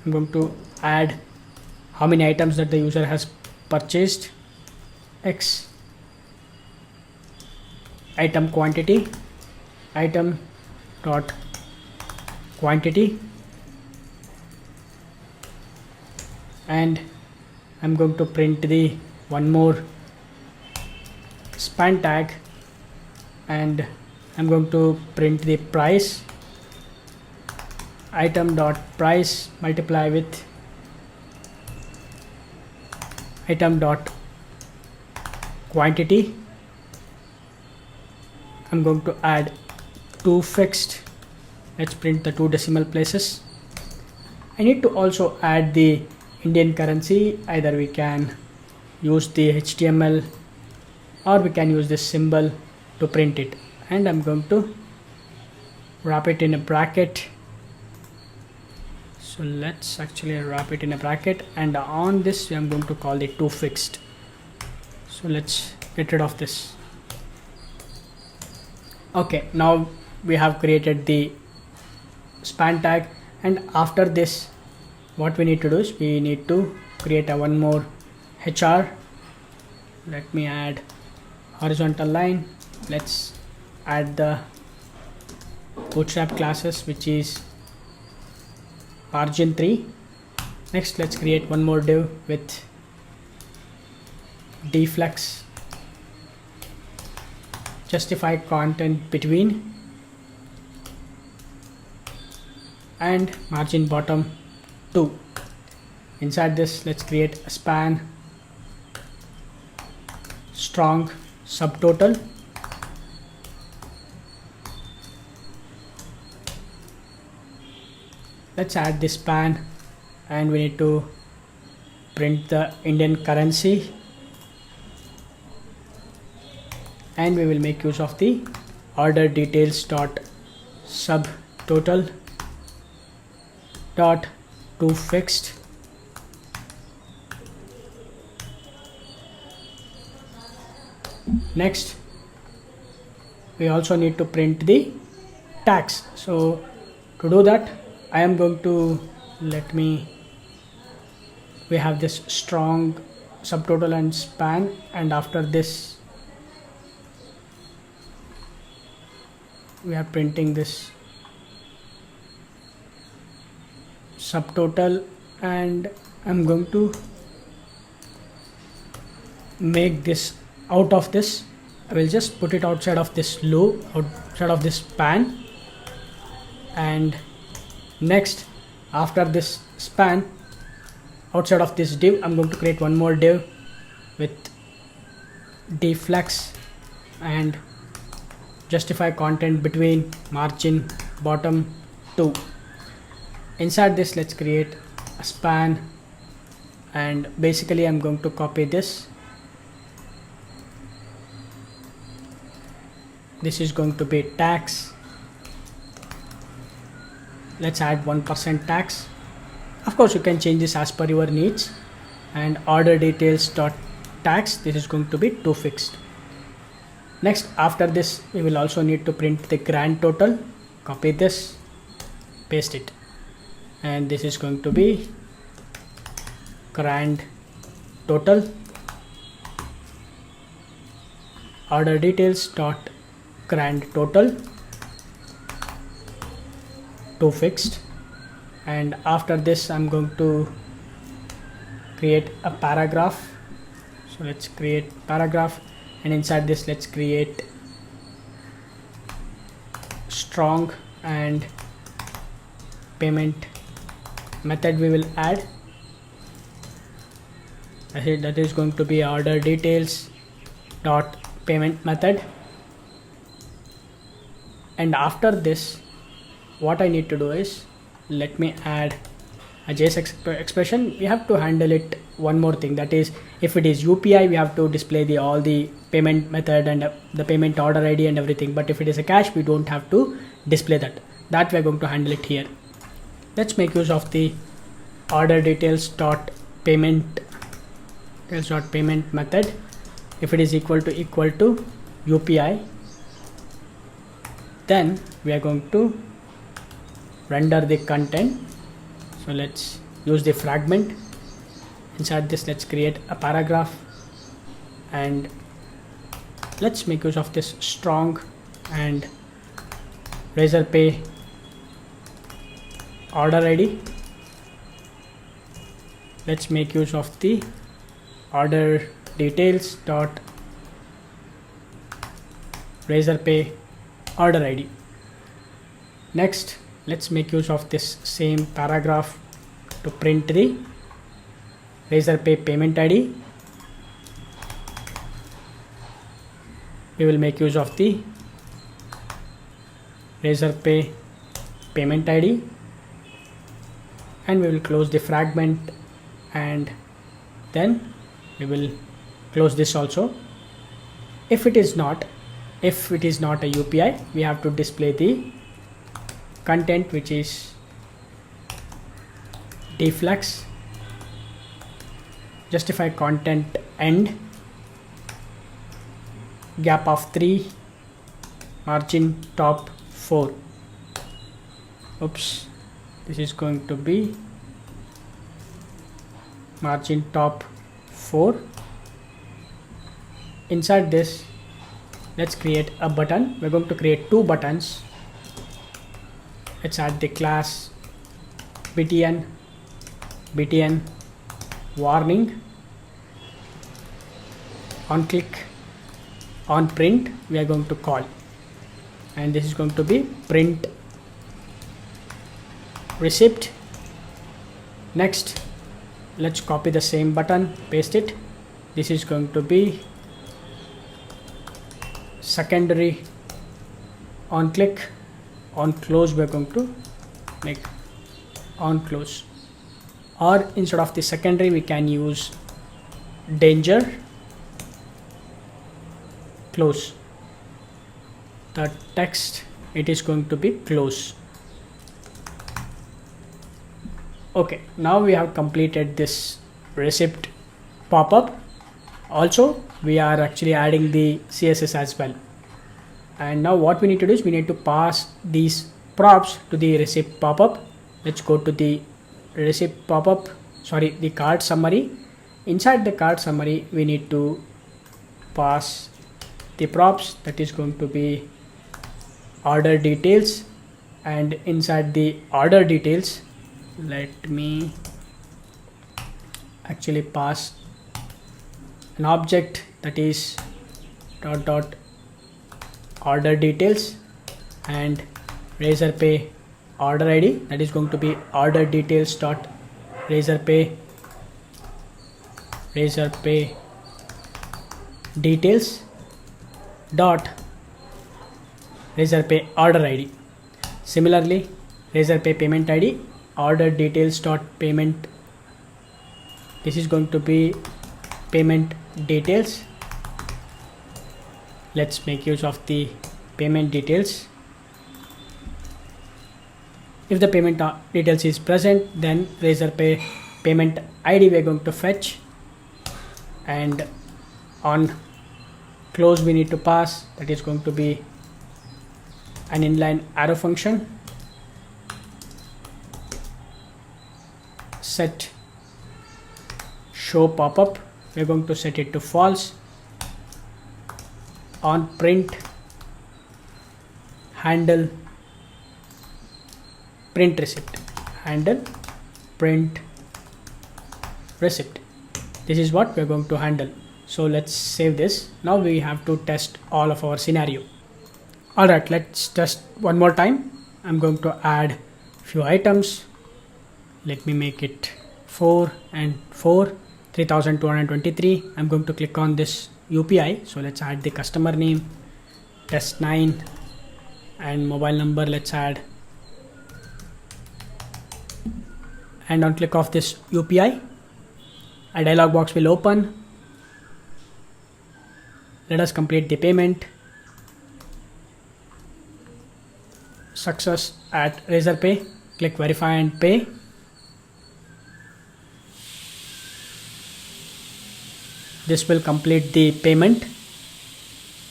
I'm going to add how many items that the user has purchased, x, item quantity, item dot quantity, and I'm going to print the one more span tag, and I'm going to print the price, item dot price multiply with item dot quantity. I'm going to add 2 fixed. Let's print the 2 decimal places. I need to also add the Indian currency. Either we can use the HTML or we can use this symbol to print it, and I'm going to wrap it in a bracket. So let's actually wrap it in a bracket, and on this I'm going to call it 2 fixed. So let's get rid of this. Okay, now we have created the span tag, and after this what we need to do is we need to create a one more HR. Let me add horizontal line. Let's add the bootstrap classes, which is margin 3. Next, let's create one more div with deflex, justify content between, and margin bottom 2. Inside this, let's create a span strong subtotal, let's add this span, and we need to print the Indian currency, and we will make use of the order details dot subtotal dot to fixed. Next, we also need to print the tags. So to do that, I am going to we have this strong subtotal and span, and after this we are printing this subtotal, and I'm going to make this out of this. I will just put it outside of this loop, outside of this span, and next, after this span, outside of this div, I'm going to create one more div with deflex and justify content between margin bottom 2. Inside this, let's create a span, and basically I'm going to copy this. This is going to be tax. Let's add 1% tax. Of course, you can change this as per your needs. And order details dot tax, this is going to be to fixed. Next, after this, we will also need to print the grand total. Copy this, paste it, and this is going to be grand total. Order details dot grand total to fixed. And after this, I'm going to create a paragraph. So let's create paragraph, and inside this, let's create strong and payment method we will add. That is going to be order details dot payment method. And after this, what I need to do is, let me add a JS expression. We have to handle it one more thing, that is, if it is UPI, we have to display all the payment method and the payment order ID and everything. But if it is a cash, we don't have to display that. We are going to handle it here. Let's make use of the order details dot payment method. If it is equal to UPI, then we are going to render the content. So let's use the fragment. Inside this, let's create a paragraph, and let's make use of this strong and Razorpay order ID. Let's make use of the order details dot Razorpay order ID. Next, let's make use of this same paragraph to print the Razorpay payment ID. We will make use of the Razorpay payment ID, and we will close the fragment, and then we will close this also. If it is not a UPI, we have to display the content, which is deflex justify content end gap of 3 margin top 4. Oops, this is going to be margin top 4. Inside this, let's create a button. We're going to create 2 buttons. Let's add the class btn warning. On click on print, we are going to call, and this is going to be print receipt. Next, let's copy the same button, paste it. This is going to be secondary. On click on close, we are going to make on close, or instead of the secondary, we can use danger close. The text, it is going to be close. Okay, now we have completed this receipt pop-up. Also, we are actually adding the CSS as well. And now what we need to do is, we need to pass these props to the receipt pop-up. Let's go to the receipt pop-up, the card summary. Inside the card summary, we need to pass the props, that is going to be order details. And inside the order details, let me actually pass an object, that is dot order details, and Razorpay order ID, that is going to be order details dot Razorpay details dot Razorpay order ID. Similarly, Razorpay payment ID, order details dot payment. This is going to be payment details. Let's make use of the payment details. If the payment details is present, then Razorpay payment ID we are going to fetch, and on close we need to pass, that is going to be an inline arrow function. Set show popup, we are going to set it to false. On print handle print receipt, handle print receipt. This is what we are going to handle. So let's save this. Now we have to test all of our scenario. Alright, let's test one more time. I'm going to add few items. Let me make it 4 and 4, 3223. I'm going to click on this UPI. So let's add the customer name, test9, and mobile number. Let's add, and on click of this UPI, a dialog box will open. Let us complete the payment. Success at Razorpay. Click verify and pay. This will complete the payment,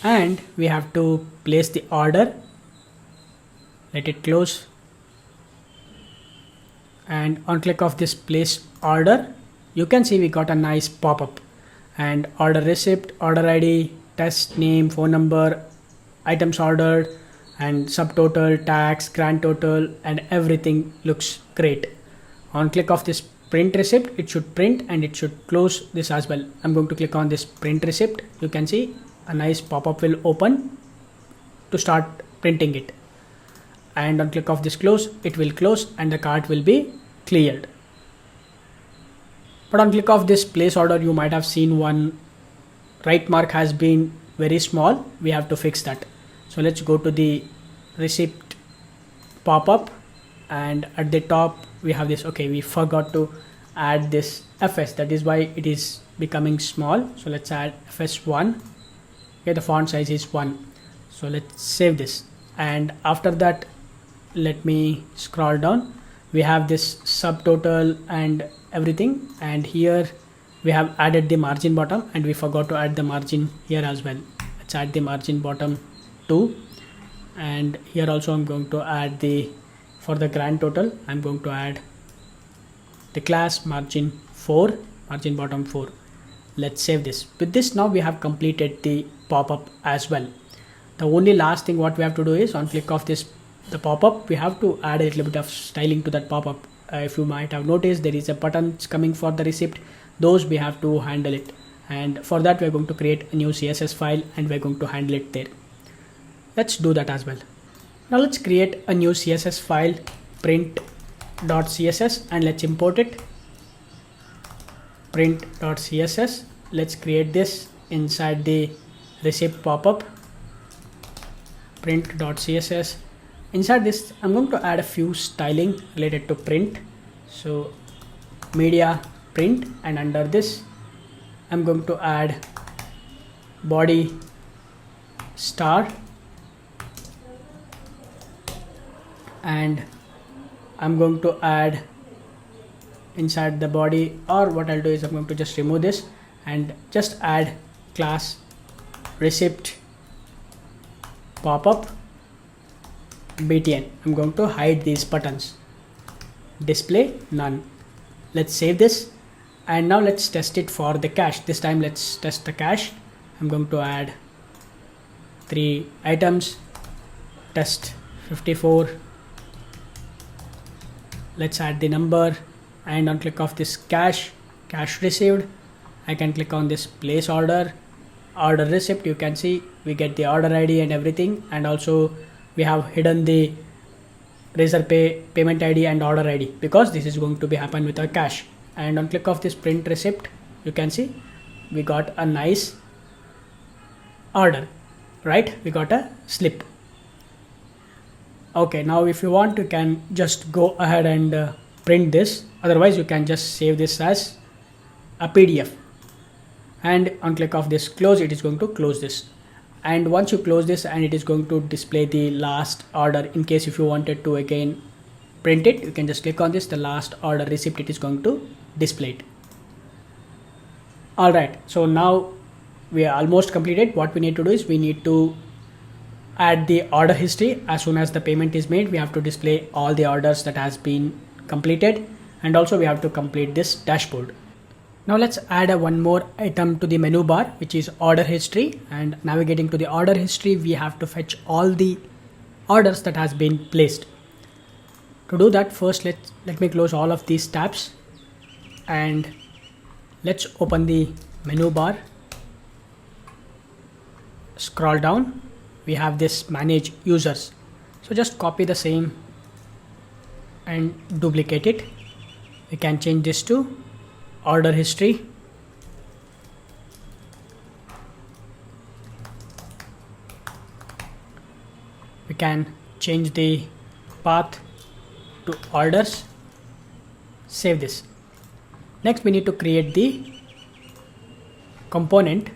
and we have to place the order. Let it close, and on click of this place order, you can see we got a nice pop-up, and order receipt, order ID, test name, phone number, items ordered, and subtotal, tax, grand total, and everything looks great. On click of this print receipt, it should print and it should close this as well. I'm going to click on this print receipt. You can see a nice pop-up will open to start printing it, and on click of this close, it will close and the cart will be cleared. But on click of this place order, you might have seen one right mark has been very small. We have to fix that. So let's go to the receipt pop-up, and at the top we have this. Okay, we forgot to add this FS, that is why it is becoming small. So let's add FS1. Okay, the font size is 1. So let's save this, and after that let me scroll down. We have this subtotal and everything, and here we have added the margin bottom, and we forgot to add the margin here as well. Let's add the margin bottom 2, and here also I'm going to add the, for the grand total I'm going to add the class margin 4, margin bottom 4. Let's save this. With this, now we have completed the pop-up as well. The only last thing what we have to do is on click of this the pop-up, we have to add a little bit of styling to that pop-up. If you might have noticed, there is a buttons coming for the receipt. Those we have to handle it, and for that we are going to create a new CSS file and we are going to handle it there. Let's do that as well. Now let's create a new CSS file, print.css, and let's import it. Print.css. Let's create this inside the receipt pop-up. Print.css. Inside this, I'm going to add a few styling related to print. So media print, and under this I'm going to add body star, and I'm going to add inside the body, or what I'll do is I'm going to just remove this and just add class receipt pop-up btn. I'm going to hide these buttons, display none. Let's save this, and now let's test it for the cache. This time let's test the cache. I'm going to add 3 items, test 54. Let's add the number, and on click of this cache received, I can click on this place order receipt. You can see we get the order ID and everything, and also we have hidden the Razorpay payment ID and order ID because this is going to be happen with our cache. And on click of this print receipt, you can see we got a nice order, right? We got a slip. Okay, now if you want, you can just go ahead and print this. Otherwise you can just save this as a PDF, and on click of this close, it is going to close this. And once you close this, and it is going to display the last order. In case if you wanted to again print it, you can just click on this, the last order receipt, it is going to display it. All right, so now we are almost completed. What we need to do is we need to add the order history. As soon as the payment is made, we have to display all the orders that has been completed, and also we have to complete this dashboard. Now let's add one more item to the menu bar, which is order history. And navigating to the order history, we have to fetch all the orders that has been placed. To do that, first let me close all of these tabs, and let's open the menu bar. Scroll down, we have this manage users. So just copy the same and duplicate it. We can change this to order history. We can change the path to orders. Save this. Next we need to create the component.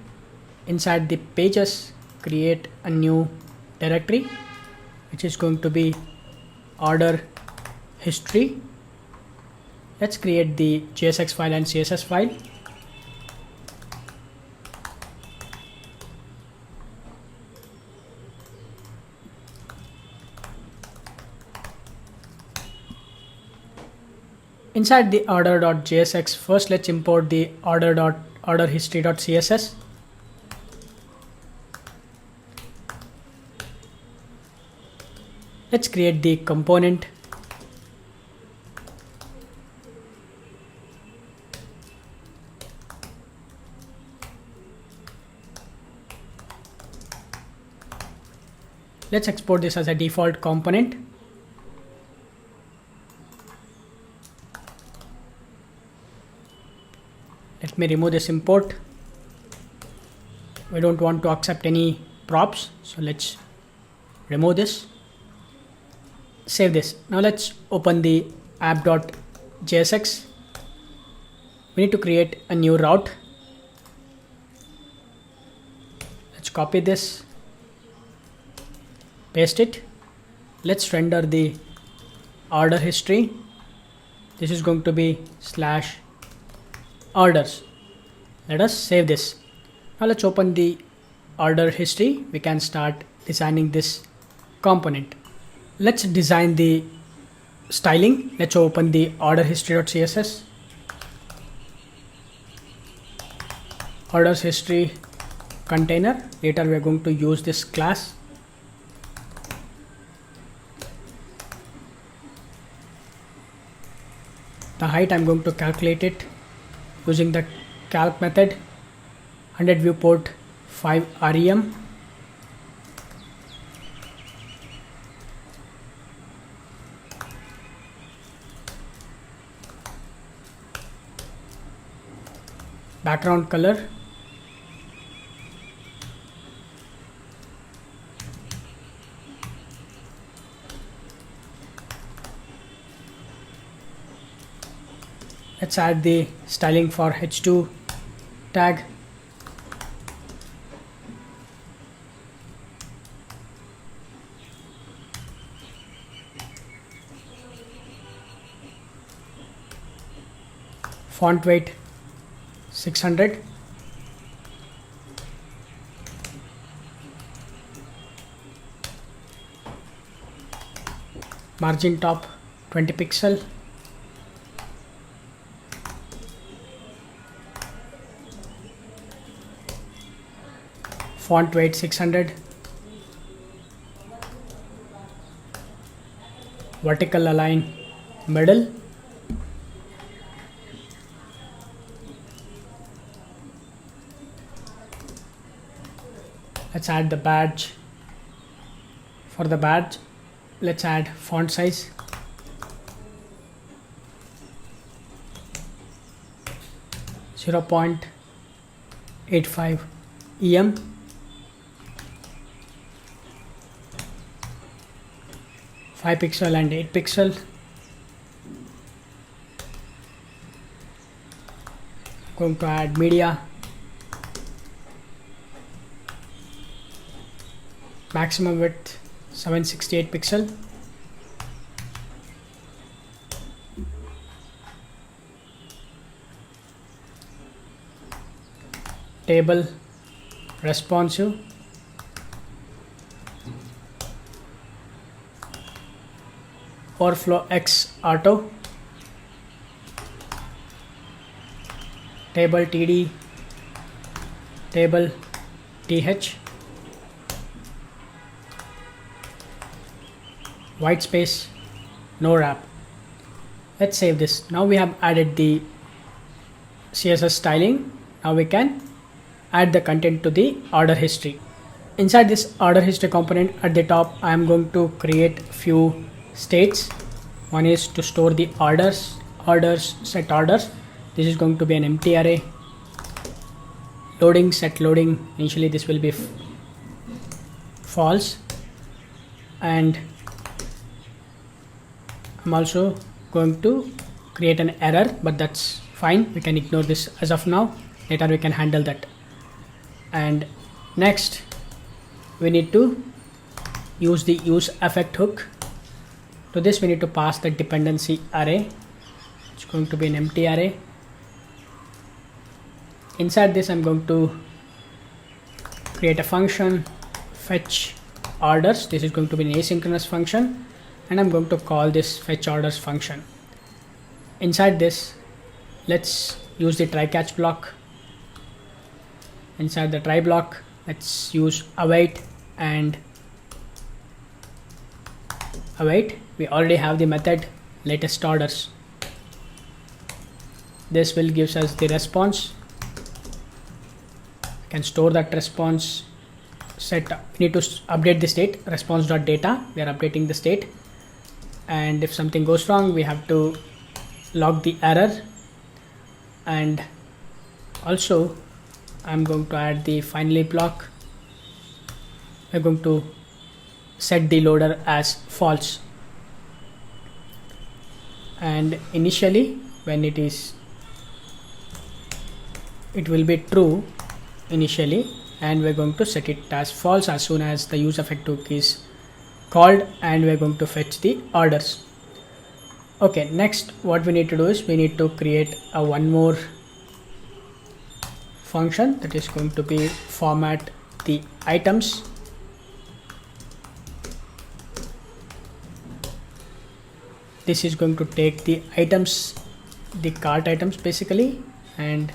Inside the pages, create a new directory, which is going to be order history. Let's create the JSX file and CSS file. Inside the order.jsx, first let's import the order.orderhistory.css. Let's create the component. Let's export this as a default component. Let me remove this import. We don't want to accept any props, so let's remove this. Save this. Now let's open the app.jsx. We need to create a new route. Let's copy this, paste it. Let's render the order history. This is going to be /orders. Let us save this. Now let's open the order history. We can start designing this component. Let's design the styling. Let's open the order history.css. Orders history container. Later we are going to use this class. The height I'm going to calculate it using the calc method. 100 viewport 5 rem. Background color. Let's add the styling for h2 tag. Font weight 600. Margin top 20 pixel. Font weight 600. Vertical align middle. Let's add the badge. For the badge, let's add font size. .85 em. Five pixel and 8 pixel. going to add media, maximum width 768 pixel, table responsive, overflow X auto, table TD, table TH, white space, no wrap. Let's save this. Now we have added the CSS styling. Now we can add the content to the order history. Inside this order history component at the top, I am going to create few states. One is to store the orders, set orders. This is going to be an empty array. Loading, set loading. Initially this will be false, and I'm also going to create an error, but that's fine. We can ignore this as of now. Later we can handle that. And next we need to use the use effect hook. To this we need to pass the dependency array. It's going to be an empty array. Inside this I'm going to create a function, fetch orders. This is going to be an asynchronous function, and I'm going to call this fetch orders function. Inside this, let's use the try catch block. Inside the try block, let's use await and await. We already have the method latest orders. This will give us the response. We can store that response. We need to update the state, response.data. We are updating the state, and if something goes wrong we have to log the error. And also I'm going to add the finally block. We're going to set the loader as false, and initially when it will be true initially, and we're going to set it as false as soon as the use effect hook is called, and we're going to fetch the orders. Okay, next what we need to do is we need to create a one more function that is going to be format the items. This is going to take the items, the cart items basically, and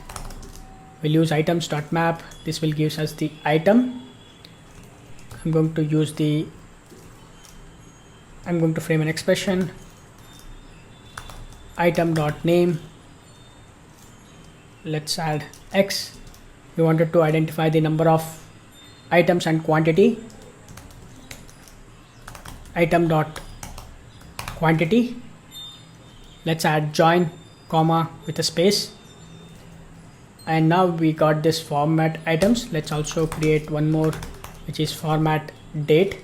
we'll use items.map. This will give us the item. I'm going to frame an expression, item.name. Let's add X. We wanted to identify the number of items and quantity. Item.quantity. Let's add join, comma with a space. And now we got this format items. Let's also create one more, which is format date.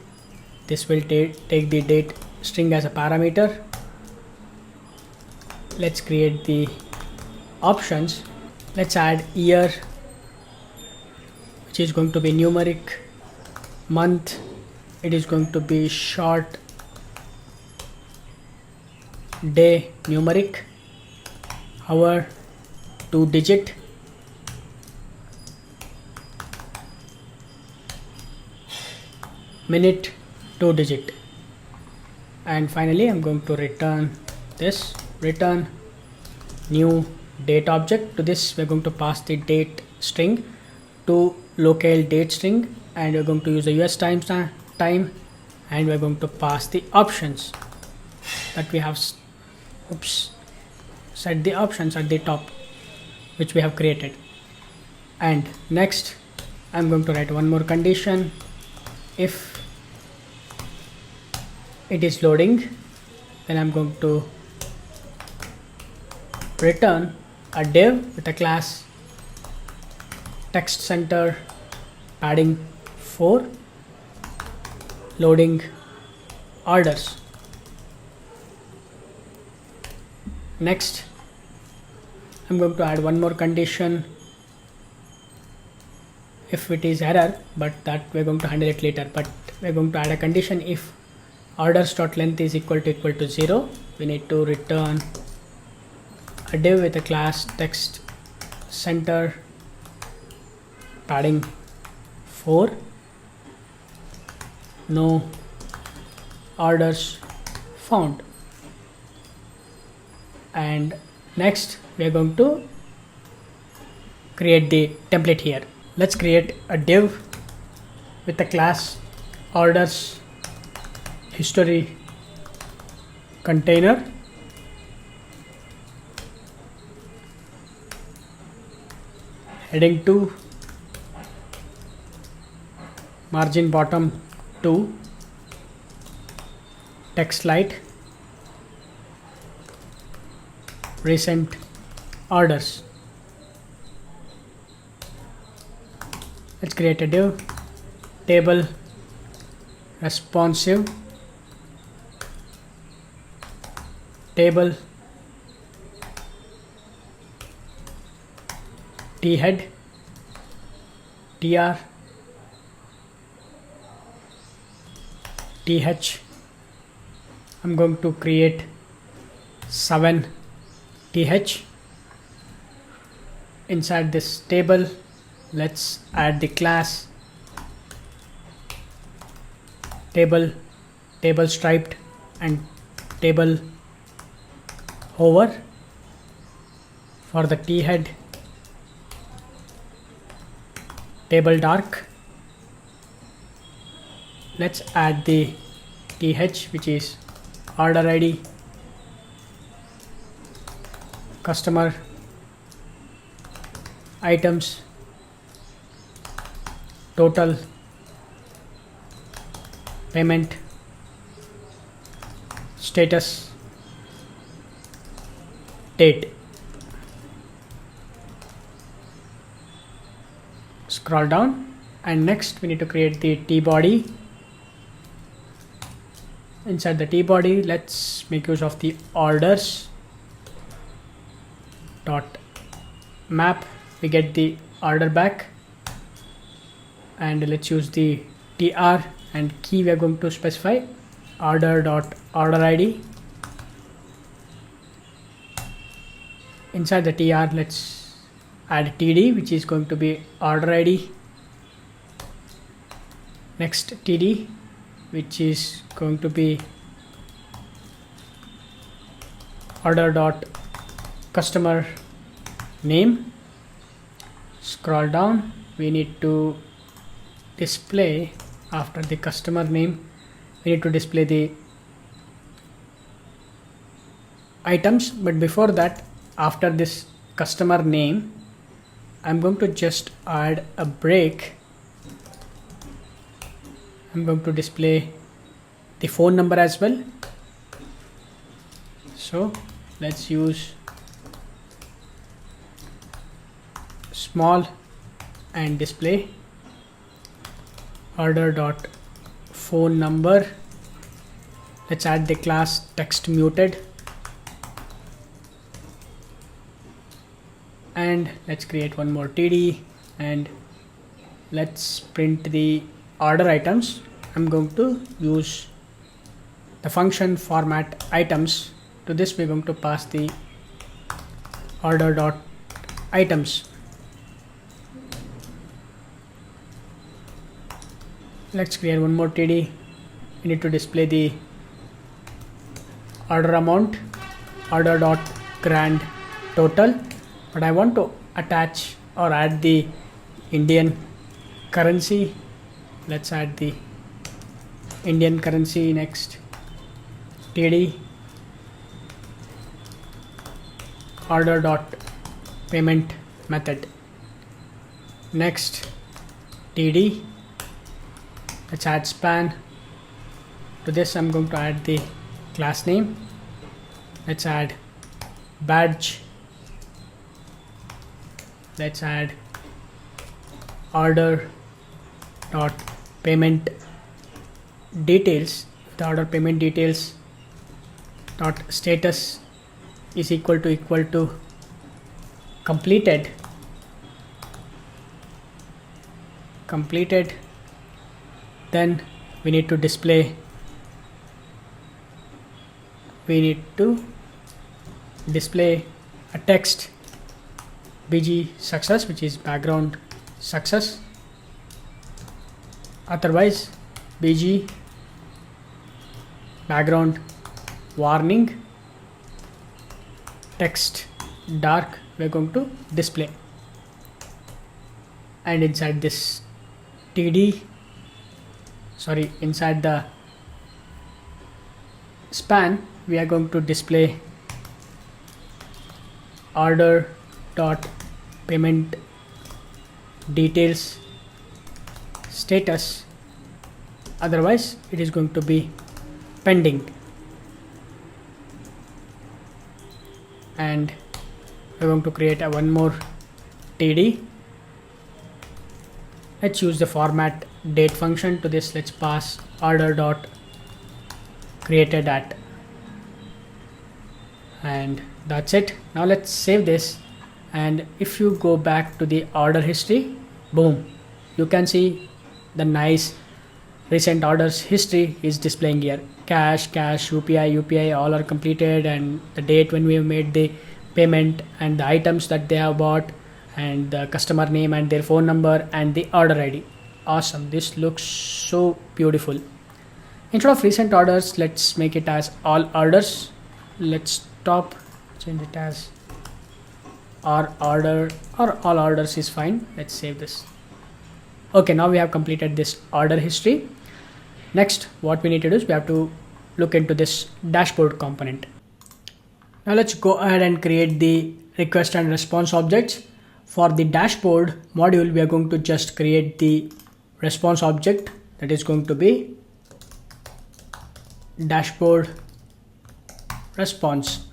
This will take the date string as a parameter. Let's create the options. Let's add year, which is going to be numeric. Month, it is going to be short. Day, numeric. Hour, 2-digit. Minute, 2-digit. And finally I'm going to return this, return new date object. To this we're going to pass the date string to locale date string, and we're going to use the US time, and we're going to pass the options that we have set the options at the top, which we have created. And next I'm going to write one more condition. If it is loading, then I'm going to return a div with a class text center padding 4 loading orders. Next I'm going to add one more condition if it is error, but that we're going to handle it later. But we're going to add a condition if orders.length is equal to 0. We need to return a div with a class text center padding 4, no orders found. And next we are going to create the template here. Let's create a div with the class orders history container, heading 2, margin bottom 2, text light, recent orders. Let's create a div, table responsive, table thead, tr, th. I'm going to create 7 th. Inside this table, let's add the class table striped and table hover. For the thead, table dark. Let's add the th, which is order ID, customer, items, total, payment, status, date. Scroll down, and next we need to create the t-body. Inside the t-body, let's make use of the orders dot map. We get the order back, and let's use the tr and key. We are going to specify order dot order ID. Inside the tr, let's add td, which is going to be order ID. Next td, which is going to be order dot customer name. Scroll down, we need to display after the customer name, we need to display the items. But before that, after this customer name, I'm going to just add a break. I'm going to display the phone number as well. So let's use small and display order dot phone number. Let's add the class text muted, and let's create one more td, and let's print the order items. I'm going to use the function format items. To this we're going to pass the order dot items. Let's create one more td. We need to display the order amount, order dot grand total, but I want to attach or add the Indian currency. Let's add the Indian currency. Next td order dot payment method. Next td, let's add span. To this I'm going to add the class name. Let's add badge. Let's add order dot payment details. The order payment details dot status is equal to completed, then we need to display a text bg success, which is background success, otherwise bg background warning text dark we're going to display. And inside this inside the span we are going to display order dot payment details status, otherwise it is going to be pending. And we're going to create one more td. Let's use the format date function to this. Let's pass order dot created at, and that's it. Now let's save this, and if you go back to the order history, boom, you can see the nice recent orders history is displaying here. Cash, UPI, all are completed, and the date when we have made the payment, and the items that they have bought, and the customer name and their phone number and the order ID. Awesome, this looks so beautiful. Instead of recent orders, let's make it as all orders. Let's change it as order, or all orders is fine. Let's save this. Okay, now we have completed this order history. Next, what we need to do is we have to look into this dashboard component. Now let's go ahead and create the request and response objects. For the dashboard module, we are going to just create the response object that is going to be dashboard response.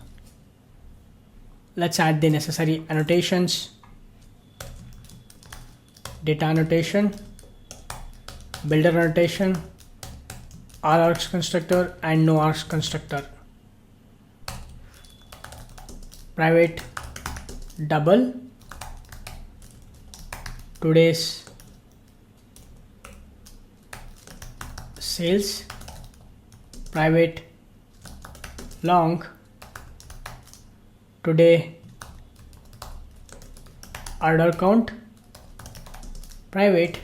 Let's add the necessary annotations, data annotation, builder annotation, args constructor and no args constructor, private double, today's sales, private long, today order count, private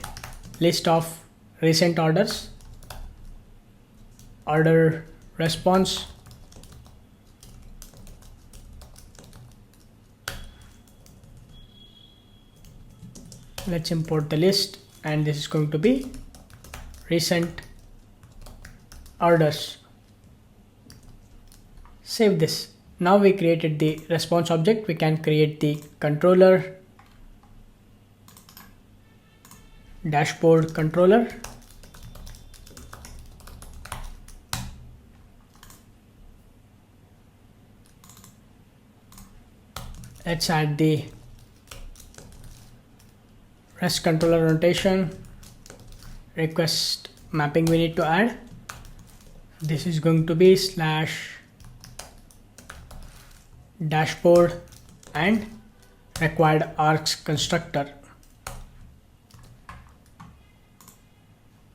list of recent orders, order response, let's import the list, and this is going to be recent orders. Save this. Now we created the response object, we can create the controller, dashboard controller, let's add the REST controller notation, request mapping we need to add. This is going to be slash dashboard and required args constructor.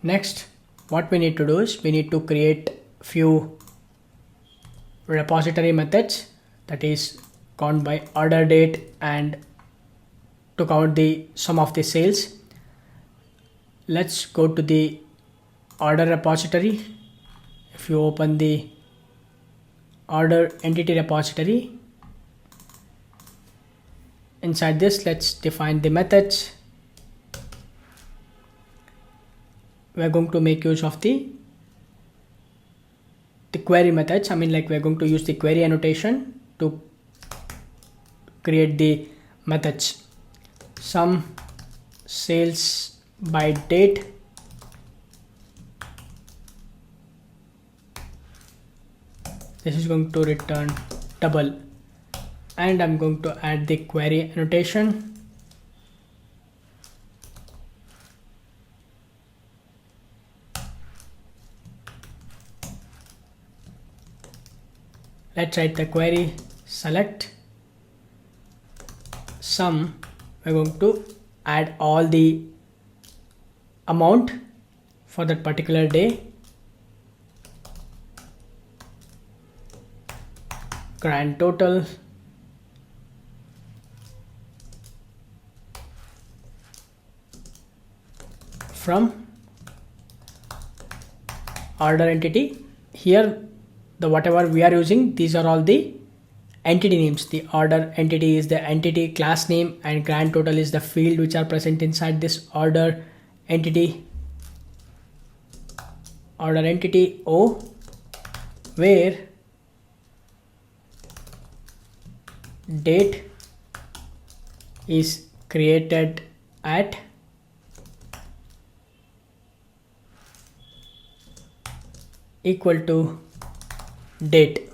Next, what we need to do is we need to create few repository methods, that is count by order date and to count the sum of the sales. Let's go to the order repository. If you open the order entity repository, inside this let's define the methods. We're going to make use of the query methods. We're going to use the query annotation to create the methods. Sum sales by date, this is going to return double, and I'm going to add the query annotation. Let's write the query select sum, we're going to add all the amount for that particular day, grand total, from order entity. Here the whatever we are using, these are all the entity names. The order entity is the entity class name, and grand total is the field which are present inside this order entity. Order entity O, where date is created at equal to date.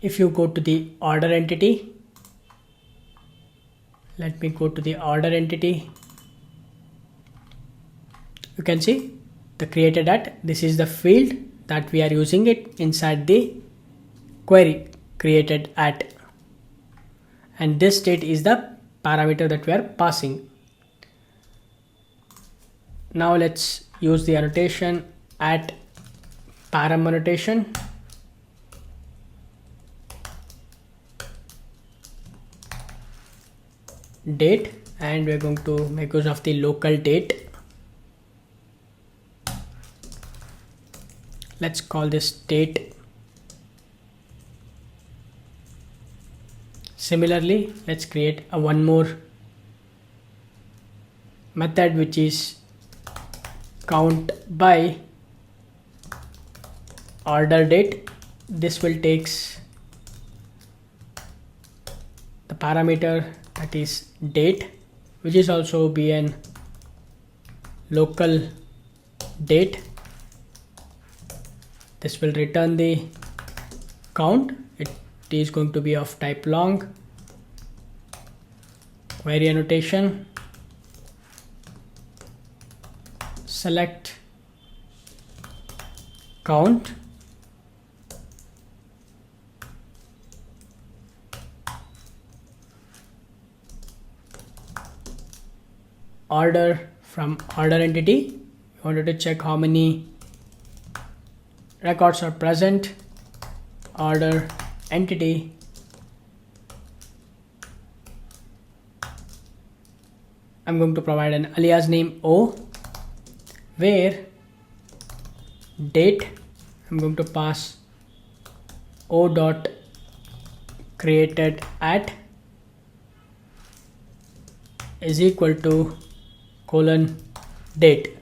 If you go to the order entity, let me go to the order entity. You can see the created at, this is the field that we are using it inside the query, created at, and this state is the parameter that we are passing. Now let's use the annotation at param annotation. Date, and we're going to make use of the local date. Let's call this date. Similarly, let's create a one more method which is count by order date. This will takes the parameter that is date, which is also be an local date. This will return the count. It is going to be of type long. Query annotation, select count, order, from order entity we wanted to check how many records are present. Order entity, I'm going to provide an alias name O, where date, I'm going to pass O dot created at is equal to colon date.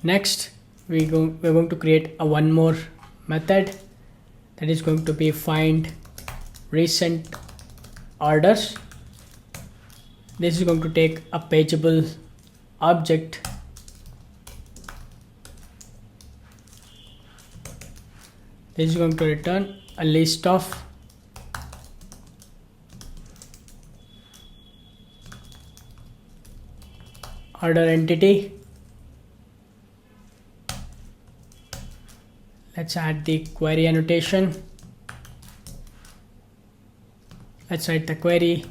Next we're going to create a one more method that is going to be find recent orders. This is going to take a pageable object. This is going to return a list of order entity. Let's add the query annotation. Let's write the query.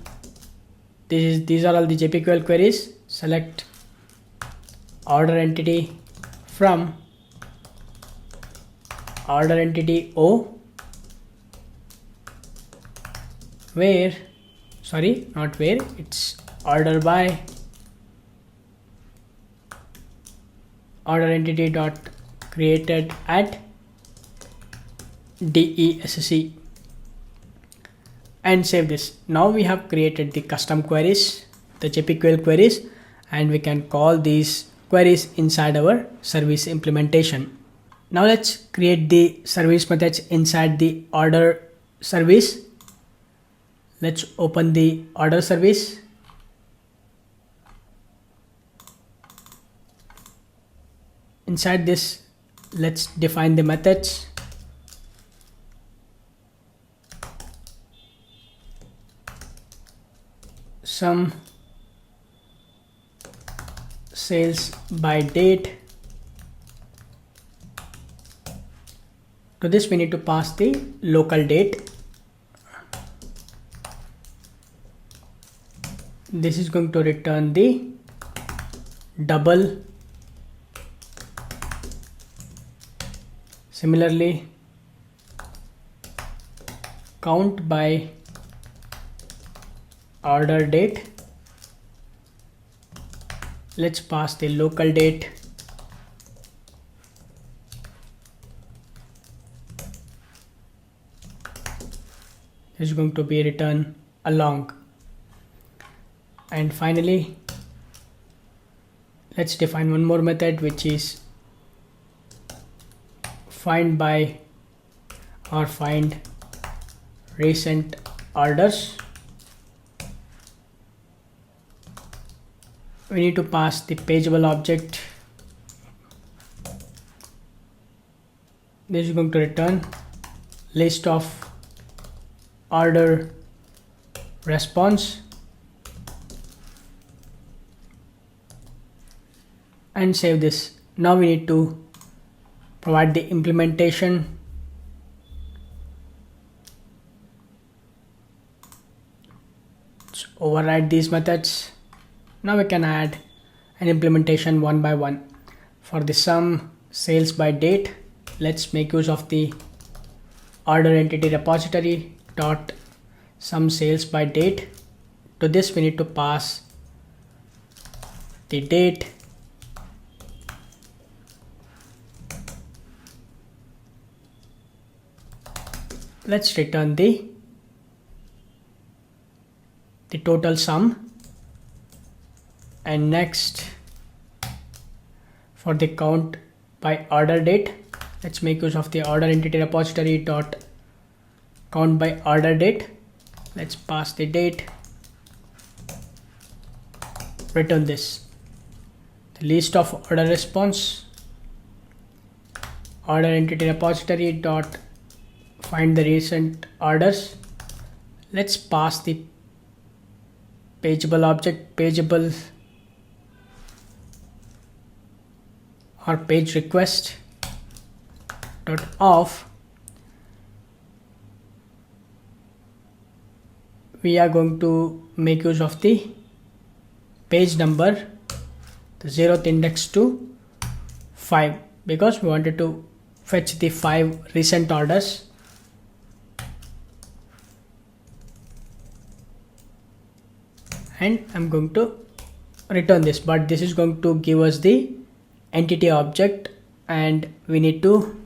These are all the JPQL queries. Select order entity from order entity O, where, sorry, not where, it's order by order entity dot created at DESC, and save this. Now we have created the custom queries, the JPQL queries, and we can call these queries inside our service implementation. Now let's create the service methods inside the order service. Let's open the order service. Inside this, let's define the methods. Sum sales by date To this we need to pass the local date. This is going to return the double. Similarly, count by order date. Let's pass the local date. Is going to be returned along. And finally, let's define one more method, which is find by or find recent orders. We need to pass the pageable object. This is going to return list of order response, and save this. Now we need to provide the implementation. Let's override these methods. Now we can add an implementation one by one. For the sum sales by date, let's make use of the order entity repository dot sum sales by date. To this we need to pass the date, let's return the total sum. And next, for the count by order date, let's make use of the order entity repository dot count by order date. Let's pass the date, return this. The list of order response, order entity repository dot find the recent orders. Let's pass the pageable object, pageable or page request dot off. We are going to make use of the page number, the 0th index to 5, because we wanted to fetch the 5 recent orders. And I'm going to return this, but this is going to give us the entity object, and we need to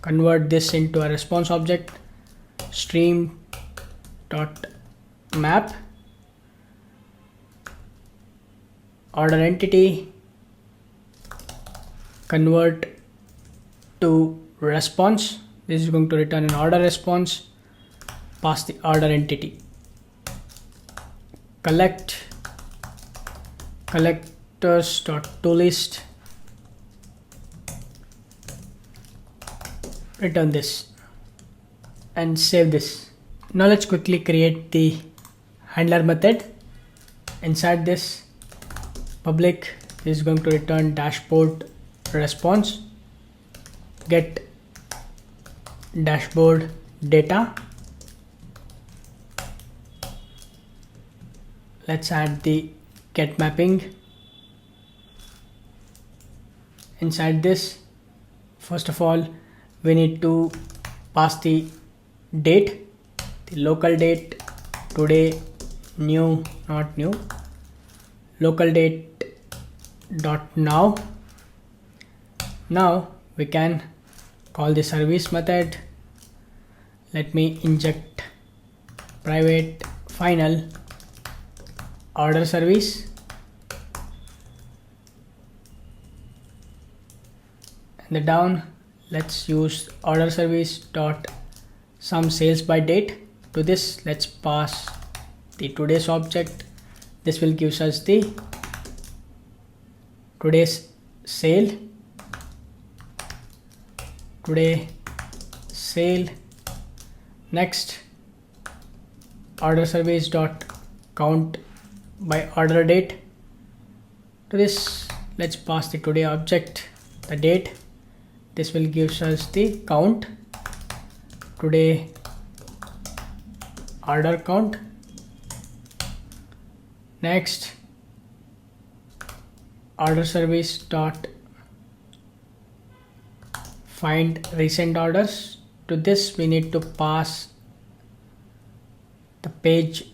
convert this into a response object. Stream dot map order entity convert to response. This is going to return an order response. Pass the order entity. Collect collectors dot toList. Return this and save this. Now let's quickly create the handler method. Inside this, public is going to return dashboard response, get dashboard data. Let's add the get mapping. Inside this, first of all, we need to pass the date, the local date, today, new, not new, local date dot now. Now we can call the service method. Let me inject private final order service. And the down, let's use order service dot sum sales by date. To this, let's pass the today's object. This will give us the today's sale, today sale. Next, order service dot count by order date. To this, let's pass the today object, the date. This will give us the count. today order count. Next, order service dot find recent orders. To this we need to pass the page.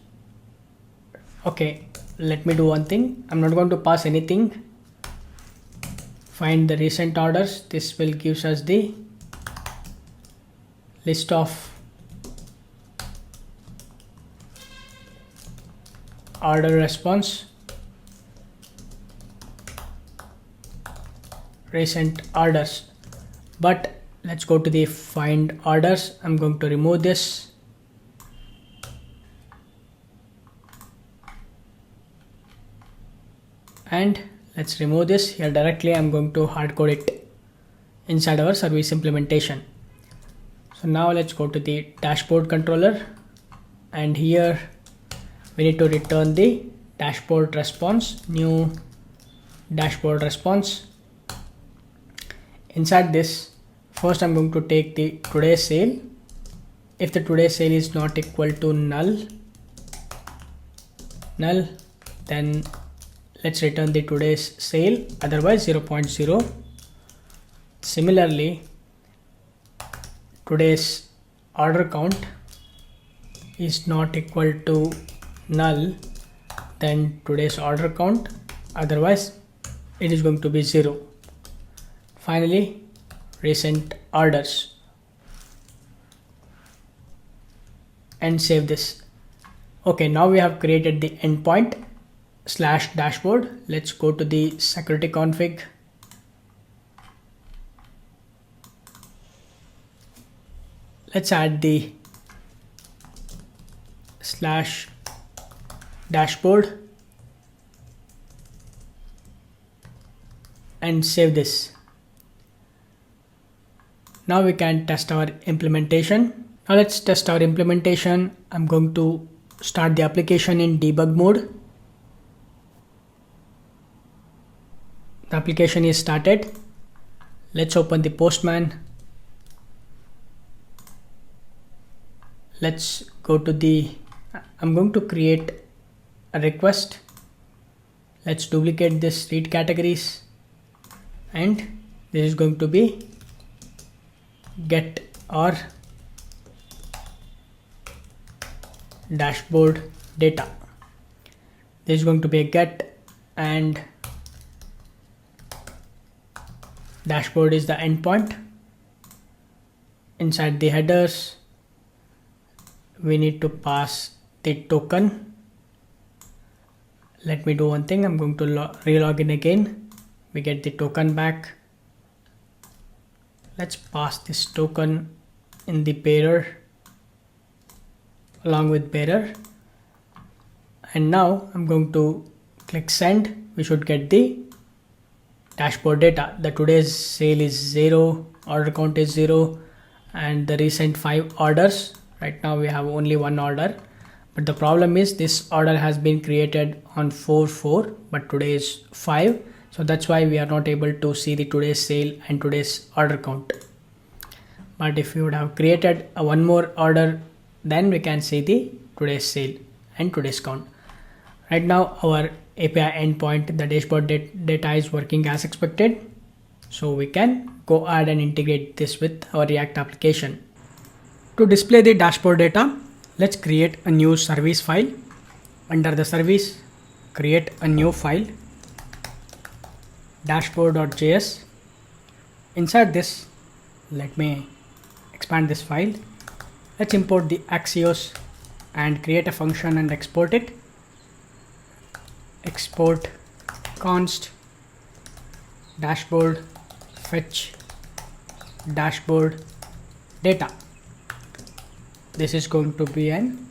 Okay, let me do one thing. I'm not going to pass anything. Find the recent orders. This will give us the list of order response, recent orders. But let's go to the find orders. I'm going to remove this. And let's remove this here directly. I'm going to hardcode it inside our service implementation. So now let's go to the dashboard controller, and here we need to return the dashboard response, new dashboard response. Inside this, first I'm going to take the today's sale. If the today's sale is not equal to null, then let's return the today's sale, otherwise 0.0. Similarly, today's order count is not equal to null, then today's order count, otherwise it is going to be 0. Finally, recent orders, and save this. Okay, now we have created the endpoint / dashboard. Let's go to the security config. Let's add the / dashboard and save this. Now we can test our implementation. Now let's test our implementation. I'm going to start the application in debug mode. The application is started. Let's open the Postman. Let's go to the, I'm going to create a request. Let's duplicate this read categories, and this is going to be get or dashboard data. This is going to be a get, and dashboard is the endpoint. Inside the headers, we need to pass the token. Let me do one thing. I'm going to relog in again. We get the token back. Let's pass this token in the bearer along with bearer. And now I'm going to click send. We should get the dashboard data. The today's sale is 0, order count is 0, and the recent 5 orders. Right now we have only 1 order, but the problem is this order has been created on 4/4, but today is 5. So that's why we are not able to see the today's sale and today's order count. But if you would have created a one more order, then we can see the today's sale and today's count. Right now our API endpoint, the dashboard data is working as expected. So we can go ahead and integrate this with our React application. To display the dashboard data, let's create a new service file. Under the service, create a new file, dashboard.js. Inside this, let me expand this file. Let's import the Axios and create a function and export it. Export const dashboard fetch dashboard data. This is going to be an,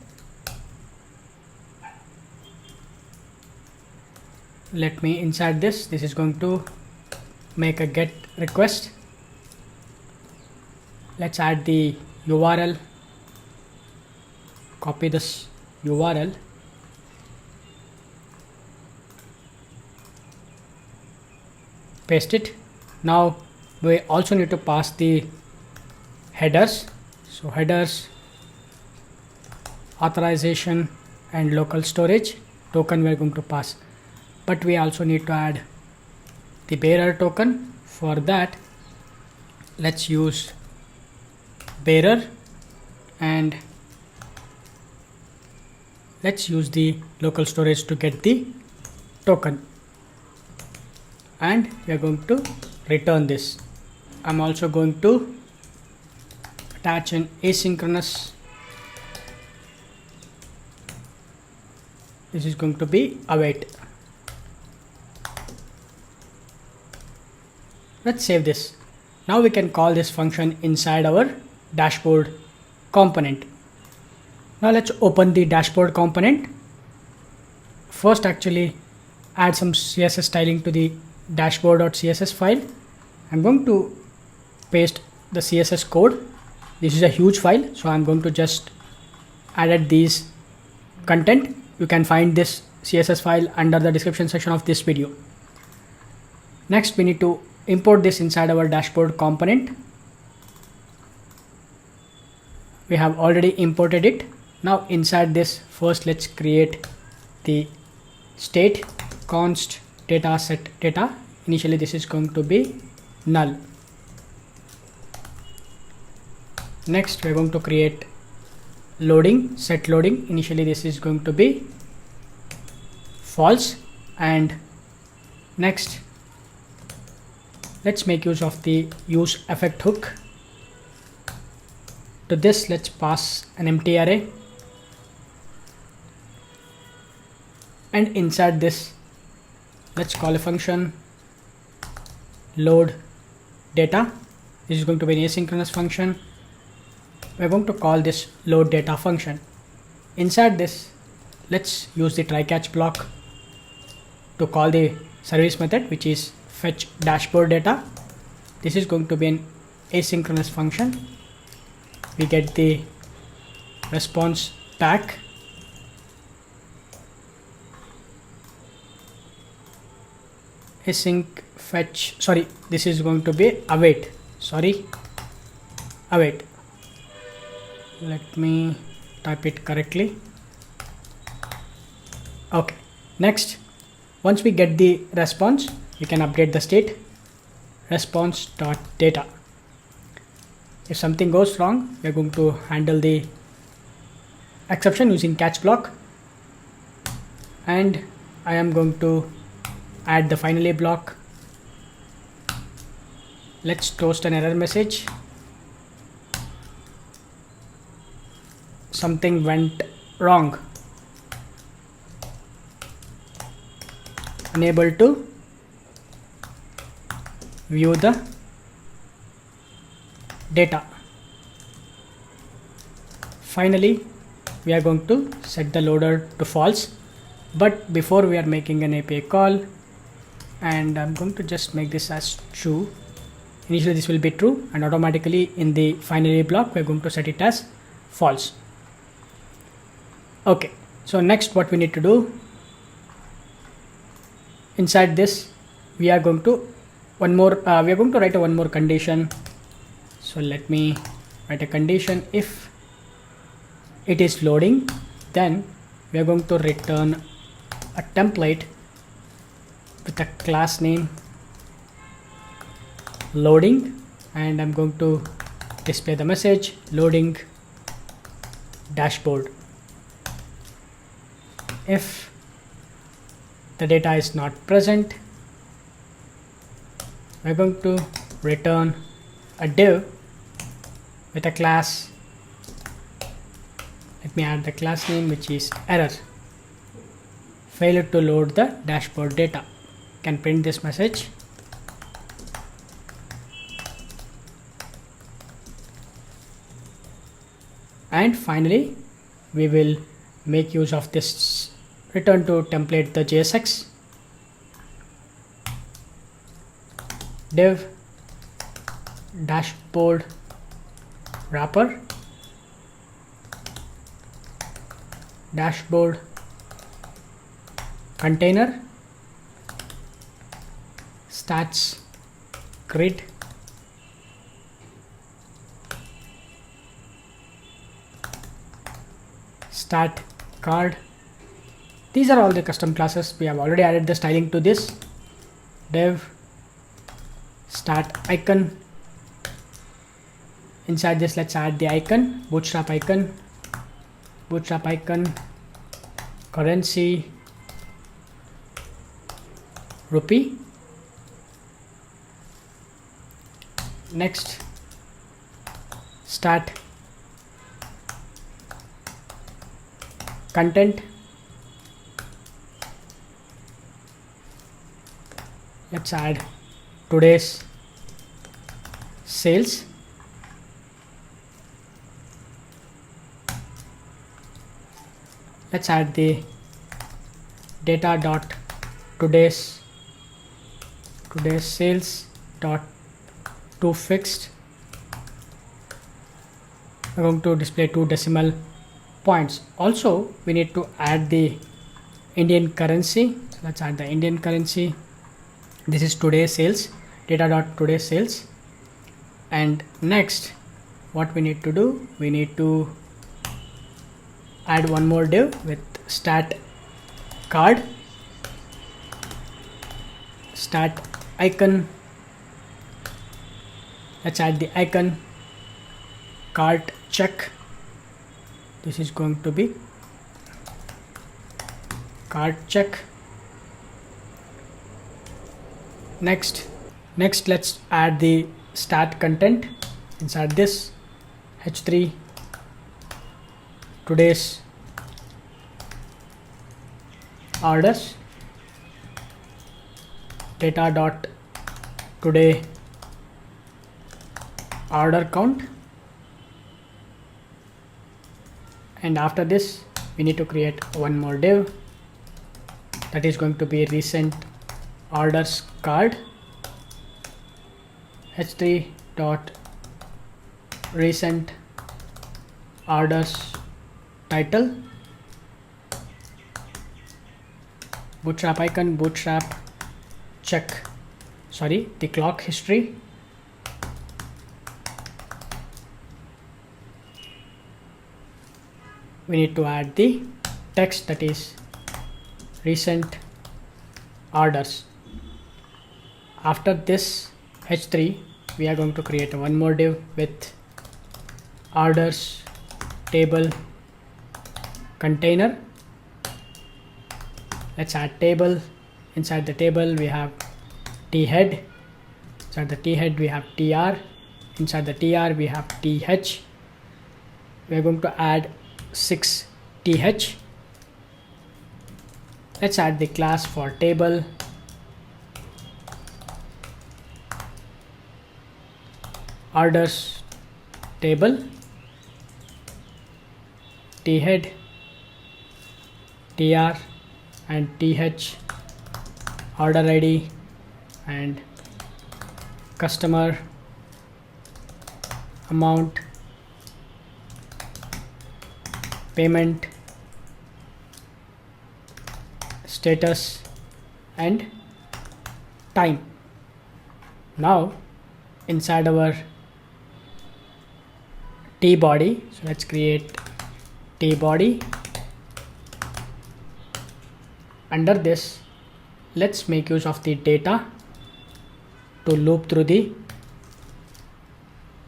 let me inside this, this is going to make a get request. Let's add the URL, copy this URL, paste it. Now we also need to pass the headers. So headers, authorization and local storage token we are going to pass, but we also need to add the bearer token. For that, let's use bearer and let's use the local storage to get the token, and we are going to return this. I'm also going to attach an asynchronous. This is going to be await. Let's save this. Now we can call this function inside our dashboard component. Now let's open the dashboard component. First, actually add some CSS styling to the dashboard.css file. I'm going to paste the CSS code. This is a huge file, so I'm going to just add these content. You can find this CSS file under the description section of this video. Next, we need to import this inside our dashboard component. We have already imported it. Now inside this, first let's create the state const data set data. Initially this is going to be null. Next, we're going to create loading, set loading. Initially this is going to be false. And next, let's make use of the use effect hook. To this, let's pass an empty array, and inside this, let's call a function load data. This is going to be an asynchronous function. We're going to call this load data function. Inside this, let's use the try catch block to call the service method, which is fetch dashboard data. This is going to be an asynchronous function. We get the response back. Async fetch, sorry, this is going to be await. Await. Let me type it correctly. Okay. Next, once we get the response, we can update the state response.data. If something goes wrong, we are going to handle the exception using catch block, and I am going to add the finally block. Let's toast an error message. Something went wrong. Unable to view the data. Finally, we are going to set the loader to false, but before we are making an API call, and I'm going to just make this as true. Initially this will be true, and automatically in the finally block we're going to set it as false. Okay, so next what we need to do, inside this we are going to write one more condition. So let me write a condition. If it is loading, then we are going to return a template with a class name loading, and I'm going to display the message loading dashboard. If the data is not present, we're going to return a div with a class. Let me add the class name, which is error, failure to load the dashboard data. Can print this message. And finally, we will make use of this return to template the JSX div dashboard wrapper dashboard container stats grid stat card. These are all the custom classes. We have already added the styling to this. Div stat icon. Inside this, let's add the icon, bootstrap icon, currency, rupee. Next, stat content. Let's add today's sales. Let's add the data dot today's sales dot to fixed. We're going to display 2 decimal points. Also, we need to add the Indian currency. So let's add the Indian currency. This is today's sales, data dot today's sales. And next, what we need to do, we need to add one more div with stat card, stat icon. Let's add the icon cart check. This is going to be cart check. Next let's add the stat content inside this h3 today's orders, data dot today order count. And after this, we need to create one more div that is going to be recent orders card, h3 dot recent orders title, bootstrap icon, bootstrap check, the clock history. We need to add the text, that is recent orders. After this h3, we are going to create one more div with orders table container. Let's add table. Inside the table we have t head. Inside the t head we have tr. Inside the tr we have th. We are going to add 6 th. Let's add the class for table. Orders table, t head, tr and th, order id and customer, amount, payment, status and time. Now inside our t body, so let's create t body. Under this, let's make use of the data to loop through the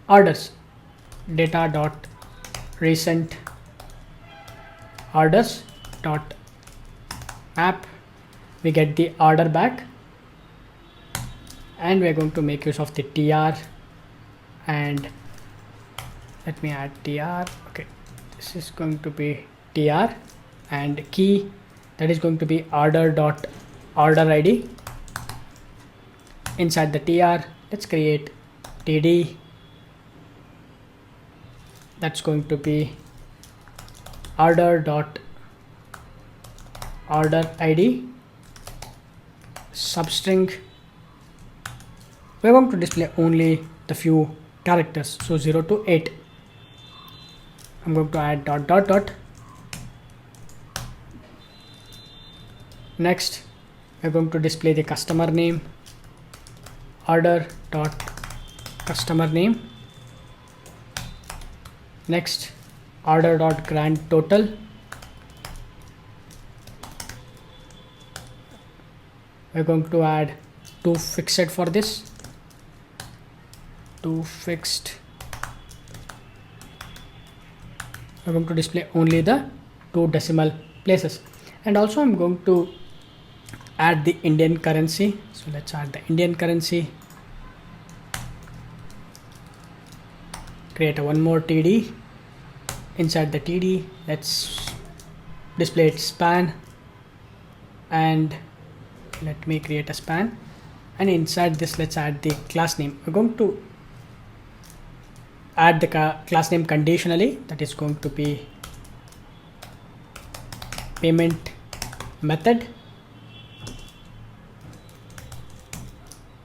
orders, data dot recent orders dot map. We get the order back, and we are going to make use of the tr, and let me add tr. Okay, this is going to be tr and key, that is going to be order dot order id. Inside the tr, let's create td, that's going to be order dot order id substring. We're going to display only the few characters, so 0 to 8. I'm going to add dot dot dot. Next, we're going to display the customer name, order dot customer name. Next, order dot grand total, we're going to add two fixed for this, two fixed. I'm going to display only the two decimal places, and also I'm going to add the Indian currency. So let's add the Indian currency, create one more TD. Inside the TD, let's display its span, and let me create a span, and inside this let's add the class name. We're going to add the class name conditionally, that is going to be payment method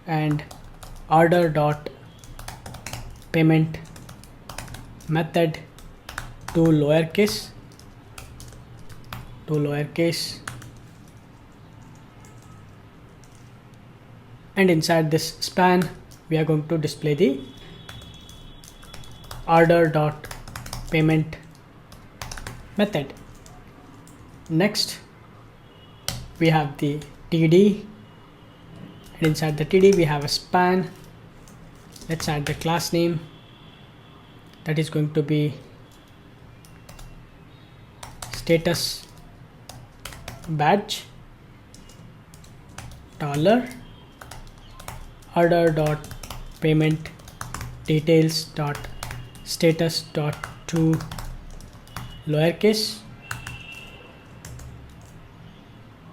and order dot payment method to lowercase, and inside this span we are going to display the order dot payment method. Next we have the TD, and inside the TD we have a span. Let's add the class name, that is going to be status badge dollar order dot payment details dot status dot to lowercase,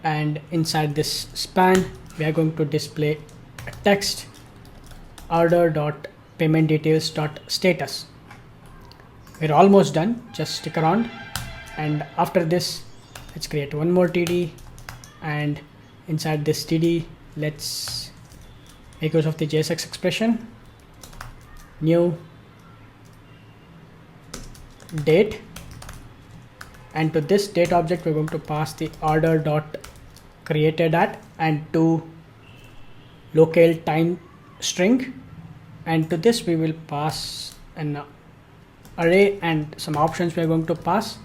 and inside this span we are going to display a text order dot payment details dot status. We're almost done, just stick around. And after this, let's create one more TD, and inside this TD let's make use of the JSX expression, new date, and to this date object we're going to pass the order dot created at and to locale time string, and to this we will pass an array and some options we are going to pass.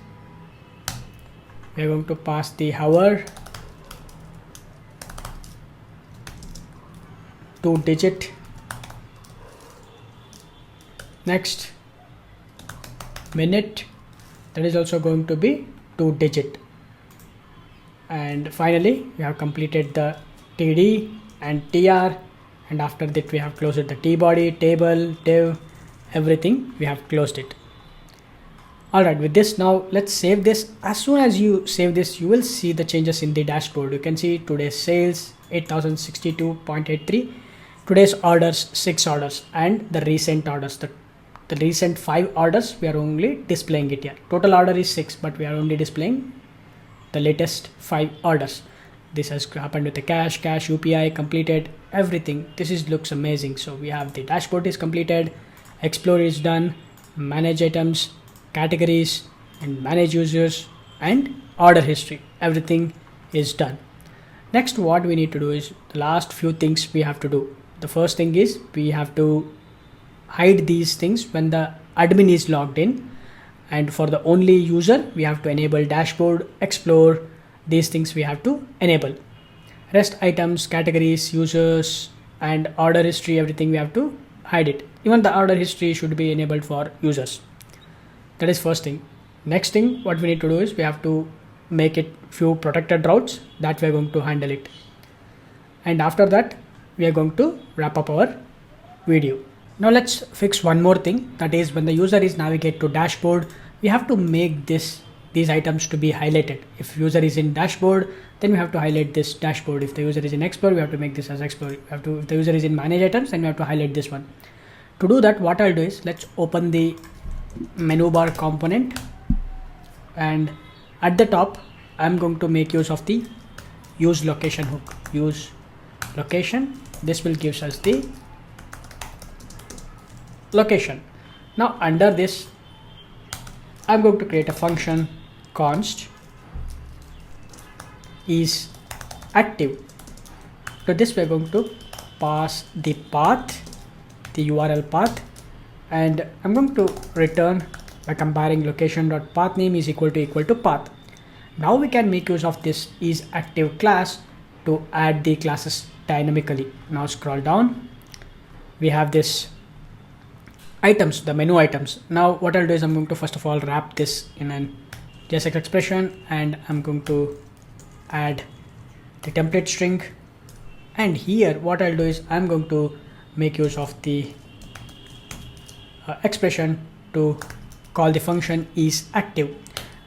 We are going to pass the hour, 2-digit, next minute, that is also going to be 2-digit, and finally we have completed the TD and TR, and after that we have closed the tbody, table, div, everything we have closed it. Alright, with this now let's save this. As soon as you save this, you will see the changes in the dashboard. You can see today's sales 8062.83, today's orders 6 orders, and the recent orders, the recent 5 orders we are only displaying it here. Total order is 6, but we are only displaying the latest 5 orders. This has happened with the cash, UPI, completed, everything. This looks amazing. So we have the dashboard is completed, explore is done, manage items, categories, and manage users, and order history, everything is done. Next, what we need to do is the last few things we have to do. The first thing is we have to hide these things when the admin is logged in, and for the only user we have to enable dashboard, explore, these things we have to enable. Rest items, categories, users, and order history, everything we have to hide it. Even the order history should be enabled for users. That is first thing. Next thing what we need to do is we have to make it few protected routes, that we are going to handle it. And after that we are going to wrap up our video. Now let's fix one more thing, that is when the user is navigate to dashboard, we have to make these items to be highlighted. If user is in dashboard, then we have to highlight this dashboard. If the user is in explore, we have to make this as explore. If the user is in manage items, then we have to highlight this one. To do that, what I'll do is let's open the menu bar component, and at the top I'm going to make use of the use location hook. Use location, this will give us the location. Now under this I'm going to create a function const is active. To this we're going to pass the path, the URL path, and I'm going to return by comparing location.pathname is equal to path. Now we can make use of this is active class to add the classes dynamically. Now scroll down, we have this items, the menu items. Now what I'll do is I'm going to first of all wrap this in an JSX expression, and I'm going to add the template string. And here what I'll do is I'm going to make use of the expression to call the function is active,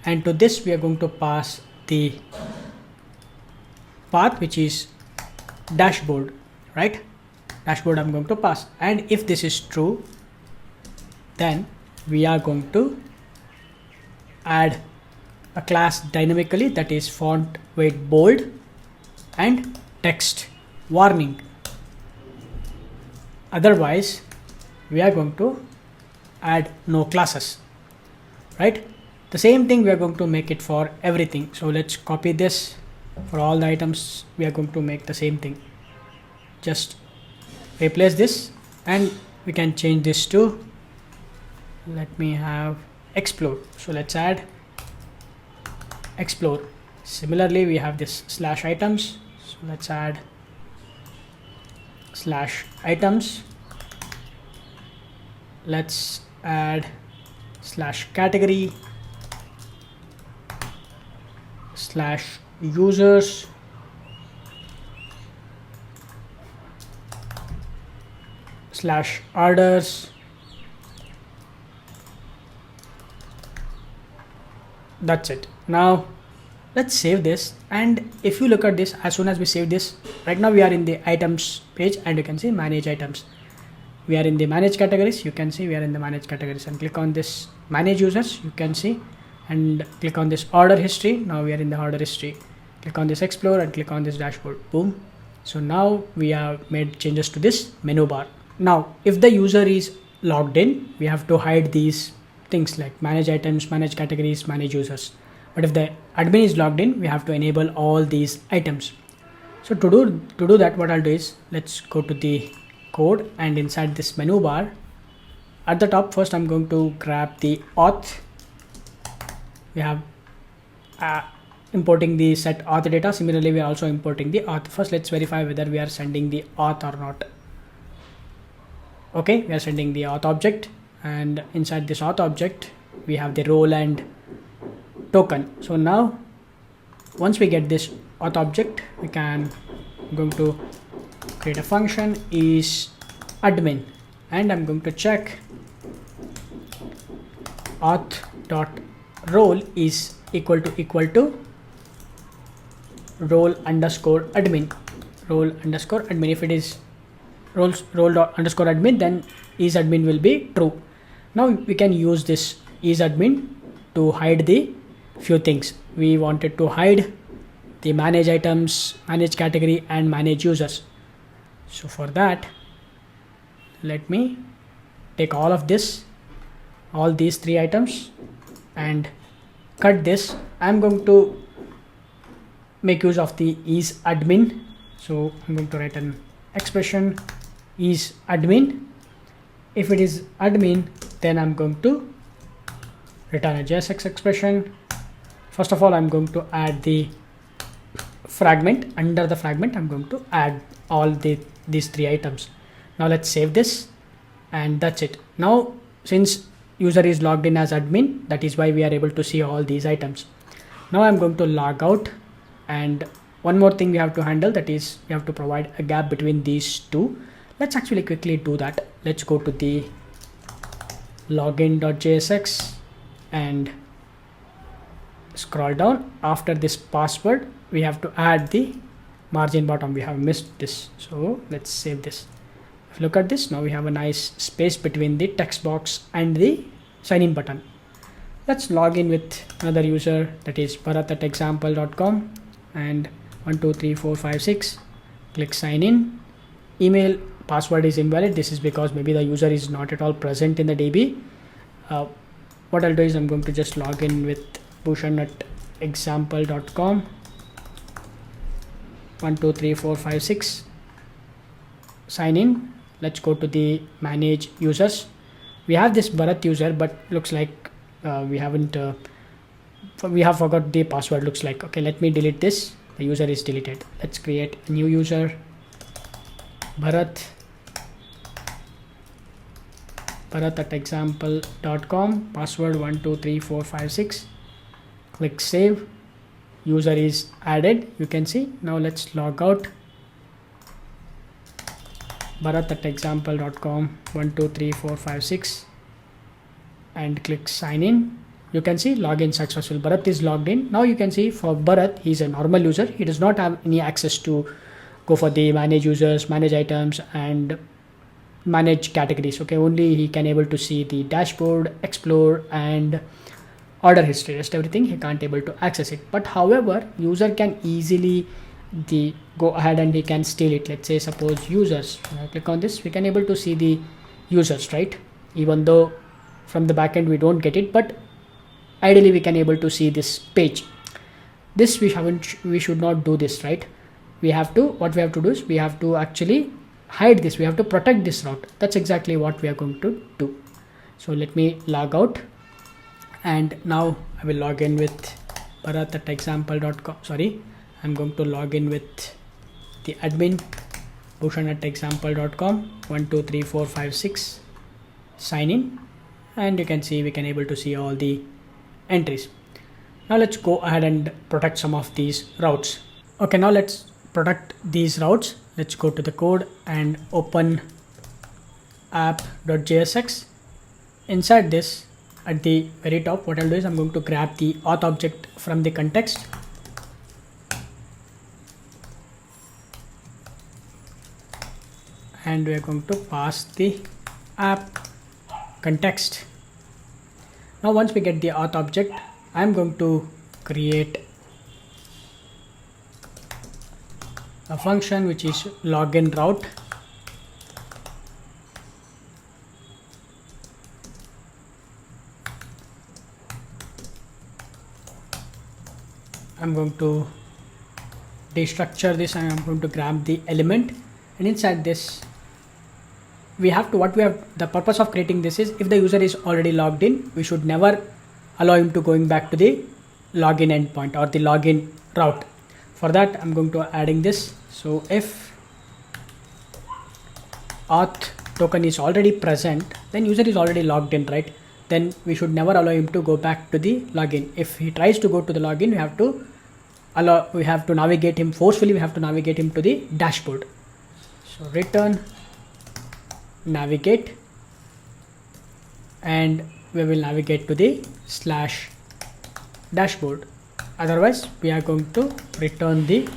and to this we are going to pass the path which is dashboard, right? Dashboard I'm going to pass, and if this is true, then we are going to add a class dynamically, that is font weight bold and text warning. Otherwise we are going to add no classes, right? The same thing we are going to make it for everything. So let's copy this. For all the items we are going to make the same thing. Just replace this, and we can change this to, let me have explore. So let's add explore. Similarly we have this slash items, so let's add slash items. Let's add slash category slash users slash orders. That's it. Now let's save this, and if you look at this, as soon as we save this, right now we are in the items page, and you can see manage items. We are in the manage categories, you can see we are in the manage categories, and click on this manage users, you can see, and click on this order history. Now we are in the order history. Click on this explore and click on this dashboard. Boom. So now we have made changes to this menu bar. Now if the user is logged in, we have to hide these things like manage items, manage categories, manage users. But if the admin is logged in, we have to enable all these items. So to do that, what I'll do is, let's go to the code, and inside this menu bar at the top, first I'm going to grab the auth. We have importing the set auth data. Similarly we are also importing the auth. First let's verify whether we are sending the auth or not. Okay, we are sending the auth object, and inside this auth object we have the role and token. So now once we get this auth object, we can going to create a function is admin, and I'm going to check auth dot role is equal to role underscore admin. Role underscore admin. If it is role dot underscore admin, then is admin will be true. Now we can use this is admin to hide the few things. We wanted to hide the manage items, manage category, and manage users. So for that, let me take all of this, all these three items, and cut this. I'm going to make use of the is admin. So I'm going to write an expression is admin. If it is admin, then I'm going to return a JSX expression. First of all, I'm going to add the fragment. Under the fragment, I'm going to add all these three items. Now let's save this, and that's it. Now since user is logged in as admin, that is why we are able to see all these items. Now I'm going to log out, and one more thing we have to handle, that is we have to provide a gap between these two. Let's actually quickly do that. Let's go to the login.jsx and scroll down. After this password, we have to add the margin bottom. We have missed this, so let's save this. If you look at this, now we have a nice space between the text box and the sign in button. Let's log in with another user, that is bharat@example.com, and 1 2 3 4 5 6. Click sign in. Email password is invalid. This is because maybe the user is not at all present in the DB. What I'll do is I'm going to just log in with bhushan@example.com. 1 2 3 4 5 6. Sign in. Let's go to the manage users. We have this Bharat user, but looks like we have forgot the password. Looks like, okay, let me delete this. the user is deleted. Let's create a new user, Bharat at example.com, password 123456. Click save. User is added, you can see. Now let's log out. Bharat at example.com 123456 and click sign in. You can see login successful. Bharat is logged in. Now you can see for Bharat, he's a normal user. He does not have any access to go for the manage users, manage items and manage categories. Okay, only he can able to see the dashboard, explore and order history. Just everything he can't able to access it. But however, user can easily go ahead and he can steal it. Let's say suppose users, when I click on this, we can able to see the users, right? Even though from the backend we don't get it, but ideally we can able to see this page. This we should not do this, right? What we have to do is we have to actually hide this. We have to protect this route. That's exactly what we are going to do. So let me log out, and now I will log in with Bharat at example.com. Sorry, I'm going to log in with the admin, Bhushan at example.com 123456, sign in, and you can see we can able to see all the entries. Now let's go ahead and protect some of these routes. Okay, now let's protect these routes. Let's go to the code and open app.jsx. Inside this, at the very top, what I'll do is I'm going to grab the auth object from the context. And we are going to pass the app context. Now once we get the auth object, I'm going to create a function which is login route. I'm going to destructure this and I'm going to grab the element, and inside this the purpose of creating this is if the user is already logged in, we should never allow him to going back to the login endpoint or the login route. For that, I'm going to adding this. So if auth token is already present, then user is already logged in, right? Then we should never allow him to go back to the login. If he tries to go to the login, we have to navigate him forcefully. We have to navigate him to the dashboard. So return navigate, and we will navigate to the /dashboard. Otherwise, we are going to return the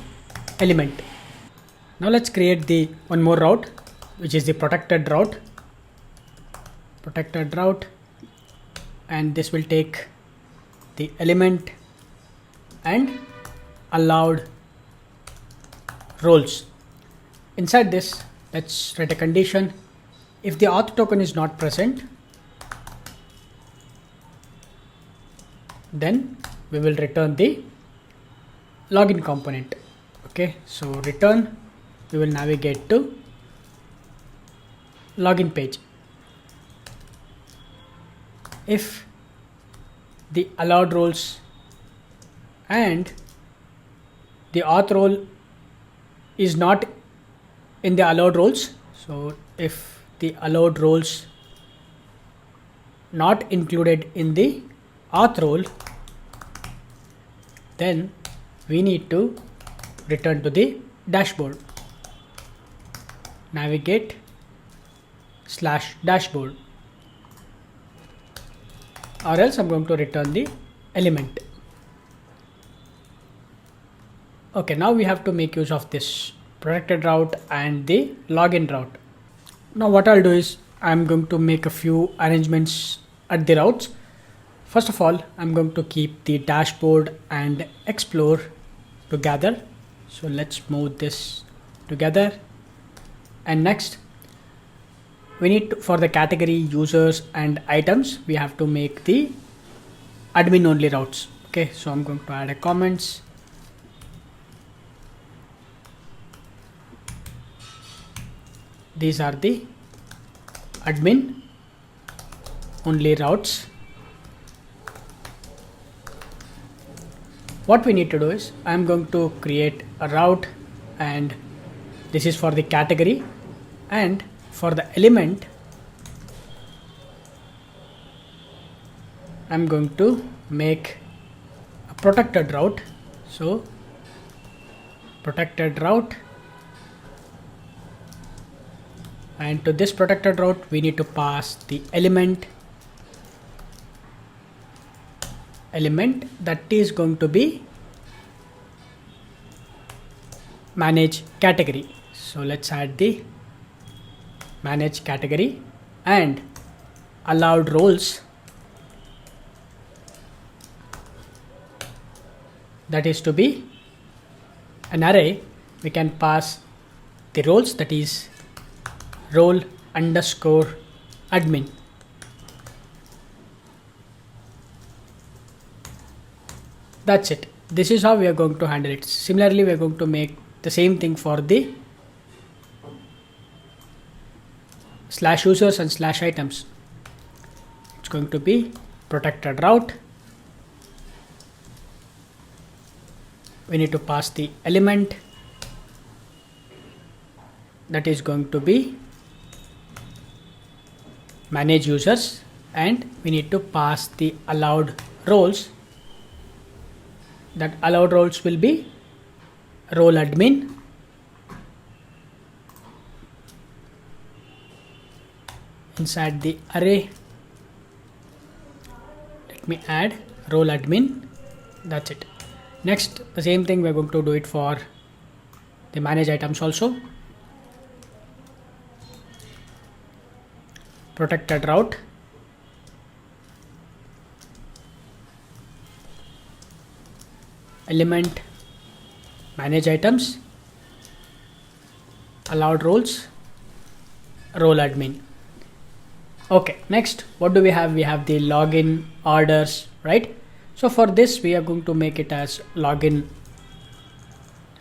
element. Now let's create the one more route, which is the protected route. And this will take the element and allowed roles. Inside this, let's write a condition. If the auth token is not present, then we will return the login component. Okay, so return, we will navigate to login page. If the allowed roles and the auth role is not in the allowed roles, so if the allowed roles not included in the auth role, then we need to return to the dashboard. Navigate /dashboard, or else I'm going to return the element. Okay, now we have to make use of this protected route and the login route. Now what I'll do is I'm going to make a few arrangements at the routes. First of all, I'm going to keep the dashboard and explore together. So let's move this together. And next, we need to, for the category users and items, we have to make the admin only routes. Okay, so I'm going to add a comments. These are the admin only routes. What we need to do is I'm going to create a route, and this is for the category, and for the element I'm going to make a protected route. So protected route, and to this protected route we need to pass the element that is going to be manage category. So let's add the manage category, and allowed roles, that is to be an array. We can pass the roles, that is role underscore admin. That's it. This is how we are going to handle it. Similarly, we are going to make the same thing for the slash users and slash items. It's going to be protected route. We need to pass the element that is going to be manage users, and we need to pass the allowed roles. That allowed roles will be role admin, inside the array. Let me add role admin. That's it. Next, the same thing we're going to do it for the manage items also. Protected route, element manage items, allowed roles, role admin. Okay, next what do we have? We have the login orders, right? So for this we are going to make it as login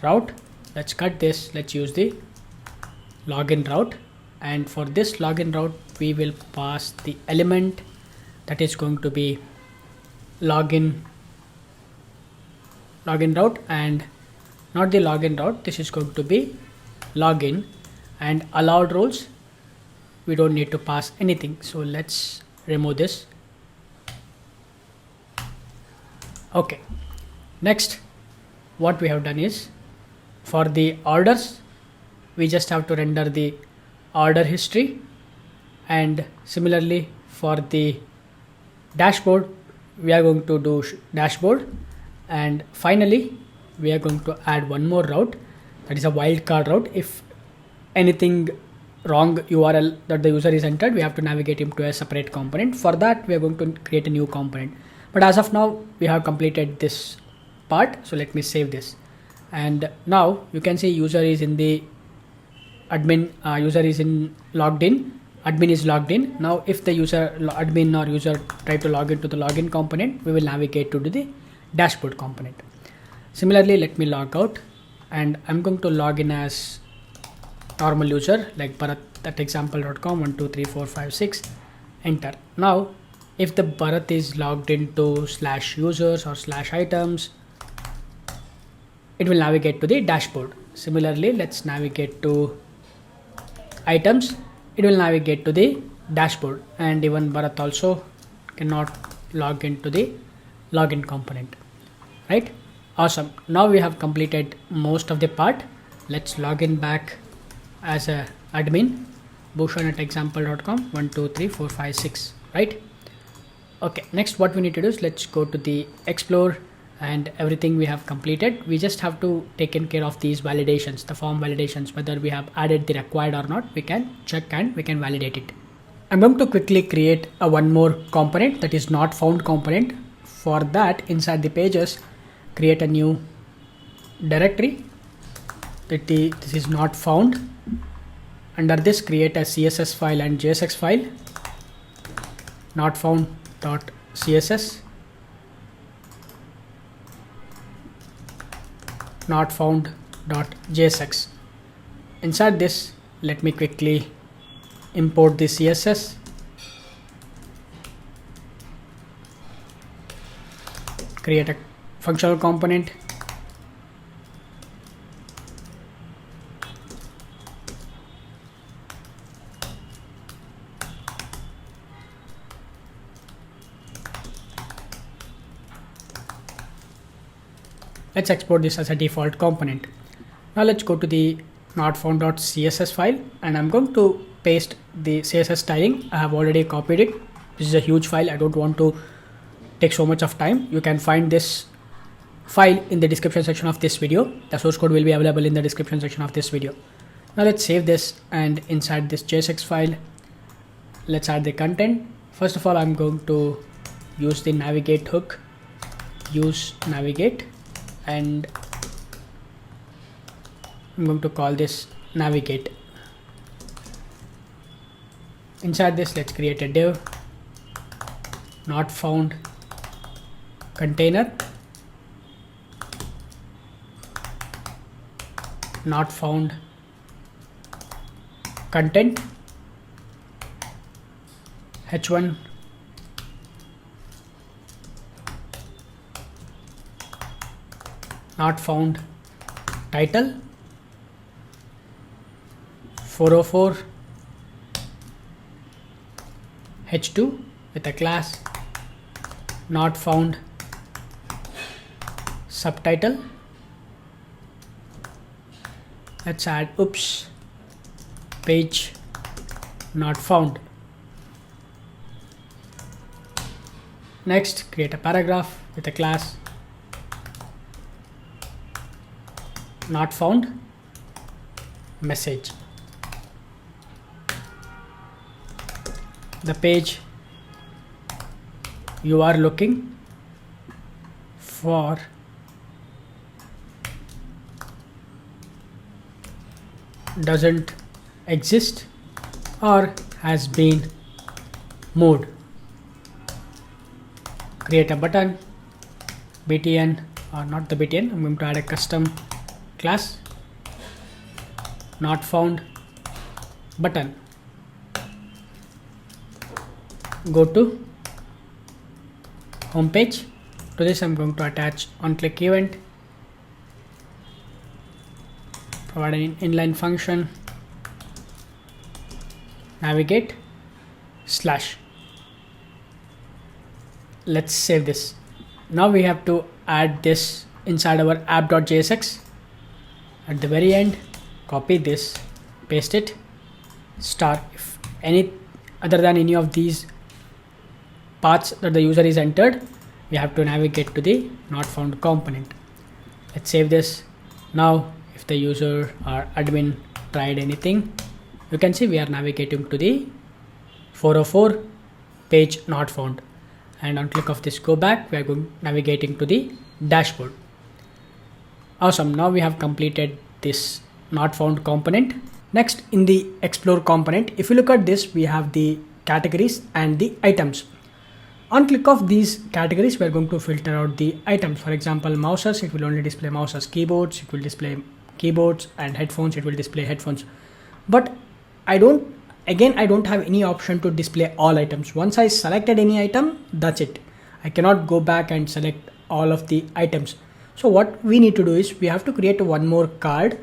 route. Let's cut this. Let's use the login route, and for this login route we will pass the element that is going to be login route, and not the login route. This is going to be login, and allowed roles we don't need to pass anything. So let's remove this. Okay, next what we have done is, for the orders we just have to render the order history, and similarly for the dashboard we are going to do dashboard, and finally we are going to add one more route, that is a wildcard route. If anything wrong URL that the user is entered, we have to navigate him to a separate component. For that we are going to create a new component, but as of now we have completed this part. So let me save this, and now you can see user is in the admin, user is in logged in, admin is logged in. Now if the user admin or user try to log into the login component, we will navigate to the dashboard component. Similarly, let me log out, and I'm going to log in as normal user like Bharat at example.com 1 2 3 4 5 6, enter. Now if the Bharat is logged into slash users or slash items, it will navigate to the dashboard. Similarly, let's navigate to items, it will navigate to the dashboard, and even Bharat also cannot log into the login component, right? Awesome. Now we have completed most of the part. Let's log in back as a admin, Bhushan at example.com 1 2 3 4 5 6, right? Okay, next what we need to do is let's go to the explore, and everything we have completed. We just have to taken care of these validations, the form validations, whether we have added the required or not. We can check and we can validate it. I'm going to quickly create a one more component, that is not found component. For that, inside the pages, create a new directory, this is not found. Under this, create a CSS file and JSX file, not found.css, not found.jsx. Inside this, let me quickly import the CSS, create a functional component. Let's export this as a default component. Now let's go to the notfound.css file and I'm going to paste the CSS styling. I have already copied it. This is a huge file. I don't want to take so much of time. You can find this file in the description section of this video. The source code will be available in the description section of this video. Now let's save this, and inside this JSX file, let's add the content. First of all, I'm going to use the navigate hook, use navigate, and I'm going to call this navigate. Inside this, let's create a div, not found container, not found content, h1 not found title, 404 h2 with a class not found subtitle. Let's add oops page not found. Next, create a paragraph with a class not found message. The page you are looking for doesn't exist or has been moved. Create a button, btn, or not the btn, I'm going to add a custom class not found button. Go to home page. To this I'm going to attach onClick event, provide an inline function, navigate slash. Let's save this. Now we have to add this inside our app.jsx. At the very end, copy this, paste it, star. If any other than any of these paths that the user is entered, we have to navigate to the not found component. Let's save this. Now if the user or admin tried anything, you can see we are navigating to the 404 page not found, and on click of this go back, we are going navigating to the dashboard. Awesome. Now we have completed this not found component. Next, in the explore component, if you look at this, we have the categories and the items. On click of these categories, we are going to filter out the items. For example, mouses, it will only display mouses. Keyboards, it will display keyboards, and headphones, it will display headphones. But I don't have any option to display all items. Once I selected any item, that's it. I cannot go back and select all of the items. So what we need to do is we have to create one more card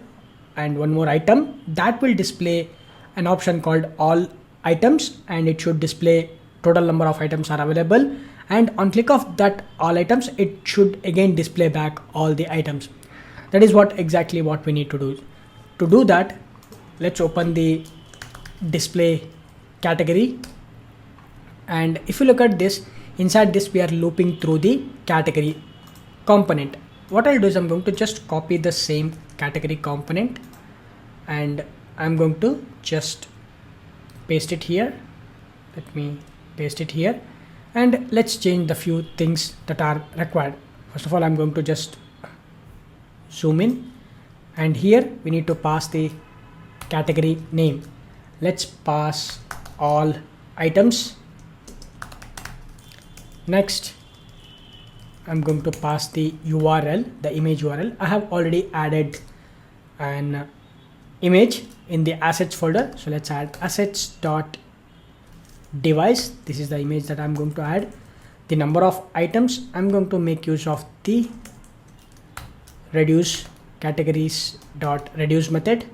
and one more item that will display an option called all items, and it should display total number of items are available, and on click of that all items, it should again display back all the items. That is exactly what we need to do. To do that, let's open the display category, and if you look at this, inside this we are looping through the category component. What I'll do is I'm going to just copy the same category component and I'm going to just paste it here. Let me paste it here, and let's change the few things that are required. First of all, I'm going to just zoom in, and here we need to pass the category name. Let's pass all items. Next, I'm going to pass the URL, the image URL. I have already added an image in the assets folder. So let's add assets.device. This is the image that I'm going to add. The number of items, I'm going to make use of the reduce categories dot reduce method,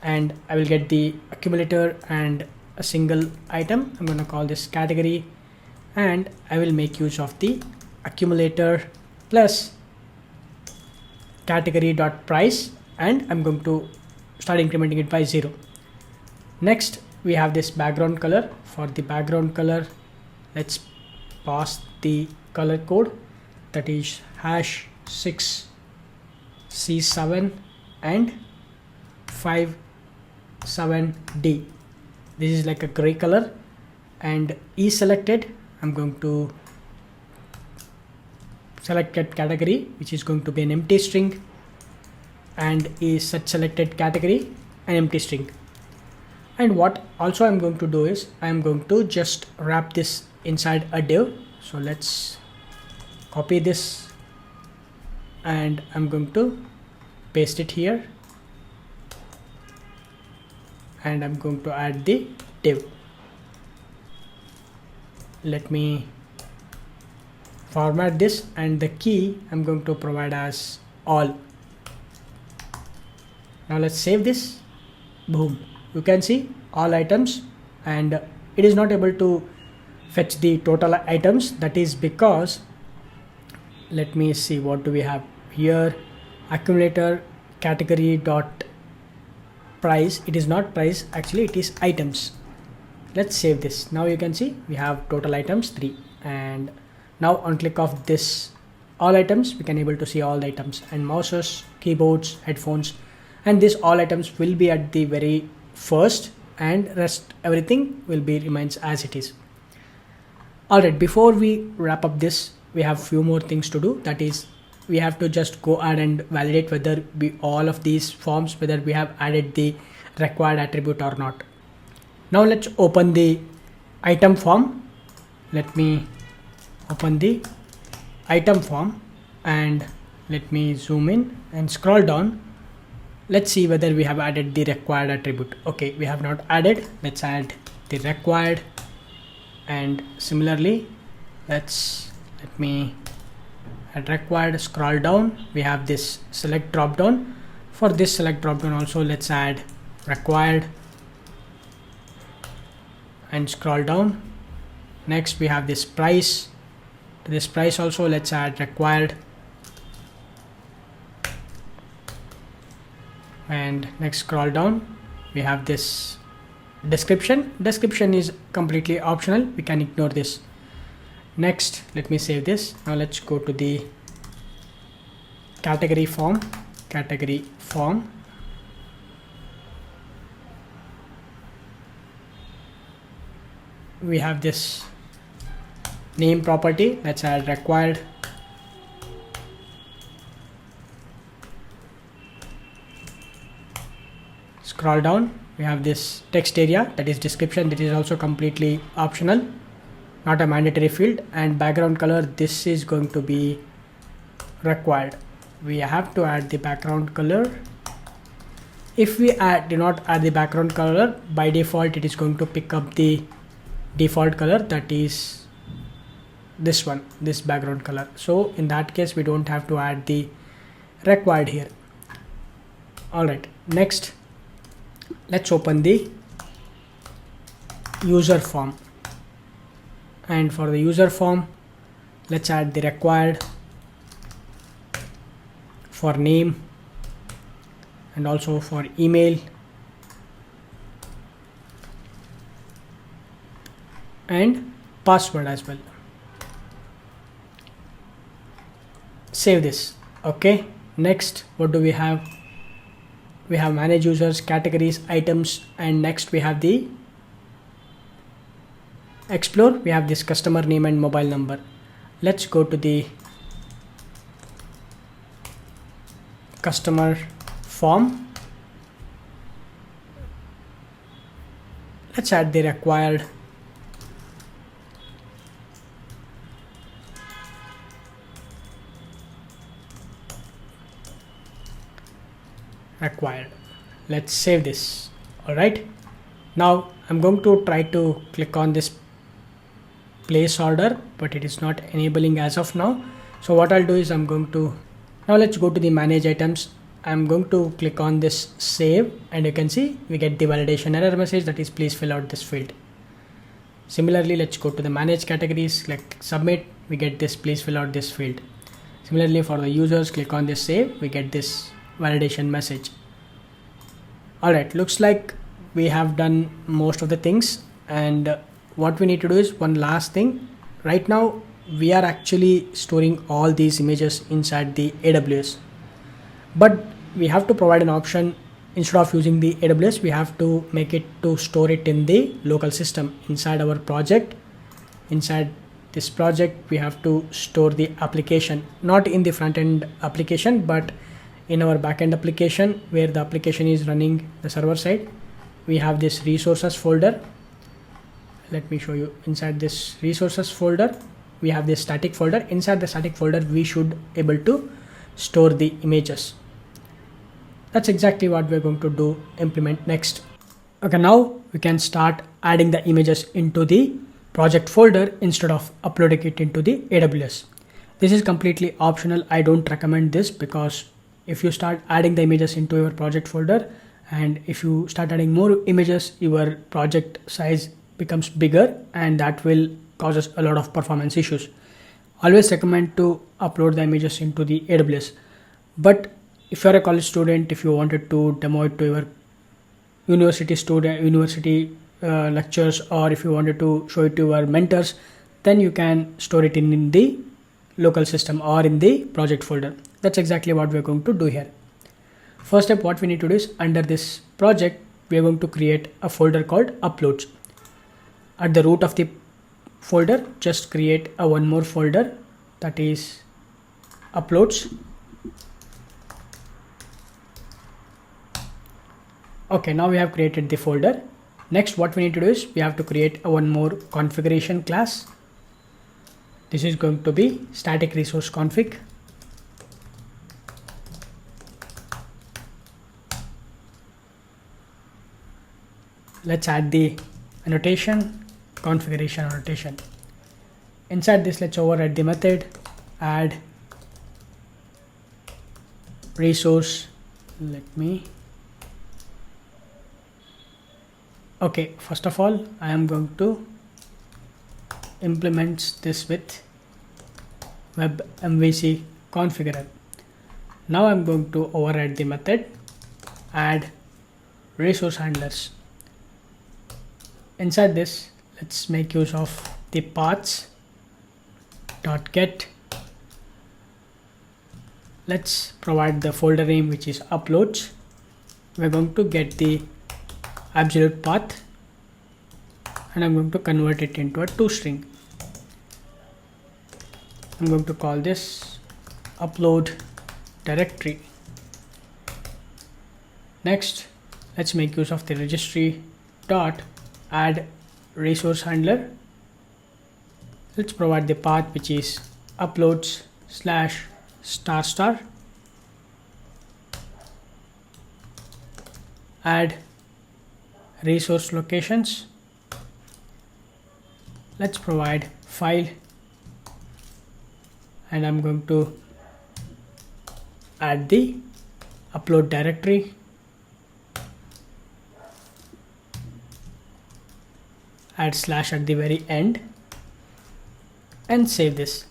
and I will get the accumulator and a single item. I'm going to call this category, and I will make use of the accumulator plus category dot price, and I'm going to start incrementing it by 0. Next we have this background color. For the background color, let's pass the color code, that is #6C7 and 57D. This is like a gray color, and is selected. I'm going to select category, which is going to be an empty string, and is such selected category an empty string. And what also I'm going to do is I'm going to just wrap this inside a div. So let's copy this, and I'm going to paste it here, and I'm going to add the div. Let me format this, and the key I'm going to provide as all. Now let's save this. Boom, you can see all items, and it is not able to fetch the total items. That is because, let me see, what do we have here? Accumulator category dot price. It is not price, actually it is items. Let's save this. Now you can see we have total items 3, and now on click of this all items, we can able to see all the items, and mouses, keyboards, headphones, and this all items will be at the very first, and rest everything will be remains as it is. Alright, before we wrap up this, we have few more things to do. That is, we have to just go ahead and validate whether all of these forms, whether we have added the required attribute or not. Now let's open the item form. Let me open the item form, and let me zoom in and scroll down. Let's see whether we have added the required attribute. Okay, we have not added. Let's add the required, and similarly let me add required. Scroll down, we have this select drop down. For this select drop down also, let's add required, and scroll down. Next we have this price. To this price also, let's add required, and next scroll down, we have this description. Description is completely optional, we can ignore this. Next, let me save this. Now let's go to the category form. We have this name property. Let's add required, scroll down, we have this text area, that is description. That is also completely optional, not a mandatory field. And background color, this is going to be required. We have to add the background color. If we do not add the background color, by default it is going to pick up the default color, that is this one, this background color. So in that case we don't have to add the required here. Alright, next let's open the user form, and for the user form, let's add the required for name, and also for email, and password as well. Save this. Okay, next what do we have? We have manage users, categories, items, and next we have the explore. We have this customer name and mobile number. Let's go to the customer form. Let's add the required, let's save this. Alright, now I'm going to try to click on this place order, but it is not enabling as of now. So what I'll do is I'm going to Now let's go to the manage items. I'm going to click on this save, and you can see we get the validation error message that is please fill out this field. Similarly, let's go to the manage categories, click submit, we get this please fill out this field. Similarly, for the users, click on this save, we get this validation message. Alright, looks like we have done most of the things, and what we need to do is one last thing. Right now we are actually storing all these images inside the AWS, but we have to provide an option. Instead of using the AWS, we have to make it to store it in the local system inside our project. Inside this project, we have to store the application, not in the front end application, but in our backend application where the application is running the server side. We have this resources folder. Let me show you. Inside this resources folder, we have this static folder. Inside the static folder, we should able to store the images. That's exactly what we're going to implement next. Okay, now we can start adding the images into the project folder instead of uploading it into the AWS. This is completely optional. I don't recommend this, because if you start adding the images into your project folder, and if you start adding more images, your project size becomes bigger, and that will cause us a lot of performance issues. Always recommend to upload the images into the AWS. But if you're a college student, if you wanted to demo it to your university lectures, or if you wanted to show it to your mentors, then you can store it in the local system or in the project folder. That's exactly what we're going to do here. First step, what we need to do is, under this project, we are going to create a folder called uploads. At the root of the folder, just create a one more folder, that is uploads. Okay, now we have created the folder. Next, what we need to do is, we have to create a one more configuration class. This is going to be static resource config. Let's add the annotation, configuration annotation. Inside this, let's override the method, add resource. Okay, first of all, I am going to implement this with web MVC configurer. Now I'm going to override the method, add resource handlers. Inside this, let's make use of the paths .get. Let's provide the folder name, which is uploads. We're going to get the absolute path, and I'm going to convert it into a toString. I'm going to call this upload directory. Next, let's make use of the registry dot add resource handler. Let's provide the path, which is uploads /*. Add resource locations. Let's provide file, and I'm going to add the upload directory. Add / at the very end, and save this.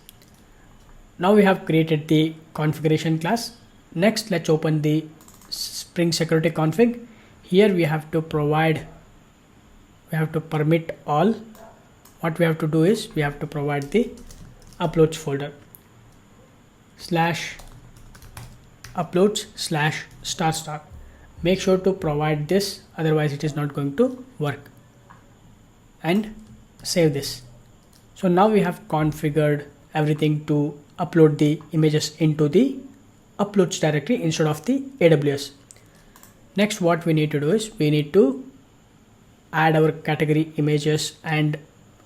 Now we have created the configuration class. Next, let's open the Spring Security config. Here we have to permit all. What we have to do is, we have to provide the uploads folder /uploads/*. Make sure to provide this, otherwise it is not going to work. And save this. So now we have configured everything to upload the images into the uploads directory instead of the AWS. Next, what we need to do is, we need to add our category images and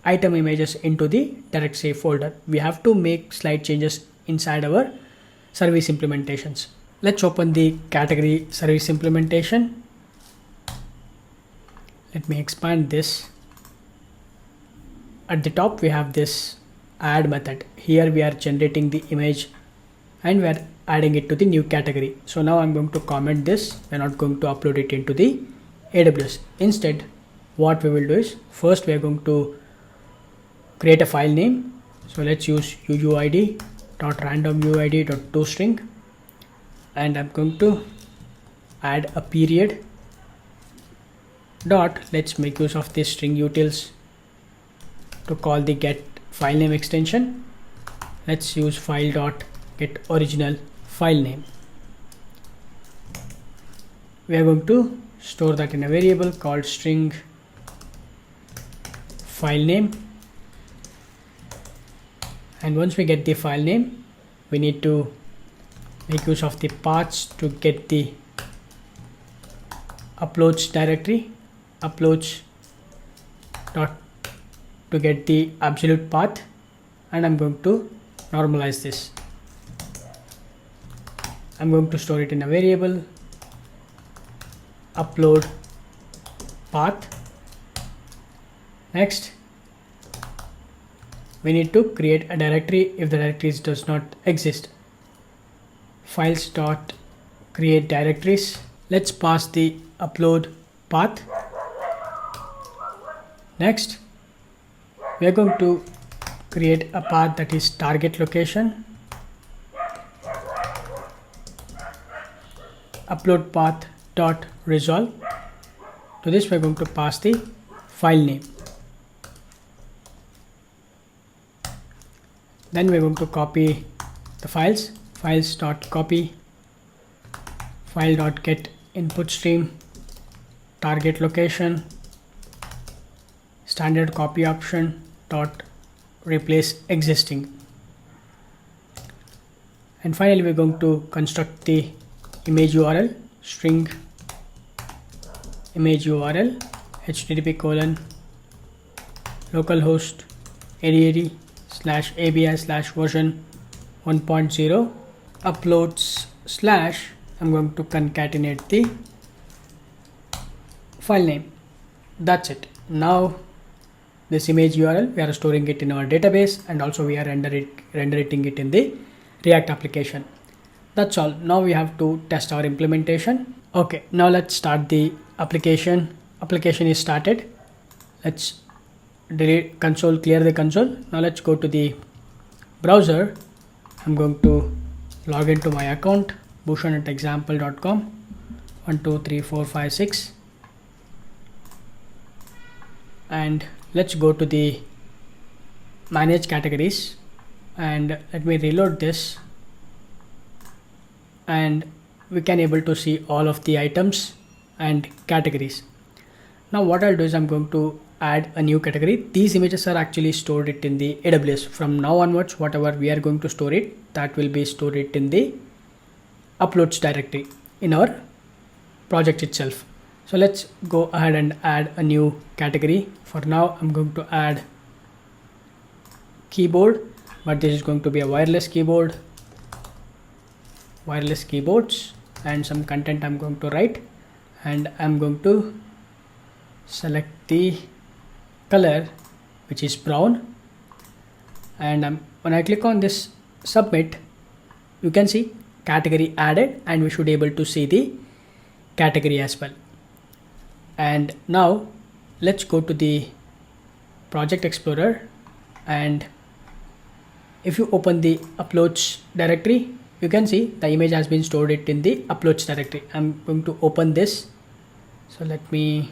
item images into the direct save folder. We have to make slight changes inside our service implementations. Let's open the category service implementation. Let me expand this. At the top, we have this add method. Here we are generating the image and we're adding it to the new category. So now I'm going to comment this. We're not going to upload it into the AWS. Instead, what we will do is first we are going to create a file name. So let's use uuid.randomuid.toString, and I'm going to add a period dot. Let's make use of this string utils to call the get file name extension. Let's use file dot get original file name. We are going to store that in a variable called string file name. And once we get the file name, we need to make use of the paths to get the uploads directory, uploads dot to get the absolute path, and I'm going to normalize this. I'm going to store it in a variable upload path. Next, we need to create a directory if the directories does not exist. Files dot create directories. Let's pass the upload path. Next, we are going to create a path that is target location, upload path dot resolve. To this we are going to pass the file name. Then we are going to copy the files dot copy file dot get input stream target location standard copy option dot replace existing. And finally we're going to construct the image URL string image URL http localhost 8080/ABI/version 1.0 uploads / I'm going to concatenate the file name. That's it. Now this image URL, we are storing it in our database, and also we are rendering it in the React application. That's all. Now we have to test our implementation. Okay, now let's start the application. Application is started. Let's delete console, clear the console. Now let's go to the browser. I'm going to log into my account, bhushan@example.com. 1 2 3 4 5 6, and let's go to the manage categories, and let me reload this, and we can able to see all of the items and categories. Now what I'll do is I'm going to add a new category. These images are actually stored it in the AWS. From now onwards, whatever we are going to store it, that will be stored it in the uploads directory in our project itself. So let's go ahead and add a new category. For now I'm going to add keyboard, but this is going to be a wireless keyboard, wireless keyboards, and some content I'm going to write, and I'm going to select the color which is brown, and when I click on this submit, you can see category added, and we should be able to see the category as well. And now let's go to the project explorer, and if you open the uploads directory, you can see the image has been stored it in the uploads directory. I'm going to open this. So let me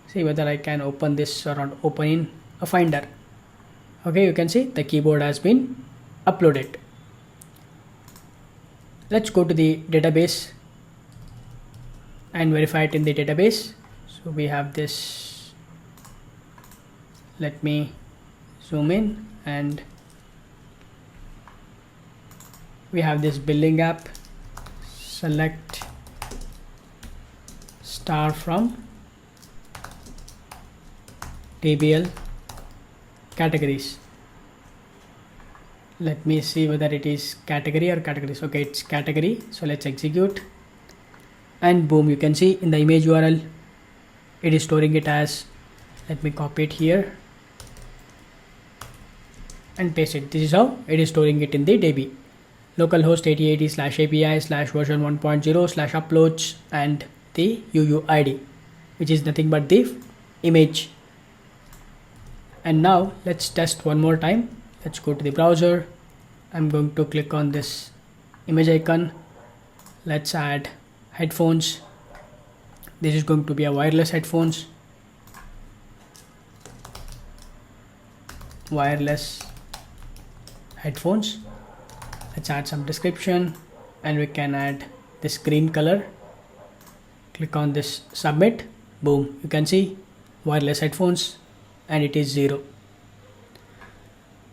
see whether I can open this or not. Open in a finder. Okay, you can see the keyboard has been uploaded. Let's go to the database and verify it in the database. So we have this. Let me zoom in, and we have this billing app. Select star from TBL categories. Let me see whether it is category or categories. Okay, it's category. So let's execute, and boom, you can see in the image URL it is storing it as, let me copy it here and paste it. This is how it is storing it in the DB. localhost 8080/API/version 1.0/uploads and the UUID, which is nothing but the image. And now let's test one more time. Let's go to the browser. I'm going to click on this image icon. Let's add headphones. This is going to be a wireless headphones. Wireless headphones. Let's add some description and we can add this green color. Click on this submit. Boom, you can see wireless headphones and it is 0.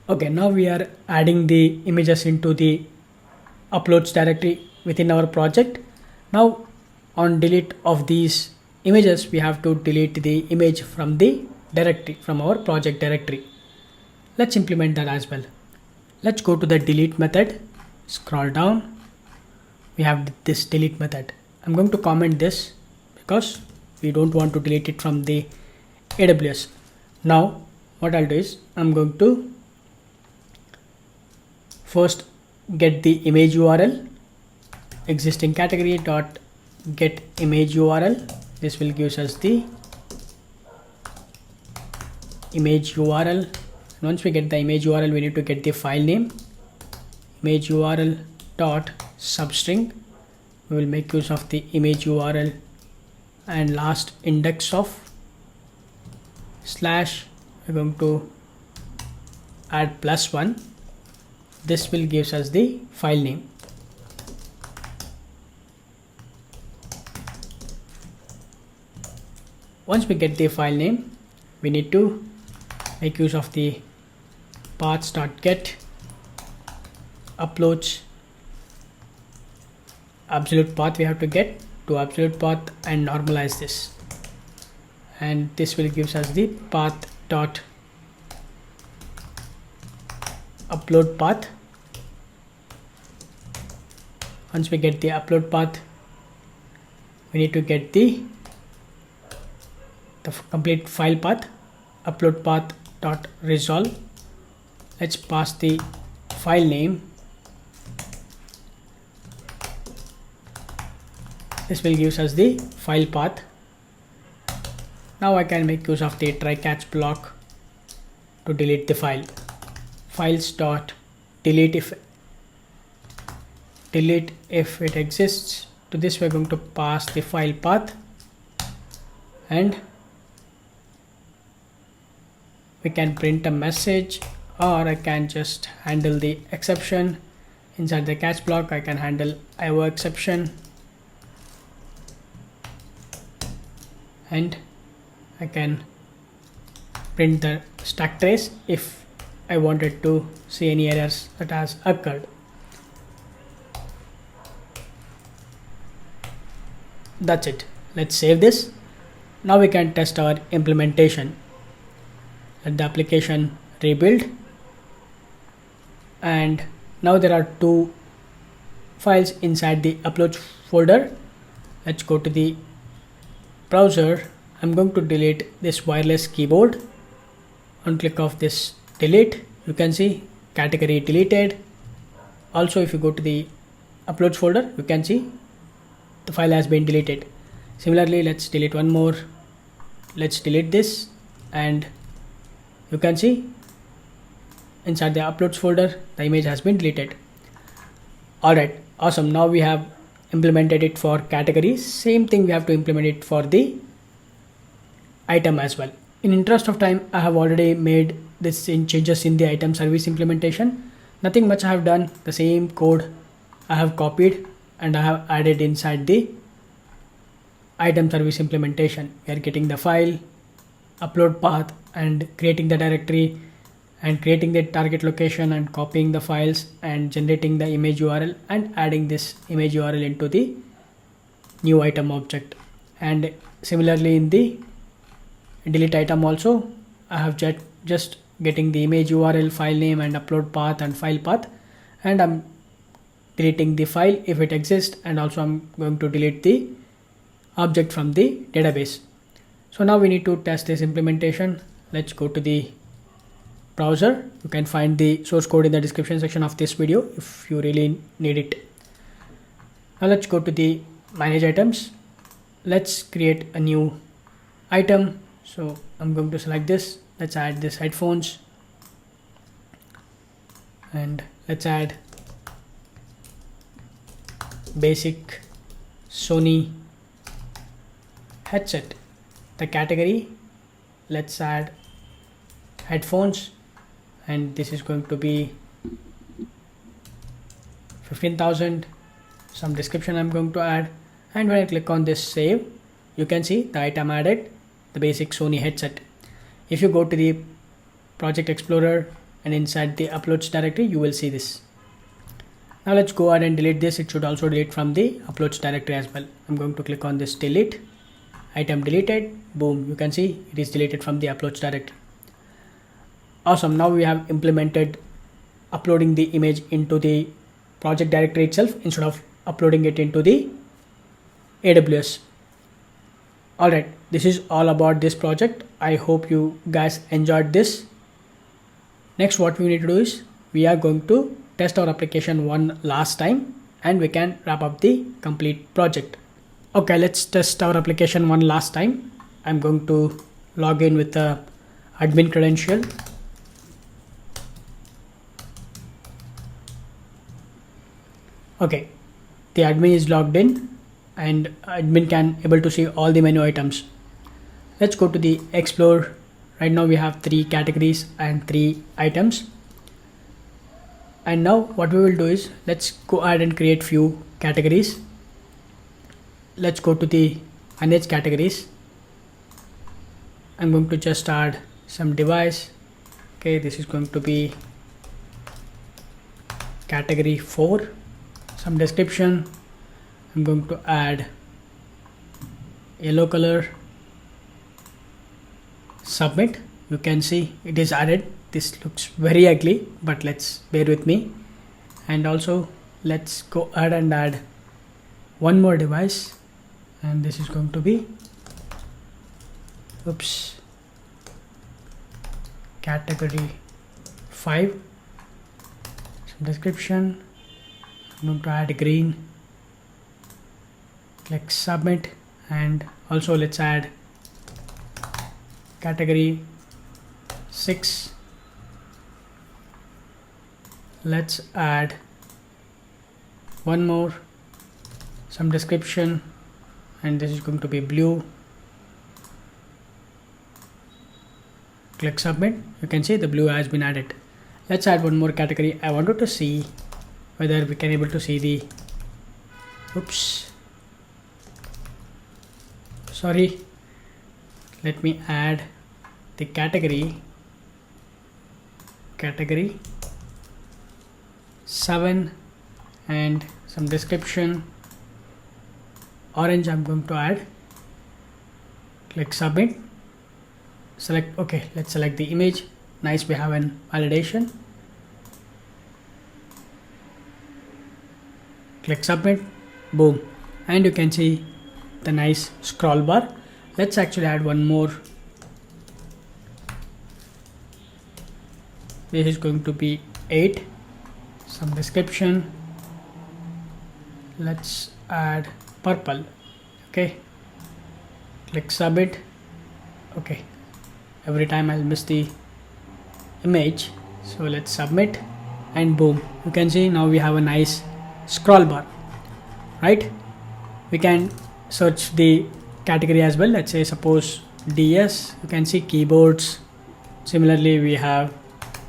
Okay, now we are adding the images into the uploads directory within our project. Now on delete of these images, we have to delete the image from the directory, from our project directory. Let's implement that as well. Let's go to the delete method, scroll down. We have this delete method. I'm going to comment this because we don't want to delete it from the AWS. Now what I'll do is I'm going to first get the image URL, existing category dot get image URL. This will give us the image URL. Once we get the image URL, we need to get the file name, image URL dot substring. We will make use of the image URL and last index of slash. We're going to add +1. This will give us the file name. Once we get the file name, we need to make use of the paths.get uploads absolute path. We have to get to absolute path and normalize this, and this will give us the path dot upload path. Once we get the upload path, we need to get the complete file path, upload path dot resolve. Let's pass the file name. This will give us the file path. Now I can make use of the try catch block to delete the file. Files dot delete if it exists. To this we're going to pass the file path, and we can print a message, or I can just handle the exception inside the catch block. I can handle IO exception, and I can print the stack trace if I wanted to see any errors that has occurred. That's it. Let's save this. Now we can test our implementation. Let the application rebuild, and now there are 2 files inside the uploads folder. Let's go to the browser. I'm going to delete this wireless keyboard. On click of this delete, you can see category deleted. Also, if you go to the uploads folder, you can see the file has been deleted. Similarly, let's delete one more. Let's delete this, and you can see inside the uploads folder the image has been deleted. Alright, awesome. Now we have implemented it for categories. Same thing we have to implement it for the item as well. In interest of time, I have already made this changes in the item service implementation. Nothing much I have done. The same code I have copied and I have added inside the item service implementation. We are getting the file, upload path, and creating the directory, and creating the target location, and copying the files, and generating the image URL, and adding this image URL into the new item object. And similarly in the delete item also, I have just getting the image URL, file name, and upload path and file path, and I'm deleting the file if it exists, and also I'm going to delete the object from the database. So now we need to test this implementation. Let's go to the browser. You can find the source code in the description section of this video if you really need it. Now let's go to the manage items. Let's create a new item. So I'm going to select this. Let's add this headphones, and let's add basic Sony headset. The category, let's add headphones, and this is going to be 15,000. Some description I'm going to add, and when I click on this save, you can see the item added, the basic Sony headset. If you go to the project explorer and inside the uploads directory, you will see this. Now let's go ahead and delete this. It should also delete from the uploads directory as well. I'm going to click on this delete, item deleted, boom, you can see it is deleted from the uploads directory. Awesome. Now we have implemented uploading the image into the project directory itself instead of uploading it into the AWS. Alright, this is all about this project. I hope you guys enjoyed this. Next, what we need to do is we are going to test our application one last time and we can wrap up the complete project. Okay, let's test our application one last time. I'm going to log in with the admin credential. Okay, the admin is logged in and admin can able to see all the menu items. Let's go to the explore. Right now we have 3 categories and 3 items. And now what we will do is let's go ahead and create few categories. Let's go to the manage categories. I'm going to just add some device. Okay, this is going to be category 4. Some description. I'm going to add yellow color. Submit. You can see it is added. This looks very ugly, but let's bear with me. And also let's go ahead and add one more device, and this is going to be category 5. Some description. I'm going to add green. Click submit, and also let's add category 6. Let's add one more, some description, and this is going to be blue. Click submit. You can see the blue has been added. Let's add one more category. I wanted to see whether we can able to see the let me add the category 7 and some description. Orange I'm going to add. Click submit. Select. Okay, let's select the image. Nice, we have an validation. Click submit. Boom, and you can see the nice scroll bar. Let's actually add one more. This is going to be 8. Some description. Let's add purple. Okay, click submit. Okay, every time I'll miss the image, so let's submit, and boom, you can see now we have a nice scroll bar, right? We can search the category as well. Let's say suppose DS. You can see keyboards. Similarly we have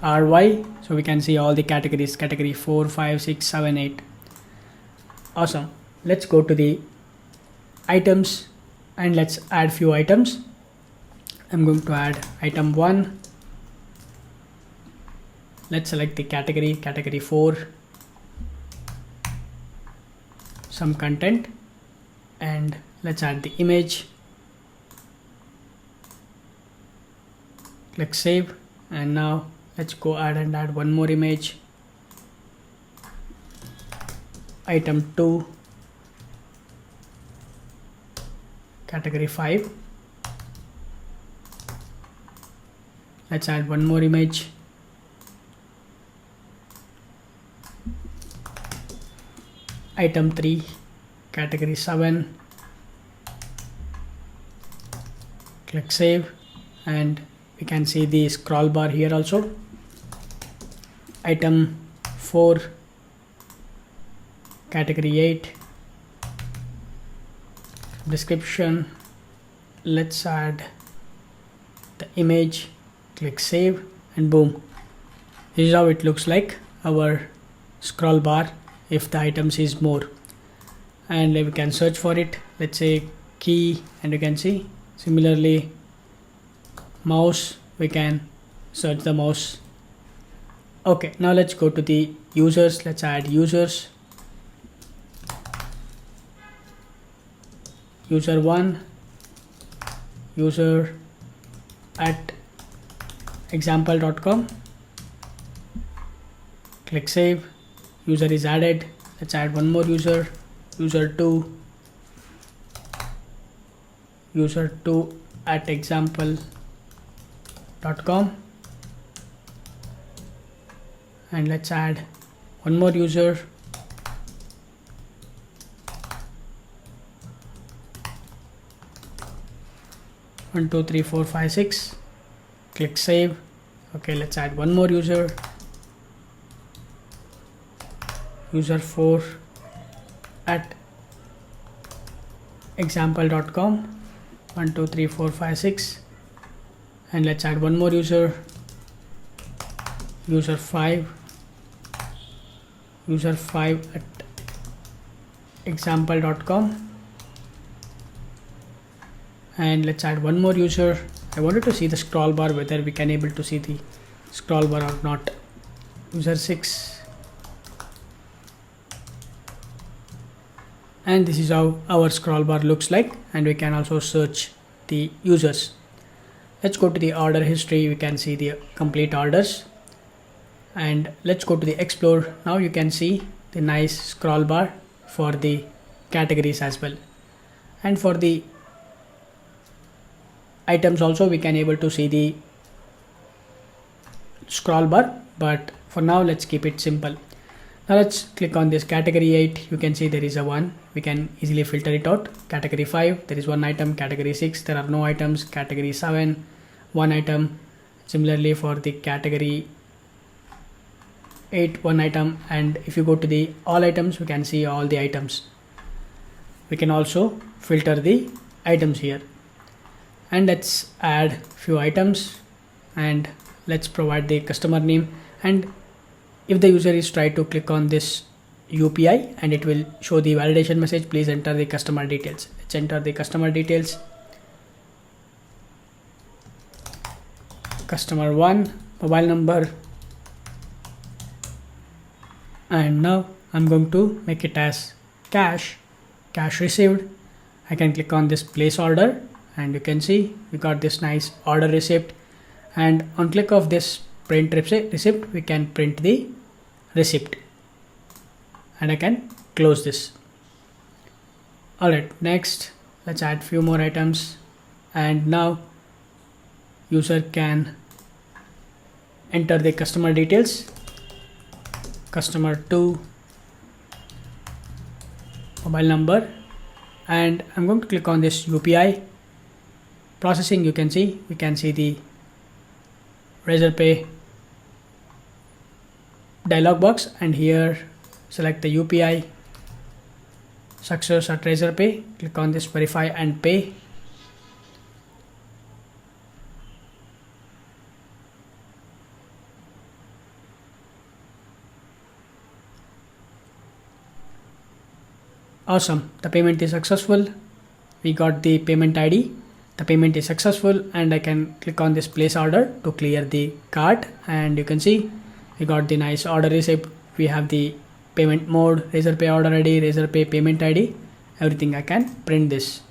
RY, so we can see all the categories, category 4, 5, 6, 7, 8. Awesome. Let's go to the items and let's add few items. I'm going to add item 1. Let's select the category 4, some content, and let's add the image. Click save, and now let's go ahead and add one more image. Item 2, category 5. Let's add one more image. item 3, category 7, click save, and we can see the scroll bar here also. Item 4, category 8, description, let's add the image, click save, and boom, this is how it looks like, our scroll bar if the items is more. And we can search for it, let's say key, and you can see similarly mouse, we can search the mouse. Okay, now let's go to the users, let's add users. User 1, user at example.com, click save, user is added. Let's add one more user, user 2, user 2 at example.com, and let's add one more user, one, two, three, four, five, six, click save. Okay, let's add one more user, user 4 at example.com, 1, 2, 3, 4, 5, 6, and let's add one more user, user 5 at example.com, and let's add one more user. I wanted to see the scroll bar, whether we can able to see the scroll bar or not. User 6, and this is how our scroll bar looks like, and we can also search the users. Let's go to the order history, we can see the complete orders, and let's go to the explore. Now you can see the nice scroll bar for the categories as well, and for the items also we can able to see the scroll bar, but for now let's keep it simple. Now let's click on this category 8, you can see there is a 1, we can easily filter it out. Category 5, there is one item. Category 6, there are no items. Category 7, one item. Similarly for the category 8, one item. And if you go to the all items, we can see all the items. We can also filter the items here, and let's add few items, and let's provide the customer name. And if the user is try to click on this UPI, and it will show the validation message, please enter the customer details. Let's enter the customer details. Customer 1, mobile number, and now I'm going to make it as cash received. I can click on this place order, and you can see we got this nice order receipt, and on click of this print receipt, we can print the receipt, and I can close this. Alright, next let's add few more items, and now user can enter the customer details. Customer 2, mobile number, and I'm going to click on this UPI processing. You can see we can see the Razorpay dialog box, and here select the UPI success at Razorpay, click on this verify and pay. Awesome, the payment is successful. We got the payment ID, the payment is successful, and I can click on this place order to clear the cart, and you can see we got the nice order receipt. We have the payment mode, Razorpay order ID, Razorpay payment ID, everything. I can print this,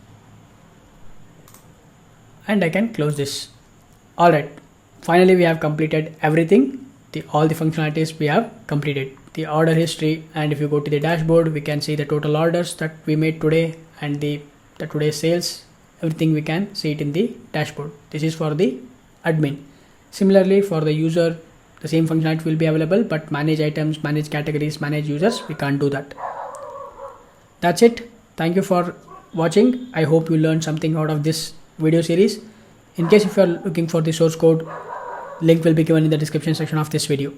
and I can close this. Alright, finally we have completed everything. All the functionalities we have completed. The order history, and if you go to the dashboard, we can see the total orders that we made today, and the today's sales, everything we can see it in the dashboard. This is for the admin. Similarly for the user, the same functionality will be available, but manage items, manage categories, manage users, we can't do that. That's it. Thank you for watching. I hope you learned something out of this video series. In case if you are looking for the source code, link will be given in the description section of this video.